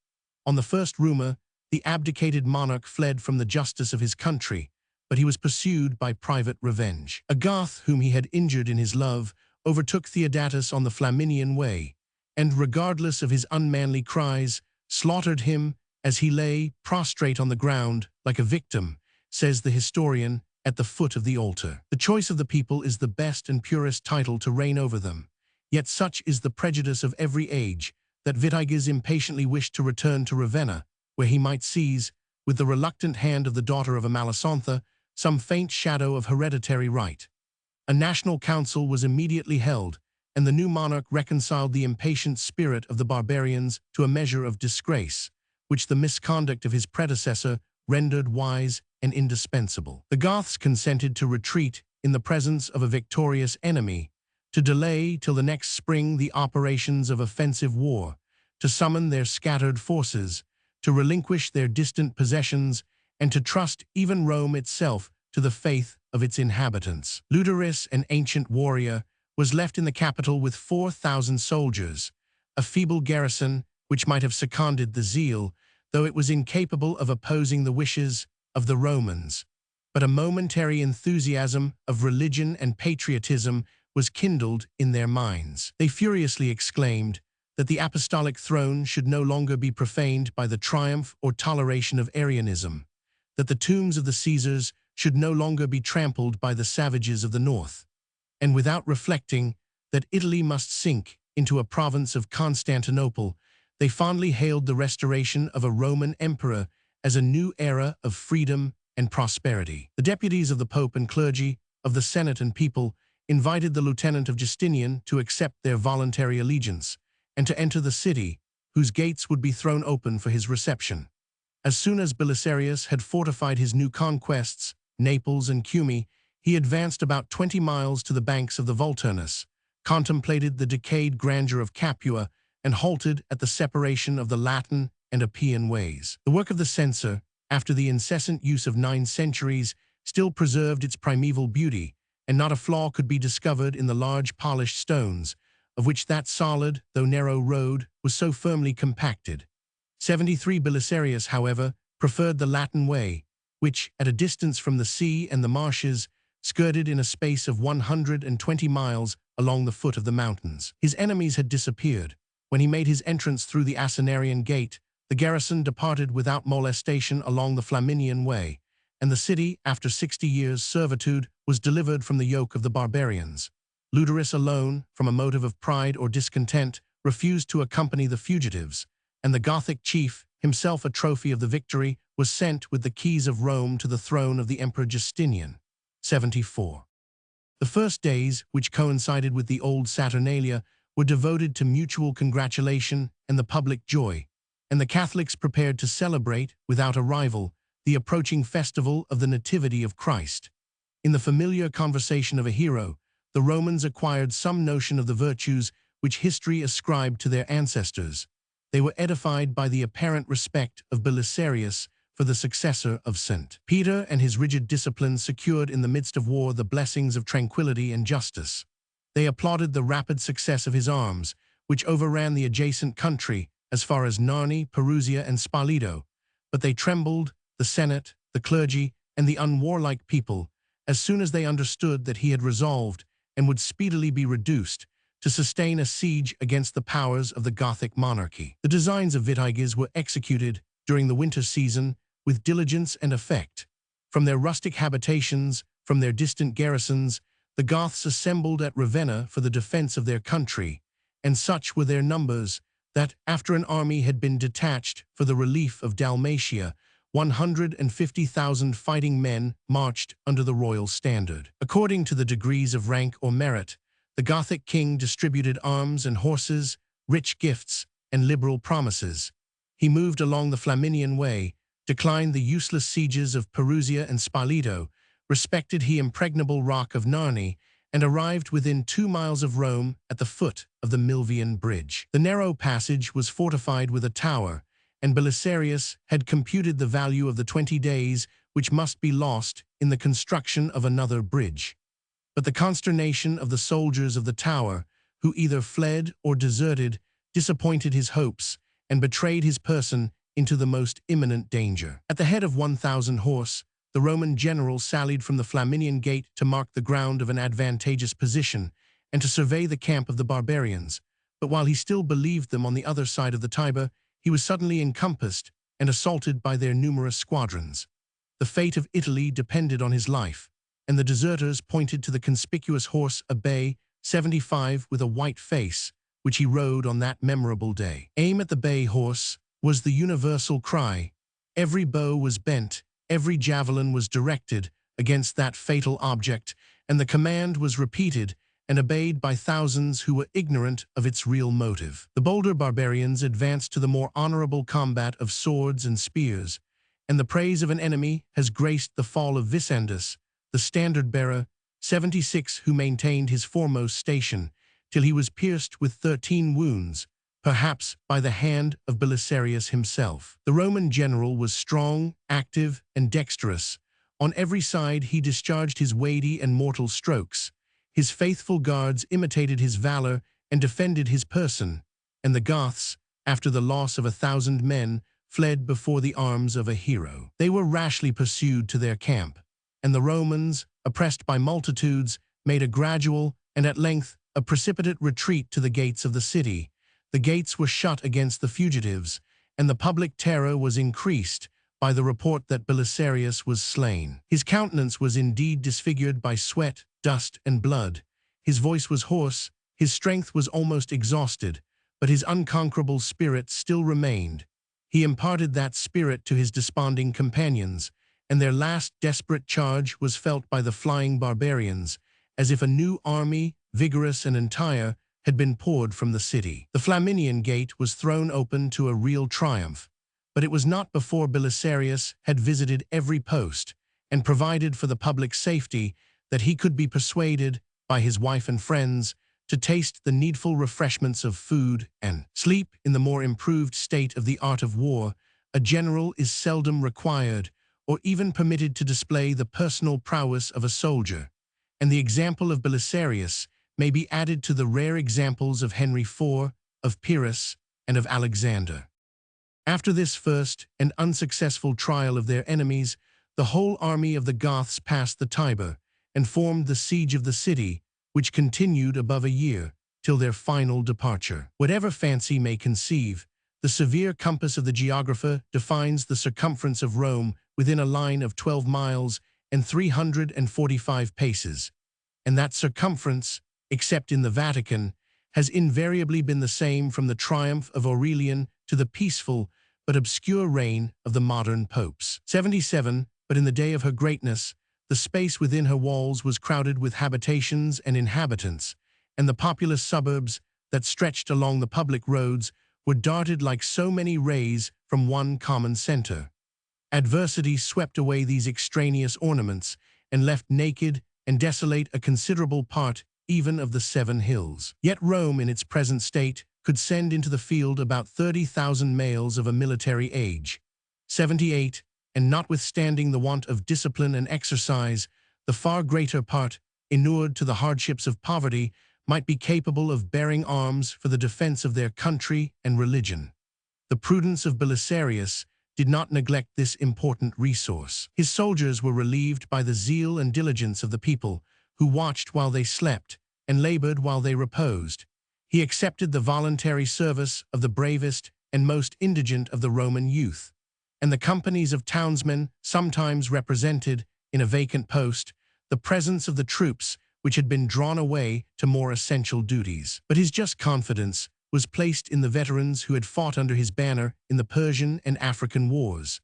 On the first rumor, the abdicated monarch fled from the justice of his country, but he was pursued by private revenge. A Goth whom he had injured in his love overtook Theodatus on the Flaminian Way, and regardless of his unmanly cries, slaughtered him as he lay prostrate on the ground like a victim, says the historian, at the foot of the altar. The choice of the people is the best and purest title to reign over them, yet such is the prejudice of every age that Vitiges impatiently wished to return to Ravenna, where he might seize, with the reluctant hand of the daughter of Amalasontha, some faint shadow of hereditary right. A national council was immediately held, and the new monarch reconciled the impatient spirit of the barbarians to a measure of disgrace, which the misconduct of his predecessor rendered wise and indispensable. The Goths consented to retreat in the presence of a victorious enemy, to delay till the next spring the operations of offensive war, to summon their scattered forces, to relinquish their distant possessions, and to trust even Rome itself to the faith of its inhabitants. Ludoris, an ancient warrior, was left in the capital with 4,000 soldiers, a feeble garrison which might have seconded the zeal, though it was incapable of opposing the wishes of the Romans. But a momentary enthusiasm of religion and patriotism was kindled in their minds. They furiously exclaimed that the apostolic throne should no longer be profaned by the triumph or toleration of Arianism, that the tombs of the Caesars should no longer be trampled by the savages of the north, and without reflecting that Italy must sink into a province of Constantinople, they fondly hailed the restoration of a Roman emperor as a new era of freedom and prosperity. The deputies of the Pope and clergy, of the Senate and people, invited the lieutenant of Justinian to accept their voluntary allegiance and to enter the city, whose gates would be thrown open for his reception. As soon as Belisarius had fortified his new conquests, Naples and Cumae, he advanced about 20 miles to the banks of the Vulturnus, contemplated the decayed grandeur of Capua, and halted at the separation of the Latin and Appian ways. The work of the censor, after the incessant use of 9 centuries, still preserved its primeval beauty, and not a flaw could be discovered in the large polished stones, of which that solid, though narrow road was so firmly compacted. 73. Belisarius, however, preferred the Latin way, which, at a distance from the sea and the marshes, skirted in a space of 120 miles along the foot of the mountains. His enemies had disappeared. When he made his entrance through the Asinarian Gate, the garrison departed without molestation along the Flaminian Way, and the city, after 60 years' servitude, was delivered from the yoke of the barbarians. Leudaris alone, from a motive of pride or discontent, refused to accompany the fugitives, and the Gothic chief, himself a trophy of the victory, was sent with the keys of Rome to the throne of the Emperor Justinian. 74. The first days, which coincided with the Old Saturnalia, were devoted to mutual congratulation and the public joy, and the Catholics prepared to celebrate, without a rival, the approaching festival of the Nativity of Christ. In the familiar conversation of a hero, the Romans acquired some notion of the virtues which history ascribed to their ancestors. They were edified by the apparent respect of Belisarius for the successor of St. Peter, and his rigid discipline secured in the midst of war the blessings of tranquility and justice. They applauded the rapid success of his arms, which overran the adjacent country as far as Narni, Perusia, and Spoleto, but they trembled, the Senate, the clergy, and the unwarlike people, as soon as they understood that he had resolved, and would speedily be reduced, to sustain a siege against the powers of the Gothic monarchy. The designs of Vitiges were executed during the winter season with diligence and effect. From their rustic habitations, from their distant garrisons, the Goths assembled at Ravenna for the defense of their country, and such were their numbers that, after an army had been detached for the relief of Dalmatia, 150,000 fighting men marched under the royal standard. According to the degrees of rank or merit, the Gothic king distributed arms and horses, rich gifts, and liberal promises. He moved along the Flaminian Way, declined the useless sieges of Perusia and Spoleto, respected the impregnable rock of Narni, and arrived within 2 miles of Rome at the foot of the Milvian Bridge. The narrow passage was fortified with a tower, and Belisarius had computed the value of the 20 days which must be lost in the construction of another bridge. But the consternation of the soldiers of the tower, who either fled or deserted, disappointed his hopes and betrayed his person into the most imminent danger. At the head of 1,000 horse, the Roman general sallied from the Flaminian Gate to mark the ground of an advantageous position and to survey the camp of the barbarians. But while he still believed them on the other side of the Tiber, he was suddenly encompassed and assaulted by their numerous squadrons. The fate of Italy depended on his life, and the deserters pointed to the conspicuous horse, a bay, 75 with a white face, which he rode on that memorable day. "Aim at the bay horse," was the universal cry. Every bow was bent, every javelin was directed against that fatal object, and the command was repeated and obeyed by thousands who were ignorant of its real motive. The bolder barbarians advanced to the more honorable combat of swords and spears, and the praise of an enemy has graced the fall of Vicendus, the standard-bearer, 76, who maintained his foremost station, till he was pierced with 13 wounds, perhaps by the hand of Belisarius himself. The Roman general was strong, active, and dexterous. On every side he discharged his weighty and mortal strokes. His faithful guards imitated his valor and defended his person, and the Goths, after the loss of 1,000 men, fled before the arms of a hero. They were rashly pursued to their camp, and the Romans, oppressed by multitudes, made a gradual and at length a precipitate retreat to the gates of the city. The gates were shut against the fugitives, and the public terror was increased by the report that Belisarius was slain. His countenance was indeed disfigured by sweat, dust, and blood. His voice was hoarse, his strength was almost exhausted, but his unconquerable spirit still remained. He imparted that spirit to his desponding companions, and their last desperate charge was felt by the flying barbarians, as if a new army, vigorous and entire, had been poured from the city. The Flaminian Gate was thrown open to a real triumph, but it was not before Belisarius had visited every post and provided for the public safety that he could be persuaded, by his wife and friends, to taste the needful refreshments of food and sleep. In the more improved state of the art of war, a general is seldom required or even permitted to display the personal prowess of a soldier, and the example of Belisarius may be added to the rare examples of Henry IV, of Pyrrhus, and of Alexander. After this first and unsuccessful trial of their enemies, the whole army of the Goths passed the Tiber, and formed the siege of the city, which continued above a year, till their final departure. Whatever fancy may conceive, the severe compass of the geographer defines the circumference of Rome within a line of 12 miles and 345 paces, and that circumference, except in the Vatican, has invariably been the same from the triumph of Aurelian to the peaceful but obscure reign of the modern popes. 77, but in the day of her greatness, the space within her walls was crowded with habitations and inhabitants, and the populous suburbs that stretched along the public roads were darted like so many rays from one common center. Adversity swept away these extraneous ornaments and left naked and desolate a considerable part even of the 7 hills. Yet Rome, in its present state, could send into the field about 30,000 males of a military age. 78, and notwithstanding the want of discipline and exercise, the far greater part, inured to the hardships of poverty, might be capable of bearing arms for the defense of their country and religion. The prudence of Belisarius did not neglect this important resource. His soldiers were relieved by the zeal and diligence of the people, who watched while they slept and labored while they reposed. He accepted the voluntary service of the bravest and most indigent of the Roman youth, and the companies of townsmen sometimes represented, in a vacant post, the presence of the troops which had been drawn away to more essential duties. But his just confidence was placed in the veterans who had fought under his banner in the Persian and African wars,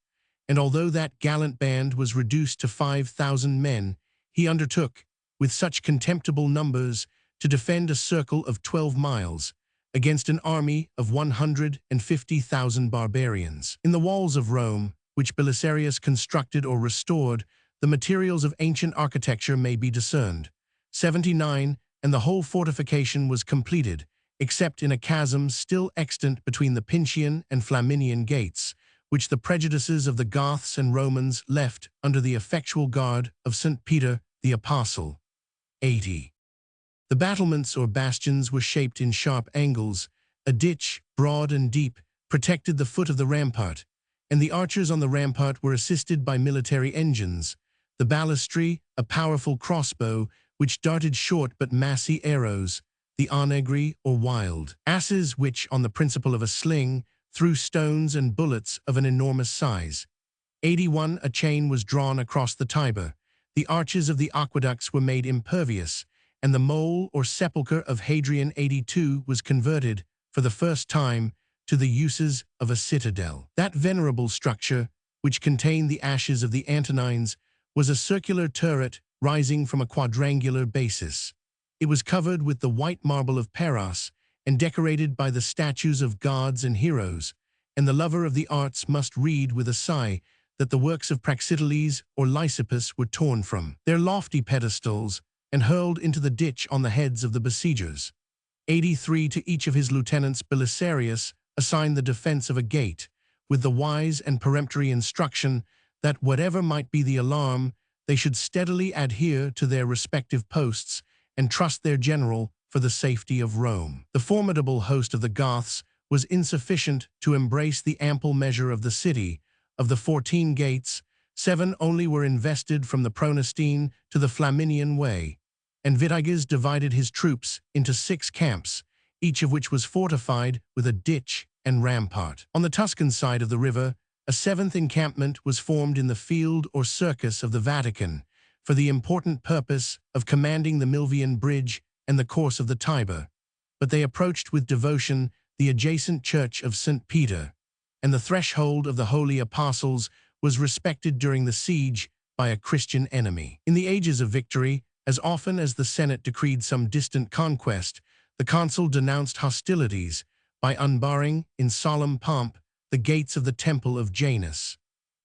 and although that gallant band was reduced to 5,000 men, he undertook, with such contemptible numbers, to defend a circle of 12 miles against an army of 150,000 barbarians. In the walls of Rome, which Belisarius constructed or restored, the materials of ancient architecture may be discerned. 79, and the whole fortification was completed, except in a chasm still extant between the Pincian and Flaminian gates, which the prejudices of the Goths and Romans left under the effectual guard of St. Peter the Apostle. 80. The battlements or bastions were shaped in sharp angles. A ditch, broad and deep, protected the foot of the rampart, and the archers on the rampart were assisted by military engines. The balustri, a powerful crossbow, which darted short but massy arrows, the onegri or wild asses which, on the principle of a sling, threw stones and bullets of an enormous size. 81. A chain was drawn across the Tiber. The arches of the aqueducts were made impervious, and the mole or sepulchre of Hadrian 82 was converted, for the first time, to the uses of a citadel. That venerable structure, which contained the ashes of the Antonines, was a circular turret rising from a quadrangular basis. It was covered with the white marble of Paros and decorated by the statues of gods and heroes, and the lover of the arts must read with a sigh that the works of Praxiteles or Lysippus were torn from their lofty pedestals and hurled into the ditch on the heads of the besiegers. 83. To each of his lieutenants Belisarius assigned the defense of a gate, with the wise and peremptory instruction that whatever might be the alarm, they should steadily adhere to their respective posts and trust their general for the safety of Rome. The formidable host of the Goths was insufficient to embrace the ample measure of the city. Of the 14 gates, 7 only were invested from the Praenestine to the Flaminian Way, and Vitiges divided his troops into 6 camps, each of which was fortified with a ditch and rampart. On the Tuscan side of the river, a 7th encampment was formed in the field or circus of the Vatican, for the important purpose of commanding the Milvian Bridge and the course of the Tiber, but they approached with devotion the adjacent church of St. Peter, and the threshold of the Holy Apostles was respected during the siege by a Christian enemy. In the ages of victory, as often as the Senate decreed some distant conquest, the consul denounced hostilities by unbarring, in solemn pomp, the gates of the temple of Janus.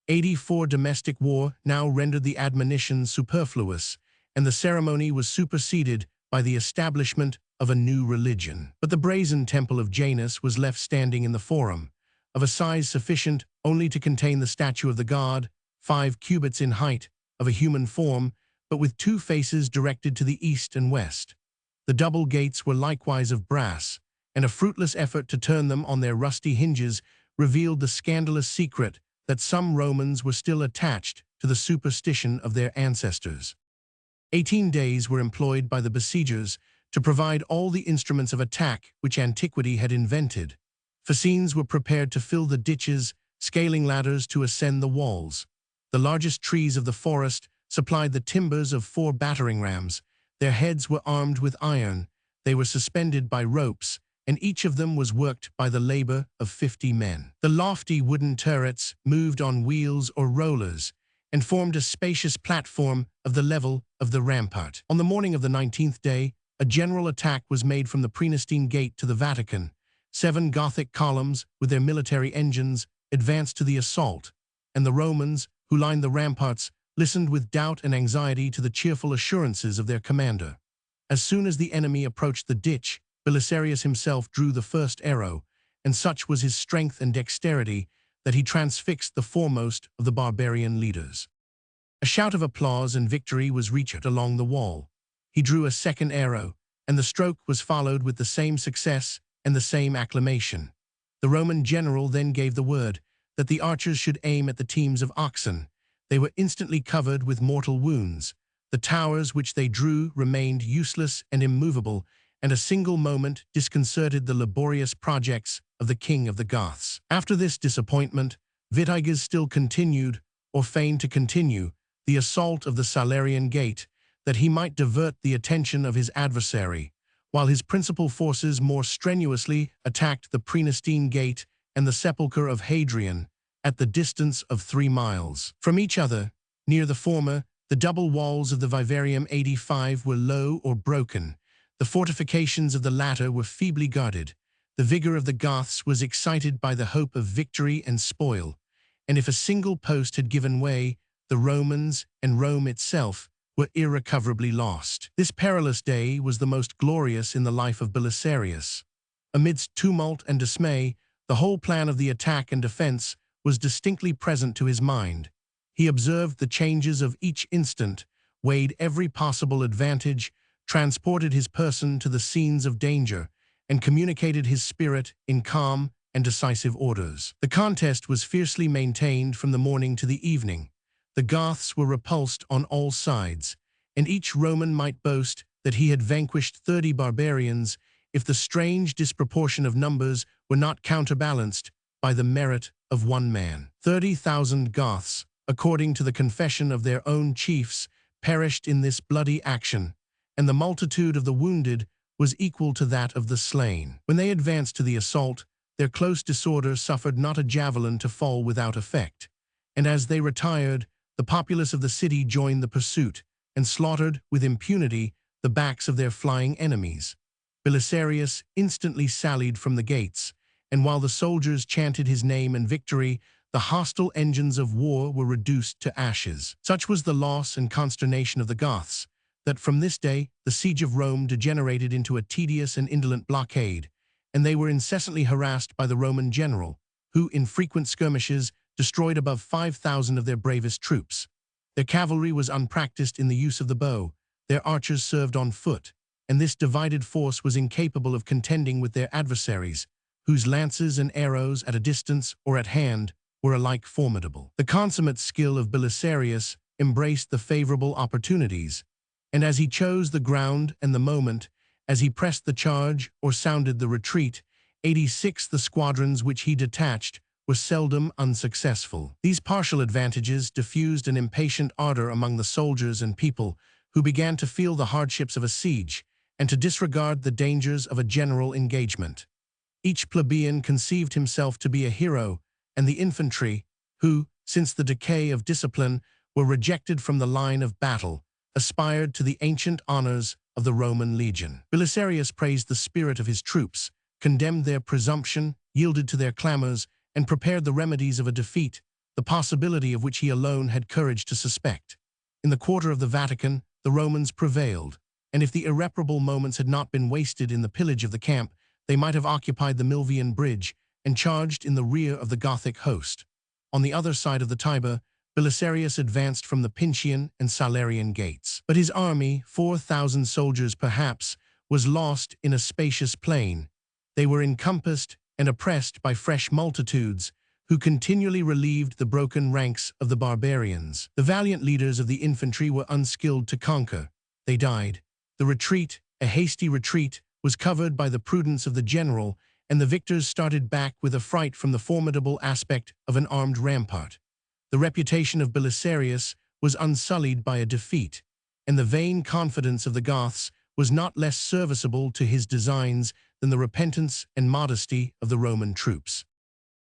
84. Domestic war now rendered the admonition superfluous, and the ceremony was superseded by the establishment of a new religion. But the brazen temple of Janus was left standing in the forum, of a size sufficient only to contain the statue of the god, 5 cubits in height, of a human form, but with 2 faces directed to the east and west. The double gates were likewise of brass, and a fruitless effort to turn them on their rusty hinges revealed the scandalous secret that some Romans were still attached to the superstition of their ancestors. 18 days were employed by the besiegers to provide all the instruments of attack which antiquity had invented. Fascines were prepared to fill the ditches, scaling ladders to ascend the walls. The largest trees of the forest supplied the timbers of 4 battering rams. Their heads were armed with iron, they were suspended by ropes, and each of them was worked by the labor of 50 men. The lofty wooden turrets moved on wheels or rollers, and formed a spacious platform of the level of the rampart. On the morning of the 19th day, a general attack was made from the Praenestine Gate to the Vatican. 7 Gothic columns, with their military engines, advanced to the assault, and the Romans, who lined the ramparts, listened with doubt and anxiety to the cheerful assurances of their commander. As soon as the enemy approached the ditch, Belisarius himself drew the first arrow, and such was his strength and dexterity that he transfixed the foremost of the barbarian leaders. A shout of applause and victory was reached along the wall. He drew a second arrow, and the stroke was followed with the same success and the same acclamation. The Roman general then gave the word that the archers should aim at the teams of oxen. They were instantly covered with mortal wounds. The towers which they drew remained useless and immovable, and a single moment disconcerted the laborious projects of the king of the Goths. After this disappointment, Vitiges still continued, or feigned to continue, the assault of the Salarian Gate, that he might divert the attention of his adversary, while his principal forces more strenuously attacked the Praenestine Gate and the sepulchre of Hadrian, at the distance of 3 miles from each other. Near the former, the double walls of the Vivarium 85 were low or broken. The fortifications of the latter were feebly guarded. The vigor of the Goths was excited by the hope of victory and spoil, and if a single post had given way, the Romans and Rome itself were irrecoverably lost. This perilous day was the most glorious in the life of Belisarius. Amidst tumult and dismay, the whole plan of the attack and defense was distinctly present to his mind. He observed the changes of each instant, weighed every possible advantage, transported his person to the scenes of danger, and communicated his spirit in calm and decisive orders. The contest was fiercely maintained from the morning to the evening. The Goths were repulsed on all sides, and each Roman might boast that he had vanquished 30 barbarians if the strange disproportion of numbers were not counterbalanced by the merit of one man. 30,000 Goths, according to the confession of their own chiefs, perished in this bloody action, and the multitude of the wounded was equal to that of the slain. When they advanced to the assault, their close disorder suffered not a javelin to fall without effect, and as they retired, the populace of the city joined the pursuit, and slaughtered with impunity the backs of their flying enemies. Belisarius instantly sallied from the gates, and while the soldiers chanted his name and victory, the hostile engines of war were reduced to ashes. Such was the loss and consternation of the Goths, that from this day the siege of Rome degenerated into a tedious and indolent blockade, and they were incessantly harassed by the Roman general, who, in frequent skirmishes, destroyed above 5,000 of their bravest troops. Their cavalry was unpracticed in the use of the bow, their archers served on foot, and this divided force was incapable of contending with their adversaries, whose lances and arrows at a distance or at hand were alike formidable. The consummate skill of Belisarius embraced the favorable opportunities, and as he chose the ground and the moment, as he pressed the charge or sounded the retreat, 86 the squadrons which he detached were seldom unsuccessful. These partial advantages diffused an impatient ardor among the soldiers and people, who began to feel the hardships of a siege and to disregard the dangers of a general engagement. Each plebeian conceived himself to be a hero, and the infantry, who, since the decay of discipline, were rejected from the line of battle, aspired to the ancient honors of the Roman legion. Belisarius praised the spirit of his troops, condemned their presumption, yielded to their clamors, and prepared the remedies of a defeat, the possibility of which he alone had courage to suspect. In the quarter of the Vatican, the Romans prevailed, and if the irreparable moments had not been wasted in the pillage of the camp, they might have occupied the Milvian bridge and charged in the rear of the Gothic host. On the other side of the Tiber, Belisarius advanced from the Pincian and Salarian gates. But his army, 4,000 soldiers perhaps, was lost in a spacious plain. They were encompassed and oppressed by fresh multitudes, who continually relieved the broken ranks of the barbarians. The valiant leaders of the infantry were unskilled to conquer. they died. The retreat, a hasty retreat, was covered by the prudence of the general, and the victors started back with affright from the formidable aspect of an armed rampart. The reputation of Belisarius was unsullied by a defeat, and the vain confidence of the Goths was not less serviceable to his designs than the repentance and modesty of the Roman troops.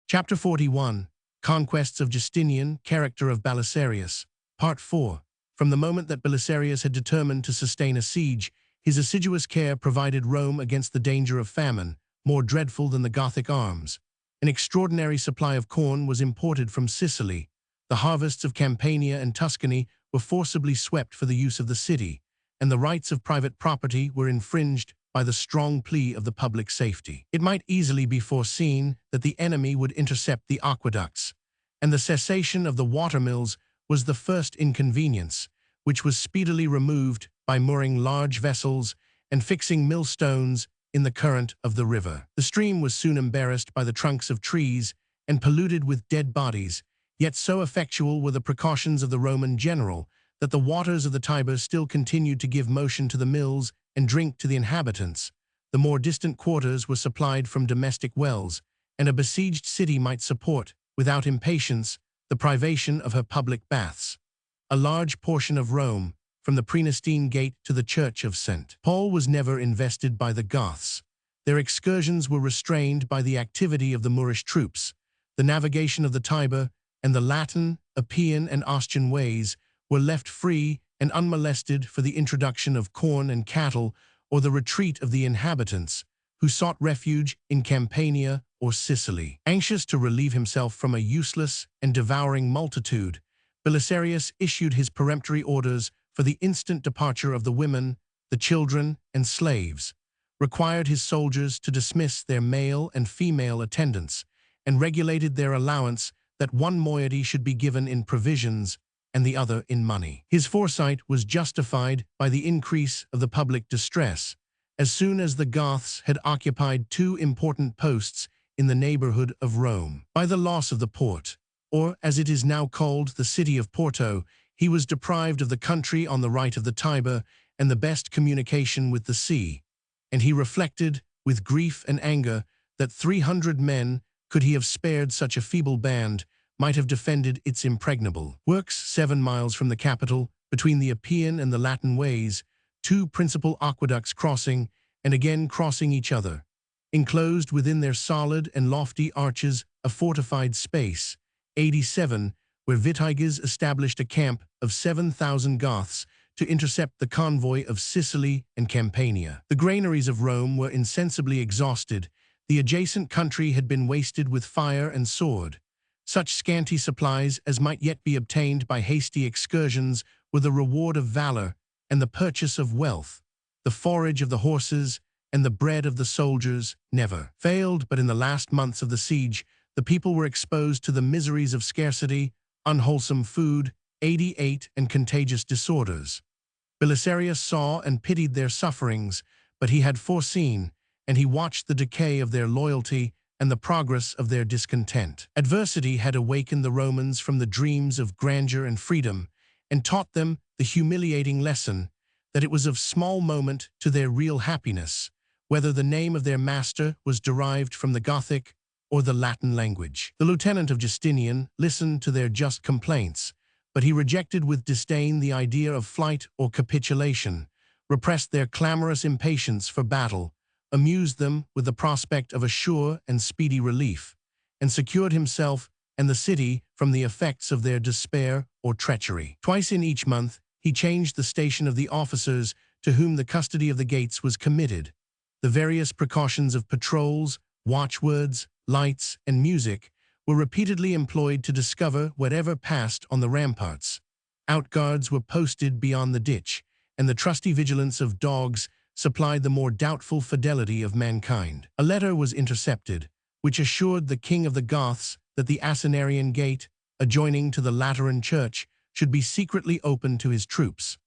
Chapter 41. Conquests of Justinian, Character of Belisarius. Part 4. From the moment that Belisarius had determined to sustain a siege, his assiduous care provided Rome against the danger of famine, more dreadful than the Gothic arms. An extraordinary supply of corn was imported from Sicily. The harvests of Campania and Tuscany were forcibly swept for the use of the city, and the rights of private property were infringed by the strong plea of the public safety. It might easily be foreseen that the enemy would intercept the aqueducts, and the cessation of the watermills was the first inconvenience, which was speedily removed by mooring large vessels and fixing millstones in the current of the river. The stream was soon embarrassed by the trunks of trees and polluted with dead bodies, yet so effectual were the precautions of the Roman general that the waters of the Tiber still continued to give motion to the mills and drink to the inhabitants. The more distant quarters were supplied from domestic wells, and a besieged city might support, without impatience, the privation of her public baths. A large portion of Rome, from the Praenestine Gate to the Church of St. Paul, was never invested by the Goths. Their excursions were restrained by the activity of the Moorish troops. The navigation of the Tiber and the Latin, Appian, and Ostian ways were left free and unmolested for the introduction of corn and cattle or the retreat of the inhabitants, who sought refuge in Campania or Sicily. Anxious to relieve himself from a useless and devouring multitude, Belisarius issued his peremptory orders for the instant departure of the women, the children, and slaves, required his soldiers to dismiss their male and female attendants, and regulated their allowance that one moiety should be given in provisions and the other in money. His foresight was justified by the increase of the public distress. As soon as the Goths had occupied two important posts in the neighborhood of Rome, by the loss of the port, or as it is now called, the city of Porto, he was deprived of the country on the right of the Tiber and the best communication with the sea, and he reflected, with grief and anger, that 300 men, could he have spared such a feeble band, might have defended its impregnable works 7 miles from the capital, between the Appian and the Latin ways, two principal aqueducts crossing and again crossing each other, enclosed within their solid and lofty arches a fortified space, 87, where Vitiges established a camp of 7,000 Goths to intercept the convoy of Sicily and Campania. The granaries of Rome were insensibly exhausted. The adjacent country had been wasted with fire and sword. Such scanty supplies as might yet be obtained by hasty excursions were the reward of valor and the purchase of wealth. The forage of the horses and the bread of the soldiers never failed, but in the last months of the siege, the people were exposed to the miseries of scarcity, unwholesome food, 88, and contagious disorders. Belisarius saw and pitied their sufferings, but he had foreseen, and he watched the decay of their loyalty and the progress of their discontent. Adversity had awakened the Romans from the dreams of grandeur and freedom, and taught them the humiliating lesson that it was of small moment to their real happiness, whether the name of their master was derived from the Gothic or the Latin language. The lieutenant of Justinian listened to their just complaints, but he rejected with disdain the idea of flight or capitulation, repressed their clamorous impatience for battle, amused them with the prospect of a sure and speedy relief, and secured himself and the city from the effects of their despair or treachery. Twice in each month, he changed the station of the officers to whom the custody of the gates was committed. The various precautions of patrols, watchwords, lights, and music were repeatedly employed to discover whatever passed on the ramparts. Outguards were posted beyond the ditch, and the trusty vigilance of dogs supplied the more doubtful fidelity of mankind. A letter was intercepted, which assured the king of the Goths that the Asinarian Gate, adjoining to the Lateran Church, should be secretly opened to his troops.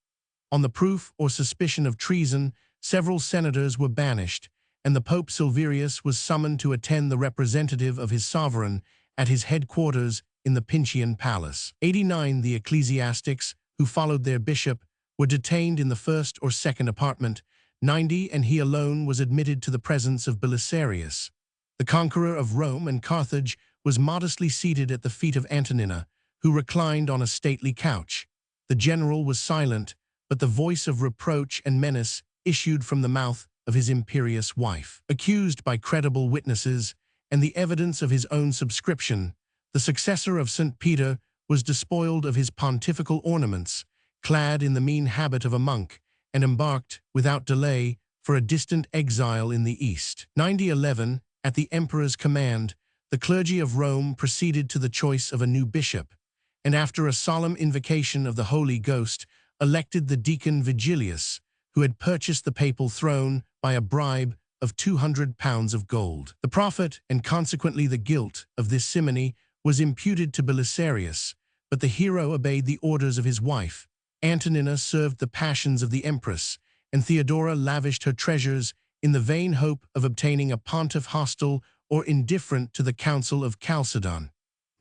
On the proof or suspicion of treason, several senators were banished, and the Pope Silverius was summoned to attend the representative of his sovereign at his headquarters in the Pincian Palace. 89 The ecclesiastics, who followed their bishop, were detained in the first or second apartment. 90 and he alone was admitted to the presence of Belisarius. The conqueror of Rome and Carthage was modestly seated at the feet of Antonina, who reclined on a stately couch. The general was silent, but the voice of reproach and menace issued from the mouth of his imperious wife. Accused by credible witnesses and the evidence of his own subscription, the successor of St. Peter was despoiled of his pontifical ornaments, clad in the mean habit of a monk, and embarked, without delay, for a distant exile in the East. 9011, at the emperor's command, the clergy of Rome proceeded to the choice of a new bishop, and after a solemn invocation of the Holy Ghost, elected the deacon Vigilius, who had purchased the papal throne by a bribe of 200 pounds of gold. The profit, and consequently the guilt, of this simony was imputed to Belisarius, but the hero obeyed the orders of his wife. Antonina served the passions of the empress, and Theodora lavished her treasures in the vain hope of obtaining a pontiff hostile or indifferent to the Council of Chalcedon.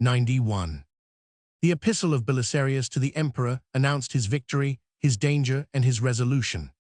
91. The epistle of Belisarius to the emperor announced his victory, his danger, and his resolution.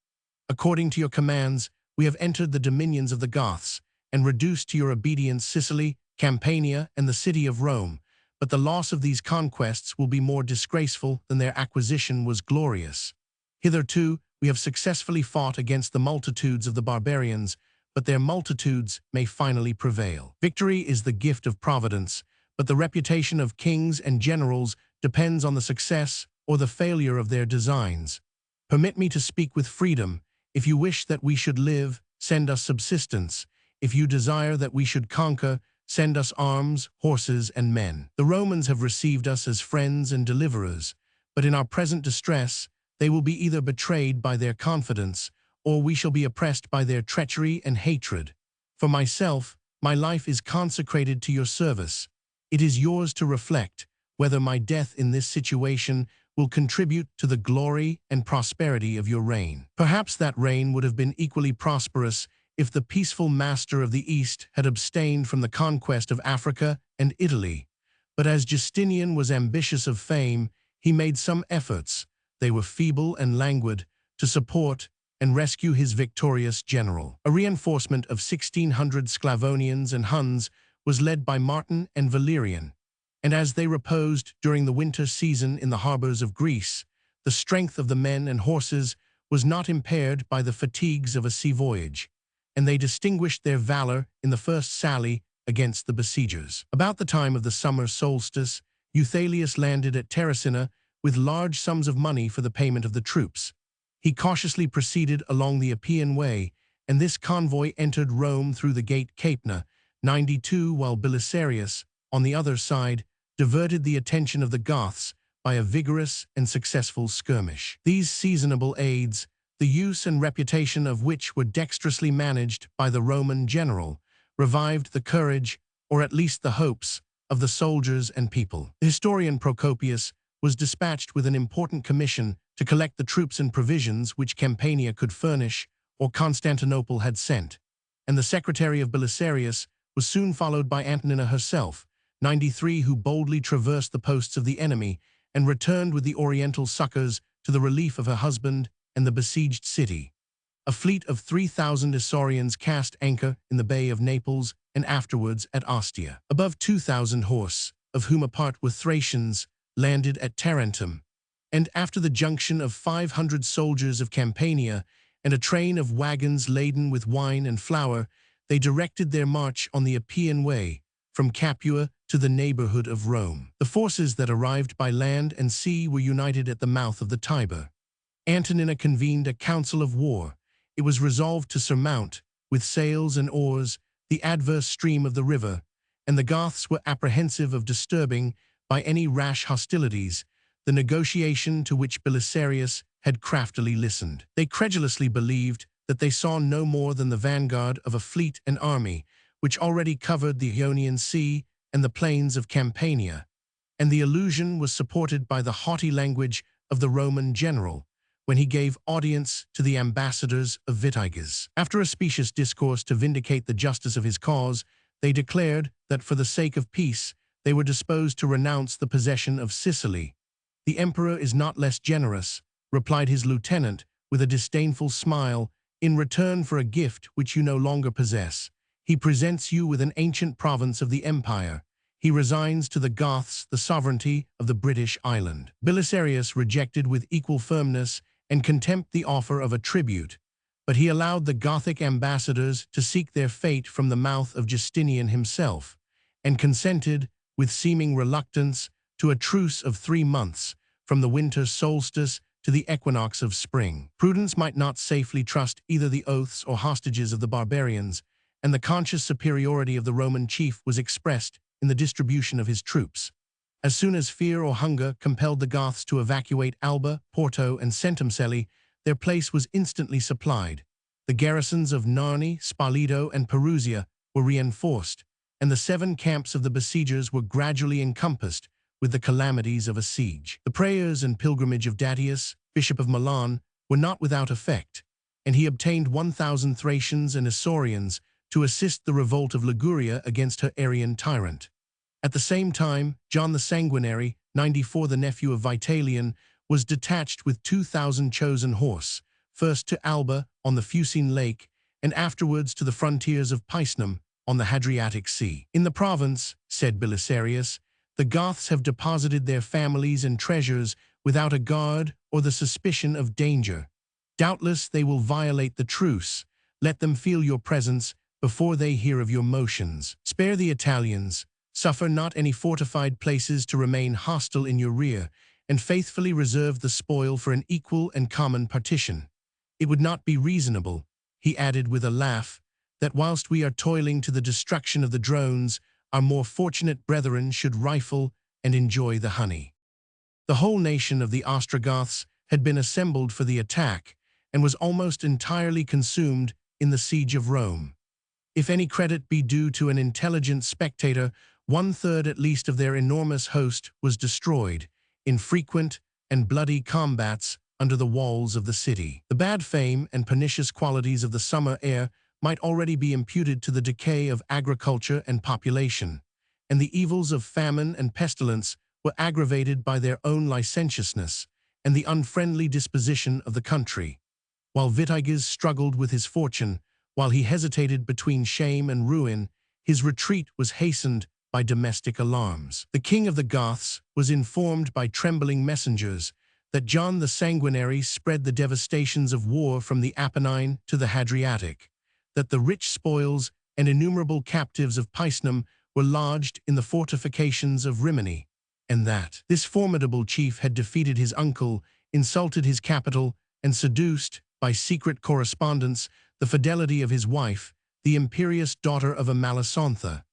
According to your commands, we have entered the dominions of the Goths, and reduced to your obedience Sicily, Campania, and the city of Rome, but the loss of these conquests will be more disgraceful than their acquisition was glorious. Hitherto, we have successfully fought against the multitudes of the barbarians, but their multitudes may finally prevail. Victory is the gift of providence, but the reputation of kings and generals depends on the success or the failure of their designs. Permit me to speak with freedom. If you wish that we should live, send us subsistence. If you desire that we should conquer, send us arms, horses, and men. The Romans have received us as friends and deliverers, but in our present distress, they will be either betrayed by their confidence, or we shall be oppressed by their treachery and hatred. For myself, my life is consecrated to your service. It is yours to reflect whether my death in this situation will contribute to the glory and prosperity of your reign. Perhaps that reign would have been equally prosperous if the peaceful master of the East had abstained from the conquest of Africa and Italy. But as Justinian was ambitious of fame, he made some efforts, they were feeble and languid, to support and rescue his victorious general. A reinforcement of 1,600 Sclavonians and Huns was led by Martin and Valerian, and as they reposed during the winter season in the harbors of Greece, the strength of the men and horses was not impaired by the fatigues of a sea voyage, and they distinguished their valor in the first sally against the besiegers. About the time of the summer solstice, Euthalius landed at Terracina with large sums of money for the payment of the troops. He cautiously proceeded along the Appian Way, and this convoy entered Rome through the gate Caepna, 92, while Belisarius, on the other side, diverted the attention of the Goths by a vigorous and successful skirmish. These seasonable aids, the use and reputation of which were dexterously managed by the Roman general, revived the courage, or at least the hopes, of the soldiers and people. The historian Procopius was dispatched with an important commission to collect the troops and provisions which Campania could furnish or Constantinople had sent, and the secretary of Belisarius was soon followed by Antonina herself, 93, who boldly traversed the posts of the enemy and returned with the oriental succors to the relief of her husband and the besieged city. A fleet of 3,000 Isaurians cast anchor in the Bay of Naples and afterwards at Ostia. Above 2,000 horse, of whom a part were Thracians, landed at Tarentum, and after the junction of 500 soldiers of Campania and a train of wagons laden with wine and flour, they directed their march on the Appian Way, from Capua to the neighborhood of Rome. The forces that arrived by land and sea were united at the mouth of the Tiber. Antonina convened a council of war. It was resolved to surmount, with sails and oars, the adverse stream of the river, and the Goths were apprehensive of disturbing, by any rash hostilities, the negotiation to which Belisarius had craftily listened. They credulously believed that they saw no more than the vanguard of a fleet and army, which already covered the Ionian Sea and the plains of Campania, and the illusion was supported by the haughty language of the Roman general, when he gave audience to the ambassadors of Vitiges. After a specious discourse to vindicate the justice of his cause, they declared that for the sake of peace, they were disposed to renounce the possession of Sicily. The emperor is not less generous, replied his lieutenant with a disdainful smile, in return for a gift which you no longer possess. He presents you with an ancient province of the empire. He resigns to the Goths the sovereignty of the British island. Belisarius rejected with equal firmness and contempt the offer of a tribute, but he allowed the Gothic ambassadors to seek their fate from the mouth of Justinian himself, and consented, with seeming reluctance, to a truce of 3 months, from the winter solstice to the equinox of spring. Prudence might not safely trust either the oaths or hostages of the barbarians, and the conscious superiority of the Roman chief was expressed in the distribution of his troops. As soon as fear or hunger compelled the Goths to evacuate Alba, Porto, and Centumcelli, their place was instantly supplied. The garrisons of Narni, Spoleto, and Perusia were reinforced, and the 7 camps of the besiegers were gradually encompassed with the calamities of a siege. The prayers and pilgrimage of Datius, Bishop of Milan, were not without effect, and he obtained 1,000 Thracians and Isaurians to assist the revolt of Liguria against her Arian tyrant. At the same time, John the Sanguinary, 94 the nephew of Vitalian, was detached with 2,000 chosen horse, first to Alba on the Fucine Lake, and afterwards to the frontiers of Picenum on the Hadriatic Sea. In the province, said Belisarius, the Goths have deposited their families and treasures without a guard or the suspicion of danger. Doubtless they will violate the truce. Let them feel your presence before they hear of your motions. Spare the Italians. Suffer not any fortified places to remain hostile in your rear, and faithfully reserve the spoil for an equal and common partition. It would not be reasonable, he added with a laugh, that whilst we are toiling to the destruction of the drones, our more fortunate brethren should rifle and enjoy the honey. The whole nation of the Ostrogoths had been assembled for the attack, and was almost entirely consumed in the siege of Rome. If any credit be due to an intelligent spectator, 1/3 at least of their enormous host was destroyed in frequent and bloody combats under the walls of the city. The bad fame and pernicious qualities of the summer air might already be imputed to the decay of agriculture and population, and the evils of famine and pestilence were aggravated by their own licentiousness and the unfriendly disposition of the country. While Vitiges struggled with his fortune, while he hesitated between shame and ruin, his retreat was hastened by domestic alarms. The king of the Goths was informed by trembling messengers that John the Sanguinary spread the devastations of war from the Apennine to the Hadriatic, that the rich spoils and innumerable captives of Picenum were lodged in the fortifications of Rimini, and that this formidable chief had defeated his uncle, insulted his capital, and seduced, by secret correspondence, the fidelity of his wife, the imperious daughter of a Malisantha.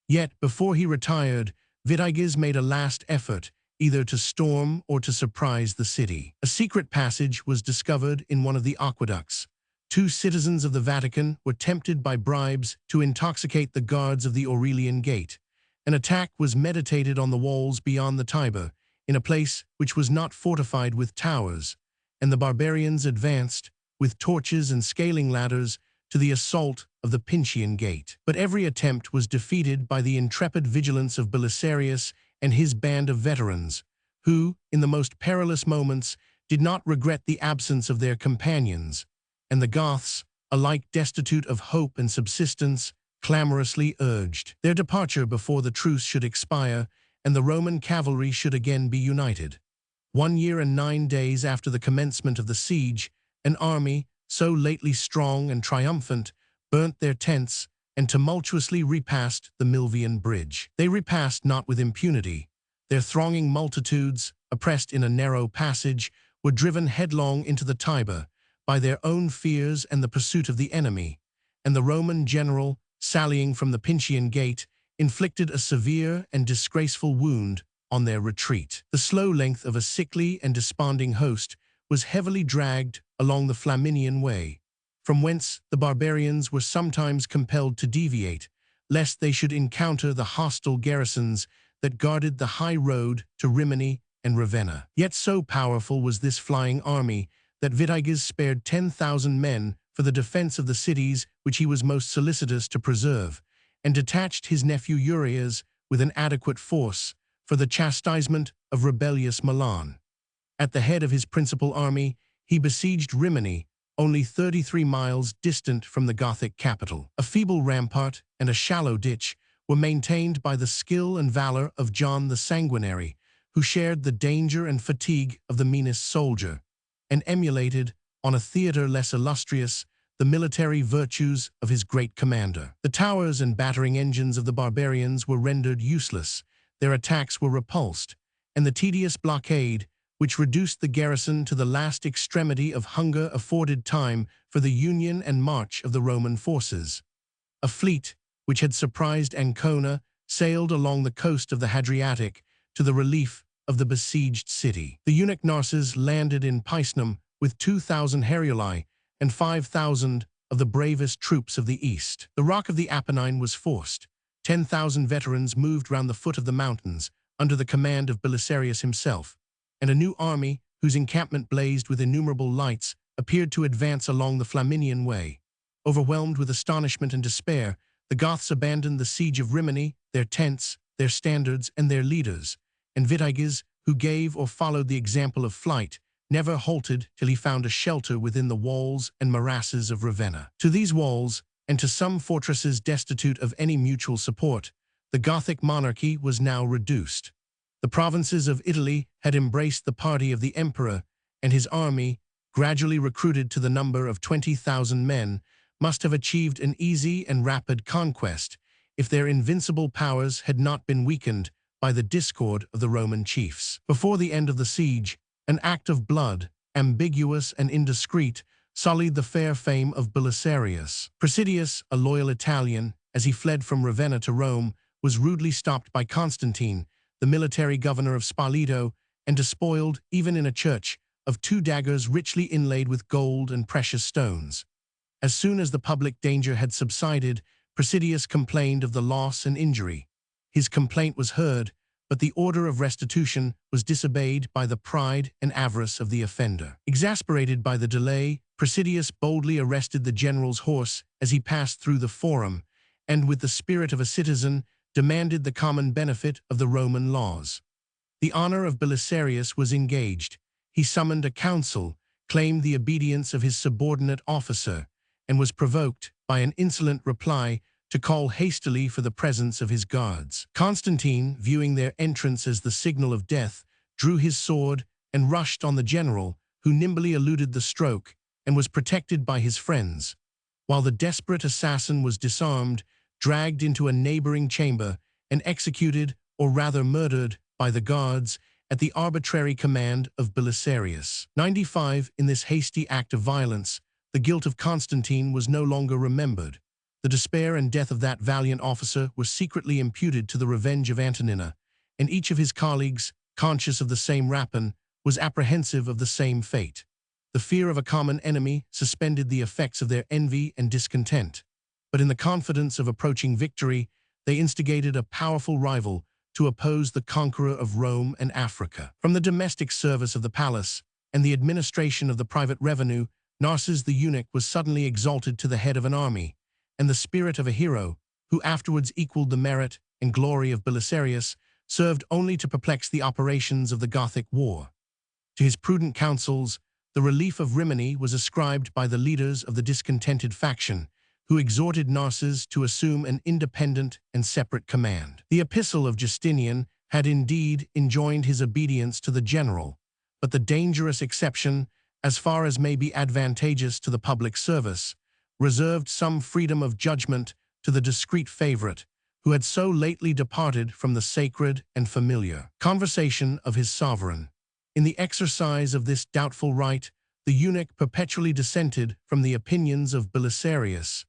Yet, before he retired, Vitiges made a last effort, either to storm or to surprise the city. A secret passage was discovered in one of the aqueducts. 2 citizens of the Vatican were tempted by bribes to intoxicate the guards of the Aurelian Gate. An attack was meditated on the walls beyond the Tiber, in a place which was not fortified with towers, and the barbarians advanced, with torches and scaling ladders, to the assault of the Pincian Gate. But every attempt was defeated by the intrepid vigilance of Belisarius and his band of veterans, who, in the most perilous moments, did not regret the absence of their companions, and the Goths, alike destitute of hope and subsistence, clamorously urged their departure before the truce should expire and the Roman cavalry should again be united. 1 year and 9 days after the commencement of the siege, an army, so lately strong and triumphant, burnt their tents and tumultuously repassed the Milvian Bridge. They repassed not with impunity. Their thronging multitudes, oppressed in a narrow passage, were driven headlong into the Tiber by their own fears and the pursuit of the enemy, and the Roman general, sallying from the Pincian Gate, inflicted a severe and disgraceful wound on their retreat. The slow length of a sickly and desponding host was heavily dragged along the Flaminian Way, from whence the barbarians were sometimes compelled to deviate, lest they should encounter the hostile garrisons that guarded the high road to Rimini and Ravenna. Yet so powerful was this flying army that Vitiges spared 10,000 men for the defense of the cities which he was most solicitous to preserve, and detached his nephew Urias with an adequate force for the chastisement of rebellious Milan. At the head of his principal army, he besieged Rimini, only 33 miles distant from the Gothic capital. A feeble rampart and a shallow ditch were maintained by the skill and valor of John the Sanguinary, who shared the danger and fatigue of the meanest soldier, and emulated, on a theater less illustrious, the military virtues of his great commander. The towers and battering engines of the barbarians were rendered useless, their attacks were repulsed, and the tedious blockade, which reduced the garrison to the last extremity of hunger, afforded time for the union and march of the Roman forces. A fleet, which had surprised Ancona, sailed along the coast of the Hadriatic to the relief of the besieged city. The eunuch Narses landed in Picenum with 2,000 Heruli and 5,000 of the bravest troops of the east. The rock of the Apennine was forced. 10,000 veterans moved round the foot of the mountains under the command of Belisarius himself, and a new army, whose encampment blazed with innumerable lights, appeared to advance along the Flaminian Way. Overwhelmed with astonishment and despair, the Goths abandoned the siege of Rimini, their tents, their standards, and their leaders, and Vitiges, who gave or followed the example of flight, never halted till he found a shelter within the walls and morasses of Ravenna. To these walls, and to some fortresses destitute of any mutual support, the Gothic monarchy was now reduced. The provinces of Italy had embraced the party of the emperor, and his army, gradually recruited to the number of 20,000 men, must have achieved an easy and rapid conquest if their invincible powers had not been weakened by the discord of the Roman chiefs. Before the end of the siege, an act of blood, ambiguous and indiscreet, sullied the fair fame of Belisarius. Presidius, a loyal Italian, as he fled from Ravenna to Rome, was rudely stopped by Constantine, the military governor of Spoleto, and despoiled, even in a church, of 2 daggers richly inlaid with gold and precious stones. As soon as the public danger had subsided, Presidius complained of the loss and injury. His complaint was heard, but the order of restitution was disobeyed by the pride and avarice of the offender. Exasperated by the delay, Presidius boldly arrested the general's horse as he passed through the Forum, and with the spirit of a citizen, demanded the common benefit of the Roman laws. The honor of Belisarius was engaged. He summoned a council, claimed the obedience of his subordinate officer, and was provoked by an insolent reply to call hastily for the presence of his guards. Constantine, viewing their entrance as the signal of death, drew his sword and rushed on the general, who nimbly eluded the stroke and was protected by his friends, while the desperate assassin was disarmed, dragged into a neighboring chamber, and executed, or rather murdered, by the guards at the arbitrary command of Belisarius. 95. In this hasty act of violence, the guilt of Constantine was no longer remembered. The despair and death of that valiant officer were secretly imputed to the revenge of Antonina, and each of his colleagues, conscious of the same rapine, was apprehensive of the same fate. The fear of a common enemy suspended the effects of their envy and discontent, but in the confidence of approaching victory, they instigated a powerful rival to oppose the conqueror of Rome and Africa. From the domestic service of the palace and the administration of the private revenue, Narses the eunuch was suddenly exalted to the head of an army, and the spirit of a hero, who afterwards equaled the merit and glory of Belisarius, served only to perplex the operations of the Gothic war. To his prudent counsels, the relief of Rimini was ascribed by the leaders of the discontented faction, who exhorted Narses to assume an independent and separate command. The epistle of Justinian had indeed enjoined his obedience to the general, but the dangerous exception, as far as may be advantageous to the public service, reserved some freedom of judgment to the discreet favorite, who had so lately departed from the sacred and familiar conversation of his sovereign. In the exercise of this doubtful right, the eunuch perpetually dissented from the opinions of Belisarius,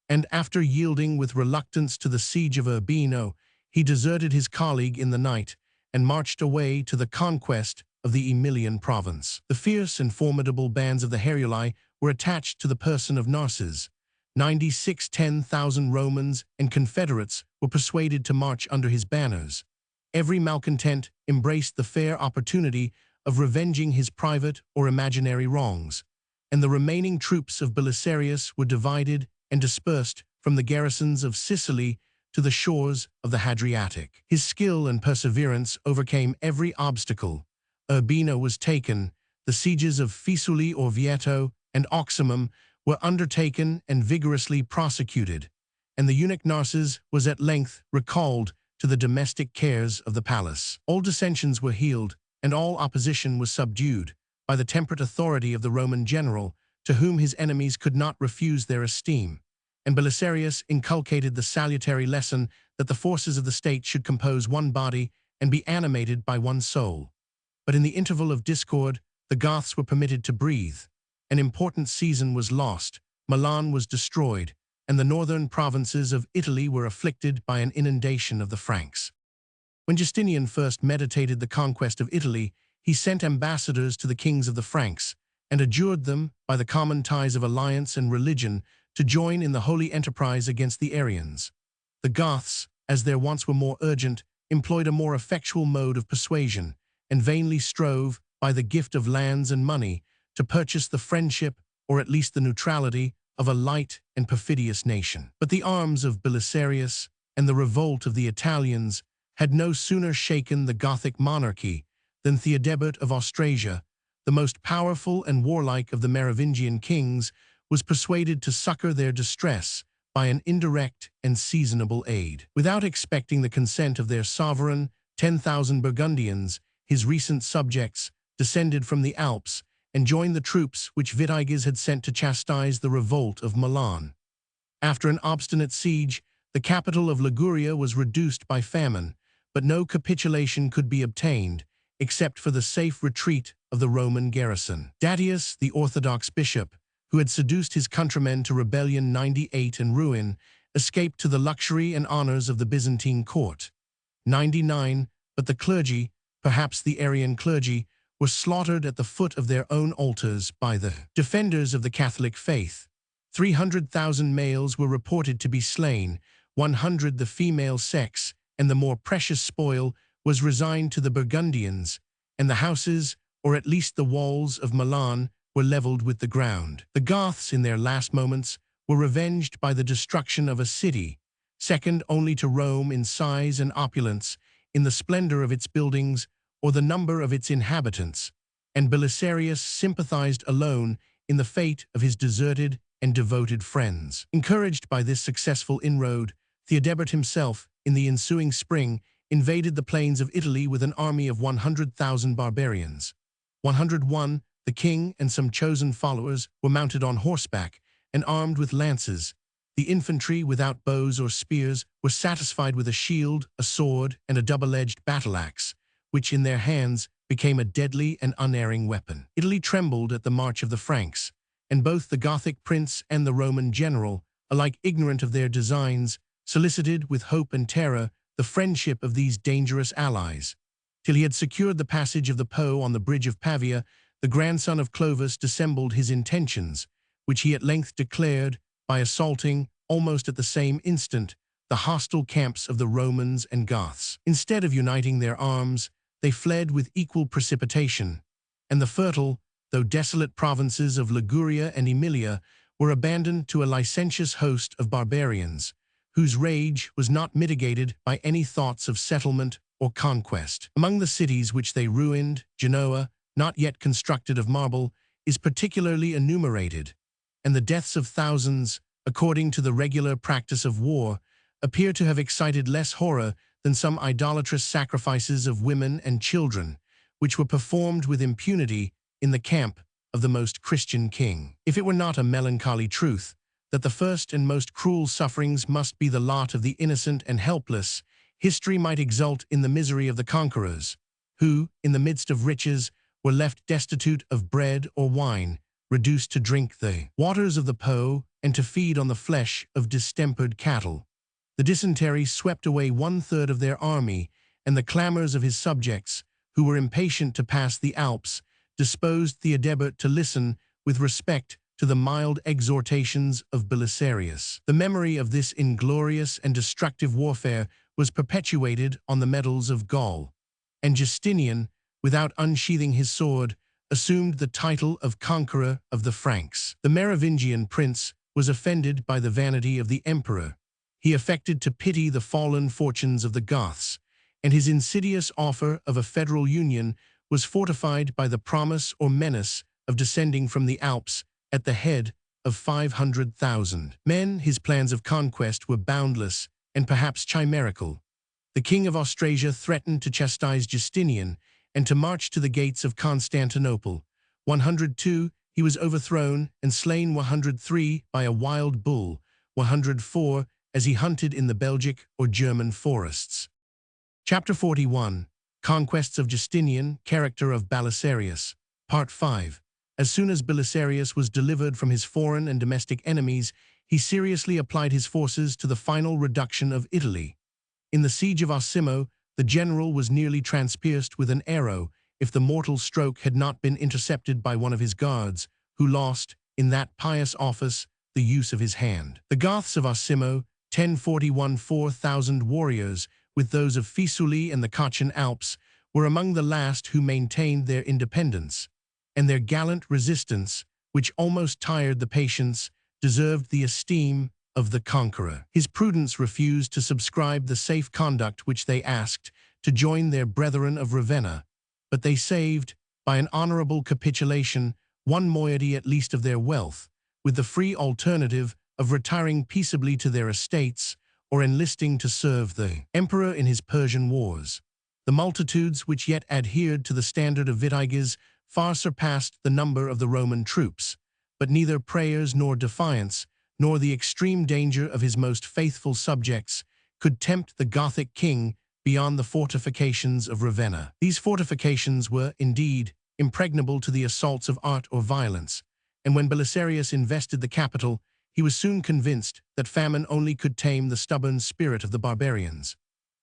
and after yielding with reluctance to the siege of Urbino, he deserted his colleague in the night and marched away to the conquest of the Aemilian province. The fierce and formidable bands of the Heruli were attached to the person of Narses. 10,000 Romans and Confederates were persuaded to march under his banners. Every malcontent embraced the fair opportunity of revenging his private or imaginary wrongs, and the remaining troops of Belisarius were divided and dispersed from the garrisons of Sicily to the shores of the Hadriatic. His skill and perseverance overcame every obstacle, Urbina was taken, the sieges of Fiesole, Orvieto, and Oximum were undertaken and vigorously prosecuted, and the eunuch Narses was at length recalled to the domestic cares of the palace. All dissensions were healed, and all opposition was subdued by the temperate authority of the Roman general, to whom his enemies could not refuse their esteem. And Belisarius inculcated the salutary lesson that the forces of the state should compose one body and be animated by one soul. But in the interval of discord, the Goths were permitted to breathe. An important season was lost, Milan was destroyed, and the northern provinces of Italy were afflicted by an inundation of the Franks. When Justinian first meditated the conquest of Italy, he sent ambassadors to the kings of the Franks, and adjured them, by the common ties of alliance and religion, to join in the holy enterprise against the Arians. The Goths, as their wants were more urgent, employed a more effectual mode of persuasion, and vainly strove, by the gift of lands and money, to purchase the friendship, or at least the neutrality, of a light and perfidious nation. But the arms of Belisarius and the revolt of the Italians had no sooner shaken the Gothic monarchy than Theodebert of Austrasia, the most powerful and warlike of the Merovingian kings, was persuaded to succor their distress by an indirect and seasonable aid. Without expecting the consent of their sovereign, 10,000 Burgundians, his recent subjects, descended from the Alps and joined the troops which Vitiges had sent to chastise the revolt of Milan. After an obstinate siege, the capital of Liguria was reduced by famine, but no capitulation could be obtained, except for the safe retreat of the Roman garrison. Datius, the Orthodox bishop, who had seduced his countrymen to rebellion 98 and ruin, escaped to the luxury and honors of the Byzantine court. 99, but the clergy, perhaps the Arian clergy, were slaughtered at the foot of their own altars by the defenders of the Catholic faith. 300,000 males were reported to be slain, 100 the female sex, and the more precious spoil was resigned to the Burgundians, and the houses, or at least the walls of Milan, were leveled with the ground. The Goths, in their last moments, were revenged by the destruction of a city, second only to Rome in size and opulence, in the splendor of its buildings, or the number of its inhabitants, and Belisarius sympathized alone in the fate of his deserted and devoted friends. Encouraged by this successful inroad, Theodebert himself, in the ensuing spring, invaded the plains of Italy with an army of 100,000 barbarians. 101, the king and some chosen followers, were mounted on horseback and armed with lances. The infantry, without bows or spears, were satisfied with a shield, a sword, and a double-edged battle-axe, which in their hands became a deadly and unerring weapon. Italy trembled at the march of the Franks, and both the Gothic prince and the Roman general, alike ignorant of their designs, solicited with hope and terror the friendship of these dangerous allies. Till he had secured the passage of the Po on the bridge of Pavia, the grandson of Clovis dissembled his intentions, which he at length declared by assaulting, almost at the same instant, the hostile camps of the Romans and Goths. Instead of uniting their arms, they fled with equal precipitation, and the fertile, though desolate provinces of Liguria and Emilia were abandoned to a licentious host of barbarians, whose rage was not mitigated by any thoughts of settlement or conquest. Among the cities which they ruined, Genoa, not yet constructed of marble, is particularly enumerated, and the deaths of thousands, according to the regular practice of war, appear to have excited less horror than some idolatrous sacrifices of women and children, which were performed with impunity in the camp of the most Christian king. If it were not a melancholy truth that the first and most cruel sufferings must be the lot of the innocent and helpless, history might exult in the misery of the conquerors, who, in the midst of riches, were left destitute of bread or wine, reduced to drink the waters of the Po and to feed on the flesh of distempered cattle. The dysentery swept away 1/3 of their army, and the clamors of his subjects, who were impatient to pass the Alps, disposed Theodebert to listen with respect to the mild exhortations of Belisarius. The memory of this inglorious and destructive warfare was perpetuated on the medals of Gaul, and Justinian, without unsheathing his sword, assumed the title of conqueror of the Franks. The Merovingian prince was offended by the vanity of the emperor. He affected to pity the fallen fortunes of the Goths, and his insidious offer of a federal union was fortified by the promise or menace of descending from the Alps at the head of 500,000 men. His plans of conquest were boundless and perhaps chimerical. The king of Austrasia threatened to chastise Justinian and to march to the gates of Constantinople. 102, he was overthrown and slain. 103, by a wild bull. 104, as he hunted in the Belgic or German forests. Chapter 41. Conquests of Justinian, Character of Belisarius. Part 5. As soon as Belisarius was delivered from his foreign and domestic enemies, he seriously applied his forces to the final reduction of Italy. In the siege of Osimo, the general was nearly transpierced with an arrow if the mortal stroke had not been intercepted by one of his guards, who lost, in that pious office, the use of his hand. The Goths of Osimo, 1041, 4,000 warriors, with those of Faesulae and the Cottian Alps, were among the last who maintained their independence, and their gallant resistance, which almost tired the patience, deserved the esteem of the conqueror. His prudence refused to subscribe the safe conduct which they asked to join their brethren of Ravenna, but they saved, by an honorable capitulation, one moiety at least of their wealth, with the free alternative of retiring peaceably to their estates or enlisting to serve the emperor in his Persian wars. The multitudes which yet adhered to the standard of Vitiges far surpassed the number of the Roman troops, but neither prayers nor defiance, nor the extreme danger of his most faithful subjects, could tempt the Gothic king beyond the fortifications of Ravenna. These fortifications were, indeed, impregnable to the assaults of art or violence, and when Belisarius invested the capital, he was soon convinced that famine only could tame the stubborn spirit of the barbarians.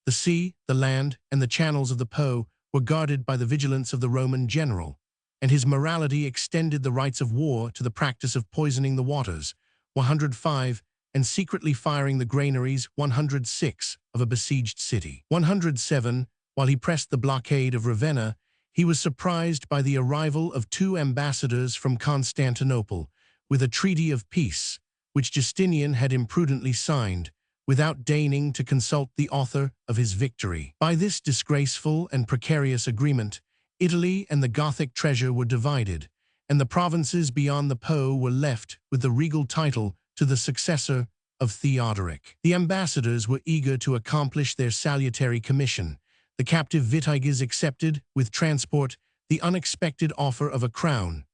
The sea, the land, and the channels of the Po were guarded by the vigilance of the Roman general, and his morality extended the rights of war to the practice of poisoning the waters, 105, and secretly firing the granaries, 106, of a besieged city. 107, while he pressed the blockade of Ravenna, he was surprised by the arrival of 2 ambassadors from Constantinople, with a treaty of peace, which Justinian had imprudently signed, without deigning to consult the author of his victory. By this disgraceful and precarious agreement, Italy and the Gothic treasure were divided, and the provinces beyond the Po were left with the regal title to the successor of Theodoric. The ambassadors were eager to accomplish their salutary commission. The captive Vitiges accepted, with transport, the unexpected offer of a crown.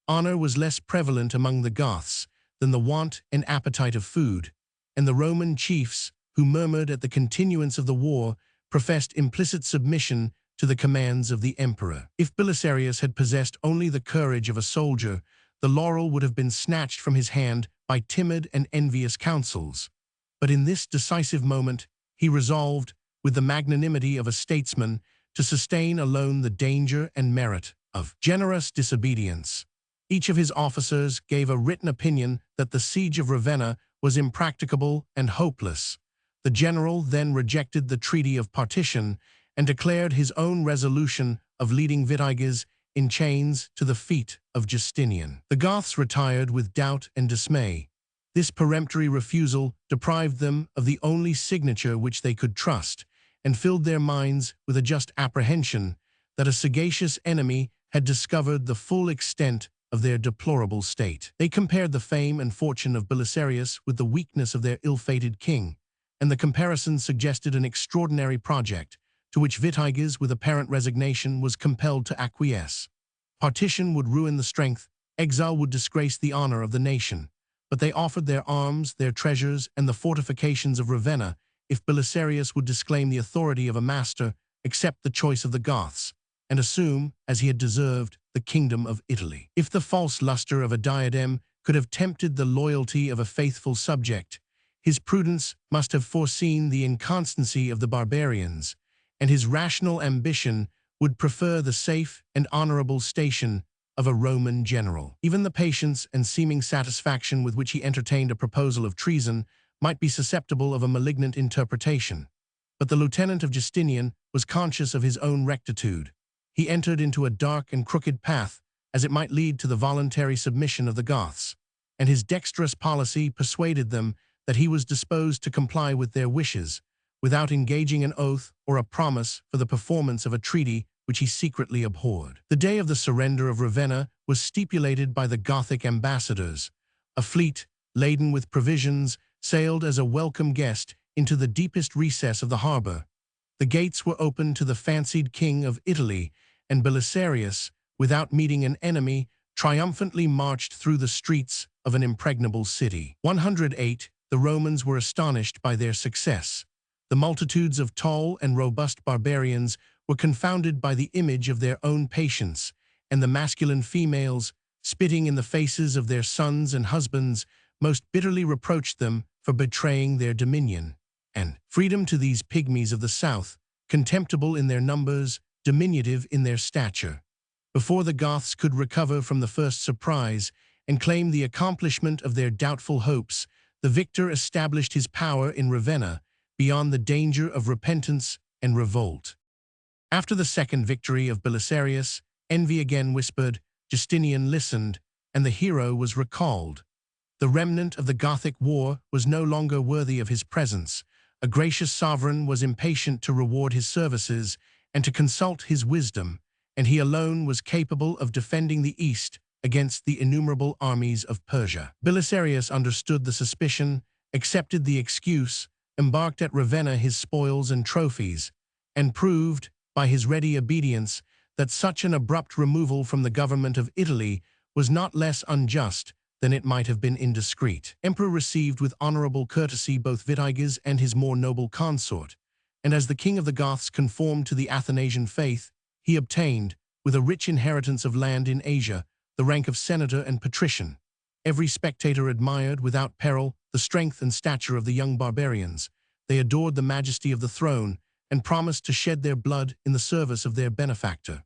Honor was less prevalent among the Goths than the want and appetite of food, and the Roman chiefs, who murmured at the continuance of the war, professed implicit submission to the commands of the emperor. If Belisarius had possessed only the courage of a soldier, the laurel would have been snatched from his hand by timid and envious counsels. But in this decisive moment, he resolved, with the magnanimity of a statesman, to sustain alone the danger and merit of generous disobedience. Each of his officers gave a written opinion that the siege of Ravenna was impracticable and hopeless. The general then rejected the treaty of partition and declared his own resolution of leading Vitiges in chains to the feet of Justinian. The Goths retired with doubt and dismay. This peremptory refusal deprived them of the only signature which they could trust, and filled their minds with a just apprehension that a sagacious enemy had discovered the full extent of their deplorable state. They compared the fame and fortune of Belisarius with the weakness of their ill-fated king, and the comparison suggested an extraordinary project, to which Vitiges, with apparent resignation, was compelled to acquiesce. Partition would ruin the strength, exile would disgrace the honor of the nation, but they offered their arms, their treasures, and the fortifications of Ravenna if Belisarius would disclaim the authority of a master, accept the choice of the Goths, and assume, as he had deserved, the kingdom of Italy. If the false luster of a diadem could have tempted the loyalty of a faithful subject, his prudence must have foreseen the inconstancy of the barbarians, and his rational ambition would prefer the safe and honorable station of a Roman general. Even the patience and seeming satisfaction with which he entertained a proposal of treason might be susceptible of a malignant interpretation. But the lieutenant of Justinian was conscious of his own rectitude. He entered into a dark and crooked path, as it might lead to the voluntary submission of the Goths, and his dexterous policy persuaded them that he was disposed to comply with their wishes, without engaging an oath or a promise for the performance of a treaty which he secretly abhorred. The day of the surrender of Ravenna was stipulated by the Gothic ambassadors. A fleet, laden with provisions, sailed as a welcome guest into the deepest recess of the harbor. The gates were opened to the fancied king of Italy, and Belisarius, without meeting an enemy, triumphantly marched through the streets of an impregnable city. 108. The Romans were astonished by their success. The multitudes of tall and robust barbarians were confounded by the image of their own patience, and the masculine females, spitting in the faces of their sons and husbands, most bitterly reproached them for betraying their dominion. And freedom to these pygmies of the south, contemptible in their numbers, diminutive in their stature. Before the Goths could recover from the first surprise and claim the accomplishment of their doubtful hopes, the victor established his power in Ravenna, beyond the danger of repentance and revolt. After the second victory of Belisarius, envy again whispered, Justinian listened, and the hero was recalled. The remnant of the Gothic war was no longer worthy of his presence. A gracious sovereign was impatient to reward his services and to consult his wisdom, and he alone was capable of defending the East against the innumerable armies of Persia. Belisarius understood the suspicion, accepted the excuse, embarked at Ravenna his spoils and trophies, and proved, by his ready obedience, that such an abrupt removal from the government of Italy was not less unjust than it might have been indiscreet. Emperor received with honorable courtesy both Vitiges and his more noble consort, and as the king of the Goths conformed to the Athanasian faith, he obtained, with a rich inheritance of land in Asia, the rank of senator and patrician. Every spectator admired, without peril, the strength and stature of the young barbarians. They adored the majesty of the throne and promised to shed their blood in the service of their benefactor.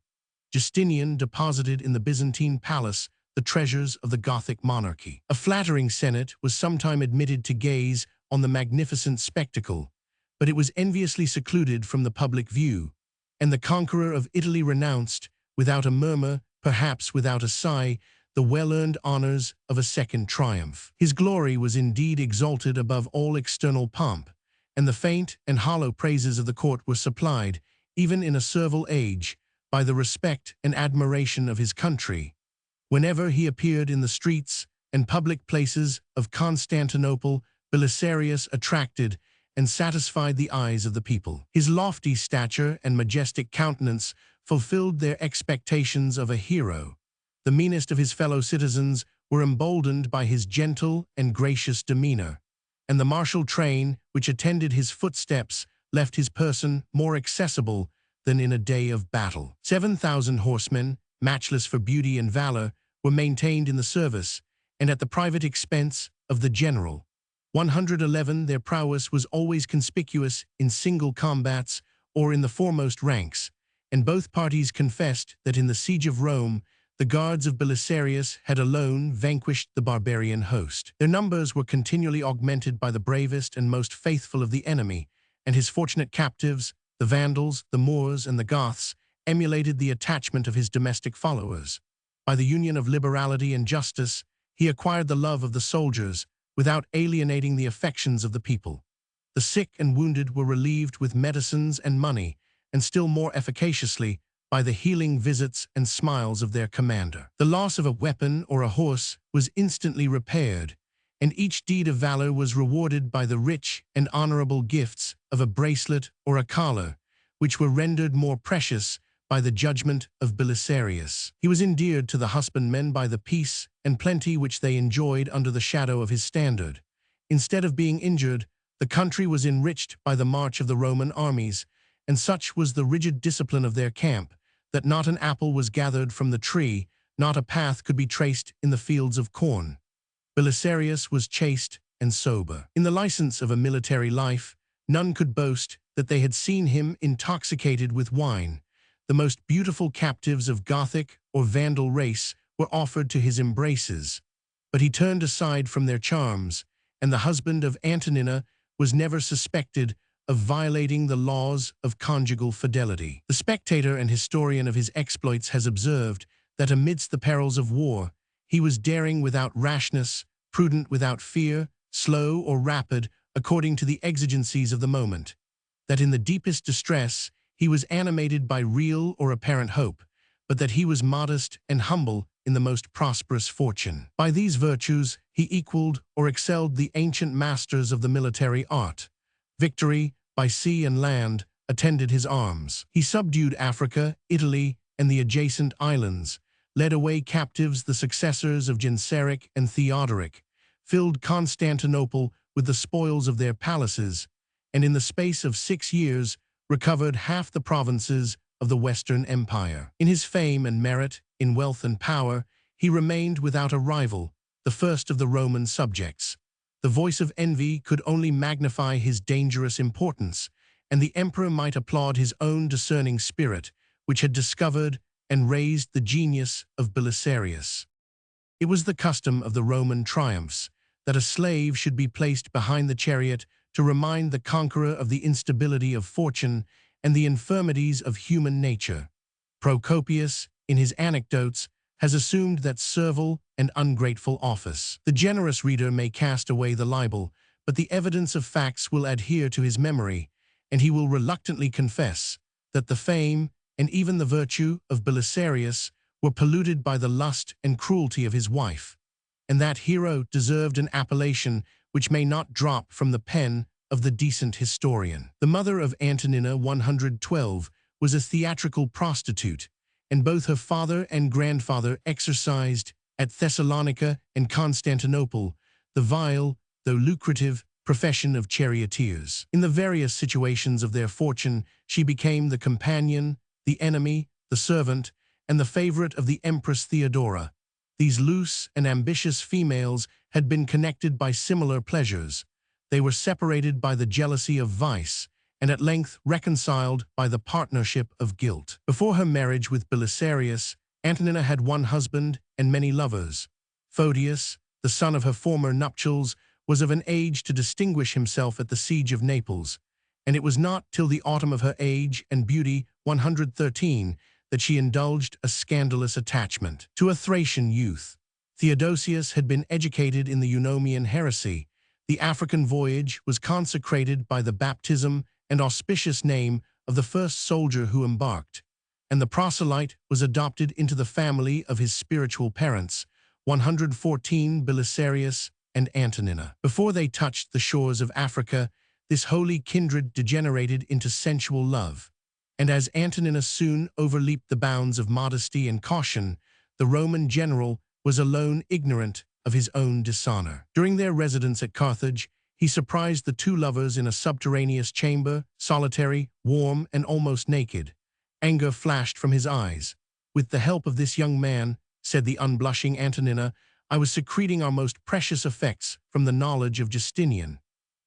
Justinian deposited in the Byzantine palace the treasures of the Gothic monarchy. A flattering senate was sometime admitted to gaze on the magnificent spectacle, but it was enviously secluded from the public view, and the conqueror of Italy renounced, without a murmur, perhaps without a sigh, the well-earned honors of a second triumph. His glory was indeed exalted above all external pomp, and the faint and hollow praises of the court were supplied, even in a servile age, by the respect and admiration of his country. Whenever he appeared in the streets and public places of Constantinople, Belisarius attracted and satisfied the eyes of the people. His lofty stature and majestic countenance fulfilled their expectations of a hero. The meanest of his fellow citizens were emboldened by his gentle and gracious demeanor, and the martial train which attended his footsteps left his person more accessible than in a day of battle. 7,000 horsemen, matchless for beauty and valor, were maintained in the service, and at the private expense of the general. 111 their prowess was always conspicuous in single combats or in the foremost ranks, and both parties confessed that in the siege of Rome, the guards of Belisarius had alone vanquished the barbarian host. Their numbers were continually augmented by the bravest and most faithful of the enemy, and his fortunate captives, the Vandals, the Moors, and the Goths, emulated the attachment of his domestic followers. By the union of liberality and justice, he acquired the love of the soldiers, without alienating the affections of the people. The sick and wounded were relieved with medicines and money, and still more efficaciously by the healing visits and smiles of their commander. The loss of a weapon or a horse was instantly repaired, and each deed of valor was rewarded by the rich and honorable gifts of a bracelet or a collar, which were rendered more precious by the judgment of Belisarius. He was endeared to the husbandmen by the peace and plenty which they enjoyed under the shadow of his standard. Instead of being injured, the country was enriched by the march of the Roman armies, and such was the rigid discipline of their camp, that not an apple was gathered from the tree, not a path could be traced in the fields of corn. Belisarius was chaste and sober. In the license of a military life, none could boast that they had seen him intoxicated with wine. The most beautiful captives of Gothic or Vandal race were offered to his embraces, but he turned aside from their charms, and the husband of Antonina was never suspected of violating the laws of conjugal fidelity. The spectator and historian of his exploits has observed that amidst the perils of war, he was daring without rashness, prudent without fear, slow or rapid according to the exigencies of the moment, that in the deepest distress he was animated by real or apparent hope, but that he was modest and humble in the most prosperous fortune. By these virtues, he equaled or excelled the ancient masters of the military art. Victory, by sea and land, attended his arms. He subdued Africa, Italy, and the adjacent islands, led away captives the successors of Genseric and Theodoric, filled Constantinople with the spoils of their palaces, and in the space of 6 years recovered half the provinces of the Western Empire. In his fame and merit, in wealth and power, he remained without a rival, the first of the Roman subjects. The voice of envy could only magnify his dangerous importance, and the emperor might applaud his own discerning spirit, which had discovered and raised the genius of Belisarius. It was the custom of the Roman triumphs that a slave should be placed behind the chariot to remind the conqueror of the instability of fortune and the infirmities of human nature. Procopius, in his anecdotes, has assumed that servile and ungrateful office. The generous reader may cast away the libel, but the evidence of facts will adhere to his memory, and he will reluctantly confess that the fame and even the virtue of Belisarius were polluted by the lust and cruelty of his wife, and that hero deserved an appellation which may not drop from the pen of the decent historian. The mother of Antonina 112 was a theatrical prostitute, and both her father and grandfather exercised, at Thessalonica and Constantinople, the vile, though lucrative, profession of charioteers. In the various situations of their fortune, she became the companion, the enemy, the servant, and the favorite of the Empress Theodora. These loose and ambitious females had been connected by similar pleasures. They were separated by the jealousy of vice, and at length reconciled by the partnership of guilt. Before her marriage with Belisarius, Antonina had one husband and many lovers. Photius, the son of her former nuptials, was of an age to distinguish himself at the siege of Naples, and it was not till the autumn of her age and beauty, 113, that she indulged a scandalous attachment to a Thracian youth. Theodosius had been educated in the Eunomian heresy. The African voyage was consecrated by the baptism and auspicious name of the first soldier who embarked, and the proselyte was adopted into the family of his spiritual parents, 114 Belisarius and Antonina. Before they touched the shores of Africa, this holy kindred degenerated into sensual love, and as Antonina soon overleaped the bounds of modesty and caution, the Roman general was alone ignorant of his own dishonor. During their residence at Carthage, he surprised the two lovers in a subterraneous chamber, solitary, warm, and almost naked. Anger flashed from his eyes. "With the help of this young man," said the unblushing Antonina, "I was secreting our most precious effects from the knowledge of Justinian."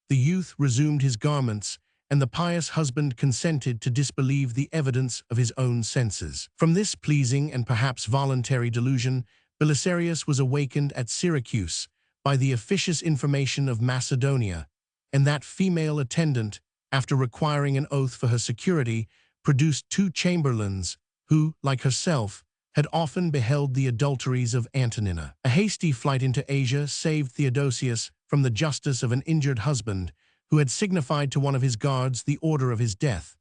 The youth resumed his garments, and the pious husband consented to disbelieve the evidence of his own senses. From this pleasing and perhaps voluntary delusion, Belisarius was awakened at Syracuse by the officious information of Macedonia, and that female attendant, after requiring an oath for her security, produced 2 chamberlains who, like herself, had often beheld the adulteries of Antonina. A hasty flight into Asia saved Theodosius from the justice of an injured husband who had signified to one of his guards the order of his death.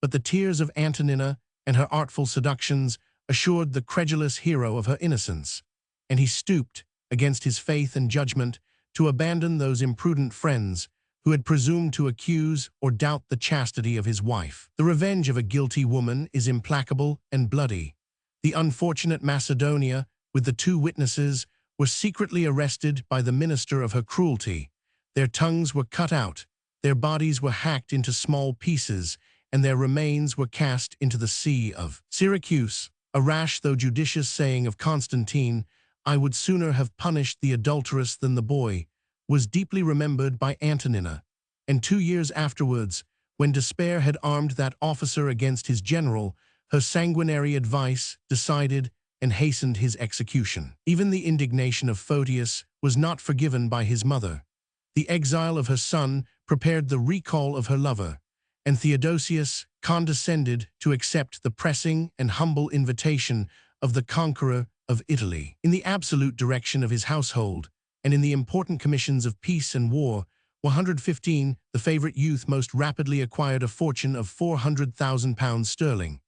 But the tears of Antonina and her artful seductions assured the credulous hero of her innocence, and he stooped, against his faith and judgment, to abandon those imprudent friends who had presumed to accuse or doubt the chastity of his wife. The revenge of a guilty woman is implacable and bloody. The unfortunate Macedonia, with the 2 witnesses, were secretly arrested by the minister of her cruelty. Their tongues were cut out, their bodies were hacked into small pieces, and their remains were cast into the sea of Syracuse. A rash though judicious saying of Constantine, "I would sooner have punished the adulteress than the boy," was deeply remembered by Antonina, and 2 years afterwards, when despair had armed that officer against his general, her sanguinary advice decided and hastened his execution. Even the indignation of Photius was not forgiven by his mother. The exile of her son prepared the recall of her lover, and Theodosius condescended to accept the pressing and humble invitation of the conqueror of Italy. In the absolute direction of his household, and in the important commissions of peace and war, 115, the favorite youth most rapidly acquired a fortune of £400,000,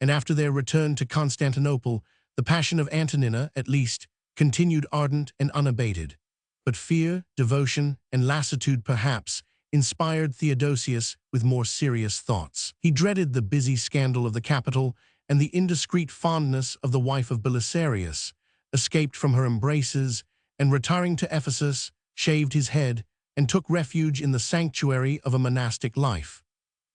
and after their return to Constantinople, the passion of Antonina, at least, continued ardent and unabated. But fear, devotion, and lassitude perhaps inspired Theodosius with more serious thoughts. He dreaded the busy scandal of the capital and the indiscreet fondness of the wife of Belisarius, escaped from her embraces, and retiring to Ephesus, shaved his head, and took refuge in the sanctuary of a monastic life.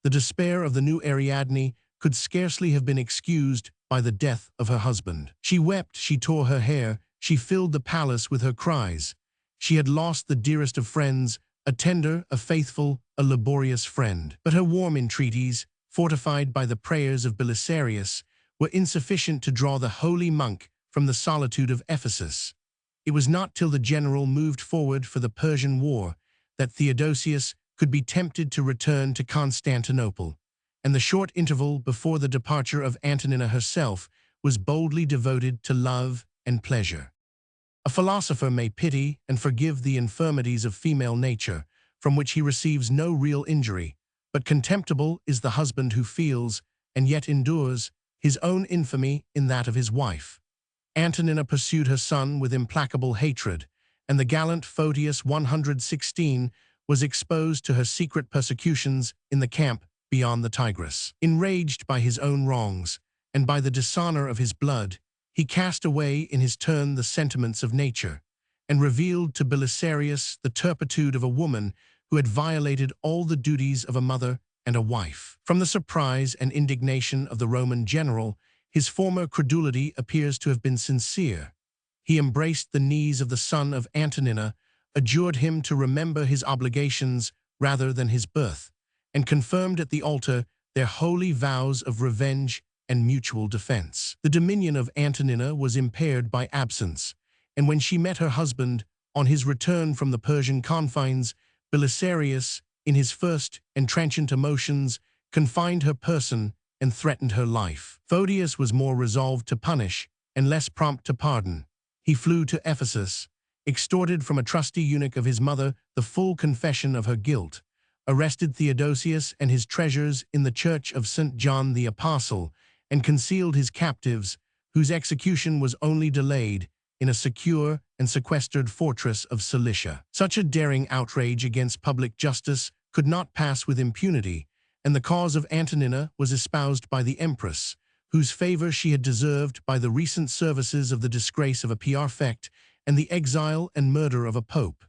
The despair of the new Ariadne could scarcely have been excused by the death of her husband. She wept, she tore her hair, she filled the palace with her cries. She had lost the dearest of friends, a tender, a faithful, a laborious friend. But her warm entreaties, fortified by the prayers of Belisarius, were insufficient to draw the holy monk from the solitude of Ephesus. It was not till the general moved forward for the Persian War that Theodosius could be tempted to return to Constantinople, and the short interval before the departure of Antonina herself was boldly devoted to love and pleasure. A philosopher may pity and forgive the infirmities of female nature, from which he receives no real injury, but contemptible is the husband who feels, and yet endures, his own infamy in that of his wife. Antonina pursued her son with implacable hatred, and the gallant Photius 116 was exposed to her secret persecutions in the camp beyond the Tigris. Enraged by his own wrongs, and by the dishonor of his blood, he cast away in his turn the sentiments of nature, and revealed to Belisarius the turpitude of a woman who had violated all the duties of a mother and a wife. From the surprise and indignation of the Roman general, his former credulity appears to have been sincere. He embraced the knees of the son of Antonina, adjured him to remember his obligations rather than his birth, and confirmed at the altar their holy vows of revenge and mutual defense. The dominion of Antonina was impaired by absence, and when she met her husband on his return from the Persian confines, Belisarius, in his first and transient emotions, confined her person and threatened her life. Photius was more resolved to punish and less prompt to pardon. He flew to Ephesus, extorted from a trusty eunuch of his mother the full confession of her guilt, arrested Theodosius and his treasures in the church of St. John the Apostle, and concealed his captives, whose execution was only delayed, in a secure and sequestered fortress of Cilicia. Such a daring outrage against public justice could not pass with impunity, and the cause of Antonina was espoused by the empress, whose favor she had deserved by the recent services of the disgrace of a prefect and the exile and murder of a pope.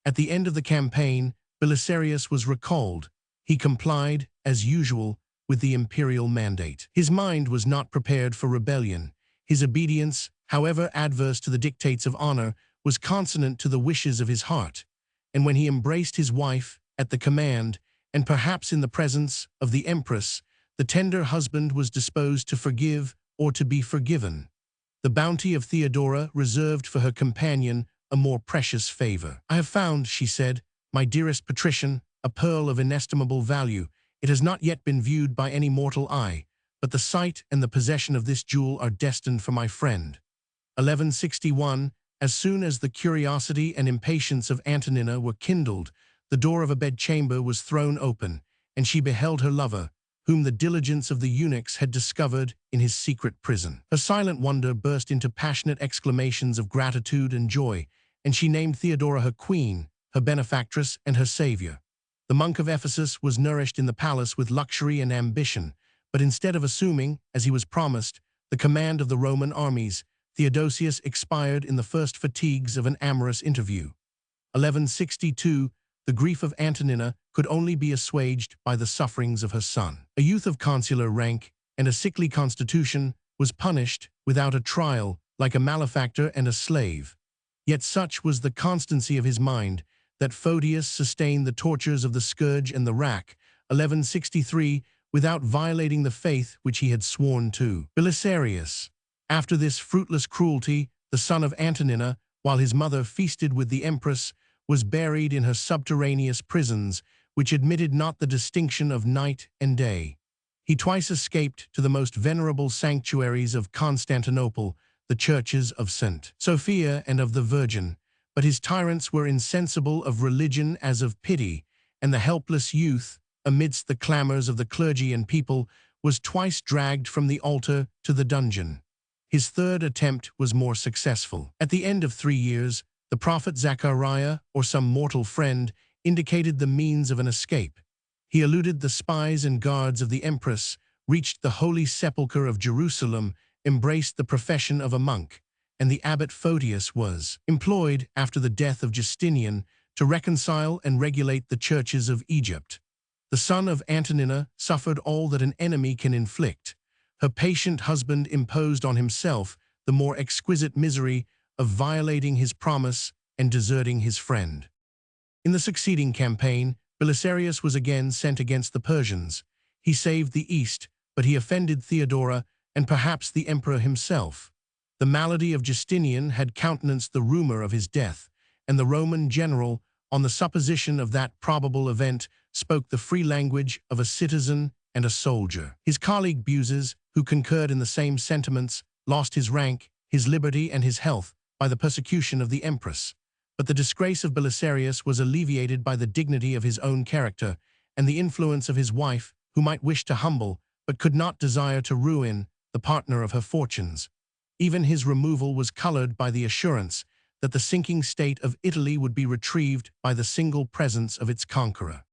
At the end of the campaign, Belisarius was recalled. He complied, as usual, with the imperial mandate. His mind was not prepared for rebellion. His obedience, however adverse to the dictates of honor, was consonant to the wishes of his heart, and when he embraced his wife at the command, and perhaps in the presence of the empress, the tender husband was disposed to forgive or to be forgiven. The bounty of Theodora reserved for her companion a more precious favor. "I have found," she said, "my dearest patrician, a pearl of inestimable value. It has not yet been viewed by any mortal eye, but the sight and the possession of this jewel are destined for my friend." 1161, as soon as the curiosity and impatience of Antonina were kindled, the door of a bedchamber was thrown open, and she beheld her lover, whom the diligence of the eunuchs had discovered in his secret prison. Her silent wonder burst into passionate exclamations of gratitude and joy, and she named Theodora her queen, her benefactress, and her savior. The monk of Ephesus was nourished in the palace with luxury and ambition, but instead of assuming, as he was promised, the command of the Roman armies, Theodosius expired in the first fatigues of an amorous interview. 1162, the grief of Antonina could only be assuaged by the sufferings of her son. A youth of consular rank and a sickly constitution was punished without a trial like a malefactor and a slave. Yet such was the constancy of his mind that Photius sustained the tortures of the scourge and the rack, 1163, without violating the faith which he had sworn to. Belisarius, after this fruitless cruelty, the son of Antonina, while his mother feasted with the empress, was buried in her subterraneous prisons, which admitted not the distinction of night and day. He twice escaped to the most venerable sanctuaries of Constantinople, the churches of St. Sophia and of the Virgin, But his tyrants were insensible of religion as of pity, and the helpless youth, amidst the clamors of the clergy and people, was twice dragged from the altar to the dungeon. His third attempt was more successful. At the end of 3 years, the prophet Zechariah, or some mortal friend, indicated the means of an escape. He eluded the spies and guards of the empress, reached the holy sepulchre of Jerusalem, embraced the profession of a monk, and the abbot Photius was employed, after the death of Justinian, to reconcile and regulate the churches of Egypt. The son of Antonina suffered all that an enemy can inflict. Her patient husband imposed on himself the more exquisite misery of violating his promise and deserting his friend. In the succeeding campaign, Belisarius was again sent against the Persians. He saved the East, but he offended Theodora and perhaps the emperor himself. The malady of Justinian had countenanced the rumor of his death, and the Roman general, on the supposition of that probable event, spoke the free language of a citizen and a soldier. His colleague Buses, who concurred in the same sentiments, lost his rank, his liberty, and his health by the persecution of the empress. But the disgrace of Belisarius was alleviated by the dignity of his own character and the influence of his wife, who might wish to humble, but could not desire to ruin, the partner of her fortunes. Even his removal was colored by the assurance that the sinking state of Italy would be retrieved by the single presence of its conqueror.